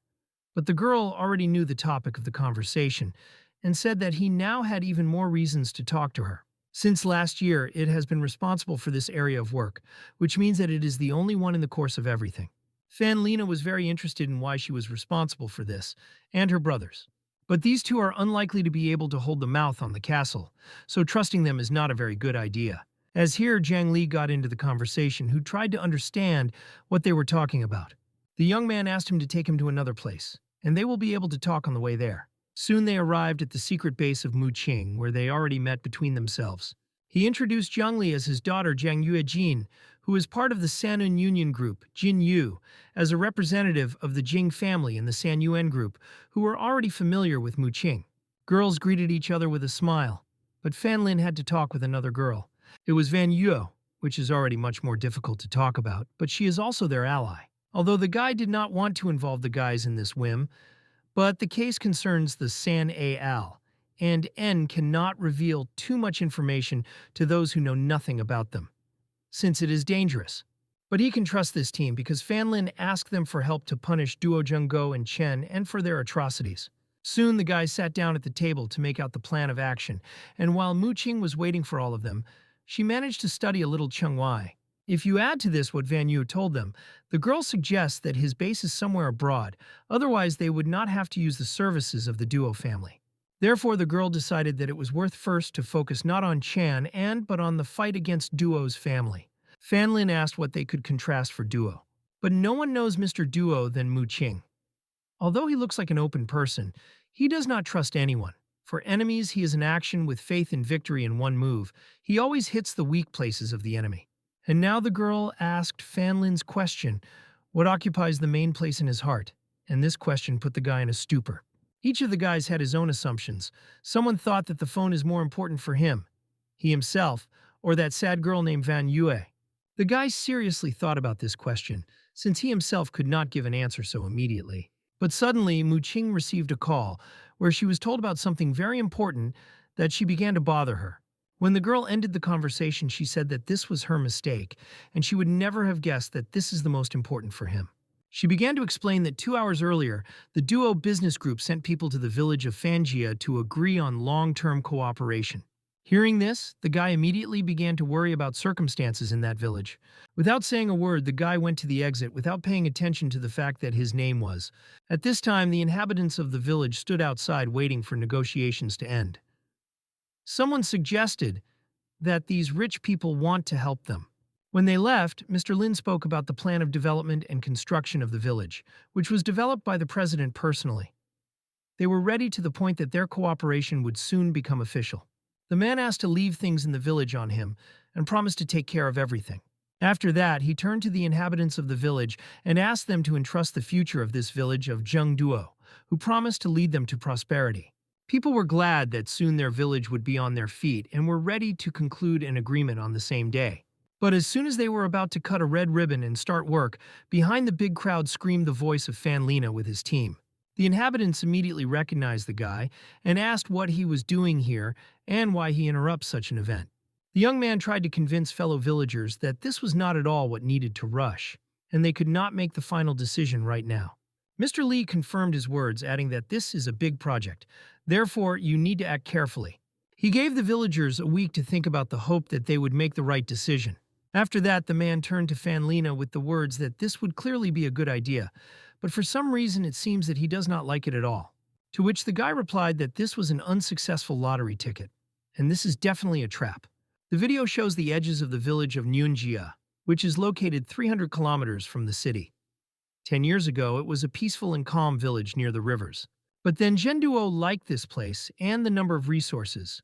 [SPEAKER 1] But the girl already knew the topic of the conversation, and said that he now had even more reasons to talk to her. Since last year, it has been responsible for this area of work, which means that it is the only one in the course of everything. Fan Lina was very interested in why she was responsible for this, and her brothers. But these two are unlikely to be able to hold the mouth on the castle, so trusting them is not a very good idea. As here, Jiang Li got into the conversation, who tried to understand what they were talking about. The young man asked him to take him to another place, and they will be able to talk on the way there. Soon they arrived at the secret base of Mu Qing, where they already met between themselves. He introduced Jiang Li as his daughter Jiang Yuejin, who is part of the Sanun Union Group, Jin Yu, as a representative of the Jing family in the San Yuan Group, who were already familiar with Mu Qing. Girls greeted each other with a smile, but Fan Lin had to talk with another girl. It was Van Yue, which is already much more difficult to talk about, but she is also their ally. Although the guy did not want to involve the guys in this whim, but the case concerns the San Al, and N cannot reveal too much information to those who know nothing about them. since it is dangerous. But he can trust this team because Fan Lin asked them for help to punish Duo Jung-go and Chen and for their atrocities. Soon the guys sat down at the table to make out the plan of action, and while Mu Qing was waiting for all of them, she managed to study a little Cheng Wai. If you add to this what Van Yu told them, the girl suggests that his base is somewhere abroad, otherwise they would not have to use the services of the Duo family. Therefore, the girl decided that it was worth first to focus not on Chan but on the fight against Duo's family. Fan Lin asked what they could contrast for Duo. But no one knows Mr. Duo than Mu Qing. Although he looks like an open person, he does not trust anyone. For enemies, he is an action with faith in victory in one move. He always hits the weak places of the enemy. And now the girl asked Fan Lin's question, what occupies the main place in his heart? And this question put the guy in a stupor. Each of the guys had his own assumptions. Someone thought that the phone is more important for him, he himself, or that sad girl named Van Yue. The guy seriously thought about this question, since he himself could not give an answer so immediately. But suddenly, Mu Qing received a call, where she was told about something very important that she began to bother her. When the girl ended the conversation, she said that this was her mistake, and she would never have guessed that this is the most important for him. She began to explain that 2 hours earlier, the Duo business group sent people to the village of Fanjia to agree on long-term cooperation. Hearing this, the guy immediately began to worry about circumstances in that village. Without saying a word, the guy went to the exit without paying attention to the fact that his name was. At this time, the inhabitants of the village stood outside waiting for negotiations to end. Someone suggested that these rich people want to help them. When they left, Mr. Lin spoke about the plan of development and construction of the village, which was developed by the president personally. They were ready to the point that their cooperation would soon become official. The man asked to leave things in the village on him and promised to take care of everything. After that, he turned to the inhabitants of the village and asked them to entrust the future of this village of Zheng Duo, who promised to lead them to prosperity. People were glad that soon their village would be on their feet and were ready to conclude an agreement on the same day. But as soon as they were about to cut a red ribbon and start work, behind the big crowd screamed the voice of Fan Lina with his team. The inhabitants immediately recognized the guy and asked what he was doing here and why he interrupts such an event. The young man tried to convince fellow villagers that this was not at all what needed to rush, and they could not make the final decision right now. Mr. Lee confirmed his words, adding that this is a big project. Therefore, you need to act carefully. He gave the villagers a week to think about the hope that they would make the right decision. After that, the man turned to Fan Lina with the words that this would clearly be a good idea, but for some reason it seems that he does not like it at all. To which the guy replied that this was an unsuccessful lottery ticket, and this is definitely a trap. The video shows the edges of the village of Nyunjia, which is located 300 kilometers from the city. 10 years ago, it was a peaceful and calm village near the rivers. But then Zhenduo liked this place and the number of resources,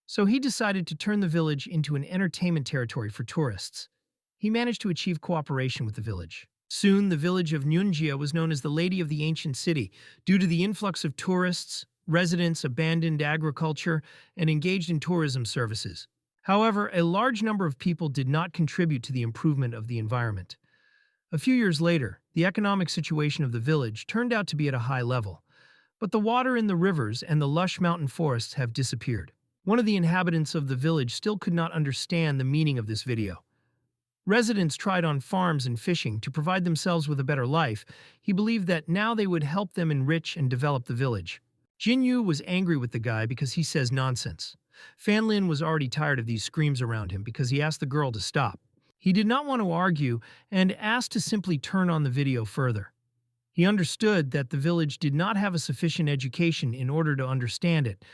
[SPEAKER 1] so he decided to turn the village into an entertainment territory for tourists. He managed to achieve cooperation with the village. Soon, the village of Nyunjia was known as the Lady of the Ancient City due to the influx of tourists, residents abandoned agriculture, and engaged in tourism services. However, a large number of people did not contribute to the improvement of the environment. A few years later, the economic situation of the village turned out to be at a high level, but the water in the rivers and the lush mountain forests have disappeared. One of the inhabitants of the village still could not understand the meaning of this video. Residents tried on farms and fishing to provide themselves with a better life. He believed that now they would help them enrich and develop the village. Jin Yu was angry with the guy because he says nonsense. Fan Lin was already tired of these screams around him because he asked the girl to stop. He did not want to argue and asked to simply turn on the video further. He understood that the village did not have a sufficient education in order to understand it.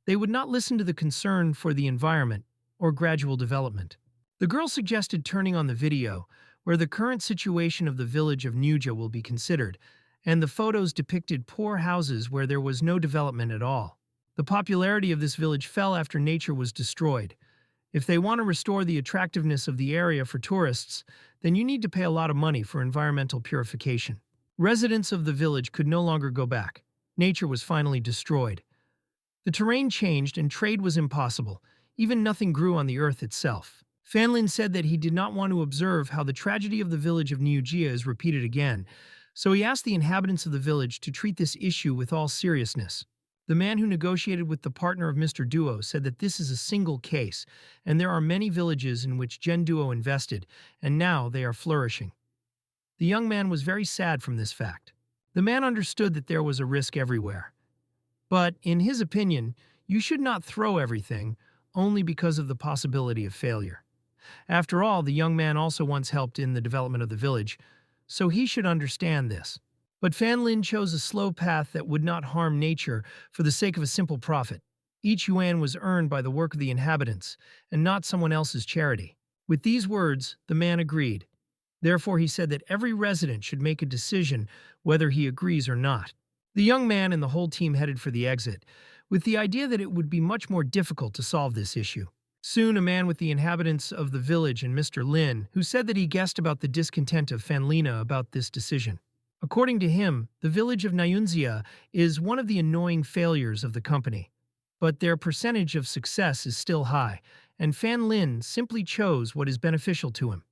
[SPEAKER 1] They would not listen to the concern for the environment or gradual development. The girl suggested turning on the video, where the current situation of the village of Nyuja will be considered, and the photos depicted poor houses where there was no development at all. The popularity of this village fell after nature was destroyed. If they want to restore the attractiveness of the area for tourists, then you need to pay a lot of money for environmental purification. Residents of the village could no longer go back. Nature was finally destroyed. The terrain changed and trade was impossible. Even nothing grew on the earth itself. Fan Lin said that he did not want to observe how the tragedy of the village of Nyujia is repeated again, so he asked the inhabitants of the village to treat this issue with all seriousness. The man who negotiated with the partner of Mr. Duo said that this is a single case, and there are many villages in which Gen Duo invested, and now they are flourishing. The young man was very sad from this fact. The man understood that there was a risk everywhere. But, in his opinion, you should not throw everything only because of the possibility of failure. After all, the young man also once helped in the development of the village, so he should understand this. But Fan Lin chose a slow path that would not harm nature for the sake of a simple profit. Each yuan was earned by the work of the inhabitants, and not someone else's charity. With these words, the man agreed. Therefore, he said that every resident should make a decision whether he agrees or not. The young man and the whole team headed for the exit, with the idea that it would be much more difficult to solve this issue. Soon, a man with the inhabitants of the village and Mr. Lin, who said that he guessed about the discontent of Fanlina about this decision. According to him, the village of Nyunzia is one of the annoying failures of the company, but their percentage of success is still high, and Fan Lin simply chose what is beneficial to him.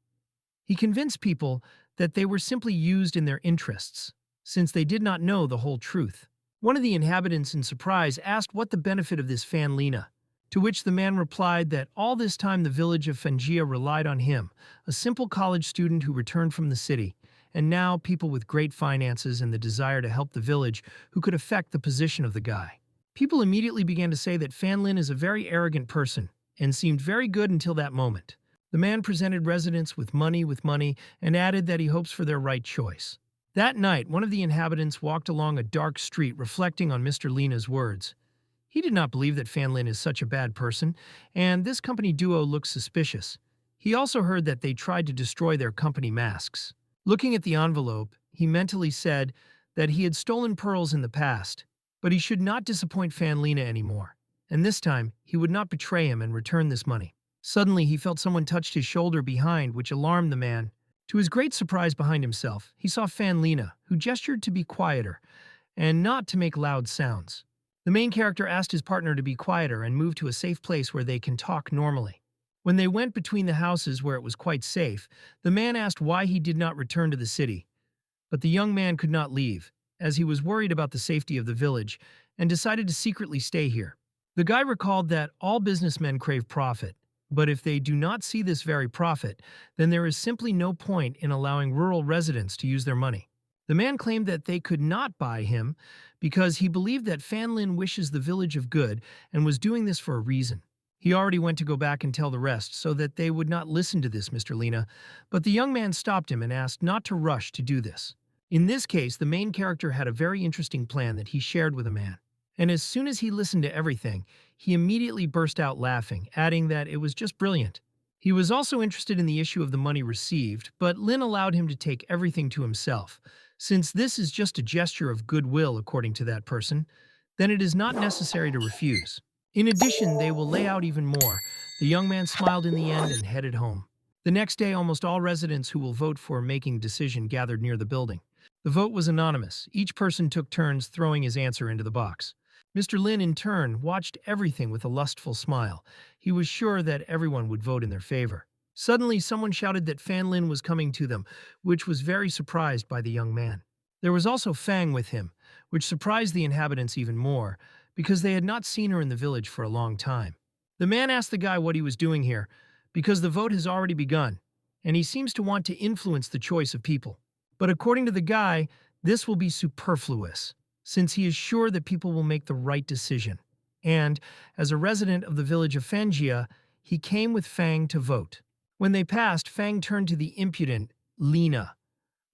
[SPEAKER 1] He convinced people that they were simply used in their interests, since they did not know the whole truth. One of the inhabitants in surprise asked what the benefit of this Fan Lina, to which the man replied that all this time the village of Fanjia relied on him, a simple college student who returned from the city, and now people with great finances and the desire to help the village who could affect the position of the guy. People immediately began to say that Fan Lin is a very arrogant person, and seemed very good until that moment. The man presented residents with money, and added that he hopes for their right choice. That night, one of the inhabitants walked along a dark street reflecting on Mr. Lina's words. He did not believe that Fan Lin is such a bad person, and this company duo looks suspicious. He also heard that they tried to destroy their company masks. Looking at the envelope, he mentally said that he had stolen pearls in the past, but he should not disappoint Fan Lina anymore, and this time he would not betray him and return this money. Suddenly, he felt someone touched his shoulder behind, which alarmed the man. To his great surprise behind himself, he saw Fan Lina, who gestured to be quieter and not to make loud sounds. The main character asked his partner to be quieter and move to a safe place where they can talk normally. When they went between the houses where it was quite safe, the man asked why he did not return to the city. But the young man could not leave, as he was worried about the safety of the village, and decided to secretly stay here. The guy recalled that all businessmen crave profit, but if they do not see this very profit, then there is simply no point in allowing rural residents to use their money. The man claimed that they could not buy him because he believed that Fan Lin wishes the village of good and was doing this for a reason. He already went to go back and tell the rest so that they would not listen to this, Mr. Lina, but the young man stopped him and asked not to rush to do this. In this case, the main character had a very interesting plan that he shared with a man. And as soon as he listened to everything, he immediately burst out laughing, adding that it was just brilliant. He was also interested in the issue of the money received, but Lin allowed him to take everything to himself. Since this is just a gesture of goodwill according to that person, then it is not necessary to refuse. In addition, they will lay out even more. The young man smiled in the end and headed home. The next day, almost all residents who will vote for making decision gathered near the building. The vote was anonymous. Each person took turns throwing his answer into the box. Mr. Lin, in turn, watched everything with a lustful smile. He was sure that everyone would vote in their favor. Suddenly, someone shouted that Fan Lin was coming to them, which was very surprised by the young man. There was also Fang with him, which surprised the inhabitants even more, because they had not seen her in the village for a long time. The man asked the guy what he was doing here, because the vote has already begun, and he seems to want to influence the choice of people. But according to the guy, this will be superfluous, since he is sure that people will make the right decision. And, as a resident of the village of Fanjia, he came with Fang to vote. When they passed, Fang turned to the impudent Lina,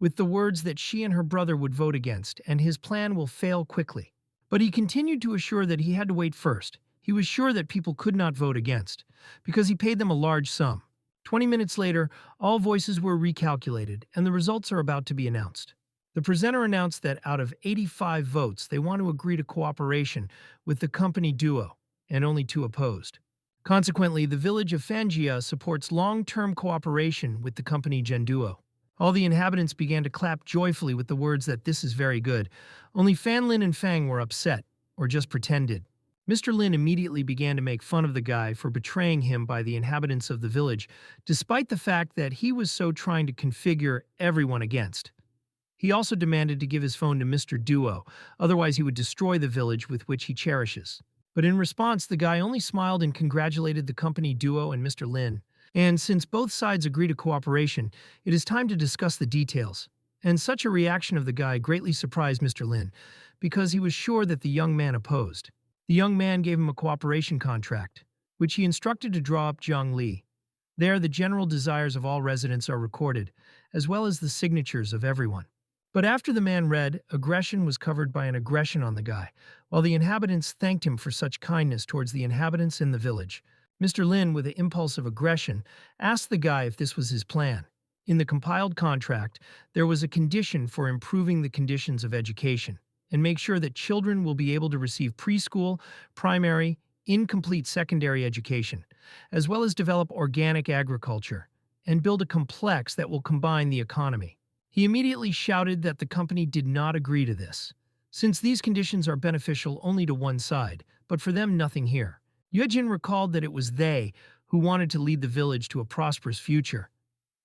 [SPEAKER 1] with the words that she and her brother would vote against, and his plan will fail quickly. But he continued to assure that he had to wait first. He was sure that people could not vote against, because he paid them a large sum. 20 minutes later, all voices were recalculated, and the results are about to be announced. The presenter announced that out of 85 votes, they want to agree to cooperation with the company duo, and only 2 opposed. Consequently, the village of Fanjia supports long-term cooperation with the company Gen Duo. All the inhabitants began to clap joyfully with the words that this is very good. Only Fan Lin and Fang were upset, or just pretended. Mr. Lin immediately began to make fun of the guy for betraying him by the inhabitants of the village, despite the fact that he was so trying to configure everyone against. He also demanded to give his phone to Mr. Duo, otherwise he would destroy the village with which he cherishes. But in response, the guy only smiled and congratulated the company Duo and Mr. Lin. And since both sides agree to cooperation, it is time to discuss the details. And such a reaction of the guy greatly surprised Mr. Lin, because he was sure that the young man opposed. The young man gave him a cooperation contract, which he instructed to draw up Jiang Li. There, the general desires of all residents are recorded, as well as the signatures of everyone. But after the man read, aggression was covered by an aggression on the guy, while the inhabitants thanked him for such kindness towards the inhabitants in the village. Mr. Lin, with an impulse of aggression, asked the guy if this was his plan. In the compiled contract, there was a condition for improving the conditions of education and make sure that children will be able to receive preschool, primary, incomplete secondary education, as well as develop organic agriculture and build a complex that will combine the economy. He immediately shouted that the company did not agree to this, since these conditions are beneficial only to one side, but for them nothing here. Yejin recalled that it was they who wanted to lead the village to a prosperous future,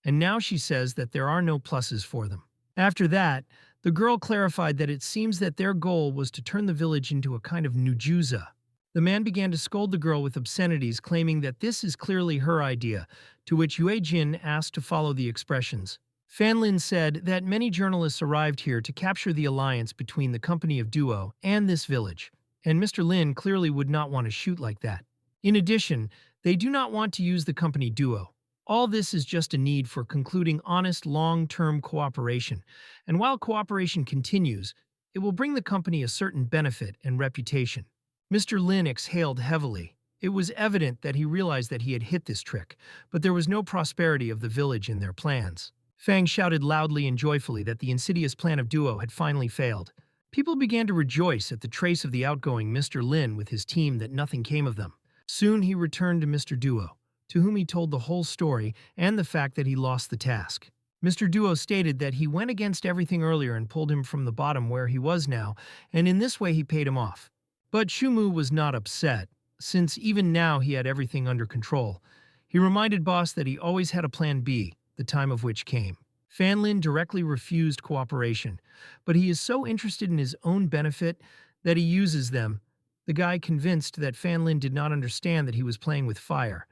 [SPEAKER 1] and now she says that there are no pluses for them. After that, the girl clarified that it seems that their goal was to turn the village into a kind of nujuza. The man began to scold the girl with obscenities, claiming that this is clearly her idea, to which Yue Jin asked to follow the expressions. Fan Lin said that many journalists arrived here to capture the alliance between the company of Duo and this village, and Mr. Lin clearly would not want to shoot like that. In addition, they do not want to use the company Duo. All this is just a need for concluding honest long-term cooperation, and while cooperation continues, it will bring the company a certain benefit and reputation. Mr. Lin exhaled heavily. It was evident that he realized that he had hit this trick, but there was no prosperity of the village in their plans. Fang shouted loudly and joyfully that the insidious plan of Duo had finally failed. People began to rejoice at the trace of the outgoing Mr. Lin with his team that nothing came of them. Soon he returned to Mr. Duo, to whom he told the whole story and the fact that he lost the task. Mr. Duo stated that he went against everything earlier and pulled him from the bottom where he was now, and in this way he paid him off. But Shumu was not upset, since even now he had everything under control. He reminded Boss that he always had a plan B, the time of which came. Fan Lin directly refused cooperation, but he is so interested in his own benefit that he uses them. The guy convinced that Fan Lin did not understand that he was playing with fire,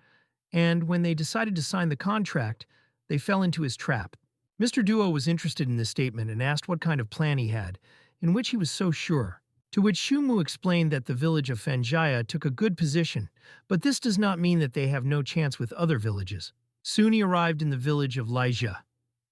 [SPEAKER 1] and when they decided to sign the contract, they fell into his trap. Mr. Duo was interested in this statement and asked what kind of plan he had, in which he was so sure. To which Shumu explained that the village of Fanjaya took a good position, but this does not mean that they have no chance with other villages. Soon he arrived in the village of Laija,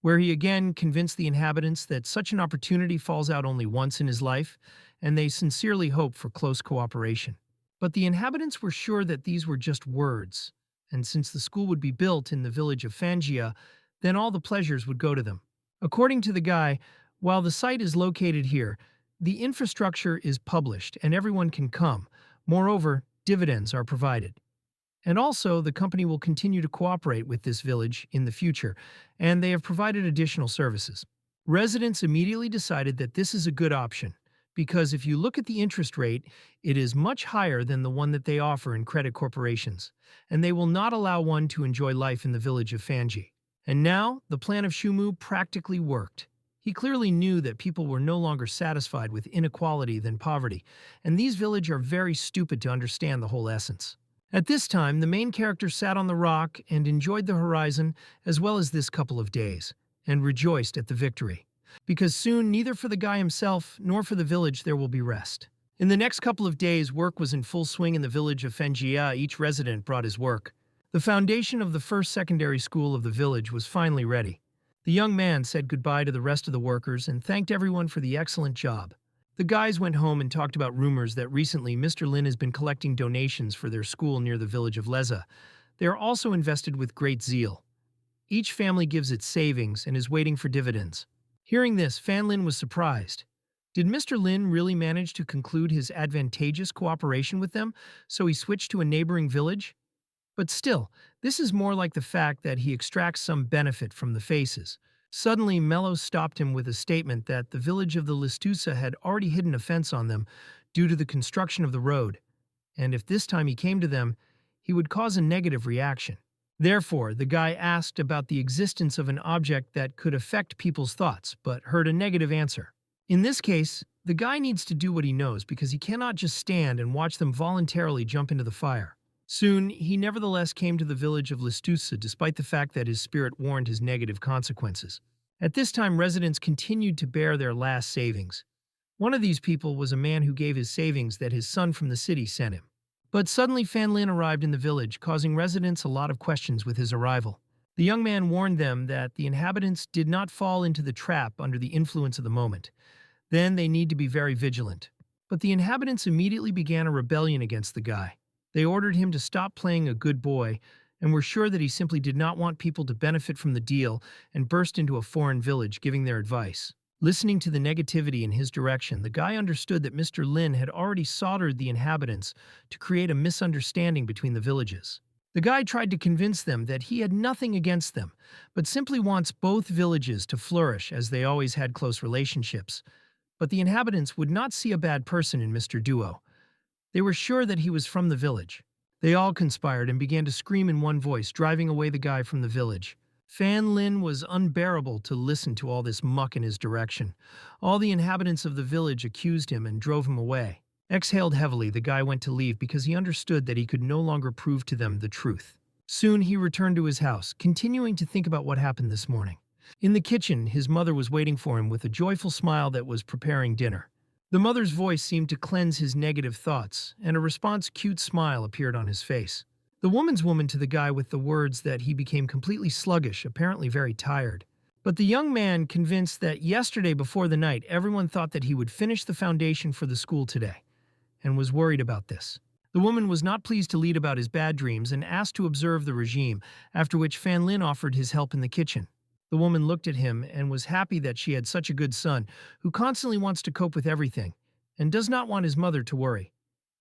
[SPEAKER 1] where he again convinced the inhabitants that such an opportunity falls out only once in his life, and they sincerely hope for close cooperation. But the inhabitants were sure that these were just words, and since the school would be built in the village of Fanjia, then all the pleasures would go to them. According to the guy, while the site is located here, the infrastructure is published and everyone can come. Moreover, dividends are provided. And also, the company will continue to cooperate with this village in the future, and they have provided additional services. Residents immediately decided that this is a good option, because if you look at the interest rate, it is much higher than the one that they offer in credit corporations, and they will not allow one to enjoy life in the village of Fanji. And now, the plan of Shumu practically worked. He clearly knew that people were no longer satisfied with inequality than poverty, and these villages are very stupid to understand the whole essence. At this time, the main character sat on the rock and enjoyed the horizon as well as this couple of days, and rejoiced at the victory. Because soon, neither for the guy himself nor for the village there will be rest. In the next couple of days, work was in full swing in the village of Fenjia. Each resident brought his work. The foundation of the first secondary school of the village was finally ready. The young man said goodbye to the rest of the workers and thanked everyone for the excellent job. The guys went home and talked about rumors that recently Mr. Lin has been collecting donations for their school near the village of Leza. They are also invested with great zeal. Each family gives its savings and is waiting for dividends. Hearing this, Fan Lin was surprised. Did Mr. Lin really manage to conclude his advantageous cooperation with them, so he switched to a neighboring village? But still, this is more like the fact that he extracts some benefit from the faces. Suddenly, Mello stopped him with a statement that the village of the Listusa had already hidden a fence on them due to the construction of the road, and if this time he came to them, he would cause a negative reaction. Therefore, the guy asked about the existence of an object that could affect people's thoughts, but heard a negative answer. In this case, the guy needs to do what he knows because he cannot just stand and watch them voluntarily jump into the fire. Soon, he nevertheless came to the village of Listusa despite the fact that his spirit warned his negative consequences. At this time, residents continued to bear their last savings. One of these people was a man who gave his savings that his son from the city sent him. But suddenly Fan Lin arrived in the village, causing residents a lot of questions with his arrival. The young man warned them that the inhabitants did not fall into the trap under the influence of the moment. Then they need to be very vigilant. But the inhabitants immediately began a rebellion against the guy. They ordered him to stop playing a good boy and were sure that he simply did not want people to benefit from the deal and burst into a foreign village giving their advice. Listening to the negativity in his direction, the guy understood that Mr. Lin had already soldered the inhabitants to create a misunderstanding between the villages. The guy tried to convince them that he had nothing against them, but simply wants both villages to flourish as they always had close relationships. But the inhabitants would not see a bad person in Mr. Duo. They were sure that he was from the village. They all conspired and began to scream in one voice, driving away the guy from the village. Fan Lin was unbearable to listen to all this muck in his direction. All the inhabitants of the village accused him and drove him away. Exhaled heavily, the guy went to leave because he understood that he could no longer prove to them the truth. Soon he returned to his house, continuing to think about what happened this morning. In the kitchen, his mother was waiting for him with a joyful smile that was preparing dinner. The mother's voice seemed to cleanse his negative thoughts, and a response cute smile appeared on his face. The woman's woman to the guy with the words that he became completely sluggish, apparently very tired. But the young man convinced that yesterday before the night everyone thought that he would finish the foundation for the school today, and was worried about this. The woman was not pleased to lead about his bad dreams and asked to observe the regime, after which Fan Lin offered his help in the kitchen. The woman looked at him and was happy that she had such a good son who constantly wants to cope with everything and does not want his mother to worry.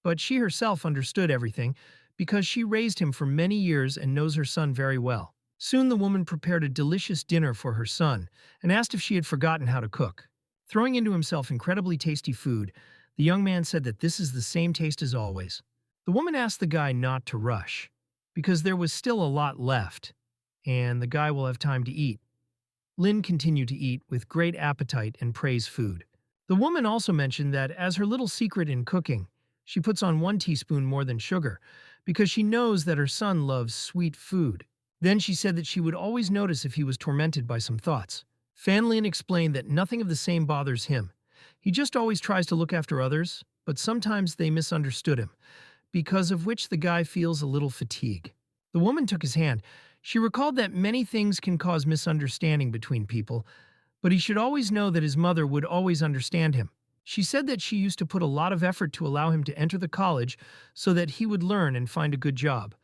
[SPEAKER 1] But she herself understood everything because she raised him for many years and knows her son very well. Soon the woman prepared a delicious dinner for her son and asked if she had forgotten how to cook. Throwing into himself incredibly tasty food, the young man said that this is the same taste as always. The woman asked the guy not to rush, because there was still a lot left, and the guy will have time to eat. Lin continued to eat with great appetite and praise food. The woman also mentioned that as her little secret in cooking, she puts on 1 teaspoon more than sugar, because she knows that her son loves sweet food. Then she said that she would always notice if he was tormented by some thoughts. Fan Lin explained that nothing of the same bothers him. He just always tries to look after others, but sometimes they misunderstood him, because of which the guy feels a little fatigue. The woman took his hand. She recalled that many things can cause misunderstanding between people, but he should always know that his mother would always understand him. She said that she used to put a lot of effort to allow him to enter the college so that he would learn and find a good job.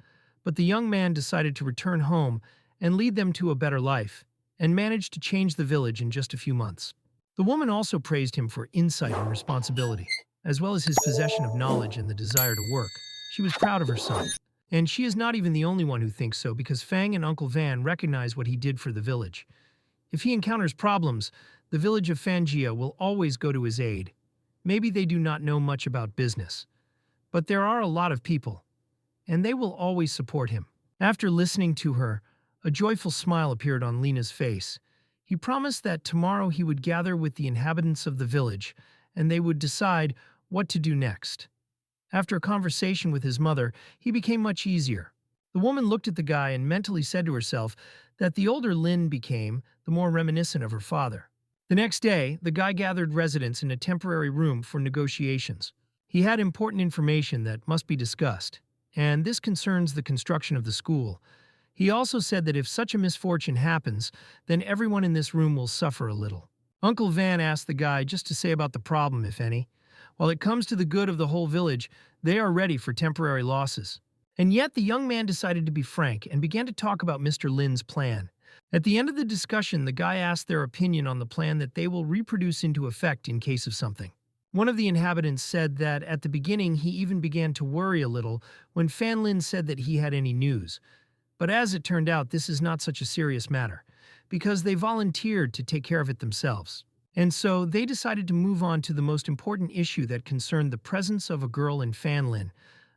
[SPEAKER 1] But the young man decided to return home and lead them to a better life, and managed to change the village in just a few months. The woman also praised him for insight and responsibility, as well as his possession of knowledge and the desire to work. She was proud of her son. And she is not even the only one who thinks so, because Fang and Uncle Van recognize what he did for the village. If he encounters problems, the village of Fangia will always go to his aid. Maybe they do not know much about business, but there are a lot of people, and they will always support him. After listening to her, a joyful smile appeared on Lena's face. He promised that tomorrow he would gather with the inhabitants of the village, and they would decide what to do next. After a conversation with his mother, he became much easier. The woman looked at the guy and mentally said to herself that the older Lin became, the more reminiscent of her father. The next day, the guy gathered residents in a temporary room for negotiations. He had important information that must be discussed, and this concerns the construction of the school. He also said that if such a misfortune happens, then everyone in this room will suffer a little. Uncle Van asked the guy just to say about the problem, if any. While it comes to the good of the whole village, they are ready for temporary losses. And yet the young man decided to be frank and began to talk about Mr. Lin's plan. At the end of the discussion, the guy asked their opinion on the plan that they will reproduce into effect in case of something. One of the inhabitants said that at the beginning he even began to worry a little when Fan Lin said that he had any news. But as it turned out, this is not such a serious matter, because they volunteered to take care of it themselves. And so they decided to move on to the most important issue that concerned the presence of a girl in Fan Lin,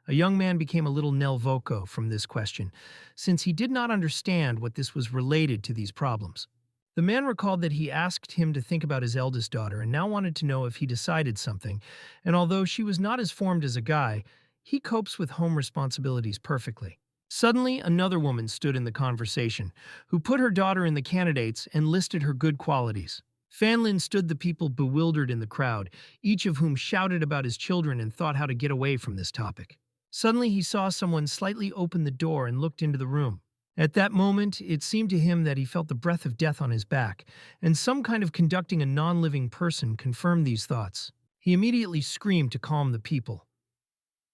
[SPEAKER 1] A young man became a little Nelvoco from this question, since he did not understand what this was related to these problems. The man recalled that he asked him to think about his eldest daughter and now wanted to know if he decided something, and although she was not as formed as a guy, he copes with home responsibilities perfectly. Suddenly, another woman stood in the conversation, who put her daughter in the candidates and listed her good qualities. Fanlin stood the people bewildered in the crowd, each of whom shouted about his children and thought how to get away from this topic. Suddenly he saw someone slightly open the door and looked into the room. At that moment, it seemed to him that he felt the breath of death on his back, and some kind of conducting a non-living person confirmed these thoughts. He immediately screamed to calm the people.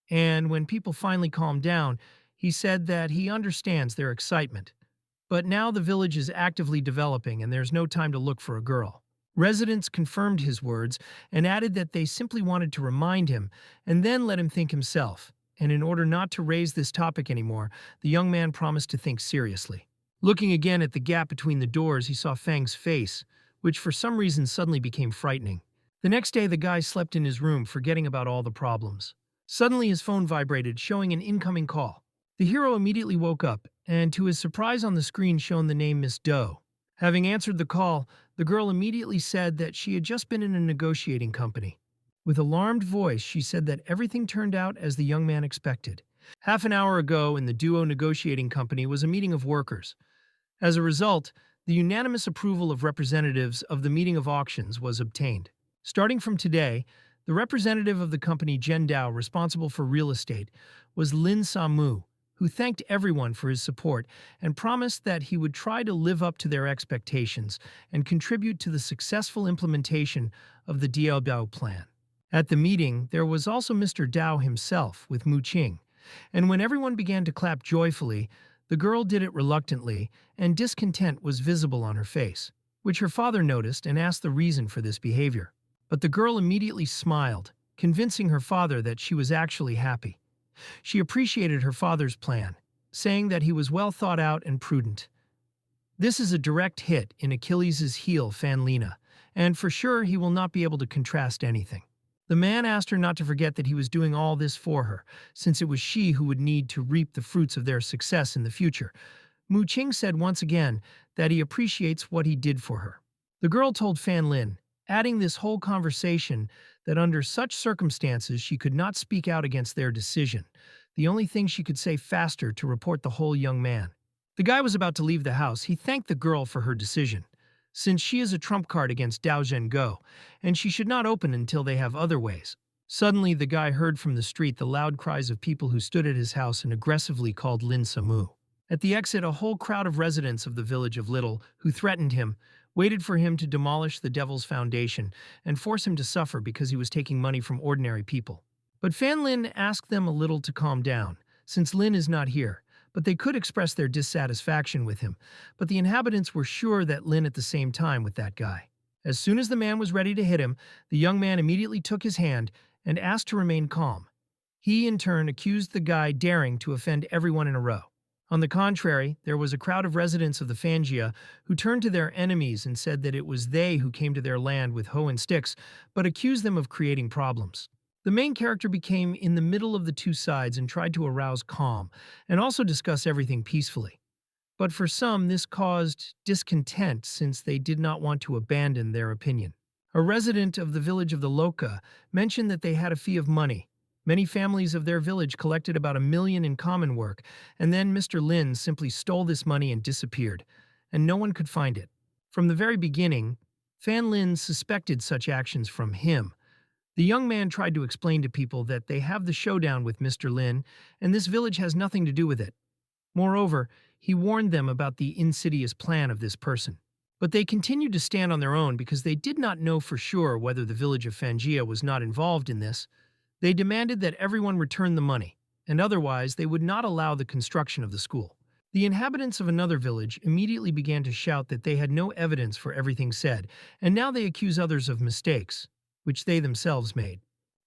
[SPEAKER 1] And when people finally calmed down, he said that he understands their excitement. But now the village is actively developing and there's no time to look for a girl. Residents confirmed his words and added that they simply wanted to remind him and then let him think himself. And in order not to raise this topic anymore, the young man promised to think seriously. Looking again at the gap between the doors, he saw Fang's face, which for some reason suddenly became frightening. The next day, the guy slept in his room, forgetting about all the problems. Suddenly, his phone vibrated, showing an incoming call. The hero immediately woke up, and to his surprise on the screen shone the name Miss Doe. Having answered the call, the girl immediately said that she had just been in a negotiating company. With alarmed voice, she said that everything turned out as the young man expected. Half an hour ago, in the duo negotiating company was a meeting of workers. As a result, the unanimous approval of representatives of the meeting of auctions was obtained. Starting from today, the representative of the company Jendao responsible for real estate was Lin Samu, who thanked everyone for his support and promised that he would try to live up to their expectations and contribute to the successful implementation of the Diaobao plan. At the meeting, there was also Mr. Dao himself with Mu Qing, and when everyone began to clap joyfully, the girl did it reluctantly, and discontent was visible on her face, which her father noticed and asked the reason for this behavior. But the girl immediately smiled, convincing her father that she was actually happy. She appreciated her father's plan, saying that he was well thought out and prudent. This is a direct hit in Achilles' heel Fanlina, and for sure he will not be able to contrast anything. The man asked her not to forget that he was doing all this for her, since it was she who would need to reap the fruits of their success in the future. Mu Qing said once again that he appreciates what he did for her. The girl told Fanlin, adding this whole conversation, that under such circumstances she could not speak out against their decision. The only thing she could say faster to report the whole young man. The guy was about to leave the house. He thanked the girl for her decision, since she is a trump card against Dao Zhengo, and she should not open until they have other ways. Suddenly, the guy heard from the street the loud cries of people who stood at his house and aggressively called Lin Samu. At the exit, a whole crowd of residents of the village of Little, who threatened him, waited for him to demolish the Devil's Foundation and force him to suffer because he was taking money from ordinary people. But Fan Lin asked them a little to calm down, since Lin is not here, but they could express their dissatisfaction with him, but the inhabitants were sure that Lin at the same time with that guy. As soon as the man was ready to hit him, the young man immediately took his hand and asked to remain calm. He, in turn, accused the guy daring to offend everyone in a row. On the contrary, there was a crowd of residents of the Fangia who turned to their enemies and said that it was they who came to their land with hoe and sticks, but accused them of creating problems. The main character became in the middle of the two sides and tried to arouse calm, and also discuss everything peacefully. But for some, this caused discontent since they did not want to abandon their opinion. A resident of the village of the Loka mentioned that they had a fee of money. Many families of their village collected about 1 million in common work, and then Mr. Lin simply stole this money and disappeared, and no one could find it. From the very beginning, Fan Lin suspected such actions from him. The young man tried to explain to people that they have the showdown with Mr. Lin, and this village has nothing to do with it. Moreover, he warned them about the insidious plan of this person. But they continued to stand on their own because they did not know for sure whether the village of Fangia was not involved in this. They demanded that everyone return the money, and otherwise they would not allow the construction of the school. The inhabitants of another village immediately began to shout that they had no evidence for everything said, and now they accuse others of mistakes, which they themselves made.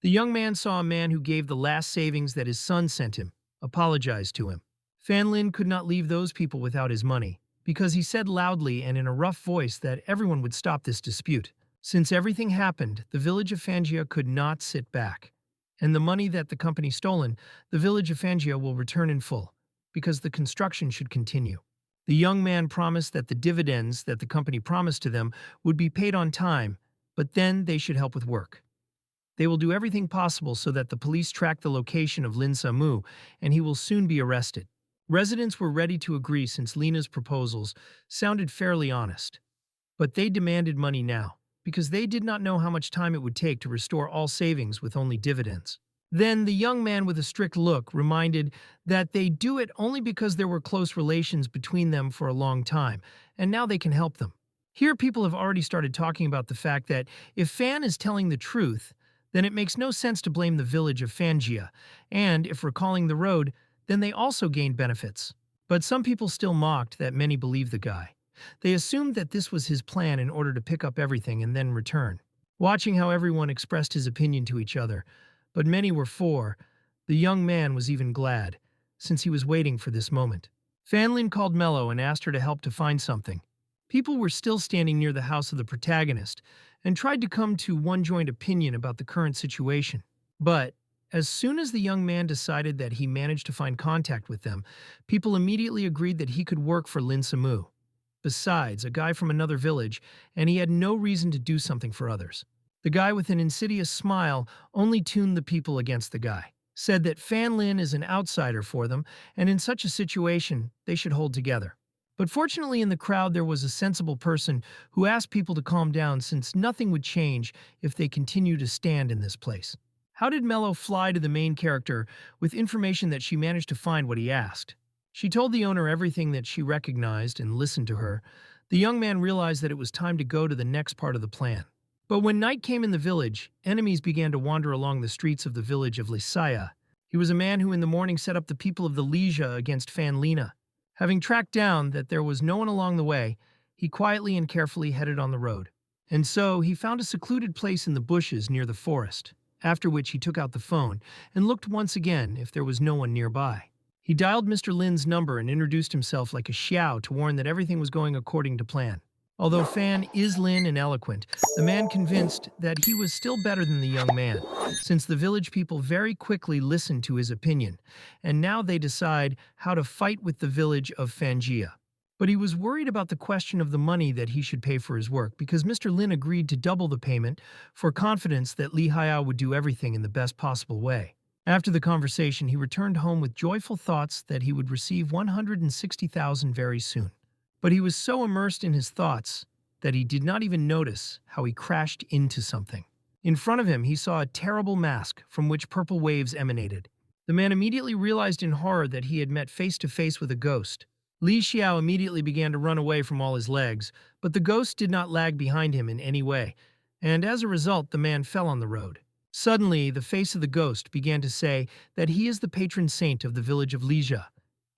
[SPEAKER 1] The young man saw a man who gave the last savings that his son sent him, apologized to him. Fan Lin could not leave those people without his money, because he said loudly and in a rough voice that everyone would stop this dispute. Since everything happened, the village of Fangia could not sit back. And the money that the company stolen, the village of Fangia will return in full, because the construction should continue. The young man promised that the dividends that the company promised to them would be paid on time, but then they should help with work. They will do everything possible so that the police track the location of Lin Samu, and he will soon be arrested. Residents were ready to agree since Lena's proposals sounded fairly honest. But they demanded money now, because they did not know how much time it would take to restore all savings with only dividends. Then the young man with a strict look reminded that they do it only because there were close relations between them for a long time, and now they can help them. Here people have already started talking about the fact that if Fan is telling the truth, then it makes no sense to blame the village of Fangia, and if recalling the road, then they also gained benefits. But some people still mocked that many believed the guy. They assumed that this was his plan in order to pick up everything and then return. Watching how everyone expressed his opinion to each other, but many were for, the young man was even glad, since he was waiting for this moment. Fanlin called Mello and asked her to help to find something. People were still standing near the house of the protagonist and tried to come to one joint opinion about the current situation. But as soon as the young man decided that he managed to find contact with them, people immediately agreed that he could work for Lin Samu. Besides, a guy from another village, and he had no reason to do something for others. The guy with an insidious smile only tuned the people against the guy, said that Fan Lin is an outsider for them, and in such a situation, they should hold together. But fortunately in the crowd there was a sensible person who asked people to calm down since nothing would change if they continue to stand in this place. How did Mello fly to the main character with information that she managed to find what he asked? She told the owner everything that she recognized and listened to her. The young man realized that it was time to go to the next part of the plan. But when night came in the village, enemies began to wander along the streets of the village of Lisaya. He was a man who in the morning set up the people of the Lija against Fanlina. Having tracked down that there was no one along the way, he quietly and carefully headed on the road. And so he found a secluded place in the bushes near the forest, after which he took out the phone and looked once again if there was no one nearby. He dialed Mr. Lin's number and introduced himself like a xiao to warn that everything was going according to plan. Although Fan is Lin and eloquent, the man convinced that he was still better than the young man, since the village people very quickly listened to his opinion, and now they decide how to fight with the village of Fangia. But he was worried about the question of the money that he should pay for his work because Mr. Lin agreed to double the payment for confidence that Li Haiao would do everything in the best possible way. After the conversation, he returned home with joyful thoughts that he would receive 160,000 very soon. But he was so immersed in his thoughts that he did not even notice how he crashed into something. In front of him, he saw a terrible mask from which purple waves emanated. The man immediately realized in horror that he had met face to face with a ghost. Li Xiao immediately began to run away from all his legs, but the ghost did not lag behind him in any way, and as a result, the man fell on the road. Suddenly, the face of the ghost began to say that he is the patron saint of the village of Lija,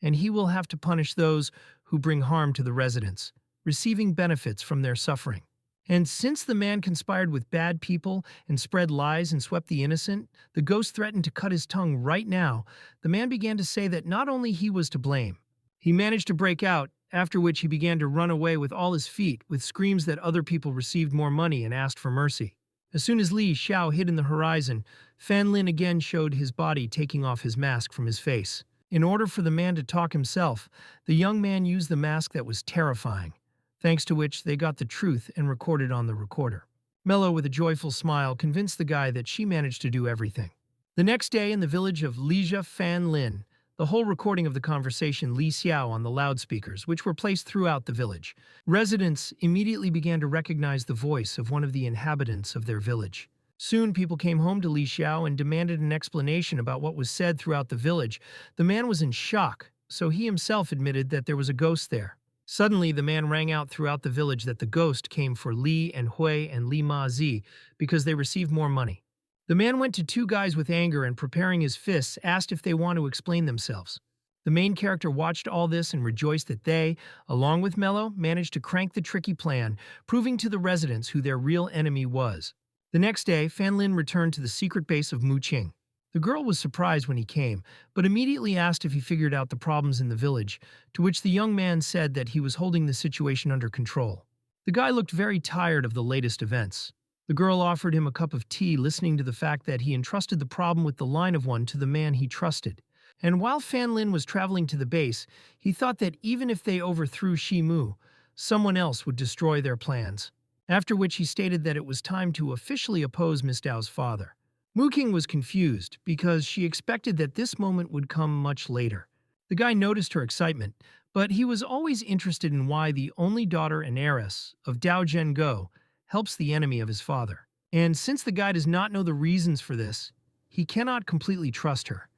[SPEAKER 1] and he will have to punish those who bring harm to the residents, receiving benefits from their suffering. And since the man conspired with bad people and spread lies and swept the innocent, the ghost threatened to cut his tongue right now. The man began to say that not only he was to blame. He managed to break out, after which he began to run away with all his feet, with screams that other people received more money and asked for mercy. As soon as Li Xiao hid in the horizon, Fan Lin again showed his body, taking off his mask from his face. In order for the man to talk himself, the young man used the mask that was terrifying, thanks to which they got the truth and recorded on the recorder. Mello, with a joyful smile, convinced the guy that she managed to do everything. The next day in the village of Lija Fan Lin, the whole recording of the conversation Li Xiao on the loudspeakers, which were placed throughout the village. Residents immediately began to recognize the voice of one of the inhabitants of their village. Soon people came home to Li Xiao and demanded an explanation about what was said throughout the village. The man was in shock, so he himself admitted that there was a ghost there. Suddenly, the man rang out throughout the village that the ghost came for Li and Hui and Li Ma Zi because they received more money. The man went to two guys with anger and, preparing his fists, asked if they want to explain themselves. The main character watched all this and rejoiced that they, along with Mello, managed to crank the tricky plan, proving to the residents who their real enemy was. The next day, Fan Lin returned to the secret base of Mu Qing. The girl was surprised when he came, but immediately asked if he figured out the problems in the village, to which the young man said that he was holding the situation under control. The guy looked very tired of the latest events. The girl offered him a cup of tea, listening to the fact that he entrusted the problem with the line of one to the man he trusted. And while Fan Lin was traveling to the base, he thought that even if they overthrew Shimu, someone else would destroy their plans. After which he stated that it was time to officially oppose Miss Dao's father. Mu King was confused because she expected that this moment would come much later. The guy noticed her excitement, but he was always interested in why the only daughter and heiress of Dao Zhengo helps the enemy of his father. And since the guy does not know the reasons for this, he cannot completely trust her.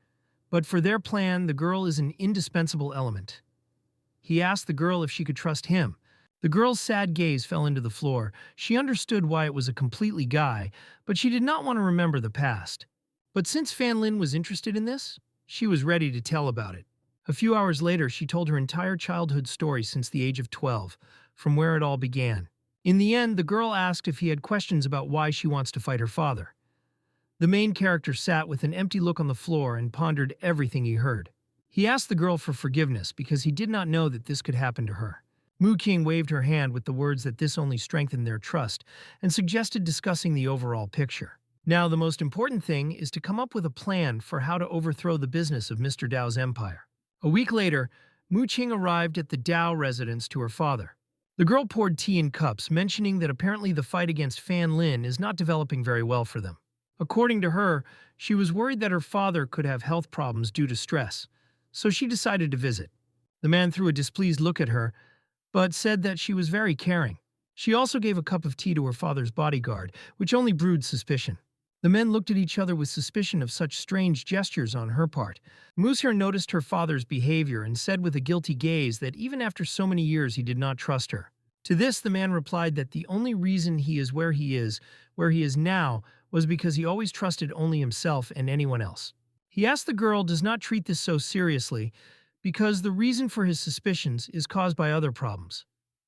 [SPEAKER 1] But for their plan, the girl is an indispensable element. He asked the girl if she could trust him. The girl's sad gaze fell into the floor. She understood why it was a completely guy, but she did not want to remember the past. But since Fan Lin was interested in this, she was ready to tell about it. A few hours later, she told her entire childhood story since the age of 12, from where it all began. In the end, the girl asked if he had questions about why she wants to fight her father. The main character sat with an empty look on the floor and pondered everything he heard. He asked the girl for forgiveness because he did not know that this could happen to her. Mu King waved her hand with the words that this only strengthened their trust and suggested discussing the overall picture. Now, the most important thing is to come up with a plan for how to overthrow the business of Mr. Dao's empire. A week later, Mu Qing arrived at the Dao residence to her father. The girl poured tea in cups, mentioning that apparently the fight against Fan Lin is not developing very well for them. According to her, she was worried that her father could have health problems due to stress, so she decided to visit. The man threw a displeased look at her, but said that she was very caring. She also gave a cup of tea to her father's bodyguard, which only brewed suspicion. The men looked at each other with suspicion of such strange gestures on her part. Musher noticed her father's behavior and said with a guilty gaze that even after so many years he did not trust her. To this, the man replied that the only reason he is where he is now, was because he always trusted only himself and anyone else. He asked the girl does not treat this so seriously, because the reason for his suspicions is caused by other problems.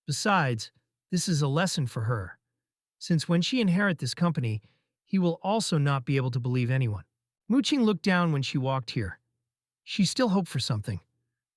[SPEAKER 1] Besides, this is a lesson for her, since when she inherits this company, he will also not be able to believe anyone. Mu Qing looked down when she walked here. She still hoped for something,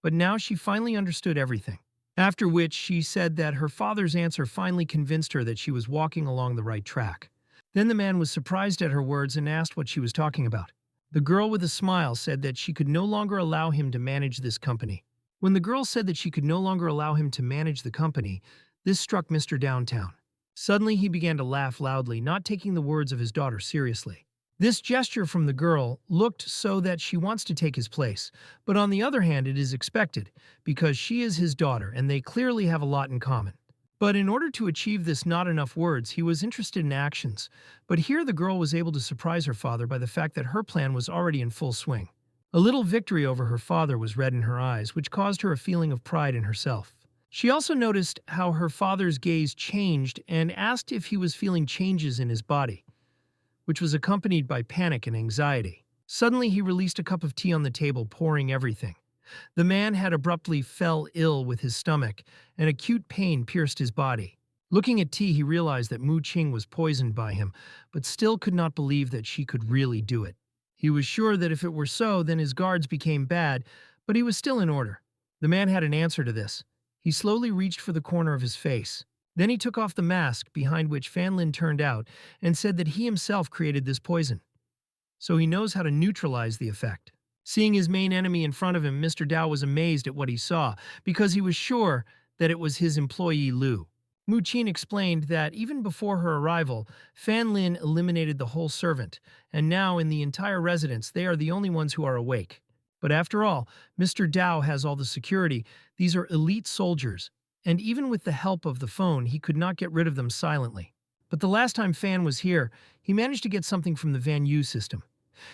[SPEAKER 1] but now she finally understood everything. After which she said that her father's answer finally convinced her that she was walking along the right track. Then the man was surprised at her words and asked what she was talking about. The girl with a smile said that she could no longer allow him to manage this company. When the girl said that she could no longer allow him to manage the company, this struck Mr. Downtown. Suddenly he began to laugh loudly, not taking the words of his daughter seriously. This gesture from the girl looked so that she wants to take his place, but on the other hand it is expected, because she is his daughter and they clearly have a lot in common. But in order to achieve this not enough words, he was interested in actions. But here the girl was able to surprise her father by the fact that her plan was already in full swing. A little victory over her father was read in her eyes, which caused her a feeling of pride in herself. She also noticed how her father's gaze changed and asked if he was feeling changes in his body, which was accompanied by panic and anxiety. Suddenly he released a cup of tea on the table, pouring everything. The man had abruptly fell ill with his stomach, and acute pain pierced his body. Looking at tea, he realized that Mu Qing was poisoned by him, but still could not believe that she could really do it. He was sure that if it were so, then his guards became bad, but he was still in order. The man had an answer to this. He slowly reached for the corner of his face. Then he took off the mask behind which Fan Lin turned out and said that he himself created this poison. So he knows how to neutralize the effect. Seeing his main enemy in front of him, Mr. Dao was amazed at what he saw, because he was sure that it was his employee Lu. Mu Qin explained that even before her arrival, Fan Lin eliminated the whole servant, and now in the entire residence they are the only ones who are awake. But after all, Mr. Dao has all the security. These are elite soldiers, and even with the help of the phone, he could not get rid of them silently. But the last time Fan was here, he managed to get something from the Van Yu system.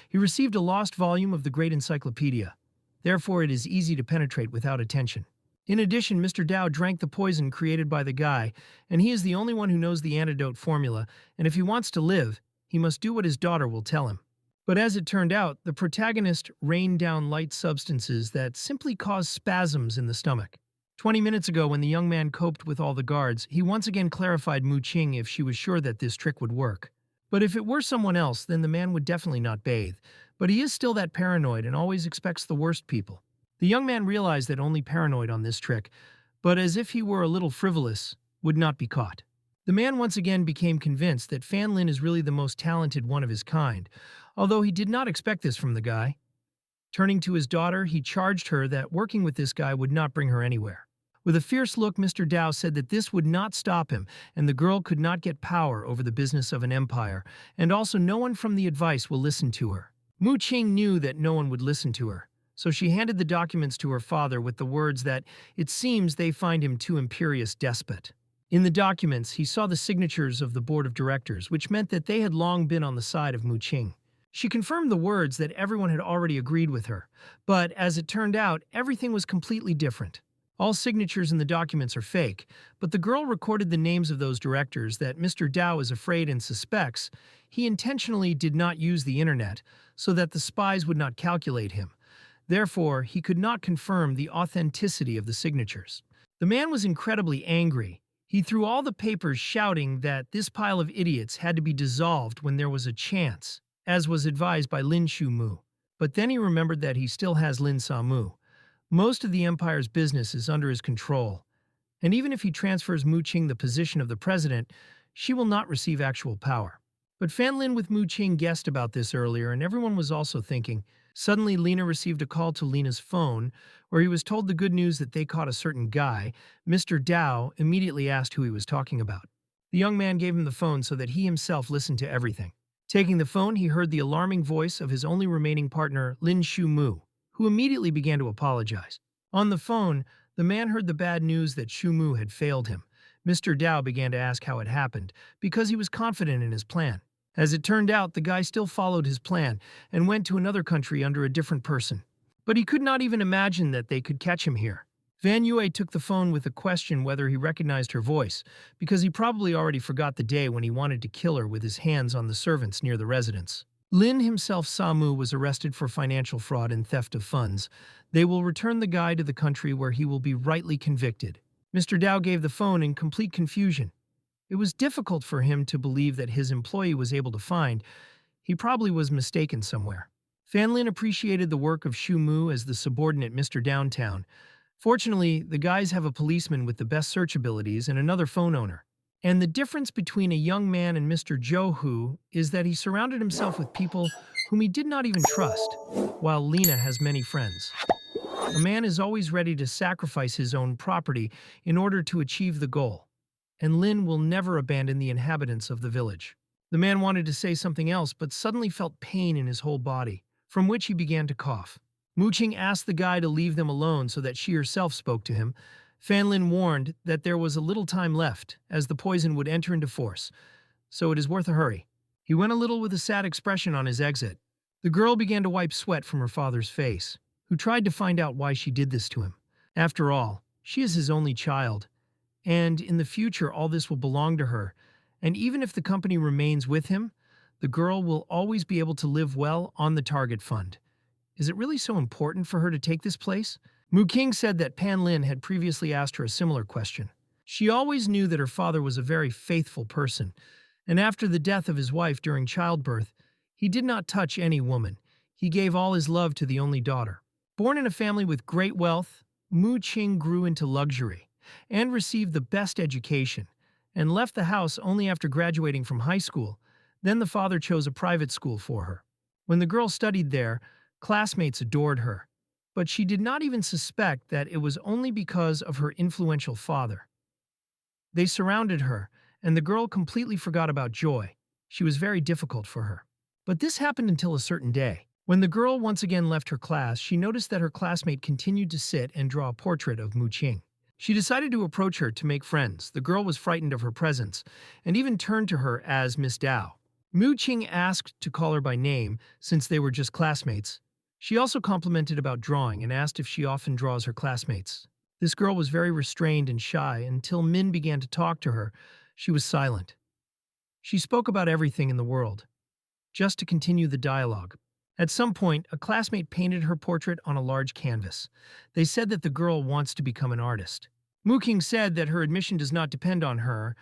[SPEAKER 1] He received a lost volume of the Great Encyclopedia. Therefore, it is easy to penetrate without attention. In addition, Mr. Dao drank the poison created by the guy, and he is the only one who knows the antidote formula, and if he wants to live, he must do what his daughter will tell him. But as it turned out, the protagonist rained down light substances that simply caused spasms in the stomach. 20 minutes ago, when the young man coped with all the guards, he once again clarified Mu Qing if she was sure that this trick would work. But if it were someone else, then the man would definitely not bathe. But he is still that paranoid and always expects the worst people. The young man realized that only paranoid on this trick, but as if he were a little frivolous, would not be caught. The man once again became convinced that Fan Lin is really the most talented one of his kind, although he did not expect this from the guy. Turning to his daughter, he charged her that working with this guy would not bring her anywhere. With a fierce look, Mr. Dao said that this would not stop him, and the girl could not get power over the business of an empire, and also no one from the advice will listen to her. Mu Qing knew that no one would listen to her, so she handed the documents to her father with the words that it seems they find him too imperious despot. In the documents, he saw the signatures of the board of directors, which meant that they had long been on the side of Mu Qing. She confirmed the words that everyone had already agreed with her, but as it turned out, everything was completely different. All signatures in the documents are fake, but the girl recorded the names of those directors that Mr. Dao is afraid and suspects. He intentionally did not use the internet so that the spies would not calculate him. Therefore, he could not confirm the authenticity of the signatures. The man was incredibly angry. He threw all the papers, shouting that this pile of idiots had to be dissolved when there was a chance, as was advised by Lin Shu Mu. But then he remembered that he still has Lin Sa Mu. Most of the empire's business is under his control, and even if he transfers Mu Qing the position of the president, she will not receive actual power. But Fan Lin with Mu Qing guessed about this earlier, and everyone was also thinking. Suddenly, Lena received a call to Lena's phone, where he was told the good news that they caught a certain guy. Mr. Dao immediately asked who he was talking about. The young man gave him the phone so that he himself listened to everything. Taking the phone, he heard the alarming voice of his only remaining partner, Lin Shu Mu, who immediately began to apologize. On the phone, the man heard the bad news that Shu Mu had failed him. Mr. Dao began to ask how it happened, because he was confident in his plan. As it turned out, the guy still followed his plan and went to another country under a different person. But he could not even imagine that they could catch him here. Van Yue took the phone with a question whether he recognized her voice, because he probably already forgot the day when he wanted to kill her with his hands on the servants near the residence. Lin himself, Samu, was arrested for financial fraud and theft of funds. They will return the guy to the country where he will be rightly convicted. Mr. Dao gave the phone in complete confusion. It was difficult for him to believe that his employee was able to find. He probably was mistaken somewhere. Fan Lin appreciated the work of Shu Mu as the subordinate Mr. Downtown. Fortunately, the guys have a policeman with the best search abilities and another phone owner. And the difference between a young man and Mr. Zhou Hu is that he surrounded himself with people whom he did not even trust, while Lena has many friends. A man is always ready to sacrifice his own property in order to achieve the goal, and Lin will never abandon the inhabitants of the village. The man wanted to say something else, but suddenly felt pain in his whole body, from which he began to cough. Mu Qing asked the guy to leave them alone so that she herself spoke to him. Fan Lin warned that there was a little time left, as the poison would enter into force, so it is worth a hurry. He went a little with a sad expression on his exit. The girl began to wipe sweat from her father's face, who tried to find out why she did this to him. After all, she is his only child, and in the future all this will belong to her, and even if the company remains with him, the girl will always be able to live well on the target fund. Is it really so important for her to take this place? Mu Qing said that Pan Lin had previously asked her a similar question. She always knew that her father was a very faithful person, and after the death of his wife during childbirth, he did not touch any woman. He gave all his love to the only daughter. Born in a family with great wealth, Mu Qing grew into luxury and received the best education, and left the house only after graduating from high school. Then the father chose a private school for her. When the girl studied there, classmates adored her, but she did not even suspect that it was only because of her influential father. They surrounded her, and the girl completely forgot about joy. She was very difficult for her. But this happened until a certain day. When the girl once again left her class, she noticed that her classmate continued to sit and draw a portrait of Mu Qing. She decided to approach her to make friends. The girl was frightened of her presence, and even turned to her as Miss Dao. Mu Qing asked to call her by name, since they were just classmates. She also complimented about drawing and asked if she often draws her classmates. This girl was very restrained and shy until Min began to talk to her. She was silent. She spoke about everything in the world, just to continue the dialogue. At some point, a classmate painted her portrait on a large canvas. They said that the girl wants to become an artist. Mu Qing said that her admission does not depend on her,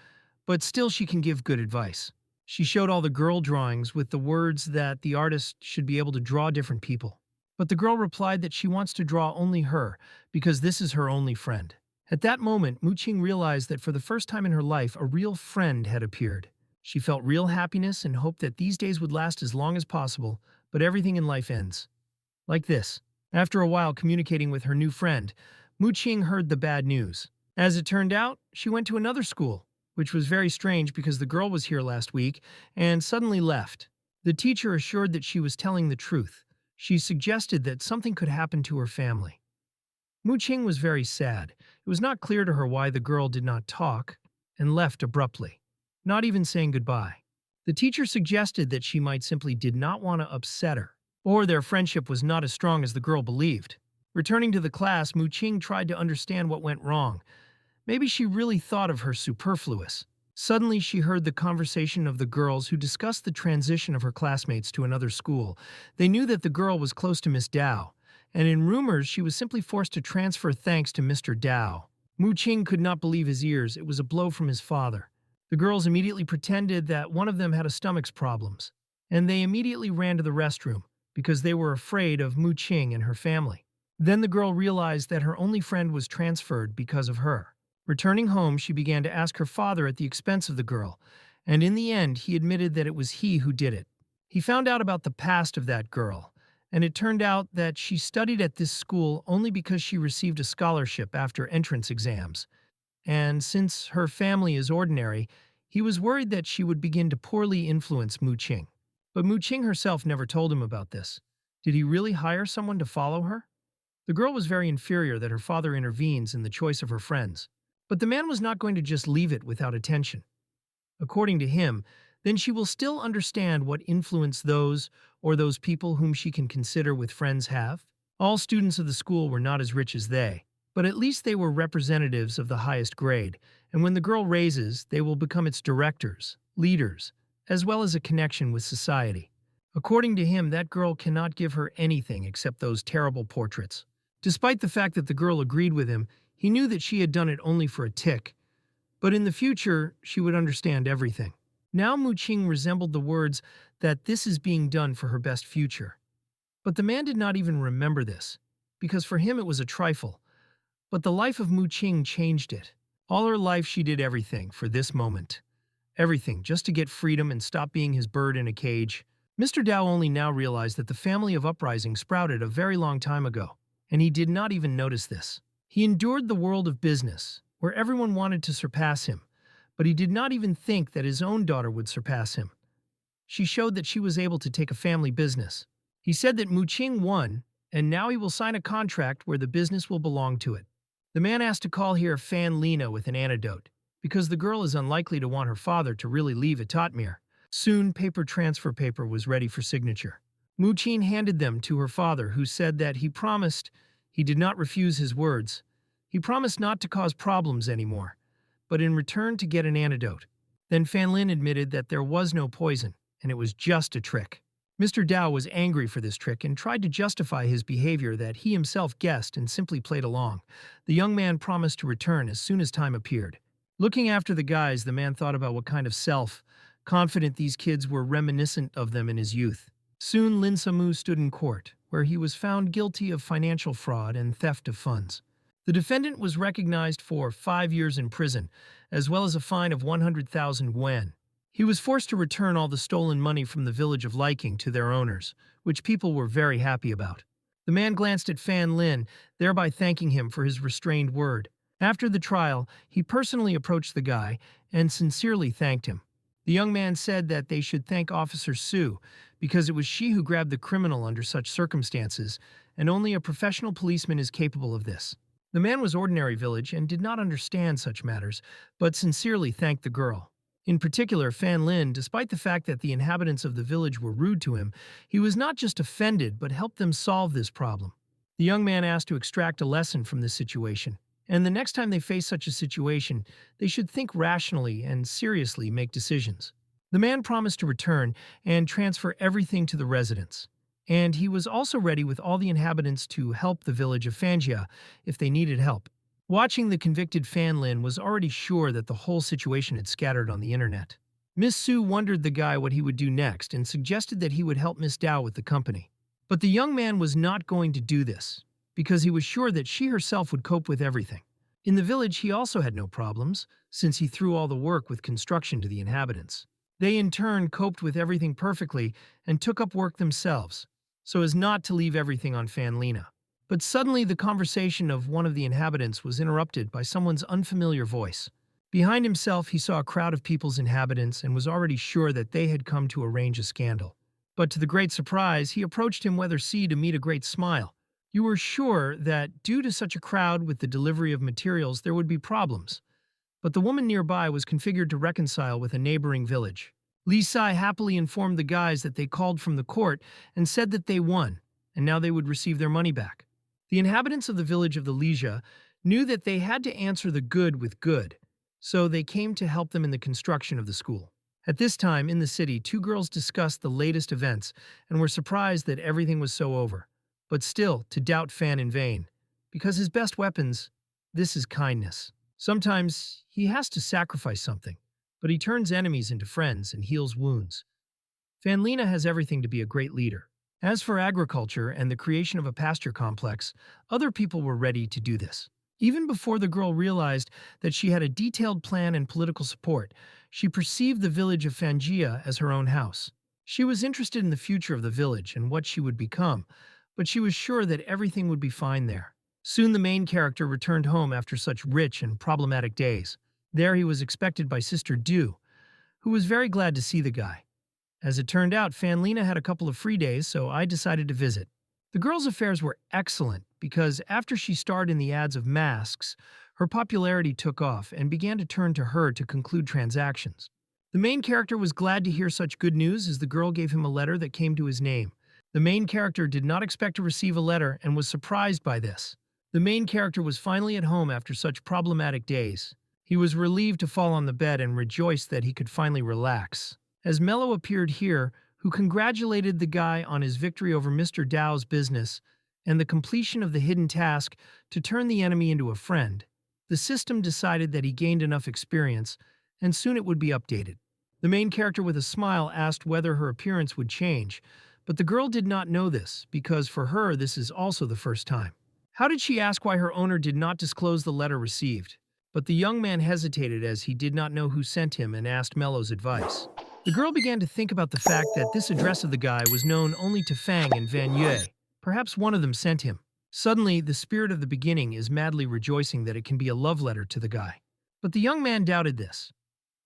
[SPEAKER 1] but still she can give good advice. She showed all the girl drawings with the words that the artist should be able to draw different people. But the girl replied that she wants to draw only her, because this is her only friend. At that moment, Mu Qing realized that for the first time in her life, a real friend had appeared. She felt real happiness and hoped that these days would last as long as possible, but everything in life ends. Like this. After a while communicating with her new friend, Mu Qing heard the bad news. As it turned out, she went to another school, which was very strange because the girl was here last week and suddenly left. The teacher assured that she was telling the truth. She suggested that something could happen to her family. Mu Qing was very sad. It was not clear to her why the girl did not talk and left abruptly, not even saying goodbye. The teacher suggested that she might simply did not want to upset her, or their friendship was not as strong as the girl believed. Returning to the class, Mu Qing tried to understand what went wrong. Maybe she really thought of her superfluous. Suddenly, she heard the conversation of the girls who discussed the transition of her classmates to another school. They knew that the girl was close to Miss Dao, and in rumors, she was simply forced to transfer thanks to Mr. Dao. Mu Qing could not believe his ears. It was a blow from his father. The girls immediately pretended that one of them had a stomach's problems, and they immediately ran to the restroom because they were afraid of Mu Qing and her family. Then the girl realized that her only friend was transferred because of her. Returning home, she began to ask her father at the expense of the girl, and in the end, he admitted that it was he who did it. He found out about the past of that girl, and it turned out that she studied at this school only because she received a scholarship after entrance exams. And since her family is ordinary, he was worried that she would begin to poorly influence Mu Qing. But Mu Qing herself never told him about this. Did he really hire someone to follow her? The girl was very infurious that her father intervenes in the choice of her friends. But the man was not going to just leave it without attention. According to him, then she will still understand what influence those people whom she can consider with friends have. All students of the school were not as rich as they, but at least they were representatives of the highest grade, and when the girl raises, they will become its directors, leaders, as well as a connection with society. According to him, that girl cannot give her anything except those terrible portraits. Despite the fact that the girl agreed with him, he knew that she had done it only for a tick, but in the future, she would understand everything. Now Mu Qing resembled the words that this is being done for her best future. But the man did not even remember this, because for him it was a trifle. But the life of Mu Qing changed it. All her life she did everything for this moment. Everything, just to get freedom and stop being his bird in a cage. Mr. Dao only now realized that the family of Uprising sprouted a very long time ago, and he did not even notice this. He endured the world of business, where everyone wanted to surpass him, but he did not even think that his own daughter would surpass him. She showed that she was able to take a family business. He said that Mu Qing won, and now he will sign a contract where the business will belong to it. The man asked to call here Fan Lena with an antidote, because the girl is unlikely to want her father to really leave Etatmir. Soon, paper transfer paper was ready for signature. Mu Qing handed them to her father, who said that he did not refuse his words. He promised not to cause problems anymore, but in return to get an antidote. Then Fan Lin admitted that there was no poison, and it was just a trick. Mr. Dao was angry for this trick and tried to justify his behavior that he himself guessed and simply played along. The young man promised to return as soon as time appeared. Looking after the guys, the man thought about what kind of self-confident these kids were reminiscent of them in his youth. Soon Lin Samu stood in court, where he was found guilty of financial fraud and theft of funds. The defendant was recognized for 5 years in prison, as well as a fine of 100,000 yuan. He was forced to return all the stolen money from the village of Liking to their owners, which people were very happy about. The man glanced at Fan Lin, thereby thanking him for his restrained word. After the trial, he personally approached the guy and sincerely thanked him. The young man said that they should thank Officer Su because it was she who grabbed the criminal under such circumstances, and only a professional policeman is capable of this. The man was ordinary village and did not understand such matters, but sincerely thanked the girl. In particular, Fan Lin, despite the fact that the inhabitants of the village were rude to him, he was not just offended but helped them solve this problem. The young man asked to extract a lesson from this situation, and the next time they face such a situation, they should think rationally and seriously make decisions. The man promised to return and transfer everything to the residents, and he was also ready with all the inhabitants to help the village of Fanjia if they needed help. Watching the convicted Fan Lin was already sure that the whole situation had scattered on the internet. Miss Su wondered the guy what he would do next and suggested that he would help Miss Dao with the company. But the young man was not going to do this, because he was sure that she herself would cope with everything. In the village, he also had no problems, since he threw all the work with construction to the inhabitants. They in turn coped with everything perfectly and took up work themselves, so as not to leave everything on Fanlina. But suddenly the conversation of one of the inhabitants was interrupted by someone's unfamiliar voice. Behind himself, he saw a crowd of people's inhabitants and was already sure that they had come to arrange a scandal. But to the great surprise, he approached him weather C to meet a great smile. You were sure that, due to such a crowd with the delivery of materials, there would be problems. But the woman nearby was configured to reconcile with a neighboring village. Li Sai happily informed the guys that they called from the court and said that they won, and now they would receive their money back. The inhabitants of the village of the Lija knew that they had to answer the good with good, so they came to help them in the construction of the school. At this time, in the city, two girls discussed the latest events and were surprised that everything was so over. But still, to doubt Fan in vain, because his best weapons, this is kindness. Sometimes he has to sacrifice something, but he turns enemies into friends and heals wounds. Fanlina has everything to be a great leader. As for agriculture and the creation of a pasture complex, other people were ready to do this. Even before the girl realized that she had a detailed plan and political support, she perceived the village of Fangia as her own house. She was interested in the future of the village and what she would become, but she was sure that everything would be fine there. Soon the main character returned home after such rich and problematic days. There he was expected by Sister Du, who was very glad to see the guy. As it turned out, Fanlina had a couple of free days, so I decided to visit. The girl's affairs were excellent because after she starred in the ads of masks, her popularity took off and began to turn to her to conclude transactions. The main character was glad to hear such good news as the girl gave him a letter that came to his name. The main character did not expect to receive a letter and was surprised by this. The main character was finally at home after such problematic days. He was relieved to fall on the bed and rejoiced that he could finally relax. As Mello appeared here, who congratulated the guy on his victory over Mr. Dao's business and the completion of the hidden task to turn the enemy into a friend, the system decided that he gained enough experience, and soon it would be updated. The main character with a smile asked whether her appearance would change, but the girl did not know this, because for her this is also the first time. How did she ask why her owner did not disclose the letter received? But the young man hesitated as he did not know who sent him and asked Mello's advice. The girl began to think about the fact that this address of the guy was known only to Fang and Van Yue. Perhaps one of them sent him. Suddenly, the spirit of the beginning is madly rejoicing that it can be a love letter to the guy. But the young man doubted this.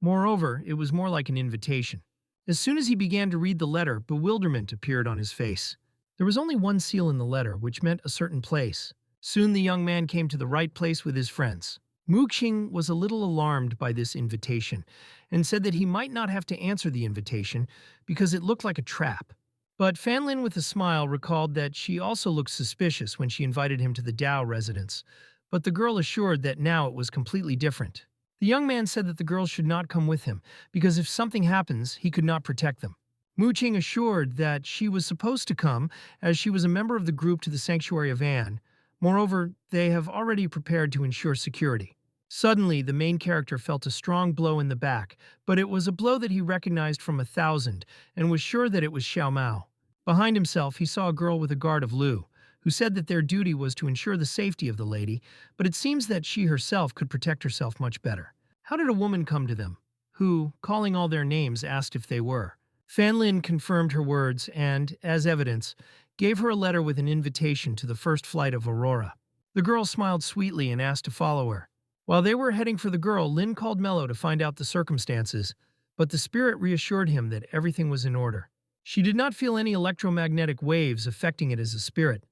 [SPEAKER 1] Moreover, it was more like an invitation. As soon as he began to read the letter, bewilderment appeared on his face. There was only one seal in the letter, which meant a certain place. Soon the young man came to the right place with his friends. Mu Qing was a little alarmed by this invitation and said that he might not have to answer the invitation because it looked like a trap. But Fanlin with a smile recalled that she also looked suspicious when she invited him to the Dao residence, but the girl assured that now it was completely different. The young man said that the girls should not come with him because if something happens, he could not protect them. Mu Qing assured that she was supposed to come as she was a member of the group to the sanctuary of An. Moreover, they have already prepared to ensure security. Suddenly, the main character felt a strong blow in the back, but it was a blow that he recognized from 1,000 and was sure that it was Xiao Mao. Behind himself, he saw a girl with a guard of Lu, who said that their duty was to ensure the safety of the lady, but it seems that she herself could protect herself much better. How did a woman come to them, who, calling all their names, asked if they were? Fanlin confirmed her words and, as evidence, gave her a letter with an invitation to the first flight of Aurora. The girl smiled sweetly and asked to follow her. While they were heading for the girl, Lin called Mello to find out the circumstances, but the spirit reassured him that everything was in order. She did not feel any electromagnetic waves affecting it as a spirit,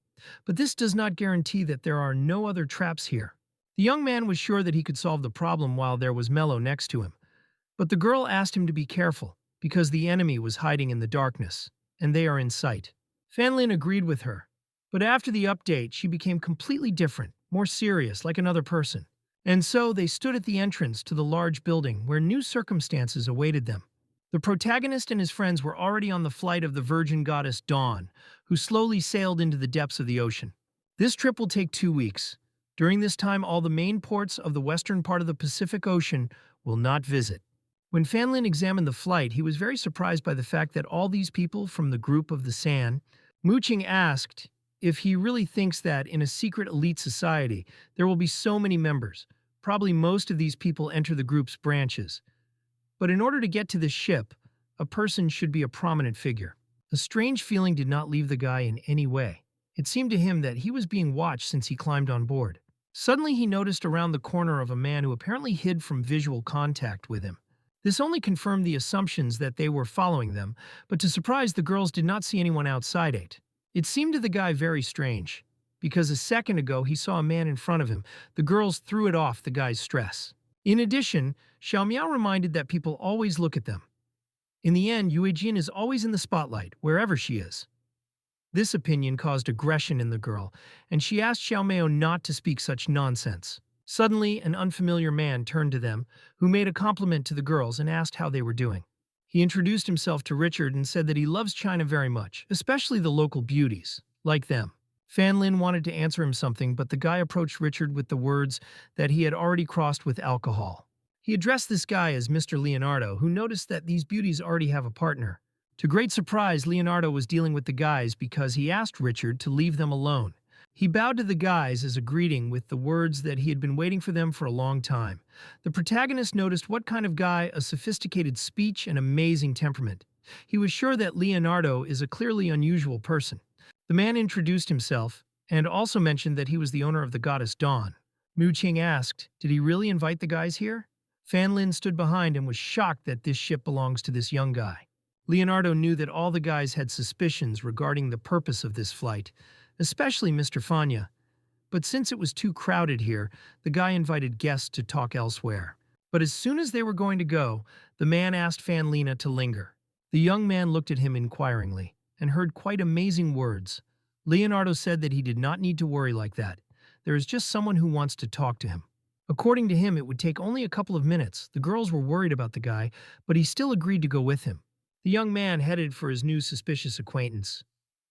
[SPEAKER 1] but this does not guarantee that there are no other traps here. The young man was sure that he could solve the problem while there was Mello next to him, but the girl asked him to be careful, because the enemy was hiding in the darkness, and they are in sight. Fanlin agreed with her, but after the update, she became completely different, more serious, like another person. And so they stood at the entrance to the large building where new circumstances awaited them. The protagonist and his friends were already on the flight of the virgin goddess Dawn, who slowly sailed into the depths of the ocean. This trip will take 2 weeks. During this time, all the main ports of the western part of the Pacific Ocean will not visit. When Fanlin examined the flight, he was very surprised by the fact that all these people from the group of the San. Mu Qing asked if he really thinks that in a secret elite society, there will be so many members. Probably most of these people enter the group's branches. But in order to get to this ship, a person should be a prominent figure. A strange feeling did not leave the guy in any way. It seemed to him that he was being watched since he climbed on board. Suddenly he noticed around the corner of a man who apparently hid from visual contact with him. This only confirmed the assumptions that they were following them, but to surprise, the girls did not see anyone outside it. It seemed to the guy very strange, because a second ago he saw a man in front of him. The girls threw it off the guy's stress. In addition, Xiao Miao reminded that people always look at them. In the end, Yue Jin is always in the spotlight, wherever she is. This opinion caused aggression in the girl, and she asked Xiao Miao not to speak such nonsense. Suddenly, an unfamiliar man turned to them, who made a compliment to the girls and asked how they were doing. He introduced himself to Richard and said that he loves China very much, especially the local beauties, like them. Fan Lin wanted to answer him something, but the guy approached Richard with the words that he had already crossed with alcohol. He addressed this guy as Mr. Leonardo, who noticed that these beauties already have a partner. To great surprise, Leonardo was dealing with the guys because he asked Richard to leave them alone. He bowed to the guys as a greeting with the words that he had been waiting for them for a long time. The protagonist noticed what kind of guy, a sophisticated speech and amazing temperament. He was sure that Leonardo is a clearly unusual person. The man introduced himself and also mentioned that he was the owner of the goddess Dawn. Mu Qing asked, did he really invite the guys here? Fan Lin stood behind and was shocked that this ship belongs to this young guy. Leonardo knew that all the guys had suspicions regarding the purpose of this flight, especially Mr. Fanya. But since it was too crowded here, the guy invited guests to talk elsewhere. But as soon as they were going to go, the man asked Fan Lina to linger. The young man looked at him inquiringly and heard quite amazing words. Leonardo said that he did not need to worry like that. There is just someone who wants to talk to him. According to him, it would take only a couple of minutes. The girls were worried about the guy, but he still agreed to go with him. The young man headed for his new suspicious acquaintance,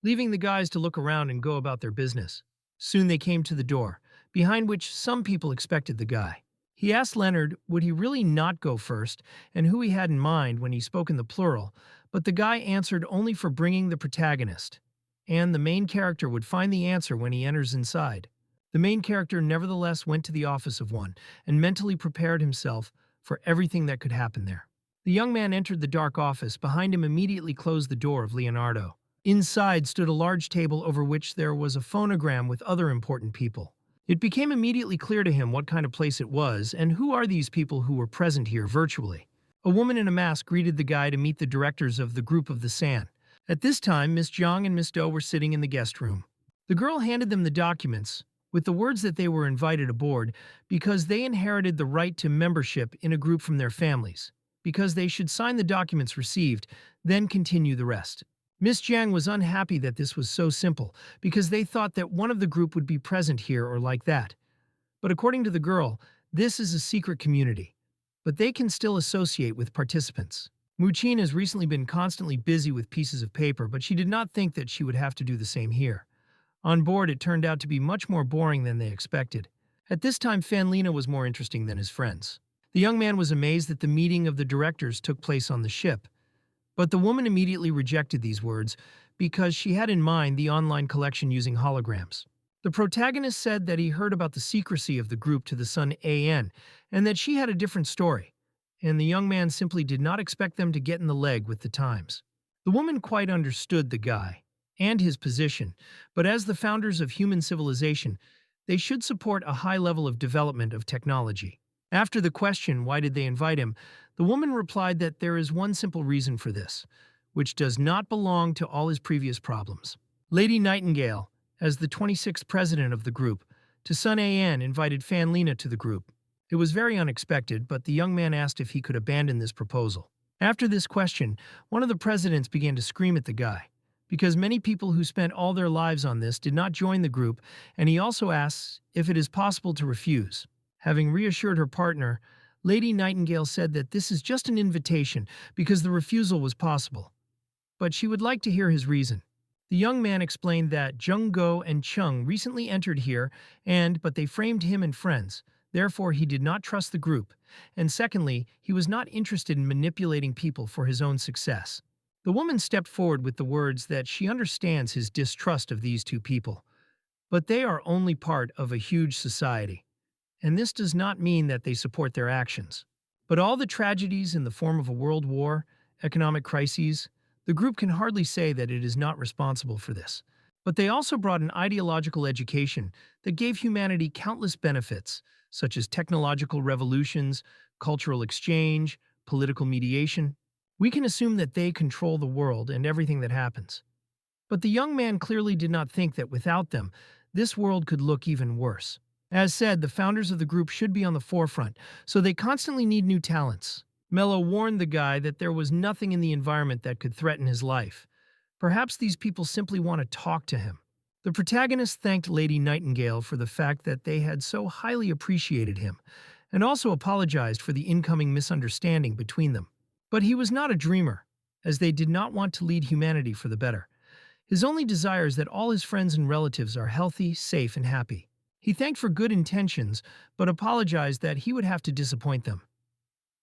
[SPEAKER 1] leaving the guys to look around and go about their business. Soon they came to the door, behind which some people expected the guy. He asked Leonard would he really not go first and who he had in mind when he spoke in the plural, but the guy answered only for bringing the protagonist, and the main character would find the answer when he enters inside. The main character nevertheless went to the office of one and mentally prepared himself for everything that could happen there. The young man entered the dark office. Behind him immediately closed the door of Leonardo. Inside stood a large table over which there was a phonogram with other important people. It became immediately clear to him what kind of place it was and who are these people who were present here virtually. A woman in a mask greeted the guy to meet the directors of the group of the San. At this time, Miss Zhang and Miss Doe were sitting in the guest room. The girl handed them the documents, with the words that they were invited aboard because they inherited the right to membership in a group from their families, because they should sign the documents received, then continue the rest. Miss Jiang was unhappy that this was so simple, because they thought that one of the group would be present here or like that. But according to the girl, this is a secret community, but they can still associate with participants. Mu Qin has recently been constantly busy with pieces of paper, but she did not think that she would have to do the same here. On board, it turned out to be much more boring than they expected. At this time, Fan Lina was more interesting than his friends. The young man was amazed that the meeting of the directors took place on the ship, but the woman immediately rejected these words because she had in mind the online collection using holograms. The protagonist said that he heard about the secrecy of the group to the son An, and that she had a different story, and the young man simply did not expect them to get in the leg with the times. The woman quite understood the guy and his position, but as the founders of human civilization, they should support a high level of development of technology. After the question, why did they invite him, the woman replied that there is one simple reason for this, which does not belong to all his previous problems. Lady Nightingale, as the 26th president of the group, to Sun An invited Fan Lina to the group. It was very unexpected, but the young man asked if he could abandon this proposal. After this question, one of the presidents began to scream at the guy, because many people who spent all their lives on this did not join the group, and he also asks if it is possible to refuse. Having reassured her partner, Lady Nightingale said that this is just an invitation because the refusal was possible, but she would like to hear his reason. The young man explained that Zheng Go and Cheng recently entered here but they framed him and friends. Therefore, he did not trust the group, and secondly, he was not interested in manipulating people for his own success. The woman stepped forward with the words that she understands his distrust of these two people, but they are only part of a huge society, and this does not mean that they support their actions. But all the tragedies in the form of a world war, economic crises, the group can hardly say that it is not responsible for this. But they also brought an ideological education that gave humanity countless benefits, such as technological revolutions, cultural exchange, political mediation. We can assume that they control the world and everything that happens. But the young man clearly did not think that without them, this world could look even worse. As said, the founders of the group should be on the forefront, so they constantly need new talents. Mello warned the guy that there was nothing in the environment that could threaten his life. Perhaps these people simply want to talk to him. The protagonist thanked Lady Nightingale for the fact that they had so highly appreciated him, and also apologized for the incoming misunderstanding between them. But he was not a dreamer, as they did not want to lead humanity for the better. His only desire is that all his friends and relatives are healthy, safe, and happy. He thanked for good intentions, but apologized that he would have to disappoint them.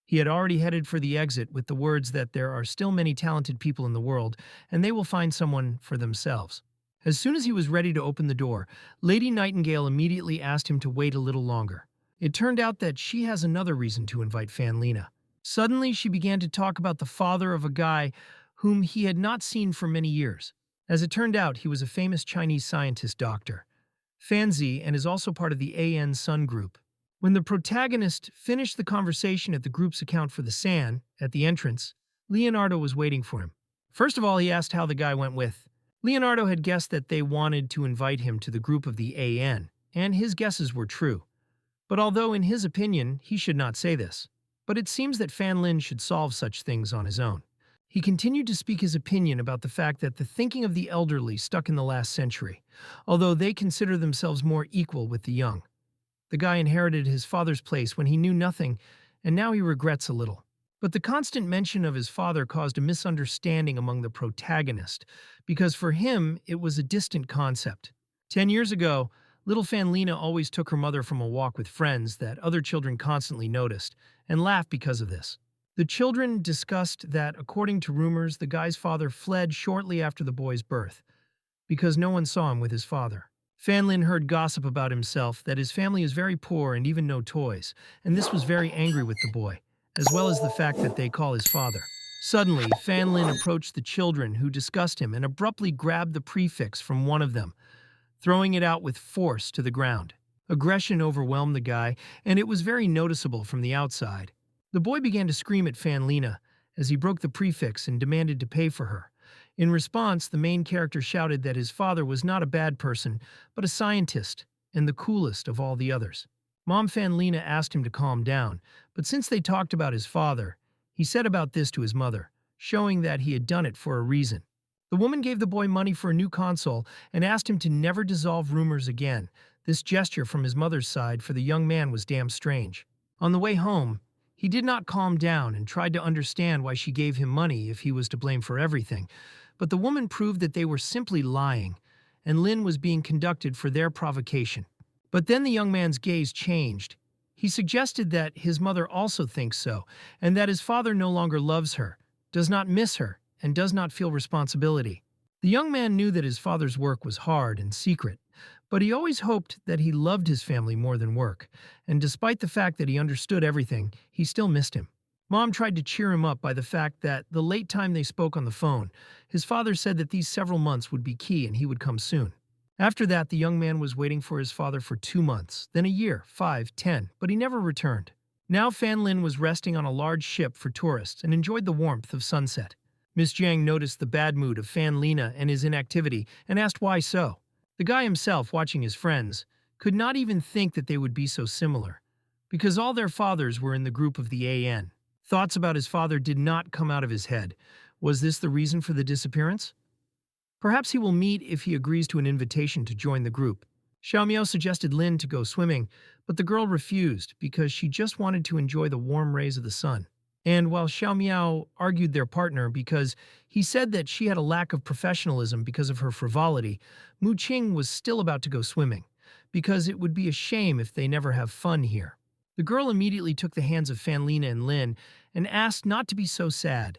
[SPEAKER 1] He had already headed for the exit with the words that there are still many talented people in the world, and they will find someone for themselves. As soon as he was ready to open the door, Lady Nightingale immediately asked him to wait a little longer. It turned out that she has another reason to invite Fan Lena. Suddenly, she began to talk about the father of a guy whom he had not seen for many years. As it turned out, he was a famous Chinese scientist doctor, Fanzi, and is also part of the AN Sun group. When the protagonist finished the conversation at the group's account for the San, at the entrance, Leonardo was waiting for him. First of all, he asked how the guy went with. Leonardo had guessed that they wanted to invite him to the group of the AN, and his guesses were true. But although in his opinion, he should not say this, but it seems that Fan Lin should solve such things on his own. He continued to speak his opinion about the fact that the thinking of the elderly stuck in the last century, although they consider themselves more equal with the young. The guy inherited his father's place when he knew nothing, and now he regrets a little. But the constant mention of his father caused a misunderstanding among the protagonist, because for him, it was a distant concept. 10 years ago, little Fan Lena always took her mother from a walk with friends that other children constantly noticed, and laughed because of this. The children discussed that, according to rumors, the guy's father fled shortly after the boy's birth, because no one saw him with his father. Fan Lin heard gossip about himself that his family is very poor and even no toys, and this was very angry with the boy, as well as the fact that they call his father. Suddenly, Fan Lin approached the children who discussed him and abruptly grabbed the prefix from one of them, throwing it out with force to the ground. Aggression overwhelmed the guy, and it was very noticeable from the outside. The boy began to scream at Fan Lena as he broke the prefix and demanded to pay for her. In response, the main character shouted that his father was not a bad person, but a scientist, and the coolest of all the others. Mom Fan Lena asked him to calm down, but since they talked about his father, he said about this to his mother, showing that he had done it for a reason. The woman gave the boy money for a new console and asked him to never dissolve rumors again. This gesture from his mother's side for the young man was damn strange. On the way home, he did not calm down and tried to understand why she gave him money if he was to blame for everything. But the woman proved that they were simply lying, and Lin was being conducted for their provocation. But then the young man's gaze changed. He suggested that his mother also thinks so, and that his father no longer loves her, does not miss her, and does not feel responsibility. The young man knew that his father's work was hard and secret, but he always hoped that he loved his family more than work, and despite the fact that he understood everything, he still missed him. Mom tried to cheer him up by the fact that the late time they spoke on the phone, his father said that these several months would be key and he would come soon. After that, the young man was waiting for his father for 2 months, then a year, 5, 10, but he never returned. Now Fan Lin was resting on a large ship for tourists and enjoyed the warmth of sunset. Miss Jiang noticed the bad mood of Fan Lena and his inactivity and asked why so. The guy himself, watching his friends, could not even think that they would be so similar, because all their fathers were in the group of the AN. Thoughts about his father did not come out of his head. Was this the reason for the disappearance? Perhaps he will meet if he agrees to an invitation to join the group. Xiao Miao suggested Lin to go swimming, but the girl refused because she just wanted to enjoy the warm rays of the sun. And while Xiao Miao argued their partner because he said that she had a lack of professionalism because of her frivolity, Mu Qing was still about to go swimming, because it would be a shame if they never have fun here. The girl immediately took the hands of Fan Lena and Lin and asked not to be so sad.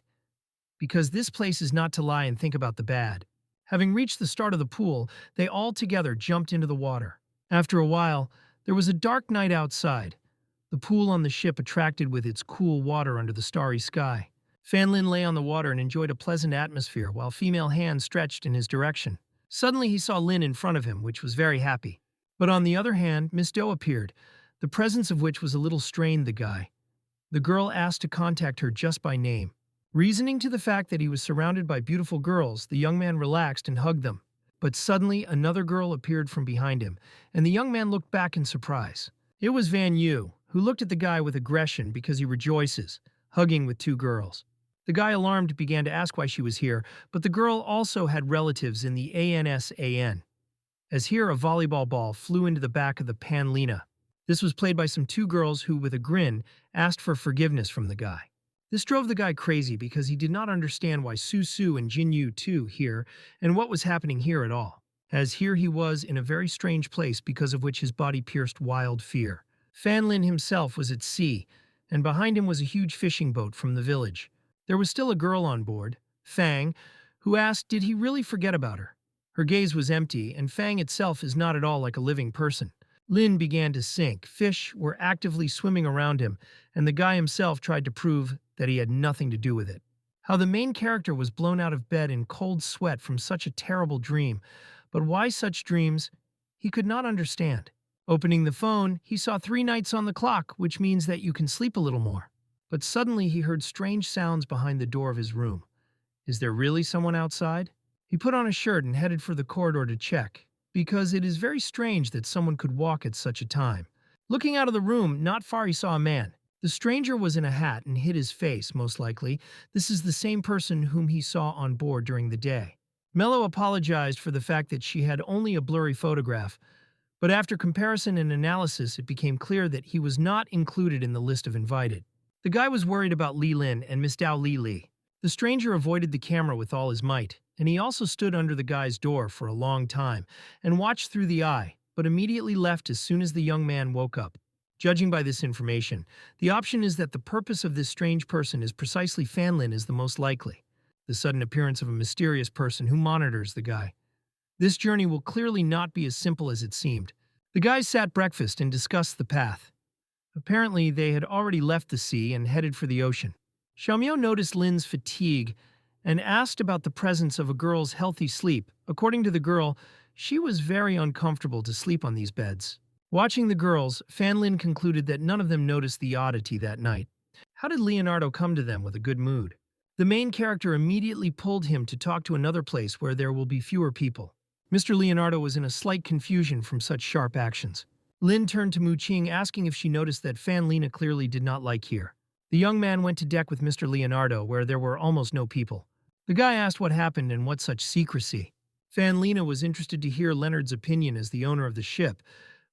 [SPEAKER 1] because this place is not to lie and think about the bad. Having reached the start of the pool, they all together jumped into the water. After a while, there was a dark night outside. The pool on the ship attracted with its cool water under the starry sky. Fan Lin lay on the water and enjoyed a pleasant atmosphere while female hands stretched in his direction. Suddenly he saw Lin in front of him, which was very happy. But on the other hand, Miss Doe appeared, the presence of which was a little strained the guy. The girl asked to contact her just by name. Reasoning to the fact that he was surrounded by beautiful girls, the young man relaxed and hugged them. But suddenly another girl appeared from behind him, and the young man looked back in surprise. It was Van Yu, who looked at the guy with aggression because he rejoices, hugging with two girls. The guy, alarmed, began to ask why she was here, but the girl also had relatives in the ANSAN. As here, a volleyball ball flew into the back of the Panlina. This was played by some two girls who, with a grin, asked for forgiveness from the guy. This drove the guy crazy because he did not understand why Su and Jinyu too here and what was happening here at all. As here he was in a very strange place because of which his body pierced wild fear. Fan Lin himself was at sea, and behind him was a huge fishing boat from the village. There was still a girl on board, Fang, who asked did he really forget about her. Her gaze was empty, and Fang itself is not at all like a living person. Lin began to sink. Fish were actively swimming around him, and the guy himself tried to prove that he had nothing to do with it. How the main character was blown out of bed in cold sweat from such a terrible dream, but why such dreams, he could not understand. Opening the phone, he saw 3 nights on the clock, which means that you can sleep a little more. But suddenly he heard strange sounds behind the door of his room. Is there really someone outside? He put on a shirt and headed for the corridor to check, because it is very strange that someone could walk at such a time. Looking out of the room, not far he saw a man. The stranger was in a hat and hid his face, most likely. This is the same person whom he saw on board during the day. Mello apologized for the fact that she had only a blurry photograph, but after comparison and analysis it became clear that he was not included in the list of invited. The guy was worried about Li Lin and Miss Dao Li. The stranger avoided the camera with all his might, and he also stood under the guy's door for a long time and watched through the eye, but immediately left as soon as the young man woke up. Judging by this information, the option is that the purpose of this strange person is precisely Fan Lin is the most likely. The sudden appearance of a mysterious person who monitors the guy. This journey will clearly not be as simple as it seemed. The guys sat breakfast and discussed the path. Apparently, they had already left the sea and headed for the ocean. Xiaomyou noticed Lin's fatigue and asked about the presence of a girl's healthy sleep. According to the girl, she was very uncomfortable to sleep on these beds. Watching the girls, Fan Lin concluded that none of them noticed the oddity that night. How did Leonardo come to them with a good mood? The main character immediately pulled him to talk to another place where there will be fewer people. Mr. Leonardo was in a slight confusion from such sharp actions. Lin turned to Mu Qing asking if she noticed that Fan Lina clearly did not like here. The young man went to deck with Mr. Leonardo where there were almost no people. The guy asked what happened and what such secrecy. Fan Lina was interested to hear Leonard's opinion as the owner of the ship,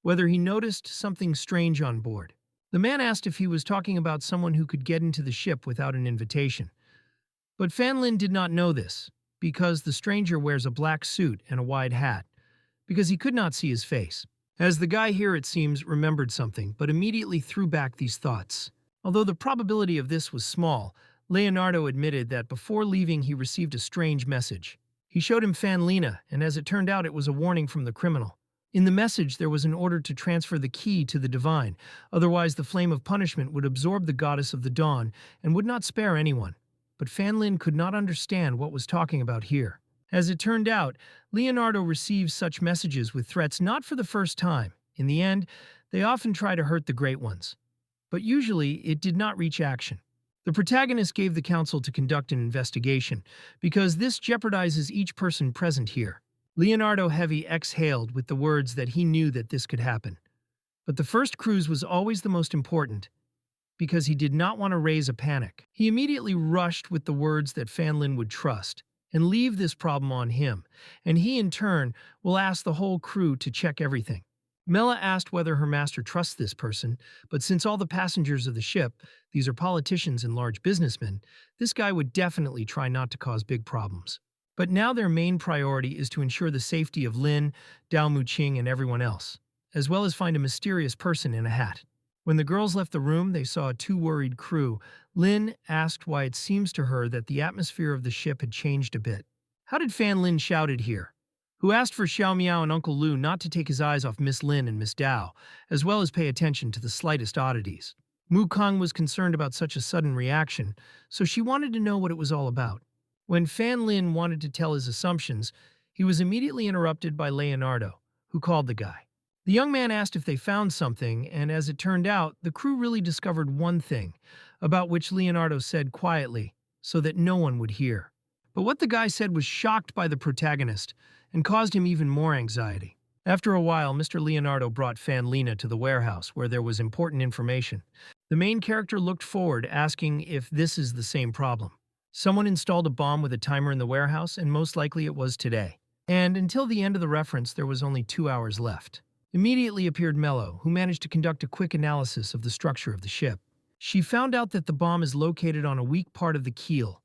[SPEAKER 1] whether he noticed something strange on board. The man asked if he was talking about someone who could get into the ship without an invitation. But Fan Lin did not know this, because the stranger wears a black suit and a wide hat, because he could not see his face. As the guy here, it seems, remembered something, but immediately threw back these thoughts. Although the probability of this was small, Leonardo admitted that before leaving he received a strange message. He showed him Fan Lina, and as it turned out it was a warning from the criminal. In the message there was an order to transfer the key to the divine, otherwise the flame of punishment would absorb the goddess of the dawn and would not spare anyone. But Fan Lin could not understand what was talking about here. As it turned out, Leonardo receives such messages with threats not for the first time. In the end, they often try to hurt the great ones. But usually it did not reach action. The protagonist gave the council to conduct an investigation, because this jeopardizes each person present here. Leonardo heavy exhaled with the words that he knew that this could happen. But the first cruise was always the most important, because he did not want to raise a panic. He immediately rushed with the words that Fan Lin would trust, and leave this problem on him, and he in turn will ask the whole crew to check everything. Mela asked whether her master trusts this person, but since all the passengers of the ship, these are politicians and large businessmen, this guy would definitely try not to cause big problems. But now their main priority is to ensure the safety of Lin, Dao Muqing, and everyone else, as well as find a mysterious person in a hat. When the girls left the room, they saw a too-worried crew. Lin asked why it seems to her that the atmosphere of the ship had changed a bit. How did Fan Lin shouted here? Who asked for Xiao Miao and Uncle Lu not to take his eyes off Miss Lin and Miss Dao, as well as pay attention to the slightest oddities. Mu Kong was concerned about such a sudden reaction, so she wanted to know what it was all about. When Fan Lin wanted to tell his assumptions, he was immediately interrupted by Leonardo, who called the guy. The young man asked if they found something, and as it turned out, the crew really discovered one thing, about which Leonardo said quietly, so that no one would hear. But what the guy said was shocked by the protagonist, and caused him even more anxiety. After a while, Mr. Leonardo brought Fan Lina to the warehouse, where there was important information. The main character looked forward, asking if this is the same problem. Someone installed a bomb with a timer in the warehouse, and most likely it was today. And until the end of the reference, there was only 2 hours left. Immediately appeared Mello, who managed to conduct a quick analysis of the structure of the ship. She found out that the bomb is located on a weak part of the keel.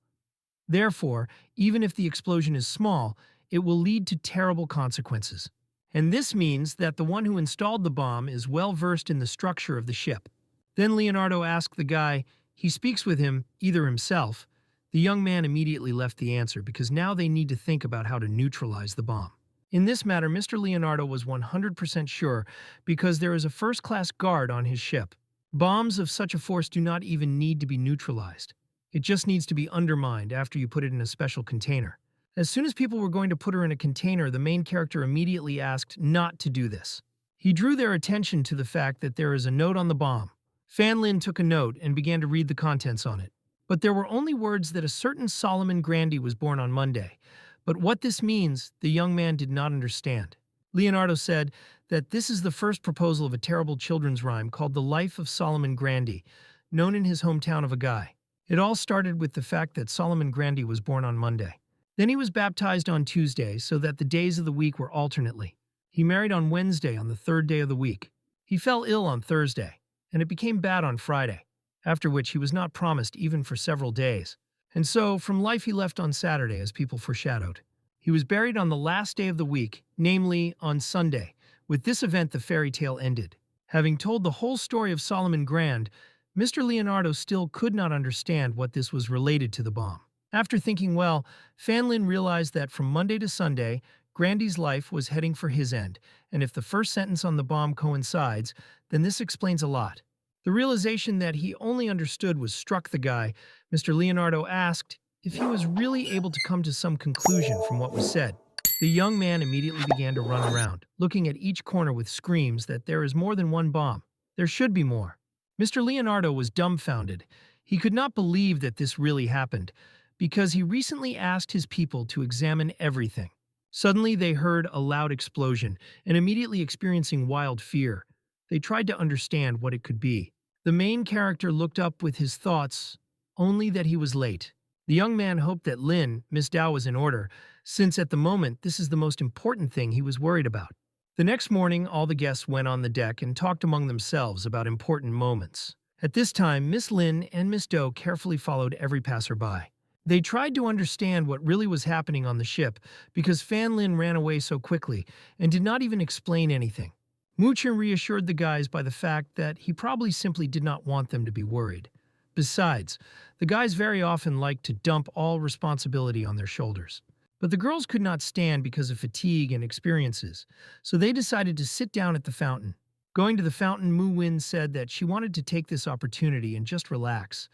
[SPEAKER 1] Therefore, even if the explosion is small, it will lead to terrible consequences. And this means that the one who installed the bomb is well versed in the structure of the ship. Then Leonardo asked the guy, he speaks with him, either himself. The young man immediately left the answer because now they need to think about how to neutralize the bomb. In this matter, Mr. Leonardo was 100% sure because there is a first-class guard on his ship. Bombs of such a force do not even need to be neutralized. It just needs to be undermined after you put it in a special container. As soon as people were going to put her in a container, the main character immediately asked not to do this. He drew their attention to the fact that there is a note on the bomb. Fan Lin took a note and began to read the contents on it. But there were only words that a certain Solomon Grandy was born on Monday. But what this means, the young man did not understand. Leonardo said that this is the first proposal of a terrible children's rhyme called The Life of Solomon Grandy, known in his hometown of a guy. It all started with the fact that Solomon Grandy was born on Monday. Then he was baptized on Tuesday so that the days of the week were alternately. He married on Wednesday on the 3rd day of the week. He fell ill on Thursday, and it became bad on Friday, after which he was not promised even for several days. And so, from life he left on Saturday, as people foreshadowed. He was buried on the last day of the week, namely on Sunday. With this event, the fairy tale ended. Having told the whole story of Solomon Grand, Mr. Leonardo still could not understand what this was related to the bomb. After thinking well, Fan Lin realized that from Monday to Sunday, Grandy's life was heading for his end, and if the first sentence on the bomb coincides, then this explains a lot. The realization that he only understood was struck the guy. Mr. Leonardo asked if he was really able to come to some conclusion from what was said. The young man immediately began to run around, looking at each corner with screams that there is more than one bomb. There should be more. Mr. Leonardo was dumbfounded. He could not believe that this really happened, because he recently asked his people to examine everything. Suddenly they heard a loud explosion, and immediately experiencing wild fear, they tried to understand what it could be. The main character looked up with his thoughts, only that he was late. The young man hoped that Lin, Miss Dao, was in order, since at the moment this is the most important thing he was worried about. The next morning, all the guests went on the deck and talked among themselves about important moments. At this time, Miss Lin and Miss Dao carefully followed every passerby. They tried to understand what really was happening on the ship because Fan Lin ran away so quickly and did not even explain anything. Muchen reassured the guys by the fact that he probably simply did not want them to be worried. Besides, the guys very often liked to dump all responsibility on their shoulders. But the girls could not stand because of fatigue and experiences, so they decided to sit down at the fountain. Going to the fountain, Mu Win said that she wanted to take this opportunity and just relax,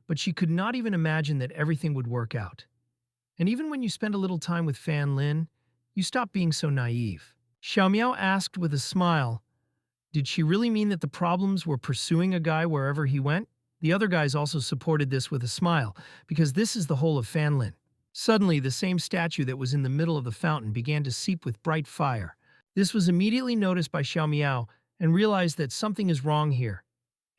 [SPEAKER 1] but she could not even imagine that everything would work out. And even when you spend a little time with Fan Lin, you stop being so naive. Xiao Miao asked with a smile, did she really mean that the problems were pursuing a guy wherever he went? The other guys also supported this with a smile, because this is the whole of Fan Lin. Suddenly, the same statue that was in the middle of the fountain began to seep with bright fire. This was immediately noticed by Xiao Miao and realized that something is wrong here,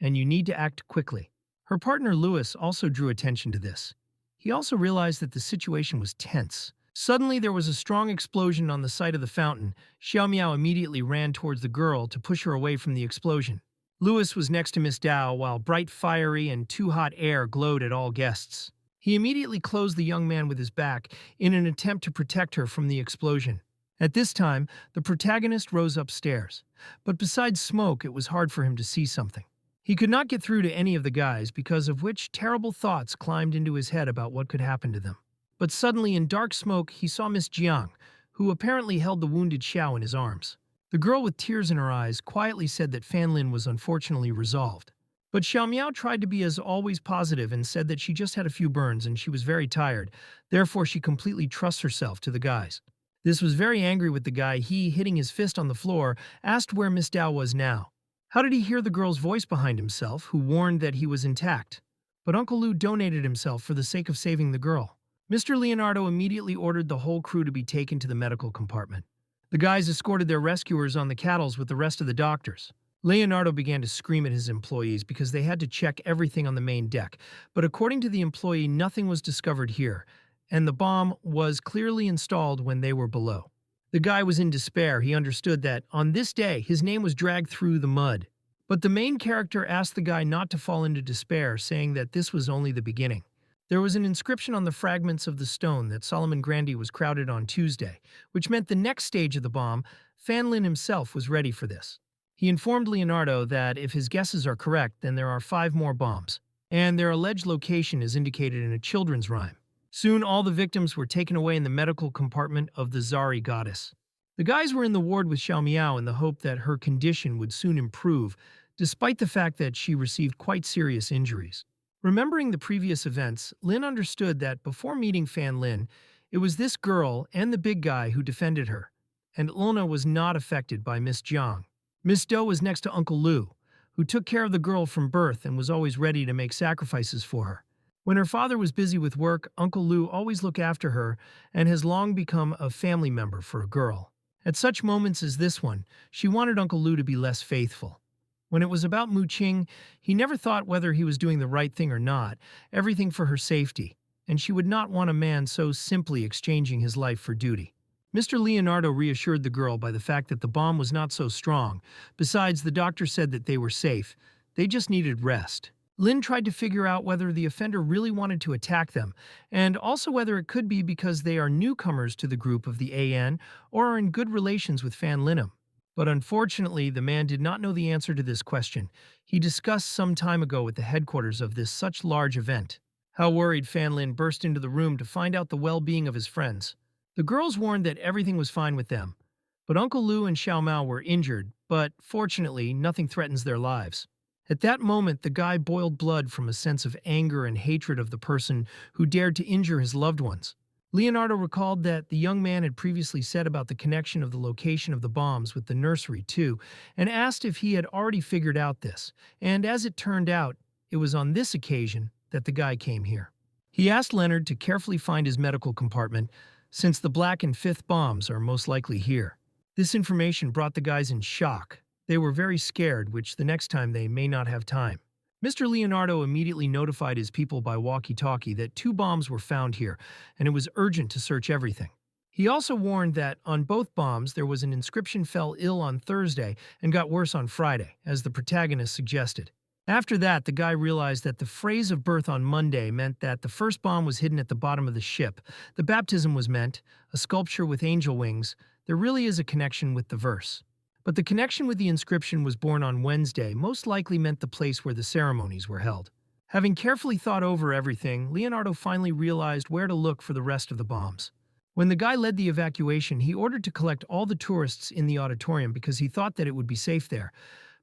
[SPEAKER 1] and you need to act quickly. Her partner Louis also drew attention to this. He also realized that the situation was tense. Suddenly, there was a strong explosion on the site of the fountain. Xiao Miao immediately ran towards the girl to push her away from the explosion. Louis was next to Miss Dao while bright, fiery, and too hot air glowed at all guests. He immediately closed the young man with his back in an attempt to protect her from the explosion. At this time, the protagonist rose upstairs, but besides smoke, it was hard for him to see something. He could not get through to any of the guys, because of which terrible thoughts climbed into his head about what could happen to them. But suddenly, in dark smoke, he saw Miss Jiang, who apparently held the wounded Xiao in his arms. The girl with tears in her eyes quietly said that Fan Lin was unfortunately resolved. But Xiao Miao tried to be as always positive and said that she just had a few burns and she was very tired, therefore she completely trusts herself to the guys. This was very angry with the guy. He, hitting his fist on the floor, asked where Miss Dao was now. How did he hear the girl's voice behind himself, who warned that he was intact? But Uncle Lu donated himself for the sake of saving the girl. Mr. Leonardo immediately ordered the whole crew to be taken to the medical compartment. The guys escorted their rescuers on the cattles with the rest of the doctors. Leonardo began to scream at his employees because they had to check everything on the main deck, but according to the employee, nothing was discovered here, and the bomb was clearly installed when they were below. The guy was in despair. He understood that, on this day, his name was dragged through the mud. But the main character asked the guy not to fall into despair, saying that this was only the beginning. There was an inscription on the fragments of the stone that Solomon Grandi was crowded on Tuesday, which meant the next stage of the bomb, Fan Lin himself was ready for this. He informed Leonardo that if his guesses are correct, then there are 5 more bombs, and their alleged location is indicated in a children's rhyme. Soon all the victims were taken away in the medical compartment of the Zari goddess. The guys were in the ward with Xiao Miao in the hope that her condition would soon improve, despite the fact that she received quite serious injuries. Remembering the previous events, Lin understood that before meeting Fan Lin, it was this girl and the big guy who defended her, and Luna was not affected by Miss Jiang. Miss Doe was next to Uncle Lu, who took care of the girl from birth and was always ready to make sacrifices for her. When her father was busy with work, Uncle Lu always looked after her and has long become a family member for a girl. At such moments as this one, she wanted Uncle Lu to be less faithful. When it was about Mu Qing, he never thought whether he was doing the right thing or not, everything for her safety, and she would not want a man so simply exchanging his life for duty. Mr. Leonardo reassured the girl by the fact that the bomb was not so strong. Besides, the doctor said that they were safe. They just needed rest. Lin tried to figure out whether the offender really wanted to attack them, and also whether it could be because they are newcomers to the group of the AN or are in good relations with Fan Linum. But unfortunately, the man did not know the answer to this question. He discussed some time ago with the headquarters of this such large event. How worried Fan Lin burst into the room to find out the well-being of his friends. The girls warned that everything was fine with them, but Uncle Lu and Xiao Mao were injured, but fortunately, nothing threatens their lives. At that moment, the guy boiled blood from a sense of anger and hatred of the person who dared to injure his loved ones. Leonardo recalled that the young man had previously said about the connection of the location of the bombs with the nursery too, and asked if he had already figured out this, and as it turned out, it was on this occasion that the guy came here. He asked Leonard to carefully find his medical compartment, since the black and 5th bombs are most likely here. This information brought the guys in shock. They were very scared, which the next time they may not have time. Mr. Leonardo immediately notified his people by walkie-talkie that 2 bombs were found here, and it was urgent to search everything. He also warned that on both bombs there was an inscription fell ill on Thursday and got worse on Friday, as the protagonist suggested. After that, the guy realized that the phrase of birth on Monday meant that the first bomb was hidden at the bottom of the ship. The baptism was meant, a sculpture with angel wings. There really is a connection with the verse. But the connection with the inscription was born on Wednesday, most likely meant the place where the ceremonies were held. Having carefully thought over everything, Leonardo finally realized where to look for the rest of the bombs. When the guy led the evacuation, he ordered to collect all the tourists in the auditorium because he thought that it would be safe there.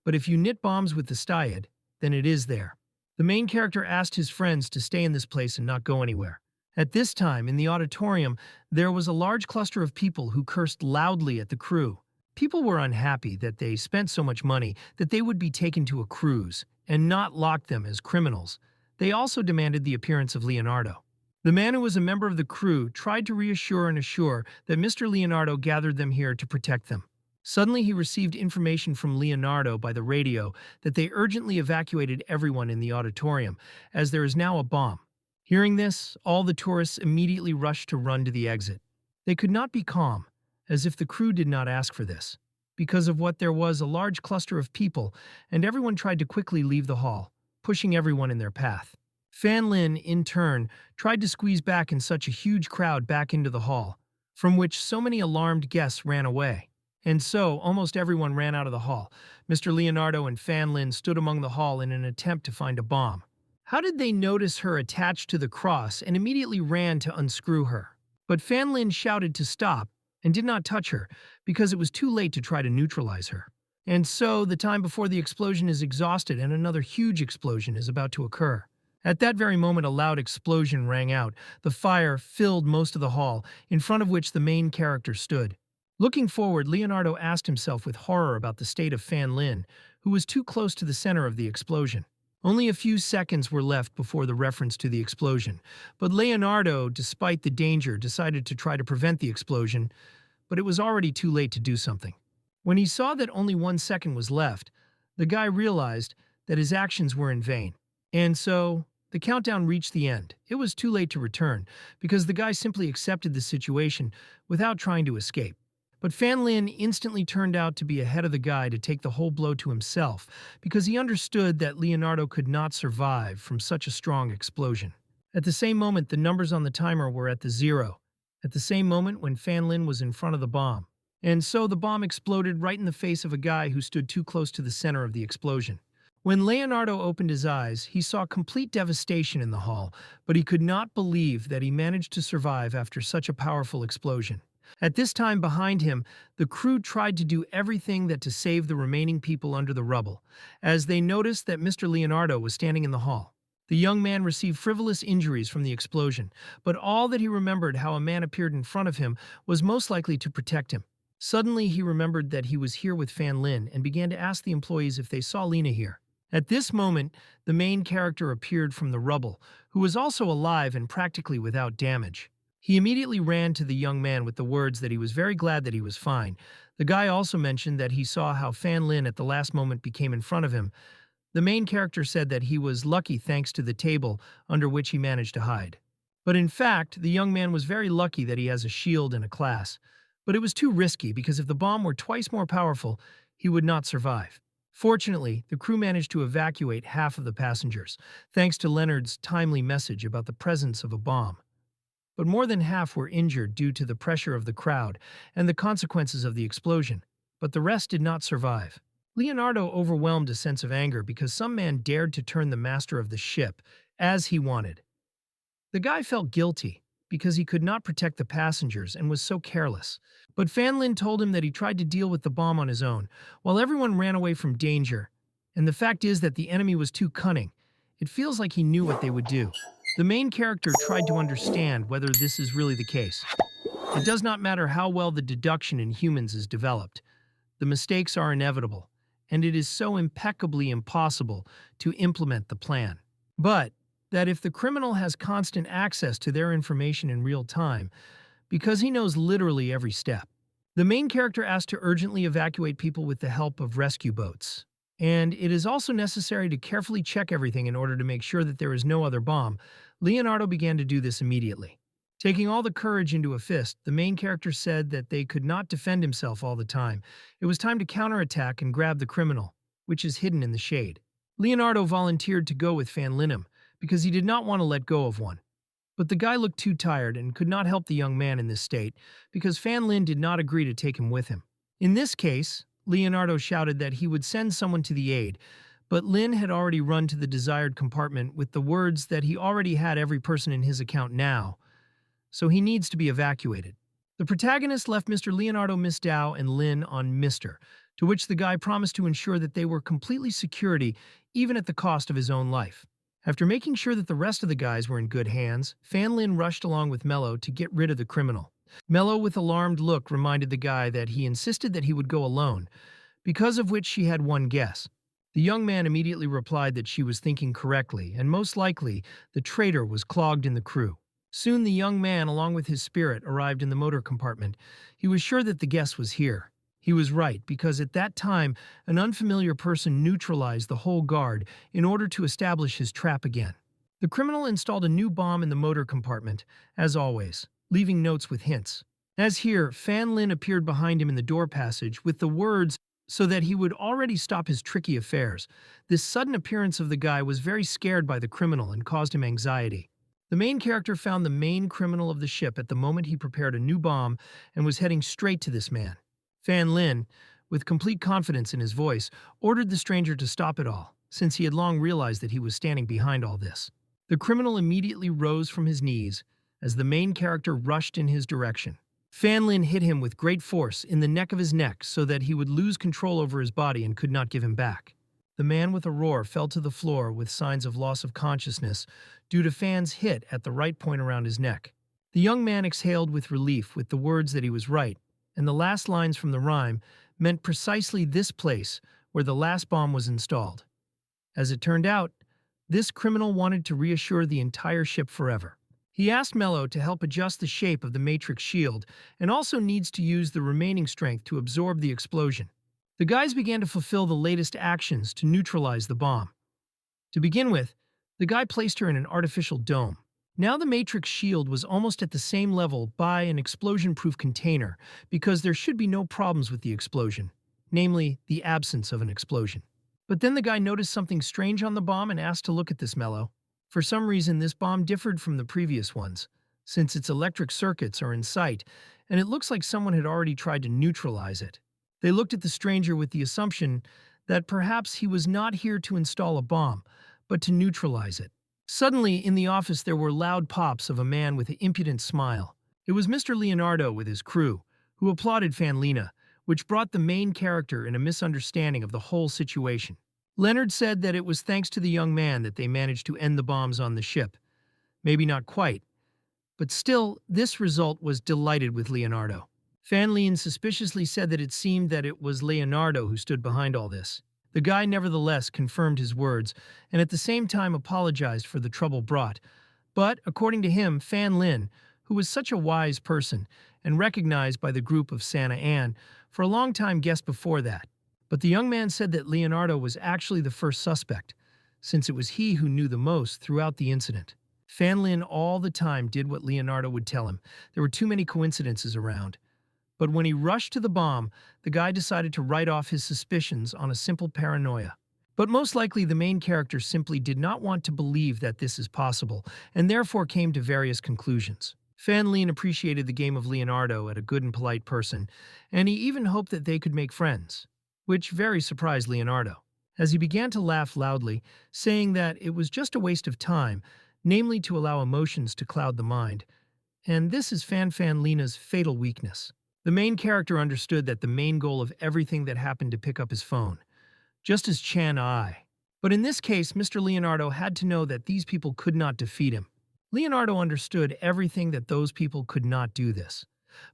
[SPEAKER 1] But if you knit bombs with the styad, then it is there. The main character asked his friends to stay in this place and not go anywhere. At this time, in the auditorium, there was a large cluster of people who cursed loudly at the crew. People were unhappy that they spent so much money that they would be taken to a cruise and not lock them as criminals. They also demanded the appearance of Leonardo. The man who was a member of the crew tried to reassure and assure that Mr. Leonardo gathered them here to protect them. Suddenly, he received information from Leonardo by the radio that they urgently evacuated everyone in the auditorium, as there is now a bomb. Hearing this, all the tourists immediately rushed to run to the exit. They could not be calm, as if the crew did not ask for this. Because of what there was a large cluster of people, and everyone tried to quickly leave the hall, pushing everyone in their path. Fan Lin, in turn, tried to squeeze back in such a huge crowd back into the hall, from which so many alarmed guests ran away. And so, almost everyone ran out of the hall. Mr. Leonardo and Fan Lin stood among the hall in an attempt to find a bomb. How did they notice her attached to the cross and immediately ran to unscrew her? But Fan Lin shouted to stop and did not touch her because it was too late to try to neutralize her. And so, the time before the explosion is exhausted and another huge explosion is about to occur. At that very moment, a loud explosion rang out. The fire filled most of the hall, in front of which the main character stood. Looking forward, Leonardo asked himself with horror about the state of Fan Lin, who was too close to the center of the explosion. Only a few seconds were left before the reference to the explosion, but Leonardo, despite the danger, decided to try to prevent the explosion, but it was already too late to do something. When he saw that only 1 second was left, the guy realized that his actions were in vain. And so, the countdown reached the end. It was too late to return, because the guy simply accepted the situation without trying to escape. But Fan Lin instantly turned out to be ahead of the guy to take the whole blow to himself, because he understood that Leonardo could not survive from such a strong explosion. At the same moment, the numbers on the timer were at the 0, at the same moment when Fan Lin was in front of the bomb. And so the bomb exploded right in the face of a guy who stood too close to the center of the explosion. When Leonardo opened his eyes, he saw complete devastation in the hall, but he could not believe that he managed to survive after such a powerful explosion. At this time behind him, the crew tried to do everything to save the remaining people under the rubble, as they noticed that Mr. Leonardo was standing in the hall. The young man received frivolous injuries from the explosion, but all that he remembered how a man appeared in front of him was most likely to protect him. Suddenly, he remembered that he was here with Fan Lin and began to ask the employees if they saw Lena here. At this moment, the main character appeared from the rubble, who was also alive and practically without damage. He immediately ran to the young man with the words that he was very glad that he was fine. The guy also mentioned that he saw how Fan Lin at the last moment became in front of him. The main character said that he was lucky thanks to the table under which he managed to hide. But in fact, the young man was very lucky that he has a shield and a class. But it was too risky because if the bomb were twice more powerful, he would not survive. Fortunately, the crew managed to evacuate half of the passengers, thanks to Leonard's timely message about the presence of a bomb. But more than half were injured due to the pressure of the crowd and the consequences of the explosion, but the rest did not survive. Leonardo overwhelmed a sense of anger because some man dared to turn the master of the ship as he wanted. The guy felt guilty because he could not protect the passengers and was so careless. But Fan Lin told him that he tried to deal with the bomb on his own, while everyone ran away from danger. And the fact is that the enemy was too cunning. It feels like he knew what they would do. The main character tried to understand whether this is really the case. It does not matter how well the deduction in humans is developed. The mistakes are inevitable, and it is so impeccably impossible to implement the plan. But that if the criminal has constant access to their information in real time, because he knows literally every step. The main character asked to urgently evacuate people with the help of rescue boats. And it is also necessary to carefully check everything in order to make sure that there is no other bomb. Leonardo began to do this immediately. Taking all the courage into a fist, the main character said that they could not defend himself all the time. It was time to counterattack and grab the criminal, which is hidden in the shade. Leonardo volunteered to go with Fan Lin because he did not want to let go of one. But the guy looked too tired and could not help the young man in this state because Fan Lin did not agree to take him with him. In this case, Leonardo shouted that he would send someone to the aid, but Lin had already run to the desired compartment with the words that he already had every person in his account now, so he needs to be evacuated. The protagonist left Mr. Leonardo, Miss Dao, and Lin on Mr., to which the guy promised to ensure that they were completely security, even at the cost of his own life. After making sure that the rest of the guys were in good hands, Fan Lin rushed along with Mello to get rid of the criminal. Mello, with alarmed look, reminded the guy that he insisted that he would go alone, because of which she had one guess. The young man immediately replied that she was thinking correctly, and most likely, the traitor was clogged in the crew. Soon the young man, along with his spirit, arrived in the motor compartment. He was sure that the guest was here. He was right, because at that time, an unfamiliar person neutralized the whole guard in order to establish his trap again. The criminal installed a new bomb in the motor compartment, as always, leaving notes with hints. As here, Fan Lin appeared behind him in the door passage with the words so that he would already stop his tricky affairs. This sudden appearance of the guy was very scared by the criminal and caused him anxiety. The main character found the main criminal of the ship at the moment he prepared a new bomb and was heading straight to this man. Fan Lin, with complete confidence in his voice, ordered the stranger to stop it all, since he had long realized that he was standing behind all this. The criminal immediately rose from his knees as the main character rushed in his direction. Fan Lin hit him with great force in the neck of his neck so that he would lose control over his body and could not give him back. The man with a roar fell to the floor with signs of loss of consciousness due to Fan's hit at the right point around his neck. The young man exhaled with relief with the words that he was right, and the last lines from the rhyme meant precisely this place where the last bomb was installed. As it turned out, this criminal wanted to reassure the entire ship forever. He asked Mello to help adjust the shape of the Matrix shield and also needs to use the remaining strength to absorb the explosion. The guys began to fulfill the latest actions to neutralize the bomb. To begin with, the guy placed her in an artificial dome. Now the Matrix shield was almost at the same level by an explosion-proof container because there should be no problems with the explosion, namely the absence of an explosion. But then the guy noticed something strange on the bomb and asked to look at this, Mello. For some reason, this bomb differed from the previous ones, since its electric circuits are in sight, and it looks like someone had already tried to neutralize it. They looked at the stranger with the assumption that perhaps he was not here to install a bomb, but to neutralize it. Suddenly, in the office there were loud pops of a man with an impudent smile. It was Mr. Leonardo with his crew, who applauded Fanlina, which brought the main character in a misunderstanding of the whole situation. Leonard said that it was thanks to the young man that they managed to end the bombs on the ship. Maybe not quite, but still, this result was delighted with Leonardo. Fanlin suspiciously said that it seemed that it was Leonardo who stood behind all this. The guy nevertheless confirmed his words and at the same time apologized for the trouble brought. But, according to him, Fan Lin, who was such a wise person and recognized by the group of Santa Anne, for a long time guessed before that. But the young man said that Leonardo was actually the first suspect, since it was he who knew the most throughout the incident. Fan Lin all the time did what Leonardo would tell him. There were too many coincidences around. But when he rushed to the bomb, the guy decided to write off his suspicions on a simple paranoia. But most likely the main character simply did not want to believe that this is possible, and therefore came to various conclusions. Fan Lin appreciated the game of Leonardo as a good and polite person, and he even hoped that they could make friends, which very surprised Leonardo, as he began to laugh loudly, saying that it was just a waste of time, namely to allow emotions to cloud the mind. And this is Fanlina's fatal weakness. The main character understood that the main goal of everything that happened to pick up his phone, just as Chan I. But in this case, Mr. Leonardo had to know that these people could not defeat him. Leonardo understood everything that those people could not do this.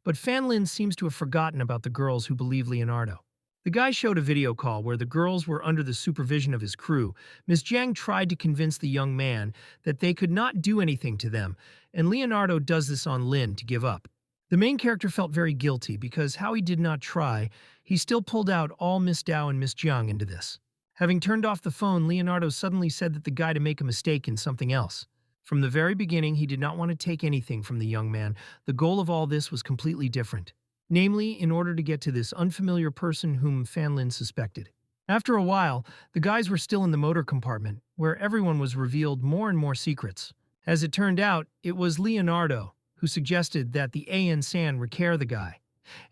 [SPEAKER 1] But Fan Lin seems to have forgotten about the girls who believe Leonardo. The guy showed a video call where the girls were under the supervision of his crew. Ms. Jiang tried to convince the young man that they could not do anything to them, and Leonardo does this on Lin to give up. The main character felt very guilty because how he did not try, he still pulled out all Miss Dao and Miss Jiang into this. Having turned off the phone, Leonardo suddenly said that the guy to make a mistake in something else. From the very beginning, he did not want to take anything from the young man. The goal of all this was completely different. Namely, in order to get to this unfamiliar person whom Fan Lin suspected. After a while, the guys were still in the motor compartment, where everyone was revealed more and more secrets. As it turned out, it was Leonardo who suggested that the AN San recare the guy,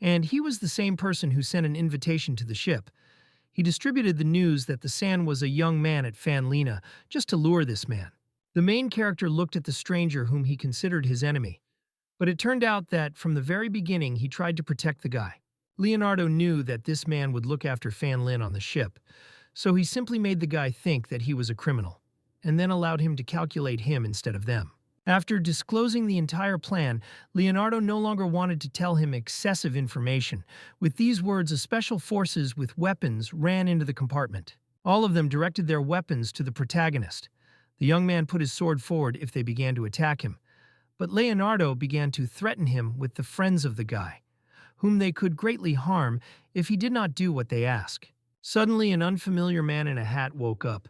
[SPEAKER 1] and he was the same person who sent an invitation to the ship. He distributed the news that the San was a young man at Fanlina, just to lure this man. The main character looked at the stranger whom he considered his enemy, but it turned out that from the very beginning he tried to protect the guy. Leonardo knew that this man would look after Fan Lin on the ship, so he simply made the guy think that he was a criminal, and then allowed him to calculate him instead of them. After disclosing the entire plan, Leonardo no longer wanted to tell him excessive information. With these words, a special forces with weapons ran into the compartment. All of them directed their weapons to the protagonist. The young man put his sword forward if they began to attack him, but Leonardo began to threaten him with the friends of the guy, whom they could greatly harm if he did not do what they ask. Suddenly, an unfamiliar man in a hat woke up,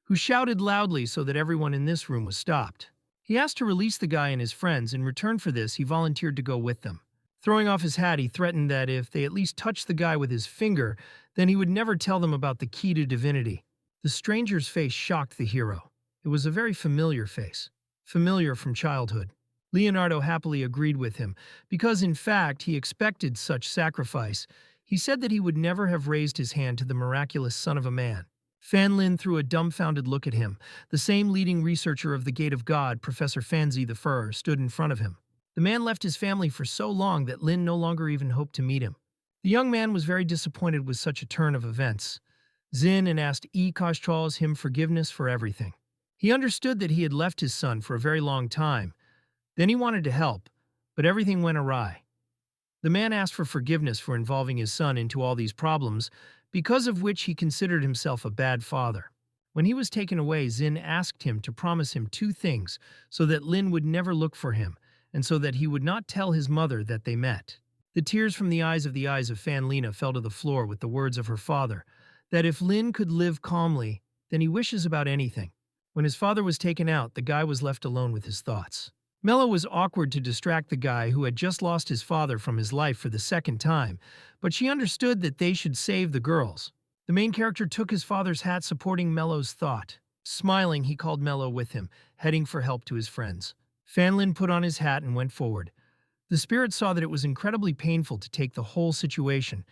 [SPEAKER 1] who shouted loudly so that everyone in this room was stopped. He asked to release the guy and his friends. In return for this, he volunteered to go with them. Throwing off his hat, he threatened that if they at least touched the guy with his finger, then he would never tell them about the key to divinity. The stranger's face shocked the hero. It was a very familiar face, familiar from childhood. Leonardo happily agreed with him, because in fact he expected such sacrifice. He said that he would never have raised his hand to the miraculous son of a man. Fan Lin threw a dumbfounded look at him. The same leading researcher of the Gate of God, Professor Fanzi the Fur, stood in front of him. The man left his family for so long that Lin no longer even hoped to meet him. The young man was very disappointed with such a turn of events. Zin and asked Koshchals him forgiveness for everything. He understood that he had left his son for a very long time. Then he wanted to help, but everything went awry. The man asked for forgiveness for involving his son into all these problems, because of which he considered himself a bad father. When he was taken away, Zin asked him to promise him two things so that Lin would never look for him, and so that he would not tell his mother that they met. The tears from the eyes of Fan Lina fell to the floor with the words of her father, that if Lin could live calmly, then he wishes about anything. When his father was taken out, the guy was left alone with his thoughts. Mello was awkward to distract the guy who had just lost his father from his life for the second time, but she understood that they should save the girls. The main character took his father's hat, supporting Mello's thought. Smiling, he called Mello with him, heading for help to his friends. Fan Lin put on his hat and went forward. The spirit saw that it was incredibly painful to take the whole situation,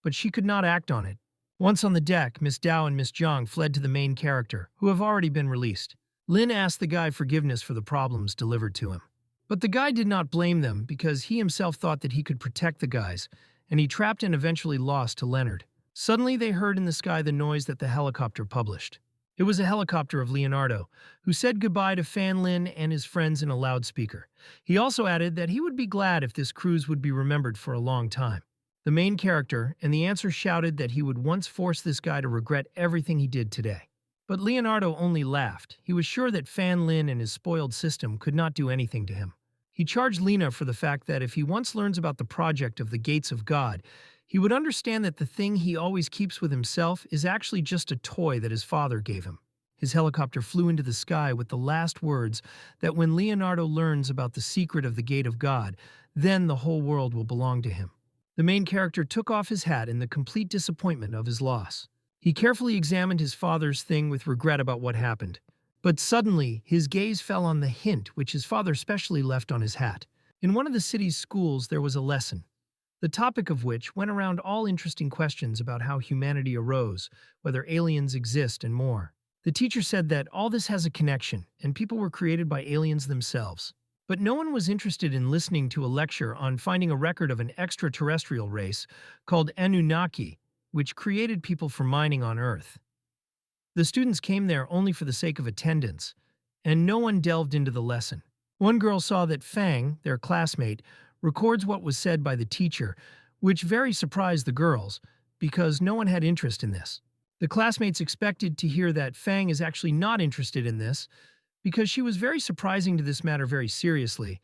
[SPEAKER 1] but she could not act on it. Once on the deck, Miss Dao and Miss Jiang fled to the main character, who have already been released. Lin asked the guy forgiveness for the problems delivered to him. But the guy did not blame them because he himself thought that he could protect the guys, and he trapped and eventually lost to Leonard. Suddenly they heard in the sky the noise that the helicopter published. It was a helicopter of Leonardo, who said goodbye to Fan Lin and his friends in a loudspeaker. He also added that he would be glad if this cruise would be remembered for a long time. The main character and the answer shouted that he would once force this guy to regret everything he did today. But Leonardo only laughed. He was sure that Fan Lin and his spoiled system could not do anything to him. He charged Lina for the fact that if he once learns about the project of the Gates of God, he would understand that the thing he always keeps with himself is actually just a toy that his father gave him. His helicopter flew into the sky with the last words that when Leonardo learns about the secret of the Gate of God, then the whole world will belong to him. The main character took off his hat in the complete disappointment of his loss. He carefully examined his father's thing with regret about what happened. But suddenly, his gaze fell on the hint which his father specially left on his hat. In one of the city's schools, there was a lesson, the topic of which went around all interesting questions about how humanity arose, whether aliens exist, and more. The teacher said that all this has a connection, and people were created by aliens themselves. But no one was interested in listening to a lecture on finding a record of an extraterrestrial race called Anunnaki, which created people for mining on Earth. The students came there only for the sake of attendance, and no one delved into the lesson. One girl saw that Fang, their classmate, records what was said by the teacher, which very surprised the girls, because no one had interest in this. The classmates expected to hear that Fang is actually not interested in this, because she was very surprising to this matter very seriously,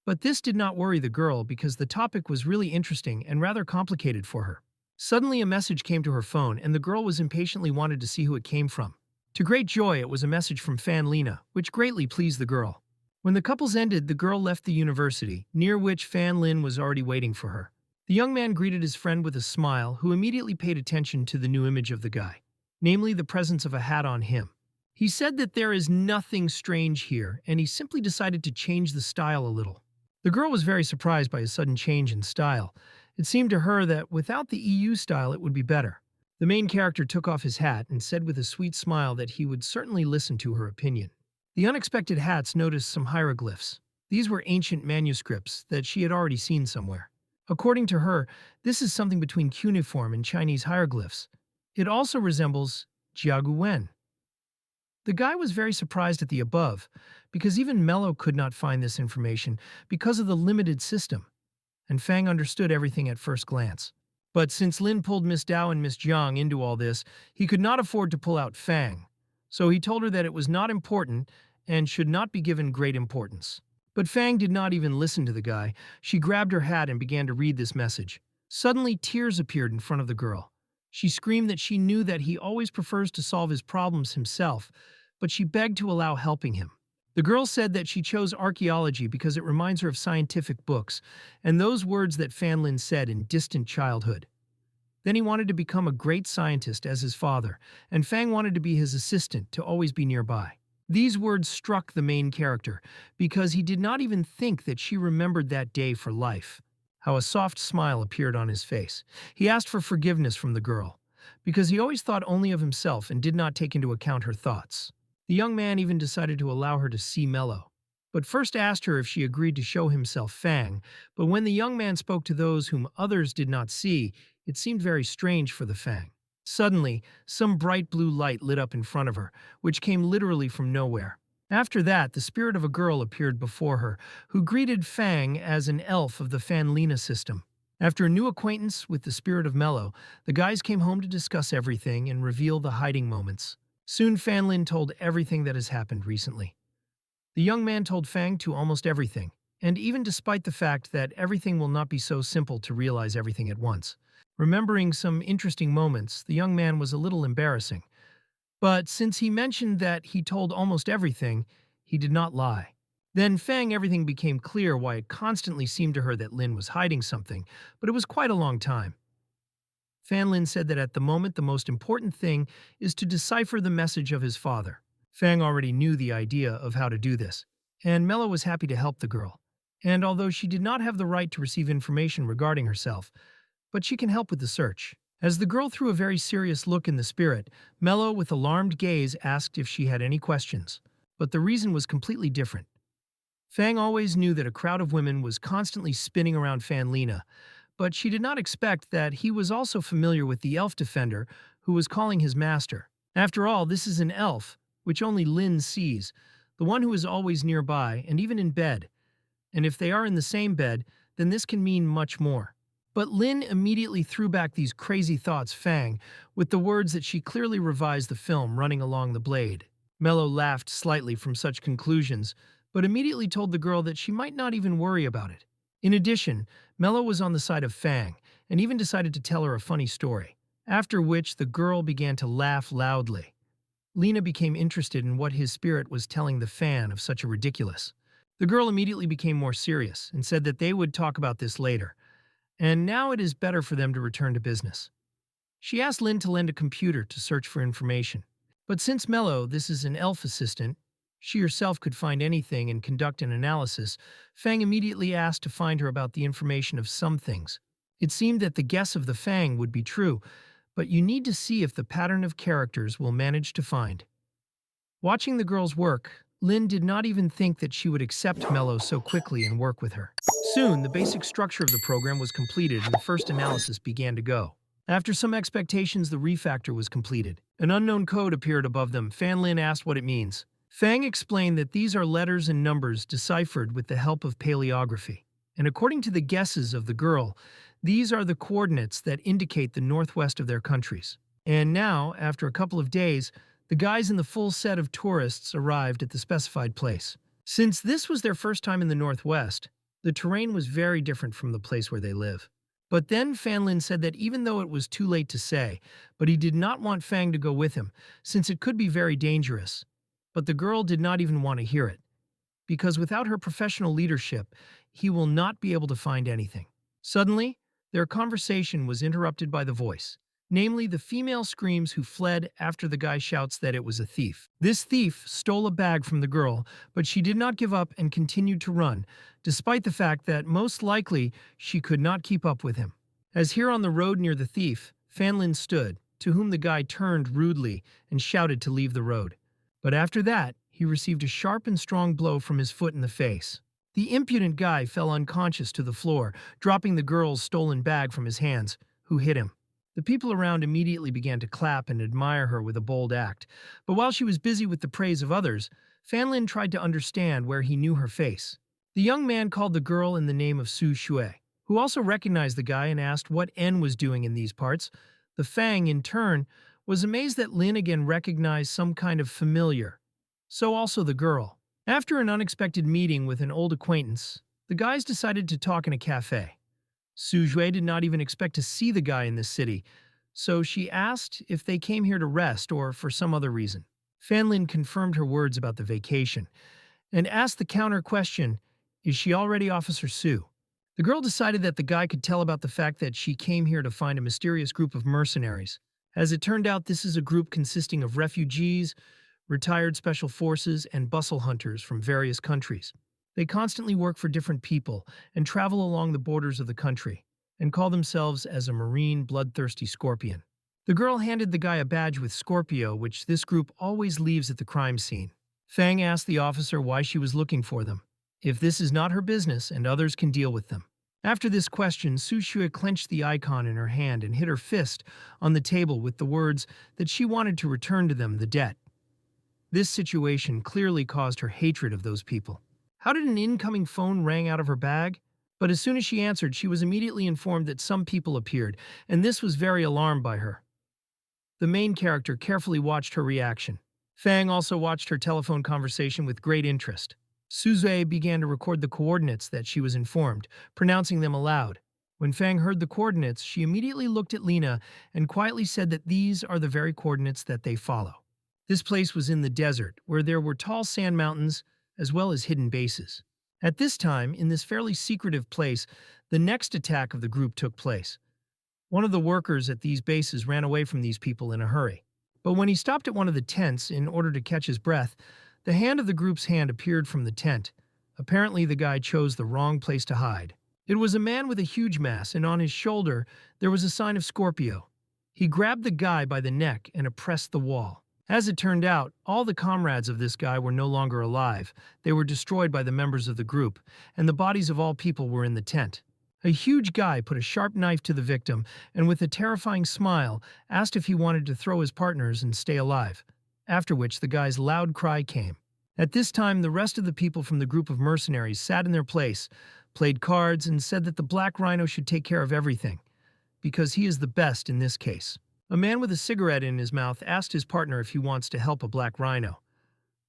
[SPEAKER 1] but this did not worry the girl because the topic was really interesting and rather complicated for her. Suddenly a message came to her phone, and the girl was impatiently wanted to see who it came from. To great joy, it was a message from Fan Lina, which greatly pleased the girl. When the couples ended, the girl left the university, near which Fan Lin was already waiting for her. The young man greeted his friend with a smile, who immediately paid attention to the new image of the guy, namely the presence of a hat on him. He said that there is nothing strange here, and he simply decided to change the style a little. The girl was very surprised by his sudden change in style. It seemed to her that without the EU style it would be better. The main character took off his hat and said with a sweet smile that he would certainly listen to her opinion. The unexpected hats noticed some hieroglyphs. These were ancient manuscripts that she had already seen somewhere. According to her, this is something between cuneiform and Chinese hieroglyphs. It also resembles Jiaguwen. The guy was very surprised at the above, because even Mello could not find this information because of the limited system, and Fang understood everything at first glance. But since Lin pulled Miss Dao and Miss Jiang into all this, he could not afford to pull out Fang, so he told her that it was not important and should not be given great importance. But Fang did not even listen to the guy. She grabbed her hat and began to read this message. Suddenly, tears appeared in front of the girl. She screamed that she knew that he always prefers to solve his problems himself, but she begged to allow helping him. The girl said that she chose archaeology because it reminds her of scientific books and those words that Fan Lin said in distant childhood. Then he wanted to become a great scientist as his father, and Fang wanted to be his assistant to always be nearby. These words struck the main character because he did not even think that she remembered that day for life. how a soft smile appeared on his face. He asked for forgiveness from the girl, because he always thought only of himself and did not take into account her thoughts. The young man even decided to allow her to see Mello, but first asked her if she agreed to show himself Fang. But when the young man spoke to those whom others did not see, it seemed very strange for the Fang. Suddenly, some bright blue light lit up in front of her, which came literally from nowhere. After that, the spirit of a girl appeared before her, who greeted Fang as an elf of the Fanlina system. After a new acquaintance with the spirit of Mello, the guys came home to discuss everything and reveal the hiding moments. Soon Fanlin told everything that has happened recently. The young man told Fang to almost everything, and even despite the fact that everything will not be so simple to realize everything at once. Remembering some interesting moments, the young man was a little embarrassing. But since he mentioned that he told almost everything, he did not lie. Then Fang everything became clear why it constantly seemed to her that Lin was hiding something, but it was quite a long time. Fan Lin said that at the moment the most important thing is to decipher the message of his father. Fang already knew the idea of how to do this, and Mello was happy to help the girl. And although she did not have the right to receive information regarding herself, but she can help with the search. As the girl threw a very serious look in the spirit, Mello, with alarmed gaze, asked if she had any questions. But the reason was completely different. Fang always knew that a crowd of women was constantly spinning around Fanlina, but she did not expect that he was also familiar with the elf defender who was calling his master. After all, this is an elf, which only Lin sees, the one who is always nearby and even in bed. And if they are in the same bed, then this can mean much more. But Lin immediately threw back these crazy thoughts Fang with the words that she clearly revised the film running along the blade. Mello laughed slightly from such conclusions, but immediately told the girl that she might not even worry about it. In addition, Mello was on the side of Fang and even decided to tell her a funny story, after which the girl began to laugh loudly. Lina became interested in what his spirit was telling the fan of such a ridiculous. The girl immediately became more serious and said that they would talk about this later, and now it is better for them to return to business. She asked Lin to lend a computer to search for information. But since Mello, this is an elf assistant, she herself could find anything and conduct an analysis, Fang immediately asked to find her about the information of some things. It seemed that the guess of the Fang would be true, but you need to see if the pattern of characters will manage to find. Watching the girl's work, Lin did not even think that she would accept Mello so quickly and work with her. Soon, the basic structure of the program was completed and the first analysis began to go. After some expectations, the refactor was completed. An unknown code appeared above them. Fan Lin asked what it means. Fang explained that these are letters and numbers deciphered with the help of paleography. And according to the guesses of the girl, these are the coordinates that indicate the northwest of their countries. And now, after a couple of days, the guys in the full set of tourists arrived at the specified place. Since this was their first time in the northwest, the terrain was very different from the place where they live. But then Fan Lin said that even though it was too late to say, but he did not want Fang to go with him, since it could be very dangerous. But the girl did not even want to hear it, because without her professional leadership, he will not be able to find anything. Suddenly, their conversation was interrupted by the voice. Namely, the female screams who fled after the guy shouts that it was a thief. This thief stole a bag from the girl, but she did not give up and continued to run, despite the fact that most likely she could not keep up with him. As here on the road near the thief, Fan Lin stood, to whom the guy turned rudely and shouted to leave the road. But after that, he received a sharp and strong blow from his foot in the face. The impudent guy fell unconscious to the floor, dropping the girl's stolen bag from his hands, who hit him. The people around immediately began to clap and admire her with a bold act, but while she was busy with the praise of others, Fan Lin tried to understand where he knew her face. The young man called the girl in the name of Su Shui, who also recognized the guy and asked what N was doing in these parts. The Fang, in turn, was amazed that Lin again recognized some kind of familiar. So also the girl. After an unexpected meeting with an old acquaintance, the guys decided to talk in a cafe. Su Jue did not even expect to see the guy in this city, so she asked if they came here to rest or for some other reason. Fan Lin confirmed her words about the vacation and asked the counter question, "Is she already Officer Su?" The girl decided that the guy could tell about the fact that she came here to find a mysterious group of mercenaries. As it turned out, this is a group consisting of refugees, retired special forces, and bustle hunters from various countries. They constantly work for different people and travel along the borders of the country and call themselves as a marine bloodthirsty scorpion. The girl handed the guy a badge with Scorpio, which this group always leaves at the crime scene. Fang asked the officer why she was looking for them, if this is not her business and others can deal with them. After this question, Su Shui clenched the icon in her hand and hit her fist on the table with the words that she wanted to return to them the debt. This situation clearly caused her hatred of those people. How did an incoming phone ring out of her bag? But as soon as she answered, she was immediately informed that some people appeared, and this was very alarmed by her. The main character carefully watched her reaction. Fang also watched her telephone conversation with great interest. Suzui began to record the coordinates that she was informed, pronouncing them aloud. When Fang heard the coordinates, she immediately looked at Lena and quietly said that these are the very coordinates that they follow. This place was in the desert, where there were tall sand mountains as well as hidden bases. At this time, in this fairly secretive place, the next attack of the group took place. One of the workers at these bases ran away from these people in a hurry. But when he stopped at one of the tents in order to catch his breath, the hand of the group's hand appeared from the tent. Apparently, the guy chose the wrong place to hide. It was a man with a huge mass, and on his shoulder there was a sign of Scorpio. He grabbed the guy by the neck and oppressed the wall. As it turned out, all the comrades of this guy were no longer alive. They were destroyed by the members of the group, and the bodies of all people were in the tent. A huge guy put a sharp knife to the victim and with a terrifying smile asked if he wanted to throw his partners and stay alive, after which the guy's loud cry came. At this time, the rest of the people from the group of mercenaries sat in their place, played cards, and said that the Black Rhino should take care of everything, because he is the best in this case. A man with a cigarette in his mouth asked his partner if he wants to help a Black Rhino,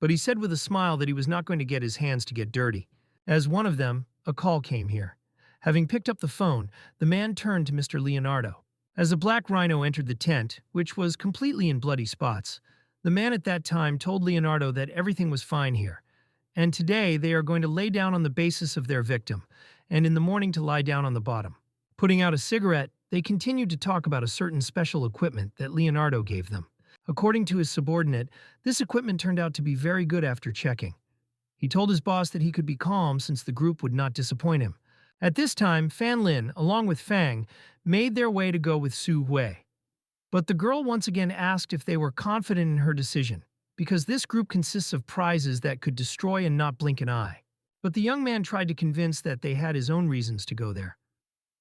[SPEAKER 1] but he said with a smile that he was not going to get his hands to get dirty. As one of them, a call came here. Having picked up the phone, the man turned to Mr. Leonardo. As the Black Rhino entered the tent, which was completely in bloody spots, the man at that time told Leonardo that everything was fine here, and today they are going to lay down on the basis of their victim, and in the morning to lie down on the bottom. Putting out a cigarette, they continued to talk about a certain special equipment that Leonardo gave them. According to his subordinate, this equipment turned out to be very good after checking. He told his boss that he could be calm since the group would not disappoint him. At this time, Fan Lin, along with Fang, made their way to go with Su Hui. But the girl once again asked if they were confident in her decision, because this group consists of prizes that could destroy and not blink an eye. But the young man tried to convince that they had his own reasons to go there.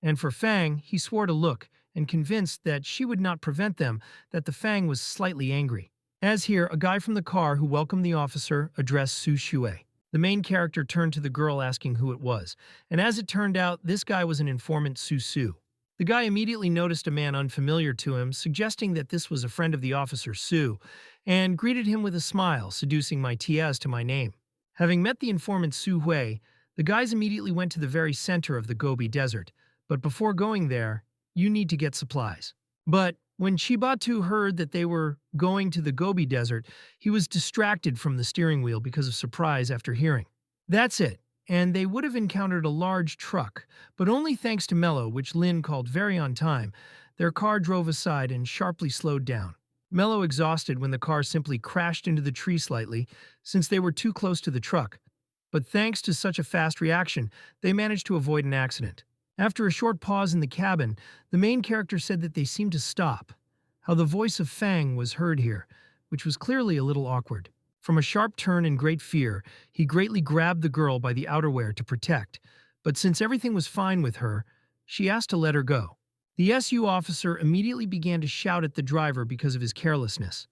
[SPEAKER 1] And for Fang, he swore to look, and convinced that she would not prevent them, that the Fang was slightly angry. As here, a guy from the car who welcomed the officer addressed Su Shui. The main character turned to the girl asking who it was, and as it turned out, this guy was an informant Su Su. The guy immediately noticed a man unfamiliar to him, suggesting that this was a friend of the officer Su, and greeted him with a smile, seducing my TS to my name. Having met the informant Su Hui, the guys immediately went to the very center of the Gobi Desert, but before going there, you need to get supplies. But when Chibatu heard that they were going to the Gobi Desert, he was distracted from the steering wheel because of surprise after hearing. That's it, and they would have encountered a large truck, but only thanks to Mello, which Lin called very on time, their car drove aside and sharply slowed down. Mello exhausted when the car simply crashed into the tree slightly, since they were too close to the truck. But thanks to such a fast reaction, they managed to avoid an accident. After a short pause in the cabin, the main character said that they seemed to stop. How the voice of Fang was heard here, which was clearly a little awkward. From a sharp turn in great fear, he greatly grabbed the girl by the outerwear to protect, but since everything was fine with her, she asked to let her go. The SU officer immediately began to shout at the driver because of his carelessness,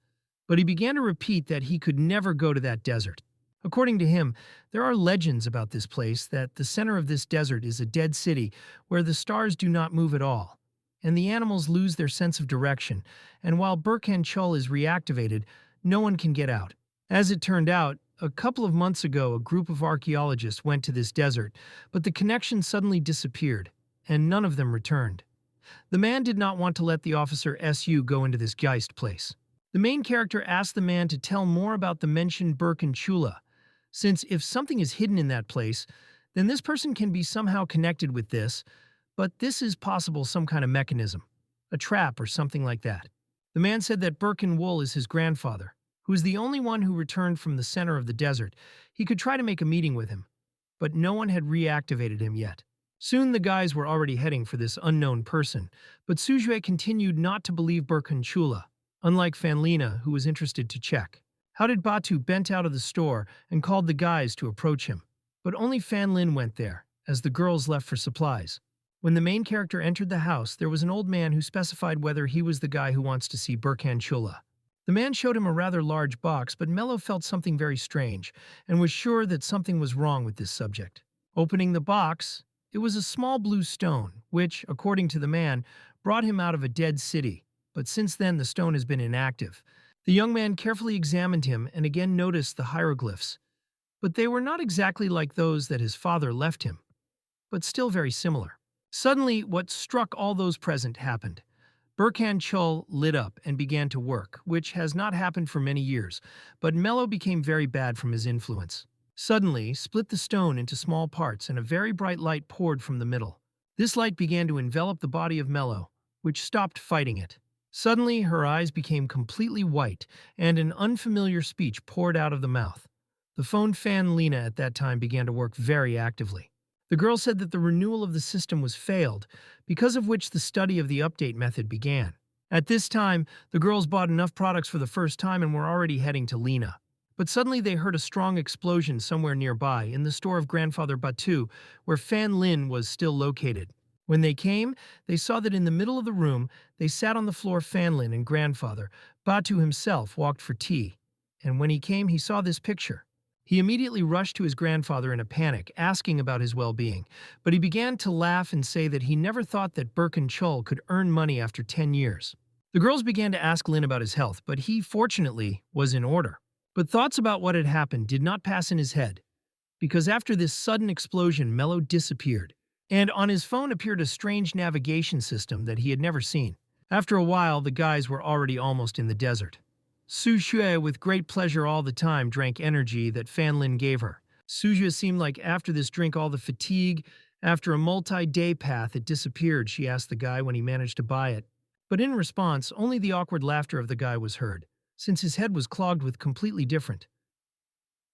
[SPEAKER 1] but he began to repeat that he could never go to that desert. According to him, there are legends about this place that the center of this desert is a dead city where the stars do not move at all, and the animals lose their sense of direction, and while Burkhan Chul is reactivated, no one can get out. As it turned out, a couple of months ago a group of archaeologists went to this desert, but the connection suddenly disappeared, and none of them returned. The man did not want to let the officer SU go into this Geist place. The main character asked the man to tell more about the mentioned Burkhan Chula, since if something is hidden in that place, then this person can be somehow connected with this, but this is possible some kind of mechanism, a trap or something like that. The man said that Burkhan Wool is his grandfather, who is the only one who returned from the center of the desert. He could try to make a meeting with him, but no one had reactivated him yet. Soon the guys were already heading for this unknown person, but Sujue continued not to believe Burkhan Chula, unlike Fanlina, who was interested to check. How did Batu bent out of the store and called the guys to approach him? But only Fanlin went there, as the girls left for supplies. When the main character entered the house, there was an old man who specified whether he was the guy who wants to see Burkhan Chula. The man showed him a rather large box, but Mello felt something very strange and was sure that something was wrong with this subject. Opening the box, it was a small blue stone, which, according to the man, brought him out of a dead city, but since then the stone has been inactive. The young man carefully examined him and again noticed the hieroglyphs, but they were not exactly like those that his father left him, but still very similar. Suddenly, what struck all those present happened. Burkhan Chul lit up and began to work, which has not happened for many years, but Mello became very bad from his influence. Suddenly, split the stone into small parts and a very bright light poured from the middle. This light began to envelop the body of Mello, which stopped fighting it. Suddenly, her eyes became completely white and an unfamiliar speech poured out of the mouth. The phone fan Lena at that time began to work very actively. The girl said that the renewal of the system was failed, because of which the study of the update method began. At this time, the girls bought enough products for the first time and were already heading to Lena. But suddenly they heard a strong explosion somewhere nearby in the store of Grandfather Batu, where Fan Lin was still located. When they came, they saw that in the middle of the room, they sat on the floor Fan Lin and Grandfather. Batu himself walked for tea, and when he came, he saw this picture. He immediately rushed to his grandfather in a panic, asking about his well-being, but he began to laugh and say that he never thought that Burkhan Chul could earn money after 10 years. The girls began to ask Lin about his health, but he, fortunately, was in order. But thoughts about what had happened did not pass in his head, because after this sudden explosion, Mello disappeared, and on his phone appeared a strange navigation system that he had never seen. After a while, the guys were already almost in the desert. Su Xue, with great pleasure all the time, drank energy that Fan Lin gave her. Su Xue seemed like after this drink all the fatigue, after a multi-day path, it disappeared, she asked the guy when he managed to buy it. But in response, only the awkward laughter of the guy was heard, since his head was clogged with completely different.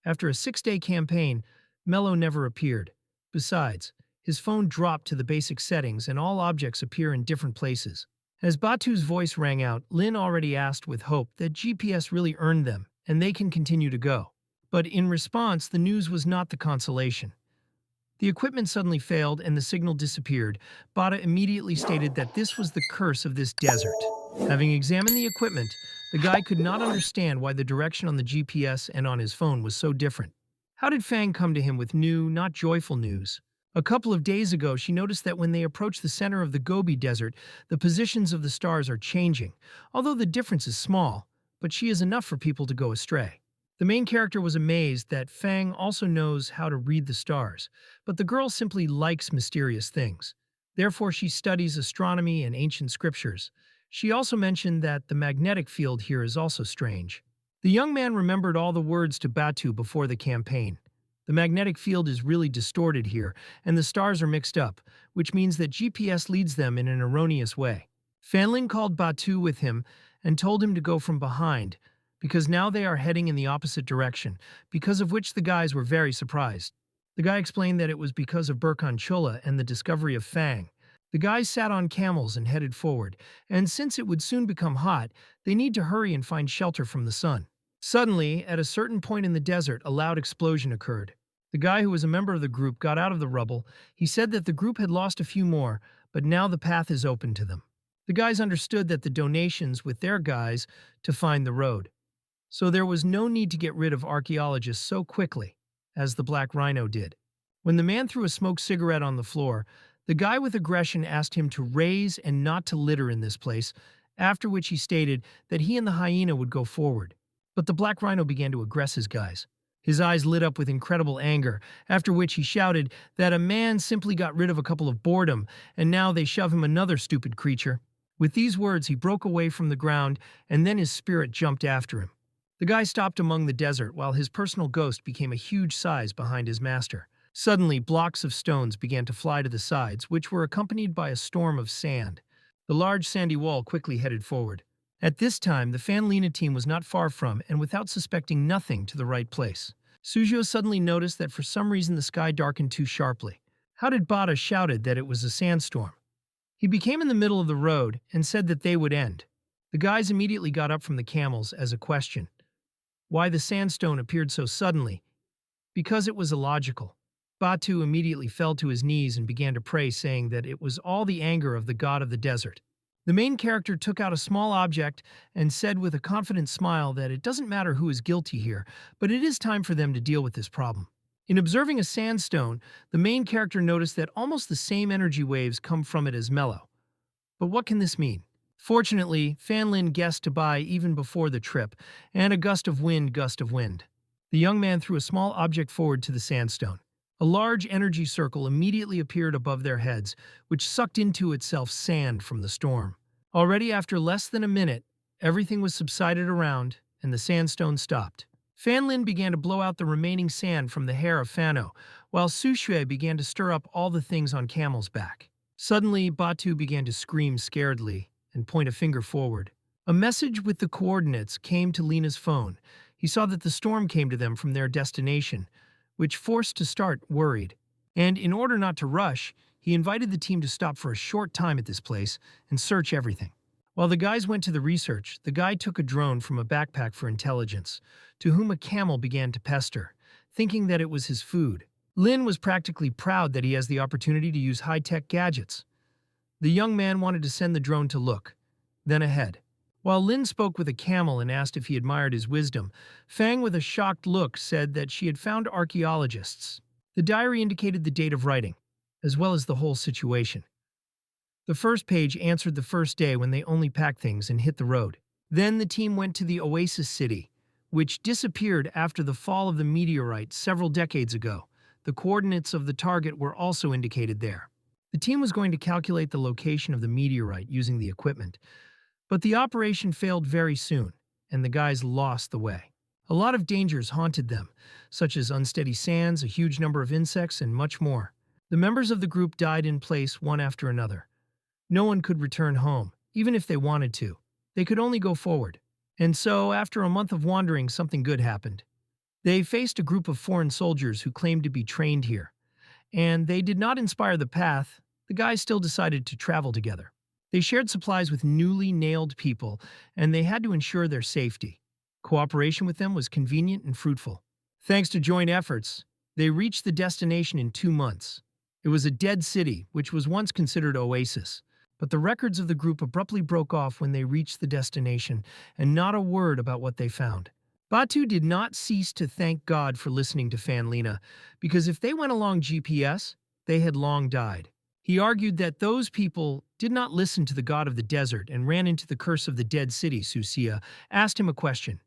[SPEAKER 1] After a 6-day campaign, Mello never appeared. Besides, his phone dropped to the basic settings and all objects appear in different places. As Batu's voice rang out, Lin already asked with hope that GPS really earned them and they can continue to go. But in response, the news was not the consolation. The equipment suddenly failed and the signal disappeared. Bata immediately stated that this was the curse of this desert. Having examined the equipment, the guy could not understand why the direction on the GPS and on his phone was so different. How did Fang come to him with new, not joyful news? A couple of days ago, she noticed that when they approach the center of the Gobi Desert, the positions of the stars are changing, although the difference is small, but she is enough for people to go astray. The main character was amazed that Fang also knows how to read the stars, but the girl simply likes mysterious things. Therefore, she studies astronomy and ancient scriptures. She also mentioned that the magnetic field here is also strange. The young man remembered all the words to Batu before the campaign. The magnetic field is really distorted here, and the stars are mixed up, which means that GPS leads them in an erroneous way. Fanling called Batu with him and told him to go from behind, because now they are heading in the opposite direction, because of which the guys were very surprised. The guy explained that it was because of Burkhan Chula and the discovery of Fang. The guys sat on camels and headed forward, and since it would soon become hot, they need to hurry and find shelter from the sun. Suddenly, at a certain point in the desert, a loud explosion occurred. The guy who was a member of the group got out of the rubble. He said that the group had lost a few more, but now the path is open to them. The guys understood that the donations with their guys to find the road. So there was no need to get rid of archaeologists so quickly, as the Black Rhino did. When the man threw a smoked cigarette on the floor, the guy with aggression asked him to raise and not to litter in this place, after which he stated that he and the hyena would go forward. But the Black Rhino began to aggress his guys. His eyes lit up with incredible anger, after which he shouted that a man simply got rid of a couple of boredom, and now they shove him another stupid creature. With these words, he broke away from the ground, and then his spirit jumped after him. The guy stopped among the desert while his personal ghost became a huge size behind his master. Suddenly, blocks of stones began to fly to the sides, which were accompanied by a storm of sand. The large sandy wall quickly headed forward. At this time, the Fanlina team was not far from and without suspecting nothing to the right place. Suzhou suddenly noticed that for some reason the sky darkened too sharply. How did Bada shouted that it was a sandstorm? He became in the middle of the road and said that they would end. The guys immediately got up from the camels as a question. Why the sandstone appeared so suddenly? Because it was illogical. Batu immediately fell to his knees and began to pray, saying that it was all the anger of the god of the desert. The main character took out a small object and said with a confident smile that it doesn't matter who is guilty here, but it is time for them to deal with this problem. In observing a sandstone, the main character noticed that almost the same energy waves come from it as mellow. But what can this mean? Fortunately, Fan Lin guessed to buy even before the trip, and a gust of wind. The young man threw a small object forward to the sandstone. A large energy circle immediately appeared above their heads, which sucked into itself sand from the storm. Already after less than a minute, everything was subsided around, and the sandstone stopped. Fan Lin began to blow out the remaining sand from the hair of Fano, while Su Shui began to stir up all the things on Camel's back. Suddenly, Batu began to scream scaredly and point a finger forward. A message with the coordinates came to Lena's phone. He saw that the storm came to them from their destination, which forced to start worried. And in order not to rush, he invited the team to stop for a short time at this place and search everything. While the guys went to the research, the guy took a drone from a backpack for intelligence, to whom a camel began to pester, thinking that it was his food. Lin was practically proud that he has the opportunity to use high-tech gadgets. The young man wanted to send the drone to look, then ahead. While Lin spoke with a camel and asked if he admired his wisdom, Fang, with a shocked look, said that she had found archaeologists. The diary indicated the date of writing, as well as the whole situation. The first page answered the first day when they only packed things and hit the road. Then the team went to the Oasis City, which disappeared after the fall of the meteorite several decades ago. The coordinates of the target were also indicated there. The team was going to calculate the location of the meteorite using the equipment, but the operation failed very soon, and the guys lost the way. A lot of dangers haunted them, such as unsteady sands, a huge number of insects, and much more. The members of the group died in place one after another. No one could return home, even if they wanted to. They could only go forward. And so, after a month of wandering, something good happened. They faced a group of foreign soldiers who claimed to be trained here. And they did not inspire the path. The guys still decided to travel together. They shared supplies with newly nailed people, and they had to ensure their safety. Cooperation with them was convenient and fruitful. Thanks to joint efforts, they reached the destination in 2 months. It was a dead city, which was once considered oasis. But the records of the group abruptly broke off when they reached the destination, and not a word about what they found. Batu did not cease to thank God for listening to Fan Lina, because if they went along GPS, they had long died. He argued that those people did not listen to the god of the desert and ran into the curse of the dead city. Susia asked him a question.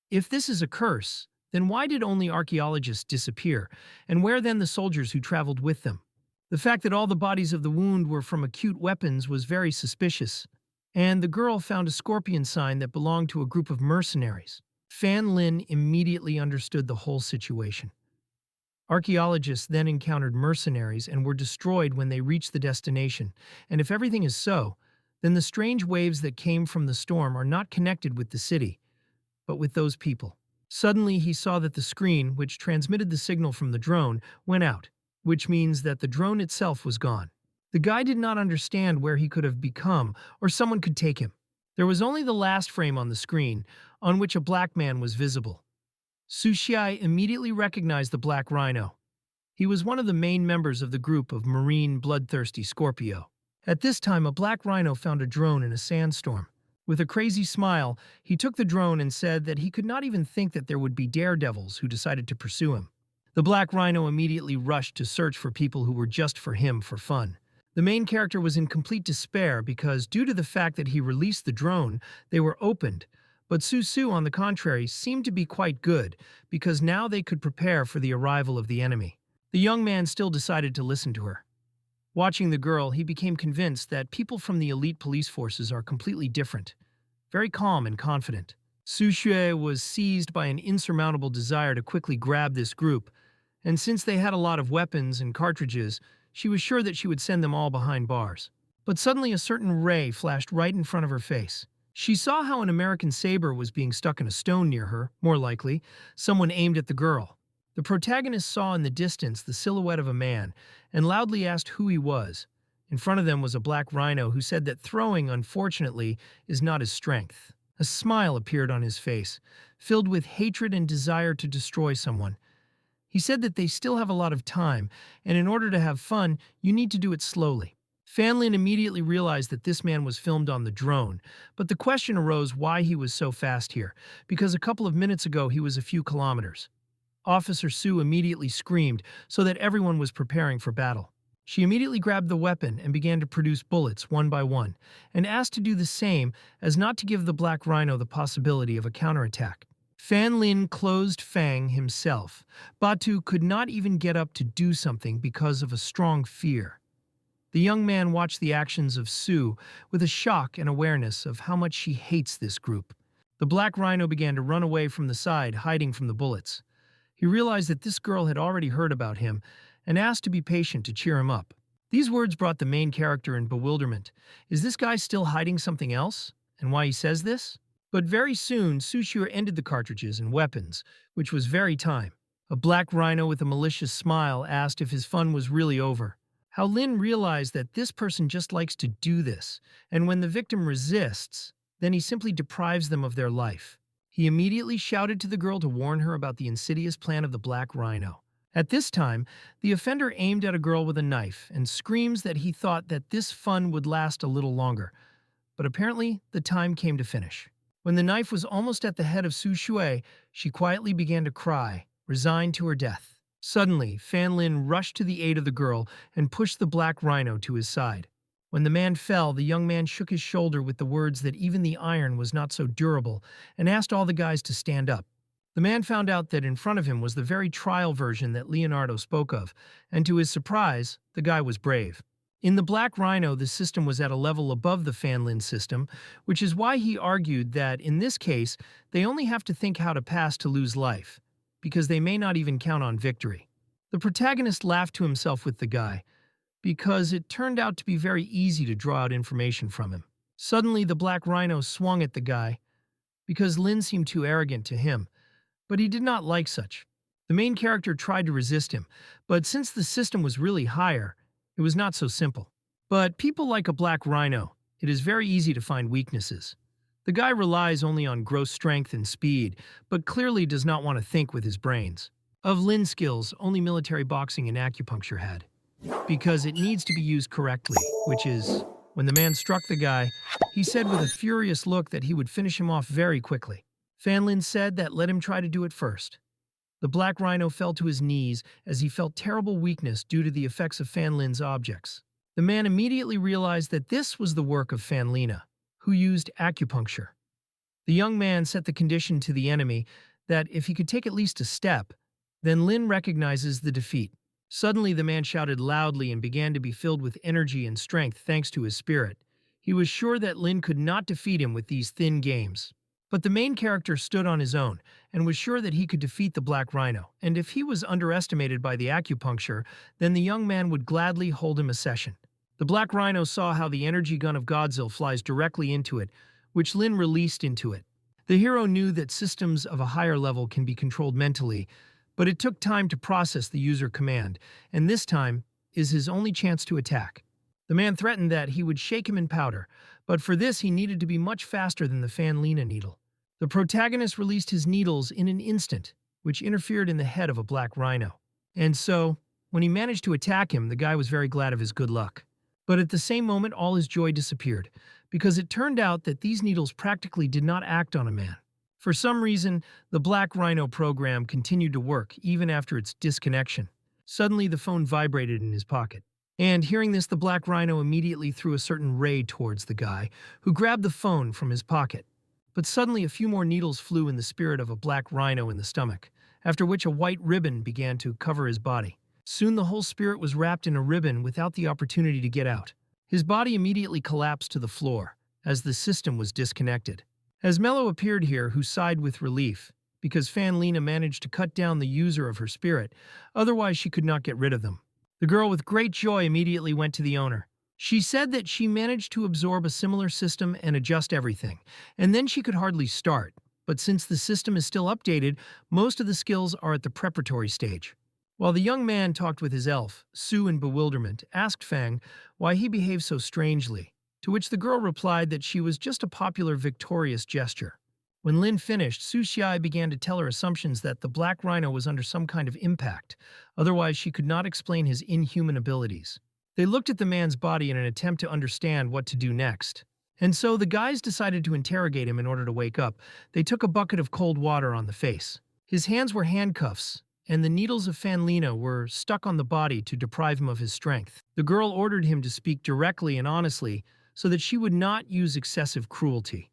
[SPEAKER 1] If this is a curse, then why did only archaeologists disappear, and where then the soldiers who traveled with them? The fact that all the bodies of the wound were from acute weapons was very suspicious, and the girl found a scorpion sign that belonged to a group of mercenaries. Fan Lin immediately understood the whole situation. Archaeologists then encountered mercenaries and were destroyed when they reached the destination, and if everything is so, then the strange waves that came from the storm are not connected with the city, but with those people. Suddenly he saw that the screen, which transmitted the signal from the drone, went out, which means that the drone itself was gone. The guy did not understand where he could have become, or someone could take him. There was only the last frame on the screen, on which a black man was visible. Sushai immediately recognized the Black Rhino. He was one of the main members of the group of marine bloodthirsty Scorpio. At this time, a Black Rhino found a drone in a sandstorm. With a crazy smile, he took the drone and said that he could not even think that there would be daredevils who decided to pursue him. The Black Rhino immediately rushed to search for people who were just for him for fun. The main character was in complete despair because, due to the fact that he released the drone, they were opened. But Susu, on the contrary, seemed to be quite good, because now they could prepare for the arrival of the enemy. The young man still decided to listen to her. Watching the girl, he became convinced that people from the elite police forces are completely different, very calm and confident. Su Xue was seized by an insurmountable desire to quickly grab this group, and since they had a lot of weapons and cartridges, she was sure that she would send them all behind bars. But suddenly a certain ray flashed right in front of her face. She saw how an American saber was being stuck in a stone near her, more likely. Someone aimed at the girl. The protagonist saw in the distance the silhouette of a man and loudly asked who he was. In front of them was a black rhino who said that throwing, unfortunately, is not his strength. A smile appeared on his face, filled with hatred and desire to destroy someone. He said that they still have a lot of time, and in order to have fun, you need to do it slowly. Fanlin immediately realized that this man was filmed on the drone, but the question arose why he was so fast here, because a couple of minutes ago he was a few kilometers. Officer Sue immediately screamed so that everyone was preparing for battle. She immediately grabbed the weapon and began to produce bullets one by one, and asked to do the same as not to give the black rhino the possibility of a counterattack. Fan Lin closed Fang himself. Batu could not even get up to do something because of a strong fear. The young man watched the actions of Sue with a shock and awareness of how much she hates this group. The black rhino began to run away from the side, hiding from the bullets. He realized that this girl had already heard about him and asked to be patient to cheer him up. These words brought the main character in bewilderment. Is this guy still hiding something else? And why he says this? But very soon, Sushiro ended the cartridges and weapons, which was very time. A black rhino with a malicious smile asked if his fun was really over. How Lin realized that this person just likes to do this, and when the victim resists, then he simply deprives them of their life. He immediately shouted to the girl to warn her about the insidious plan of the black rhino. At this time, the offender aimed at a girl with a knife and screams that he thought that this fun would last a little longer. But apparently, the time came to finish. When the knife was almost at the head of Su Shui, she quietly began to cry, resigned to her death. Suddenly, Fan Lin rushed to the aid of the girl and pushed the black rhino to his side. When the man fell, the young man shook his shoulder with the words that even the iron was not so durable and asked all the guys to stand up. The man found out that in front of him was the very trial version that Leonardo spoke of, and to his surprise, the guy was brave. In the Black Rhino, the system was at a level above the Fanlin system, which is why he argued that, in this case, they only have to think how to pass to lose life, because they may not even count on victory. The protagonist laughed to himself with the guy, because it turned out to be very easy to draw out information from him. Suddenly, the Black Rhino swung at the guy, because Lin seemed too arrogant to him, but he did not like such. The main character tried to resist him, but since the system was really higher, it was not so simple. But people like a Black Rhino, it is very easy to find weaknesses. The guy relies only on gross strength and speed, but clearly does not want to think with his brains. Of Lin's skills, only military boxing and acupuncture had, because it needs to be used correctly, which is, when the man struck the guy, he said with a furious look that he would finish him off very quickly. Fanlin said that let him try to do it first. The Black Rhino fell to his knees as he felt terrible weakness due to the effects of Fanlin's objects. The man immediately realized that this was the work of Fanlina, who used acupuncture. The young man set the condition to the enemy that if he could take at least a step, then Lin recognizes the defeat. Suddenly the man shouted loudly and began to be filled with energy and strength thanks to his spirit. He was sure that Lin could not defeat him with these thin games. But the main character stood on his own and was sure that he could defeat the Black Rhino, and if he was underestimated by the acupuncture, then the young man would gladly hold him a session. The Black Rhino saw how the energy gun of Godzilla flies directly into it, which Lin released into it. The hero knew that systems of a higher level can be controlled mentally, but it took time to process the user command, and this time is his only chance to attack. The man threatened that he would shake him in powder, but for this he needed to be much faster than the Fanlina needle. The protagonist released his needles in an instant, which interfered in the head of a Black Rhino. And so, when he managed to attack him, the guy was very glad of his good luck. But at the same moment, all his joy disappeared, because it turned out that these needles practically did not act on a man. For some reason, the Black Rhino program continued to work even after its disconnection. Suddenly, the phone vibrated in his pocket. And hearing this, the Black Rhino immediately threw a certain ray towards the guy, who grabbed the phone from his pocket. But suddenly a few more needles flew in the spirit of a Black Rhino in the stomach, after which a white ribbon began to cover his body. Soon the whole spirit was wrapped in a ribbon without the opportunity to get out. His body immediately collapsed to the floor, as the system was disconnected. As Mello appeared here, who sighed with relief, because Fanlina managed to cut down the user of her spirit, otherwise she could not get rid of them. The girl with great joy immediately went to the owner. She said that she managed to absorb a similar system and adjust everything, and then she could hardly start. But since the system is still updated, most of the skills are at the preparatory stage. While the young man talked with his elf, Sue in bewilderment asked Fang why he behaved so strangely, to which the girl replied that she was just a popular victorious gesture. When Lin finished, Su Xiai began to tell her assumptions that the Black Rhino was under some kind of impact, otherwise she could not explain his inhuman abilities. They looked at the man's body in an attempt to understand what to do next. And so the guys decided to interrogate him in order to wake up. They took a bucket of cold water on the face. His hands were handcuffs, and the needles of Fanlina were stuck on the body to deprive him of his strength. The girl ordered him to speak directly and honestly so that she would not use excessive cruelty.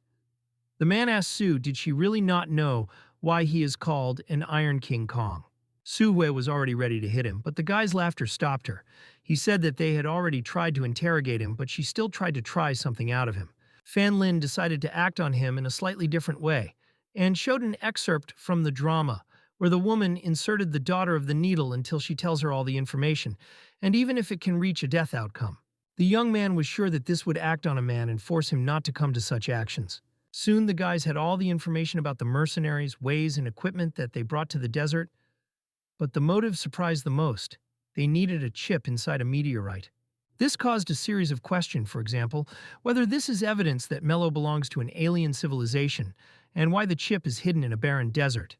[SPEAKER 1] The man asked Sue did she really not know why he is called an Iron King Kong. Su Hui was already ready to hit him, but the guy's laughter stopped her. He said that they had already tried to interrogate him, but she still tried to try something out of him. Fan Lin decided to act on him in a slightly different way, and showed an excerpt from the drama, where the woman inserted the daughter of the needle until she tells her all the information, and even if it can reach a death outcome. The young man was sure that this would act on a man and force him not to come to such actions. Soon the guys had all the information about the mercenaries, ways, and equipment that they brought to the desert, but the motive surprised the most. They needed a chip inside a meteorite. This caused a series of questions, for example, whether this is evidence that Mello belongs to an alien civilization, and why the chip is hidden in a barren desert.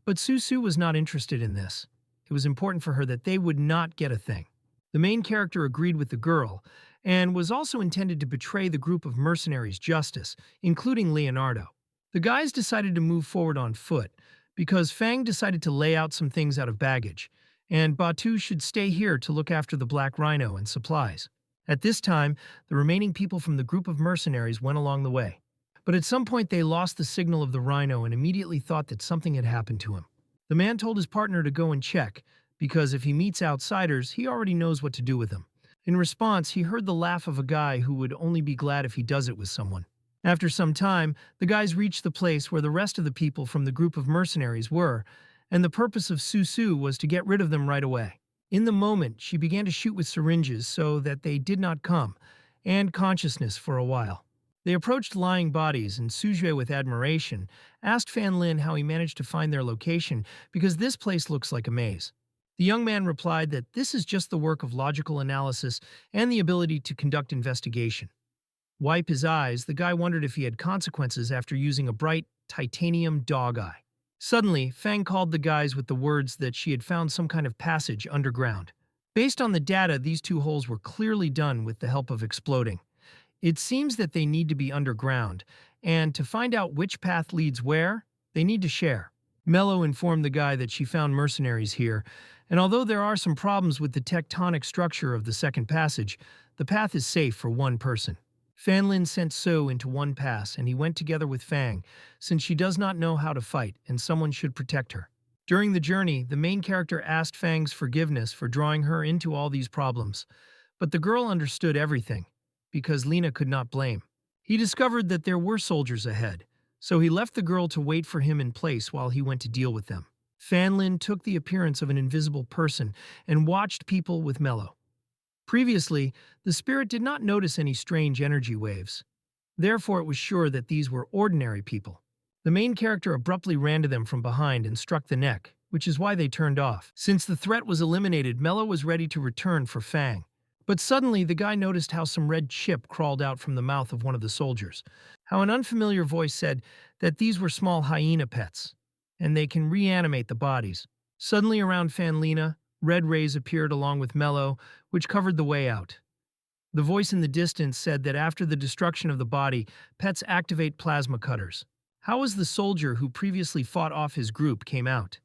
[SPEAKER 1] But Su was not interested in this. It was important for her that they would not get a thing. The main character agreed with the girl, and was also intended to betray the group of mercenaries' justice, including Leonardo. The guys decided to move forward on foot, because Fang decided to lay out some things out of baggage, and Batu should stay here to look after the Black Rhino and supplies. At this time, the remaining people from the group of mercenaries went along the way. But at some point they lost the signal of the Rhino and immediately thought that something had happened to him. The man told his partner to go and check, because if he meets outsiders, he already knows what to do with them. In response, he heard the laugh of a guy who would only be glad if he does it with someone. After some time, the guys reached the place where the rest of the people from the group of mercenaries were, and the purpose of Su was to get rid of them right away. In the moment, she began to shoot with syringes so that they did not come, and consciousness for a while. They approached lying bodies, and Sujue, with admiration, asked Fan Lin how he managed to find their location because this place looks like a maze. The young man replied that this is just the work of logical analysis and the ability to conduct investigation. Wipe his eyes, the guy wondered if he had consequences after using a bright titanium dog eye. Suddenly, Fang called the guys with the words that she had found some kind of passage underground. Based on the data, these two holes were clearly done with the help of exploding. It seems that they need to be underground, and to find out which path leads where, they need to share. Mello informed the guy that she found mercenaries here, and although there are some problems with the tectonic structure of the second passage, the path is safe for one person. Fan Lin sent So into one pass, and he went together with Fang, since she does not know how to fight and someone should protect her. During the journey, the main character asked Fang's forgiveness for drawing her into all these problems, but the girl understood everything, because Lena could not blame. He discovered that there were soldiers ahead, so he left the girl to wait for him in place while he went to deal with them. Fan Lin took the appearance of an invisible person and watched people with Mello. Previously, the spirit did not notice any strange energy waves. Therefore, it was sure that these were ordinary people. The main character abruptly ran to them from behind and struck the neck, which is why they turned off. Since the threat was eliminated, Mello was ready to return for Fang. But suddenly, the guy noticed how some red chip crawled out from the mouth of one of the soldiers. How an unfamiliar voice said that these were small hyena pets, and they can reanimate the bodies. Suddenly around Fanlina, red rays appeared along with Mello, which covered the way out. The voice in the distance said that after the destruction of the body, pets activate plasma cutters. How was the soldier who previously fought off his group came out?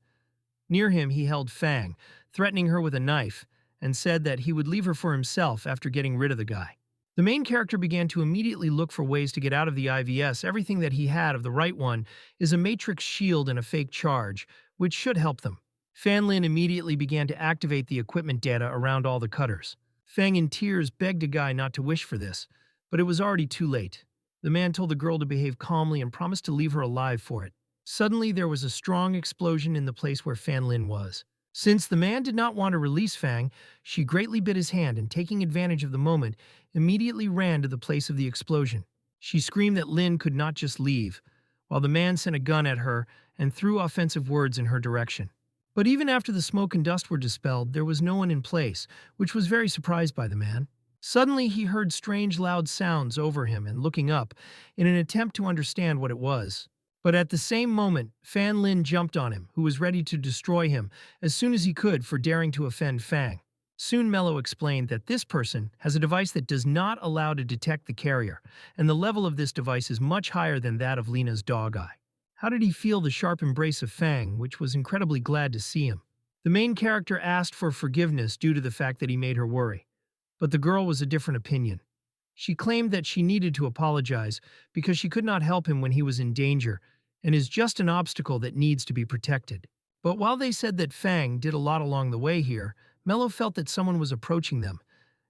[SPEAKER 1] Near him he held Fang, threatening her with a knife, and said that he would leave her for himself after getting rid of the guy. The main character began to immediately look for ways to get out of the IVS. Everything that he had of the right one is a matrix shield and a fake charge, which should help them. Fan Lin immediately began to activate the equipment data around all the cutters. Fang in tears begged a guy not to wish for this, but it was already too late. The man told the girl to behave calmly and promised to leave her alive for it. Suddenly there was a strong explosion in the place where Fan Lin was. Since the man did not want to release Fang, she greatly bit his hand and, taking advantage of the moment, immediately ran to the place of the explosion. She screamed that Lin could not just leave, while the man sent a gun at her and threw offensive words in her direction. But even after the smoke and dust were dispelled, there was no one in place, which was very surprised by the man. Suddenly, he heard strange loud sounds over him and, looking up, in an attempt to understand what it was. But at the same moment, Fan Lin jumped on him, who was ready to destroy him as soon as he could for daring to offend Fang. Soon Mello explained that this person has a device that does not allow to detect the carrier, and the level of this device is much higher than that of Lena's dog eye. How did he feel the sharp embrace of Fang, which was incredibly glad to see him? The main character asked for forgiveness due to the fact that he made her worry. But the girl was a different opinion. She claimed that she needed to apologize because she could not help him when he was in danger and is just an obstacle that needs to be protected. But while they said that Fang did a lot along the way here, Mello felt that someone was approaching them,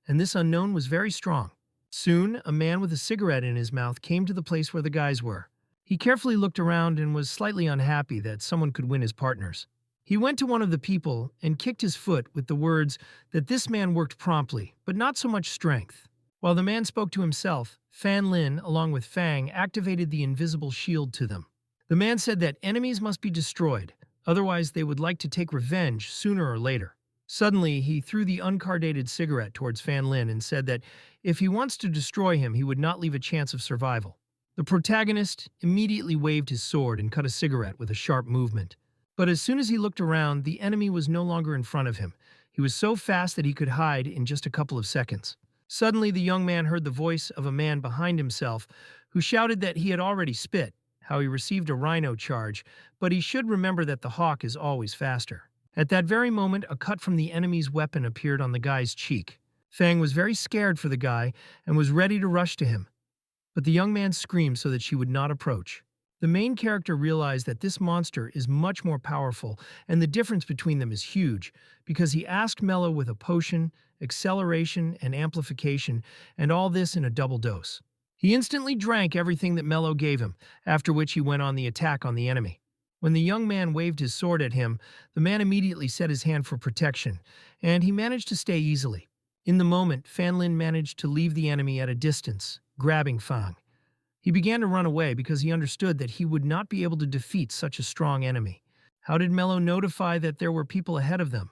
[SPEAKER 1] and this unknown was very strong. Soon, a man with a cigarette in his mouth came to the place where the guys were. He carefully looked around and was slightly unhappy that someone could win his partners. He went to one of the people and kicked his foot with the words that this man worked promptly, but not so much strength. While the man spoke to himself, Fan Lin, along with Fang, activated the invisible shield to them. The man said that enemies must be destroyed, otherwise they would like to take revenge sooner or later. Suddenly, he threw the uncarded cigarette towards Fan Lin and said that if he wants to destroy him, he would not leave a chance of survival. The protagonist immediately waved his sword and cut a cigarette with a sharp movement. But as soon as he looked around, the enemy was no longer in front of him. He was so fast that he could hide in just a couple of seconds. Suddenly, the young man heard the voice of a man behind himself who shouted that he had already spit, how he received a rhino charge, but he should remember that the hawk is always faster. At that very moment, a cut from the enemy's weapon appeared on the guy's cheek. Fang was very scared for the guy and was ready to rush to him. But the young man screamed so that she would not approach. The main character realized that this monster is much more powerful, and the difference between them is huge, because he asked Mello with a potion, acceleration, and amplification, and all this in a double dose. He instantly drank everything that Mello gave him, after which he went on the attack on the enemy. When the young man waved his sword at him, the man immediately set his hand for protection, and he managed to stay easily. In the moment, Fan Lin managed to leave the enemy at a distance, grabbing Fang. He began to run away because he understood that he would not be able to defeat such a strong enemy. How did Mello notify that there were people ahead of them?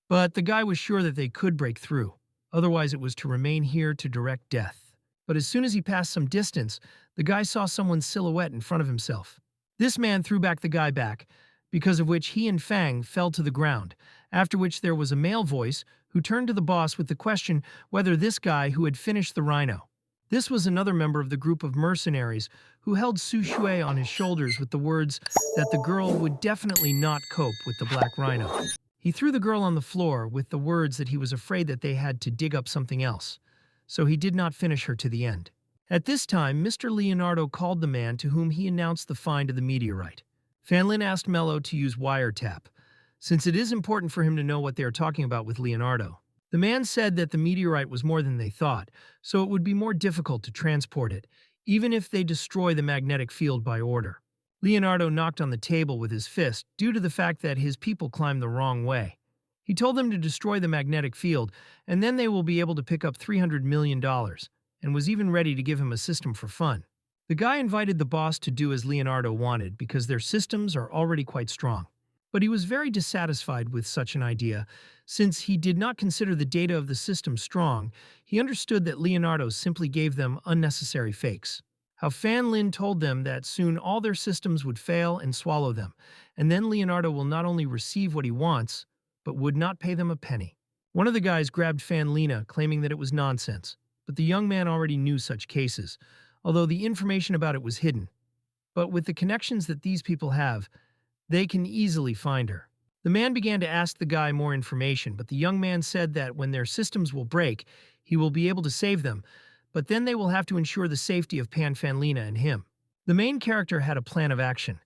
[SPEAKER 1] But the guy was sure that they could break through. Otherwise, it was to remain here to direct death. But as soon as he passed some distance, the guy saw someone's silhouette in front of himself. This man threw the guy back, because of which he and Fang fell to the ground, after which there was a male voice who turned to the boss with the question whether this guy who had finished the rhino. This was another member of the group of mercenaries who held Su Shui on his shoulders with the words that the girl would definitely not cope with the black rhino. He threw the girl on the floor with the words that he was afraid that they had to dig up something else, so he did not finish her to the end. At this time, Mr. Leonardo called the man to whom he announced the find of the meteorite. Fan Lin asked Mello to use wiretap, since it is important for him to know what they are talking about with Leonardo. The man said that the meteorite was more than they thought, so it would be more difficult to transport it, even if they destroy the magnetic field by order. Leonardo knocked on the table with his fist due to the fact that his people climbed the wrong way. He told them to destroy the magnetic field, and then they will be able to pick up $300 million, and was even ready to give him a system for fun. The guy invited the boss to do as Leonardo wanted because their systems are already quite strong. But he was very dissatisfied with such an idea. Since he did not consider the data of the system strong, he understood that Leonardo simply gave them unnecessary fakes. How Fan Lin told them that soon all their systems would fail and swallow them, and then Leonardo will not only receive what he wants, but would not pay them a penny. One of the guys grabbed Fan Lina, claiming that it was nonsense, but the young man already knew such cases, although the information about it was hidden. But with the connections that these people have, they can easily find her. The man began to ask the guy more information, but the young man said that when their systems will break, he will be able to save them, but then they will have to ensure the safety of Pan Fanlina and him. The main character had a plan of action,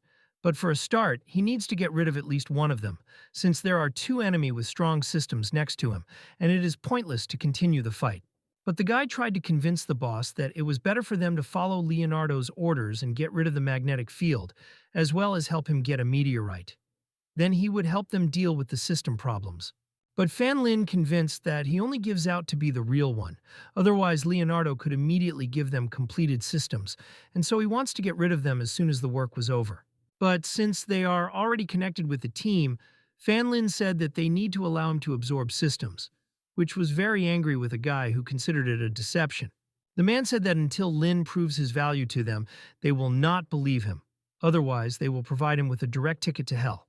[SPEAKER 1] but for a start, he needs to get rid of at least one of them, since there are two enemies with strong systems next to him, and it is pointless to continue the fight. But the guy tried to convince the boss that it was better for them to follow Leonardo's orders and get rid of the magnetic field, as well as help him get a meteorite. Then he would help them deal with the system problems. But Fan Lin convinced that he only gives out to be the real one. Otherwise, Leonardo could immediately give them completed systems, and so he wants to get rid of them as soon as the work was over. But since they are already connected with the team, Fan Lin said that they need to allow him to absorb systems, which was very angry with a guy who considered it a deception. The man said that until Lin proves his value to them, they will not believe him. Otherwise, they will provide him with a direct ticket to hell.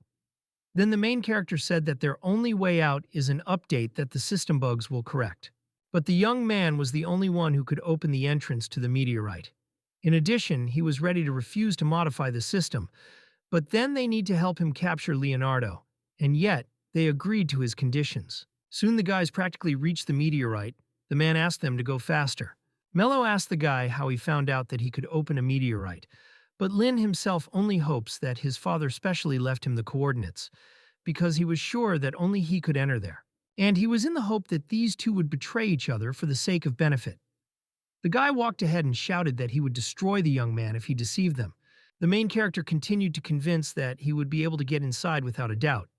[SPEAKER 1] Then the main character said that their only way out is an update that the system bugs will correct. But the young man was the only one who could open the entrance to the meteorite. In addition, he was ready to refuse to modify the system, but then they need to help him capture Leonardo, and yet they agreed to his conditions. Soon the guys practically reached the meteorite. The man asked them to go faster. Mello asked the guy how he found out that he could open a meteorite, but Lin himself only hopes that his father specially left him the coordinates, because he was sure that only he could enter there. And he was in the hope that these two would betray each other for the sake of benefit. The guy walked ahead and shouted that he would destroy the young man if he deceived them. The main character continued to convince that he would be able to get inside without a doubt,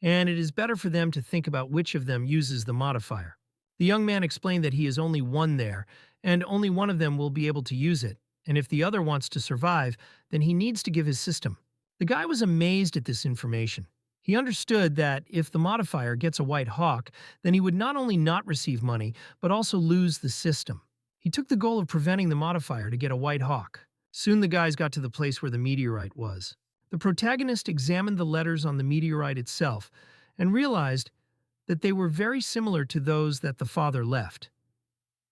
[SPEAKER 1] and it is better for them to think about which of them uses the modifier. The young man explained that he is only one there, and only one of them will be able to use it, and if the other wants to survive, then he needs to give his system. The guy was amazed at this information. He understood that if the modifier gets a white hawk, then he would not only not receive money, but also lose the system. He took the goal of preventing the modifier to get a white hawk. Soon the guys got to the place where the meteorite was. The protagonist examined the letters on the meteorite itself and realized that they were very similar to those that the father left.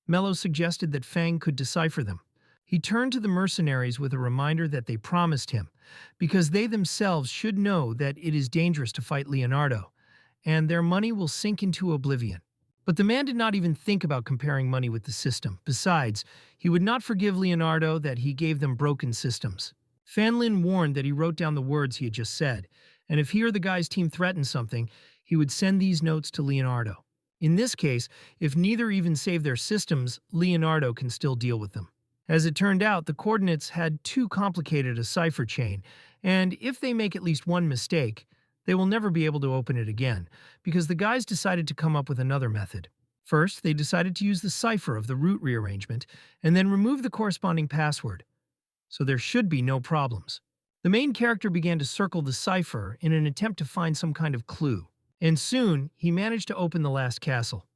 [SPEAKER 1] Mello suggested that Fang could decipher them. He turned to the mercenaries with a reminder that they promised him, because they themselves should know that it is dangerous to fight Leonardo, and their money will sink into oblivion. But the man did not even think about comparing money with the system. Besides, he would not forgive Leonardo that he gave them broken systems. Fan Lin warned that he wrote down the words he had just said, and if he or the guy's team threatened something, he would send these notes to Leonardo. In this case, if neither even save their systems, Leonardo can still deal with them. As it turned out, the coordinates had too complicated a cipher chain, and if they make at least one mistake, they will never be able to open it again, because the guys decided to come up with another method. First, they decided to use the cipher of the root rearrangement, and then remove the corresponding password, so there should be no problems. The main character began to circle the cipher in an attempt to find some kind of clue, and soon he managed to open the last castle.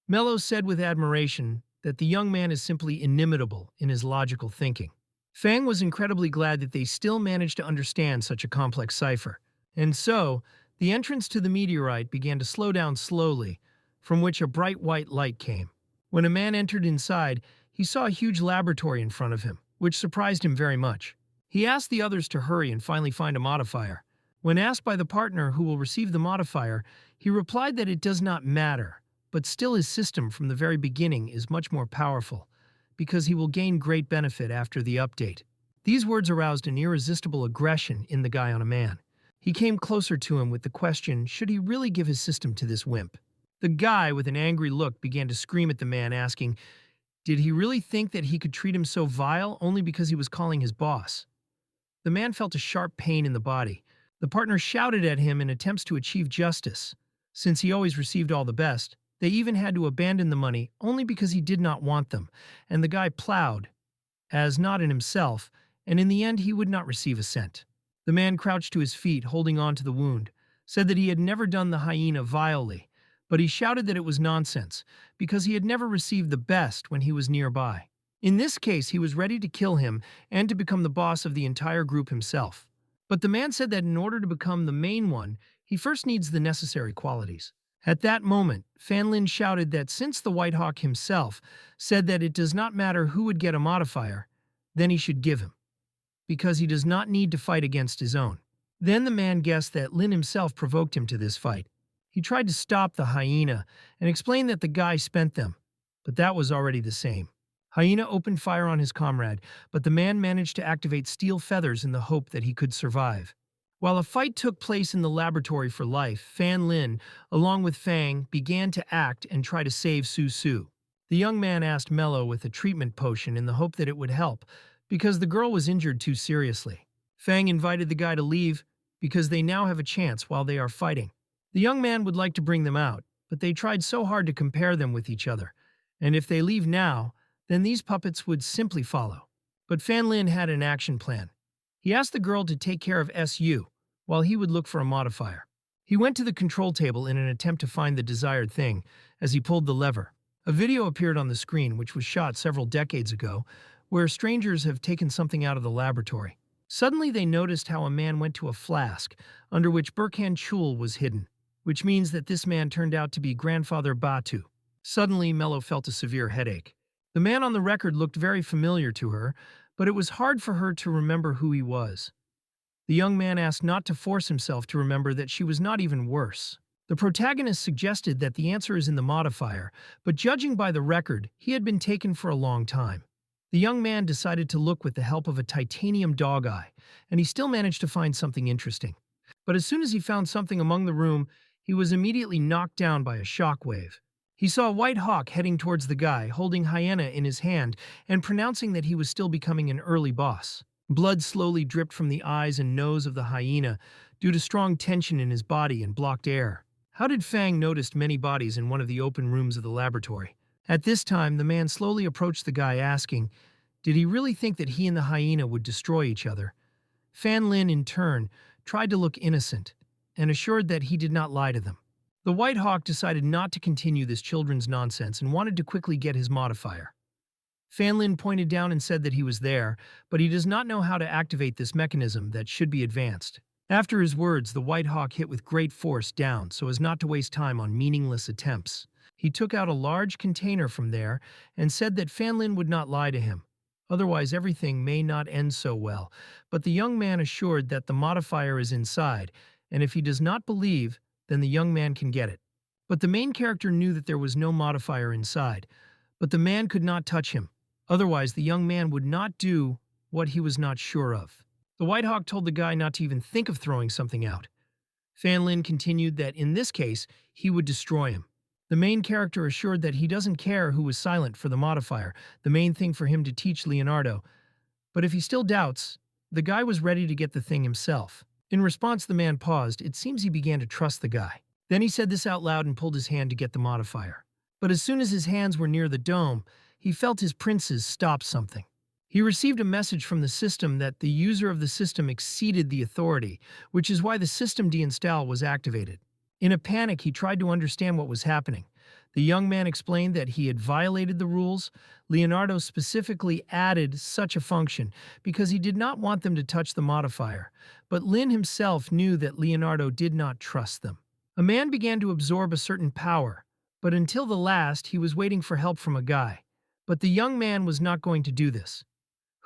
[SPEAKER 1] Mello said with admiration that the young man is simply inimitable in his logical thinking. Fang was incredibly glad that they still managed to understand such a complex cipher. And so, the entrance to the meteorite began to slow down slowly, from which a bright white light came. When a man entered inside, he saw a huge laboratory in front of him, which surprised him very much. He asked the others to hurry and finally find a modifier. When asked by the partner who will receive the modifier, he replied that it does not matter, but still his system from the very beginning is much more powerful, because he will gain great benefit after the update. These words aroused an irresistible aggression in the guy on a man. He came closer to him with the question, should he really give his system to this wimp? The guy, with an angry look, began to scream at the man, asking, did he really think that he could treat him so vile only because he was calling his boss? The man felt a sharp pain in the body. The partner shouted at him in attempts to achieve justice. Since he always received all the best, they even had to abandon the money only because he did not want them, and the guy plowed, as not in himself, and in the end he would not receive a cent. The man crouched to his feet, holding on to the wound, said that he had never done the hyena vilely, but he shouted that it was nonsense, because he had never received the best when he was nearby. In this case, he was ready to kill him and to become the boss of the entire group himself. But the man said that in order to become the main one, he first needs the necessary qualities. At that moment, Fan Lin shouted that since the White Hawk himself said that it does not matter who would get a modifier, then he should give him, because he does not need to fight against his own. Then the man guessed that Lin himself provoked him to this fight. He tried to stop the hyena and explained that the guy spent them, but that was already the same. Hyena opened fire on his comrade, but the man managed to activate steel feathers in the hope that he could survive. While a fight took place in the laboratory for life, Fan Lin, along with Fang, began to act and try to save Su Su. The young man asked Mello with a treatment potion in the hope that it would help, because the girl was injured too seriously. Fang invited the guy to leave, because they now have a chance while they are fighting. The young man would like to bring them out, but they tried so hard to compare them with each other. And if they leave now, then these puppets would simply follow. But Fan Lin had an action plan. He asked the girl to take care of SU, while he would look for a modifier. He went to the control table in an attempt to find the desired thing. As he pulled the lever, a video appeared on the screen which was shot several decades ago, where strangers have taken something out of the laboratory. Suddenly they noticed how a man went to a flask, under which Burkhan Chul was hidden, which means that this man turned out to be Grandfather Batu. Suddenly, Mello felt a severe headache. The man on the record looked very familiar to her, but it was hard for her to remember who he was. The young man asked not to force himself to remember that she was not even worse. The protagonist suggested that the answer is in the modifier, but judging by the record, he had been taken for a long time. The young man decided to look with the help of a titanium dog eye, and he still managed to find something interesting. But as soon as he found something among the room, he was immediately knocked down by a shockwave. He saw a white hawk heading towards the guy, holding hyena in his hand and pronouncing that he was still becoming an early boss. Blood slowly dripped from the eyes and nose of the hyena due to strong tension in his body and blocked air. How did Fang notice many bodies in one of the open rooms of the laboratory? At this time, the man slowly approached the guy asking, did he really think that he and the hyena would destroy each other? Fan Lin, in turn, tried to look innocent and assured that he did not lie to them. The White Hawk decided not to continue this children's nonsense and wanted to quickly get his modifier. Fan Lin pointed down and said that he was there, but he does not know how to activate this mechanism that should be advanced. After his words, the White Hawk hit with great force down so as not to waste time on meaningless attempts. He took out a large container from there and said that Fan Lin would not lie to him. Otherwise, everything may not end so well, but the young man assured that the modifier is inside, and if he does not believe, then the young man can get it. But the main character knew that there was no modifier inside, but the man could not touch him. Otherwise, the young man would not do what he was not sure of. The White Hawk told the guy not to even think of throwing something out. Fan Lin continued that in this case, he would destroy him. The main character assured that he doesn't care who was silent for the modifier, the main thing for him to teach Leonardo. But if he still doubts, the guy was ready to get the thing himself. In response, the man paused. It seems he began to trust the guy. Then he said this out loud and pulled his hand to get the modifier. But as soon as his hands were near the dome, he felt his princes stop something. He received a message from the system that the user of the system exceeded the authority, which is why the system deinstall was activated. In a panic, he tried to understand what was happening. The young man explained that he had violated the rules. Leonardo specifically added such a function because he did not want them to touch the modifier, but Lin himself knew that Leonardo did not trust them. A man began to absorb a certain power, but until the last, he was waiting for help from a guy. But the young man was not going to do this.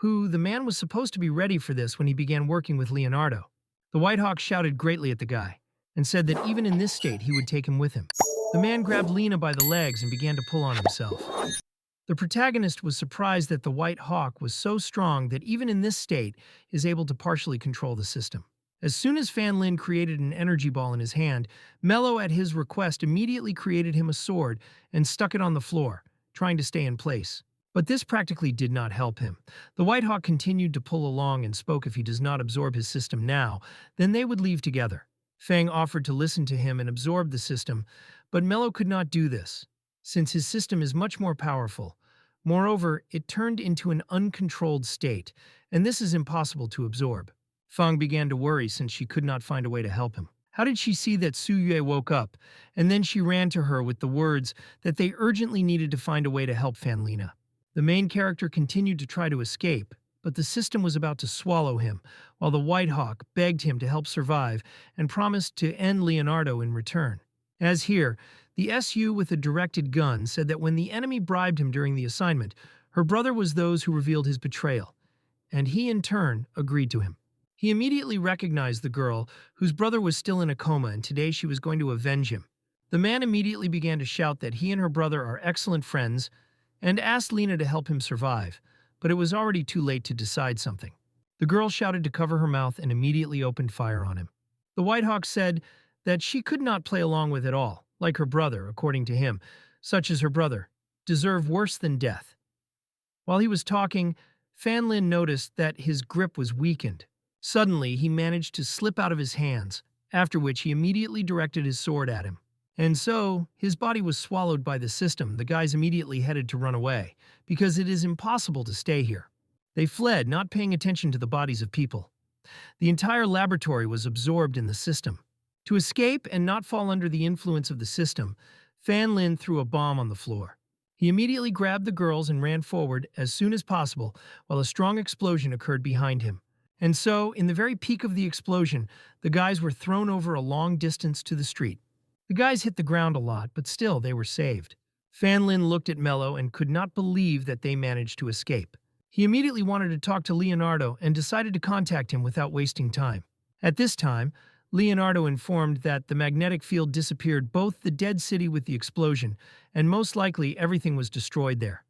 [SPEAKER 1] The man was supposed to be ready for this when he began working with Leonardo. The White Hawk shouted greatly at the guy and said that even in this state, he would take him with him. The man grabbed Lena by the legs and began to pull on himself. The protagonist was surprised that the White Hawk was so strong that even in this state is able to partially control the system. As soon as Fan Lin created an energy ball in his hand, Mello, at his request, immediately created him a sword and stuck it on the floor, trying to stay in place. But this practically did not help him. The White Hawk continued to pull along and spoke if he does not absorb his system now, then they would leave together. Fang offered to listen to him and absorb the system, but Mello could not do this, since his system is much more powerful. Moreover, it turned into an uncontrolled state, and this is impossible to absorb. Fang began to worry since she could not find a way to help him. How did she see that Su Yue woke up, and then she ran to her with the words that they urgently needed to find a way to help Fan Lina. The main character continued to try to escape, but the system was about to swallow him, while the White Hawk begged him to help survive and promised to end Leonardo in return. As here, the SU with a directed gun said that when the enemy bribed him during the assignment, her brother was those who revealed his betrayal, and he in turn agreed to him. He immediately recognized the girl, whose brother was still in a coma, and today she was going to avenge him. The man immediately began to shout that he and her brother are excellent friends and asked Lena to help him survive, but it was already too late to decide something. The girl shouted to cover her mouth and immediately opened fire on him. The White Hawk said that she could not play along with it all, like her brother, according to him, such as her brother, deserve worse than death. While he was talking, Fan Lin noticed that his grip was weakened. Suddenly, he managed to slip out of his hands, after which he immediately directed his sword at him. And so, his body was swallowed by the system. The guys immediately headed to run away, because it is impossible to stay here. They fled, not paying attention to the bodies of people. The entire laboratory was absorbed in the system. To escape and not fall under the influence of the system, Fan Lin threw a bomb on the floor. He immediately grabbed the girls and ran forward as soon as possible, while a strong explosion occurred behind him. And so, in the very peak of the explosion, the guys were thrown over a long distance to the street. The guys hit the ground a lot, but still they were saved. Fan Lin looked at Mello and could not believe that they managed to escape. He immediately wanted to talk to Leonardo and decided to contact him without wasting time. At this time, Leonardo informed that the magnetic field disappeared both the dead city with the explosion, and most likely everything was destroyed there.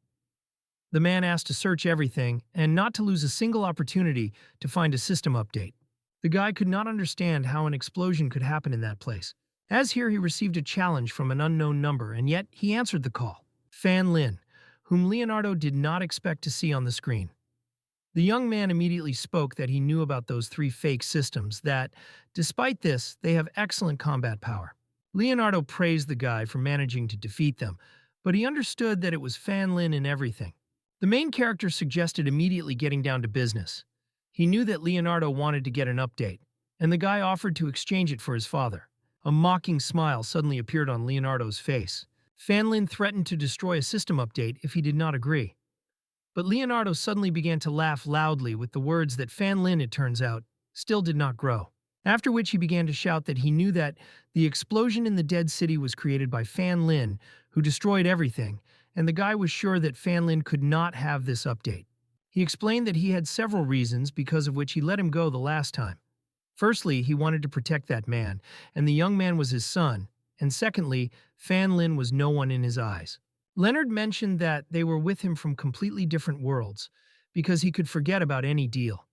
[SPEAKER 1] The man asked to search everything and not to lose a single opportunity to find a system update. The guy could not understand how an explosion could happen in that place. As here, he received a challenge from an unknown number, and yet he answered the call. Fan Lin, whom Leonardo did not expect to see on the screen. The young man immediately spoke that he knew about those 3 fake systems, that, despite this, they have excellent combat power. Leonardo praised the guy for managing to defeat them, but he understood that it was Fan Lin in everything. The main character suggested immediately getting down to business. He knew that Leonardo wanted to get an update, and the guy offered to exchange it for his father. A mocking smile suddenly appeared on Leonardo's face. Fan Lin threatened to destroy a system update if he did not agree. But Leonardo suddenly began to laugh loudly with the words that Fan Lin, it turns out, still did not grow. After which he began to shout that he knew that the explosion in the dead city was created by Fan Lin, who destroyed everything, and the guy was sure that Fan Lin could not have this update. He explained that he had several reasons because of which he let him go the last time. Firstly, he wanted to protect that man, and the young man was his son, and secondly, Fan Lin was no one in his eyes. Leonard mentioned that they were with him from completely different worlds, because he could forget about any deal.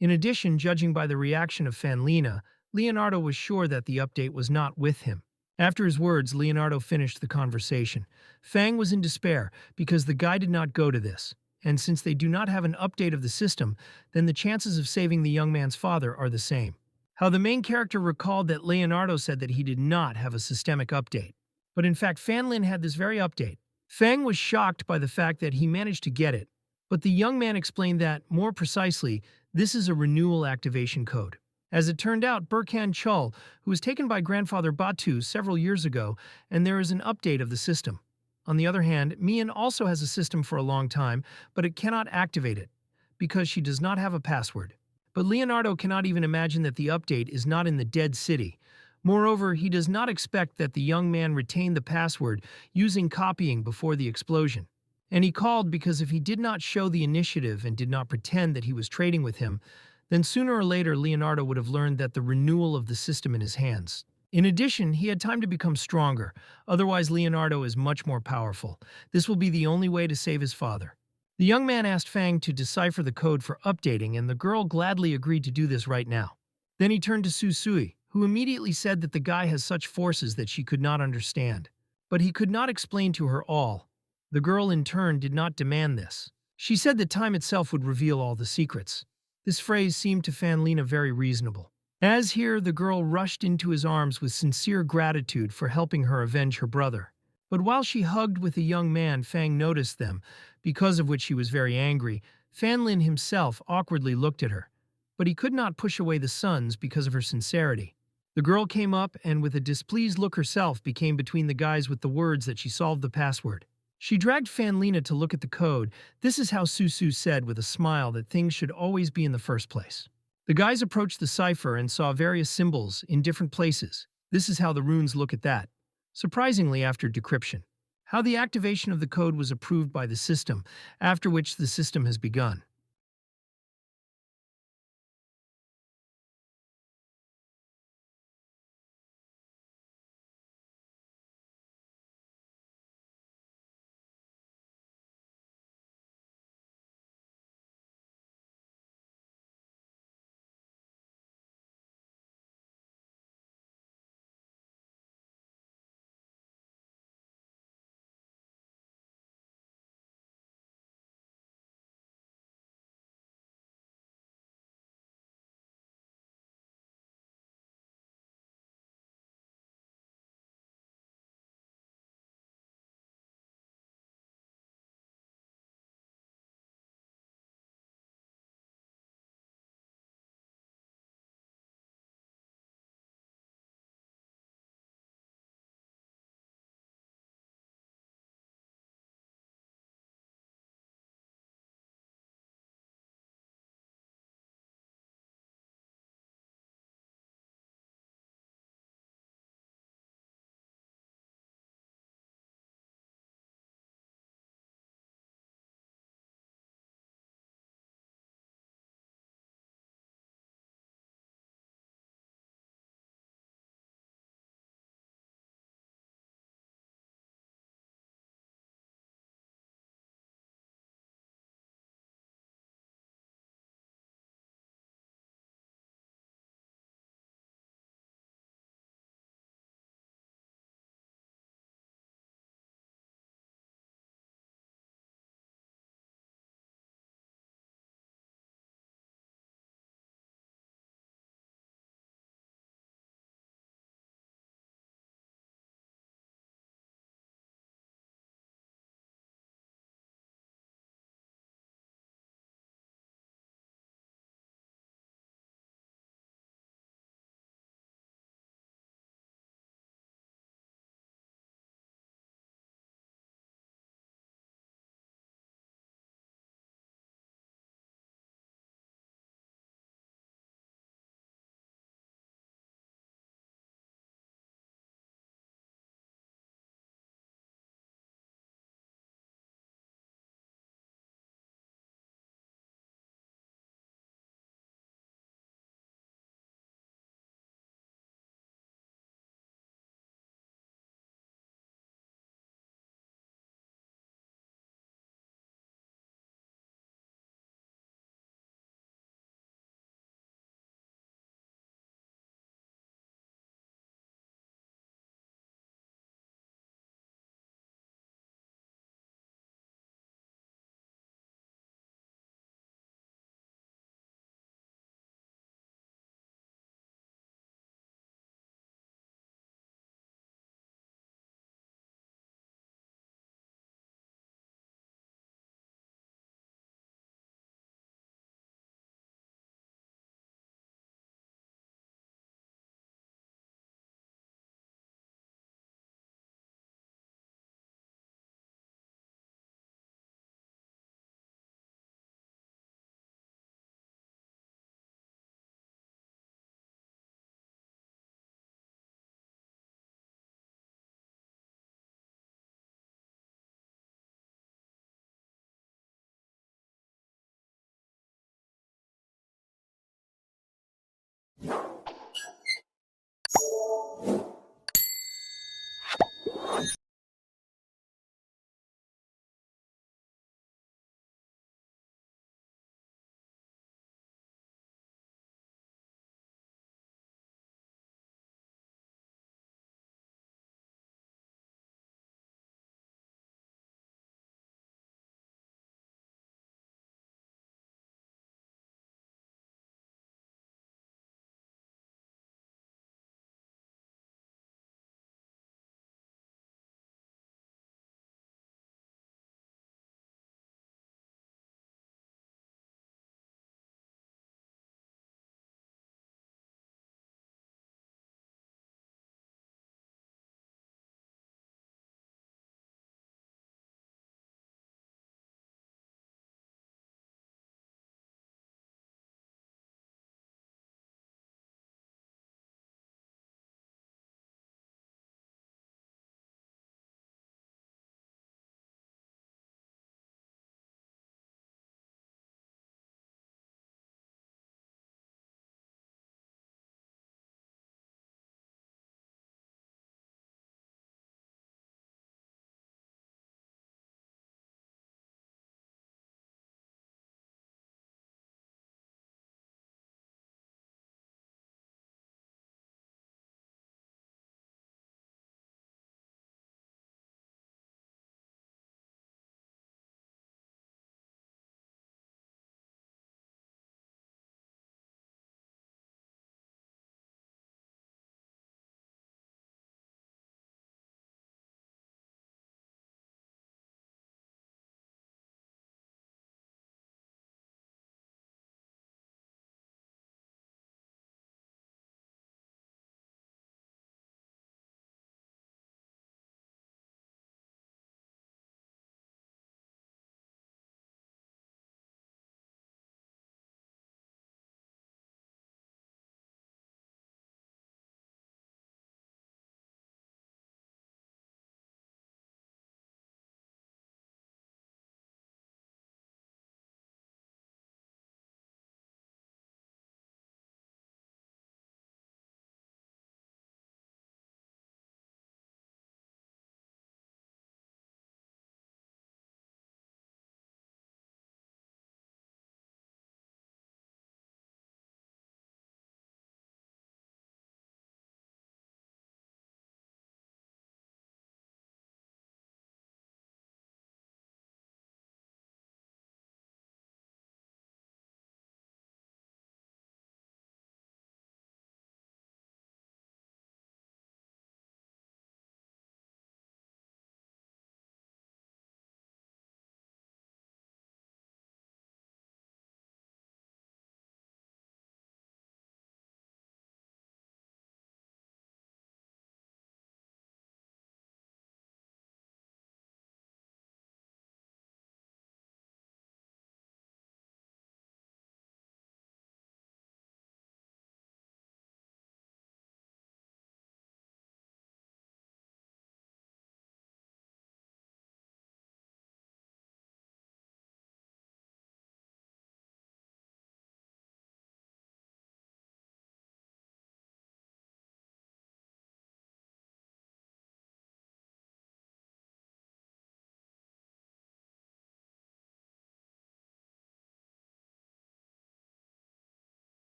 [SPEAKER 1] In addition, judging by the reaction of Fanlina, Leonardo was sure that the update was not with him. After his words, Leonardo finished the conversation. Fang was in despair, because the guy did not go to this, and since they do not have an update of the system, then the chances of saving the young man's father are the same. How the main character recalled that Leonardo said that he did not have a systemic update. But in fact, Fan Lin had this very update. Fang was shocked by the fact that he managed to get it, but the young man explained that, more precisely, this is a renewal activation code. As it turned out, Burkhan Chul, who was taken by grandfather Batu several years ago, and there is an update of the system. On the other hand, Mian also has a system for a long time, but it cannot activate it, because she does not have a password. But Leonardo cannot even imagine that the update is not in the dead city. Moreover, he does not expect that the young man retained the password using copying before the explosion. And he called because if he did not show the initiative and did not pretend that he was trading with him, then sooner or later Leonardo would have learned that the renewal of the system in his hands. In addition, he had time to become stronger, otherwise Leonardo is much more powerful. This will be the only way to save his father. The young man asked Fang to decipher the code for updating, and the girl gladly agreed to do this right now. Then he turned to Su Sui, who immediately said that the guy has such forces that she could not understand. But he could not explain to her all. The girl in turn did not demand this. She said that time itself would reveal all the secrets. This phrase seemed to Fanlina very reasonable. As here, the girl rushed into his arms with sincere gratitude for helping her avenge her brother. But while she hugged with the young man, Fang noticed them, because of which she was very angry. Fanlin himself awkwardly looked at her, but he could not push away the sons because of her sincerity. The girl came up and with a displeased look herself became between the guys with the words that she solved the password. She dragged Fanlina to look at the code. This is how Susu said with a smile that things should always be in the first place. The guys approached the cipher and saw various symbols in different places. This is how the runes look at that. Surprisingly, after decryption. How the activation of the code was approved by the system, after which the system has begun.